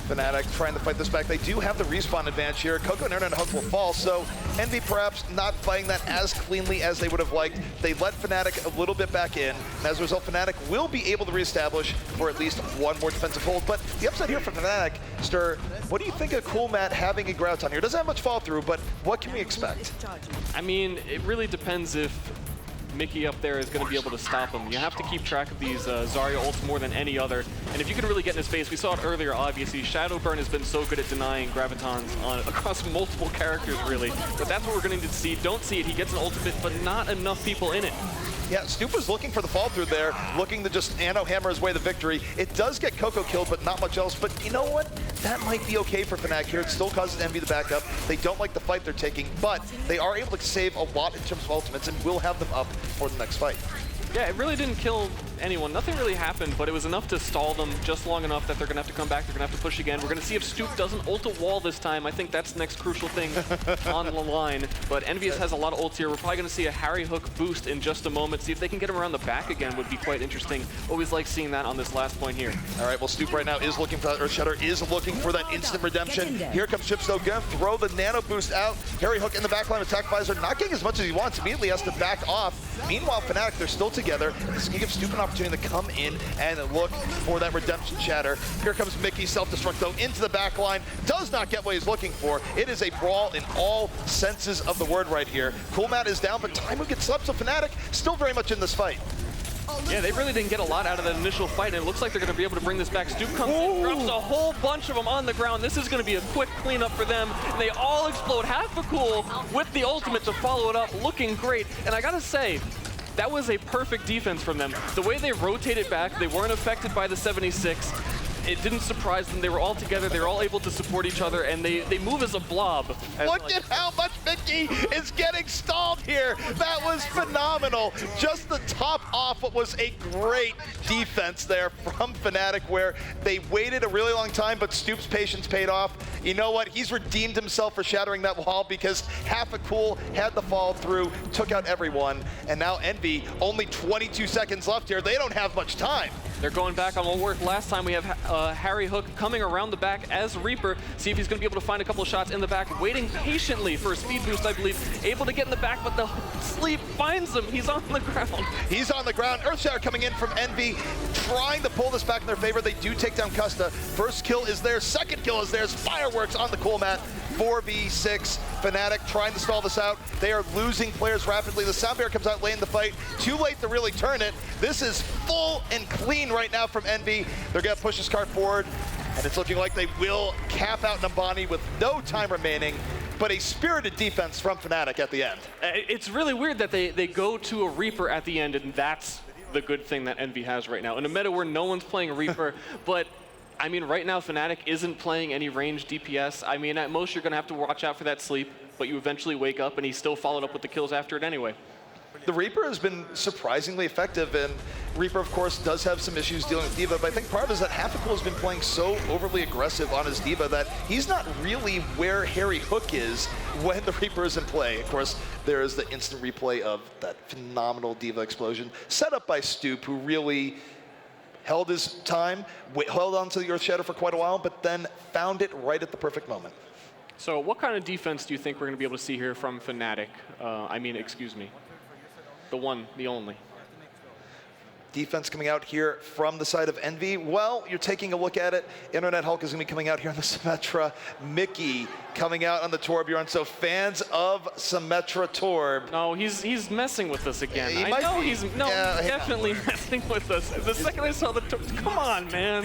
Fnatic trying to fight this back. They do have the respawn advantage here. Coco and Erna and Hook will fall, so Envy perhaps not fighting that as cleanly as they would have liked. They let Fnatic a little bit back in, and as a result, Fnatic will be able to reestablish for at least one more defensive hold. But the upside here for Fnatic, Stir, what do you think of Cool Matt having a Grouton here? Doesn't have much fall through, but what can we expect? I mean, it really depends if Mickey up there is going to be able to stop him. You have to keep track of these Zarya ults more than any other. And if you can really get in his face, we saw it earlier, obviously. Shadowburn has been so good at denying Gravitons across multiple characters, really. But that's what we're going to see. Don't see it. He gets an ultimate, but not enough people in it. Yeah, Stoop was looking for the fall through there, looking to just Anno hammer his way to victory. It does get Coco killed, but not much else. But you know what? That might be okay for Fnatic here. It still causes Envy to back up. They don't like the fight they're taking, but they are able to save a lot in terms of ultimates and will have them up for the next fight. Yeah, it really didn't kill anyone. Nothing really happened, but it was enough to stall them just long enough that they're going to have to come back. They're going to have to push again. We're going to see if Stoop doesn't ult a wall this time. I think that's the next crucial thing on the line. But Envyus has a lot of ults here. We're probably going to see a Harry Hook boost in just a moment. See if they can get him around the back again would be quite interesting. Always like seeing that on this last point here. All right, well, Stoop right now is looking for that Earth Shatter, is looking for that instant redemption. Here comes Chips, though, going to throw the Nano boost out. Harry Hook in the backline, attack Visor, not getting as much as he wants. Immediately has to back off. Meanwhile, Fnatic, they're still together. This can give Stoop an opportunity to come in and look for that redemption shatter. Here comes Mickey, self-destruct though, into the back line. Does not get what he's looking for. It is a brawl in all senses of the word right here. Cool Matt is down, but Time gets slept, so Fnatic still very much in this fight. Yeah, they really didn't get a lot out of that initial fight, and it looks like they're going to be able to bring this back. Stoop comes in, drops a whole bunch of them on the ground. This is going to be a quick cleanup for them, and they all explode. Half a cool with the ultimate to follow it up, looking great. And I got to say, that was a perfect defense from them. The way they rotated back, they weren't affected by the 76. It didn't surprise them. They were all together. They were all able to support each other, and they move as a blob. Look at how much Mickey is getting stalled here. That was phenomenal. Just the top off what was a great defense there from Fnatic, where they waited a really long time, but Stoop's patience paid off. You know what? He's redeemed himself for shattering that wall because half a cool had the fall through, took out everyone, and now Envy, only 22 seconds left here. They don't have much time. They're going back on what worked last time. We have Harry Hook coming around the back as Reaper. See if he's going to be able to find a couple of shots in the back, waiting patiently for a speed boost, I believe. Able to get in the back, but the sleep finds him. He's on the ground. He's on the ground. Earthshatter coming in from Envy, trying to pull this back in their favor. They do take down Custa. First kill is theirs. Second kill is theirs. Fireworks on the cool mat. 4v6. Fnatic trying to stall this out. They are losing players rapidly. The Sound Bear comes out late in the fight. Too late to really turn it. This is full and clean right now from Envy. They're going to push this card forward, and it's looking like they will cap out Nambani with no time remaining. but a spirited defense from Fnatic at the end. It's really weird that they go to a Reaper at the end, and that's the good thing that Envy has right now. In a meta where no one's playing a Reaper, but I mean, right now Fnatic isn't playing any ranged DPS. I mean, at most you're gonna have to watch out for that sleep, but you eventually wake up and he still followed up with the kills after it anyway. The Reaper has been surprisingly effective, and Reaper, of course, does have some issues dealing with D.Va, but I think part of it is that Half-Cool has been playing so overly aggressive on his D.Va that he's not really where Harry Hook is when the Reaper is in play. Of course, there is the instant replay of that phenomenal D.Va explosion set up by Stoop, who really held his time, held on to the Earth Shatter for quite a while, but then found it right at the perfect moment. So what kind of defense do you think we're going to be able to see here from Fnatic? Excuse me. The one, the only. Defense coming out here from the side of Envy. Well, you're taking a look at it. Internet Hulk is going to be coming out here on the Symmetra. Mickey coming out on the Torbjorn. So fans of Symmetra Torb. No, he's messing with us again. He I know he's definitely messing with us. The second I saw the Torb, come on, man.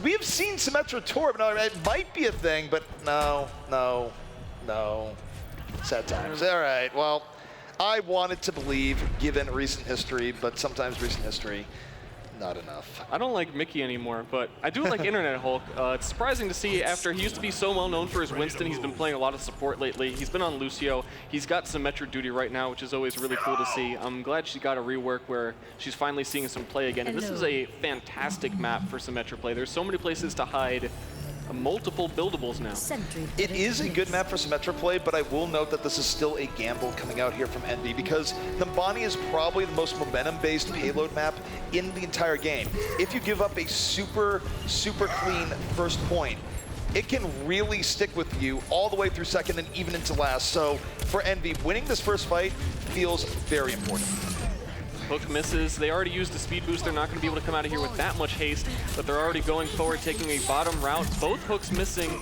We've seen Symmetra Torb. Now, it might be a thing, but no. Sad times. All right, well. I wanted to believe, given recent history, but sometimes recent history, not enough. I don't like Mickey anymore, but I do like Internet Hulk. It's surprising to see after he used to be so well known for his Winston, he's been playing a lot of support lately. He's been on Lucio. He's got Symmetra duty right now, which is always really cool to see. I'm glad she got a rework where she's finally seeing some play again. And this is a fantastic map for Symmetra play. There's so many places to hide. Multiple buildables now. It is a good map for Symmetra play, but I will note that this is still a gamble coming out here from Envy because Numbani is probably the most momentum-based payload map in the entire game. If you give up a super clean first point, it can really stick with you all the way through second and even into last. So for Envy, winning this first fight feels very important. Hook misses. They already used the speed boost. They're not going to be able to come out of here with that much haste, but they're already going forward, taking a bottom route. Both hooks missing.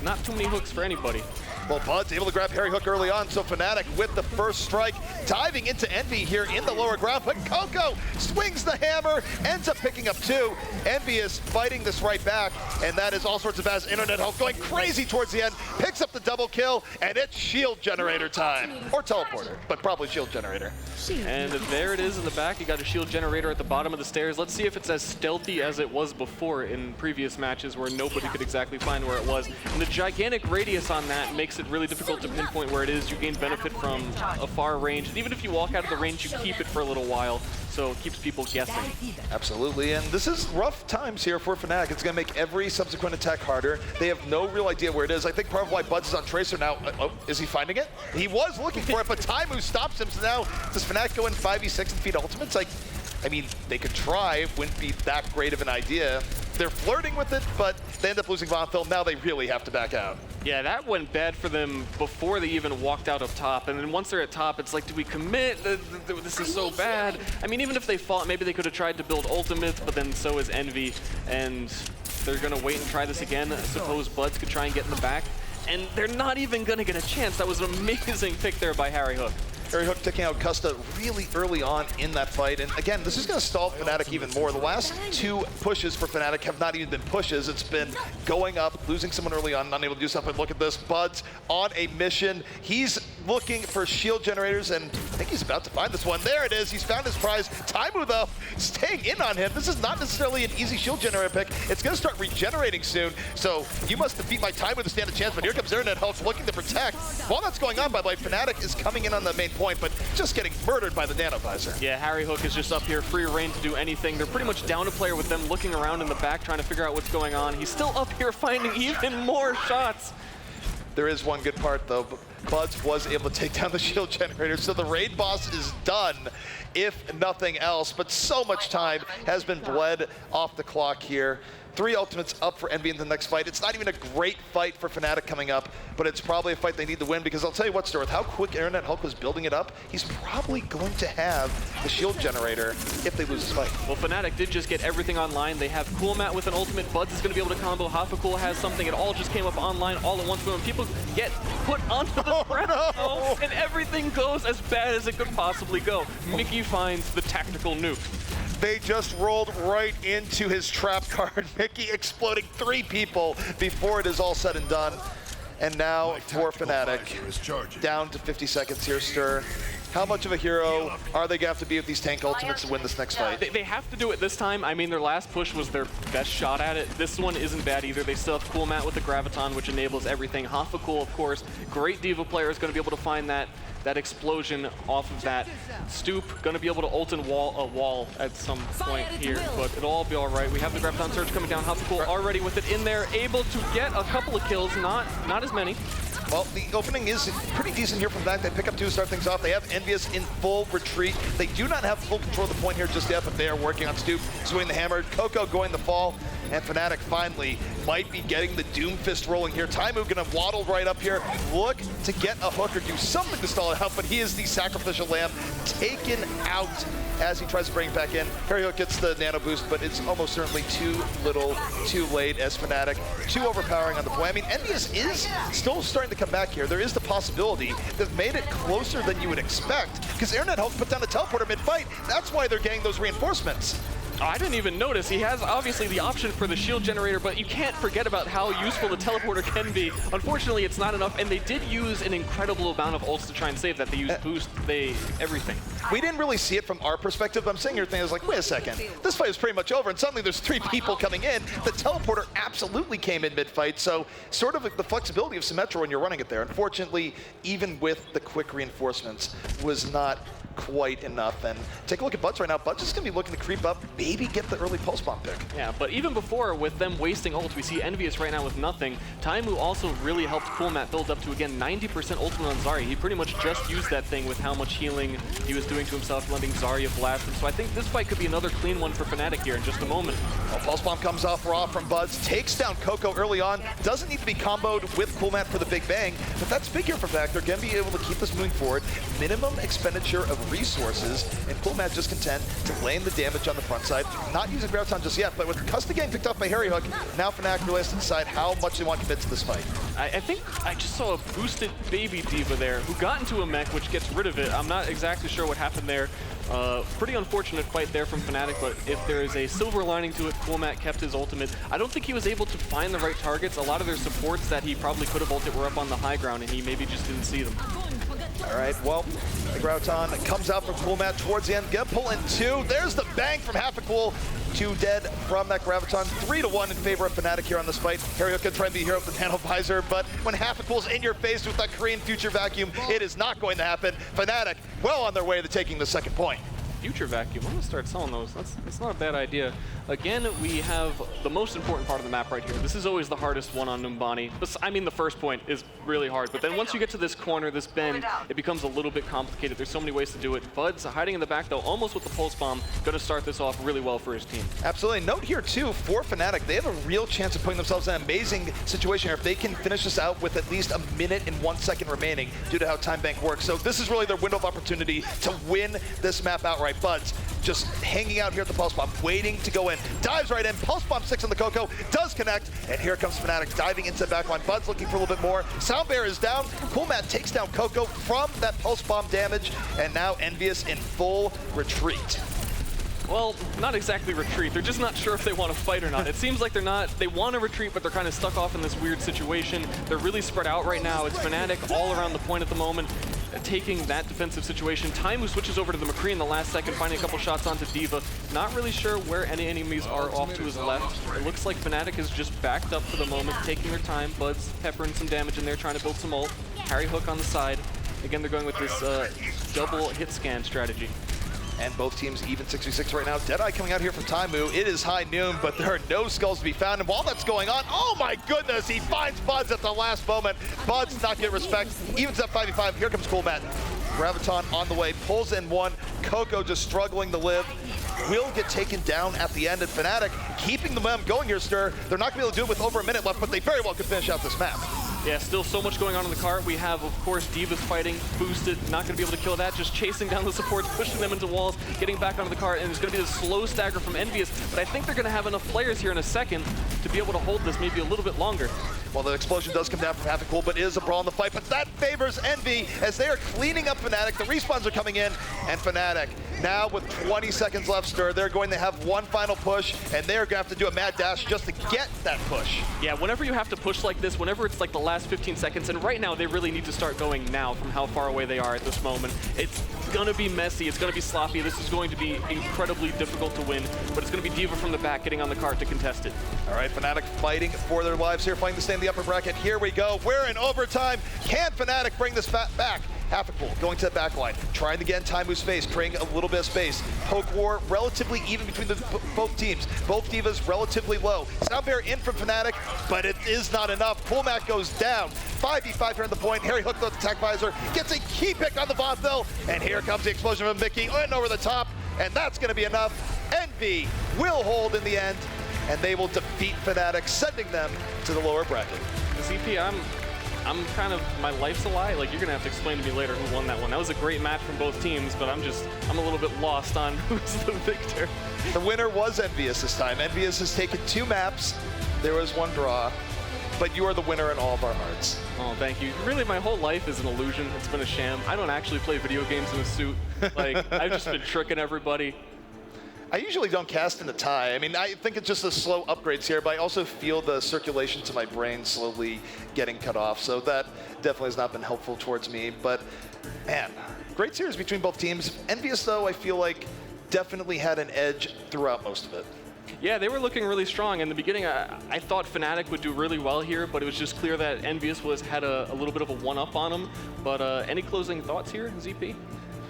Not too many hooks for anybody. Well, Bud's able to grab Harry Hook early on, so Fnatic with the first strike, diving into Envy here in the lower ground, but Coco swings the hammer, ends up picking up two. Envyus fighting this right back, and that is all sorts of as Internet Hulk going crazy towards the end, picks up the double kill, and it's shield generator time. Or teleporter, but probably shield generator. And there it is in the back. You got a shield generator at the bottom of the stairs. Let's see if it's as stealthy as it was before in previous matches where nobody could exactly find where it was. And the gigantic radius on that makes it really difficult to pinpoint where it is. You gain benefit from a far range. And even if you walk out of the range, you keep it for a little while. So it keeps people guessing. Absolutely, and this is rough times here for Fnatic. It's going to make every subsequent attack harder. They have no real idea where it is. I think part of why Buds is on Tracer now, is he finding it? He was looking for it, but Taimu stops him. So now, does Fnatic go in 5v6 and feed ultimates? Like, I mean, they could try. It wouldn't be that great of an idea. They're flirting with it, but they end up losing Von Phil. Now they really have to back out. Yeah, that went bad for them before they even walked out of top. And then once they're at top, it's like, do we commit? This is so bad. I mean, even if they fought, maybe they could have tried to build ultimates, but then so is Envy. And they're going to wait and try this again. I suppose Buds could try and get in the back. And they're not even going to get a chance. That was an amazing pick there by Harry Hook. Harry Hook taking out Custa really early on in that fight. And again, this is going to stall Fnatic even more. The last two pushes for Fnatic have not even been pushes. It's been going up, losing someone early on, not able to do something. Look at this, Buds on a mission. He's looking for shield generators, and I think he's about to find this one. There it is. He's found his prize. Taimu, though, staying in on him. This is not necessarily an easy shield generator pick. It's going to start regenerating soon. So you must defeat my Taimu to stand a chance, but here comes Internet Hulk looking to protect. While that's going on, by the way, Fnatic is coming in on the main point, but just getting murdered by the Nano Visor. Yeah, Harry Hook is just up here, free reign to do anything. They're pretty much down a player with them looking around in the back, trying to figure out what's going on. He's still up here finding even more shots. There is one good part, though. Buds was able to take down the shield generator, so the raid boss is done, if nothing else. But so much time has been bled off the clock here. 3 ultimates up for Envy in the next fight. It's not even a great fight for Fnatic coming up, but it's probably a fight they need to win, because I'll tell you what, Stuart, with how quick Internet Hulk was building it up, he's probably going to have the shield generator if they lose this fight. Well, Fnatic did just get everything online. They have Cool Matt with an ultimate. Buds is going to be able to combo. Hafacool has something. It all just came up online all at once. But when people get put onto the threshold, and everything goes as bad as it could possibly go, Mickey finds the tactical nuke. They just rolled right into his trap card. Mickey exploding 3 people before it is all said and done. And now for Fnatic, down to 50 seconds here, Stir. How much of a hero are they going to have to be with these tank ultimates to win this next fight? They have to do it this time. I mean, their last push was their best shot at it. This one isn't bad either. They still have Cool Matt with the Graviton, which enables everything. Hafakul, of course, great Diva player, is going to be able to find that explosion off of that. Stoop, going to be able to ult and a wall at some point here, but it'll all be all right. We have the Graviton Surge coming down. Hafakul already with it in there, able to get a couple of kills, not as many. Well, the opening is pretty decent here from that. They pick up 2 to start things off. They have Envyus in full retreat. They do not have full control of the point here just yet, but they are working on Stoop, swinging the hammer. Coco going the fall, and Fnatic finally might be getting the Doom Fist rolling here. Taimu gonna waddle right up here, look to get a hook or do something to stall it out, but he is the sacrificial lamb taken out as he tries to bring it back in. Harry Hook gets the nano boost, but it's almost certainly too little, too late as Fnatic, too overpowering on the point. I mean, Envyus is still starting to come back here. There is the possibility they've made it closer than you would expect, because Airnet Hulk put down the teleporter mid-fight. That's why they're getting those reinforcements. I didn't even notice. He has obviously the option for the shield generator, but you can't forget about how useful the teleporter can be. Unfortunately, it's not enough, and they did use an incredible amount of ults to try and save that. They used boost, everything. We didn't really see it from our perspective, but I'm sitting here thinking, like, wait a second, this fight is pretty much over, and suddenly there's 3 people coming in. The teleporter absolutely came in mid-fight, so sort of like the flexibility of Symmetra when you're running it there. Unfortunately, even with the quick reinforcements, was not quite enough. And take a look at Budge right now. Budge is going to be looking to creep up, maybe get the early pulse bomb pick. Yeah, but even before, with them wasting ult, we see Envyus right now with nothing. Taimu also really helped Cool Matt build up to, again, 90% ultimate on Zarya. He pretty much just used that thing with how much healing he was doing to himself, letting Zarya blast him. So I think this fight could be another clean one for Fnatic here in just a moment. Well, pulse bomb comes off raw from Budge, takes down Coco early on, doesn't need to be comboed with Cool Matt for the big bang, but that's big here for Fnatic. They're going to be able to keep this moving forward. Minimum expenditure of resources, and Cool Matt just content to lay in the damage on the front side. Not using Graviton just yet, but with Custody getting picked up by Harry Hook, now Fnatic really has to decide how much they want to commit to this fight. I think I just saw a boosted baby Diva there who got into a mech, which gets rid of it. I'm not exactly sure what happened there. Pretty unfortunate fight there from Fnatic, but if there is a silver lining to it, Cool Matt kept his ultimate. I don't think he was able to find the right targets. A lot of their supports that he probably could have ulted were up on the high ground, and he maybe just didn't see them. All right, well, the Graviton comes out from Cool Matt towards the end. Gonna pull in 2. There's the bang from Hafakul. 2 dead from that Graviton. 3-1 in favor of Fnatic here on this fight. Harry Hook gonna try and be a hero with the nano visor, but when Hafakul's in your face with that Korean future vacuum, it is not going to happen. Fnatic well on their way to taking the second point. Future vacuum, I'm gonna start selling those. That's not a bad idea. Again, we have the most important part of the map right here. This is always the hardest one on Numbani. I mean, the first point is really hard, but then once you get to this corner, this bend, it becomes a little bit complicated. There's so many ways to do it. Bud's hiding in the back, though, almost with the pulse bomb, gonna start this off really well for his team. Absolutely. Note here, too, for Fnatic, they have a real chance of putting themselves in an amazing situation here if they can finish this out with at least 1 minute and 1 second remaining due to how Time Bank works. So this is really their window of opportunity to win this map outright. Bud's just hanging out here at the pulse bomb, waiting to go in. Dives right in, pulse bomb 6 on the Coco, does connect, and here comes Fnatic diving into the backline. Bud's looking for a little bit more. Sound Bear is down. Cool Matt takes down Coco from that pulse bomb damage, and now Envyus in full retreat. Well, not exactly retreat. They're just not sure if they want to fight or not. It seems like they want to retreat, but they're kind of stuck off in this weird situation. They're really spread out right now. It's Fnatic all around the point at the moment, taking that defensive situation. Taimu switches over to the McCree in the last second, finding a couple shots onto Diva. Not really sure where any enemies are off to his left. It looks like Fnatic is just backed up for the moment, taking their time. Bud's peppering some damage in there, trying to build some ult. Harry Hook on the side. Again, they're going with this double hit scan strategy. And both teams even 6v6 right now. Deadeye coming out here from Taimu. It is high noon, but there are no skulls to be found. And while that's going on, oh my goodness, he finds Bud's at the last moment. Bud's not getting respect. Evens up 5v5. Here comes Cool Matt. Graviton on the way, pulls in 1. Coco just struggling to live. Will get taken down at the end. And Fnatic keeping the momentum going here, Stir. They're not going to be able to do it with over 1 minute left, but they very well could finish out this map. Yeah, still so much going on in the cart. We have, of course, Diva's fighting, boosted, not going to be able to kill that, just chasing down the supports, pushing them into walls, getting back onto the cart, and there's going to be this slow stagger from Envyus, but I think they're going to have enough players here in a second to be able to hold this maybe a little bit longer. Well, the explosion does come down from Hafakul, but it is a brawl in the fight, but that favors Envy as they are cleaning up Fnatic. The respawns are coming in, and Fnatic Now with 20 seconds left, Stir, they're going to have one final push, and they're going to have to do a mad dash just to get that push. Yeah, whenever you have to push like this, whenever it's like the last 15 seconds, and right now they really need to start going now from how far away they are at this moment. It's going to be messy, it's going to be sloppy, this is going to be incredibly difficult to win, but it's going to be D.Va from the back getting on the cart to contest it. All right, Fnatic fighting for their lives here, fighting to stay in the upper bracket. Here we go, we're in overtime. Can Fnatic bring this back? Half a pool, going to the back line, trying to get in Taimu's face, creating a little bit of space. Poke war relatively even between both teams. Both divas relatively low. Soundbear in from Fnatic, but it is not enough. Pullmat goes down. 5v5 here at the point. Harry Hook, the attack visor, gets a key pick on the bot though, and here comes the explosion of Mickey in over the top, and that's going to be enough. Envy will hold in the end, and they will defeat Fnatic, sending them to the lower bracket. ZP, I'm kind of, my life's a lie. Like, you're gonna have to explain to me later who won that one. That was a great match from both teams, but I'm a little bit lost on who's the victor. The winner was Envyus this time. Envyus has taken 2 maps. There was 1 draw, but you are the winner in all of our hearts. Oh, thank you. Really, my whole life is an illusion. It's been a sham. I don't actually play video games in a suit. Like, I've just been tricking everybody. I usually don't cast in the tie. I mean, I think it's just the slow upgrades here, but I also feel the circulation to my brain slowly getting cut off, so that definitely has not been helpful towards me. But, man, great series between both teams. Envyus, though, I feel like definitely had an edge throughout most of it. Yeah, they were looking really strong. In the beginning, I thought Fnatic would do really well here, but it was just clear that Envyus had a little bit of a one-up on him. But any closing thoughts here, ZP?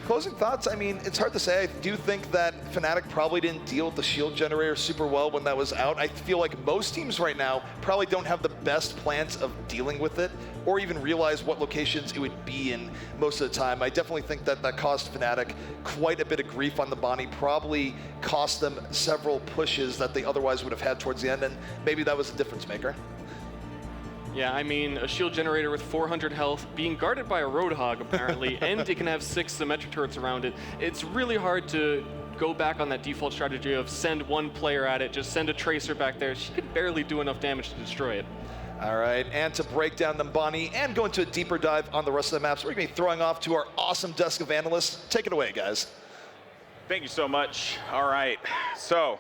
Closing thoughts, I mean, it's hard to say. I do think that Fnatic probably didn't deal with the shield generator super well when that was out. I feel like most teams right now probably don't have the best plans of dealing with it or even realize what locations it would be in most of the time. I definitely think that that cost Fnatic quite a bit of grief on the Bonnie, probably cost them several pushes that they otherwise would have had towards the end, and maybe that was a difference maker. Yeah, I mean, a shield generator with 400 health, being guarded by a Roadhog, apparently, and it can have 6 symmetric turrets around it. It's really hard to go back on that default strategy of send one player at it, just send a Tracer back there. She could barely do enough damage to destroy it. All right, and to break down the Bonnie and go into a deeper dive on the rest of the maps, we're going to be throwing off to our awesome desk of analysts. Take it away, guys. Thank you so much. All right, so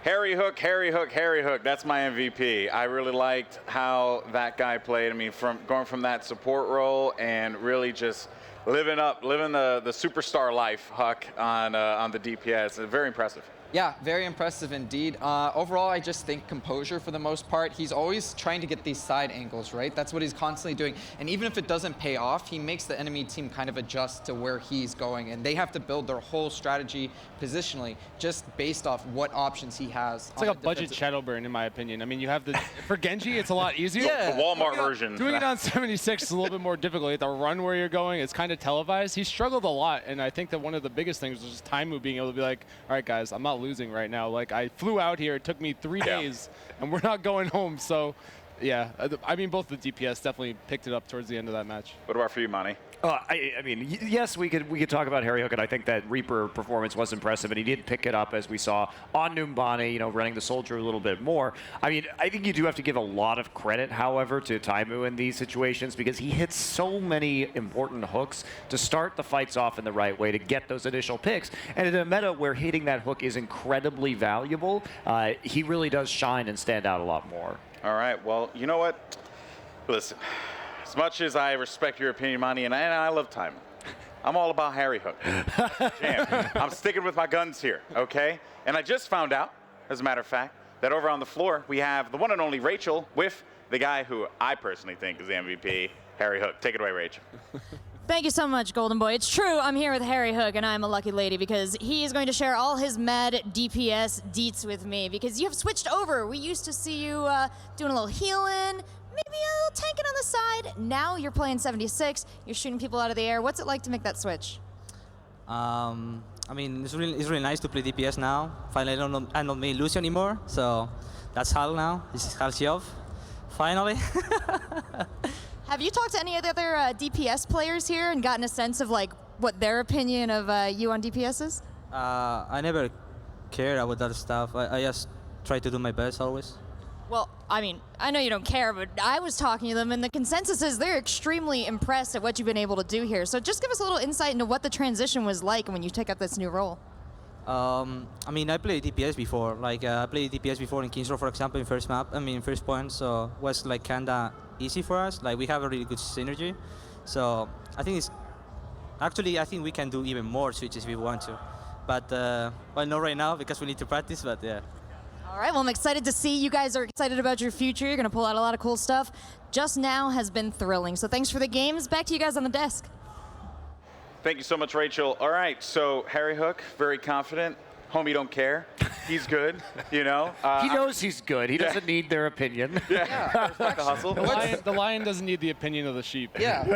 Harry Hook, Harry Hook, Harry Hook. That's my MVP. I really liked how that guy played. I mean, from going from that support role and really just living the superstar life, Huck, on the DPS. Very impressive. Yeah, very impressive indeed. Overall, I just think composure for the most part. He's always trying to get these side angles, right? That's what he's constantly doing. And even if it doesn't pay off, he makes the enemy team kind of adjust to where he's going. And they have to build their whole strategy positionally just based off what options he has. It's like a budget Shadowburn, in my opinion. I mean, you have for Genji, it's a lot easier. Yeah. The Walmart version. Doing it on 76 is a little bit more difficult. You have to run where you're going. It's kind of televised. He struggled a lot. And I think that one of the biggest things was just Taimu being able to be like, all right, guys, I'm not losing right now. Like, I flew out here, it took me 3 days, and we're not going home. So, yeah, I mean, both the DPS definitely picked it up towards the end of that match. What about for you, Monty? I mean, yes, we could talk about Harry Hook, and I think that Reaper performance was impressive, and he did pick it up, as we saw on Numbani, you know, running the Soldier a little bit more. I mean, I think you do have to give a lot of credit, however, to Taimu in these situations, because he hits so many important hooks to start the fights off in the right way, to get those initial picks. And in a meta where hitting that hook is incredibly valuable, he really does shine and stand out a lot more. All right, well, you know what? Listen. As much as I respect your opinion, Monty, and I love Taimu, I'm all about Harry Hook. Damn, I'm sticking with my guns here, okay? And I just found out, as a matter of fact, that over on the floor, we have the one and only Rachel with the guy who I personally think is the MVP, Harry Hook. Take it away, Rachel. Thank you so much, Golden Boy. It's true, I'm here with Harry Hook, and I'm a lucky lady because he is going to share all his mad DPS deets with me because you have switched over. We used to see you doing a little healing, maybe a little tanking on the side. Now you're playing 76, you're shooting people out of the air. What's it like to make that switch? I mean, it's really nice to play DPS now. Finally, I'm not main Lucio anymore, so that's Hal now. This is Hal Shiov. Finally. Have you talked to any of the other DPS players here and gotten a sense of like what their opinion of you on DPS is? I never cared about that stuff. I just try to do my best always. Well, I mean, I know you don't care, but I was talking to them, and the consensus is they're extremely impressed at what you've been able to do here. So just give us a little insight into what the transition was like when you took up this new role. I mean, I played DPS before. Like, I played DPS before in Kings Row, for example, in first point. So it was like kinda easy for us. Like, we have a really good synergy. So I think I think we can do even more switches if we want to. But well, not right now because we need to practice. But yeah. All right, well, I'm excited to see you guys are excited about your future. You're going to pull out a lot of cool stuff. Just now has been thrilling. So thanks for the games. Back to you guys on the desk. Thank you so much, Rachel. All right, so Harry Hook, very confident. Homie don't care. He's good, you know. He knows he's good. He doesn't need their opinion. Yeah, the hustle. The lion doesn't need the opinion of the sheep. Yeah.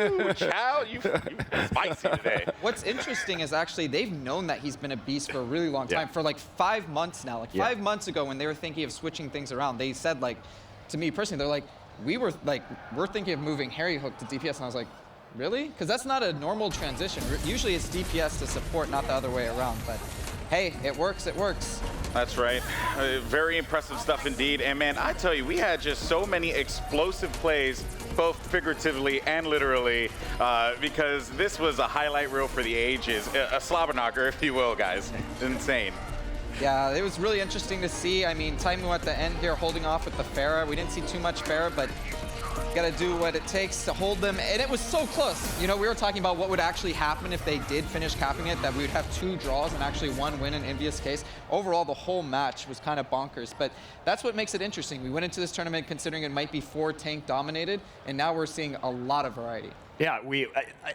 Ooh, Chow, you spicy today. What's interesting is actually they've known that he's been a beast for a really long time, for like 5 months now. Like 5 months ago when they were thinking of switching things around, they said, like, to me personally, they're like, we're thinking of moving Harry Hook to DPS, and I was like, really? Because that's not a normal transition. Usually it's DPS to support, not the other way around. But hey, it works, it works. That's right. Very impressive stuff indeed. And man, I tell you, we had just so many explosive plays, both figuratively and literally, because this was a highlight reel for the ages. A slobber knocker, if you will, guys. Insane. Yeah, it was really interesting to see. I mean, Taimu at the end here holding off with the Pharah. We didn't see too much Pharah, but got to do what it takes to hold them. And it was so close. You know, we were talking about what would actually happen if they did finish capping it, that we would have 2 draws and actually 1 win in Envyus' case. Overall, the whole match was kind of bonkers, but that's what makes it interesting. We went into this tournament considering it might be 4 tank dominated, and now we're seeing a lot of variety. Yeah,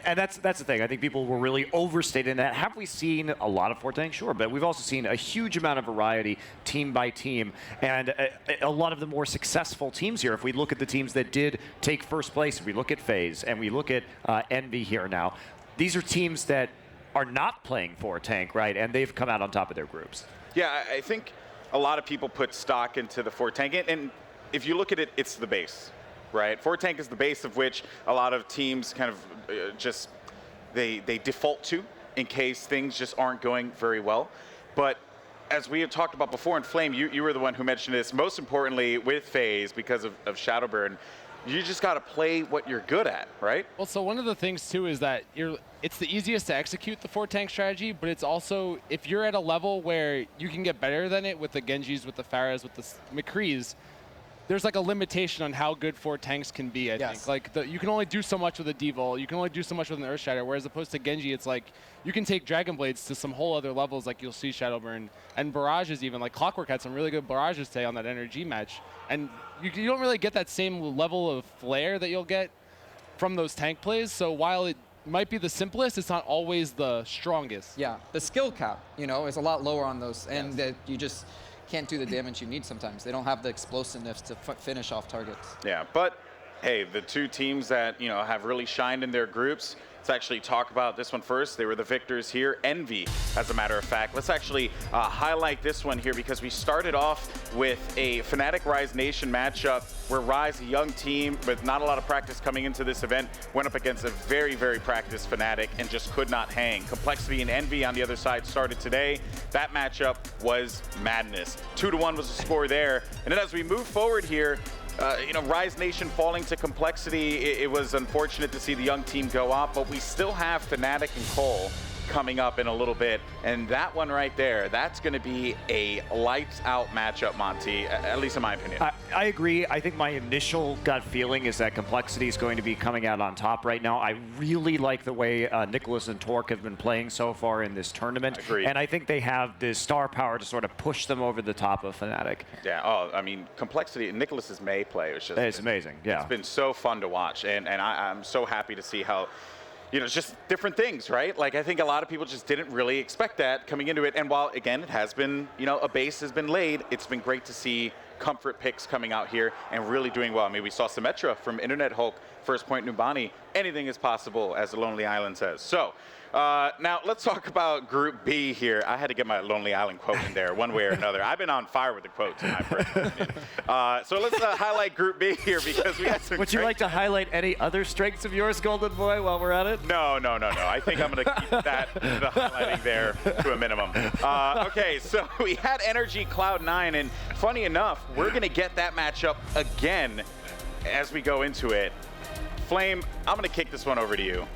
and that's the thing. I think people were really overstating that. Have we seen a lot of 4 tanks? Sure, but we've also seen a huge amount of variety team by team, and a lot of the more successful teams here. If we look at the teams that did take first place, if we look at Faze and we look at Envy here now, these are teams that are not playing 4 tank, right? And they've come out on top of their groups. Yeah, I think a lot of people put stock into the 4 tank, and if you look at it, it's the base. Right, 4 tank is the base of which a lot of teams kind of they default to in case things just aren't going very well. But as we have talked about before in Flame, you were the one who mentioned this. Most importantly, with Faze, because of Shadowburn, you just got to play what you're good at, right? Well, so one of the things too is that it's the easiest to execute the 4 tank strategy, but it's also if you're at a level where you can get better than it with the Genjis, with the Pharahs, with the McCrees. There's like a limitation on how good 4 tanks can be, I think. Like, you can only do so much with a Devol, you can only do so much with an Earthshatter, whereas opposed to Genji, it's like, you can take Dragon Blades to some whole other levels, like you'll see Shadowburn, and barrages even. Like, Clockwork had some really good barrages today on that NRG match, and you don't really get that same level of flair that you'll get from those tank plays, so while it might be the simplest, it's not always the strongest. Yeah, the skill cap, you know, is a lot lower on those, and that you just can't do the damage you need sometimes. They don't have the explosiveness to finish off targets. Yeah, but hey, the 2 teams that, you know, have really shined in their groups, let's actually talk about this one first. They were the victors here, Envy, as a matter of fact. Let's actually highlight this one here because we started off with a Fnatic Rise Nation matchup where Rise, a young team with not a lot of practice coming into this event, went up against a very, very practiced Fnatic and just could not hang. Complexity and Envy on the other side started today. That matchup was madness. 2-1 was the score there. And then as we move forward here, you know, Rise Nation falling to Complexity, it was unfortunate to see the young team go off, but we still have Fnatic and Cole coming up in a little bit, and that one right there, that's going to be a lights-out matchup, Monty, at least in my opinion. I agree. I think my initial gut feeling is that Complexity is going to be coming out on top right now. I really like the way Nicholas and Torque have been playing so far in this tournament, and I think they have the star power to sort of push them over the top of Fnatic. Yeah, I mean, Complexity and Nicholas's May play was just... It's amazing, yeah. It's been so fun to watch, and I'm so happy to see how, you know, just different things, right? Like, I think a lot of people just didn't really expect that coming into it. And while, again, it has been, you know, a base has been laid, it's been great to see comfort picks coming out here and really doing well. I mean, we saw Symmetra from Internet Hulk First point Numbani, anything is possible, as the Lonely Island says. So, now let's talk about Group B here. I had to get my Lonely Island quote in there one way or another. I've been on fire with the quotes in my personal opinion. So let's highlight Group B here because we got some Would you like to highlight any other strengths of yours, Golden Boy, while we're at it? No. I think I'm going to keep the highlighting there to a minimum. Okay, so we had NRG Cloud9, and funny enough, we're going to get that matchup again as we go into it. Flame, I'm going to kick this one over to you.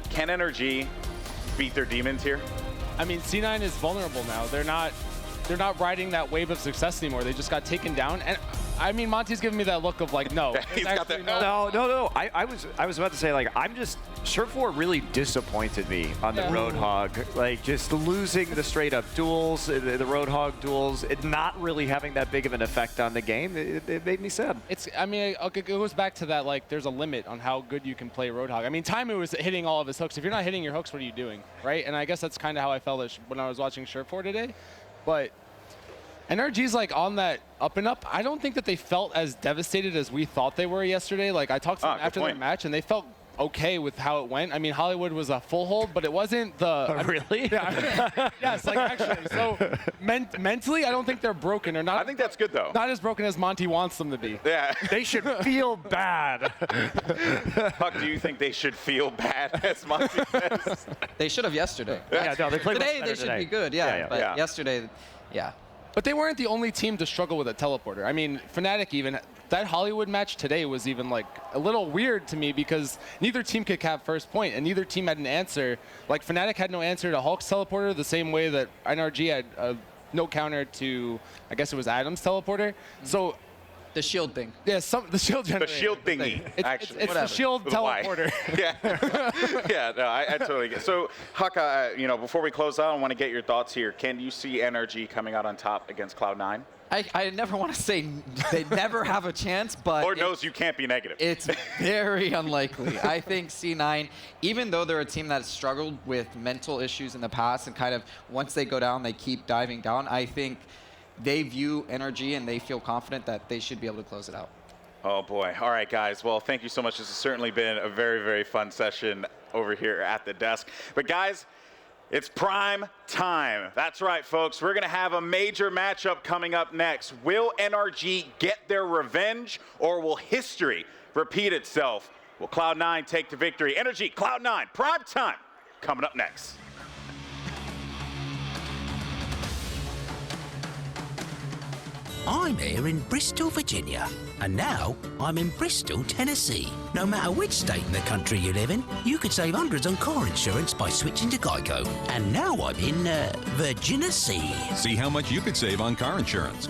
Can NRG beat their demons here? I mean, C9 is vulnerable now. They're not riding that wave of success anymore. They just got taken down. And I mean, Monty's giving me that look of like, no. He's got that. No. I was about to say, like, Shirt 4 really disappointed me on the Roadhog. Like, just losing the straight up duels, the Roadhog duels, it not really having that big of an effect on the game. It made me sad. I mean, it goes back to that, like, there's a limit on how good you can play Roadhog. I mean, Taimu is hitting all of his hooks. If you're not hitting your hooks, what are you doing, right? And I guess that's kind of how I felt when I was watching Shirt 4 today. But NRG's like on that up and up. I don't think that they felt as devastated as we thought they were yesterday. Like, I talked to them after their match, and they felt okay with how it went. I mean, Hollywood was a full hold, but it wasn't the... Really? Yeah, yes, like actually. So mentally, I don't think they're broken. Or not. I think that's good, though. Not as broken as Monty wants them to be. Yeah. They should feel bad. Huck, do you think they should feel bad, as Monty says? They should have yesterday. Yeah, no, they played today. They should be good. Yeah, but yesterday, yeah. But they weren't the only team to struggle with a teleporter. I mean, Fnatic even, that Hollywood match today was even like a little weird to me because neither team could have first point and neither team had an answer. Like Fnatic had no answer to Hulk's teleporter the same way that NRG had no counter to, I guess it was Adam's teleporter. So the shield thing. Yeah, the shield generator. The shield thingy, actually. It's the shield teleporter. Yeah, no, I totally get it. So, Huck, you know, before we close out, I want to get your thoughts here. Can you see NRG coming out on top against Cloud9? I never want to say they never have a chance, but Lord knows you can't be negative. It's very unlikely. I think C9, even though they're a team that's struggled with mental issues in the past and kind of once they go down, they keep diving down, I think they view NRG and they feel confident that they should be able to close it out. Oh boy. All right, guys. Well, thank you so much. This has certainly been a very, very fun session over here at the desk. But guys, it's prime time. That's right, folks. We're going to have a major matchup coming up next. Will NRG get their revenge or will history repeat itself? Will Cloud9 take the victory? NRG, Cloud9, prime time coming up next. I'm here in Bristol, Virginia, and now I'm in Bristol, Tennessee. No matter which state in the country you live in, you could save hundreds on car insurance by switching to Geico. And now I'm in Virginia. See how much you could save on car insurance.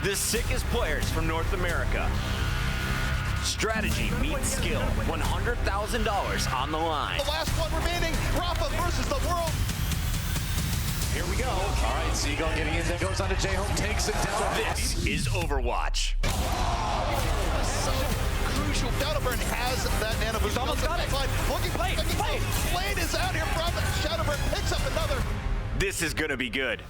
The sickest players from North America. Strategy meets skill. $100,000 on the line. The last one remaining, Rafa versus the world. Here we go. All right, Seagull getting in there, goes on to J-Home, takes it down. This is Overwatch. So crucial. Shadowburn has that nano boost. He's almost got it. Looking for Blade is out here from Shadowburn, picks up another. This is gonna be good.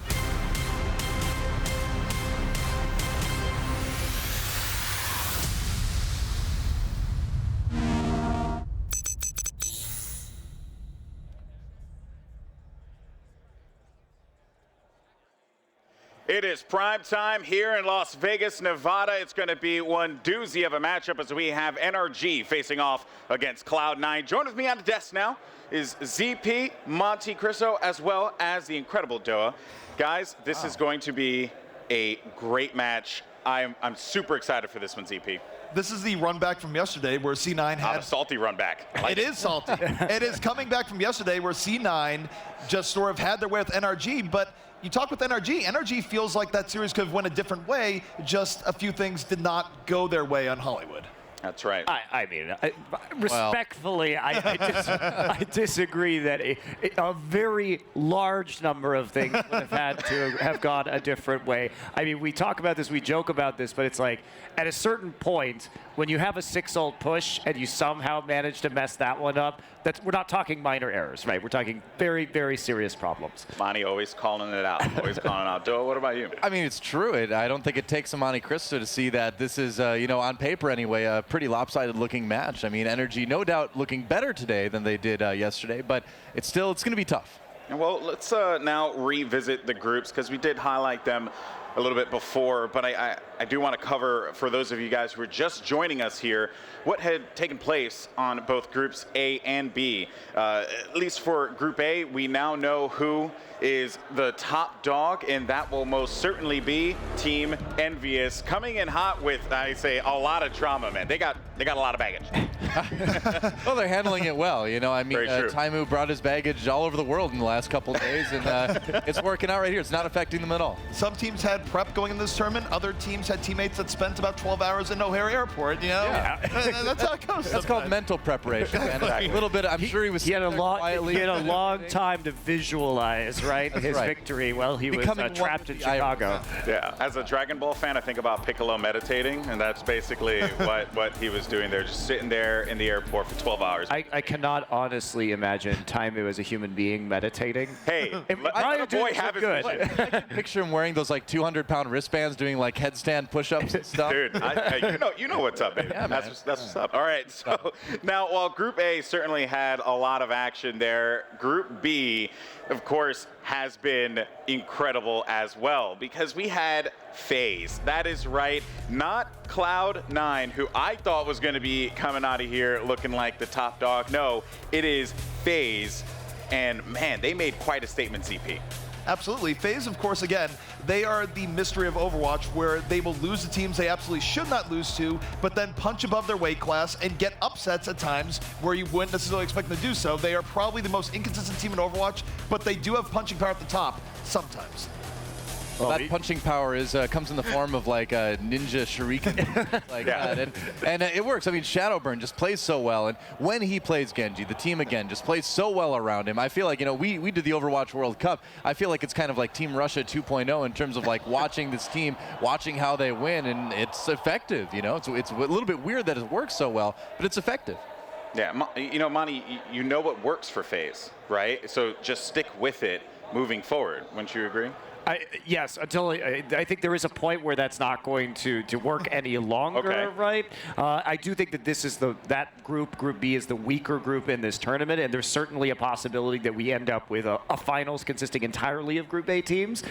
It is prime time here in Las Vegas, Nevada. It's going to be one doozy of a matchup as we have NRG facing off against Cloud9. Joined with me on the desk now is ZP, Monte Cristo, as well as the incredible Doa. Guys, this is going to be a great match. I'm super excited for this one, ZP. This is the run back from yesterday where C9 had a salty run back. It is salty. It is coming back from yesterday where C9 just sort of had their way with NRG, but you talk with NRG. NRG feels like that series could have went a different way, just a few things did not go their way on Hollywood. That's right. I mean, respectfully, I disagree that a very large number of things would have had to have gone a different way. I mean, we talk about this, we joke about this, but it's like, at a certain point, when you have a 6-ult push and you somehow manage to mess that one up, we're not talking minor errors, right? We're talking very, very serious problems. Monty always calling it out, always calling it out. Doa, what about you? I mean, it's true. I don't think it takes a Monte Cristo to see that this is, you know, on paper anyway, a pretty lopsided-looking match. I mean, NRG, no doubt, looking better today than they did yesterday, but it's going to be tough. Well, let's now revisit the groups because we did highlight them a little bit before, but I do want to cover, for those of you guys who are just joining us here, what had taken place on both groups A and B. At least for Group A, we now know who is the top dog, and that will most certainly be Team Envyus, coming in hot with, I say, a lot of trauma, man. They got a lot of baggage. Well, they're handling it well. You know, I mean, Taimu brought his baggage all over the world in the last couple of days, and it's working out right here. It's not affecting them at all. Some teams had prep going in this tournament. Other teams had teammates that spent about 12 hours in O'Hare Airport, you know? Yeah. That's how it goes. That's called mental preparation. And a little bit, I'm sure he had a long time to visualize, right? His victory while he was trapped in Chicago. Yeah, as a Dragon Ball fan, I think about Piccolo meditating, and that's basically what he was doing there, just sitting there in the airport for 12 hours. I cannot honestly imagine Taimu as a human being meditating. Hey, let a boy have his vision. I can picture him wearing those like 200-pound wristbands doing like headstand push-ups and stuff. Dude, you know what's up, baby. Yeah, that's what's up. All right, so now while Group A certainly had a lot of action there, Group B, of course, has been incredible as well because we had Faze. That is right, not Cloud9, who I thought was going to be coming out of here looking like the top dog. No, it is Faze, and man, they made quite a statement, ZP. Absolutely. Faze, of course, again, they are the mystery of Overwatch where they will lose to teams they absolutely should not lose to, but then punch above their weight class and get upsets at times where you wouldn't necessarily expect them to do so. They are probably the most inconsistent team in Overwatch, but they do have punching power at the top sometimes. Well, that punching power comes in the form of like a ninja shuriken like that. And it works. I mean, Shadowburn just plays so well. And when he plays Genji, the team again just plays so well around him. I feel like, you know, we did the Overwatch World Cup. I feel like it's kind of like Team Russia 2.0 in terms of like watching this team, watching how they win. And it's effective, you know. It's a little bit weird that it works so well, but it's effective. Yeah, you know, Monty, you know what works for Faze, right? So just stick with it moving forward. Wouldn't you agree? Yes, until I think there is a point where that's not going to work any longer, right? I do think that this is that Group B is the weaker group in this tournament, and there's certainly a possibility that we end up with a finals consisting entirely of Group A teams.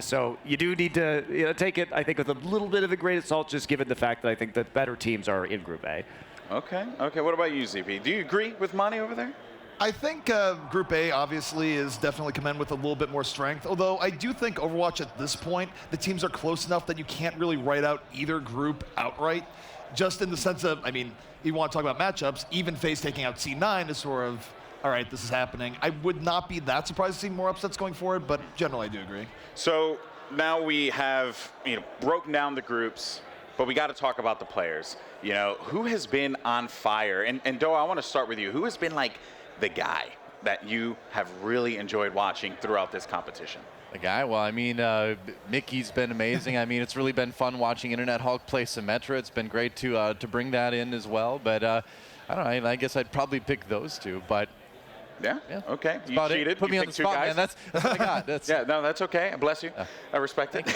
So you do need to take it, I think, with a little bit of a grain of salt, just given the fact that I think that better teams are in Group A. Okay. What about you, ZP? Do you agree with Monty over there? I think Group A obviously is definitely come in with a little bit more strength, although I do think Overwatch at this point, the teams are close enough that you can't really write out either group outright, just in the sense of, I mean, you want to talk about matchups, even Faze taking out C9 is sort of, all right, this is happening. I would not be that surprised to see more upsets going forward, but generally I do agree. So now we have, broken down the groups, but we got to talk about the players. Who has been on fire? And Doa, I want to start with you. Who has been like the guy that you have really enjoyed watching throughout this competition? The guy? Well, I mean, Mickey's been amazing. I mean, it's really been fun watching Internet Hulk play Symmetra. It's been great to bring that in as well. But I don't know. I guess I'd probably pick those two. But yeah. Okay. You about cheated. It. Put you me on the spot, man. That's what I got. That's yeah. No, that's okay. Bless you. I respect it.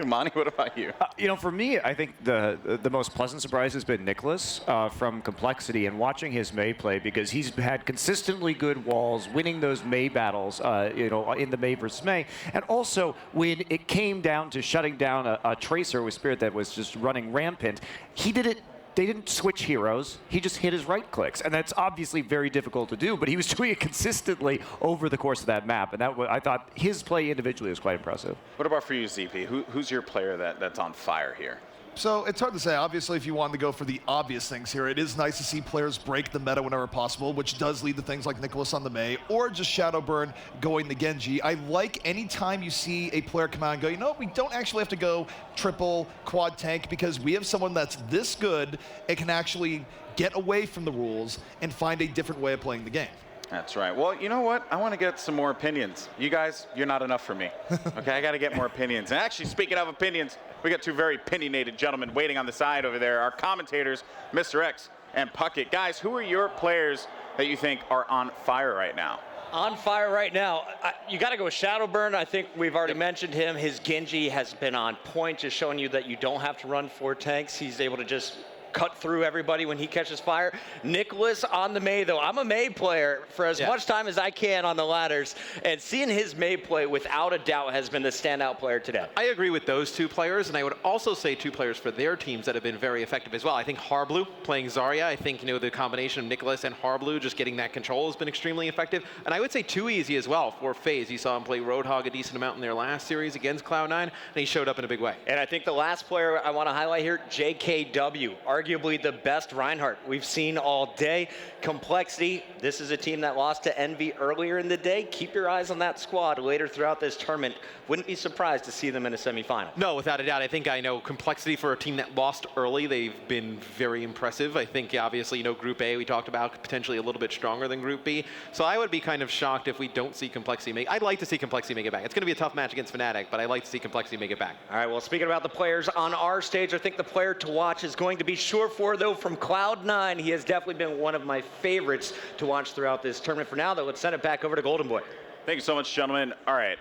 Monty, what about you? For me, I think the most pleasant surprise has been Nicholas from Complexity and watching his Mei play, because he's had consistently good walls, winning those Mei battles, in the Mei versus Mei. And also, when it came down to shutting down a Tracer with Spirit that was just running rampant, he did it. They didn't switch heroes. He just hit his right clicks. And that's obviously very difficult to do, but he was doing it consistently over the course of that map. And I thought his play individually was quite impressive. What about for you, ZP? Who's your player that's on fire here? So it's hard to say. Obviously, if you wanted to go for the obvious things here, it is nice to see players break the meta whenever possible, which does lead to things like Nicholas on the Mei, or just Shadowburn going the Genji. I like any time you see a player come out and go, we don't actually have to go triple, quad tank, because we have someone that's this good, it can actually get away from the rules and find a different way of playing the game. That's right. Well, you know what? I want to get some more opinions. You guys, you're not enough for me. Okay, I got to get more opinions. And actually, speaking of opinions, we got two very opinionated gentlemen waiting on the side over there. Our commentators, Mr. X and Puckett. Guys, who are your players that you think are on fire right now? On fire right now, you got to go with Shadowburn. I think we've already mentioned him. His Genji has been on point, just showing you that you don't have to run 4 tanks. He's able to just cut through everybody when he catches fire. Nicholas on the Mei, though. I'm a Mei player for as much time as I can on the ladders, and seeing his Mei play without a doubt has been the standout player today. I agree with those two players, and I would also say two players for their teams that have been very effective as well. I think Harblu playing Zarya. I think the combination of Nicholas and Harblu just getting that control has been extremely effective. And I would say Too Easy as well for Faze. You saw him play Roadhog a decent amount in their last series against Cloud9, and he showed up in a big way. And I think the last player I want to highlight here, JKW, arguably the best Reinhardt we've seen all day. Complexity, this is a team that lost to Envy earlier in the day. Keep your eyes on that squad later throughout this tournament. Wouldn't be surprised to see them in a semifinal. No, without a doubt. I think Complexity for a team that lost early, they've been very impressive. I think obviously, Group A we talked about potentially a little bit stronger than Group B. So I would be kind of shocked if we don't see Complexity make. I'd like to see Complexity make it back. It's going to be a tough match against Fnatic, but I'd like to see Complexity make it back. All right, well, speaking about the players on our stage, I think the player to watch is going to be Surefour, though, from Cloud9. He has definitely been one of my favorites to watch throughout this tournament. For now, though, let's send it back over to Golden Boy. Thank you so much, gentlemen. All right,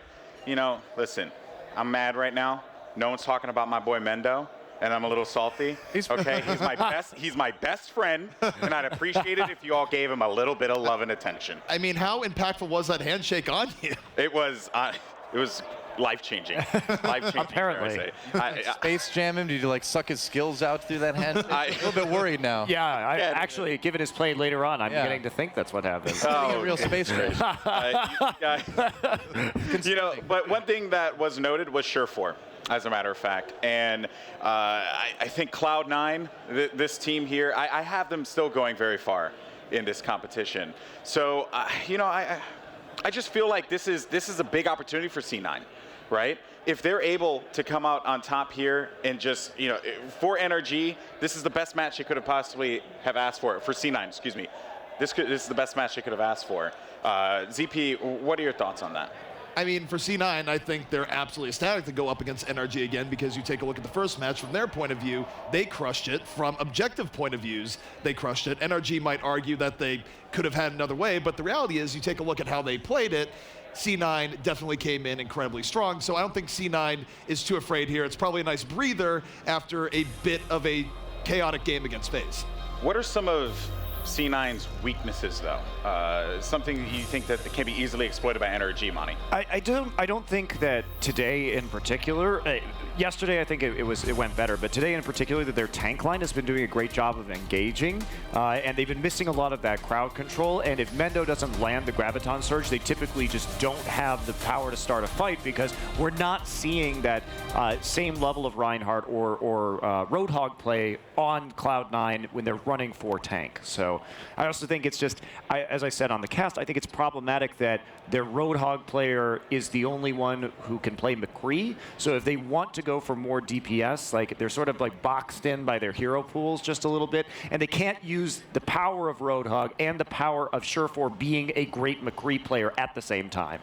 listen, I'm mad right now. No one's talking about my boy Mendo, and I'm a little salty. Okay, he's my best friend, and I'd appreciate it if you all gave him a little bit of love and attention. I mean, how impactful was that handshake on you? It was life-changing. Life-changing. Apparently. Space jam him? Did you suck his skills out through that hand? I'm a little bit worried now. Yeah, actually, given his play later on, I'm getting to think that's what happened. Oh, a real space race. But one thing that was noted was Surefour, as a matter of fact. And I think Cloud9, this team here, I have them still going very far in this competition. So, I just feel like this is a big opportunity for C9, right? If they're able to come out on top here and just, for NRG, this is the best match they could have possibly have asked for C9, excuse me. This is the best match they could have asked for. ZP, what are your thoughts on that? I mean, for C9, I think they're absolutely ecstatic to go up against NRG again, because you take a look at the first match, from their point of view, they crushed it. From objective point of views, they crushed it. NRG might argue that they could have had another way, but the reality is, you take a look at how they played it, C9 definitely came in incredibly strong, so I don't think C9 is too afraid here. It's probably a nice breather after a bit of a chaotic game against Faze. What are some of C9's weaknesses, though? Something you think that can be easily exploited by NRG, Monty? I don't think that today in particular, yesterday I think it went better, but today in particular, their tank line has been doing a great job of engaging, and they've been missing a lot of that crowd control. And if Mendo doesn't land the Graviton Surge, they typically just don't have the power to start a fight because we're not seeing that same level of Reinhardt or Roadhog play on Cloud9 when they're running for tank. So I also think it's just, as I said on the cast, I think it's problematic that their Roadhog player is the only one who can play McCree. So if they want to go for more DPS, like they're sort of like boxed in by their hero pools just a little bit, and they can't use the power of Roadhog and the power of Surefour being a great McCree player at the same time.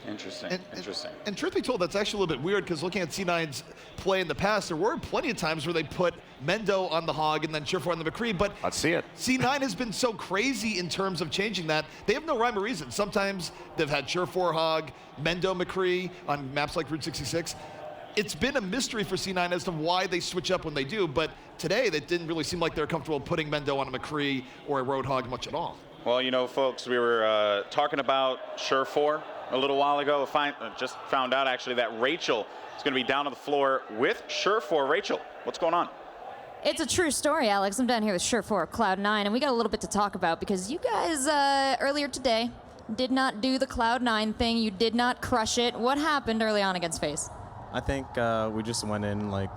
Interesting. Interesting. And truth be told, that's actually a little bit weird because looking at C9's play in the past, there were plenty of times where they put Mendo on the Hog and then Surefour on the McCree, but let's see it. C9 has been so crazy in terms of changing that. They have no rhyme or reason. Sometimes they've had Surefour Hog, Mendo McCree on maps like Route 66. It's been a mystery for C9 as to why they switch up when they do, but today that didn't really seem like they're comfortable putting Mendo on a McCree or a Roadhog much at all. Well, you know, folks, we were talking about Surefour a little while ago. Just found out actually that Rachel is going to be down on the floor with Surefour. Rachel, what's going on? It's a true story, Alex. I'm down here with Surefour Cloud9, and we got a little bit to talk about because you guys earlier today did not do the Cloud9 thing. You did not crush it. What happened early on against Faze? I think we just went in like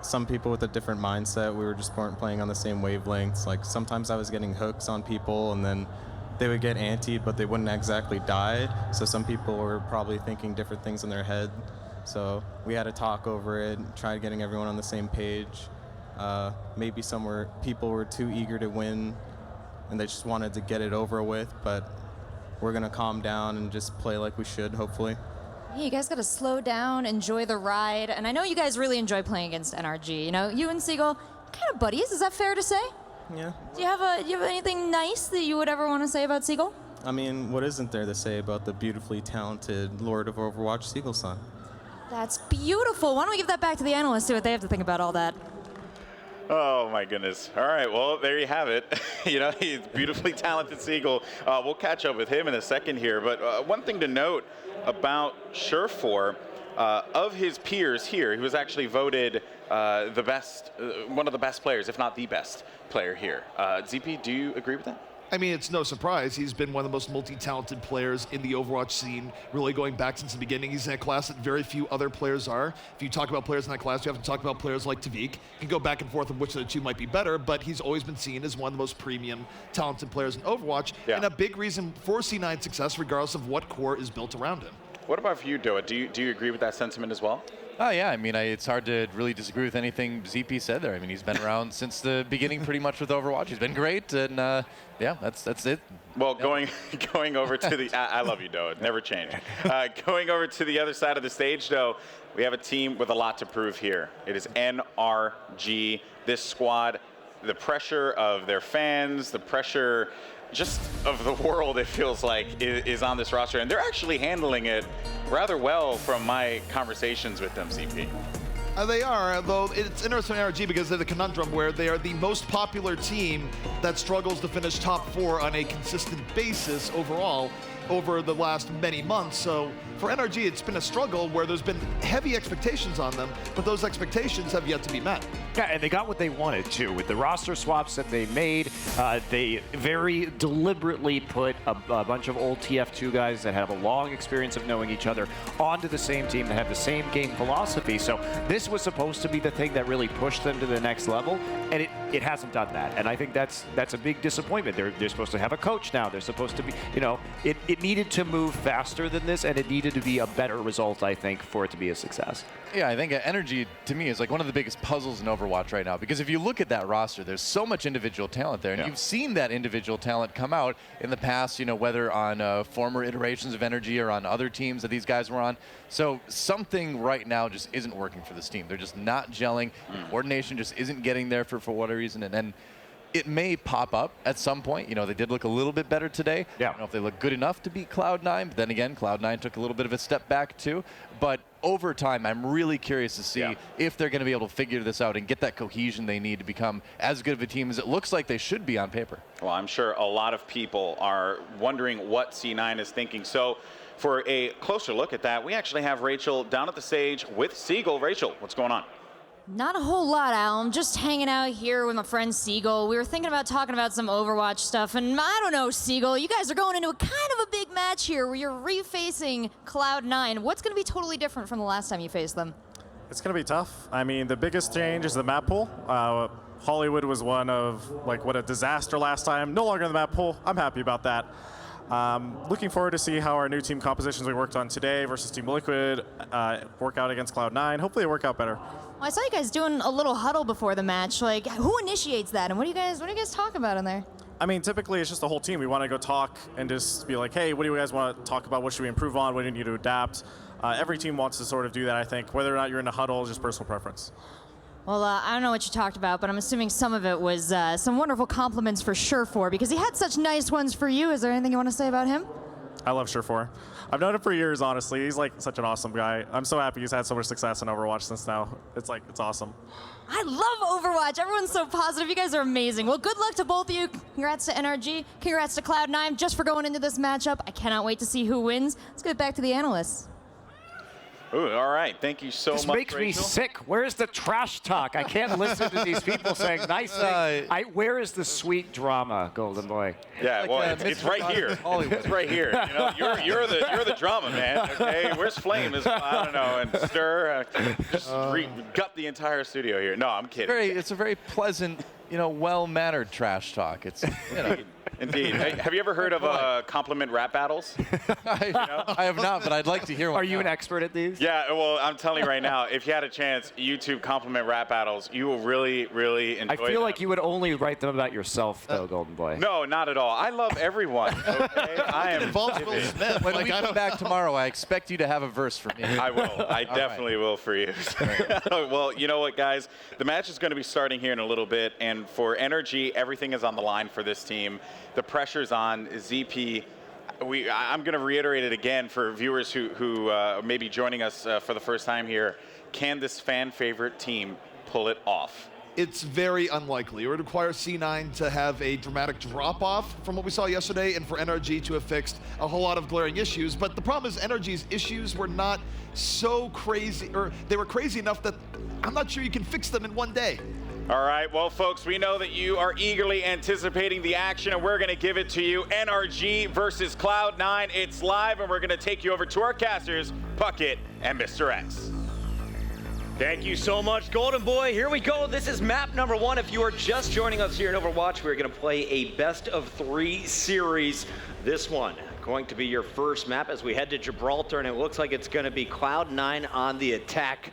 some people with a different mindset. We weren't playing on the same wavelengths. Like sometimes I was getting hooks on people and then they would get antied, but they wouldn't exactly die. So some people were probably thinking different things in their head. So we had to talk over it, try getting everyone on the same page. Maybe people were too eager to win and they just wanted to get it over with, but we're gonna calm down and just play like we should, hopefully. Hey, you guys gotta slow down, enjoy the ride, and I know you guys really enjoy playing against NRG. You know, you and Seagull, kind of buddies, is that fair to say? Yeah. Do you have anything nice that you would ever want to say about Seagull? I mean, what isn't there to say about the beautifully talented Lord of Overwatch, Seagull-san? That's beautiful. Why don't we give that back to the analysts, see what they have to think about all that? Oh my goodness. All right, well, there you have it. You know, he's beautifully talented Seagull. We'll catch up with him in a second here, but one thing to note about Surefour, of his peers here, he was actually voted the best, one of the best players, if not the best player here. ZP, do you agree with that? I mean, it's no surprise. He's been one of the most multi-talented players in the Overwatch scene, really going back since the beginning. He's in a class that very few other players are. If you talk about players in that class, you have to talk about players like Tavik. You can go back and forth on which of the two might be better, but he's always been seen as one of the most premium, talented players in Overwatch, and a big reason for C9's success, regardless of what core is built around him. What about for you, Doa? Do you agree with that sentiment as well? Oh, yeah. I mean, it's hard to really disagree with anything ZP said there. I mean, he's been around since the beginning pretty much with Overwatch. He's been great, and yeah, that's it. Well, going over to the... I love you, Doa. Never change. Going over to the other side of the stage, though, we have a team with a lot to prove here. It is NRG. This squad, the pressure of their fans, the pressure just of the world, it feels like, is on this roster. And they're actually handling it rather well from my conversations with them, CP. They are, though it's interesting in NRG because they're the conundrum where they are the most popular team that struggles to finish top 4 on a consistent basis overall over the last many months. So for NRG, it's been a struggle where there's been heavy expectations on them, but those expectations have yet to be met. Yeah, and they got what they wanted too. With the roster swaps that they made, they very deliberately put a bunch of old TF2 guys that have a long experience of knowing each other onto the same team that have the same game philosophy. So this was supposed to be the thing that really pushed them to the next level, and it hasn't done that. And I think that's a big disappointment. They're supposed to have a coach now. They're supposed to be, you know, it needed to move faster than this, and it needed to be a better result, I think, for it to be a success. Yeah, I think Energy, to me, is like one of the biggest puzzles in Overwatch right now, because if you look at that roster, there's so much individual talent there, and you've seen that individual talent come out in the past, you know, whether on former iterations of Energy or on other teams that these guys were on. So something right now just isn't working for this team. They're just not gelling. Coordination just isn't getting there for whatever reason, and then it may pop up at some point. You know, they did look a little bit better today. I don't know if they look good enough to beat Cloud9, but then again, Cloud9 took a little bit of a step back too. But over time, I'm really curious to see if they're going to be able to figure this out and get that cohesion they need to become as good of a team as it looks like they should be on paper. Well, I'm sure a lot of people are wondering what C9 is thinking. So for a closer look at that, we actually have Rachel down at the stage with Seagull. Rachel, what's going on? Not a whole lot, Al. I'm just hanging out here with my friend Seagull. We were thinking about talking about some Overwatch stuff, and I don't know, Seagull, you guys are going into a kind of a big match here where you're refacing Cloud9. What's going to be totally different from the last time you faced them? It's going to be tough. I mean, the biggest change is the map pool. Hollywood was one of, like, what a disaster last time. No longer in the map pool. I'm happy about that. Looking forward to see how our new team compositions we worked on today versus Team Liquid work out against Cloud9. Hopefully they work out better. Well, I saw you guys doing a little huddle before the match. Like, who initiates that, and what do you guys talk about in there? I mean, typically it's just the whole team. We want to go talk and just be like, hey, what do you guys want to talk about? What should we improve on? What do you need to adapt? Every team wants to sort of do that, I think. Whether or not you're in a huddle is just personal preference. Well, I don't know what you talked about, but I'm assuming some of it was some wonderful compliments for Surefour, because he had such nice ones for you. Is there anything you want to say about him? I love Surefour. I've known him for years, honestly. He's like such an awesome guy. I'm so happy he's had so much success in Overwatch since now. It's awesome. I love Overwatch. Everyone's so positive. You guys are amazing. Well, good luck to both of you. Congrats to NRG. Congrats to Cloud9 just for going into this matchup. I cannot wait to see who wins. Let's get back to the analysts. Ooh, all right, thank you so much, This makes me sick. Where's the trash talk? I can't listen to these people saying nice things. Where is the sweet drama, Golden Boy? Yeah, well, it's right here. It's right here. You know, you're the drama, man. Okay, where's Flame? I don't know, and Stir, just gut the entire studio here. No, I'm kidding. It's a very pleasant, well-mannered trash talk. It's, Indeed. Have you ever heard of compliment rap battles? I have not, but I'd like to hear one. Are you an expert at these? Yeah, well, I'm telling you right now, if you had a chance, YouTube compliment rap battles, you will really, really enjoy them. I feel like you would only write them about yourself, though, Golden Boy. No, not at all. I love everyone, okay? I am Will Smith. When we come back tomorrow, I expect you to have a verse for me. I will. I definitely will for you. Well, you know what, guys? The match is going to be starting here in a little bit, and for NRG, everything is on the line for this team. The pressure's on ZP. I'm going to reiterate it again for viewers who may be joining us for the first time here. Can this fan favorite team pull it off? It's very unlikely. It would require C9 to have a dramatic drop-off from what we saw yesterday and for NRG to have fixed a whole lot of glaring issues. But the problem is NRG's issues were not so crazy, or they were crazy enough that I'm not sure you can fix them in one day. All right, well, folks, we know that you are eagerly anticipating the action, and we're going to give it to you. NRG versus Cloud9. It's live, and we're going to take you over to our casters, Puckett and Mr. X. Thank you so much, Golden Boy. Here we go. This is map number 1. If you are just joining us here in Overwatch, we're going to play a best-of-3 series. This one going to be your first map as we head to Gibraltar, and it looks like it's going to be Cloud9 on the attack.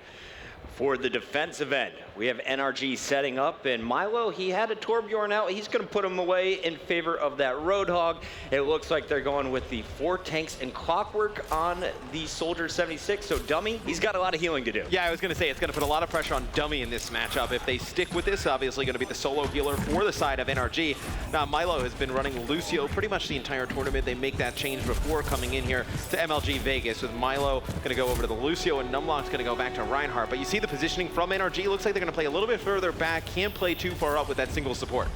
For the defensive end, we have NRG setting up, and Milo, he had a Torbjorn out. He's going to put him away in favor of that Roadhog. It looks like they're going with the 4 tanks and Clockwork on the Soldier 76. So Dummy, he's got a lot of healing to do. Yeah, I was going to say, it's going to put a lot of pressure on Dummy in this matchup. If they stick with this, obviously going to be the solo healer for the side of NRG. Now, Milo has been running Lucio pretty much the entire tournament. They make that change before coming in here to MLG Vegas, with Milo going to go over to the Lucio, and Numlock's going to go back to Reinhardt. But you see the positioning from NRG. Looks like they're going to play a little bit further back. Can't play too far up with that single support.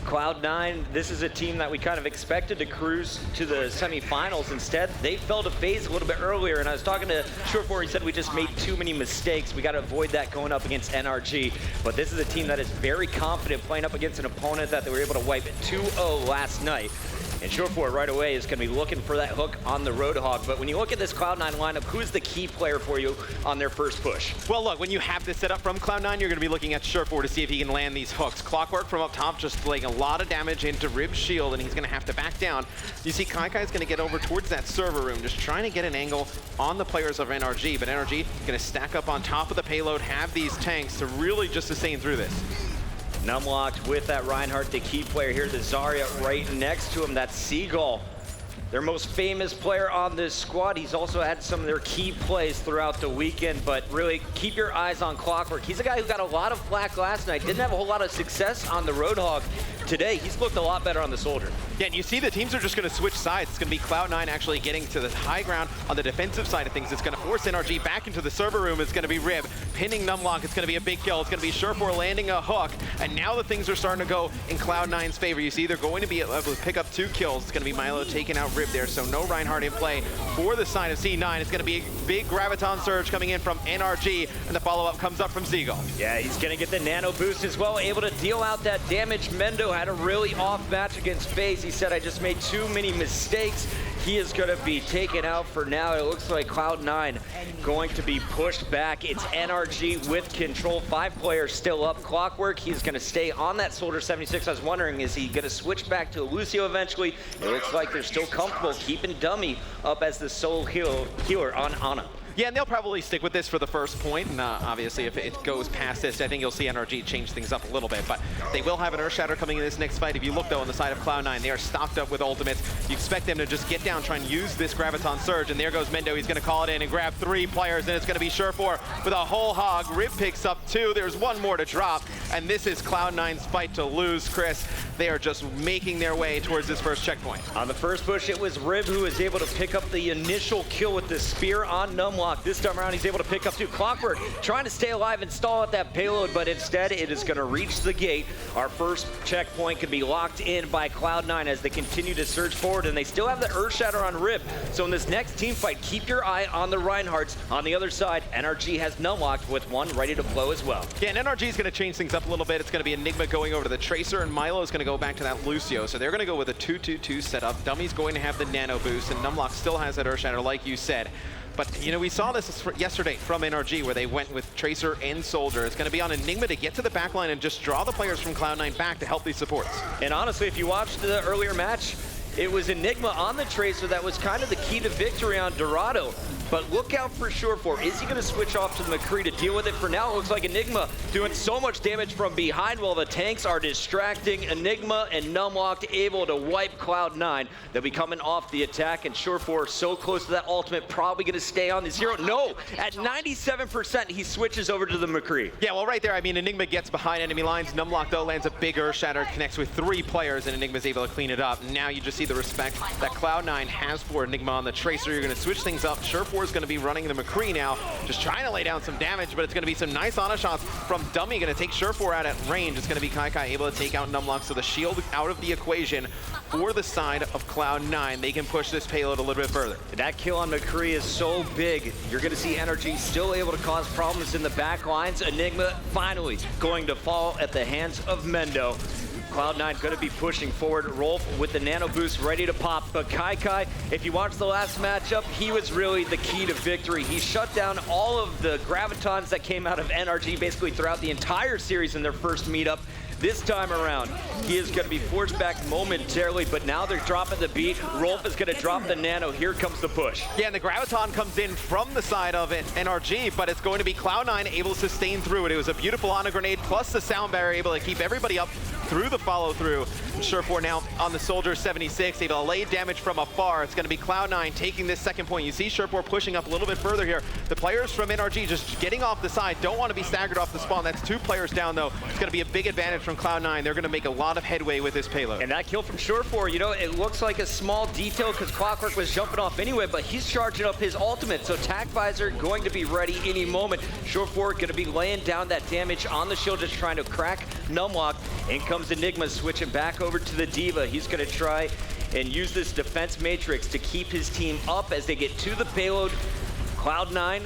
Cloud9, this is a team that we kind of expected to cruise to the semifinals. Instead, they fell to Faze a little bit earlier, and I was talking to Surefour. He said we just made too many mistakes. We got to avoid that going up against NRG. But this is a team that is very confident playing up against an opponent that they were able to wipe 2-0 last night. And Surefour right away is going to be looking for that hook on the Roadhog. But when you look at this Cloud9 lineup, who's the key player for you on their first push? Well, look, when you have this set up from Cloud9, you're going to be looking at Surefour to see if he can land these hooks. Clockwork from up top just laying a lot of damage into Rib's shield, and he's going to have to back down. You see Kaikai's going to get over towards that server room, just trying to get an angle on the players of NRG. But NRG going to stack up on top of the payload, have these tanks to really just sustain through this. Numlocked with that Reinhardt, the key player here. The Zarya right next to him. That's Seagull their most famous player on this squad. He's also had some of their key plays throughout the weekend, but really keep your eyes on Clockwork. He's a guy who got a lot of flack last night, didn't have a whole lot of success on the Roadhog. Today, he's looked a lot better on the Soldier. Yeah, and you see the teams are just going to switch sides. It's going to be Cloud9 actually getting to the high ground on the defensive side of things. It's going to force NRG back into the server room. It's going to be Rib pinning Numlock. It's going to be a big kill. It's going to be Surefour landing a hook. And now the things are starting to go in Cloud9's favor. You see they're going to be able to pick up 2 kills. It's going to be Milo taking out Rib there, so no Reinhardt in play for the side of C9. It's going to be a big Graviton surge coming in from NRG, and the follow-up comes up from Seagull. Yeah, he's going to get the nano boost as well, able to deal out that damage. Mendo had a really off match against Faze. He said, I just made too many mistakes. He is going to be taken out for now. It looks like Cloud9 going to be pushed back. It's NRG with control. 5 players still up. Clockwork, he's going to stay on that Soldier 76. I was wondering, is he going to switch back to Lucio eventually? It looks like they're still comfortable keeping Dummy up as the sole healer on Ana. Yeah, and they'll probably stick with this for the first point, and obviously if it goes past this, I think you'll see NRG change things up a little bit, but they will have an Earthshatter coming in this next fight. If you look, though, on the side of Cloud9, they are stocked up with ultimates. You expect them to just get down, try and use this Graviton Surge, and there goes Mendo. He's going to call it in and grab 3 players, and it's going to be Surefour with a whole hog. Rib picks up 2. There's 1 more to drop, and this is Cloud9's fight to lose, Chris. They are just making their way towards this first checkpoint. On the first push, it was Rib who was able to pick up the initial kill with the spear on Numlock. This time around, he's able to pick up 2. Clockwork trying to stay alive and stall at that payload, but instead it is going to reach the gate. Our first checkpoint can be locked in by Cloud9 as they continue to surge forward, and they still have the Earthshatter on Rib. So in this next team fight, keep your eye on the Reinhardts. On the other side, NRG has Numlocked with 1 ready to blow as well. Yeah, and NRG is going to change things up a little bit. It's going to be Enigma going over to the Tracer, and Milo is going to go back to that Lucio. So they're going to go with a 2-2-2 setup. Dummy's going to have the nano boost, and Numlock still has that Earthshatter, like you said. But, you know, we saw this yesterday from NRG where they went with Tracer and Soldier. It's going to be on Enigma to get to the backline and just draw the players from Cloud9 back to help these supports. And honestly, if you watched the earlier match, it was Enigma on the Tracer that was kind of the key to victory on Dorado. But look out for Surefour. Is he going to switch off to the McCree to deal with it? For now, it looks like Enigma doing so much damage from behind while the tanks are distracting. Enigma and Numlocked able to wipe Cloud9. They'll be coming off the attack, and Surefour so close to that ultimate, probably going to stay on the 0. No, at 97%, he switches over to the McCree. Yeah, well, right there, I mean, Enigma gets behind enemy lines. Numlock, though, lands a big Earthshatter, connects with 3 players, and Enigma's able to clean it up. Now you just see the respect that Cloud9 has for Enigma on the Tracer. You're going to switch things up. Surefour is going to be running the McCree now, just trying to lay down some damage, but it's going to be some nice Ana shots from Dummy, going to take Surefour out at range. It's going to be Kai able to take out Numlock, so the shield out of the equation for the side of Cloud9. They can push this payload a little bit further. That kill on McCree is so big. You're going to see NRG still able to cause problems in the back lines. Enigma finally going to fall at the hands of Mendo. Cloud9 going to be pushing forward. Rolf with the nano boost ready to pop. But Kai, if you watch the last matchup, he was really the key to victory. He shut down all of the Gravitons that came out of NRG basically throughout the entire series in their first meetup. This time around, he is going to be forced back momentarily, but now they're dropping the beat. Rolf is going to drop the nano. Here comes the push. Yeah, and the Graviton comes in from the side of it, NRG, but it's going to be Cloud9 able to sustain through it. It was a beautiful Ana grenade plus the sound barrier, able to keep everybody up through the follow-through. Surefour now on the Soldier 76, able to lay damage from afar. It's going to be Cloud9 taking this second point. You see Surefour pushing up a little bit further here. The players from NRG just getting off the side, don't want to be staggered off the spawn. That's 2 players down, though. It's going to be a big advantage from Cloud9. They're going to make a lot of headway with this payload. And that kill from Surefour, you know, it looks like a small detail because Clockwork was jumping off anyway, but he's charging up his ultimate. So Tac Visor going to be ready any moment. Surefour going to be laying down that damage on the shield, just trying to crack Numlock. In comes Enigma switching back over to the Diva. He's going to try and use this defense matrix to keep his team up as they get to the payload. Cloud9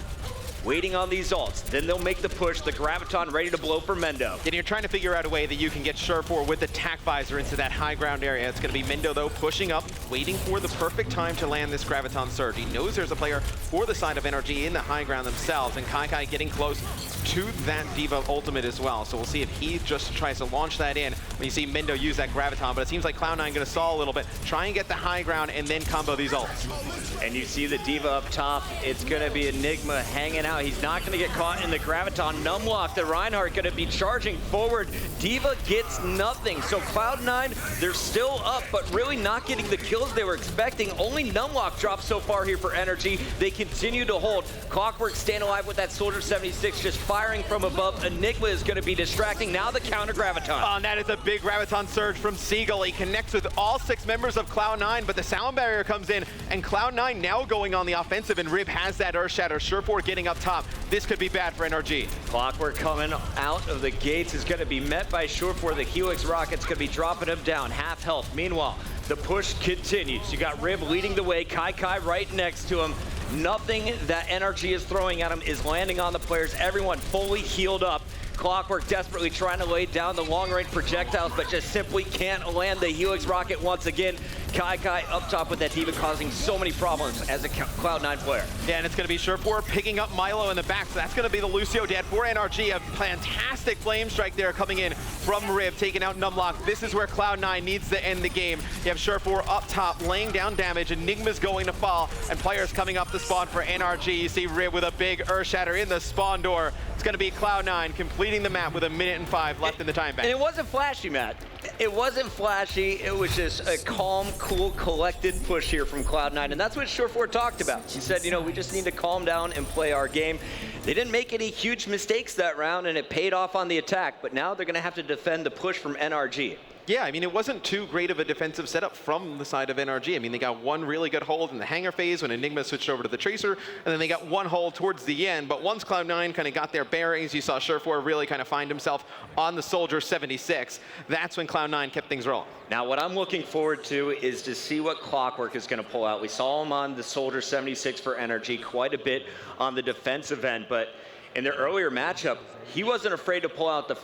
waiting on these ults. Then they'll make the push. The Graviton ready to blow for Mendo. And you're trying to figure out a way that you can get Surefour with the Tac Visor into that high ground area. It's going to be Mendo, though, pushing up, waiting for the perfect time to land this Graviton Surge. He knows there's a player for the side of NRG in the high ground themselves, and Kai getting close to that Diva ultimate as well. So we'll see if he just tries to launch that in when you see Mendo use that Graviton, but it seems like Cloud9 going to stall a little bit, try and get the high ground, and then combo these ults. And you see the Diva up top. It's going to be Enigma hanging out now. He's not going to get caught in the Graviton. Numlock, the Reinhardt, going to be charging forward. D.Va gets nothing. So Cloud9, they're still up, but really not getting the kills they were expecting. Only Numlock dropped so far here for NRG. They continue to hold. Clockwork staying alive with that Soldier 76, just firing from above. Enigma is going to be distracting. Now the counter Graviton. Oh, and that is a big Graviton surge from Seagull. He connects with all 6 members of Cloud9, but the sound barrier comes in, and Cloud9 now going on the offensive, and Rib has that Earth Shatter. Surefour getting up top. This could be bad for NRG. Clockwork coming out of the gates is going to be met by Surefour. The Helix Rocket's going to be dropping him down, half health. Meanwhile, the push continues. You got Rib leading the way, Kai right next to him. Nothing that NRG is throwing at him is landing on the players. Everyone fully healed up. Clockwork desperately trying to lay down the long-range projectiles, but just simply can't land the Helix Rocket once again. Kai up top with that D.Va, causing so many problems as a Cloud9 player. Yeah, and it's going to be Surefour picking up Milo in the back, so that's going to be the Lucio dead for NRG. A fantastic flame strike there coming in from Rib, taking out Numlock. This is where Cloud9 needs to end the game. You have Surefour up top, laying down damage. Enigma's going to fall, and players coming up the spawn for NRG. You see Rib with a big Earth Shatter in the spawn door. It's going to be Cloud9 completing the map with 1:05 left in the time bank. And it wasn't flashy, Matt. It wasn't flashy. It was just a calm, cool, collected push here from Cloud9, and that's what Surefour talked about. He said, you know, we just need to calm down and play our game. They didn't make any huge mistakes that round, and it paid off on the attack, but now they're going to have to defend the push from NRG. Yeah, I mean, it wasn't too great of a defensive setup from the side of NRG. I mean, they got one really good hold in the hangar phase when Enigma switched over to the Tracer, and then they got one hold towards the end. But once Cloud9 kind of got their bearings, you saw Surefour really kind of find himself on the Soldier 76. That's when Cloud9 kept things rolling. Now, what I'm looking forward to is to see what Clockwork is going to pull out. We saw him on the Soldier 76 for NRG quite a bit on the defensive end, but in their earlier matchup, he wasn't afraid to pull out the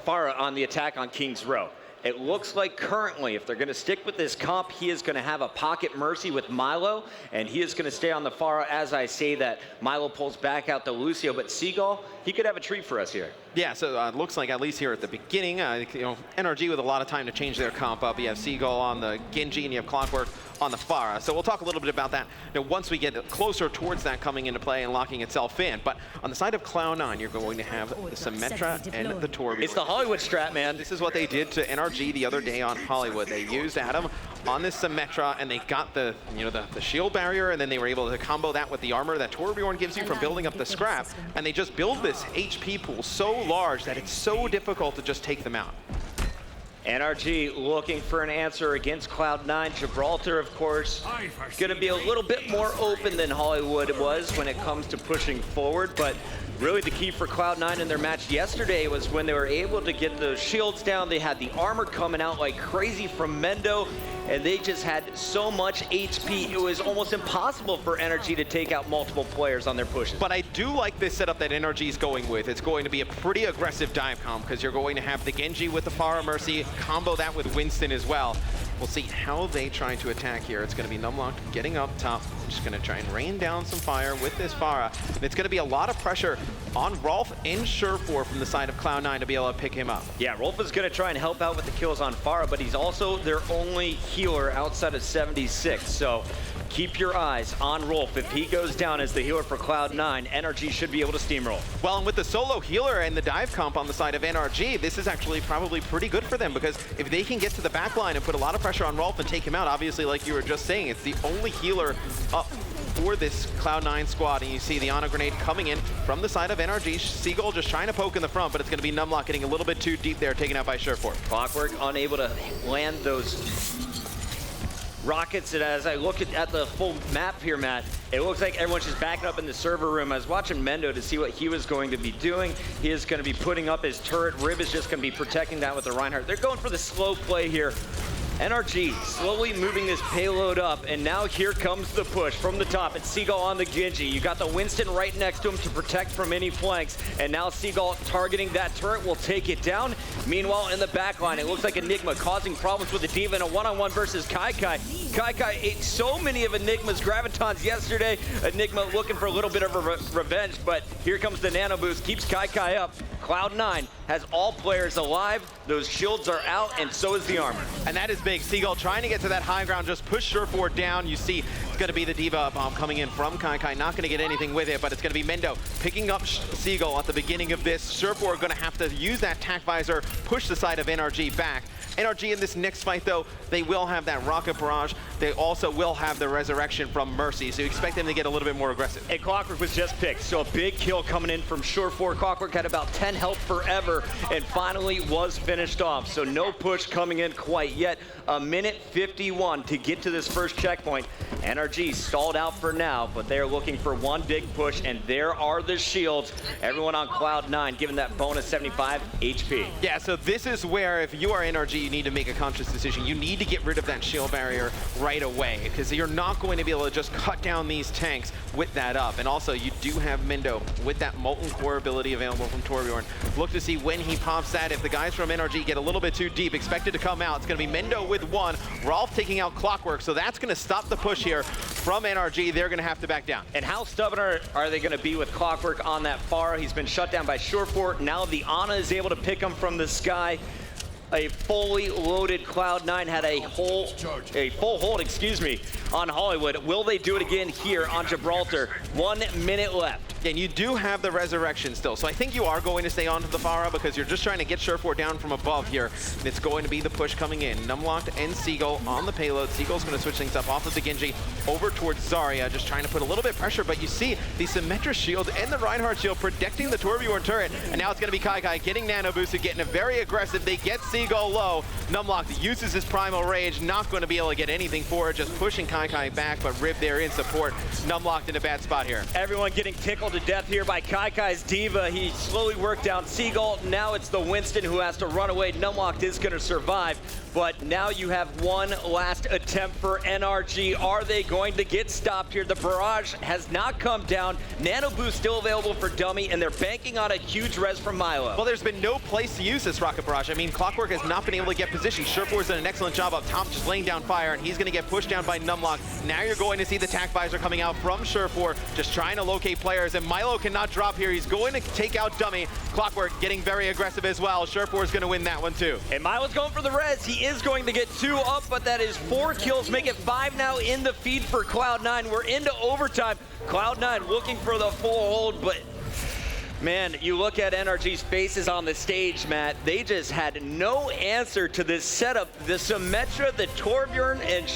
Pharah on the attack on King's Row. It looks like currently, if they're going to stick with this comp, he is going to have a pocket Mercy with Milo, and he is going to stay on the Pharah as I say that Milo pulls back out the Lucio, but Seagull, he could have a treat for us here. Yeah, so it looks like at least here at the beginning, you know, NRG with a lot of time to change their comp up. You have Seagull on the Genji, and you have Clockwork on the Pharah. So we'll talk a little bit about that, you know, once we get closer towards that coming into play and locking itself in. But on the side of Cloud9, you're going to have the Symmetra and the Torby. It's the Hollywood strat, man. This is what they did to NRG the other day on Hollywood. They used Adam on this Symmetra, and they got the, you know, the shield barrier, and then they were able to combo that with the armor that Torbjorn gives you from building up the scrap, and they just build this HP pool so large that it's so difficult to just take them out. NRG looking for an answer against Cloud9. Gibraltar, of course, going to be a little bit more open than Hollywood was when it comes to pushing forward, but really the key for Cloud9 in their match yesterday was when they were able to get the shields down. They had the armor coming out like crazy from Mendo, and they just had so much HP. It was almost impossible for NRG to take out multiple players on their pushes. But I do like this setup that NRG is going with. It's going to be a pretty aggressive dive comp because you're going to have the Genji with the Pharah Mercy, combo that with Winston as well. We'll see how they try to attack here. It's going to be Numlock getting up top. Just going to try and rain down some fire with this Pharah. And it's going to be a lot of pressure on Rolf and Surefour from the side of Cloud9 to be able to pick him up. Yeah, Rolf is going to try and help out with the kills on Pharah, but he's also their only healer outside of 76. So keep your eyes on Rolf. If he goes down as the healer for Cloud9, NRG should be able to steamroll. Well, and with the solo healer and the dive comp on the side of NRG, this is actually probably pretty good for them, because if they can get to the back line and put a lot of pressure on Rolf and take him out, obviously, like you were just saying, it's the only healer up for this Cloud9 squad. And you see the Ana grenade coming in from the side of NRG. Seagull just trying to poke in the front, but it's going to be Numlock getting a little bit too deep there, taken out by Surefour. Clockwork unable to land those rockets, and as I look at the full map here, Matt, it looks like everyone's just backing up in the server room. I was watching Mendo to see what he was going to be doing. He is going to be putting up his turret. Rib is just going to be protecting that with the Reinhardt. They're going for the slow play here. NRG slowly moving this payload up, and now here comes the push from the top. It's Seagull on the Genji. You got the Winston right next to him to protect from any flanks, and now Seagull targeting that turret will take it down. Meanwhile, in the back line, it looks like Enigma causing problems with the D.Va in a one-on-one versus Kai. Kai ate so many of Enigma's Gravitons yesterday. Enigma looking for a little bit of a revenge, but here comes the Nano Boost, keeps Kai up. Cloud9 has all players alive. Those shields are out, and so is the armor. And that is big. Seagull trying to get to that high ground, just push Surefour down. You see it's going to be the Diva bomb coming in from Kai. Not going to get anything with it, but it's going to be Mendo picking up Seagull at the beginning of this. Surefour going to have to use that tack visor, push the side of NRG back. NRG in this next fight, though, they will have that rocket barrage. They also will have the resurrection from Mercy, so you expect them to get a little bit more aggressive. And Clockwork was just picked, so a big kill coming in from Surefour. Clockwork had about 10 health forever and finally was finished off, so no push coming in quite yet. A minute 51 to get to this first checkpoint. NRG stalled out for now, but they're looking for one big push, and there are the shields. Everyone on Cloud 9 given that bonus 75 HP. Yeah, so this is where if you are NRG, you need to make a conscious decision. You need to get rid of that shield barrier right away, because you're not going to be able to just cut down these tanks with that up. And also, you do have Mendo with that Molten Core ability available from Torbjorn. Look to see when he pops that. If the guys from NRG get a little bit too deep, expected to come out, it's going to be Mendo with one. Rolf taking out Clockwork, so that's going to stop the push here from NRG. They're going to have to back down. And how stubborn are they going to be with Clockwork on that far? He's been shut down by Surefour. Now the Ana is able to pick him from the sky. A fully loaded Cloud9 had a full hold, excuse me, on Hollywood. Will they do it again here on Gibraltar? 1 minute left. And you do have the resurrection still, so I think you are going to stay onto the Pharah because you're just trying to get Surefour down from above here. And it's going to be the push coming in. Numlocked and Seagull on the payload. Seagull's going to switch things up off of the Genji over towards Zarya, just trying to put a little bit of pressure, but you see the Symmetra shield and the Reinhardt shield protecting the Torbjorn turret, and now it's going to be Kai getting nano boosted, getting it very aggressive. They get Seagull low. Numlocked uses his Primal Rage, not going to be able to get anything for it, just pushing Kai back, but Rib there in support. Numlocked in a bad spot here. Everyone getting tickled to death here by Kai's Diva. He slowly worked down Seagull. Now it's the Winston who has to run away. Numlocked is going to survive, but now you have one last attempt for NRG. Are they going to get stopped here? The barrage has not come down. Nano Boost still available for Dummy, and they're banking on a huge res from Milo. Well, there's been no place to use this rocket barrage. I mean, Clockwork has not been able to get positioned. Surefour's done an excellent job up top, just laying down fire, and he's going to get pushed down by Numlock. Now you're going to see the tack visor coming out from Surefour, just trying to locate players, and Milo cannot drop here. He's going to take out Dummy. Clockwork getting very aggressive as well. Surefour's going to win that one too. And Milo's going for the res. He is going to get 2 up, but that is 4 kills, make it 5 now in the feed for Cloud9. We're into overtime. Cloud9 looking for the full hold, but man, you look at NRG's faces on the stage, Matt, they just had no answer to this setup. The Symmetra, the Torbjorn, and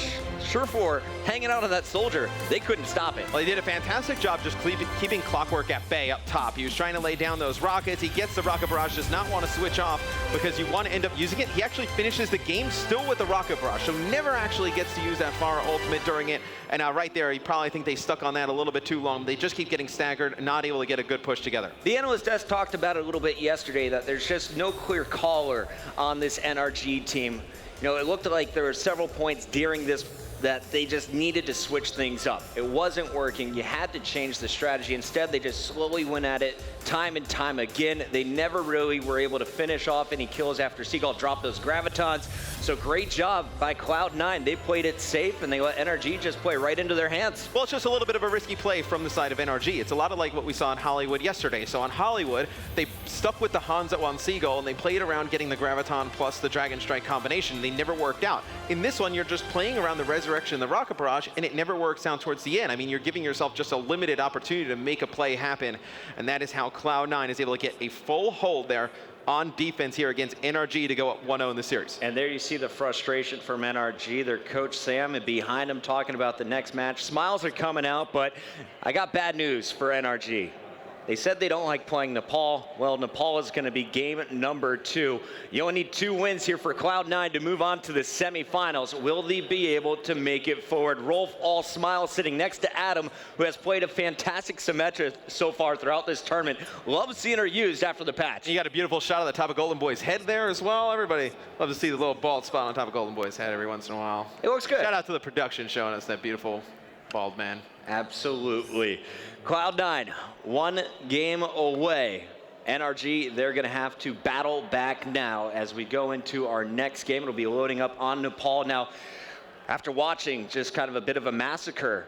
Surefour hanging out on that soldier. They couldn't stop it. Well, they did a fantastic job just keeping Clockwork at bay up top. He was trying to lay down those rockets. He gets the rocket barrage, does not want to switch off because you want to end up using it. He actually finishes the game still with the rocket barrage, so never actually gets to use that Pharah ultimate during it. And now right there, you probably think they stuck on that a little bit too long. They just keep getting staggered, not able to get a good push together. The analyst desk talked about it a little bit yesterday, that there's just no clear caller on this NRG team. You know, it looked like there were several points during this that they just needed to switch things up. It wasn't working. You had to change the strategy. Instead, they just slowly went at it time and time again. They never really were able to finish off any kills after Seagull dropped those Gravitons. So great job by Cloud9. They played it safe, and they let NRG just play right into their hands. Well, it's just a little bit of a risky play from the side of NRG. It's a lot of like what we saw in Hollywood yesterday. So on Hollywood, they stuck with the Hanzo on Seagull, and they played around getting the Graviton plus the Dragon Strike combination. They never worked out. In this one, you're just playing around the Resurrection, the Rocket Barrage, and it never works out towards the end. I mean, you're giving yourself just a limited opportunity to make a play happen, and that is how Cloud9 is able to get a full hold there on defense here against NRG to go up 1-0 in the series. And there you see the frustration from NRG. Their coach Sam and behind him talking about the next match. Smiles are coming out, but I got bad news for NRG. They said they don't like playing Nepal. Well, Nepal is going to be game number 2. You only need 2 wins here for Cloud9 to move on to the semifinals. Will they be able to make it forward? Rolf all smiles sitting next to Adam, who has played a fantastic Symmetra so far throughout this tournament. Love seeing her used after the patch. You got a beautiful shot of the top of Golden Boy's head there as well. Everybody love to see the little bald spot on top of Golden Boy's head every once in a while. It looks good. Shout out to the production showing us that beautiful bald man. Absolutely. Cloud9, 1 game away. NRG, they're going to have to battle back now as we go into our next game. It'll be loading up on Nepal. Now, after watching just kind of a bit of a massacre,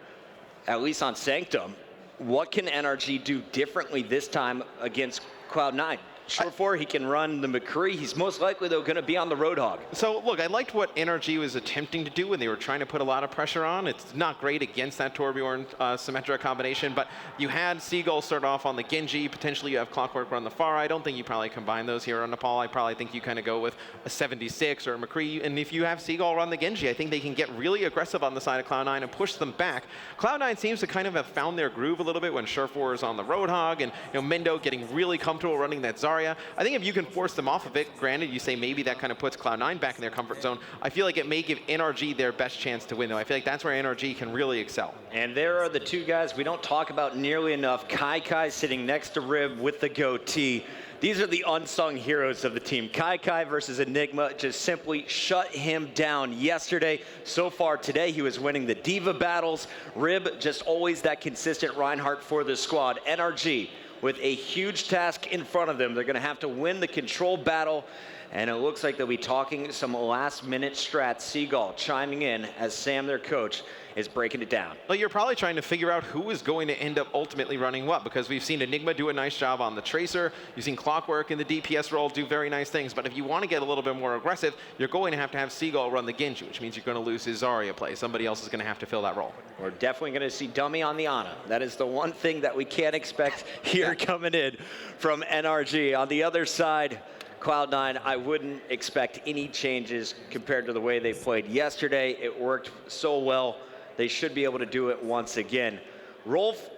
at least on Sanctum, what can NRG do differently this time against Cloud9? Short 4, he can run the McCree. He's most likely, though, going to be on the Roadhog. So, look, I liked what NRG was attempting to do when they were trying to put a lot of pressure on. It's not great against that Torbjorn Symmetra combination, but you had Seagull start off on the Genji. Potentially you have Clockwork run the Pharah. I don't think you probably combine those here on Nepal. I probably think you kind of go with a 76 or a McCree. And if you have Seagull run the Genji, I think they can get really aggressive on the side of Cloud9 and push them back. Cloud9 seems to kind of have found their groove a little bit when Surefour is on the Roadhog, and Mendo getting really comfortable running that Zarya. I think if you can force them off of it, granted, you say maybe that kind of puts Cloud9 back in their comfort zone. I feel like it may give NRG their best chance to win, though. I feel like that's where NRG can really excel. And there are the two guys we don't talk about nearly enough. Kai sitting next to Rib with the goatee. These are the unsung heroes of the team. Kai versus Enigma just simply shut him down yesterday. So far today, he was winning the Diva battles. Rib, just always that consistent Reinhardt for the squad. NRG with a huge task in front of them. They're going to have to win the control battle. And it looks like they'll be talking some last-minute strats. Seagull chiming in as Sam, their coach, is breaking it down. Well, you're probably trying to figure out who is going to end up ultimately running what, because we've seen Enigma do a nice job on the Tracer. You've seen Clockwork in the DPS role do very nice things. But if you want to get a little bit more aggressive, you're going to have Seagull run the Genji, which means you're going to lose his Zarya play. Somebody else is going to have to fill that role. We're definitely going to see Dummy on the Ana. That is the one thing that we can't expect here coming in from NRG. On the other side, Cloud9, I wouldn't expect any changes compared to the way they played yesterday. It worked so well. They should be able to do it once again. Rolf,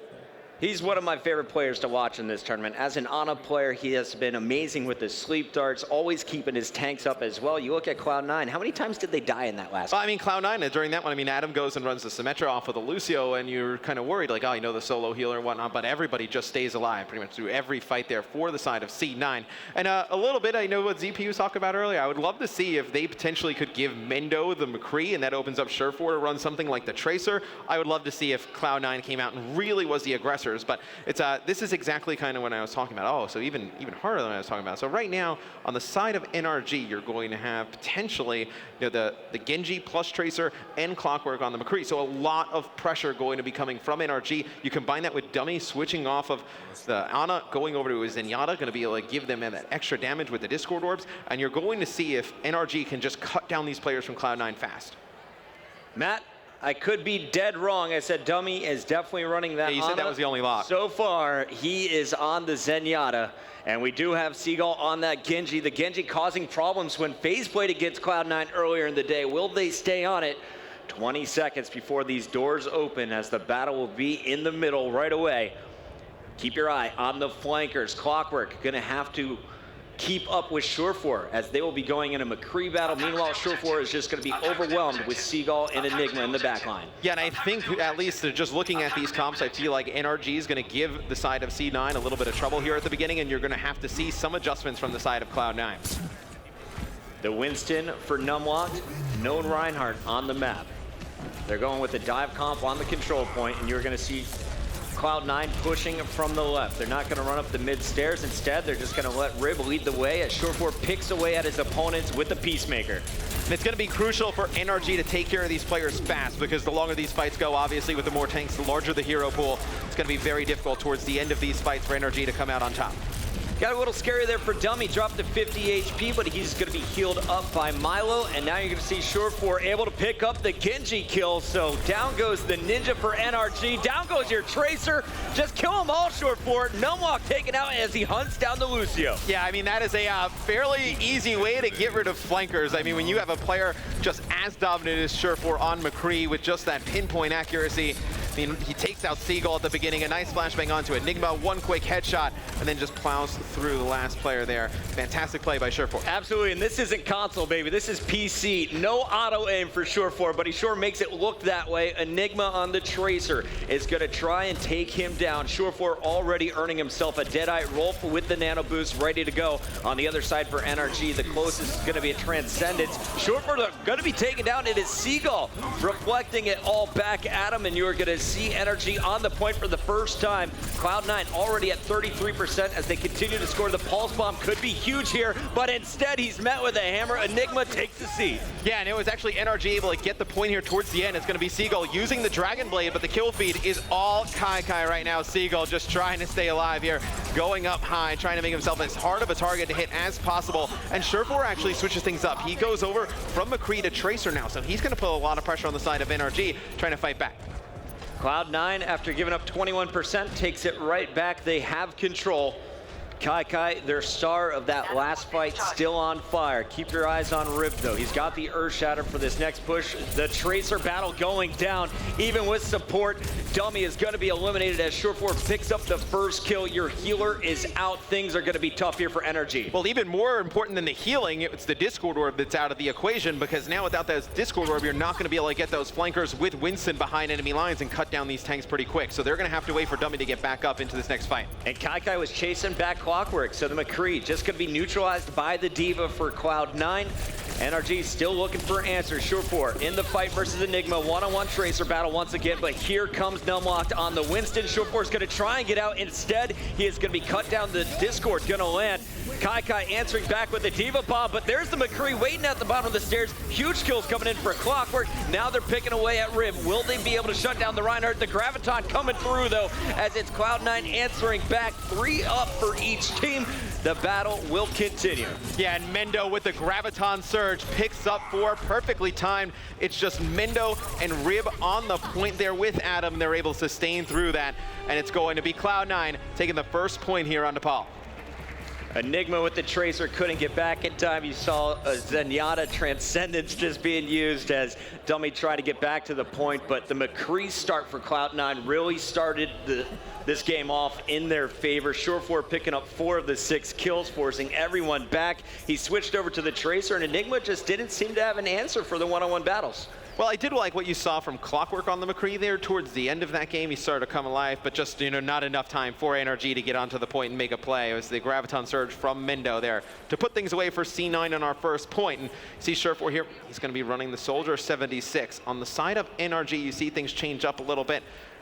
he's one of my favorite players to watch in this tournament. As an Ana player, he has been amazing with his sleep darts, always keeping his tanks up as well. You look at Cloud9, how many times did they die in that last Well, I mean, Cloud9, during that one, I mean, Adam goes and runs the Symmetra off of the Lucio, and you're kind of worried, like, oh, you know, the solo healer and whatnot, but everybody just stays alive pretty much through every fight there for the side of C9. And a little bit, I know what ZP was talking about earlier, I would love to see if they potentially could give Mendo the McCree, and that opens up Surefour to run something like the Tracer. I would love to see if Cloud9 came out and really was the aggressors, but it's this is exactly kind of what I was talking about. Oh, so even harder than I was talking about. So right now, on the side of NRG, you're going to have potentially the Genji plus Tracer and Clockwork on the McCree. So a lot of pressure going to be coming from NRG. You combine that with Dummy switching off of the Ana, going over to his Zenyatta, going to be able to give them that extra damage with the Discord Orbs. And you're going to see if NRG can just cut down these players from Cloud9 fast. Matt? I could be dead wrong. I said Dummy is definitely running that. Yeah, you said that was the only lock. So far, he is on the Zenyatta, and we do have Seagull on that Genji. The Genji causing problems when Faze played against Cloud9 earlier in the day. Will they stay on it? 20 seconds before these doors open as the battle will be in the middle right away. Keep your eye on the flankers. Clockwork gonna have to keep up with Surefour as they will be going in a McCree battle. Meanwhile, Surefour is just going to be overwhelmed with Seagull and Enigma in the backline. Yeah, and I think at least just looking at these comps, I feel like NRG is going to give the side of C9 a little bit of trouble here at the beginning, and you're going to have to see some adjustments from the side of Cloud9. The Winston for Numlocked, known Reinhardt on the map. They're going with the dive comp on the control point, and you're going to see Cloud9 pushing from the left. They're not going to run up the mid stairs. Instead, they're just going to let Rib lead the way as Surefour picks away at his opponents with the Peacemaker. It's going to be crucial for NRG to take care of these players fast, because the longer these fights go, obviously with the more tanks, the larger the hero pool, it's going to be very difficult towards the end of these fights for NRG to come out on top. Got a little scary there for Dummy, dropped to 50 HP, but he's going to be healed up by Milo, and now you're going to see Surefour able to pick up the Genji kill, so down goes the Ninja for NRG, down goes your Tracer, just kill them all, Surefour. Numlock taken out as he hunts down the Lucio. Yeah, I mean, that is a fairly easy way to get rid of flankers. I mean, when you have a player just as dominant as Surefour on McCree with just that pinpoint accuracy, I mean, he takes out Seagull at the beginning, a nice flashbang onto Enigma, one quick headshot, and then just plows through the last player there. Fantastic play by Surefour. Absolutely, and this isn't console, baby. This is PC. No auto aim for Surefour, but he sure makes it look that way. Enigma on the Tracer is going to try and take him down. Surefour already earning himself a Deadeye. Rolf with the nano boost ready to go. On the other side for NRG, the closest is going to be a Transcendence. Surefour going to be taken down. It is Seagull reflecting it all back at him, and you're going to see NRG NRG on the point for the first time. Cloud9 already at 33% as they continue to score. The pulse bomb could be huge here, but instead he's met with a hammer. Enigma takes the seat. Yeah, and it was actually NRG able to get the point here towards the end. It's going to be Seagull using the Dragon Blade, but the kill feed is all Kai right now. Seagull just trying to stay alive here, going up high, trying to make himself as hard of a target to hit as possible. And Surefour actually switches things up. He goes over from McCree to Tracer now, so he's going to put a lot of pressure on the side of NRG, trying to fight back. Cloud9, after giving up 21%, takes it right back. They have control. Kai, their star of that last fight, still on fire. Keep your eyes on Rib, though. He's got the Earth Shatter for this next push. The Tracer battle going down, even with support. Dummy is going to be eliminated as Surefour picks up the first kill. Your healer is out. Things are going to be tough here for NRG. Well, even more important than the healing, it's the Discord Orb that's out of the equation, because now without that Discord Orb, you're not going to be able to get those flankers with Winston behind enemy lines and cut down these tanks pretty quick. So they're going to have to wait for Dummy to get back up into this next fight. And Kai was chasing back Clockwork, so the McCree just going to be neutralized by the Diva for Cloud9. NRG still looking for answers. Surefour in the fight versus Enigma. One-on-one Tracer battle once again, but here comes Numlocked on the Winston. Surefour's going to try and get out. Instead, he is going to be cut down. The Discord going to land. Kai answering back with the Diva bomb, but there's the McCree waiting at the bottom of the stairs. Huge kills coming in for Clockwork. Now they're picking away at Rib. Will they be able to shut down the Reinhardt? The Graviton coming through, though, as it's Cloud9 answering back. 3 up for each team. The battle will continue. Yeah, and Mendo with the Graviton Surge picks up 4, perfectly timed. It's just Mendo and Rib on the point there with Adam. They're able to sustain through that, and it's going to be Cloud9 taking the first point here on Nepal. Enigma with the Tracer couldn't get back in time. You saw a Zenyatta Transcendence just being used as Dummy tried to get back to the point, but the McCree start for Cloud9 really started this game off in their favor. Surefour picking up 4 of the 6 kills, forcing everyone back. He switched over to the Tracer, and Enigma just didn't seem to have an answer for the one-on-one battles. Well, I did like what you saw from Clockwork on the McCree there towards the end of that game. He started to come alive, but just, not enough time for NRG to get onto the point and make a play. It was the Graviton Surge from Mendo there to put things away for C9 on our first point. And see Surefour here, he's going to be running the Soldier 76. On the side of NRG, you see things change up a little bit.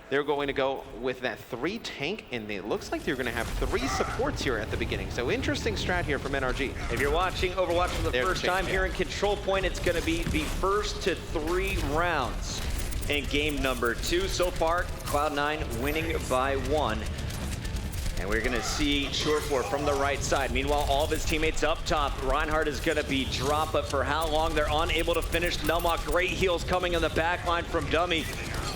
They're going to go with that 3 tank, and it looks like they're going to have 3 supports here at the beginning. So interesting strat here from NRG. If you're watching Overwatch for the first time here in Control Point, it's going to be the first to 3 rounds in game number 2. So far, Cloud9 winning by 1. And we're going to see Surefour from the right side. Meanwhile, all of his teammates up top. Reinhardt is going to be dropped, but for how long? They're unable to finish. Numlock, great heals coming on the back line from Dummy.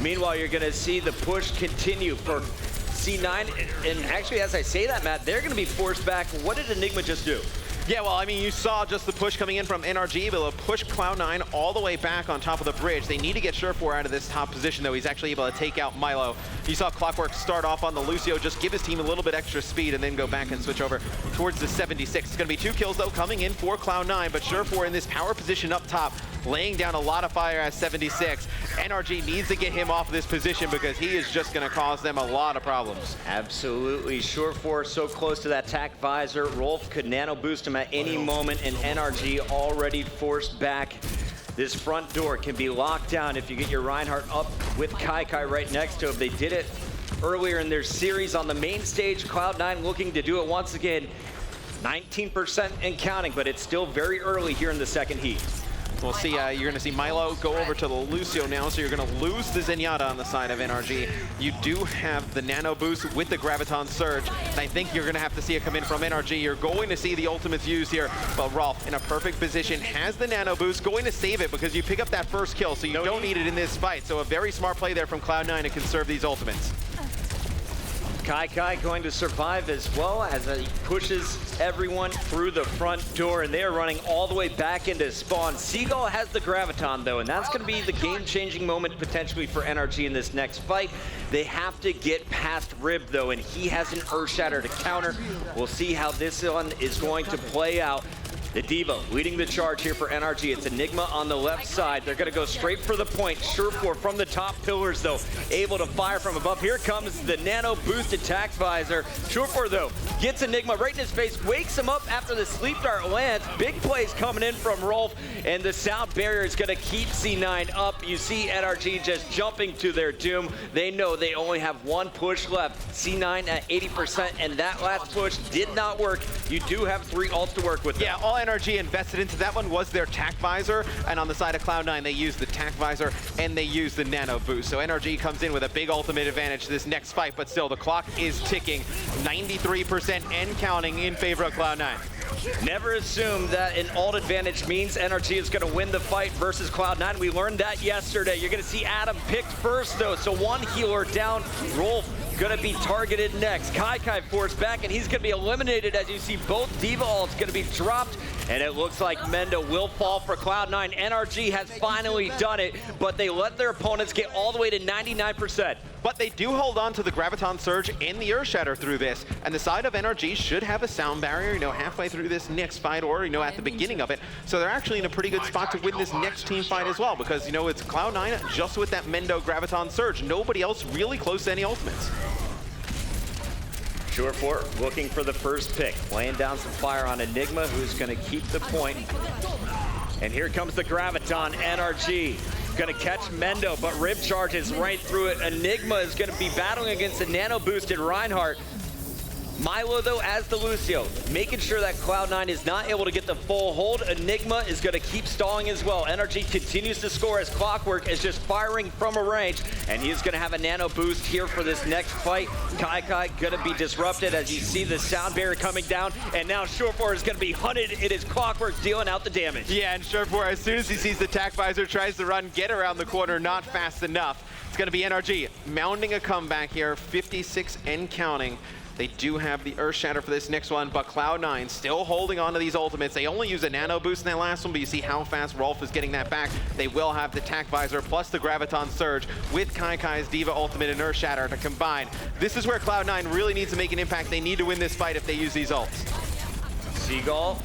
Meanwhile, you're going to see the push continue for C9. And actually, as I say that, Matt, they're going to be forced back. What did Enigma just do? Yeah, well, I mean, you saw just the push coming in from NRG, but they'll push Cloud9 all the way back on top of the bridge. They need to get Surefour out of this top position, though. He's actually able to take out Milo. You saw Clockwork start off on the Lucio, just give his team a little bit extra speed and then go back and switch over towards the 76. It's going to be 2 kills, though, coming in for Cloud9, but Surefour in this power position up top, laying down a lot of fire at 76. NRG needs to get him off of this position because he is just going to cause them a lot of problems. Absolutely. Surefour so close to that tack visor. Rolf could nano boost him at any moment, and NRG already forced back. This front door can be locked down if you get your Reinhardt up with Kai right next to him. They did it earlier in their series on the main stage. Cloud9 looking to do it once again. 19% and counting, but it's still very early here in the second heat. We'll see, you're going to see Milo go over to the Lucio now, so you're going to lose the Zenyatta on the side of NRG. You do have the Nano Boost with the Graviton Surge, and I think you're going to have to see it come in from NRG. You're going to see the ultimates used here, but Rolf, in a perfect position, has the Nano Boost, going to save it because you pick up that first kill, so you don't need it in this fight. So a very smart play there from Cloud9 to conserve these ultimates. Kai going to survive as well as he pushes everyone through the front door, and they're running all the way back into spawn. Seagull has the Graviton, though, and that's going to be the game-changing moment potentially for NRG in this next fight. They have to get past Rib, though, and he has an Earth Shatter to counter. We'll see how this one is going to play out. The Diva leading the charge here for NRG. It's Enigma on the left side. They're going to go straight for the point. Surefour from the top pillars, though, able to fire from above. Here comes the nano boost attack visor. Surefour, though, gets Enigma right in his face, wakes him up after the sleep dart lands. Big plays coming in from Rolf, and the sound barrier is going to keep C9 up. You see NRG just jumping to their doom. They know they only have one push left. C9 at 80%, and that last push did not work. You do have 3 ults to work with. Yeah, all NRG invested into that one was their tac visor, and on the side of Cloud9, they used the tac visor and they used the nano boost. So NRG comes in with a big ultimate advantage this next fight, but still the clock is ticking. 93% and counting in favor of Cloud9. Never assume that an ult advantage means NRG is going to win the fight versus Cloud9. We learned that yesterday. You're going to see Adam picked first, though, so one healer down. Rolf going to be targeted next. Kai forced back, and he's going to be eliminated as you see both Diva ults going to be dropped, and it looks like Mendo will fall for Cloud9. NRG has finally done it, but they let their opponents get all the way to 99%. But they do hold on to the Graviton Surge and the Earth Shatter through this, and the side of NRG should have a sound barrier, you know, halfway through this next fight, or, you know, at the beginning of it. So they're actually in a pretty good spot to win this next team fight as well, because, you know, it's Cloud9 just with that Mendo Graviton Surge. Nobody else really close to any ultimates. Surefour looking for the first pick, laying down some fire on Enigma, who's going to keep the point. And here comes the Graviton. NRG going to catch Mendo, but Rib charges right through it. Enigma is going to be battling against the nano-boosted Reinhardt. Milo, though, as the Lucio, making sure that Cloud9 is not able to get the full hold. Enigma is going to keep stalling as well. NRG continues to score as Clockwork is just firing from a range, and he's going to have a nano boost here for this next fight. Kai going to be disrupted as you see the sound barrier coming down, and now Surefour is going to be hunted. It is Clockwork dealing out the damage. Yeah, and Surefour, as soon as he sees the tac visor, tries to run, get around the corner, not fast enough. It's going to be NRG mounting a comeback here, 56 and counting. They do have the Earth Shatter for this next one, but Cloud9 still holding on to these ultimates. They only use a nano boost in that last one, but you see how fast Rolf is getting that back. They will have the tac visor plus the Graviton Surge with Kai's Diva ultimate and Earth Shatter to combine. This is where Cloud9 really needs to make an impact. They need to win this fight if they use these ults. Seagull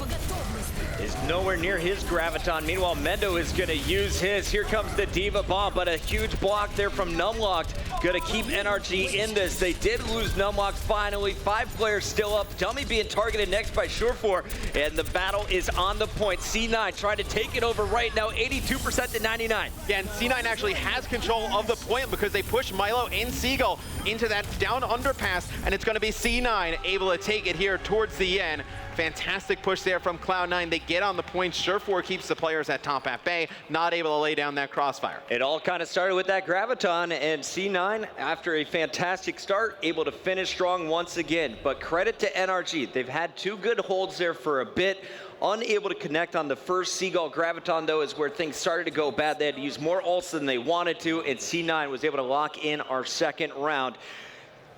is nowhere near his Graviton. Meanwhile, Mendo is going to use his. Here comes the Diva Bomb, but a huge block there from Numlocked. Going to keep NRG in this. They did lose Numlocked finally. 5 players still up. Dummy being targeted next by Surefour, and the battle is on the point. C9 trying to take it over right now, 82% to 99. Yeah, and C9 actually has control of the point because they push Milo and Seagull into that down underpass, and it's going to be C9 able to take it here towards the end. Fantastic push there from Cloud9. They get on the point. Surefour keeps the players at top at bay, not able to lay down that crossfire. It all kind of started with that Graviton, and C9, after a fantastic start, able to finish strong once again. But credit to NRG. They've had 2 good holds there for a bit. Unable to connect on the first Seagull Graviton, though, is where things started to go bad. They had to use more ults than they wanted to, and C9 was able to lock in our second round.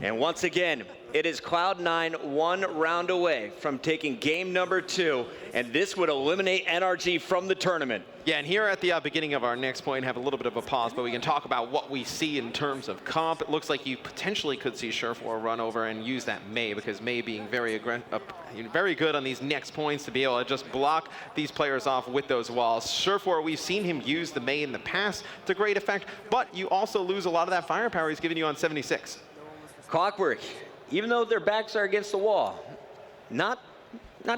And once again, it is Cloud9 1 round away from taking game number 2, and this would eliminate NRG from the tournament. Yeah, and here at the beginning of our next point, have a little bit of a pause, but we can talk about what we see in terms of comp. It looks like you potentially could see Surefour run over and use that Mei, because Mei being very good on these next points to be able to just block these players off with those walls. Surefour, we've seen him use the Mei in the past to great effect, but you also lose a lot of that firepower he's giving you on 76. Clockwork, even though their backs are against the wall, not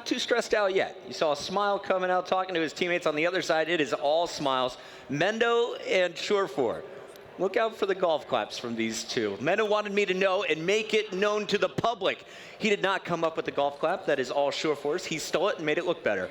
too stressed out yet. You saw a smile coming out, talking to his teammates on the other side. It is all smiles. Mendo and Surefour, look out for the golf claps from these two. Mendo wanted me to know and make it known to the public. He did not come up with the golf clap. That is all Surefour's. He stole it and made it look better.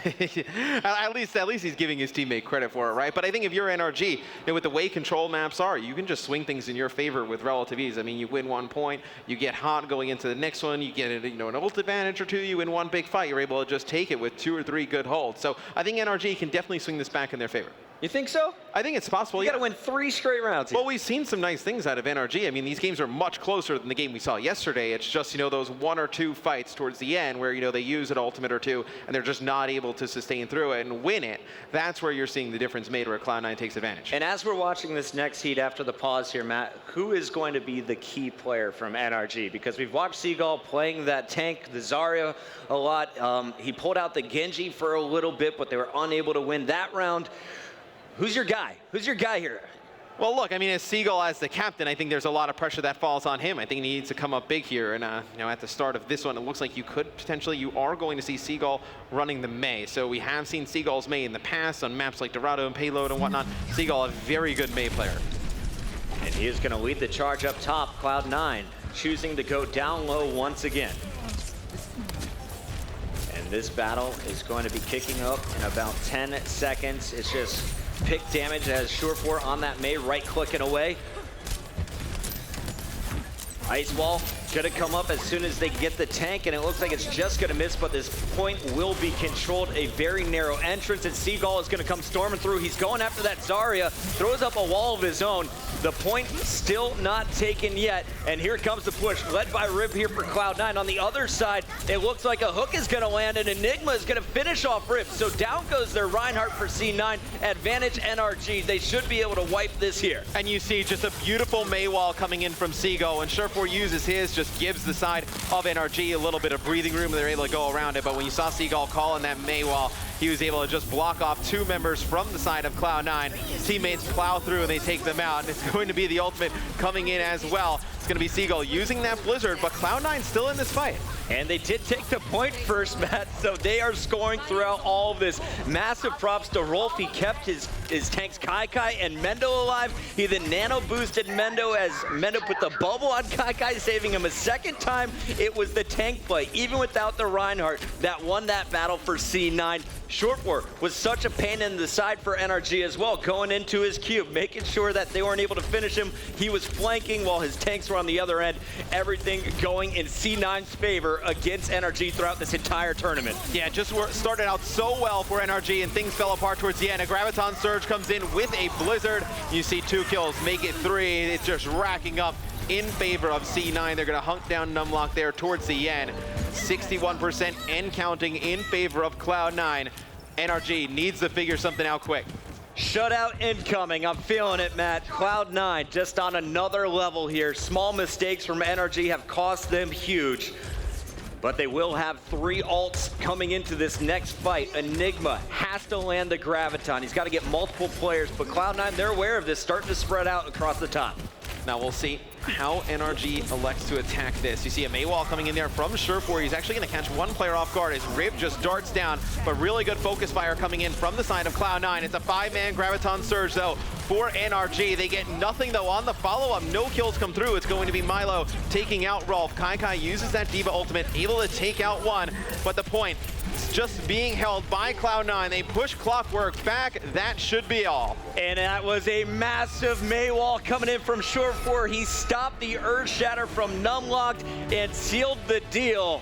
At least he's giving his teammate credit for it, right? But I think if you're NRG, you know, with the way control maps are, you can just swing things in your favor with relative ease. I mean, you win 1 point, you get hot going into the next one, you get an ult advantage or 2, you win 1 big fight, you're able to just take it with 2 or 3 good holds. So I think NRG can definitely swing this back in their favor. You think so? I think it's possible. You got to win 3 straight rounds here. Well, we've seen some nice things out of NRG. I mean, these games are much closer than the game we saw yesterday. It's just, those 1 or 2 fights towards the end where, they use an ultimate or 2 and they're just not able to sustain through it and win it. That's where you're seeing the difference made where Cloud9 takes advantage. And as we're watching this next heat after the pause here, Matt, who is going to be the key player from NRG? Because we've watched Seagull playing that tank, the Zarya, a lot. He pulled out the Genji for a little bit, but they were unable to win that round. Who's your guy? Who's your guy here? Well, look, I mean, as Seagull as the captain, I think there's a lot of pressure that falls on him. I think he needs to come up big here. And, at the start of this one, it looks like you are going to see Seagull running the Mei. So we have seen Seagull's Mei in the past on maps like Dorado and Payload and whatnot. Seagull, a very good Mei player. And he is going to lead the charge up top, Cloud9, choosing to go down low once again. And this battle is going to be kicking up in about 10 seconds. It's just pick damage as Sure4 on that Mei, right-clicking away. Ice Wall gonna come up as soon as they get the tank, and it looks like it's just gonna miss, but this point will be controlled. A very narrow entrance, and Seagull is gonna come storming through. He's going after that Zarya, throws up a wall of his own. The point still not taken yet, and here comes the push, led by Rib here for Cloud9. On the other side, it looks like a hook is gonna land, and Enigma is gonna finish off Rib. So down goes their Reinhardt for C9. Advantage NRG. They should be able to wipe this here. And you see just a beautiful Mei wall coming in from Seagull, and Sure4 uses his, just gives the side of NRG a little bit of breathing room, and they're able to go around it. But when you saw Seagull call in that Mei wall, he was able to just block off 2 members from the side of Cloud9. Teammates plow through and they take them out, and it's going to be the ultimate coming in as well. It's going to be Seagull using that Blizzard, but Cloud9 still in this fight. And they did take the point first, Matt, so they are scoring throughout all of this. Massive props to Rolf. He kept his tanks Kai and Mendo alive. He then nano boosted Mendo as Mendo put the bubble on Kai, saving him a second time. It was the tank play, even without the Reinhardt, that won that battle for C9. Sure4 was such a pain in the side for NRG as well, going into his cube, making sure that they weren't able to finish him. He was flanking while his tanks were on the other end. Everything going in C9's favor against NRG throughout this entire tournament. Yeah, just started out so well for NRG, and things fell apart towards the end. A Graviton Surge comes in with a Blizzard. You see 2 kills, make it 3. It's just racking up in favor of C9. They're going to hunt down Numlock there towards the end. 61% and counting in favor of Cloud9. NRG needs to figure something out quick. Shutout incoming. I'm feeling it, Matt. Cloud9 just on another level here. Small mistakes from NRG have cost them huge. But they will have 3 ults coming into this next fight. Enigma has to land the Graviton. He's got to get multiple players, but Cloud9, they're aware of this, starting to spread out across the top. Now we'll see how NRG elects to attack this. You see a Mei wall coming in there from Sure4. He's actually going to catch 1 player off guard as Rib just darts down, but really good focus fire coming in from the side of Cloud9. It's a 5-man Graviton Surge, though, for NRG. They get nothing, though, on the follow-up. No kills come through. It's going to be Milo taking out Rolf. Kai uses that Diva ultimate, able to take out 1, but the point is just being held by Cloud9. They push Clockwork back. That should be all. And that was a massive Mei wall coming in from Sure4. He stopped the Earth Shatter from Numlocked and sealed the deal.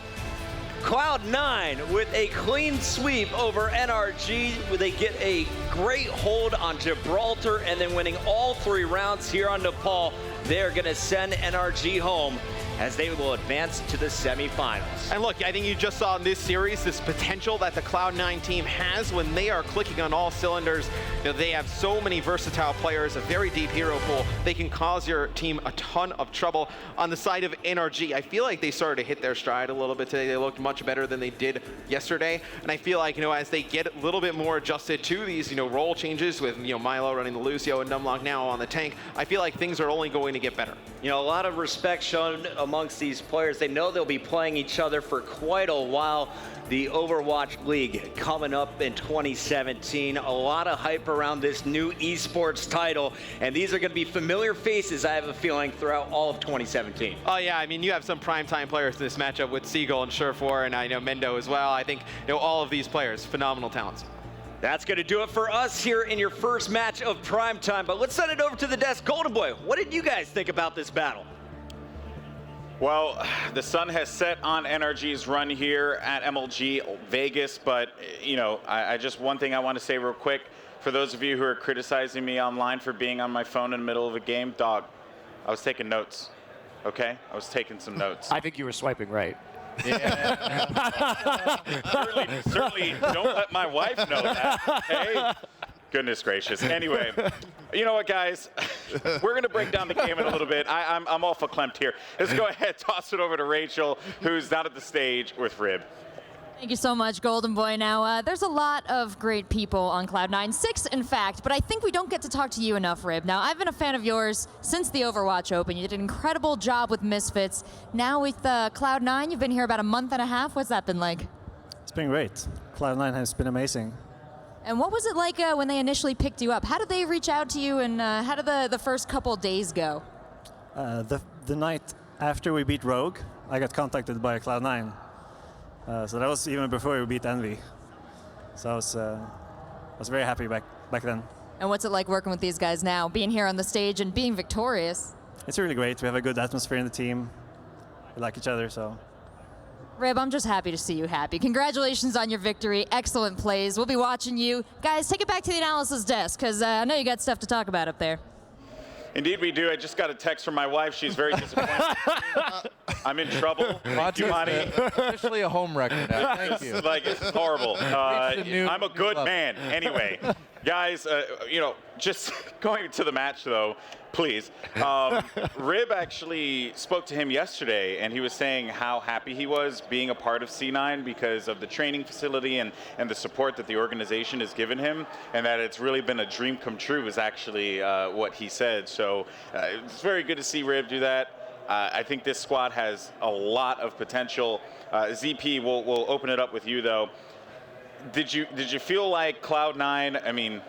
Cloud9 with a clean sweep over NRG. They get a great hold on Gibraltar, and then winning all 3 rounds here on Nepal. They're going to send NRG home as they will advance to the semifinals. And look, I think you just saw in this series this potential that the Cloud9 team has when they are clicking on all cylinders. They have so many versatile players, a very deep hero pool. They can cause your team a ton of trouble. On the side of NRG, I feel like they started to hit their stride a little bit today. They looked much better than they did yesterday. And I feel like, as they get a little bit more adjusted to these, role changes with, Milo running the Lucio and Numlock now on the tank, I feel like things are only going to get better. A lot of respect shown amongst these players. They know they'll be playing each other for quite a while. The Overwatch League coming up in 2017. A lot of hype around this new esports title, and these are going to be familiar faces, I have a feeling, throughout all of 2017. Oh yeah, I mean, you have some primetime players in this matchup with Seagull and Sure4, and I know Mendo as well. I think all of these players, phenomenal talents. That's going to do it for us here in your first match of primetime, but let's send it over to the desk. Golden Boy, what did you guys think about this battle? Well, the sun has set on NRG's run here at MLG Vegas, but, I just one thing I want to say real quick. for those of you who are criticizing me online for being on my phone in the middle of a game, dog, I was taking notes, okay? I was taking some notes. I think you were swiping right. Certainly don't let my wife know that, okay? Goodness gracious. Anyway, you know what, guys? We're going to break down the game in a little bit. I'm awful clamped here. Let's go ahead, toss it over to Rachel, who's down at the stage with Rib. Thank you so much, Golden Boy. Now, there's a lot of great people on Cloud9, 6 in fact, but I think we don't get to talk to you enough, Rib. Now, I've been a fan of yours since the Overwatch Open. You did an incredible job with Misfits. Now with Cloud9, you've been here about a month and a half. What's that been like? It's been great. Cloud9 has been amazing. And what was it like when they initially picked you up? How did they reach out to you, and how did the first couple days go? The night after we beat Rogue, I got contacted by Cloud9. So that was even before we beat Envy. So I was very happy back then. And what's it like working with these guys now, being here on the stage and being victorious? It's really great. We have a good atmosphere in the team. We like each other, so. Rib, I'm just happy to see you happy. Congratulations on your victory. Excellent plays. We'll be watching you. Guys, take it back to the analysis desk, because I know you got stuff to talk about up there. Indeed we do. I just got a text from my wife. She's very disappointed. I'm in trouble. Thank you, Monty. Officially a home record now. Thank you. Like, it's horrible. I'm a good man. Anyway, guys, you know, just going to the match, though, please. Rib actually spoke to him yesterday, and he was saying how happy he was being a part of C9 because of the training facility and the support that the organization has given him, and that it's really been a dream come true is actually what he said. So it's very good to see Rib do that. I think this squad has a lot of potential. ZP, we'll open it up with you, though. Did you feel like Cloud9, I mean,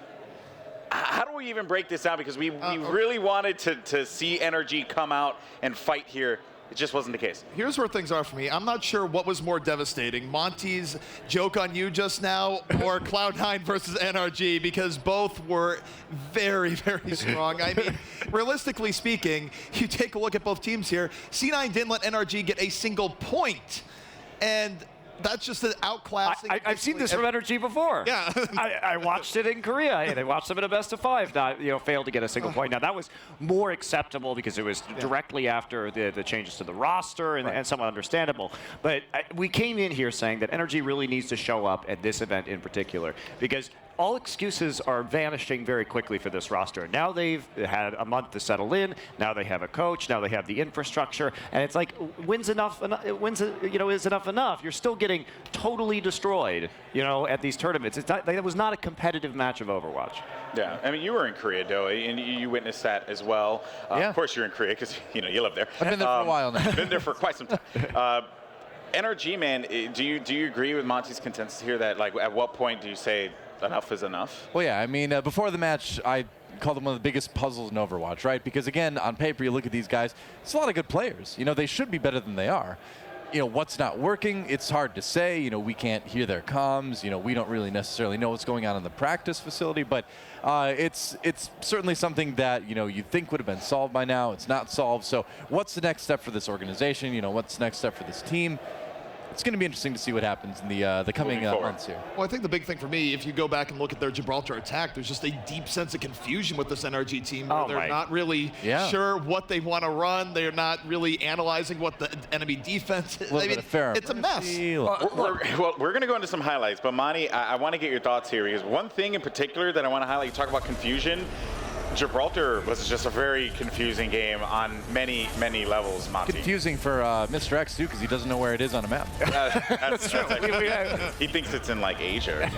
how do we even break this down? Because we really wanted to see NRG come out and fight here. It just wasn't the case. Here's where things are for me. I'm not sure what was more devastating, Monty's joke on you just now or Cloud9 versus NRG, because both were very, very strong. I mean, realistically speaking, you take a look at both teams here, C9 didn't let NRG get a single point. And that's just an outclassing. I've seen this from NRG before. Yeah. I watched it in Korea, and I watched them in a best of 5. Not, failed to get a single point. Now that was more acceptable because it was directly after the changes to the roster and somewhat understandable. But we came in here saying that NRG really needs to show up at this event in particular because all excuses are vanishing very quickly for this roster. Now they've had a month to settle in. Now they have a coach. Now they have the infrastructure, and it's like, when's enough? Is enough enough? You're still getting totally destroyed, at these tournaments. It was not a competitive match of Overwatch. Yeah, I mean, you were in Korea, Doey, and you witnessed that as well. Of course, you're in Korea because you live there. I've been there for a while now. Been there for quite some time. NRG, man, do you agree with Monty's consensus here that at what point do you say enough is enough? Well, yeah, I mean, before the match, I called them one of the biggest puzzles in Overwatch, right? Because, again, on paper, you look at these guys, it's a lot of good players. They should be better than they are. What's not working, it's hard to say. We can't hear their comms. We don't really necessarily know what's going on in the practice facility, but it's certainly something that, you'd think would have been solved by now. It's not solved. So what's the next step for this organization? What's the next step for this team? It's going to be interesting to see what happens in the coming months here. Well, I think the big thing for me, if you go back and look at their Gibraltar attack, there's just a deep sense of confusion with this NRG team. Where they're not really sure what they want to run. They're not really analyzing what the enemy defense is. It's a mess. Well, we're going to go into some highlights, but Monty, I want to get your thoughts here because one thing in particular that I want to highlight, you talk about confusion. Gibraltar was just a very confusing game on many, many levels, Monty. Confusing for Mr. X, too, because he doesn't know where it is on a map. That's true. He thinks it's in, Asia.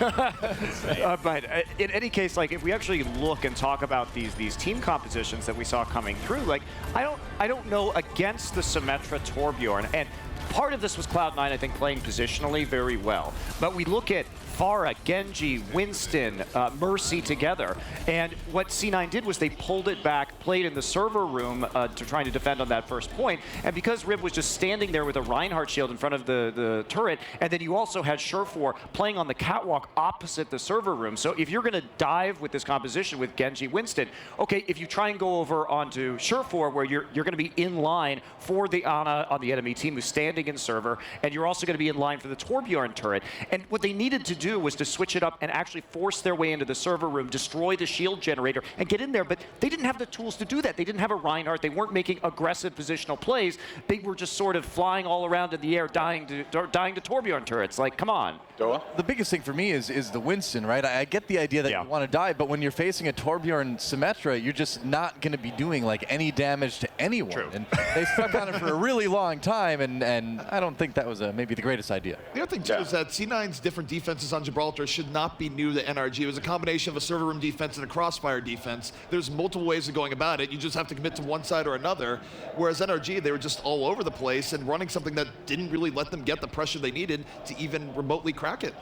But in any case, if we actually look and talk about these team compositions that we saw coming through, I don't know against the Symmetra Torbjorn, and part of this was Cloud9, I think, playing positionally very well. But we look at Pharah, Genji, Winston, Mercy together. And what C9 did was they pulled it back, played in the server room to trying to defend on that first point. And because Rib was just standing there with a Reinhardt shield in front of the turret, and then you also had Surefour playing on the catwalk opposite the server room. So if you're going to dive with this composition with Genji, Winston, okay, if you try and go over onto Surefour where you're going to be in line for the Ana on the enemy team who's standing landing in server, and you're also going to be in line for the Torbjorn turret. And what they needed to do was to switch it up and actually force their way into the server room, destroy the shield generator, and get in there. But they didn't have the tools to do that. They didn't have a Reinhardt. They weren't making aggressive positional plays. They were just sort of flying all around in the air, dying to Torbjorn turrets. Like, come on. The biggest thing for me is the Winston, right? I get the idea that you want to die, but when you're facing a Torbjorn Symmetra, you're just not going to be doing like any damage to anyone. True. And they stuck on it for a really long time, and I don't think that was maybe the greatest idea. The other thing too is that C9's different defenses on Gibraltar should not be new to NRG. It was a combination of a server room defense and a crossfire defense. There's multiple ways of going about it. You just have to commit to one side or another. Whereas NRG, they were just all over the place and running something that didn't really let them get the pressure they needed to even remotely crack it.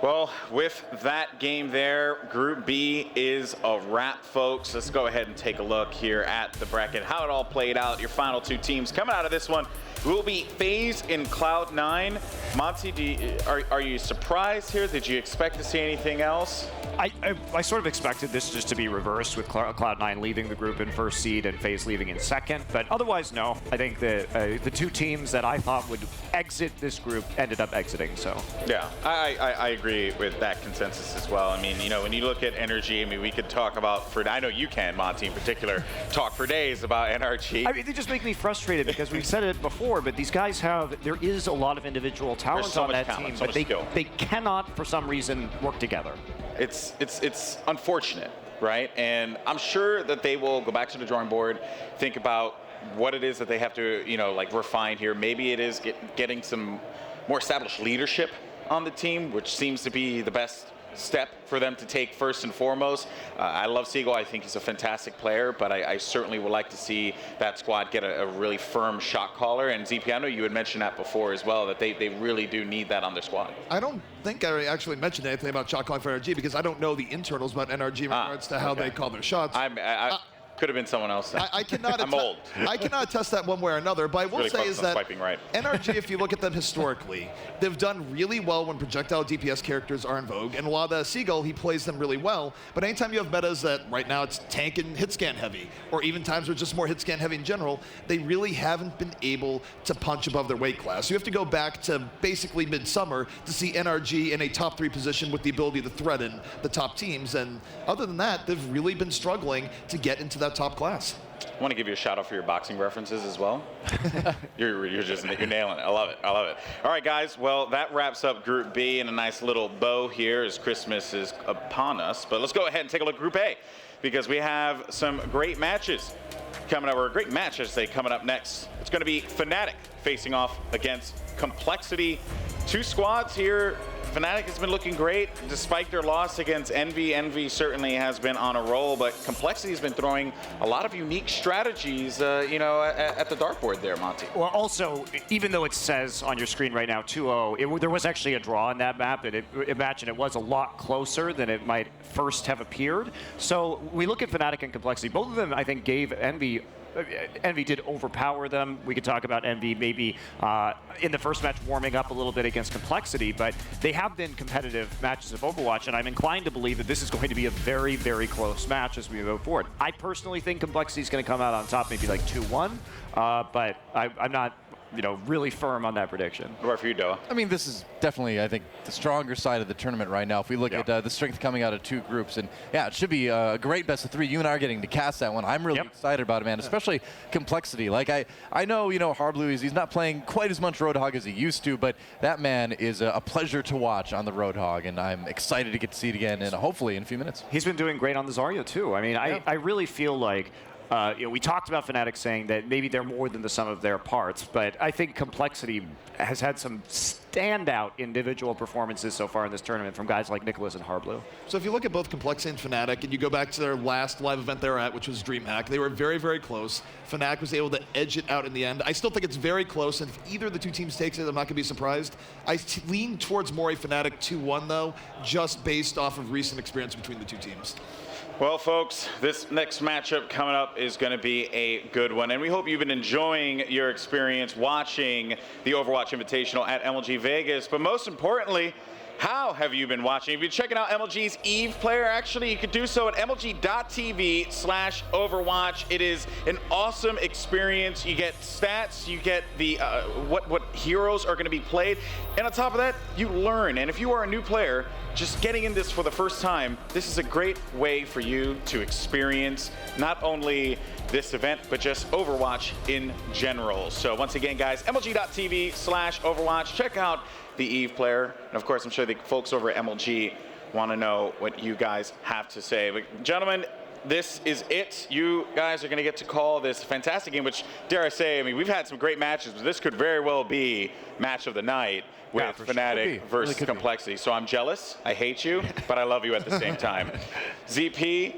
Well, with that game there, Group B is a wrap, folks. Let's go ahead and take a look here at the bracket, how it all played out. Your final two teams coming out of this one will be Faze in Cloud9. Monty, are you surprised here? Did you expect to see anything else? I sort of expected this just to be reversed with Cloud9 leaving the group in first seed and FaZe leaving in second, but otherwise, no. I think the two teams that I thought would exit this group ended up exiting, so. Yeah, I agree with that consensus as well. I mean, you know, when you look at NRG, I mean, we could talk about, I know you can, Monty in particular, talk for days about NRG. I mean, they just make me frustrated because we've said it before, but these guys there is a lot of individual talent on that team, but they cannot, for some reason, work together. It's unfortunate, right? And I'm sure that they will go back to the drawing board, think about what it is that they have to, you know, like refine here. Maybe it is getting some more established leadership on the team, which seems to be the best step for them to take first and foremost. I love Seagull. I think he's a fantastic player, but I certainly would like to see that squad get a really firm shot caller. And ZP, I know you had mentioned that before as well, that they really do need that on their squad. I don't think I actually mentioned anything about shot calling for NRG because I don't know the internals about NRG in regards to how they call their shots. Could have been someone else. I cannot. I'm old. I cannot attest that one way or another. But I will say is that right. NRG, if you look at them historically, they've done really well when projectile DPS characters are in vogue. And while the Seagull, he plays them really well. But anytime you have metas that right now it's tank and hit scan heavy, or even times where it's just more hit scan heavy in general, they really haven't been able to punch above their weight class. You have to go back to basically midsummer to see NRG in a top 3 position with the ability to threaten the top teams. And other than that, they've really been struggling to get into that top class. I want to give you a shout out for your boxing references as well. you're nailing it. I love it. I love it. All right, guys. Well, that wraps up Group B in a nice little bow here as Christmas is upon us. But let's go ahead and take a look at Group A because we have some great matches coming up, or a great match, I should say, coming up next. It's going to be Fanatic facing off against Complexity. Two squads here. Fnatic has been looking great despite their loss against Envy. Envy certainly has been on a roll, but Complexity has been throwing a lot of unique strategies, you know, at the dartboard there, Monty. Well, also, even though it says on your screen right now 2-0, there was actually a draw in that map, and imagine it was a lot closer than it might first have appeared. So we look at Fnatic and Complexity. Both of them, I think, gave Envy did overpower them. We could talk about Envy maybe in the first match warming up a little bit against Complexity, but they have been competitive matches of Overwatch, and I'm inclined to believe that this is going to be a very, very close match as we move forward. I personally think Complexity is going to come out on top, maybe like 2-1, but I'm not, you know, really firm on that prediction. What about for you, Doa? I mean, this is definitely, I think, the stronger side of the tournament right now. If we look at the strength coming out of 2 groups, and yeah, it should be a great best of 3. You and I are getting to cast that one. I'm really excited about it, man, especially Complexity. Like, I know, you know, Harblu, he's not playing quite as much Roadhog as he used to, but that man is a pleasure to watch on the Roadhog, and I'm excited to get to see it again, and hopefully in a few minutes. He's been doing great on the Zarya, too. I mean, I really feel like you know, we talked about Fnatic saying that maybe they're more than the sum of their parts, but I think Complexity has had some standout individual performances so far in this tournament from guys like Nicholas and Harblu. So if you look at both Complexity and Fnatic, and you go back to their last live event they were at, which was DreamHack, they were very, very close. Fnatic was able to edge it out in the end. I still think it's very close, and if either of the two teams takes it, I'm not going to be surprised. I lean towards more a Fnatic 2-1, though, just based off of recent experience between the two teams. Well, folks, this next matchup coming up is going to be a good one, and we hope you've been enjoying your experience watching the Overwatch Invitational at MLG Vegas. But most importantly, How have you been watching? If you're checking out MLG's EVE player, actually, you could do so at MLG.tv/Overwatch. It is an awesome experience. You get stats, you get the what heroes are going to be played, and on top of that, you learn. And if you are a new player, just getting in this for the first time, this is a great way for you to experience not only this event, but just Overwatch in general. So once again, guys, MLG.tv/Overwatch. Check out the EVE player. And of course, I'm sure the folks over at MLG want to know what you guys have to say. But gentlemen, this is it. You guys are going to get to call this fantastic game, which, dare I say, I mean, we've had some great matches, but this could very well be match of the night with Fnatic versus Complexity. So I'm jealous. I hate you, but I love you at the same time. ZP,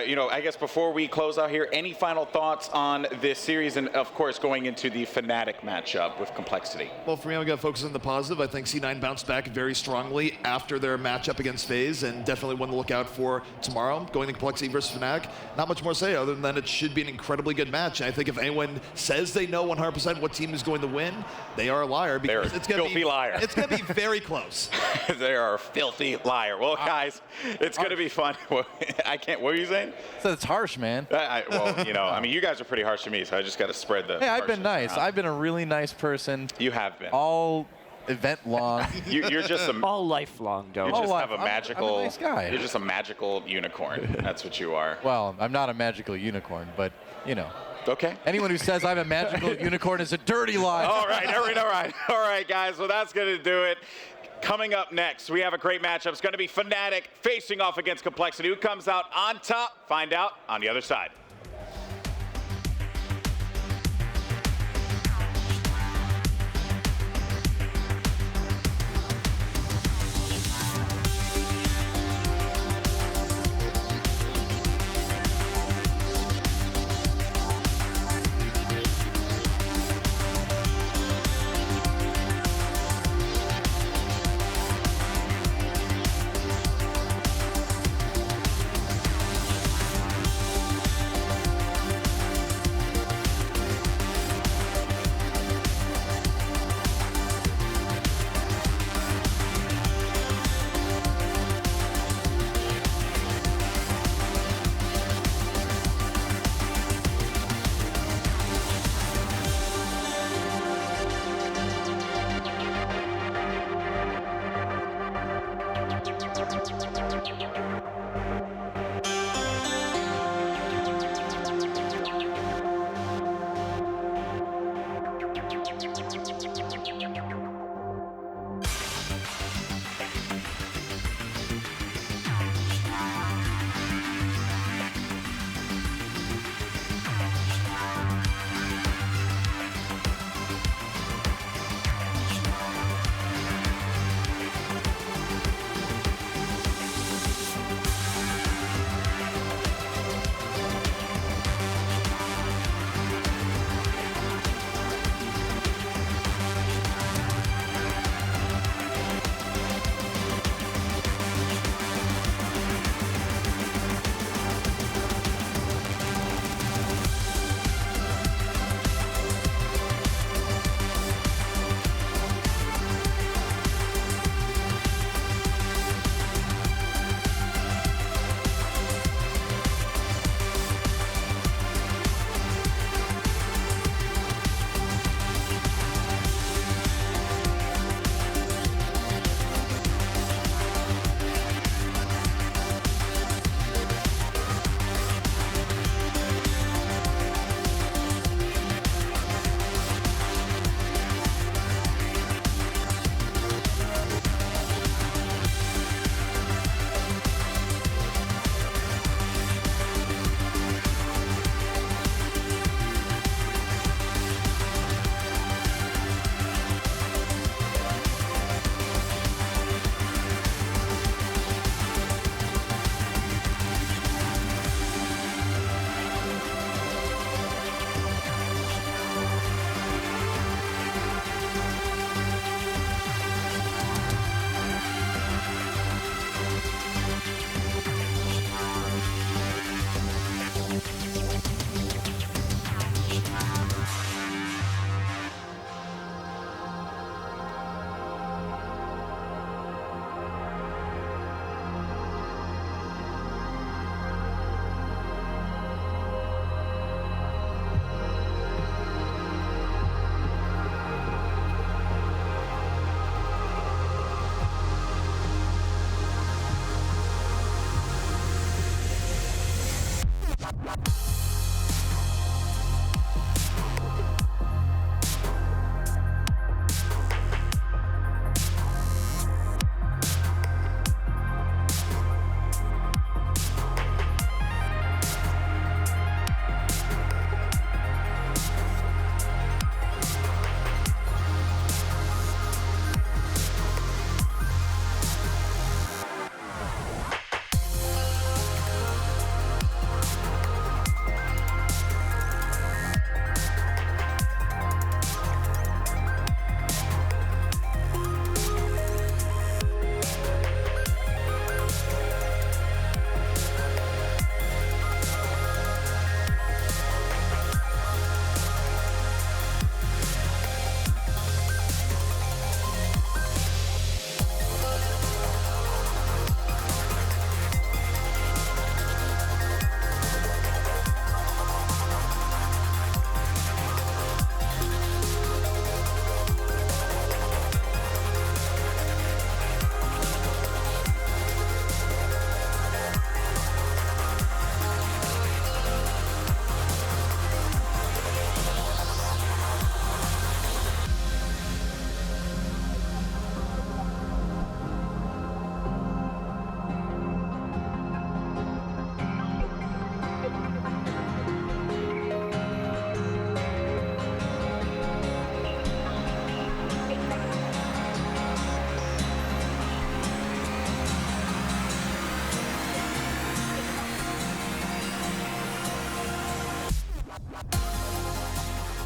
you know, I guess before we close out here, any final thoughts on this series and, of course, going into the Fnatic matchup with Complexity? Well, for me, I'm going to focus on the positive. I think C9 bounced back very strongly after their matchup against Faze, and definitely one to look out for tomorrow, going to Complexity versus Fnatic. Not much more to say other than it should be an incredibly good match. And I think if anyone says they know 100% what team is going to win, they are a liar. Because it's going to be liar. It's going to be very close. They are a filthy liar. Well, guys, it's going to be fun. I can't. What were you saying? So it's harsh, man. Well, you know, I mean, you guys are pretty harsh to me, so I just got to spread the. Hey, I've been nice. around. I've been a really nice person. You have been. All event long. You're just a all lifelong, though. You just have a magical. I'm a nice guy. You're just a magical unicorn. That's what you are. Well, I'm not a magical unicorn, but you know. Okay. Anyone who says I'm a magical unicorn is a dirty liar. All right, guys. Well, that's going to do it. Coming up next, we have a great matchup. It's going to be Fnatic facing off against Complexity. Who comes out on top? Find out on the other side.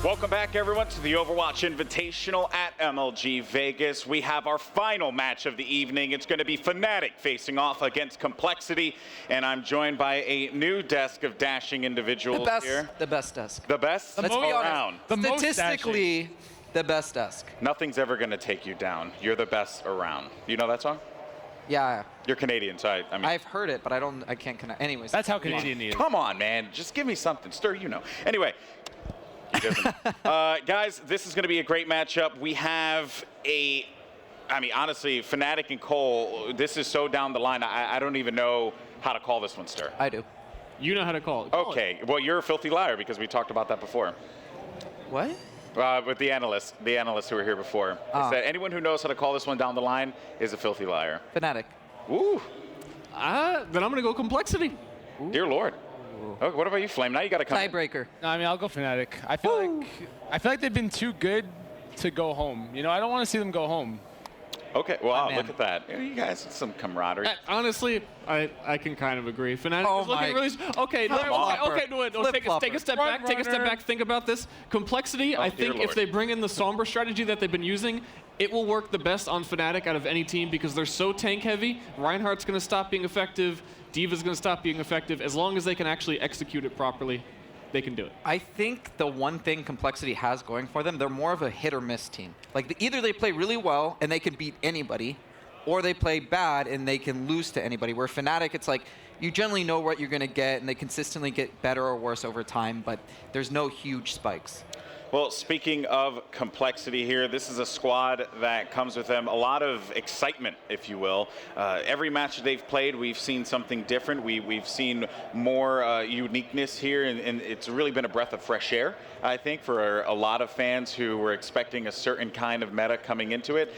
Welcome back, everyone, to the Overwatch Invitational at MLG Vegas. We have our final match of the evening. It's going to be Fanatic facing off against Complexity, and I'm joined by a new desk of dashing individuals here. The best desk. The best? Let's be around. honest. Statistically, the best desk. Nothing's ever going to take you down. You're the best around. You know that song? Yeah. You're Canadian, so I mean. I've heard it, but I can't connect. Anyways. That's how Canadian he is. Come on, man. Just give me something. Stir, you know. Anyway. Guys, this is going to be a great matchup. We have honestly, Fanatic and Cole, this is so down the line. I don't even know how to call this one, Stir. I do. You know how to call it. Okay. Well, you're a filthy liar because we talked about that before. What? With the analysts who were here before. Said anyone who knows how to call this one down the line is a filthy liar. Fanatic. Ooh. Then I'm going to go Complexity. Ooh. Dear Lord. Okay, what about you, Flame? Now you got to come. Tiebreaker. No, I mean, I'll go Fnatic. I feel like they've been too good to go home. You know, I don't want to see them go home. Okay, well, look at that. You guys have some camaraderie. Honestly, I can kind of agree. Fnatic is looking really. Okay, take a step back. Take a step back. Think about this. Complexity. I think if they bring in the Sombra strategy that they've been using, it will work the best on Fnatic out of any team because they're so tank heavy. Reinhardt's going to stop being effective. Diva's going to stop being effective. As long as they can actually execute it properly, they can do it. I think the one thing Complexity has going for them, they're more of a hit or miss team. Like either they play really well and they can beat anybody, or they play bad and they can lose to anybody. Where Fnatic, it's like you generally know what you're going to get and they consistently get better or worse over time, but there's no huge spikes. Well, speaking of Complexity here, this is a squad that comes with them a lot of excitement, if you will. Every match they've played, we've seen something different. We've seen more uniqueness here, and it's really been a breath of fresh air, I think, for a lot of fans who were expecting a certain kind of meta coming into it.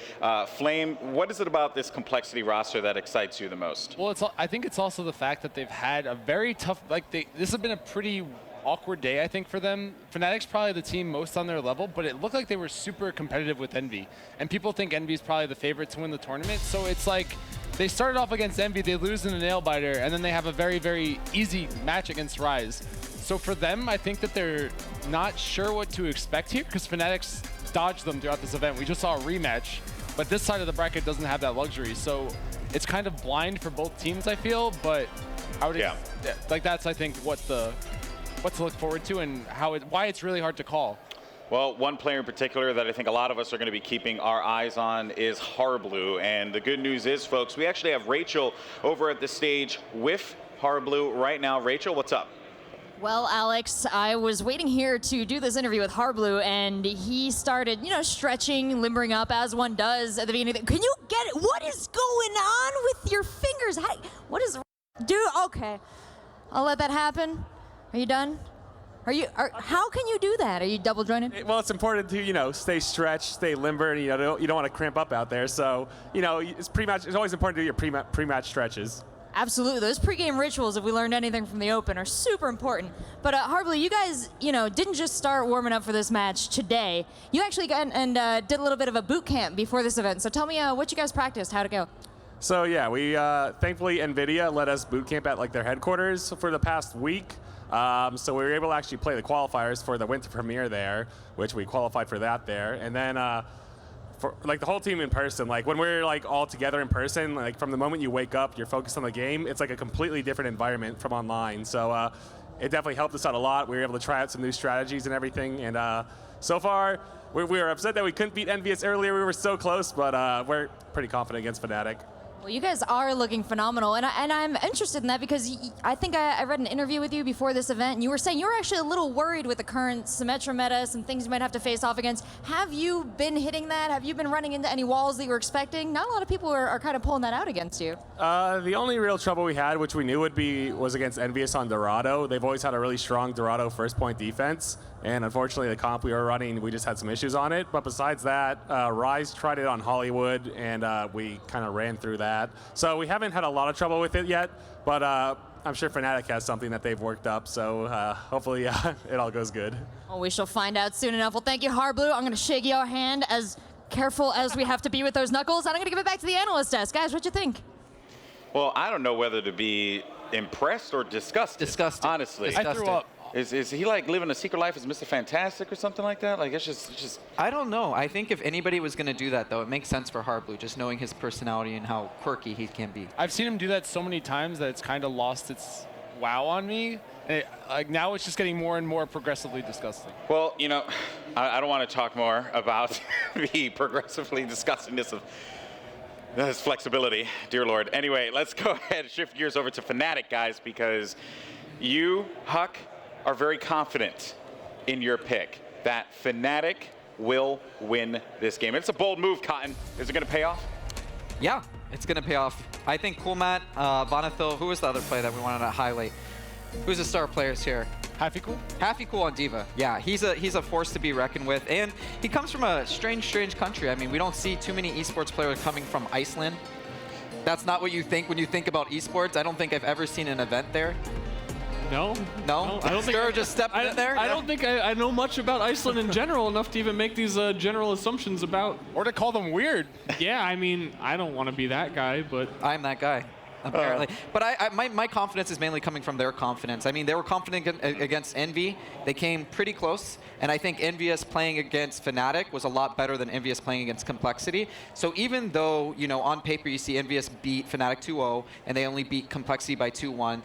Flame, what is it about this Complexity roster that excites you the most? Well, I think it's also the fact that they've had a very tough, this has been a pretty awkward day, I think, for them. Fnatic's probably the team most on their level, but it looked like they were super competitive with Envy. And people think Envy's probably the favorite to win the tournament. So it's like they started off against Envy, they lose in a nail biter, and then they have a very, very easy match against Rise. So for them, I think that they're not sure what to expect here because Fnatic's dodged them throughout this event. We just saw a rematch, but this side of the bracket doesn't have that luxury. So it's kind of blind for both teams, I feel, but I would that's, I think, what to look forward to and why it's really hard to call. Well, one player in particular that I think a lot of us are going to be keeping our eyes on is Harblu. And the good news is, folks, we actually have Rachel over at the stage with Harblu right now. Rachel, what's up? Well, Alex, I was waiting here to do this interview with Harblu, and he started, stretching, limbering up as one does at the beginning. Can you get it? What is going on with your fingers? What is... Dude, okay. I'll let that happen. Are you done? How can you do that? Are you double jointed? Well, it's important to, stay stretched, stay limber, and you don't want to cramp up out there. So, it's always important to do your pre-match stretches. Absolutely. Those pre-game rituals, if we learned anything from the Open, are super important. But Harbly, you guys, didn't just start warming up for this match today. You actually got and did a little bit of a boot camp before this event. So tell me what you guys practiced, how'd it go? So yeah, we thankfully NVIDIA let us boot camp at their headquarters for the past week. So we were able to actually play the qualifiers for the winter premiere there, which we qualified for that there. And then for the whole team in person, when we're all together in person, from the moment you wake up, you're focused on the game. It's a completely different environment from online. So it definitely helped us out a lot. We were able to try out some new strategies and everything. And so far, we were upset that we couldn't beat Envyus earlier. We were so close, but we're pretty confident against Fnatic. Well, you guys are looking phenomenal, and I'm interested in that because I think I read an interview with you before this event, and you were saying you were actually a little worried with the current Symmetra meta, some things you might have to face off against. Have you been hitting that? Have you been running into any walls that you were expecting? Not a lot of people are kind of pulling that out against you. The only real trouble we had, which we knew was against Envyus on Dorado. They've always had a really strong Dorado first point defense. And unfortunately, the comp we were running, we just had some issues on it. But besides that, Rise tried it on Hollywood, and we kind of ran through that. So we haven't had a lot of trouble with it yet, but I'm sure Fnatic has something that they've worked up. So hopefully it all goes good. Well, we shall find out soon enough. Well, thank you, Harblu. I'm going to shake your hand as careful as we have to be with those knuckles. And I'm going to give it back to the analyst desk. Guys, what you think? Well, I don't know whether to be impressed or disgusted. Disgusted. Honestly. Disgusted. I threw up. Is he living a secret life as Mr. Fantastic or something like that? It's just. I don't know. I think if anybody was going to do that, though, it makes sense for Harblu, just knowing his personality and how quirky he can be. I've seen him do that so many times that it's kind of lost its wow on me. And now it's just getting more and more progressively disgusting. Well, I don't want to talk more about the progressively disgustingness of his flexibility, dear Lord. Anyway, let's go ahead and shift gears over to Fnatic, guys, because you, Huck, are very confident in your pick that Fnatic will win this game. It's a bold move, Cotton. Is it going to pay off? Yeah, it's going to pay off. I think Coolmat, Vonathil, who was the other player that we wanted to highlight? Who's the star players here? HappyCool? HappyCool on Diva. Yeah, he's a force to be reckoned with. And he comes from a strange country. I mean, we don't see too many esports players coming from Iceland. That's not what you think when you think about esports. I don't think I've ever seen an event there. No. No? I don't think Stir just stepped in there? I don't think I know much about Iceland in general enough to even make these general assumptions about. Or to call them weird. Yeah, I mean, I don't want to be that guy, but. I'm that guy, apparently. But my confidence is mainly coming from their confidence. I mean, they were confident against Envy. They came pretty close. And I think Envyus playing against Fnatic was a lot better than Envyus playing against Complexity. So even though, on paper you see Envyus beat Fnatic 2-0, and they only beat Complexity by 2-1,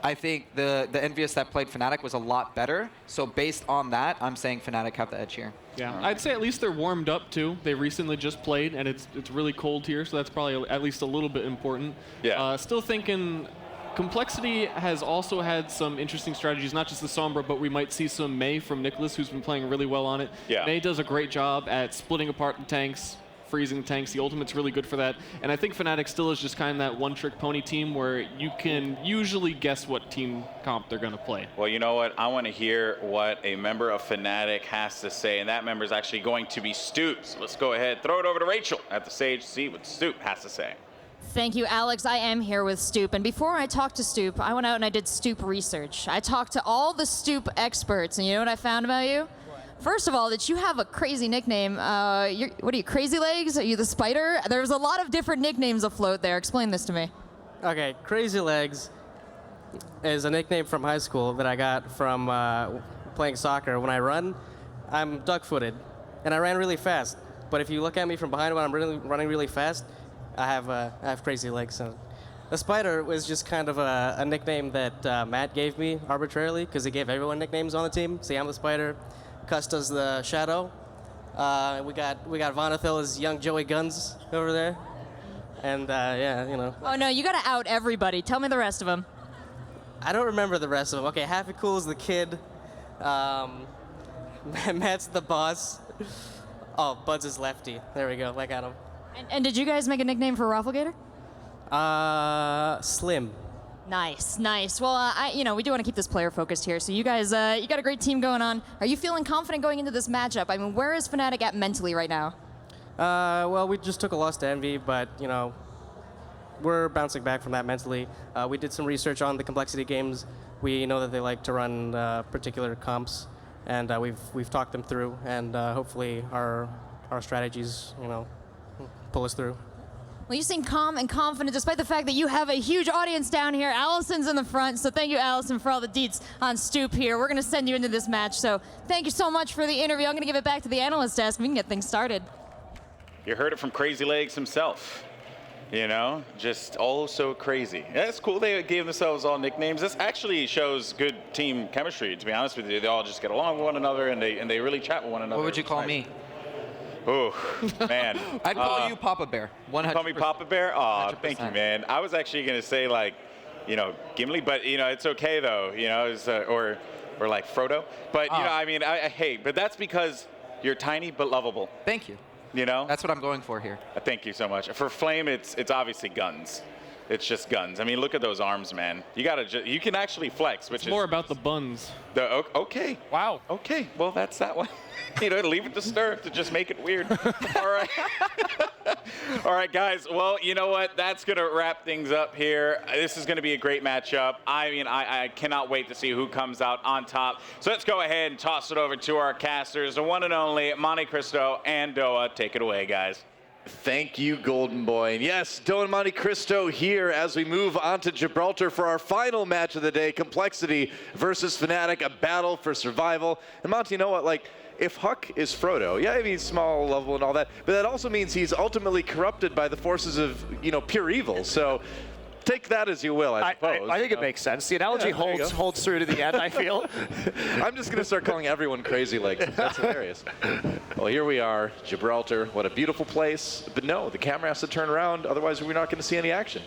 I think the Envyus that played Fnatic was a lot better. So based on that, I'm saying Fnatic have the edge here. Yeah, I'd say at least they're warmed up too. They recently just played, and it's really cold here, so that's probably at least a little bit important. Yeah. Still thinking Complexity has also had some interesting strategies, not just the Sombra, but we might see some Mei from Nicholas, who's been playing really well on it. Yeah. Mei does a great job at splitting apart the tanks, freezing tanks. The ultimate's really good for that. And I think Fnatic still is just kind of that one-trick pony team where you can usually guess what team comp they're going to play. Well, you know what? I want to hear what a member of Fnatic has to say, and that member is actually going to be Stoop. So let's go ahead, throw it over to Rachel at the stage, see what Stoop has to say. Thank you, Alex. I am here with Stoop. And before I talked to Stoop, I went out and I did Stoop research. I talked to all the Stoop experts, and you know what I found about you? First of all, that you have a crazy nickname. What are you, Crazy Legs? Are you the Spider? There's a lot of different nicknames afloat there. Explain this to me. Okay, Crazy Legs is a nickname from high school that I got from playing soccer. When I run, I'm duck-footed, and I ran really fast. But if you look at me from behind when I'm running really fast, I have crazy legs. So the Spider was just kind of a nickname that Matt gave me arbitrarily because he gave everyone nicknames on the team. See, I'm the Spider. Custa's the Shadow. We got Vonathil as young Joey Guns over there. And yeah, you know. Oh no, you gotta out everybody. Tell me the rest of them. I don't remember the rest of them. Okay, Happy Cool is the kid. Matt's the boss. Oh, Bud's is Lefty. There we go. I got him. And did you guys make a nickname for Rafflegator? Slim. Nice, nice. Well, we do want to keep this player focused here. So you guys, you got a great team going on. Are you feeling confident going into this matchup? I mean, where is Fnatic at mentally right now? Well, we just took a loss to Envy, but we're bouncing back from that mentally. We did some research on the Complexity games. We know that they like to run particular comps, and we've talked them through, and hopefully our strategies, pull us through. Well, you seem calm and confident despite the fact that you have a huge audience down here. Allison's in the front, so thank you, Allison, for all the deets on Stoop here. We're going to send you into this match, so thank you so much for the interview. I'm going to give it back to the analyst desk. We can get things started. You heard it from Crazy Legs himself. Just all so crazy. Yeah, it's cool they gave themselves all nicknames. This actually shows good team chemistry, to be honest with you. They all just get along with one another, and they really chat with one another. What would you call me? Oh, man. I'd call you Papa Bear. 100%. Call me Papa Bear? Oh, 100%. Thank you, man. I was actually going to say, Gimli, but, it's okay, though, or like Frodo. But, but that's because you're tiny but lovable. Thank you. That's what I'm going for here. Thank you so much. For Flame, it's obviously guns. It's just guns. I mean, look at those arms, man. You can actually flex, which it's more about the buns. Okay. Wow. Okay. Well, that's that one. Leave it to Stir to just make it weird. All right. All right, guys. Well, you know what? That's going to wrap things up here. This is going to be a great matchup. I mean, I cannot wait to see who comes out on top. So let's go ahead and toss it over to our casters, the one and only Monte Cristo and Doa. Take it away, guys. Thank you, Golden Boy. And yes, Doa and Monte Cristo here as we move on to Gibraltar for our final match of the day, Complexity versus Fnatic, a battle for survival. And Monte, you know what? If Huck is Frodo, yeah, he's small level and all that, but that also means he's ultimately corrupted by the forces of, pure evil. So take that as you will, I suppose. I think it makes sense. The analogy holds through to the end, I feel. I'm just going to start calling everyone Crazy Legs. That's hilarious. Well, here we are, Gibraltar. What a beautiful place. But no, the camera has to turn around, otherwise we're not going to see any action.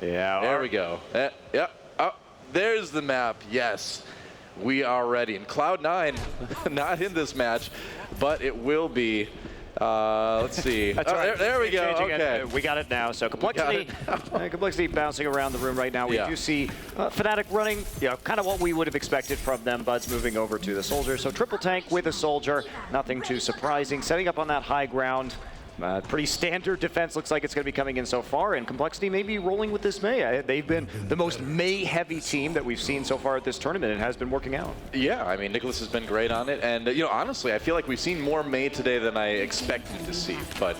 Yeah. There we go. Yep. Oh, there's the map. Yes. We are ready. And Cloud9, not in this match, but it will be. Let's see. That's right. There we go. Okay. We got it now. So Complexity bouncing around the room right now. We do see Fnatic running, kind of what we would have expected from them. Buds moving over to the Soldier. So triple tank with a Soldier. Nothing too surprising. Setting up on that high ground. Pretty standard defense looks like it's going to be coming in so far, and Complexity may be rolling with this Mei. They've been the most Mei-heavy team that we've seen so far at this tournament, and it has been working out. Yeah, I mean, Nicholas has been great on it, and honestly, I feel like we've seen more Mei today than I expected to see, but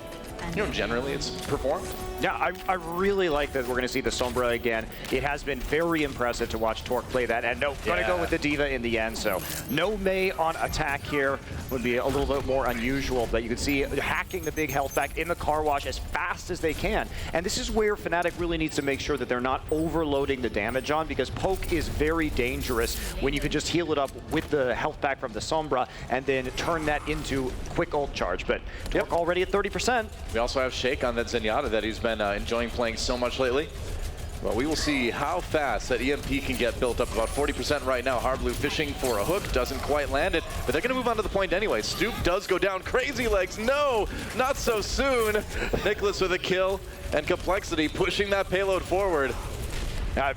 generally it's performed. Yeah, I really like that we're going to see the Sombra again. It has been very impressive to watch Torque play that, and going to go with the D.Va in the end, so no Mei on attack here would be a little bit more unusual, but you can see hacking the big health back in the car wash as fast as they can, and this is where Fnatic really needs to make sure that they're not overloading the damage on, because Poke is very dangerous when you can just heal it up with the health back from the Sombra and then turn that into quick ult charge, but Torque already at 30%. We also have Shake on that Zenyatta that he's been enjoying playing so much lately. Well, we will see how fast that EMP can get built up. About 40% right now. Hardblue fishing for a hook, doesn't quite land it, but they're going to move on to the point anyway. Stoop does go down. Crazy Legs, no, not so soon. Nicholas with a kill, and Complexity pushing that payload forward.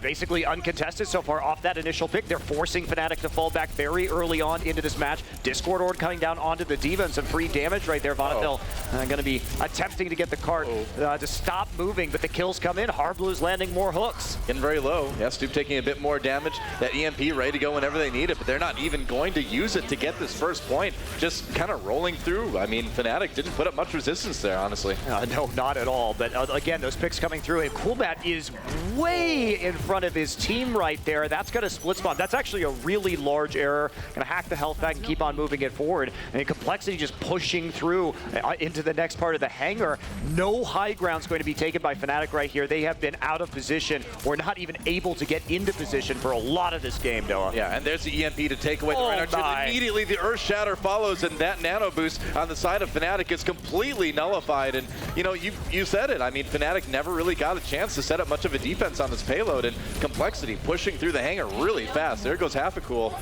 Basically uncontested so far off that initial pick. They're forcing Fnatic to fall back very early on into this match. Discord Orb coming down onto the D.Va and some free damage right there. Vonnevill going to be attempting to get the cart to stop moving, but the kills come in. Hardblue's landing more hooks. Getting very low. Yeah, Stoop taking a bit more damage. That EMP ready to go whenever they need it, but they're not even going to use it to get this first point. Just kind of rolling through. I mean, Fnatic didn't put up much resistance there, honestly. No, not at all. But again, those picks coming through, and Coolbat is way in front of his team right there. That's got a split spawn. That's actually a really large error. Gonna hack the health back and keep on moving it forward. And Complexity just pushing through into the next part of the hangar. No high ground's going to be taken by Fnatic right here. They have been out of position or not even able to get into position for a lot of this game, Noah. Yeah, and there's the EMP to take away the right. Immediately the Earth Shatter follows, and that nano boost on the side of Fnatic is completely nullified. And you said it. I mean, Fnatic never really got a chance to set up much of a defense on this payload. payload, and Complexity pushing through the hangar really fast. There goes Half-a-Cool,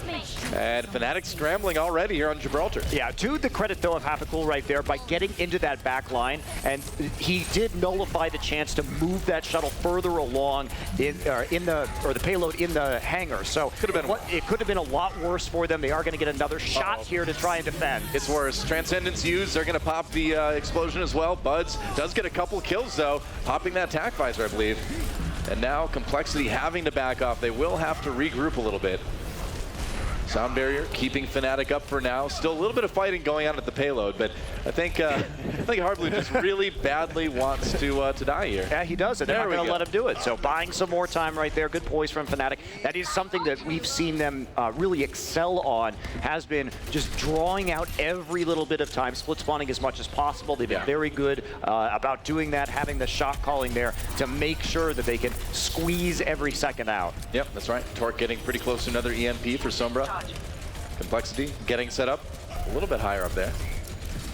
and Fnatic scrambling already here on Gibraltar. Yeah, to the credit though of Half-a-Cool right there by getting into that back line, and he did nullify the chance to move that shuttle further along in the payload in the hangar. So it could have been a lot worse for them. They are going to get another shot here to try and defend. It's worse. Transcendence used. They're going to pop the explosion as well. Buds does get a couple kills though, popping that tac visor, I believe. And now Complexity having to back off. They will have to regroup a little bit. Sound barrier keeping Fnatic up for now. Still a little bit of fighting going on at the payload, but I think Hardblue just really badly wants to die here. Yeah, he does, and they're not going to let him do it. So buying some more time right there. Good poise from Fnatic. That is something that we've seen them really excel on, has been just drawing out every little bit of time, split spawning as much as possible. They've been very good about doing that, having the shot calling there to make sure that they can squeeze every second out. Yep, that's right. Torque getting pretty close to another EMP for Sombra. Complexity getting set up a little bit higher up there.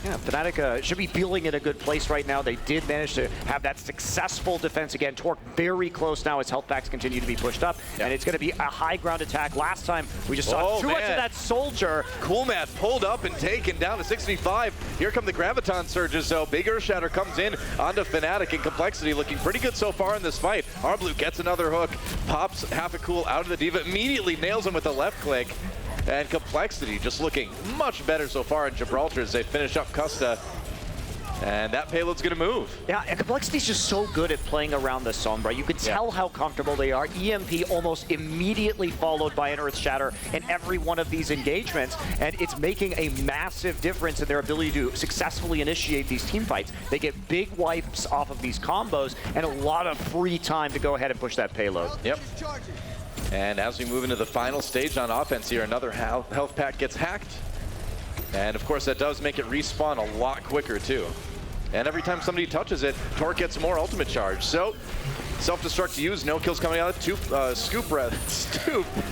Yeah, Fnatic should be feeling in a good place right now. They did manage to have that successful defense again. Torque very close now as health packs continue to be pushed up. And it's going to be a high ground attack. Last time we just saw too much of that Soldier. Coolmat pulled up and taken down to 65. Here come the Graviton surges, so Big Earth Shatter comes in onto Fnatic, and Complexity looking pretty good so far in this fight. Hardblue gets another hook, pops Half-a-Cool out of the Diva, immediately nails him with a left click. And Complexity just looking much better so far in Gibraltar as they finish up Custa. And that payload's going to move. Yeah, and Complexity's just so good at playing around the Sombra. You can tell how comfortable they are. EMP almost immediately followed by an Earth Shatter in every one of these engagements. And it's making a massive difference in their ability to successfully initiate these team fights. They get big wipes off of these combos and a lot of free time to go ahead and push that payload. Yep. And as we move into the final stage on offense here, another health pack gets hacked. And of course that does make it respawn a lot quicker too. And every time somebody touches it, Torque gets more ultimate charge. So self-destruct used, no kills coming out. Scoop,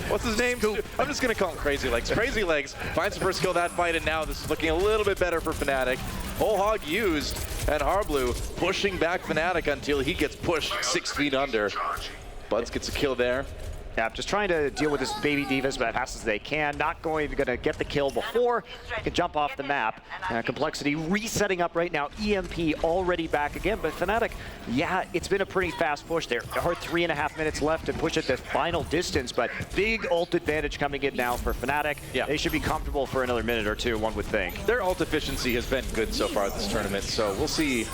what's his name? Scoop. I'm just gonna call him Crazy Legs. Crazy Legs finds the first kill of that fight, and now this is looking a little bit better for Fnatic. Whole Hog used, and Hardblue pushing back Fnatic until he gets pushed 6 feet under. Buds gets a kill there. Yeah, just trying to deal with his baby divas as fast as they can. Not going to get the kill before they can jump off the map. Complexity resetting up right now. EMP already back again, but Fnatic, yeah, it's been a pretty fast push there. There are 3.5 minutes left to push it the final distance, but big ult advantage coming in now for Fnatic. Yeah. They should be comfortable for another minute or two, one would think. Their ult efficiency has been good so far this tournament, so we'll see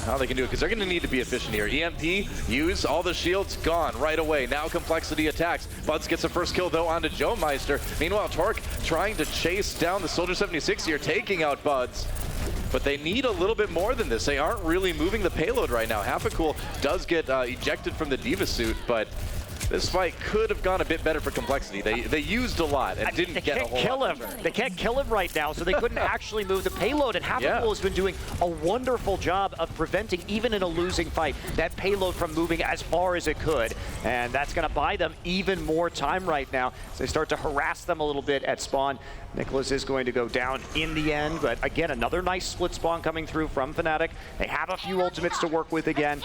how they can do it, because they're going to need to be efficient here. EMP, use, all the shields gone right away. Now Complexity attacks. Buds gets the first kill, though, onto Joe Meister. Meanwhile, Torque trying to chase down the Soldier 76 here, taking out Buds. But they need a little bit more than this. They aren't really moving the payload right now. Half-a-Cool does get ejected from the Diva suit, but this fight could have gone a bit better for Complexity. They used a lot and didn't get a whole lot. They can't kill him right now, so they couldn't actually move the payload. And Half-a-Cool has been doing a wonderful job of preventing, even in a losing fight, that payload from moving as far as it could. And that's going to buy them even more time right now as they start to harass them a little bit at spawn. Nicholas is going to go down in the end, but again, another nice split spawn coming through from Fnatic. They have a few ultimates to work with again.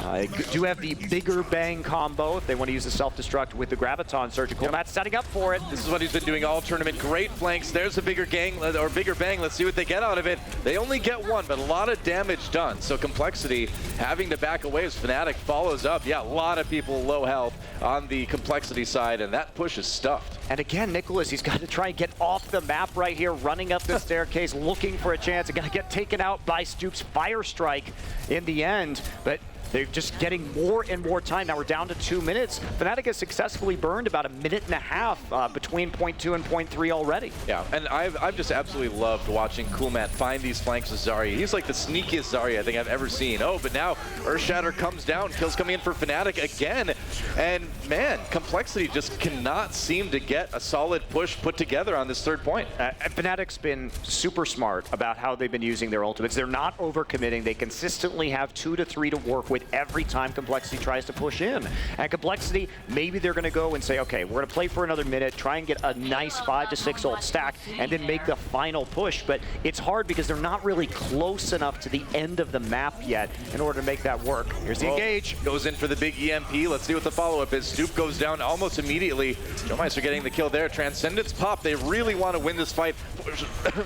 They do have the bigger bang combo if they want to use the self-destruct with the Graviton Surgical. Matt's setting up for it. This is what he's been doing all tournament. Great flanks. There's a bigger bang. Let's see what they get out of it. They only get one, but a lot of damage done. So Complexity having to back away as Fnatic follows up. Yeah, a lot of people low health on the Complexity side, and that push is stuffed. And again, Nicholas, he's got to try and get off the map right here, running up the staircase, looking for a chance. They're going to get taken out by Stoop's Fire Strike in the end, but they're just getting more and more time. Now we're down to 2 minutes. Fnatic has successfully burned about 1.5 minutes between point 2 and point 3 already. Yeah, and I've just absolutely loved watching Coolmat find these flanks with Zarya. He's like the sneakiest Zarya I think I've ever seen. Oh, but now Earthshatter comes down, kills coming in for Fnatic again. And man, Complexity just cannot seem to get a solid push put together on this third point. Fnatic's been super smart about how they've been using their ultimates. They're not overcommitting. They consistently have 2 to 3 to work with every time Complexity tries to push in. And Complexity, maybe they're going to go and say, okay, we're going to play for another minute, try and get a nice 5 to 6 ult stack, and then make the final push. But it's hard because they're not really close enough to the end of the map yet in order to make that work. Here's the engage. Goes in for the big EMP. Let's see what the follow-up is. Stoop goes down almost immediately. Jomeister getting the kill there. Transcendence pop. They really want to win this fight.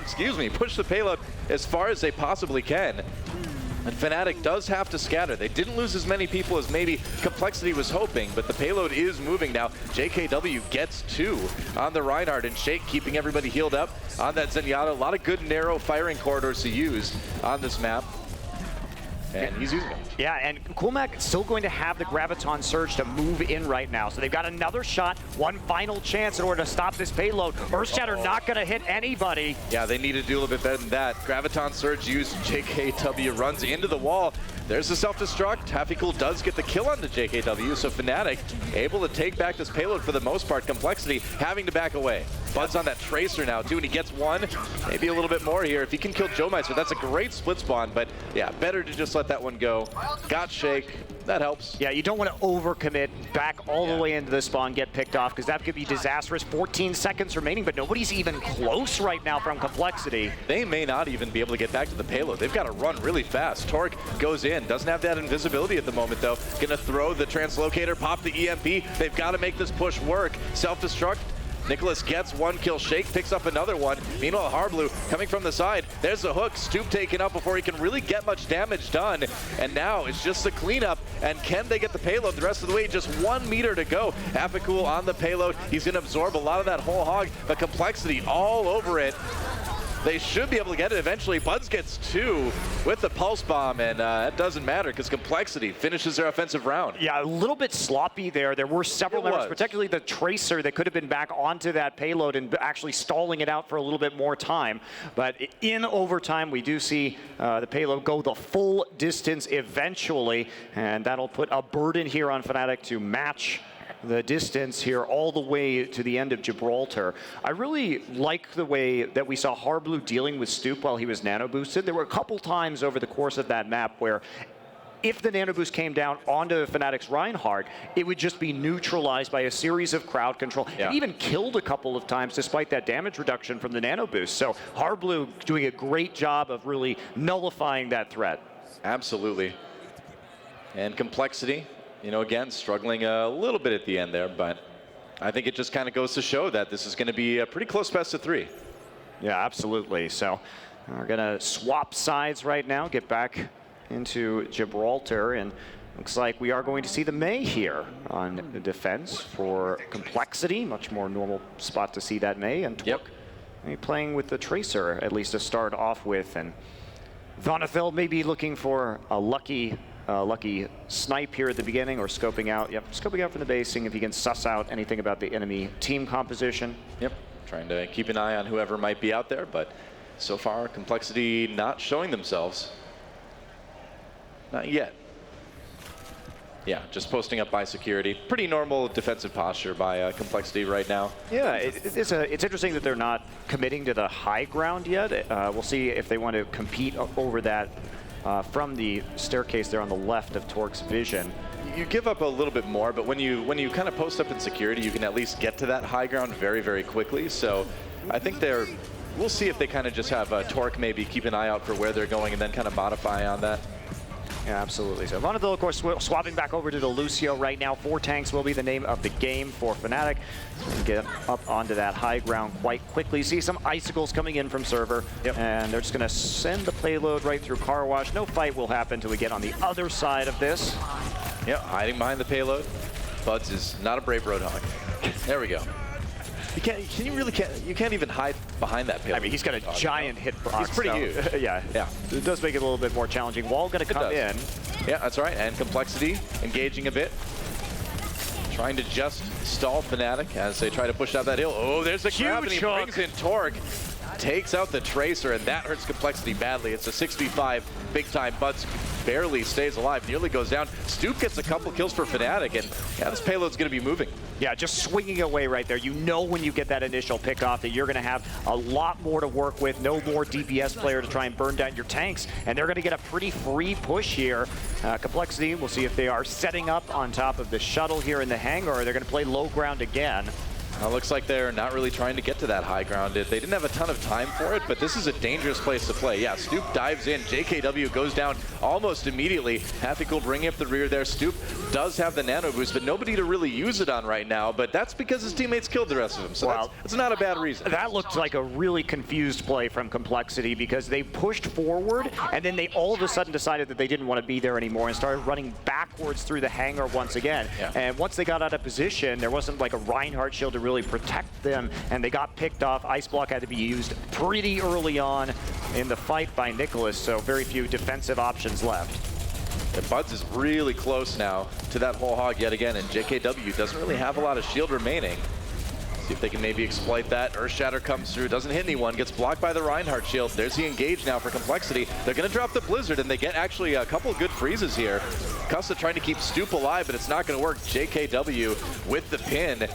Excuse me. Push the payload as far as they possibly can. And Fnatic does have to scatter. They didn't lose as many people as maybe Complexity was hoping, but the payload is moving now. JKW gets 2 on the Reinhardt, and Shake keeping everybody healed up on that Zenyatta. A lot of good narrow firing corridors to use on this map. And he's using it. Yeah, and Coolmac still going to have the Graviton Surge to move in right now. So they've got another shot, one final chance in order to stop this payload. Earthshatter not going to hit anybody. Yeah, they need to do a little bit better than that. Graviton Surge used. JKW runs into the wall. There's the self-destruct. Happy does get the kill on the JKW, so Fnatic able to take back this payload for the most part. Complexity having to back away. Bud's on that Tracer now too, and he gets 1, maybe a little bit more here. If he can kill Jomeister, that's a great split spawn, but yeah, better to just let that one go. Got Shake, that helps. Yeah, you don't want to overcommit back all the way into the spawn, get picked off, because that could be disastrous. 14 seconds remaining, but nobody's even close right now from Complexity. They may not even be able to get back to the payload. They've got to run really fast. Torque goes in, doesn't have that invisibility at the moment though. Gonna throw the translocator, pop the EMP. They've got to make this push work. Self-destruct. Nicholas gets 1 kill. Shake picks up another one. Meanwhile, Harblu coming from the side. There's the hook. Stoop taken up before he can really get much damage done. And now it's just the cleanup. And can they get the payload the rest of the way? Just 1 meter to go. Apicul on the payload. He's going to absorb a lot of that whole hog, but Complexity all over it. They should be able to get it eventually. Buds gets 2 with the pulse bomb, and that doesn't matter because Complexity finishes their offensive round. Yeah, a little bit sloppy there. There were several members, particularly the Tracer, that could have been back onto that payload and actually stalling it out for a little bit more time. But in overtime, we do see the payload go the full distance eventually, and that'll put a burden here on Fnatic to match the distance here all the way to the end of Gibraltar. I really like the way that we saw Harblu dealing with Stoop while he was nano boosted. There were a couple times over the course of that map where if the nano boost came down onto Fnatic's Reinhardt, it would just be neutralized by a series of crowd control, and even killed a couple of times despite that damage reduction from the nano boost. So Harblu doing a great job of really nullifying that threat. Absolutely. And Complexity, you know, again, struggling a little bit at the end there, but I think it just kind of goes to show that this is going to be a pretty close best of 3. Yeah, absolutely. So we're going to swap sides right now, get back into Gibraltar, and looks like we are going to see the Mei here on the defense for Complexity. Much more normal spot to see that Mei, and Torque playing with the Tracer, at least to start off with. And Vonnefield may be looking for a lucky snipe here at the beginning, or scoping out. Yep, scoping out from the base, seeing if he can suss out anything about the enemy team composition. Yep, trying to keep an eye on whoever might be out there, but so far Complexity not showing themselves. Not yet. Yeah, just posting up by security. Pretty normal defensive posture by Complexity right now. Yeah, it's interesting that they're not committing to the high ground yet. We'll see if they want to compete over that from the staircase there on the left of Torque's vision. You give up a little bit more, but when you kind of post up in security, you can at least get to that high ground very, very quickly. So I think we'll see if they kind of just have Torque maybe keep an eye out for where they're going and then kind of modify on that. Yeah, absolutely. So Vonnefield, of course, swapping back over to the Lucio right now. 4 tanks will be the name of the game for Fnatic. So we can get up onto that high ground quite quickly. See some icicles coming in from server, and they're just going to send the payload right through Car Wash. No fight will happen until we get on the other side of this. Yep, hiding behind the payload. Buds is not a brave Roadhog. There we go. You can't even hide behind that payload. I mean, he's got a giant hitbox. He's pretty huge. Yeah. It does make it a little bit more challenging. Wall going to come in. Yeah, that's right. And Complexity engaging a bit. Trying to just stall Fnatic as they try to push out that hill. Oh, there's a grab, and he brings in Torque. Takes out the Tracer, and that hurts Complexity badly. It's a 6v5, big time. Buds barely stays alive, nearly goes down. Stoop gets a couple kills for Fnatic, and yeah, this payload's going to be moving. Yeah, just swinging away right there. You know when you get that initial pick off that you're going to have a lot more to work with, no more DPS player to try and burn down your tanks, and they're going to get a pretty free push here. Complexity, we'll see if they are setting up on top of the shuttle here in the hangar, or they're going to play low ground again. Looks like they're not really trying to get to that high ground. They didn't have a ton of time for it, but this is a dangerous place to play. Yeah, Stoop dives in. JKW goes down almost immediately. Happy bringing up the rear there. Stoop does have the nano boost, but nobody to really use it on right now. But that's because his teammates killed the rest of them. So that's not a bad reason. That looked like a really confused play from Complexity because they pushed forward and then they all of a sudden decided that they didn't want to be there anymore and started running backwards through the hangar once again. Yeah. And once they got out of position, there wasn't like a Reinhardt shield to really protect them, and they got picked off. Ice block had to be used pretty early on in the fight by Nicholas, so very few defensive options left. And Buds is really close now to that whole hog yet again, and JKW doesn't really have a lot of shield remaining. See if they can maybe exploit that. Earthshatter comes through, doesn't hit anyone, gets blocked by the Reinhardt shield. There's the engage now for Complexity. They're going to drop the Blizzard, and they get actually a couple good freezes here. Custa trying to keep Stoop alive, but it's not going to work. JKW with the pin.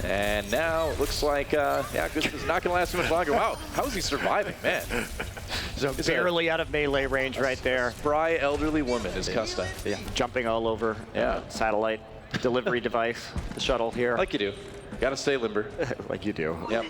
And now it looks like, yeah, this is not going to last too much longer. Wow, how is he surviving, man? So barely out of melee range right there. Spry elderly woman is Custa. Yeah, jumping all over satellite delivery device, the shuttle here. Like you do. Gotta stay limber. Like you do. Yep.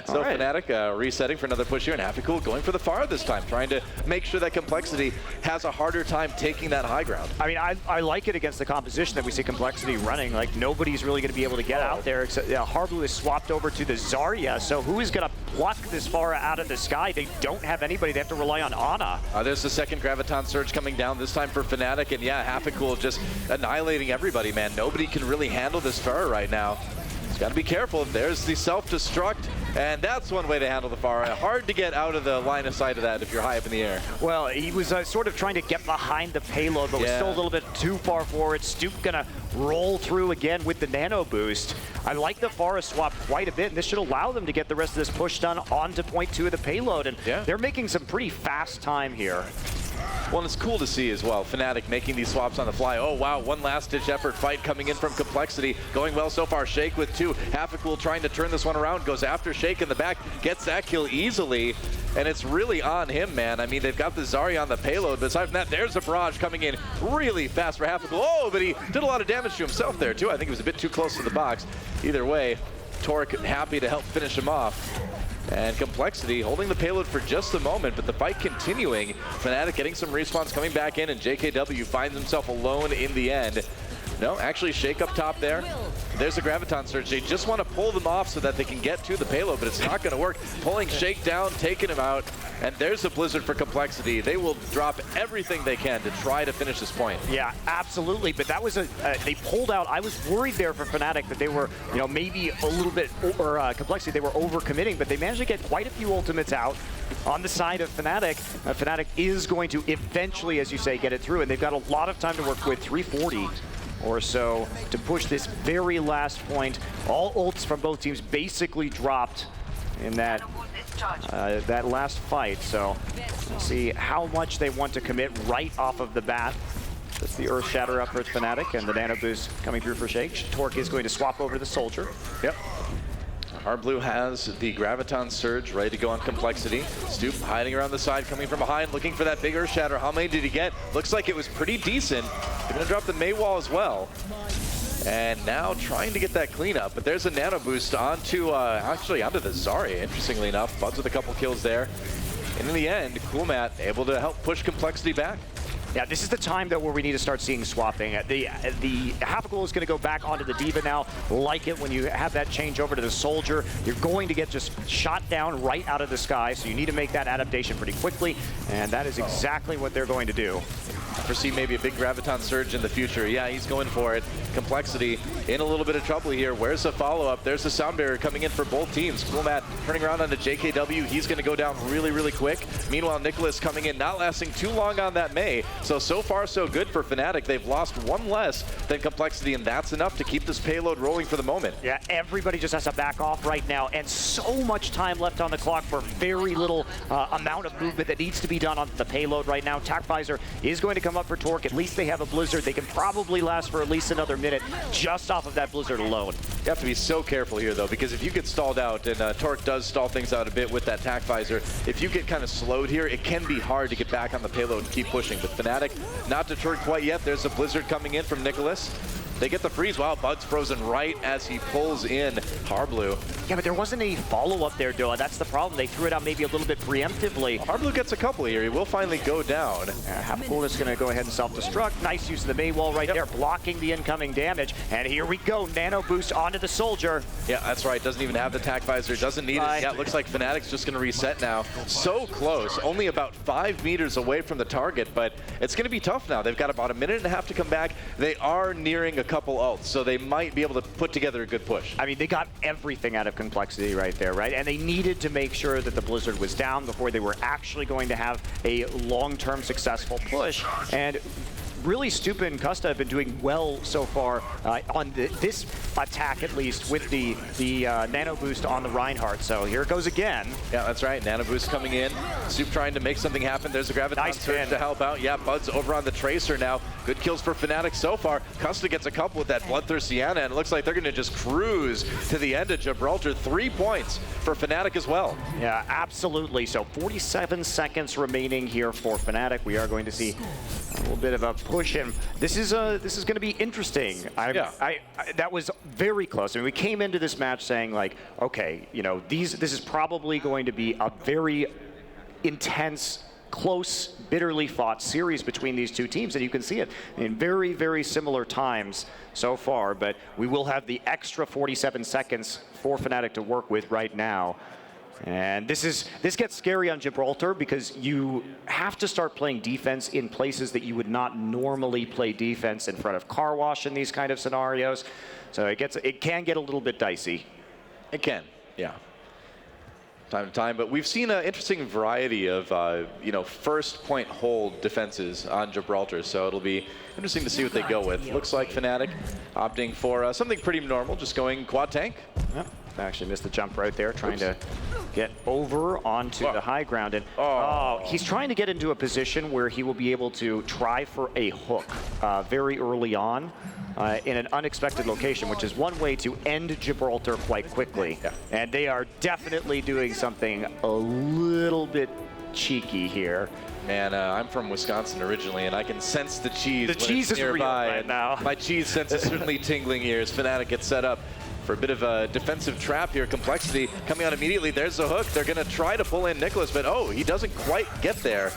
So Fnatic resetting for another push here, and Happy going for the far this time, trying to make sure that Complexity has a harder time taking that high ground. I mean, I like it against the composition that we see Complexity running. Like, nobody's really going to be able to get out there, except Harblue is swapped over to the Zarya, so who is going to pluck this far out of the sky? They don't have anybody. They have to rely on Ana. There's the second Graviton Surge coming down, this time for Fnatic, and yeah, Happy just annihilating everybody, man. Nobody can really handle this Pharah right now. Got to be careful. There's the self-destruct, and that's one way to handle the Pharah. Hard to get out of the line of sight of that if you're high up in the air. Well, he was sort of trying to get behind the payload, but was still a little bit too far forward. Stoop gonna roll through again with the nano boost. I like the Pharah swap quite a bit, and this should allow them to get the rest of this push done onto point 2 of the payload, and they're making some pretty fast time here. Well, and it's cool to see as well, Fnatic making these swaps on the fly. Oh, wow, one last-ditch effort fight coming in from Complexity. Going well so far. Shake with 2. Hafikul trying to turn this one around. Goes after Shake in the back. Gets that kill easily. And it's really on him, man. I mean, they've got the Zarya on the payload, but aside from that, there's a barrage coming in really fast for Hafikul. Oh, but he did a lot of damage to himself there, too. I think he was a bit too close to the box. Either way, Torque happy to help finish him off. And Complexity holding the payload for just a moment, but the fight continuing. Fnatic getting some respawns coming back in, and JKW finds himself alone in the end. No, actually Shake up top there. There's the Graviton Surge. They just want to pull them off so that they can get to the payload, but it's not going to work. Pulling Shake down, taking him out, and there's the Blizzard for Complexity. They will drop everything they can to try to finish this point. Yeah, absolutely, but that was they pulled out. I was worried there for Fnatic that they were, you know, maybe a little bit, or Complexity, they were overcommitting, but they managed to get quite a few ultimates out on the side of Fnatic. Fnatic is going to eventually, as you say, get it through, and they've got a lot of time to work with, 340 or so to push this very last point. All ults from both teams basically dropped in that that last fight, so we'll see how much they want to commit right off of the bat. That's the Earth Shatter up for Fnatic, and the Nano Boost coming through for Shake. Torque is going to swap over to the Soldier. Yep. Hardblue has the Graviton Surge ready to go on Complexity. Stoop hiding around the side, coming from behind, looking for that big Earth Shatter. How many did he get? Looks like it was pretty decent. They're going to drop the Mei Wall as well. And now trying to get that cleanup, but there's a Nano Boost onto, actually onto the Zarya, interestingly enough. Buds with a couple kills there. And in the end, Coolmat able to help push Complexity back. Yeah, this is the time, though, where we need to start seeing swapping. The Hafikul is going to go back onto the D.Va now. Like it when you have that change over to the Soldier. You're going to get just shot down right out of the sky, so you need to make that adaptation pretty quickly, and that is exactly what they're going to do. I foresee maybe a big Graviton Surge in the future. Yeah, he's going for it. Complexity in a little bit of trouble here. Where's the follow-up? There's the sound barrier coming in for both teams. Cool Matt turning around onto JKW. He's going to go down really, really quick. Meanwhile, Nicholas coming in, not lasting too long on that Mei. So far, so good for Fnatic. They've lost one less than Complexity, and that's enough to keep this payload rolling for the moment. Yeah, everybody just has to back off right now, and so much time left on the clock for very little amount of movement that needs to be done on the payload right now. TacVisor is going to come up for Torque. At least they have a Blizzard. They can probably last for at least another minute just off of that Blizzard alone. You have to be so careful here, though, because if you get stalled out, and Torque does stall things out a bit with that TacVisor, if you get kind of slowed here, it can be hard to get back on the payload and keep pushing. But Fnatic, not deterred quite yet. There's a Blizzard coming in from Nicholas. They get the freeze. Wow, Bud's frozen right as he pulls in Harblu. Yeah, but there wasn't any follow-up there, Doa. That's the problem. They threw it out maybe a little bit preemptively. Harblu gets a couple here. He will finally go down. Hapcool is going to go ahead and self-destruct. Nice use of the Mei wall right there, blocking the incoming damage. And here we go. Nano boost onto the Soldier. Yeah, that's right. Doesn't even have the TacVisor. Doesn't need it. Yeah, it looks like Fnatic's just going to reset now. So close. Only about 5 meters away from the target, but it's going to be tough now. They've got about a minute and a half to come back. They are nearing a couple ults, so they might be able to put together a good push. I mean, they got everything out of Complexity right there, right? And they needed to make sure that the Blizzard was down before they were actually going to have a long-term successful push. And really, Stupa and Custa have been doing well so far on this attack, at least, with the nano boost on the Reinhardt. So here it goes again. Yeah, that's right. Nano boost coming in. Stup trying to make something happen. There's a Graviton surge to help out. Yeah, Bud's over on the Tracer now. Good kills for Fnatic so far. Custa gets a couple with that Bloodthirsty Ana, and it looks like they're going to just cruise to the end of Gibraltar. 3 points for Fnatic as well. Yeah, absolutely. So 47 seconds remaining here for Fnatic. We are going to see a little bit of a push in. This is going to be interesting. That was very close. I mean, we came into this match saying, like, okay, you know, this is probably going to be a very intense, close, bitterly fought series between these two teams, and you can see it in very, very similar times so far, but we will have the extra 47 seconds for Fnatic to work with right now. And this gets scary on Gibraltar because you have to start playing defense in places that you would not normally play defense in front of Car Wash in these kind of scenarios. So it can get a little bit dicey. It can, yeah. Time to time, but we've seen an interesting variety of first point hold defenses on Gibraltar, so it'll be interesting to see what they go with. Looks like Fnatic opting for something pretty normal, just going quad tank. Yep. I actually missed the jump right there, trying to get over onto the high ground. And he's trying to get into a position where he will be able to try for a hook very early on in an unexpected location, which is one way to end Gibraltar quite quickly. Yeah. And they are definitely doing something a little bit cheeky here. Man, I'm from Wisconsin originally, and I can sense the cheese. The cheese is nearby real right now. My cheese sense is certainly tingling here as Fnatic gets set up for a bit of a defensive trap here. Complexity coming out immediately. There's the hook. They're going to try to pull in Nicholas, but he doesn't quite get there.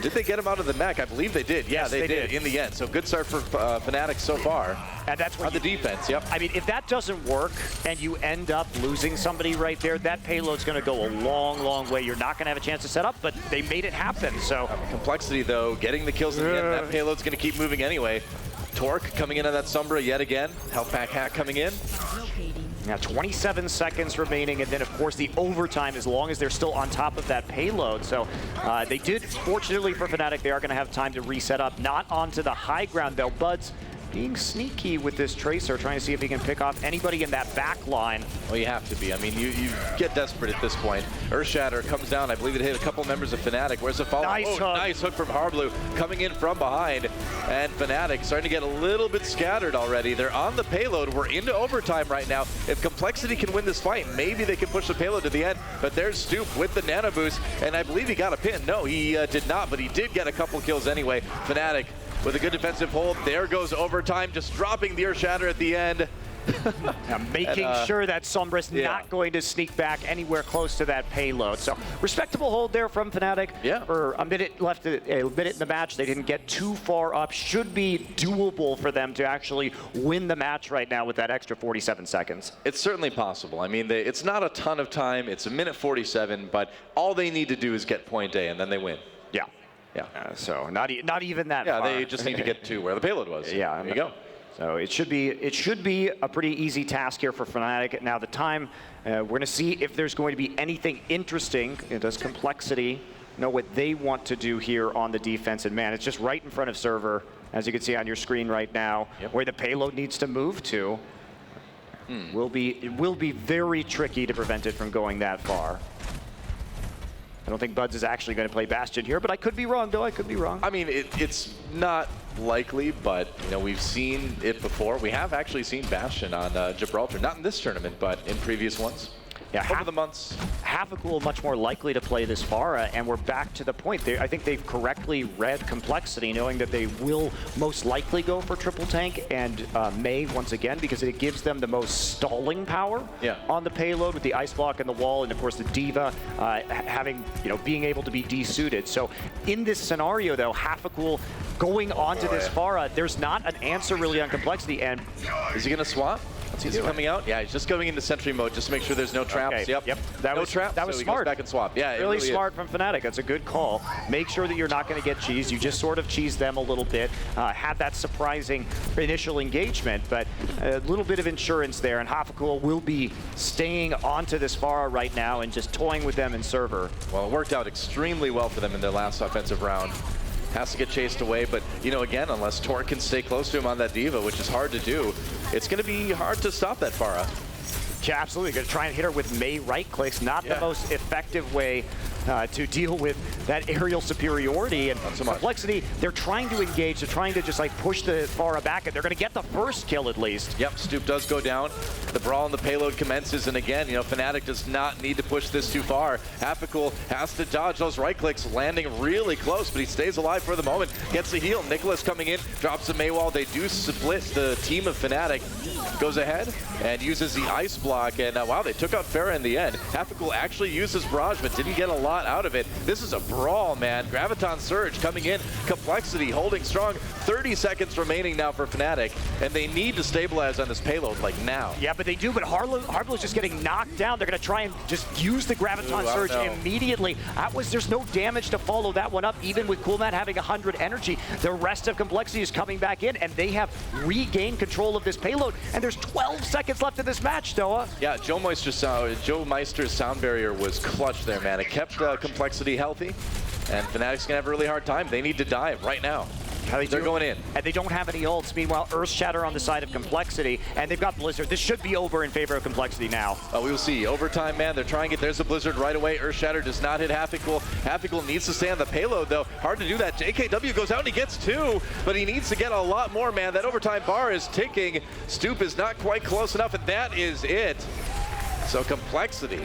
Did they get him out of the mech? I believe they did. Yeah, yes, they did in the end. So good start for Fnatic so far. And that's what on the defense, yep. I mean, if that doesn't work and you end up losing somebody right there, that payload's going to go a long, long way. You're not going to have a chance to set up, but they made it happen. So Complexity, though, getting the kills in the end. That payload's going to keep moving anyway. Torque coming in on that Sombra yet again. Health pack hack coming in. Now 27 seconds remaining, and then of course the overtime as long as they're still on top of that payload. So they did, fortunately for Fnatic, they are going to have time to reset up. Not onto the high ground though. Bud's being sneaky with this Tracer, trying to see if he can pick off anybody in that back line. Well, you have to be. I mean, you get desperate at this point. Earthshatter comes down. I believe it hit a couple members of Fnatic. Where's the follow? Nice hook. Nice hook from Harblu coming in from behind. And Fnatic starting to get a little bit scattered already. They're on the payload. We're into overtime right now. If Complexity can win this fight, maybe they can push the payload to the end. But there's Stup with the nano boost. And I believe he got a pin. No, he did not, but he did get a couple kills anyway. Fnatic with a good defensive hold. There goes overtime, just dropping the Earthshatter at the end. Now making sure that Sombra's not going to sneak back anywhere close to that payload. So respectable hold there from Fnatic. Yeah. For a minute left, a minute in the match. They didn't get too far up. Should be doable for them to actually win the match right now with that extra 47 seconds. It's certainly possible. I mean, it's not a ton of time. It's a minute 47, but all they need to do is get point A, and then they win. Yeah. Yeah. So not even that Yeah, far. they just need to get to where the payload was. Yeah. There you go. So it should be a pretty easy task here for Fnatic. Now the time, we're going to see if there's going to be anything interesting. Does Complexity know what they want to do here on the defense? And man, it's just right in front of server, as you can see on your screen right now, where the payload needs to move to. It will be very tricky to prevent it from going that far. I don't think Buds is actually going to play Bastion here, but I could be wrong, though. I could be wrong. I mean, it's not likely, but you know, we've seen it before. We have actually seen Bastion on Gibraltar, not in this tournament, but in previous ones. Yeah, over the months. Hafakul much more likely to play this Pharah, and we're back to the point. I think they've correctly read Complexity, knowing that they will most likely go for triple tank and Mei once again, because it gives them the most stalling power on the payload with the ice block and the wall, and of course the D.Va having, being able to be desuited. So in this scenario, though, Hafakul going onto this Pharah, there's not an answer really on Complexity. And is he going to swap? Is he coming out? Yeah, he's just going into sentry mode just to make sure there's no traps. Okay. Yep. That was traps. That was so smart. He goes back and swap. Yeah, really smart from Fnatic. That's a good call. Make sure that you're not going to get cheesed. You just sort of cheese them a little bit. Had that surprising initial engagement, but a little bit of insurance there. And Hafakul will be staying onto this Pharah right now and just toying with them in server. Well, it worked out extremely well for them in their last offensive round. Has to get chased away, but again, unless Torque can stay close to him on that D.Va, which is hard to do, it's going to be hard to stop that Pharah. Yeah, absolutely. Going to try and hit her with Mei right clicks. Not the most effective way to deal with that aerial superiority and Complexity. They're trying to engage. They're trying to just push the Pharah back, and they're going to get the first kill at least. Yep, Stoop does go down. The brawl and the payload commences, and again, Fnatic does not need to push this too far. Hafakul has to dodge those right clicks, landing really close, but he stays alive for the moment. Gets the heal. Nicholas coming in, drops the Mei wall. They do split. The team of Fnatic goes ahead and uses the ice block, and wow, they took out Pharah in the end. Hafakul actually uses Barrage, but didn't get a lot out of it. This is a brawl, man. Graviton Surge coming in. Complexity holding strong. 30 seconds remaining now for Fnatic, and they need to stabilize on this payload now. Yeah, but they do, but Harbler's just getting knocked down. They're going to try and just use the Graviton Surge immediately. There's no damage to follow that one up, even with Coolmat having 100 energy. The rest of Complexity is coming back in, and they have regained control of this payload, and there's 12 seconds left in this match, Doa. Yeah, Joe Meister's sound barrier was clutch there, man. It kept Complexity healthy, and Fnatic's going to have a really hard time. They need to dive right now. They're going in. And they don't have any ults. Meanwhile, Earth Shatter on the side of Complexity, and they've got Blizzard. This should be over in favor of Complexity now. Oh, we will see. Overtime, man. They're trying it. There's a Blizzard right away. Earth Shatter does not hit Hafakul. Hafakul needs to stay on the payload, though. Hard to do that. JKW goes out and he gets 2, but he needs to get a lot more, man. That overtime bar is ticking. Stoop is not quite close enough, and that is it. So Complexity,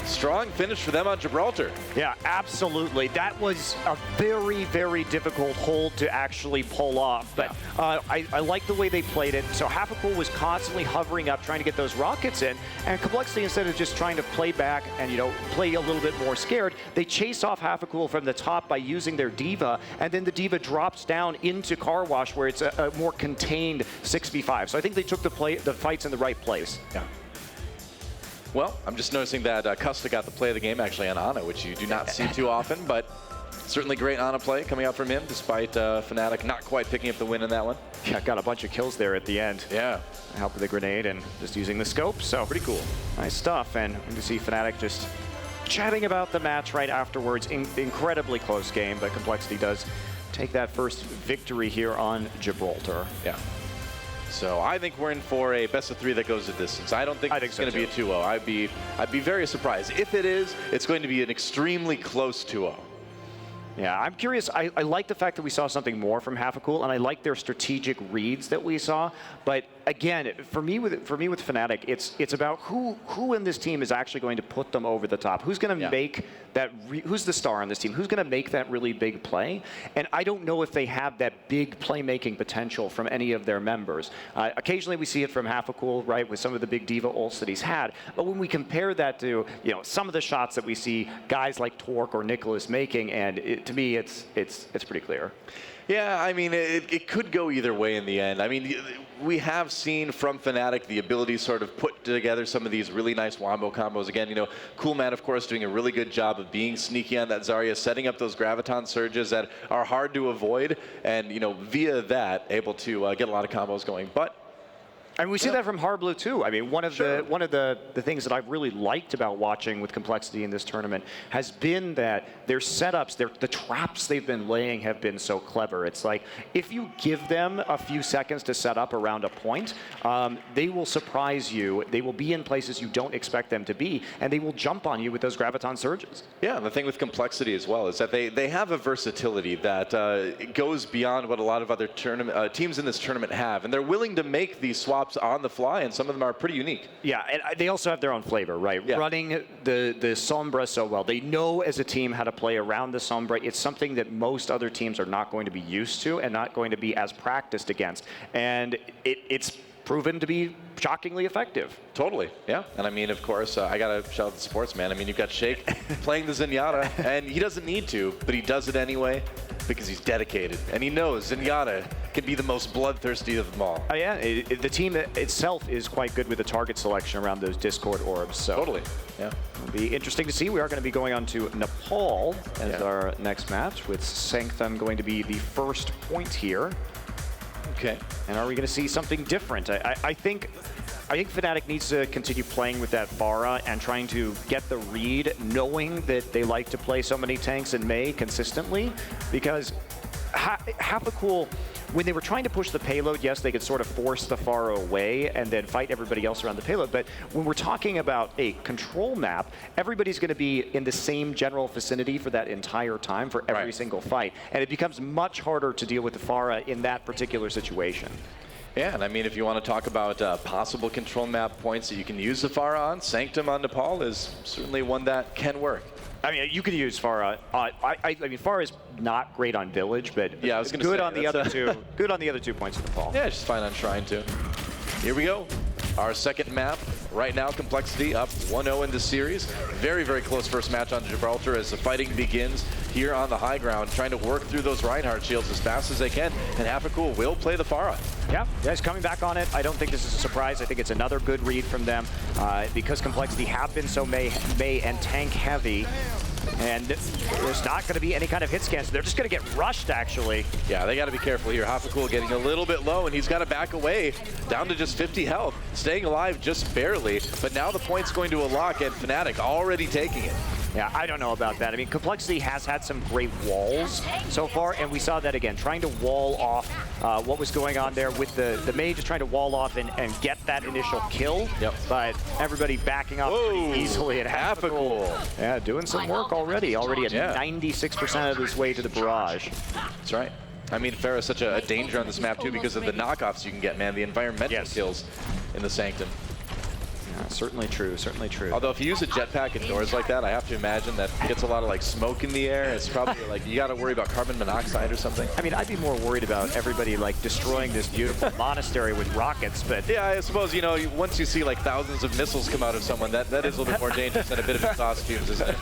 strong finish for them on Gibraltar. Yeah, absolutely. That was a very, very difficult hold to actually pull off. But I like the way they played it. So Hafakul was constantly hovering up, trying to get those rockets in. And Complexity, instead of just trying to play back and, play a little bit more scared, they chase off Hafakul from the top by using their D.Va. And then the D.Va drops down into Car Wash, where it's a more contained 6v5. So I think they took the fights in the right place. Yeah. Well, I'm just noticing that Custa got the play of the game actually on Ana, which you do not see too often, but certainly great Ana play coming out from him, despite Fnatic not quite picking up the win in that one. Yeah, got a bunch of kills there at the end. Yeah. Help with the grenade and just using the scope, so pretty cool. Nice stuff, and to see Fnatic just chatting about the match right afterwards. Incredibly close game, but Complexity does take that first victory here on Gibraltar. Yeah. So I think we're in for a best of 3 that goes the distance. I don't think it's going to be a 2-0. I'd be very surprised. If it is, it's going to be an extremely close 2-0. Yeah, I'm curious. I like the fact that we saw something more from Hafakul, and I like their strategic reads that we saw. But again, for me with Fnatic, it's about who in this team is actually going to put them over the top. Who's going to make that? Who's the star on this team? Who's going to make that really big play? And I don't know if they have that big playmaking potential from any of their members. Occasionally we see it from Hafakul, right, with some of the big D.Va ults that he's had. But when we compare that to some of the shots that we see guys like Torque or Nicholas making, and to me, it's pretty clear. Yeah, I mean, it could go either way in the end. I mean, we have seen from Fnatic the ability to sort of put together some of these really nice wombo combos. Again, you know, Coolman, of course, doing a really good job of being sneaky on that Zarya, setting up those graviton surges that are hard to avoid, and, you know, via that, able to get a lot of combos going. But and we see that from Harblu too. I mean, one of the things that I've really liked about watching with Complexity in this tournament has been that their setups, the traps they've been laying have been so clever. It's like if you give them a few seconds to set up around a point, they will surprise you. They will be in places you don't expect them to be, and they will jump on you with those graviton surges. Yeah, and the thing with Complexity as well is that they have a versatility that goes beyond what a lot of other teams in this tournament have, and they're willing to make these swaps on the fly, and some of them are pretty unique. Yeah, and they also have their own flavor, right? Yeah. Running the Sombra so well. They know as a team how to play around the Sombra. It's something that most other teams are not going to be used to and not going to be as practiced against. And it's proven to be shockingly effective. Totally, yeah. And I mean, of course, I got to shout out the sportsman. I mean, you've got Shake playing the Zenyatta, and he doesn't need to, but he does it anyway because he's dedicated. And he knows Zenyatta can be the most bloodthirsty of them all. Oh, yeah, the team itself is quite good with the target selection around those Discord orbs. So totally, yeah. It'll be interesting to see. We are going to be going on to Nepal as our next match, with Sanctum going to be the first point here. Okay. And are we going to see something different? I think Fnatic needs to continue playing with that Pharah and trying to get the read, knowing that they like to play so many tanks in May consistently, because Hapacool, when they were trying to push the payload, yes, they could sort of force the Pharah away and then fight everybody else around the payload. But when we're talking about a control map, everybody's going to be in the same general vicinity for that entire time for every single fight. And it becomes much harder to deal with the Pharah in that particular situation. Yeah, and I mean, if you want to talk about possible control map points that you can use the Pharah on, Sanctum on Nepal is certainly one that can work. I mean, you could use Pharah. I mean, Pharah is not great on Village, but yeah, I was good on the other two. Good on the other 2 points of Nepal. Yeah, just fine on Shrine too. Here we go. Our second map. Right now, Complexity up 1-0 in the series. Very, very close first match on Gibraltar as the fighting begins here on the high ground, trying to work through those Reinhardt shields as fast as they can. And Hapacool will play the Pharah. Yeah, he's coming back on it. I don't think this is a surprise. I think it's another good read from them because Complexity have been so May and tank heavy. And there's not going to be any kind of hit scans. They're just going to get rushed, actually. Yeah, they got to be careful here. Hapacool getting a little bit low, and he's got to back away down to just 50 health. Staying alive just barely, but now the point's going to a lock, and Fnatic already taking it. Yeah, I don't know about that. I mean, Complexity has had some great walls so far, and we saw that again, trying to wall off what was going on there with the Mage, just trying to wall off and get that initial kill. Yep. But everybody backing up pretty easily at Hapacool. Yeah, doing some work already at 96% of his way to the barrage. That's right. I mean, Pharah's such a danger on this map, too, because of the knockoffs you can get, man. The environmental kills in the Sanctum. Certainly true, certainly true. Although if you use a jetpack indoors like that, I have to imagine that gets a lot of like smoke in the air. It's probably like you got to worry about carbon monoxide or something. I mean, I'd be more worried about everybody like destroying this beautiful monastery with rockets, but yeah, I suppose, you know, once you see like thousands of missiles come out of someone, that is a little bit more dangerous than a bit of exhaust fumes, isn't it?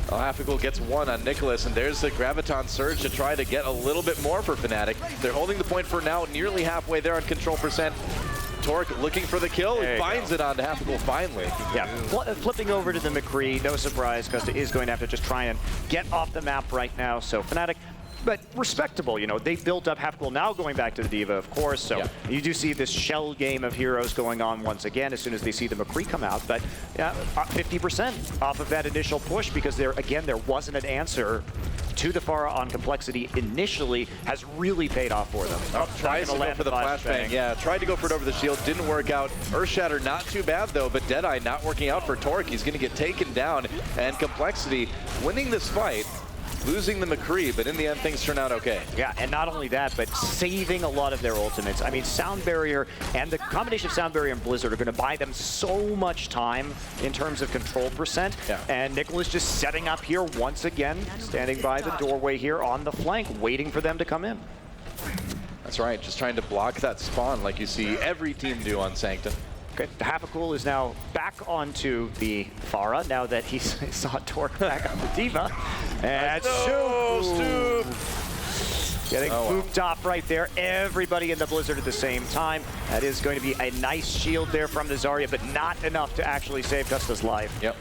Hapacool gets one on Nicholas, and there's the Graviton Surge to try to get a little bit more for Fnatic. They're holding the point for now, nearly halfway there on control percent. Torque looking for the kill, he finds it on Hapacool finally. Yeah, flipping over to the McCree, no surprise, because it is going to have to just try and get off the map right now. So Fnatic, but respectable, you know, they built up Hapacool, now going back to the Diva, of course, so you do see this shell game of heroes going on once again as soon as they see the McCree come out, but yeah, 50% off of that initial push, because there wasn't an answer to the Pharah on Complexity initially, has really paid off for them. Tries to go for the flashbang. Yeah, tried to go for it over the shield, didn't work out. Earthshatter not too bad though, but Deadeye not working out for Torque. He's going to get taken down, and Complexity winning this fight, losing the McCree, but in the end things turn out okay. Yeah, and not only that, but saving a lot of their ultimates. I mean, Sound Barrier and the combination of Sound Barrier and Blizzard are going to buy them so much time in terms of control percent. Yeah. And Nicholas just setting up here once again, standing by the doorway here on the flank, waiting for them to come in. That's right, just trying to block that spawn like you see every team do on Sanctum. Okay, Hapacool is now back onto the Pharah now that he saw Torque back on the Diva. And Stoop! Getting booped off right there. Everybody in the Blizzard at the same time. That is going to be a nice shield there from the Zarya, but not enough to actually save Gusta's life. Yep.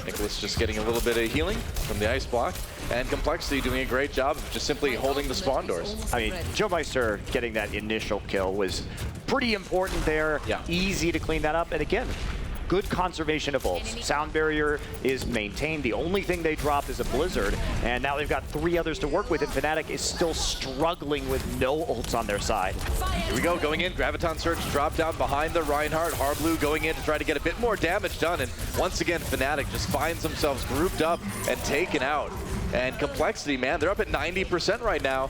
Nicholas just getting a little bit of healing from the ice block, and Complexity doing a great job of just simply holding the spawn doors. I mean, Joe Meister getting that initial kill was pretty important there. Yeah. Easy to clean that up. And again, good conservation of ults. Sound barrier is maintained. The only thing they dropped is a Blizzard, and now they've got 3 others to work with, and Fnatic is still struggling with no ults on their side. Here we go, going in. Graviton Surge drop down behind the Reinhardt. Harblu going in to try to get a bit more damage done, and once again, Fnatic just finds themselves grouped up and taken out. And Complexity, man, they're up at 90% right now.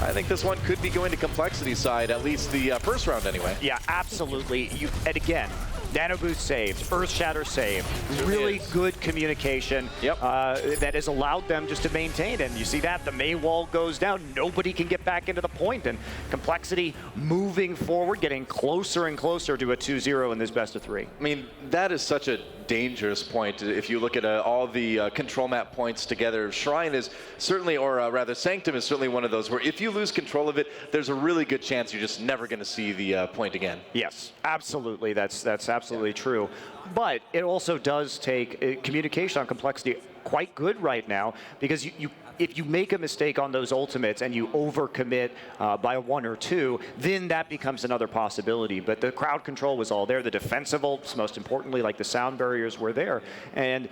I think this one could be going to Complexity's side, at least the first round anyway. Yeah, absolutely. And again, Nano Boost saved, Earth Shatter saved. Really good communication that has allowed them just to maintain. And you see that, the Mei wall goes down. Nobody can get back into the point. And Complexity moving forward, getting closer and closer to a 2-0 in this best of 3. I mean, that is such a dangerous point. If you look at all the control map points together, Shrine is certainly, or rather Sanctum is certainly one of those where if you lose control of it, there's a really good chance you're just never going to see the point again. Yes, absolutely. That's absolutely true. But it also does take communication on Complexity quite good right now, because if you make a mistake on those ultimates and you overcommit by 1 or 2, then that becomes another possibility. But the crowd control was all there. The defensive ults, most importantly, like the sound barriers, were there. And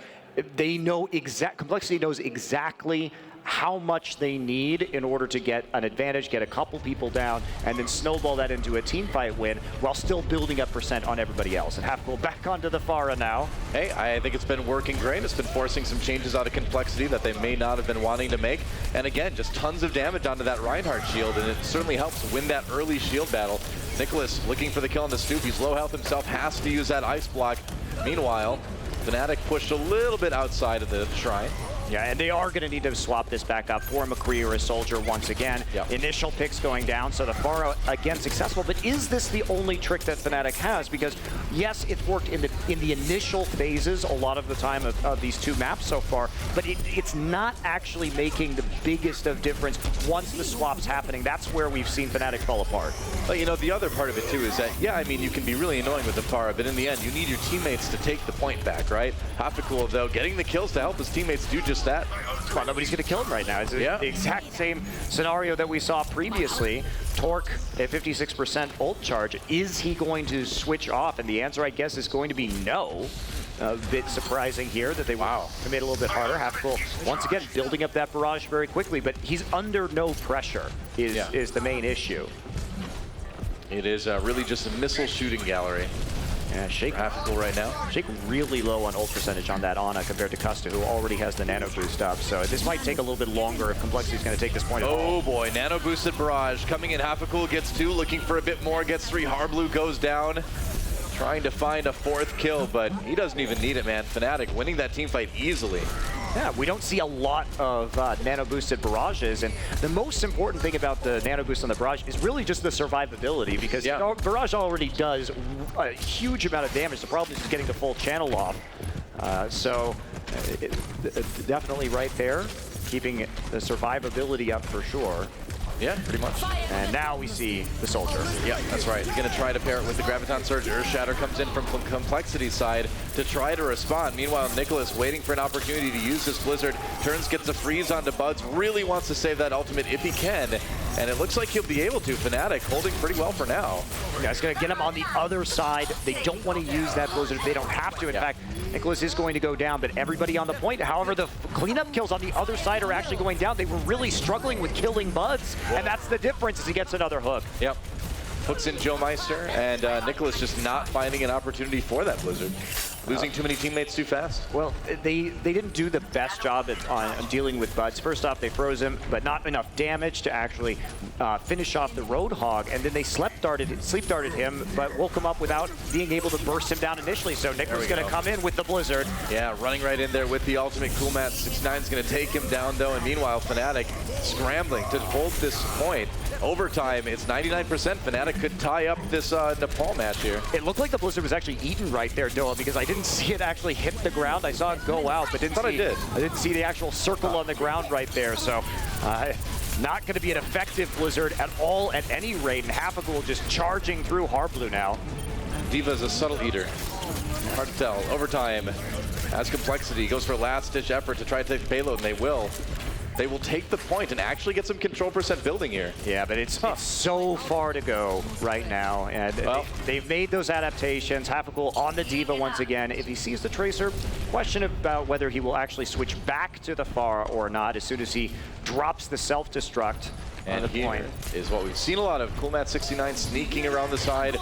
they know Complexity knows exactly how much they need in order to get an advantage, get a couple people down, and then snowball that into a team fight win while still building up percent on everybody else. And Half-Cool back onto the Pharah now. Hey, I think it's been working great. It's been forcing some changes out of Complexity that they may not have been wanting to make. And again, just tons of damage onto that Reinhardt shield, and it certainly helps win that early shield battle. Nicholas looking for the kill on the Snoop. He's low health himself, has to use that ice block. Meanwhile, Fnatic pushed a little bit outside of the Shrine. Yeah, and they are going to need to swap this back up for McCree or a Soldier once again. Yep. Initial picks going down, so the Pharah again successful. But is this the only trick that Fnatic has? Because yes, it's worked in the initial phases a lot of the time of these 2 maps so far, but it's not actually making the biggest of difference once the swap's happening. That's where we've seen Fnatic fall apart. Well, you know, the other part of it too is that, yeah, I mean, you can be really annoying with the Pharah, but in the end, you need your teammates to take the point back, right? Half-Cool, though, getting the kills to help his teammates do just that. Well, nobody's going to kill him right now. It's the exact same scenario that we saw previously. Torque at 56% ult charge. Is he going to switch off? And the answer, I guess, is going to be no. A bit surprising here that they commit a little bit harder. Half-Cool, once again, building up that barrage very quickly, but he's under no pressure is the main issue. It is really just a missile shooting gallery. Yeah, Shake Half-Cool right now. Shake really low on ult percentage on that Ana compared to Custa, who already has the nano boost up. So this might take a little bit longer if Complexity's going to take this point. Oh boy, nano boosted barrage coming in. Half-Cool gets 2, looking for a bit more, gets 3. Harblu goes down, trying to find a 4th kill, but he doesn't even need it, man. Fnatic winning that team fight easily. Yeah, we don't see a lot of nano-boosted barrages, and the most important thing about the nano-boost on the barrage is really just the survivability, because barrage already does a huge amount of damage. The problem is just getting the full channel off. Definitely right there, keeping the survivability up for sure. Yeah, pretty much. And now we see the Soldier. Yeah, that's right. He's going to try to pair it with the Graviton Surge. Earth Shatter comes in from Complexity's side to try to respond. Meanwhile, Nicholas waiting for an opportunity to use this Blizzard. Turns, gets a freeze onto Buds. Really wants to save that ultimate if he can. And it looks like he'll be able to. Fnatic holding pretty well for now. Yeah, it's going to get him on the other side. They don't want to use that Blizzard. They don't have to. In fact, Nicholas is going to go down, but everybody on the point. However, the cleanup kills on the other side are actually going down. They were really struggling with killing Buds, and that's the difference as he gets another hook. Yep. Hooks in Joe Meister, and Nicholas just not finding an opportunity for that Blizzard. Losing too many teammates too fast. Well, they didn't do the best job on dealing with Buds. First off, they froze him, but not enough damage to actually finish off the Roadhog, and then they sleep darted him, but woke him up without being able to burst him down initially. So Nicholas is going to come in with the Blizzard. Yeah, running right in there with the ultimate cool mat. 6ix9ine going to take him down though, and meanwhile Fnatic scrambling to hold this point. Overtime, it's 99%. Fnatic could tie up this Nepal match here. It looked like the Blizzard was actually eaten right there, Noah, because I didn't see it actually hit the ground. I saw it go out, but I didn't see the actual circle on the ground right there. So not going to be an effective Blizzard at all at any rate, and Hafagul just charging through Harblue now. D.Va's a subtle eater. Hard to tell. Overtime, as Complexity goes for a last-ditch effort to try to take the payload, and they will. They will take the point and actually get some control percent building here. Yeah, but it's so far to go right now. And they've made those adaptations. Hafagul on the D.Va once again. If he sees the Tracer, question about whether he will actually switch back to the Pharah or not as soon as he drops the self-destruct. And here is what we've seen a lot of. Coolmat69 sneaking around the side,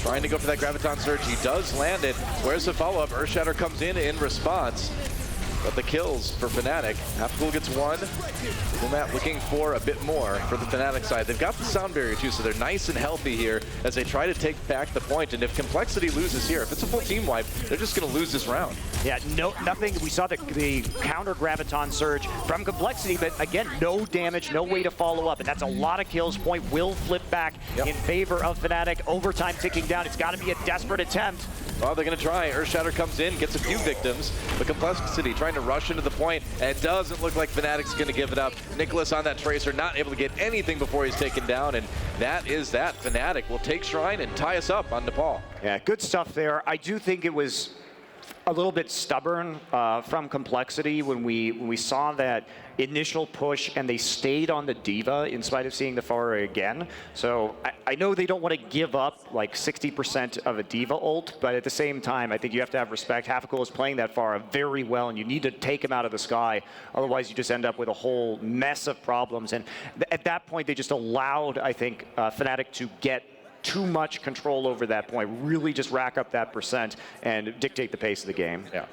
trying to go for that Graviton Surge. He does land it. Where's the follow-up? Earthshatter comes in response. But the kills for Fnatic. Hafagul gets one. Coolmat looking for a bit more for the Fnatic side. They've got the sound barrier too, so they're nice and healthy here as they try to take back the point. And if Complexity loses here, if it's a full team wipe, they're just going to lose this round. Yeah, nothing. We saw the counter Graviton Surge from Complexity, but again, no damage, no way to follow up. And that's a lot of kills. Point will flip back in favor of Fnatic. Overtime ticking down. It's got to be a desperate attempt. Well, they're going to try. Earthshatter comes in, gets a few victims, but Complexity trying to rush into the point, and it doesn't look like Fnatic's going to give it up. Nicholas on that Tracer, not able to get anything before he's taken down, and that is that. Fnatic will take Shrine and tie us up on Nepal. Yeah, good stuff there. I do think it was a little bit stubborn from Complexity when we saw that initial push and they stayed on the D.Va in spite of seeing the Pharah again. So I know they don't want to give up like 60% of a D.Va ult, but at the same time, I think you have to have respect. Hafagul is playing that Pharah very well, and you need to take him out of the sky. Otherwise, you just end up with a whole mess of problems. And at that point, they just allowed, I think, Fnatic to get too much control over that point, really just rack up that percent and dictate the pace of the game. Yeah.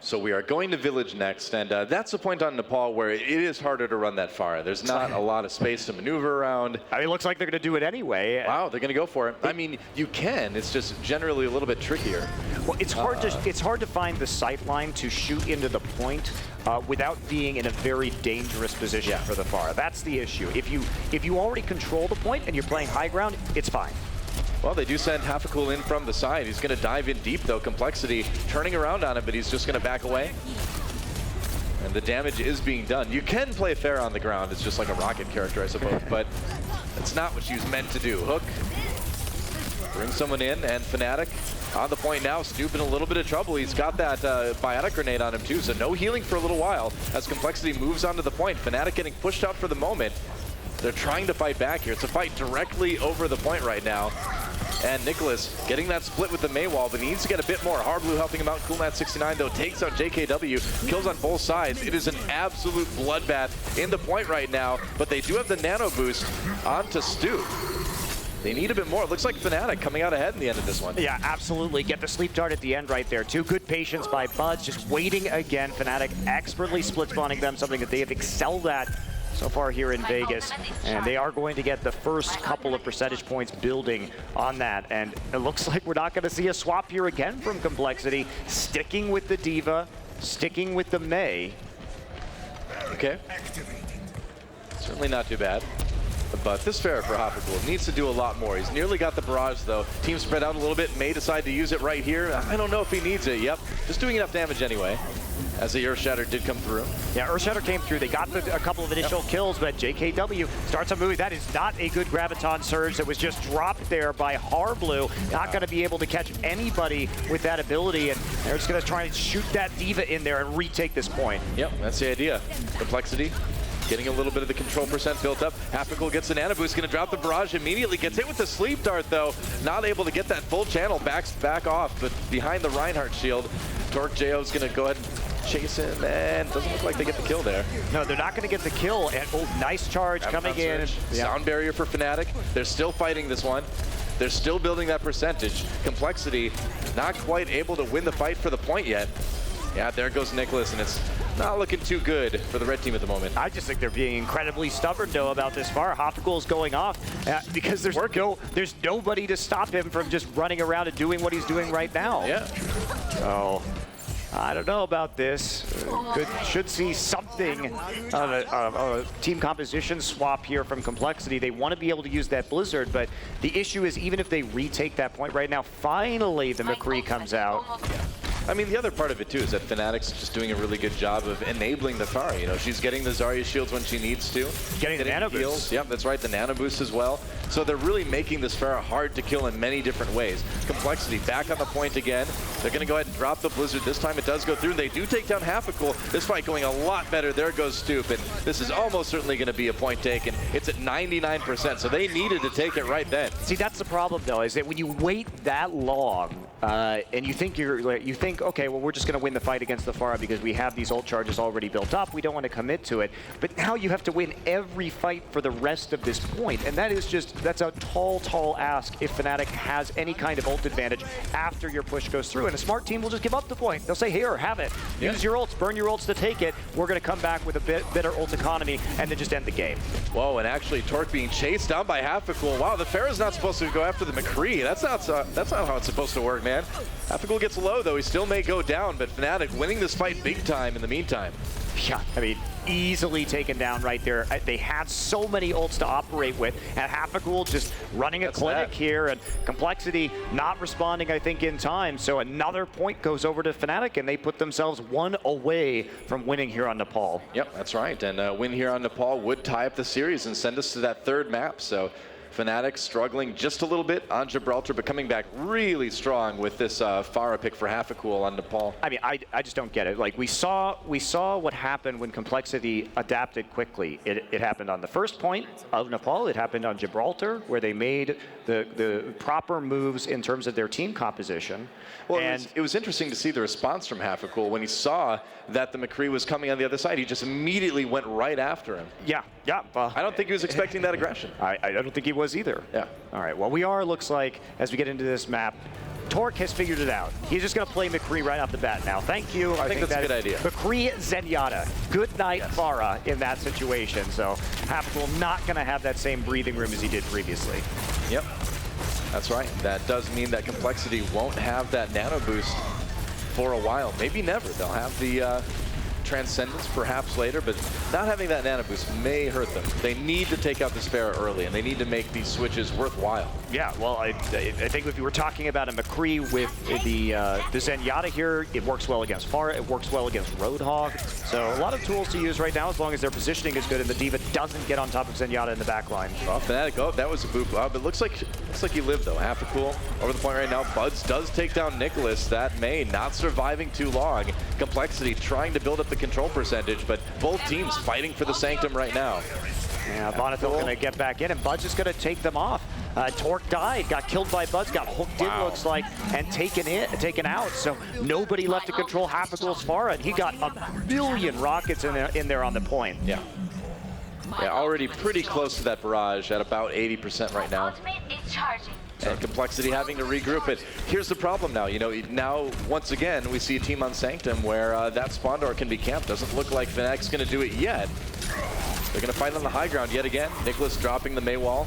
So we are going to Village next, and that's the point on Nepal where it is harder to run that far. There's not a lot of space to maneuver around. I mean, it looks like they're going to do it anyway. Wow, they're going to go for it. I mean, you can. It's just generally a little bit trickier. Well, it's hard to find the sight line to shoot into the point without being in a very dangerous position for the Pharah. That's the issue. If you already control the point and you're playing high ground, it's fine. Well, they do send Hafagul in from the side. He's going to dive in deep, though. Complexity turning around on him, but he's just going to back away. And the damage is being done. You can play fair on the ground. It's just like a rocket character, I suppose, but that's not what she was meant to do. Hook, bring someone in, and Fnatic on the point now. Snoop in a little bit of trouble. He's got that biotic grenade on him, too, so no healing for a little while as Complexity moves onto the point. Fnatic getting pushed out for the moment. They're trying to fight back here. It's a fight directly over the point right now. And Nicholas getting that split with the Maywall, but he needs to get a bit more. Harblue helping him out. Coolmat69, though, takes out JKW. Kills on both sides. It is an absolute bloodbath in the point right now, but they do have the nano boost onto Stu. They need a bit more. It looks like Fnatic coming out ahead in the end of this one. Yeah, absolutely. Get the sleep dart at the end right there, too. Good patience by Buds, just waiting again. Fnatic expertly split spawning them, something that they have excelled at so far here in Vegas, and they are going to get the first couple of percentage points building on that. And it looks like we're not going to see a swap here again from Complexity, sticking with the D.Va, sticking with the Mei. Okay. Certainly not too bad. But this fair for Hafagul needs to do a lot more. He's nearly got the barrage, though. Team spread out a little bit, may decide to use it right here. I don't know if he needs it. Yep, just doing enough damage anyway, as the Earthshatter did come through. Yeah, Earthshatter came through. They got a couple of initial kills, but JKW starts a movie. That is not a good Graviton Surge that was just dropped there by Harblue. Not going to be able to catch anybody with that ability, and they're just going to try and shoot that D.Va in there and retake this point. Yep, that's the idea. Complexity getting a little bit of the control percent built up. Hafagul gets an Anubis, going to drop the barrage immediately. Gets hit with the sleep dart, though. Not able to get that full channel, backs back off, but behind the Reinhardt shield. Torque JO's going to go ahead and chase him, and doesn't look like they get the kill there. No, they're not going to get the kill, and nice charge coming in. Sound barrier for Fnatic. They're still fighting this one. They're still building that percentage. Complexity not quite able to win the fight for the point yet. Yeah, there goes Nicholas, and it's not looking too good for the red team at the moment. I just think they're being incredibly stubborn, though, about this far. Hafagul's going off because there's nobody to stop him from just running around and doing what he's doing right now. Yeah. So I don't know about this. Should see something of a team composition swap here from Complexity. They want to be able to use that Blizzard, but the issue is even if they retake that point right now, finally the McCree comes out. I mean, the other part of it, too, is that Fnatic's just doing a really good job of enabling the Pharah. You know, she's getting the Zarya shields when she needs to. Getting the nano boost. Yep, that's right, the nano boost as well. So they're really making this Pharah hard to kill in many different ways. Complexity back on the point again. They're going to go ahead and drop the Blizzard. This time it does go through. They do take down Half-a-Cool. This fight going a lot better. There goes Stoop, and this is almost certainly going to be a point taken. It's at 99%, so they needed to take it right then. See, that's the problem, though, is that when you wait that long, and you think okay, well, we're just going to win the fight against the Pharah because we have these ult charges already built up. We don't want to commit to it. But now you have to win every fight for the rest of this point, and that's a tall ask if Fnatic has any kind of ult advantage after your push goes through. And a smart team will just give up the point. They'll say, here, have it. Use your ults, burn your ults to take it. We're going to come back with a better ult economy and then just end the game. Whoa, and actually Torque being chased down by Half-a-Cool. Wow, the Pharah's not supposed to go after the McCree. That's not how it's supposed to work, man. Half-a-Cool gets low, though. He still may go down, but Fnatic winning this fight big time in the meantime. Yeah, I mean, easily taken down right there. They had so many ults to operate with, and Half-a-Cool just running a clinic here, and Complexity not responding, I think, in time. So another point goes over to Fnatic, and they put themselves one away from winning here on Nepal. Yep, that's right. And a win here on Nepal would tie up the series and send us to that third map. So Fnatic struggling just a little bit on Gibraltar, but coming back really strong with this Pharah pick for Half-a-Cool on Nepal. I mean, I just don't get it. Like, we saw what happened when Complexity adapted quickly. It happened on the first point of Nepal. It happened on Gibraltar, where they made the proper moves in terms of their team composition. Well, and it was interesting to see the response from Half-a-Cool when he saw that the McCree was coming on the other side. He just immediately went right after him. Yeah. I don't think he was expecting that aggression. I don't think he was either. Yeah. All right. Well, we are, looks like, as we get into this map, Torque has figured it out. He's just going to play McCree right off the bat now. Thank you. I think that's a good idea. McCree Zenyatta. Good night, Pharah, in that situation. So Half-a-Cool not going to have that same breathing room as he did previously. Yep. That's right. That does mean that Complexity won't have that nano boost for a while. Maybe never. They'll have the Transcendence perhaps later, but not having that nano boost may hurt them. They need to take out the Sparrow early, and they need to make these switches worthwhile. Yeah, well, I think if you were talking about a McCree with the Zenyatta here, it works well against Pharah, it works well against Roadhog. So a lot of tools to use right now as long as their positioning is good and the D.Va doesn't get on top of Zenyatta in the back line. Oh, Fnatic, that was a boop. But looks like he lived, though. Half-a-Cool over the point right now. Buds does take down Nicholas. That May not surviving too long. Complexity trying to build up the control percentage, but both teams fighting for the Sanctum right now. Yeah, Bonnethil going to get back in, and Bud's just going to take them off. Torque died, got killed by Buds, got hooked in, looks like, and taken out. So nobody left to control Half-a-Cool's Pharah, and he got a million rockets in there on the point. Yeah, already pretty close to that barrage at about 80% right now. And Complexity having to regroup it. Here's the problem now. You know, now once again we see a team on Sanctum where that spawn door can be camped. Doesn't look like Fnatic's going to do it yet. They're going to fight on the high ground yet again. Nicholas dropping the Mei wall.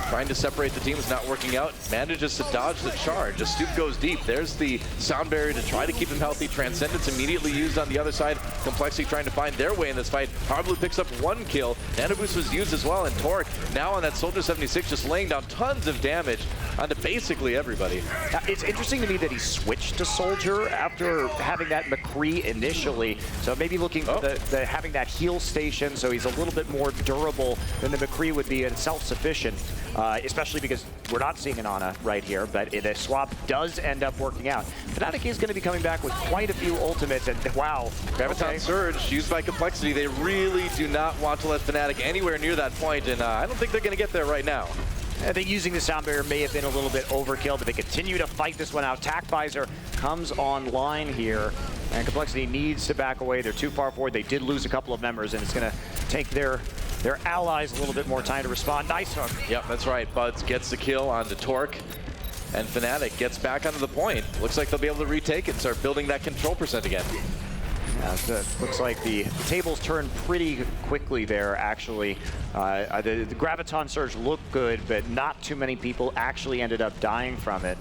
Trying to separate the teams, not working out. Manages to dodge the charge. A Stoop goes deep. There's the sound barrier to try to keep him healthy. Transcendence immediately used on the other side. Complexity trying to find their way in this fight. Powerblue picks up one kill. Anubis was used as well, and Torque now on that Soldier 76 just laying down tons of damage onto basically everybody. It's interesting to me that he switched to Soldier after having that McCree initially. So maybe looking for having that heal station so he's a little bit more durable than the McCree would be and self-sufficient. Especially because we're not seeing an Ana right here, but the swap does end up working out. Fnatic is going to be coming back with quite a few ultimates, and wow. Graviton Surge used by Complexity. They really do not want to let Fnatic anywhere near that point, and I don't think they're going to get there right now. I think using the sound barrier may have been a little bit overkill, but they continue to fight this one out. Tac Visor comes online here, and Complexity needs to back away. They're too far forward. They did lose a couple of members, and it's going to take their allies a little bit more time to respond. Nice hook. Yep, that's right. Buds gets the kill onto Torque, and Fnatic gets back onto the point. Looks like they'll be able to retake it and start building that control percent again. Yeah, so looks like the tables turned pretty quickly there, actually. The Graviton Surge looked good, but not too many people actually ended up dying from it.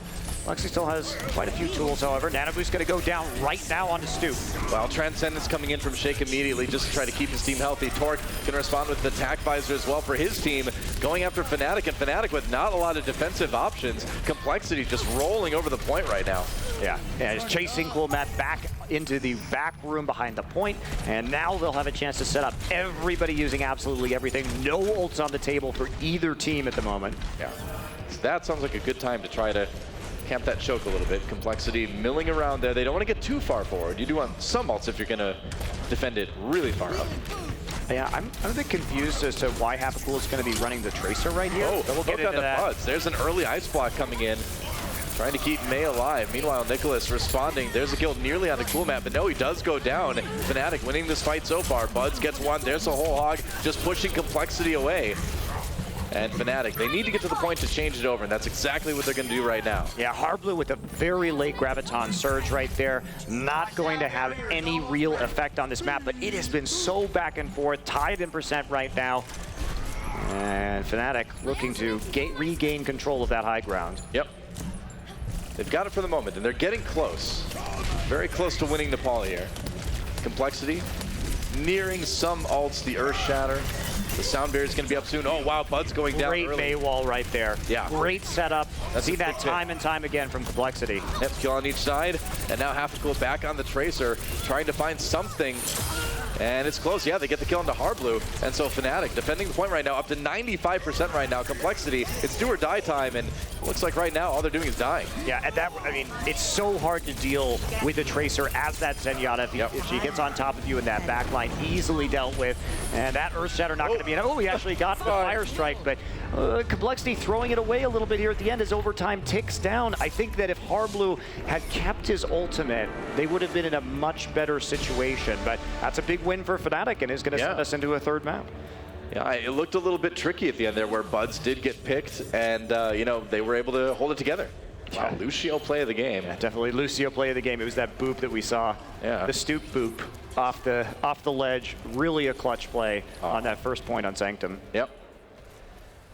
Lexi still has quite a few tools, however. Anubis going to go down right now on the stoop. Well, Transcendence coming in from Shake immediately just to try to keep his team healthy. Torque can respond with the attack visor as well for his team, going after Fnatic, and Fnatic with not a lot of defensive options. Complexity just rolling over the point right now. Yeah, he's chasing Coolmat back into the back room behind the point, and now they'll have a chance to set up everybody using absolutely everything. No ults on the table for either team at the moment. Yeah, so that sounds like a good time to try to camp that choke a little bit. Complexity milling around there. They don't want to get too far forward. You do want some ults if you're going to defend it really far up. Yeah, I'm a bit confused as to why Hapacool is going to be running the Tracer right here. Oh, we'll get down into to that. Buds. There's an early ice block coming in, trying to keep May alive. Meanwhile, Nicholas responding. There's a kill nearly on the Coolmat, but no, he does go down. Fnatic winning this fight so far. Buds gets one. There's a whole hog just pushing Complexity away. And Fnatic, they need to get to the point to change it over, and that's exactly what they're going to do right now. Yeah, Harblu with a very late Graviton Surge right there. Not going to have any real effect on this map, but it has been so back and forth, tied in percent right now. And Fnatic looking to regain control of that high ground. Yep. They've got it for the moment, and they're getting close. Very close to winning Nepal here. Complexity, nearing some ults, the Earth Shatter. The sound barrier is going to be up soon. Oh, wow, Bud's going down Great early. Maywall right there. Yeah. Great setup. That's See a that big time hit. and time again from Complexity. Yep, kill on each side, and now have to go back on the Tracer, trying to find something. And it's close. Yeah, they get the kill into Harblu. And so Fnatic defending the point right now, up to 95% right now. Complexity, it's do or die time, and it looks like right now all they're doing is dying. Yeah, at that, I mean, it's so hard to deal with the Tracer as that Zenyatta. If she gets on top of you in that back line, easily dealt with. And that Earth Shatter not going to be enough. Oh, he actually got the Fire Strike, but Complexity throwing it away a little bit here at the end as overtime ticks down. I think that if Harblu had kept his ultimate, they would have been in a much better situation. But that's a big win for Fnatic and is going to send us into a third map. Yeah, it looked a little bit tricky at the end there where Buds did get picked, and, you know, they were able to hold it together. Wow, Lucio play of the game. Yeah, definitely Lucio play of the game. It was that boop that we saw. Yeah. The stoop boop off the ledge. Really a clutch play on that first point on Sanctum. Yep.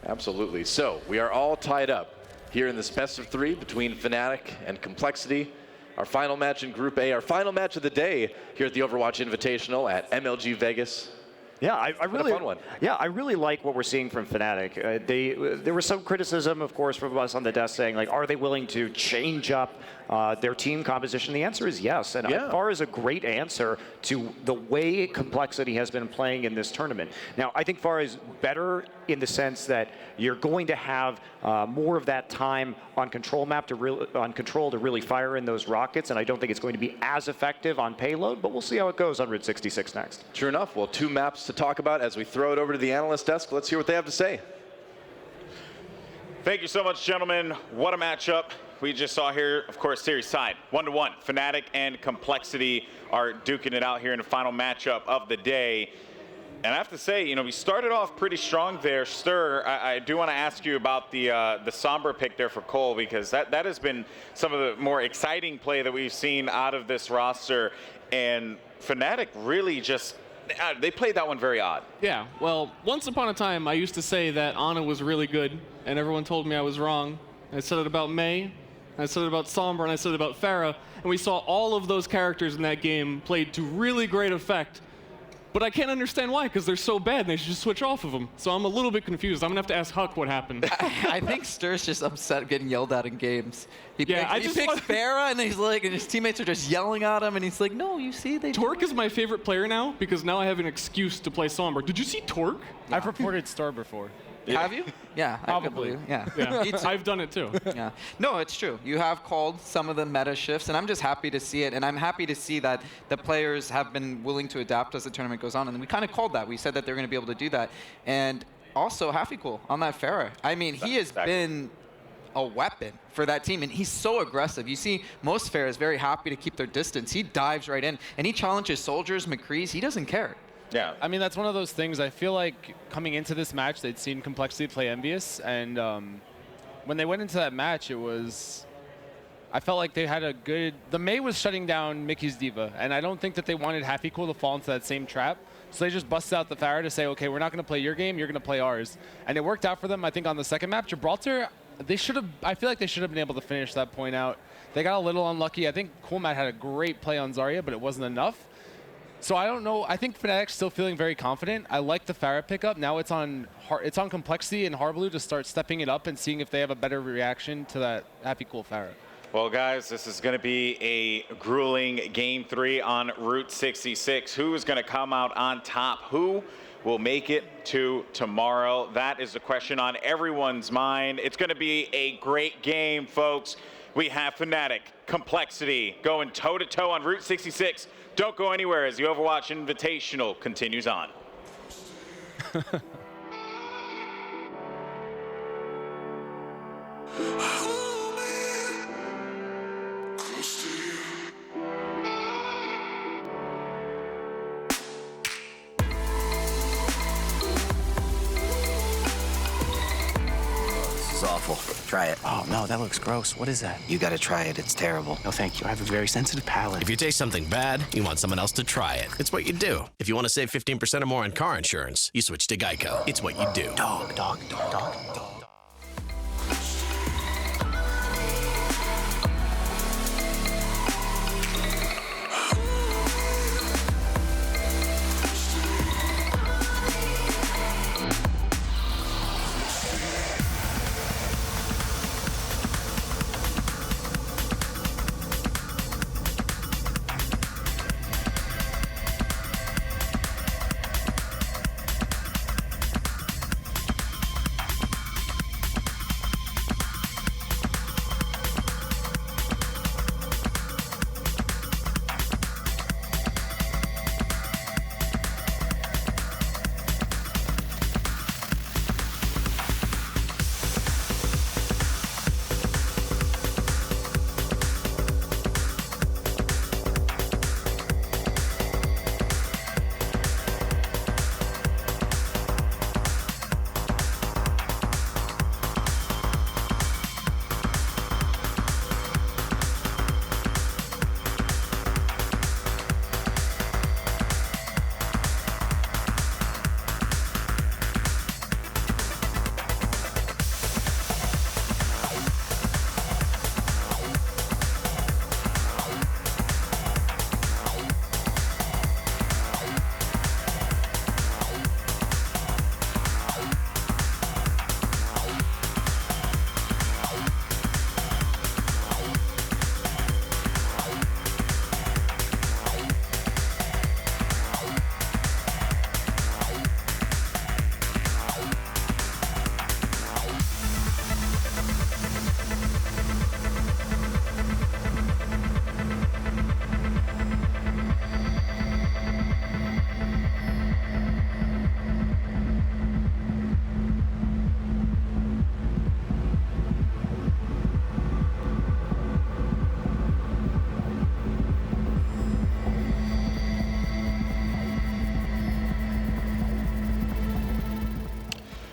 Absolutely. So we are all tied up here in this best of three between Fnatic and Complexity. Our final match in Group A, our final match of the day here at the Overwatch Invitational at MLG Vegas. Yeah, I really, a fun one. Yeah, I really like what we're seeing from Fnatic. There was some criticism, of course, from us on the desk saying, like, are they willing to change up their team composition? The answer is yes, and as far as a great answer to the way Complexity has been playing in this tournament. Now, I think far as better in the sense that you're going to have more of that time on control map to really fire in those rockets, and I don't think it's going to be as effective on payload, but we'll see how it goes on Route 66 next. True enough. Well, two maps to talk about as we throw it over to the analyst desk. Let's hear what they have to say. Thank you so much, gentlemen. What a matchup we just saw here. Of course, series tied 1-1. Fnatic and Complexity are duking it out here in the final matchup of the day. And I have to say, you know, we started off pretty strong there. Stir, I do want to ask you about the Sombra pick there for Cole, because that has been some of the more exciting play that we've seen out of this roster. And Fnatic really just, they played that one very odd. Yeah, well, once upon a time, I used to say that Ana was really good, and everyone told me I was wrong. I said it about May, I said it about Sombra, and I said it about Pharah, and we saw all of those characters in that game played to really great effect. But I can't understand why, because they're so bad, and they should just switch off of them. So I'm a little bit confused. I'm going to have to ask Huck what happened. I think Stur's just upset getting yelled at in games. He picks want... Pharah, and he's like, and his teammates are just yelling at him, and he's like, no, you see, they Torque is my favorite player now, because now I have an excuse to play Sombra. Did you see Torque? I've reported Star before. Have you? Yeah, probably. Yeah. I've done it too. Yeah. No, it's true. You have called some of the meta shifts, and I'm just happy to see it. And I'm happy to see that the players have been willing to adapt as the tournament goes on. And we kind of called that. We said that they're going to be able to do that. And also, Happy-Cool on that Pharah. I mean, he has been a weapon for that team, and he's so aggressive. You see, most Pharah is very happy to keep their distance. He dives right in, and he challenges soldiers, McCree's. He doesn't care. Yeah, I mean, that's one of those things. I feel like coming into this match, they'd seen Complexity play Envyus, and when they went into that match, it was, I felt like they had a good, the May was shutting down Mickey's Diva, and I don't think that they wanted Happy-Cool to fall into that same trap, so they just busted out the Pharah to say, okay, we're not going to play your game, you're going to play ours. And it worked out for them, I think, on the second map. Gibraltar, they should have. I feel like they should have been able to finish that point out. They got a little unlucky. I think Coolmat had a great play on Zarya, but it wasn't enough. So I don't know. I think Fnatic's still feeling very confident. I like the Pharah pickup. Now it's on Complexity and Harblue to start stepping it up and seeing if they have a better reaction to that Happy Cool Pharah. Well, guys, this is going to be a grueling Game 3 on Route 66. Who is going to come out on top? Who will make it to tomorrow? That is the question on everyone's mind. It's going to be a great game, folks. We have Fnatic, Complexity going toe-to-toe on Route 66. Don't go anywhere as the Overwatch Invitational continues on. Awful. Try it. Oh, no, that looks gross. What is that? You gotta try it. It's terrible. No, thank you. I have a very sensitive palate. If you taste something bad, you want someone else to try it. It's what you do. If you want to save 15% or more on car insurance, you switch to Geico. It's what you do. Dog, dog, dog, dog, dog.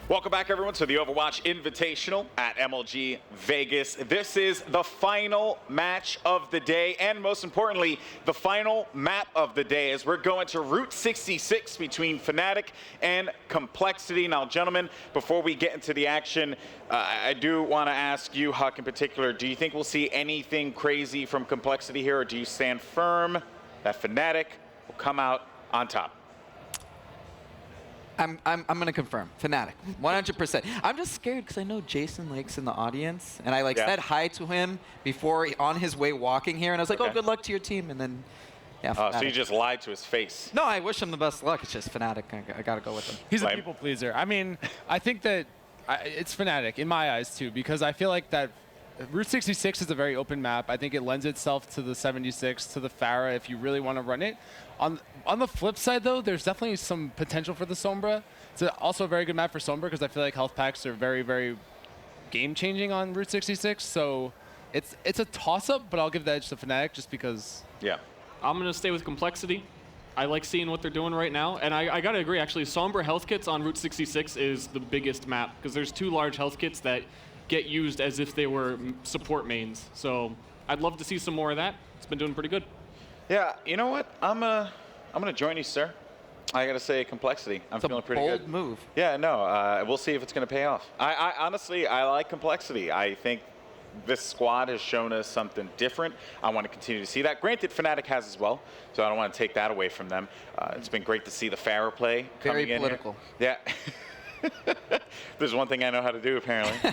Welcome back, everyone, to the Overwatch Invitational at MLG Vegas. This is the final match of the day, and most importantly, the final map of the day, as we're going to Route 66 between Fnatic and Complexity. Now, gentlemen, before we get into the action, I do want to ask you, Huck, in particular, do you think we'll see anything crazy from Complexity here, or do you stand firm that Fnatic will come out on top? I'm going to confirm. Fnatic, 100%. I'm just scared because I know Jason Lake's in the audience, and I said hi to him before on his way walking here, and I was like, oh, good luck to your team, and then, yeah, so you just lied to his face. No, I wish him the best luck. It's just Fnatic. I got to go with him. He's a people pleaser. I mean, I think that it's Fnatic in my eyes, too, because I feel like that Route 66 is a very open map. I think it lends itself to the 76, to the Pharah, if you really want to run it. On the flip side, though, there's definitely some potential for the Sombra. It's also a very good map for Sombra because I feel like health packs are very, very game-changing on Route 66. So it's a toss-up, but I'll give the edge to Fnatic just because. Yeah. I'm going to stay with Complexity. I like seeing what they're doing right now. And I got to agree, actually, Sombra health kits on Route 66 is the biggest map because there's 2 large health kits that get used as if they were support mains. So I'd love to see some more of that. It's been doing pretty good. Yeah, you know what? I'm gonna join you, sir. I gotta say complexity. I'm feeling pretty bold good. Move. Yeah, no, we'll see if it's gonna pay off. I honestly, I like complexity. I think this squad has shown us something different. I want to continue to see that. Granted, Fnatic has as well, so I don't want to take that away from them. It's been great to see the Pharah play coming in Very political. Here. Yeah. There's one thing I know how to do, apparently.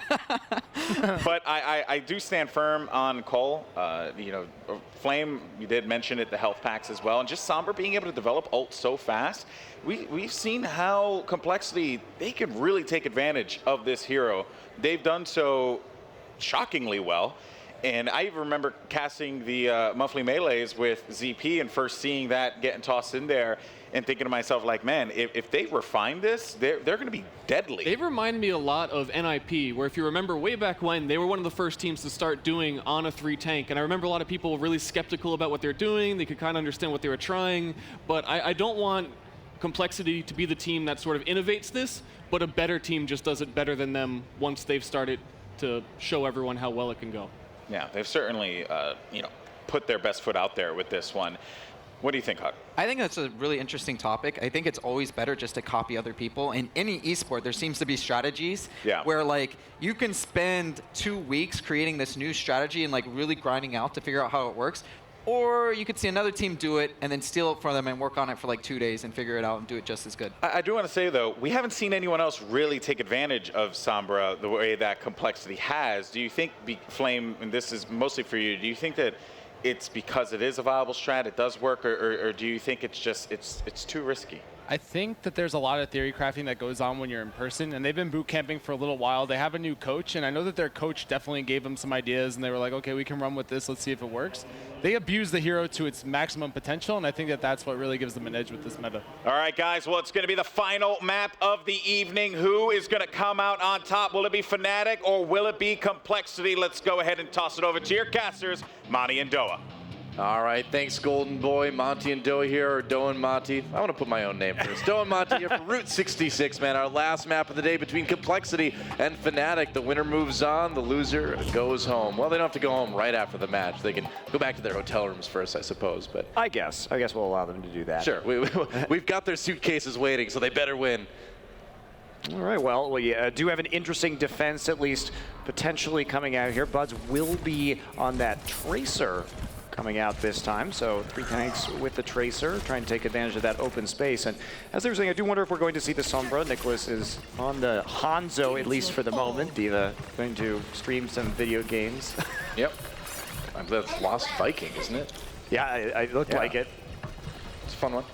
But I do stand firm on Cole. You know, Flame, you did mention it, the health packs as well. And just Sombra being able to develop ult so fast. We've seen how Complexity, they can really take advantage of this hero. They've done so shockingly well. And I even remember casting the monthly melees with ZP and first seeing that getting tossed in there and thinking to myself, like, man, if they refine this, they're going to be deadly. They remind me a lot of NIP, where if you remember way back when, they were one of the first teams to start doing on a 3 tank. And I remember a lot of people were really skeptical about what they're doing. They could kind of understand what they were trying. But I don't want Complexity to be the team that sort of innovates this, but a better team just does it better than them once they've started to show everyone how well it can go. Yeah, they've certainly, you know, put their best foot out there with this one. What do you think, Hug? I think that's a really interesting topic. I think it's always better just to copy other people. In any esport, there seems to be strategies where, like, you can spend 2 weeks creating this new strategy and, like, really grinding out to figure out how it works. Or you could see another team do it and then steal it from them and work on it for like 2 days and figure it out and do it just as good. I do want to say, though, we haven't seen anyone else really take advantage of Sombra the way that Complexity has. Do you think, Flame, and this is mostly for you, do you think that it's because it is a viable strat, it does work, or do you think it's just, it's too risky? I think that there's a lot of theory crafting that goes on when you're in person, and they've been boot camping for a little while. They have a new coach, and I know that their coach definitely gave them some ideas, and they were like, okay, we can run with this, let's see if it works. They abuse the hero to its maximum potential, and I think that that's what really gives them an edge with this meta. All right, guys, well, it's going to be the final map of the evening. Who is going to come out on top? Will it be Fnatic, or will it be Complexity? Let's go ahead and toss it over to your casters, Monty and Doa. All right, thanks, Golden Boy. Monty and Doa here, or Doa and Monty. I want to put my own name first. Doa and Monty here for Route 66, man. Our last map of the day between Complexity and Fnatic. The winner moves on, the loser goes home. Well, they don't have to go home right after the match. They can go back to their hotel rooms first, I suppose. But I guess we'll allow them to do that. Sure, we've got their suitcases waiting, so they better win. All right, well, we do have an interesting defense, at least potentially coming out here. Buds will be on that Tracer coming out this time, so 3 tanks with the Tracer, trying to take advantage of that open space. And as they were saying, I do wonder if we're going to see the Sombra. Nicholas is on the Hanzo, at least for the moment. Diva going to stream some video games. Yep. That's Lost Viking, isn't it? Yeah, it looked like it. It's a fun one.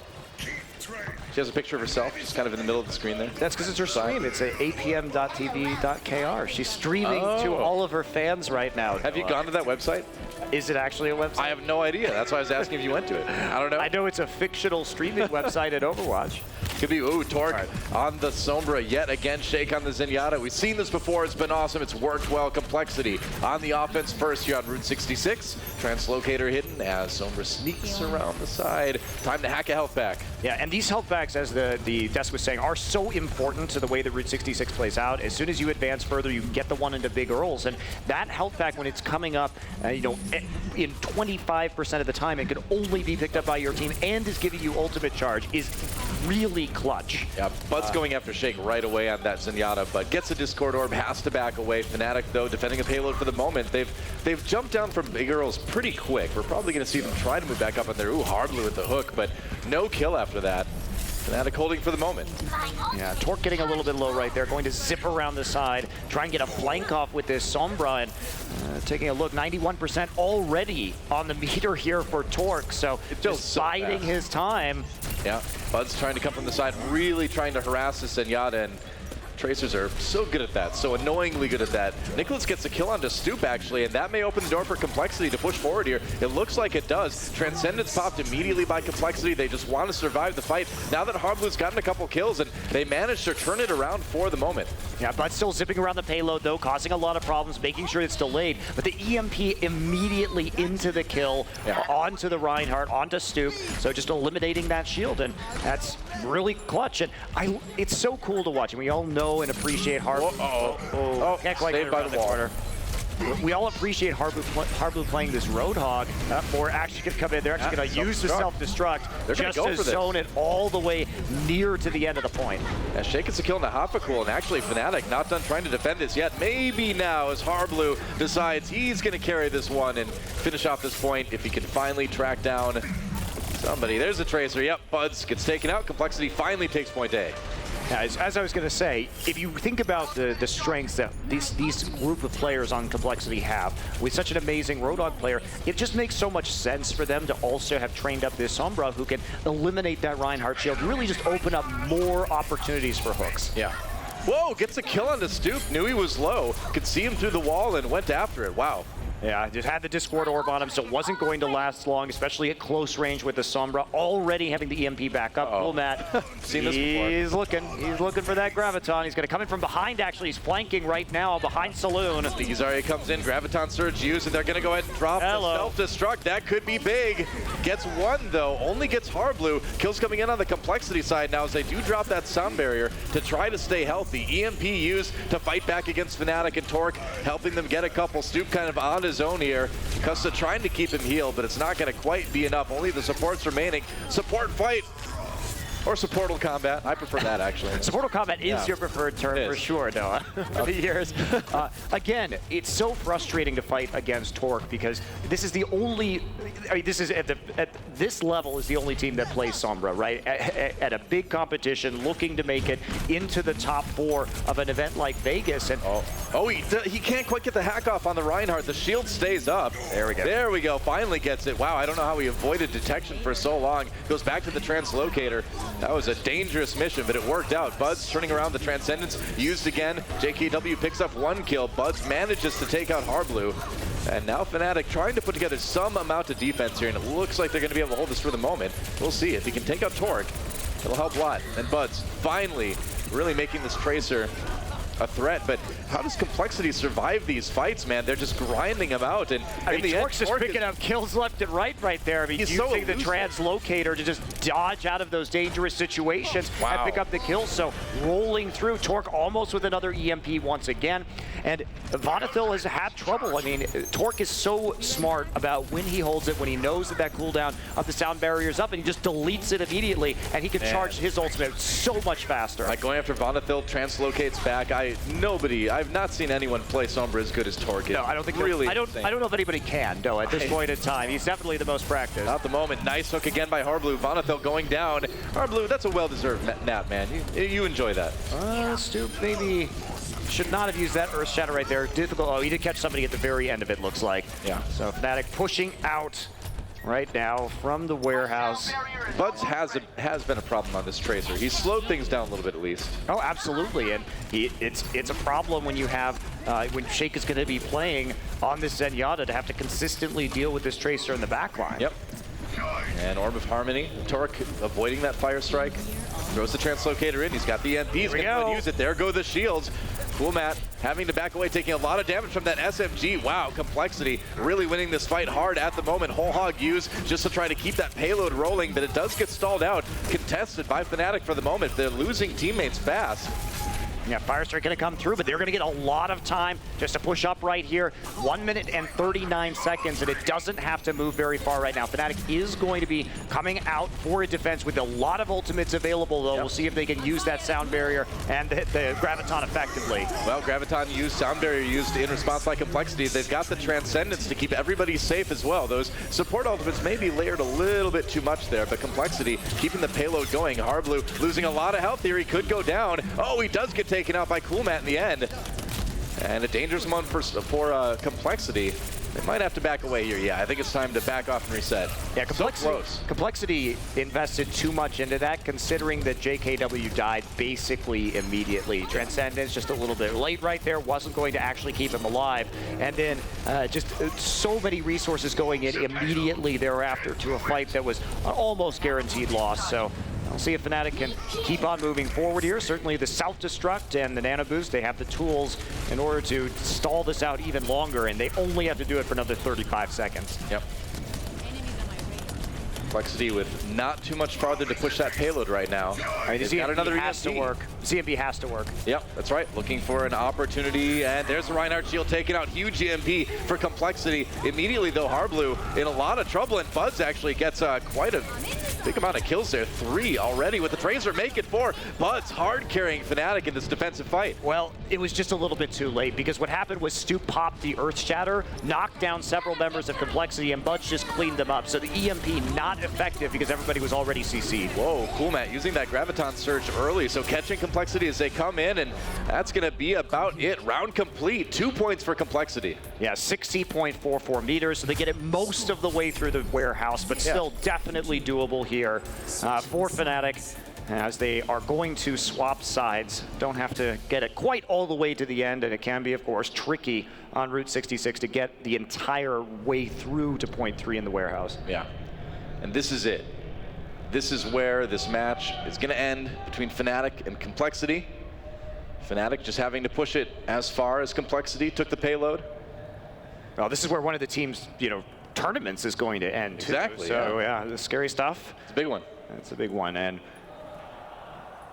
She has a picture of herself, just kind of in the middle of the screen there. That's because it's her stream. It's apm.tv.kr. She's streaming to all of her fans right now. Have you gone to that website? Is it actually a website? I have no idea. That's why I was asking if you went to it. I don't know. I know it's a fictional streaming website at Overwatch. Could be, Torque on the Sombra yet again. Shake on the Zenyatta. We've seen this before. It's been awesome. It's worked well. Complexity on the offense first here on Route 66. Translocator hidden as Sombra sneaks around the side. Time to hack a health pack. Yeah, and these health packs, as the desk was saying, are so important to the way that Route 66 plays out. As soon as you advance further, you get the one into big Earls. And that health pack, when it's coming up, you know, in 25% of the time, it could only be picked up by your team and is giving you ultimate charge, is really clutch. Yeah, Bud's going after Shake right away on that Zenyatta, but gets a Discord Orb, has to back away. Fnatic, though, defending a payload for the moment. They've jumped down from big Earls pretty quick. We're probably going to see them try to move back up on there. Hardly with the hook, but no kill after that. Fnatic holding for the moment. Yeah, Torque getting a little bit low right there, going to zip around the side, try and get a flank off with this Sombra, and taking a look, 91% already on the meter here for Torque, so just biding his time. Yeah, Bud's trying to come from the side, really trying to harass this Zenyatta, and Tracers are so good at that, so annoyingly good at that. Nicholas gets a kill onto Stoop, actually, and that may open the door for Complexity to push forward here. It looks like it does. Transcendence popped immediately by Complexity. They just want to survive the fight. Now that Hardblue's gotten a couple kills, and they managed to turn it around for the moment. Yeah, Bud's still zipping around the payload, though, causing a lot of problems, making sure it's delayed. But the EMP immediately into the kill, onto the Reinhardt, onto Stoop, so just eliminating that shield, and that's really clutch. And it's so cool to watch, and we all know and appreciate Hardblue. Can't quite get by the corner. we all appreciate Harblu playing this Roadhog, or actually going to come in. They're actually going to use the self-destruct just to zone it all the way near to the end of the point. Yeah, Shake gets a kill in the Hoppacool, and actually Fnatic not done trying to defend this yet. Maybe now as Harblu decides he's going to carry this one and finish off this point if he can finally track down somebody. There's a Tracer. Yep, Buds gets taken out. Complexity finally takes point A. As I was going to say, if you think about the strengths that these group of players on Complexity have, with such an amazing Roadhog player, it just makes so much sense for them to also have trained up this Sombra who can eliminate that Reinhardt shield, really just open up more opportunities for hooks. Yeah. Whoa, gets a kill on the Stoop. Knew he was low. Could see him through the wall and went after it. Wow. Yeah, just had the Discord orb on him, so it wasn't going to last long, especially at close range with the Sombra. Already having the EMP back up. Cool, Matt. Seen this before. He's looking for that Graviton. He's going to come in from behind, actually. He's flanking right now behind Saloon. The Zarya comes in, Graviton Surge used, and they're going to go ahead and drop the self-destruct. That could be big. Gets one, though. Only gets Harblu. Kills coming in on the Complexity side now as they do drop that sound barrier to try to stay healthy. EMP used to fight back against Fnatic and Torque, helping them get a couple. Stoop kind of on his own here. Custa trying to keep him healed, but it's not going to quite be enough. Only the supports remaining. Support fight. Or supportal combat. I prefer that, actually. Supportal combat is your preferred term for sure, Noah, for the years. Again, it's so frustrating to fight against Torque because this is the only, I mean, this is at this level is the only team that plays Sombra, right? At a big competition, looking to make it into the top 4 of an event like Vegas. And he can't quite get the hack off on the Reinhardt. The shield stays up. There we go. There we go. Finally gets it. Wow, I don't know how he avoided detection for so long. Goes back to the translocator. That was a dangerous mission, but it worked out. Buds turning around the Transcendence, used again. JKW picks up 1 kill. Buds manages to take out Harblu. And now Fnatic trying to put together some amount of defense here, and it looks like they're going to be able to hold this for the moment. We'll see. If he can take out Torque, it'll help a lot. And Buds finally really making this Tracer a threat, but how does Complexity survive these fights, man? They're just grinding them out, and Torque's just picking up kills left and right there. I mean, using the translocator to just dodge out of those dangerous situations and pick up the kills. So rolling through, Torque almost with another EMP once again. And Vonathil has had trouble. I mean, Torque is so smart about when he holds it, when he knows that cooldown of the sound barrier is up, and he just deletes it immediately, and he can charge his ultimate so much faster. Like going after Vonathil, translocates back. I've not seen anyone play Sombra as good as Torque. No, I don't think really. I don't know if anybody can, though, at this point in time. He's definitely the most practiced. Not the moment. Nice hook again by Harblu. Vonathil going down. Harblu, that's a well-deserved nap, man. You enjoy that. Stoop maybe should not have used that Earth Shatter right there. Difficult. Oh, he did catch somebody at the very end of it, looks like. Yeah. So Fnatic pushing out right now from the warehouse. Buds has been a problem on this Tracer. He's slowed things down a little bit at least. Oh, absolutely, and it's a problem when you have when Shake is going to be playing on this Zenyatta to have to consistently deal with this Tracer in the backline. Yep. And Orb of Harmony, Torque avoiding that Fire Strike, throws the Translocator in. He's got the EMP. He's going to use it. There go the shields. Cool Matt having to back away, taking a lot of damage from that SMG. Wow, Complexity really winning this fight hard at the moment. Whole hog use just to try to keep that payload rolling, but it does get stalled out. Contested by Fnatic for the moment. They're losing teammates fast. Yeah, Fire Strike going to come through, but they're going to get a lot of time just to push up right here. 1 minute and 39 seconds, and it doesn't have to move very far right now. Fnatic is going to be coming out for a defense with a lot of ultimates available, though. We'll see if they can use that sound barrier and the Graviton effectively. Well, Graviton used, sound barrier used in response by Complexity. They've got the Transcendence to keep everybody safe as well. Those support ultimates may be layered a little bit too much there, but Complexity keeping the payload going. Harblu losing a lot of health here. He could go down. Oh, he does get taken out by Cool Matt in the end. And a dangerous one for Complexity. They might have to back away here. Yeah, I think it's time to back off and reset. Yeah, Complexity invested too much into that, considering that JKW died basically immediately. Transcendence just a little bit late right there, wasn't going to actually keep him alive. And then just so many resources going in immediately thereafter to a fight that was an almost guaranteed loss. So we'll see if Fnatic can keep on moving forward here. Certainly the self-destruct and the nano boost, they have the tools in order to stall this out even longer, and they only have to do it for another 35 seconds. Yep. Complexity with not too much farther to push that payload right now. He's got another has to work. CMB has to work. Yep, that's right. Looking for an opportunity, and there's the Reinhardt shield taken out. Huge EMP for Complexity. Immediately, though, Harblu in a lot of trouble, and Buds actually gets quite a big amount of kills there. 3 already with the Tracer, make it 4. Buds hard carrying Fnatic in this defensive fight. Well, it was just a little bit too late, because what happened was Stoop popped the Earth Shatter, knocked down several members of Complexity, and Buds just cleaned them up. So the EMP not effective because everybody was already CC'd. Whoa, cool, Matt. Using that Graviton Surge early, so catching Complexity as they come in, and that's going to be about it. Round complete. 2 points for Complexity. Yeah, 60.44 meters, so they get it most of the way through the warehouse, but still definitely doable here for Fnatic, as they are going to swap sides. Don't have to get it quite all the way to the end, and it can be, of course, tricky on Route 66 to get the entire way through to point 3 in the warehouse. Yeah, and this is it. This is where this match is going to end between Fnatic and Complexity. Fnatic just having to push it as far as Complexity took the payload. Well, this is where one of the team's, tournaments is going to end, too. Exactly. So, yeah, the scary stuff. It's a big one. It's a big one, and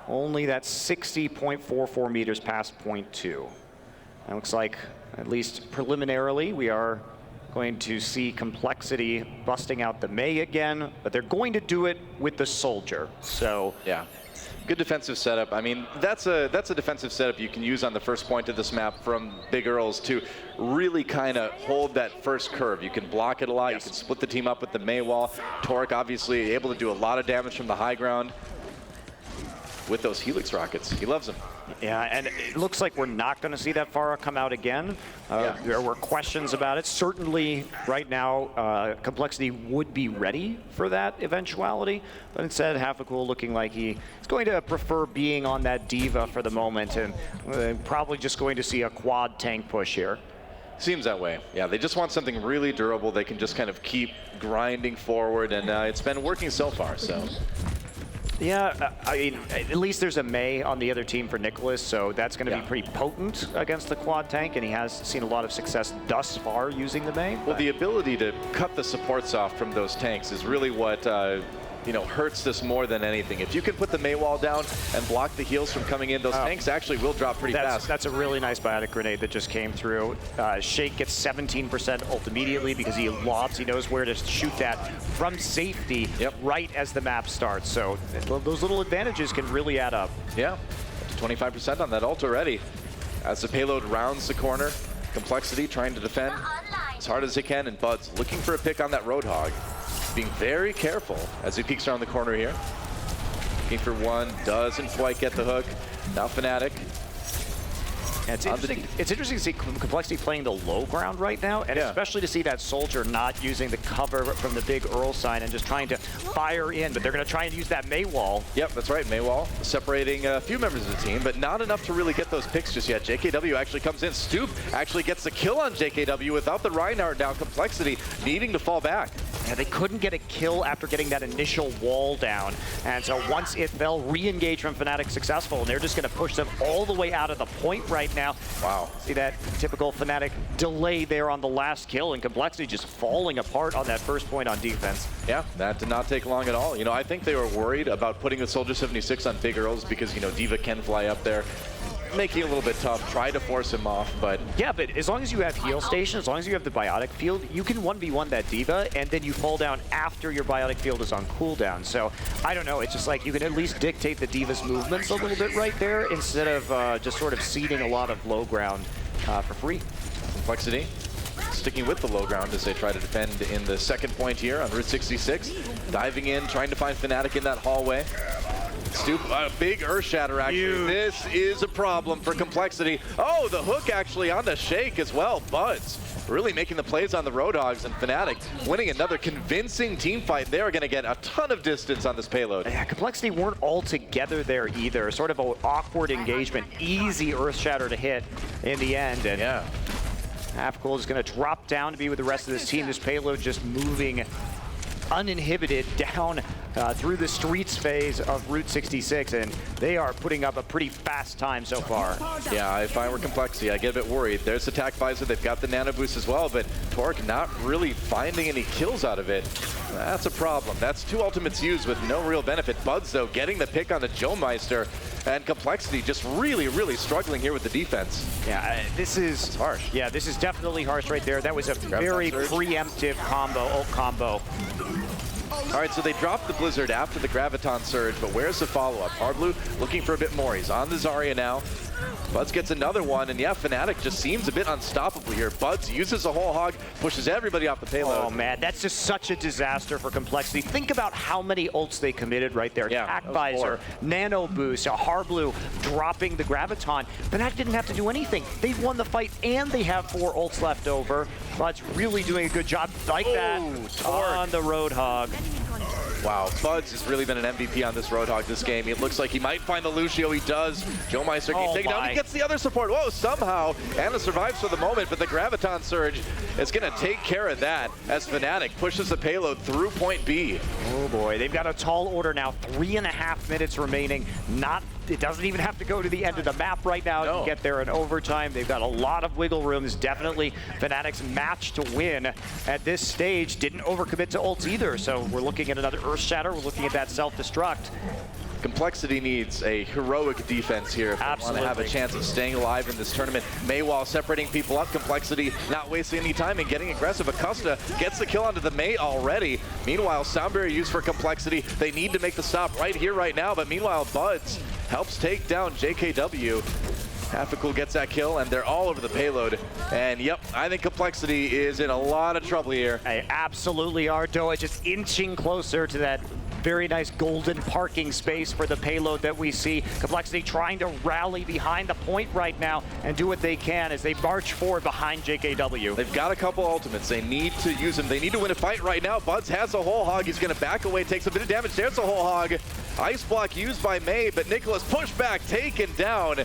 only that 60.44 meters past point 2. It looks like, at least preliminarily, we are going to see Complexity busting out the Mei again, but they're going to do it with the Soldier. So yeah, good defensive setup. I mean, that's a defensive setup you can use on the first point of this map from Big Earls to really kind of hold that first curve. You can block it a lot. Yes. You can split the team up with the Mei wall. Torque obviously able to do a lot of damage from the high ground with those Helix rockets. He loves them. Yeah, and it looks like we're not going to see that Pharah come out again. There were questions about it. Certainly, right now, Complexity would be ready for that eventuality, but instead, Half-a-Cool looking like he is going to prefer being on that D.Va for the moment, and probably just going to see a quad tank push here. Seems that way. Yeah, they just want something really durable. They can just kind of keep grinding forward, and it's been working so far, so. Yeah, I mean, at least there's a Mei on the other team for Nicholas, so that's going to be pretty potent against the quad tank, and he has seen a lot of success thus far using the Mei. Well, the ability to cut the supports off from those tanks is really what hurts this more than anything. If you can put the Mei wall down and block the heals from coming in, those tanks actually will drop pretty fast. That's a really nice biotic grenade that just came through. Shake gets 17% ult immediately because he lobs. He knows where to shoot that from safety right as the map starts. So those little advantages can really add up. Yeah, up to 25% on that ult already. As the payload rounds the corner, Complexity trying to defend as hard as they can, and Buds looking for a pick on that Roadhog. Being very careful as he peeks around the corner here. Looking for one, doesn't quite get the hook. Now Fnatic. Yeah, it's interesting to see Complexity playing the low ground right now, and especially to see that Soldier not using the cover from the big Earl sign and just trying to fire in, but they're going to try and use that Mei wall. Yep, that's right, Mei wall, separating a few members of the team, but not enough to really get those picks just yet. JKW actually comes in. Stoop actually gets the kill on JKW without the Reinhardt down. Complexity needing to fall back. Yeah, they couldn't get a kill after getting that initial wall down, and so once it fell, re-engage from Fnatic successful, and they're just going to push them all the way out of the point right now. Wow. See that typical Fnatic delay there on the last kill, and Complexity just falling apart on that first point on defense. Yeah, that did not take long at all. I think they were worried about putting the Soldier 76 on Big Earls because, D.Va can fly up there. Making it a little bit tough, try to force him off, but... Yeah, but as long as you have heal station, as long as you have the biotic field, you can 1v1 that D.Va, and then you fall down after your biotic field is on cooldown. So, I don't know, it's just like you can at least dictate the D.Va's movements a little bit right there, instead of just sort of ceding a lot of low ground for free. Complexity sticking with the low ground as they try to defend in the second point here on Route 66. Diving in, trying to find Fnatic in that hallway. Stoop, a big Earth Shatter action. This is a problem for Complexity. Oh, the hook actually on the Shake as well. Buds really making the plays on the Roadhogs, and Fnatic winning another convincing team fight. They're going to get a ton of distance on this payload. Yeah, Complexity weren't all together there either. Sort of an awkward engagement. Easy Earth Shatter to hit in the end. And yeah, Half-Cool is going to drop down to be with the rest of this team. This payload just moving uninhibited down through the streets phase of Route 66, and they are putting up a pretty fast time so far. Yeah, if I were Complexity, I'd get a bit worried. There's Attack Visor, they've got the Nano Boost as well, but Torque not really finding any kills out of it. That's a problem. That's 2 ultimates used with no real benefit. Buds, though, getting the pick on the Joemeister, and Complexity just really, really struggling here with the defense. Yeah, this is harsh. Yeah, this is definitely harsh right there. That was a very preemptive ult combo. All right, so they dropped the Blizzard after the Graviton Surge, but where's the follow-up? Hardblue looking for a bit more. He's on the Zarya now. Buds gets another one, and yeah, Fnatic just seems a bit unstoppable here. Buds uses a whole hog, pushes everybody off the payload. Oh man, that's just such a disaster for Complexity. Think about how many ults they committed right there. Yeah, Tac Visor, Nano Boost, Hardblue dropping the Graviton. Fnatic didn't have to do anything. They won the fight, and they have 4 ults left over. Buds really doing a good job like that on the Roadhog. Wow, Buds has really been an MVP on this Roadhog this game. It looks like he might find the Lucio. He does. Joemeister can take it down. He gets the other support. Whoa, somehow Anna survives for the moment, but the Graviton Surge is going to take care of that as Fnatic pushes the payload through point B. Oh boy, they've got a tall order now. 3.5 minutes remaining. It doesn't even have to go to the end of the map right now to get there in overtime. They've got a lot of wiggle room. This is definitely Fnatic's match to win at this stage. Didn't overcommit to ults either, so we're looking at another Earth Shatter. We're looking at that self-destruct. Complexity needs a heroic defense here if they want to have a chance of staying alive in this tournament. Maywall separating people up. Complexity not wasting any time and getting aggressive. Acosta gets the kill onto the Mei already. Meanwhile, Soundberry used for Complexity. They need to make the stop right here, right now. But meanwhile, Buds helps take down JKW. Halfacool gets that kill, and they're all over the payload. And yep, I think Complexity is in a lot of trouble here. They absolutely are. Doa just inching closer to that very nice golden parking space for the payload that we see. Complexity trying to rally behind the point right now and do what they can as they march forward behind JKW. They've got a couple ultimates. They need to use them. They need to win a fight right now. Buds has a whole hog. He's going to back away, takes a bit of damage. There's a whole hog. Ice block used by Mei, but Nicholas pushed back, taken down.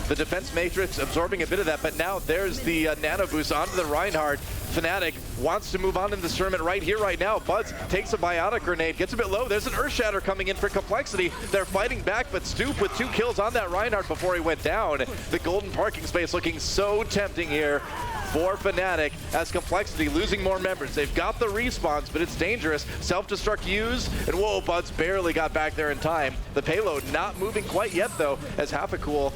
The defense matrix absorbing a bit of that, but now there's the nano boost onto the Reinhardt. Fnatic wants to move on in this tournament right here, right now. Buds takes a biotic grenade, gets a bit low. There's an Earth Shatter coming in for Complexity. They're fighting back, but Stoop with 2 kills on that Reinhardt before he went down. The golden parking space looking so tempting here for Fnatic as Complexity losing more members. They've got the respawns, but it's dangerous. Self-destruct used, and whoa, Buds barely got back there in time. The payload not moving quite yet, though, as Halfacool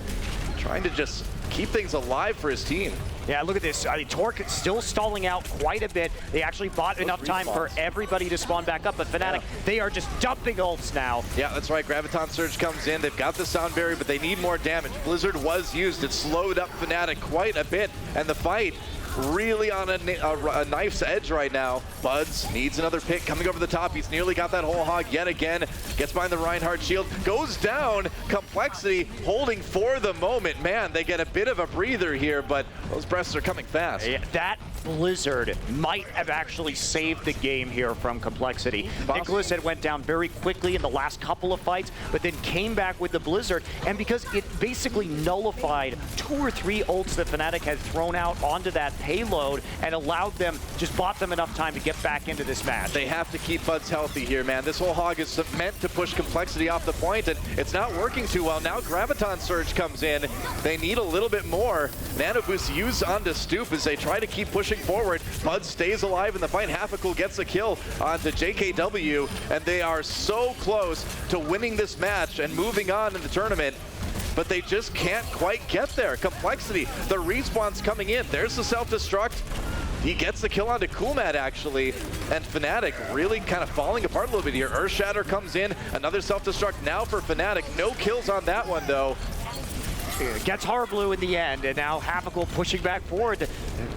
trying to just keep things alive for his team. Yeah, look at this. I mean, Torque still stalling out quite a bit. They actually bought enough time for everybody to spawn back up, but Fnatic, they are just dumping ults now. Yeah, that's right. Graviton Surge comes in. They've got the sound barrier, but they need more damage. Blizzard was used. It slowed up Fnatic quite a bit, and the fight really on a knife's edge right now. Buds needs another pick coming over the top. He's nearly got that whole hog yet again. Gets behind the Reinhardt shield, goes down. Complexity holding for the moment. Man, they get a bit of a breather here, but those breaths are coming fast. Yeah, that Blizzard might have actually saved the game here from Complexity. Nicholas had went down very quickly in the last couple of fights, but then came back with the Blizzard, and because it basically nullified 2 or 3 ults that Fnatic had thrown out onto that payload and allowed them, just bought them enough time to get back into this match. They have to keep Buds healthy here, man. This whole hog is meant to push Complexity off the point, and it's not working too well. Now Graviton Surge comes in. They need a little bit more. Nano Boost used onto Stoop as they try to keep pushing forward. Buds stays alive in the fight. Halfacool gets a kill onto JKW, and they are so close to winning this match and moving on in the tournament. But they just can't quite get there. Complexity, the respawn's coming in. There's the self-destruct. He gets the kill onto Coolmat, actually. And Fnatic really kind of falling apart a little bit here. Earth Shatter comes in. Another self-destruct now for Fnatic. No kills on that one, though. Gets Hardblue in the end, and now Halfacool pushing back forward. The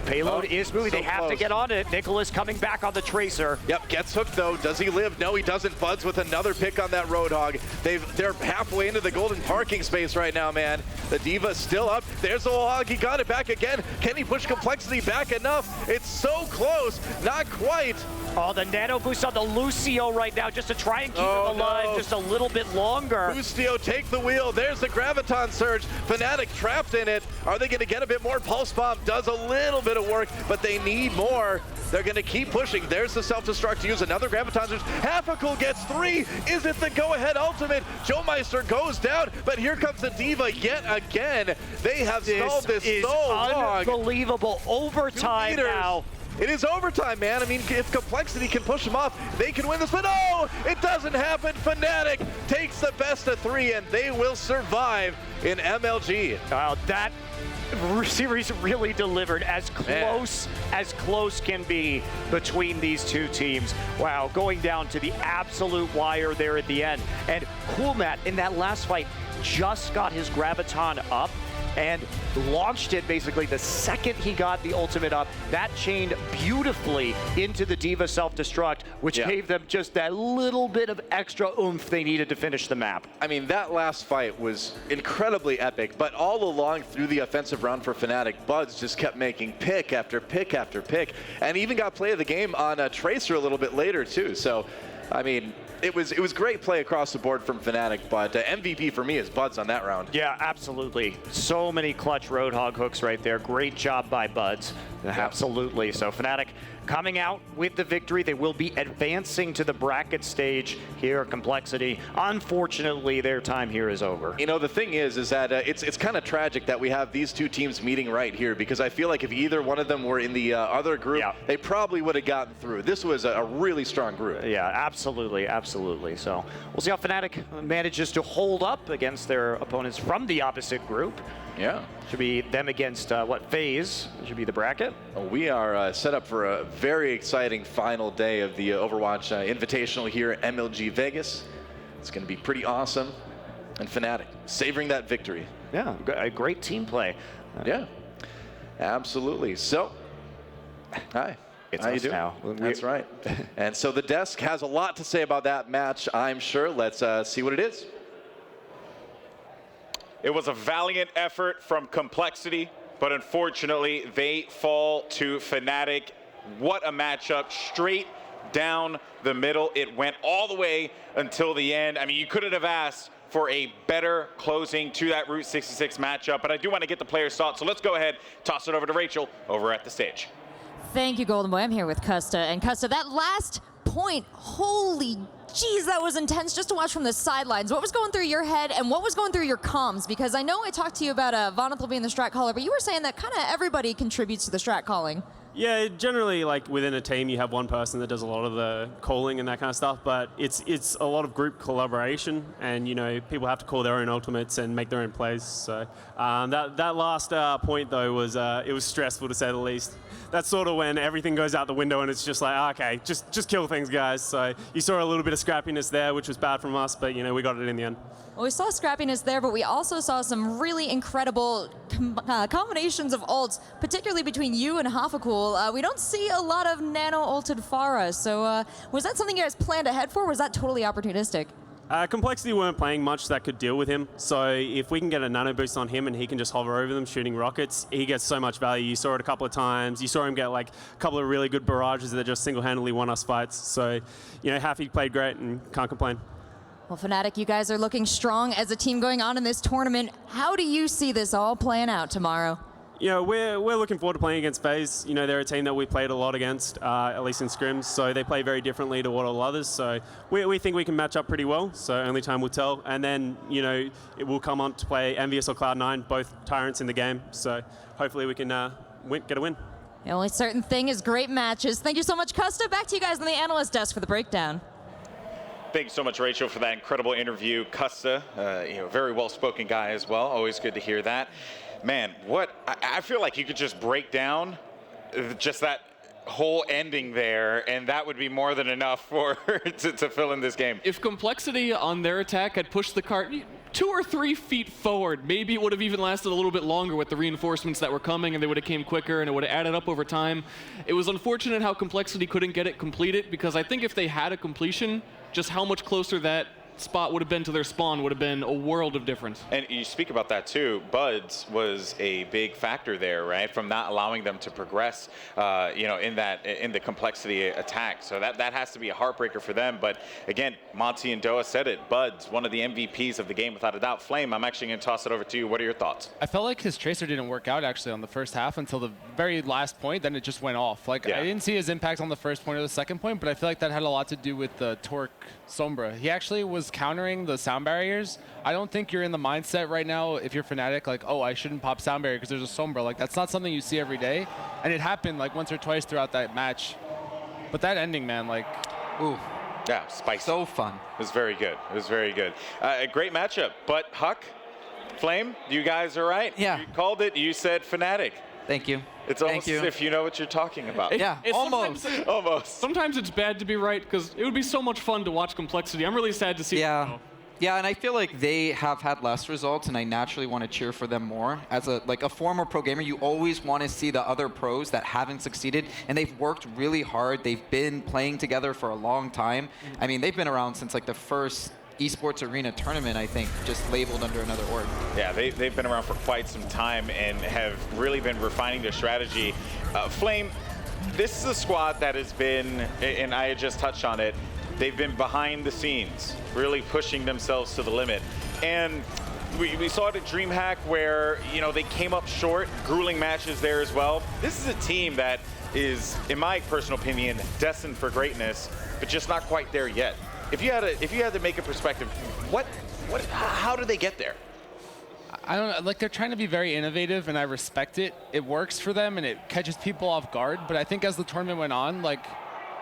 payload is moving. They have to get on it. Nicholas coming back on the Tracer. Yep, gets hooked though. Does he live? No, he doesn't. Buds with another pick on that Roadhog. They're halfway into the golden parking space right now, man. The Diva still up. There's the hog. He got it back again. Can he push Complexity back enough? It's so close. Not quite. Oh, the nano boost on the Lucio right now just to try and keep him alive just a little bit longer. Lucio, take the wheel. There's the Graviton Surge. Fnatic trapped in it. Are they going to get a bit more? Pulse Bomb does a little bit of work, but they need more. They're going to keep pushing. There's the self-destruct to use another Graviton Surge. Halfacool gets 3. Is it the go-ahead ultimate? Joemeister goes down, but here comes the Diva yet again. They have stalled this so long. Unbelievable. Overtime now. It is overtime, man. I mean, if Complexity can push them off, they can win this. But no, it doesn't happen. Fnatic takes the best of 3, and they will survive in MLG. Wow, that series really delivered as close can be between these two teams. Wow, going down to the absolute wire there at the end. And Coolmat in that last fight just got his Graviton up and launched it basically the second he got the ultimate up. That chained beautifully into the D.Va self-destruct, which gave them just that little bit of extra oomph they needed to finish the map. I mean, that last fight was incredibly epic, but all along through the offensive round for Fnatic, Buds just kept making pick after pick after pick, and even got play of the game on a Tracer a little bit later too. So, I mean, it was great play across the board from Fnatic, but MVP for me is Buds on that round. Yeah, absolutely. So many clutch Roadhog hooks right there. Great job by Buds. Absolutely. So Fnatic coming out with the victory. They will be advancing to the bracket stage here at Complexity. Unfortunately, their time here is over. You know, the thing is that it's kind of tragic that we have these two teams meeting right here, because I feel like if either one of them were in the other group, they probably would have gotten through. This was a really strong group. Yeah, absolutely, absolutely. So we'll see how Fnatic manages to hold up against their opponents from the opposite group. Yeah. Should be them against, Faze? Should be the bracket. We are set up for a very exciting final day of the Overwatch Invitational here at MLG Vegas. It's going to be pretty awesome. And Fnatic savoring that victory. Yeah, a great team play. Yeah, absolutely. So, hi. It's How us you doing? now. That's right. And so the desk has a lot to say about that match, I'm sure. Let's see what it is. It was a valiant effort from Complexity, but unfortunately, they fall to Fnatic. What a matchup, straight down the middle. It went all the way until the end. I mean, you couldn't have asked for a better closing to that Route 66 matchup, but I do want to get the players' thoughts, so let's go ahead, toss it over to Rachel over at the stage. Thank you, Golden Boy. I'm here with Custa. And Custa, that last point, holy jeez, that was intense just to watch from the sidelines. What was going through your head and what was going through your comms? Because I know I talked to you about Vonethel being the strat caller, but you were saying that kind of everybody contributes to the strat calling. Yeah, generally, like within a team, you have one person that does a lot of the calling and that kind of stuff. But it's a lot of group collaboration, and you know, people have to call their own ultimates and make their own plays. So that last point though was it was stressful to say the least. That's sort of when everything goes out the window and it's just like, okay, just kill things, guys. So you saw a little bit of scrappiness there, which was bad from us, but you know, we got it in the end. Well, we saw scrappiness there, but we also saw some really incredible combinations of ults, particularly between you and Hafacool. We don't see a lot of nano-ulted Pharah, so was that something you guys planned ahead for, or was that totally opportunistic? Complexity weren't playing much that could deal with him, so if we can get a nano boost on him and he can just hover over them shooting rockets, he gets so much value. You saw it a couple of times. You saw him get like a couple of really good barrages that just single-handedly won us fights. So, you know, Haffy played great and can't complain. Well, Fnatic, you guys are looking strong as a team going on in this tournament. How do you see this all playing out tomorrow? You know, we're looking forward to playing against Faze. You know, they're a team that we played a lot against, at least in scrims, so they play very differently to what all others. So we think we can match up pretty well, so only time will tell. And then, you know, it will come on to play Envyus or Cloud9, both tyrants in the game. So hopefully we can get a win. The only certain thing is great matches. Thank you so much, Custa. Back to you guys on the analyst desk for the breakdown. Thank you so much, Rachel, for that incredible interview. Custa, you know, very well-spoken guy as well. Always good to hear that. Man, I feel like you could just break down just that whole ending there, and that would be more than enough for to fill in this game. If Complexity on their attack had pushed the cart 2 or 3 feet forward, maybe it would have even lasted a little bit longer with the reinforcements that were coming, and they would have came quicker, and it would have added up over time. It was unfortunate how Complexity couldn't get it completed, because I think if they had a completion, just how much closer that spot would have been to their spawn would have been a world of difference. And you speak about that too. Buds was a big factor there, right? From not allowing them to progress, you know, in the Complexity attack. So that has to be a heartbreaker for them. But again, Monty and Doa said it. Buds, one of the MVPs of the game without a doubt. Flame, I'm actually going to toss it over to you. What are your thoughts? I felt like his Tracer didn't work out actually on the first half until the very last point. Then it just went off. Like I didn't see his impact on the first point or the second point, but I feel like that had a lot to do with the Torque Sombra. He actually was just countering the sound barriers. I don't think you're in the mindset right now, if you're Fnatic, like, oh, I shouldn't pop sound barrier because there's a Sombra. Like, that's not something you see every day. And it happened, like, once or twice throughout that match. But that ending, man, like... Ooh. Yeah, spicy. So fun. It was very good. It was very good. A great matchup. But Huck, Flame, you guys are right. Yeah. You called it. You said Fnatic. Thank you. It's almost as if you know what you're talking about. Almost. Almost. Sometimes it's bad to be right, because it would be so much fun to watch Complexity. I'm really sad to see Yeah, and I feel like they have had less results, and I naturally want to cheer for them more. As a former pro gamer, you always want to see the other pros that haven't succeeded, and they've worked really hard. They've been playing together for a long time. I mean, they've been around since like the first esports arena tournament, I think, just labeled under another org. Yeah, they've been around for quite some time and have really been refining their strategy. Flame, this is a squad that has been, and I just touched on it, they've been behind the scenes, really pushing themselves to the limit. And we saw it at DreamHack where, you know, they came up short, grueling matches there as well. This is a team that is, in my personal opinion, destined for greatness, but just not quite there yet. If you had to make a perspective, how do they get there? I don't know, like they're trying to be very innovative, and I respect it. It works for them, and it catches people off guard. But I think as the tournament went on, like,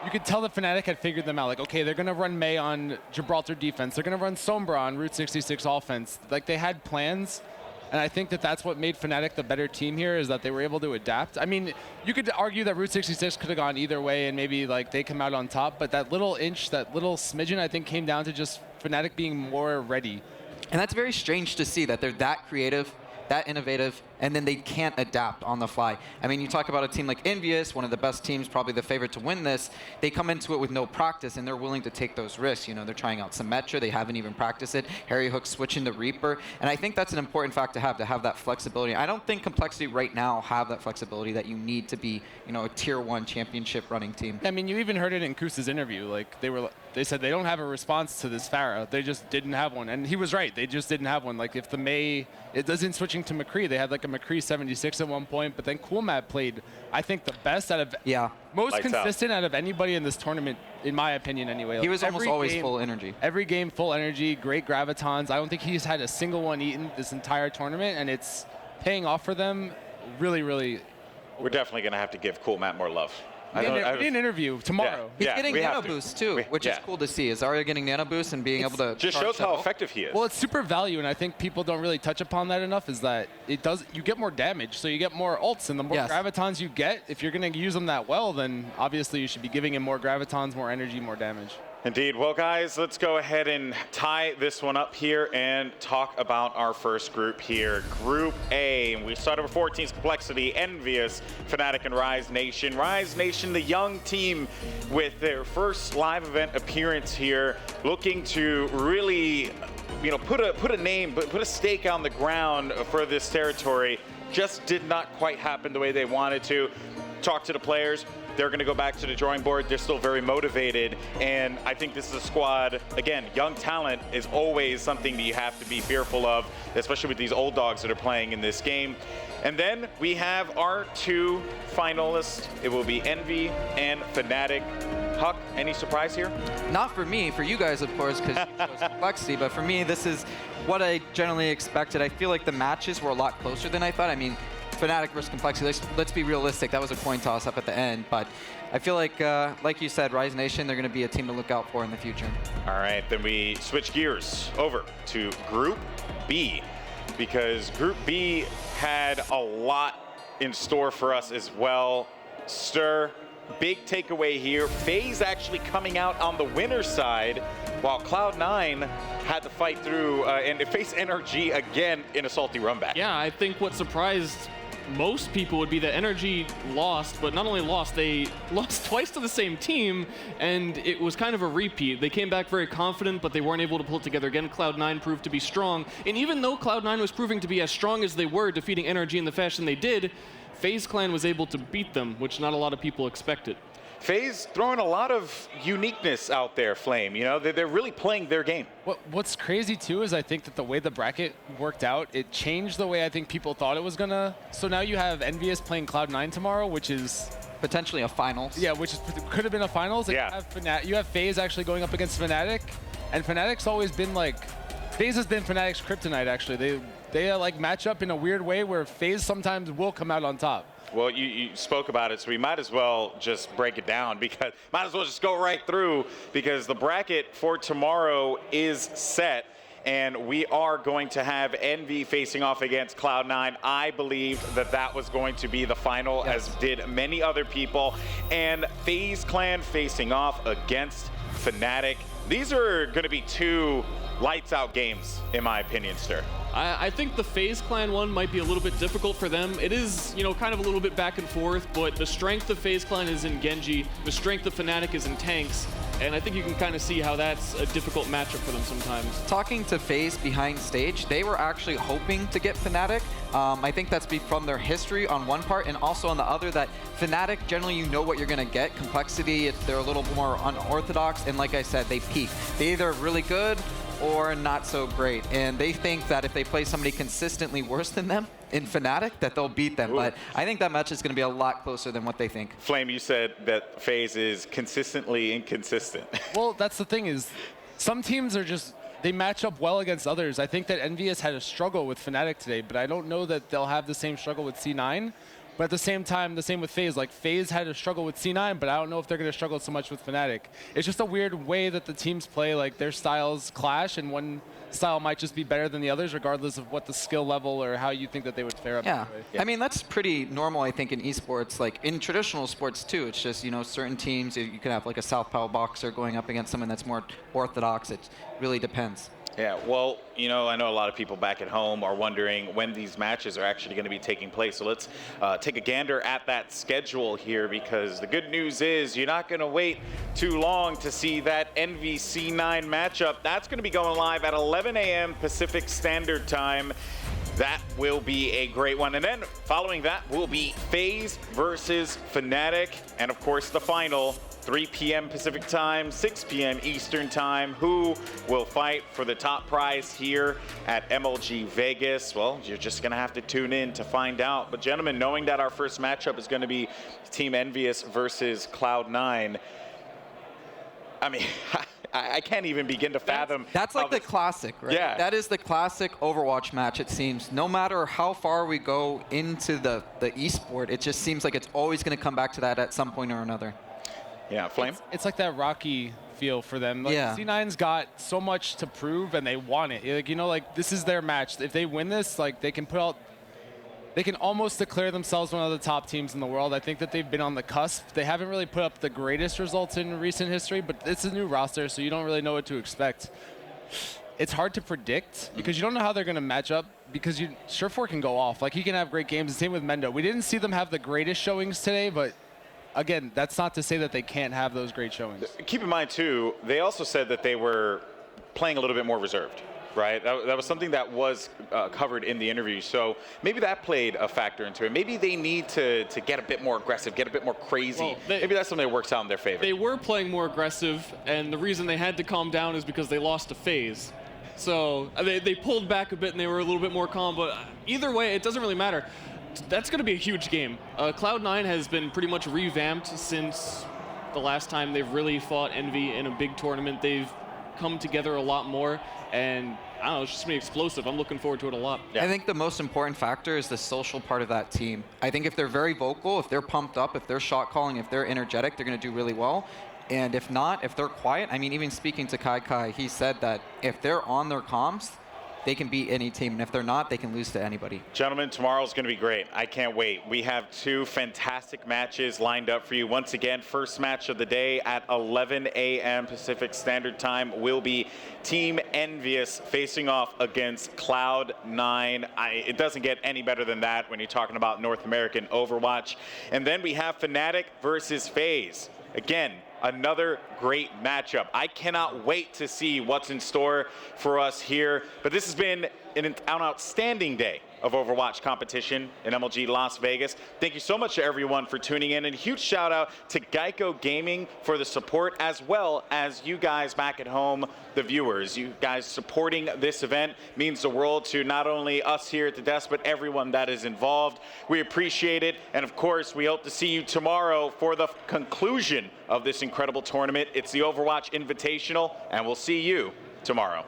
you could tell that Fnatic had figured them out. Like, okay, they're gonna run Mei on Gibraltar defense. They're gonna run Sombra on Route 66 offense. Like, they had plans. And I think that that's what made Fnatic the better team here, is that they were able to adapt. I mean, you could argue that Route 66 could have gone either way and maybe like they come out on top, but that little inch, that little smidgen, I think came down to just Fnatic being more ready. And that's very strange to see, that they're that creative, that innovative, and then they can't adapt on the fly. I mean, you talk about a team like Envyus, one of the best teams, probably the favorite to win this. They come into it with no practice, and they're willing to take those risks. You know, they're trying out Symmetra. They haven't even practiced it. Harry Hook switching to Reaper. And I think that's an important fact to have that flexibility. I don't think Complexity right now have that flexibility that you need to be, you know, a tier 1 championship running team. I mean, you even heard it in Kusa's interview. Like, they said they don't have a response to this Pharah. They just didn't have one. And he was right. They just didn't have one. Like, if the Mei, it doesn't switching to McCree. They had like a McCree 76 at one point, but then Coolmat played, I think, the best out of, most Lights consistent out of anybody in this tournament, in my opinion anyway. He Like, was almost always full energy. Every game, full energy, great gravitons. I don't think he's had a single one eaten this entire tournament, and it's paying off for them really, really. We're definitely going to have to give Cool Matt more love. We need an interview tomorrow. He's getting nano boost too, which is cool to see. Is Zarya getting nano boost and being able to just shows how effective he is. Well, it's super value, and I think people don't really touch upon that enough, is that you get more damage, so you get more ults, and the more gravitons you get, if you're going to use them that well, then obviously you should be giving him more gravitons, more energy, more damage. Indeed. Well, guys, let's go ahead and tie this one up here and talk about our first group here. Group A. We started with 4 teams: Complexity, Envyus, Fnatic, and Rise Nation. Rise Nation, the young team with their first live event appearance here, looking to really, you know, put a stake on the ground for this territory. Just did not quite happen the way they wanted to. Talk to the players. They're going to go back to the drawing board. They're still very motivated. And I think this is a squad, again, young talent is always something that you have to be fearful of, especially with these old dogs that are playing in this game. And then we have our 2 finalists. It will be Envy and Fnatic. Huck, any surprise here? Not for me, for you guys, of course, because you chose Complexity, but for me, this is what I generally expected. I feel like the matches were a lot closer than I thought. I mean, Fnatic versus Complexity, let's be realistic. That was a coin toss up at the end, but I feel like you said, Rise Nation, they're going to be a team to look out for in the future. All right, then we switch gears over to Group B, because Group B had a lot in store for us as well. Stir, big takeaway here. Faze actually coming out on the winner's side, while Cloud9 had to fight through and face NRG again in a salty run back. Yeah, I think what surprised most people would be that NRG lost, but not only lost, they lost twice to the same team, and it was kind of a repeat. They came back very confident, but they weren't able to pull it together again. Cloud9 proved to be strong, and even though Cloud9 was proving to be as strong as they were, defeating NRG in the fashion they did, FaZe Clan was able to beat them, which not a lot of people expected. FaZe throwing a lot of uniqueness out there, Flame. You know, they're really playing their game. What's crazy too is I think that the way the bracket worked out, it changed the way I think people thought it was gonna. So now you have Envyus playing Cloud9 tomorrow, which is potentially a finals. Yeah, which could have been a finals. Yeah. You have FaZe actually going up against Fnatic. And Fnatic's always been like, FaZe has been Fnatic's kryptonite, actually. They like match up in a weird way where FaZe sometimes will come out on top. Well, you spoke about it, so we might as well just break it down, because might as well just go right through, because the bracket for tomorrow is set, and we are going to have Envy facing off against Cloud9. I believed that that was going to be the final, as did many other people, and FaZe Clan facing off against Fnatic. These are going to be two lights out games, in my opinion, Stir. I think the FaZe Clan one might be a little bit difficult for them. It is, you know, kind of a little bit back and forth, but the strength of FaZe Clan is in Genji, the strength of Fnatic is in tanks, and I think you can kind of see how that's a difficult matchup for them sometimes. Talking to FaZe behind stage, they were actually hoping to get Fnatic. I think that's from their history on one part, and also on the other that Fnatic, generally you know what you're going to get. Complexity, they're a little more unorthodox, and like I said, they peak. They're either really good or not so great, and they think that if they play somebody consistently worse than them in Fnatic, that they'll beat them. Ooh. But I think that match is going to be a lot closer than what they think. Flame, you said that FaZe is consistently inconsistent. Well, that's the thing is, some teams are just, they match up well against others. I think that Envyus had a struggle with Fnatic today, but I don't know that they'll have the same struggle with C9. But at the same time, the same with FaZe. Like, FaZe had a struggle with C9, but I don't know if they're going to struggle so much with Fnatic. It's just a weird way that the teams play. Like, their styles clash, and one style might just be better than the others, regardless of what the skill level or how you think that they would fare up. Yeah. I mean, that's pretty normal, I think, in esports. Like, in traditional sports, too. It's just, you know, certain teams, you can have, like, a southpaw boxer going up against someone that's more orthodox. It really depends. Yeah, well, you know, I know a lot of people back at home are wondering when these matches are actually going to be taking place. So let's take a gander at that schedule here, because the good news is you're not going to wait too long to see that Envy C9 matchup. That's going to be going live at 11 a.m. Pacific Standard Time. That will be a great one. And then following that will be FaZe versus Fnatic. And of course, the final, 3 p.m. Pacific time, 6 p.m. Eastern time. Who will fight for the top prize here at MLG Vegas? Well, you're just going to have to tune in to find out. But gentlemen, knowing that our first matchup is going to be Team Envyus versus Cloud9, I mean, I can't even begin to fathom. That's like the classic, right? Yeah. That is the classic Overwatch match, it seems. No matter how far we go into the esport, it just seems like it's always going to come back to that at some point or another. Yeah, Flame? It's like that Rocky feel for them. Like, yeah. C9's got so much to prove, and they want it. Like, you know, like, this is their match. If they win this, like, they can put out, they can almost declare themselves one of the top teams in the world. I think that they've been on the cusp. They haven't really put up the greatest results in recent history, but it's a new roster, so you don't really know what to expect. It's hard to predict because you don't know how they're going to match up, because Surefour can go off. Like, he can have great games. The same with Mendo. We didn't see them have the greatest showings today, but again, that's not to say that they can't have those great showings. Keep in mind, too, they also said that they were playing a little bit more reserved, right? That was something that was covered in the interview. So maybe that played a factor into it. Maybe they need to get a bit more aggressive, get a bit more crazy. Well, maybe that's something that works out in their favor. They were playing more aggressive, and the reason they had to calm down is because they lost to FaZe. So they pulled back a bit, and they were a little bit more calm. But either way, it doesn't really matter. That's going to be a huge game. Cloud9 has been pretty much revamped since the last time they've really fought Envy in a big tournament. They've come together a lot more, and I don't know, it's just going to be explosive. I'm looking forward to it a lot. Yeah. I think the most important factor is the social part of that team. I think if they're very vocal, if they're pumped up, if they're shot calling, if they're energetic, they're going to do really well. And if not, if they're quiet, I mean, even speaking to Kai, he said that if they're on their comms, they can beat any team, and if they're not, they can lose to anybody. Gentlemen, tomorrow's going to be great. I can't wait. We have 2 fantastic matches lined up for you. Once again, first match of the day at 11 a.m. Pacific Standard Time will be Team Envyus facing off against Cloud9. It doesn't get any better than that when you're talking about North American Overwatch. And then we have Fnatic versus FaZe. Again, another great matchup. I cannot wait to see what's in store for us here. But this has been an outstanding day of Overwatch competition in MLG Las Vegas. Thank you so much to everyone for tuning in, and a huge shout out to Geico Gaming for the support, as well as you guys back at home, the viewers. You guys supporting this event means the world to not only us here at the desk, but everyone that is involved. We appreciate it, and of course, we hope to see you tomorrow for the conclusion of this incredible tournament. It's the Overwatch Invitational, and we'll see you tomorrow.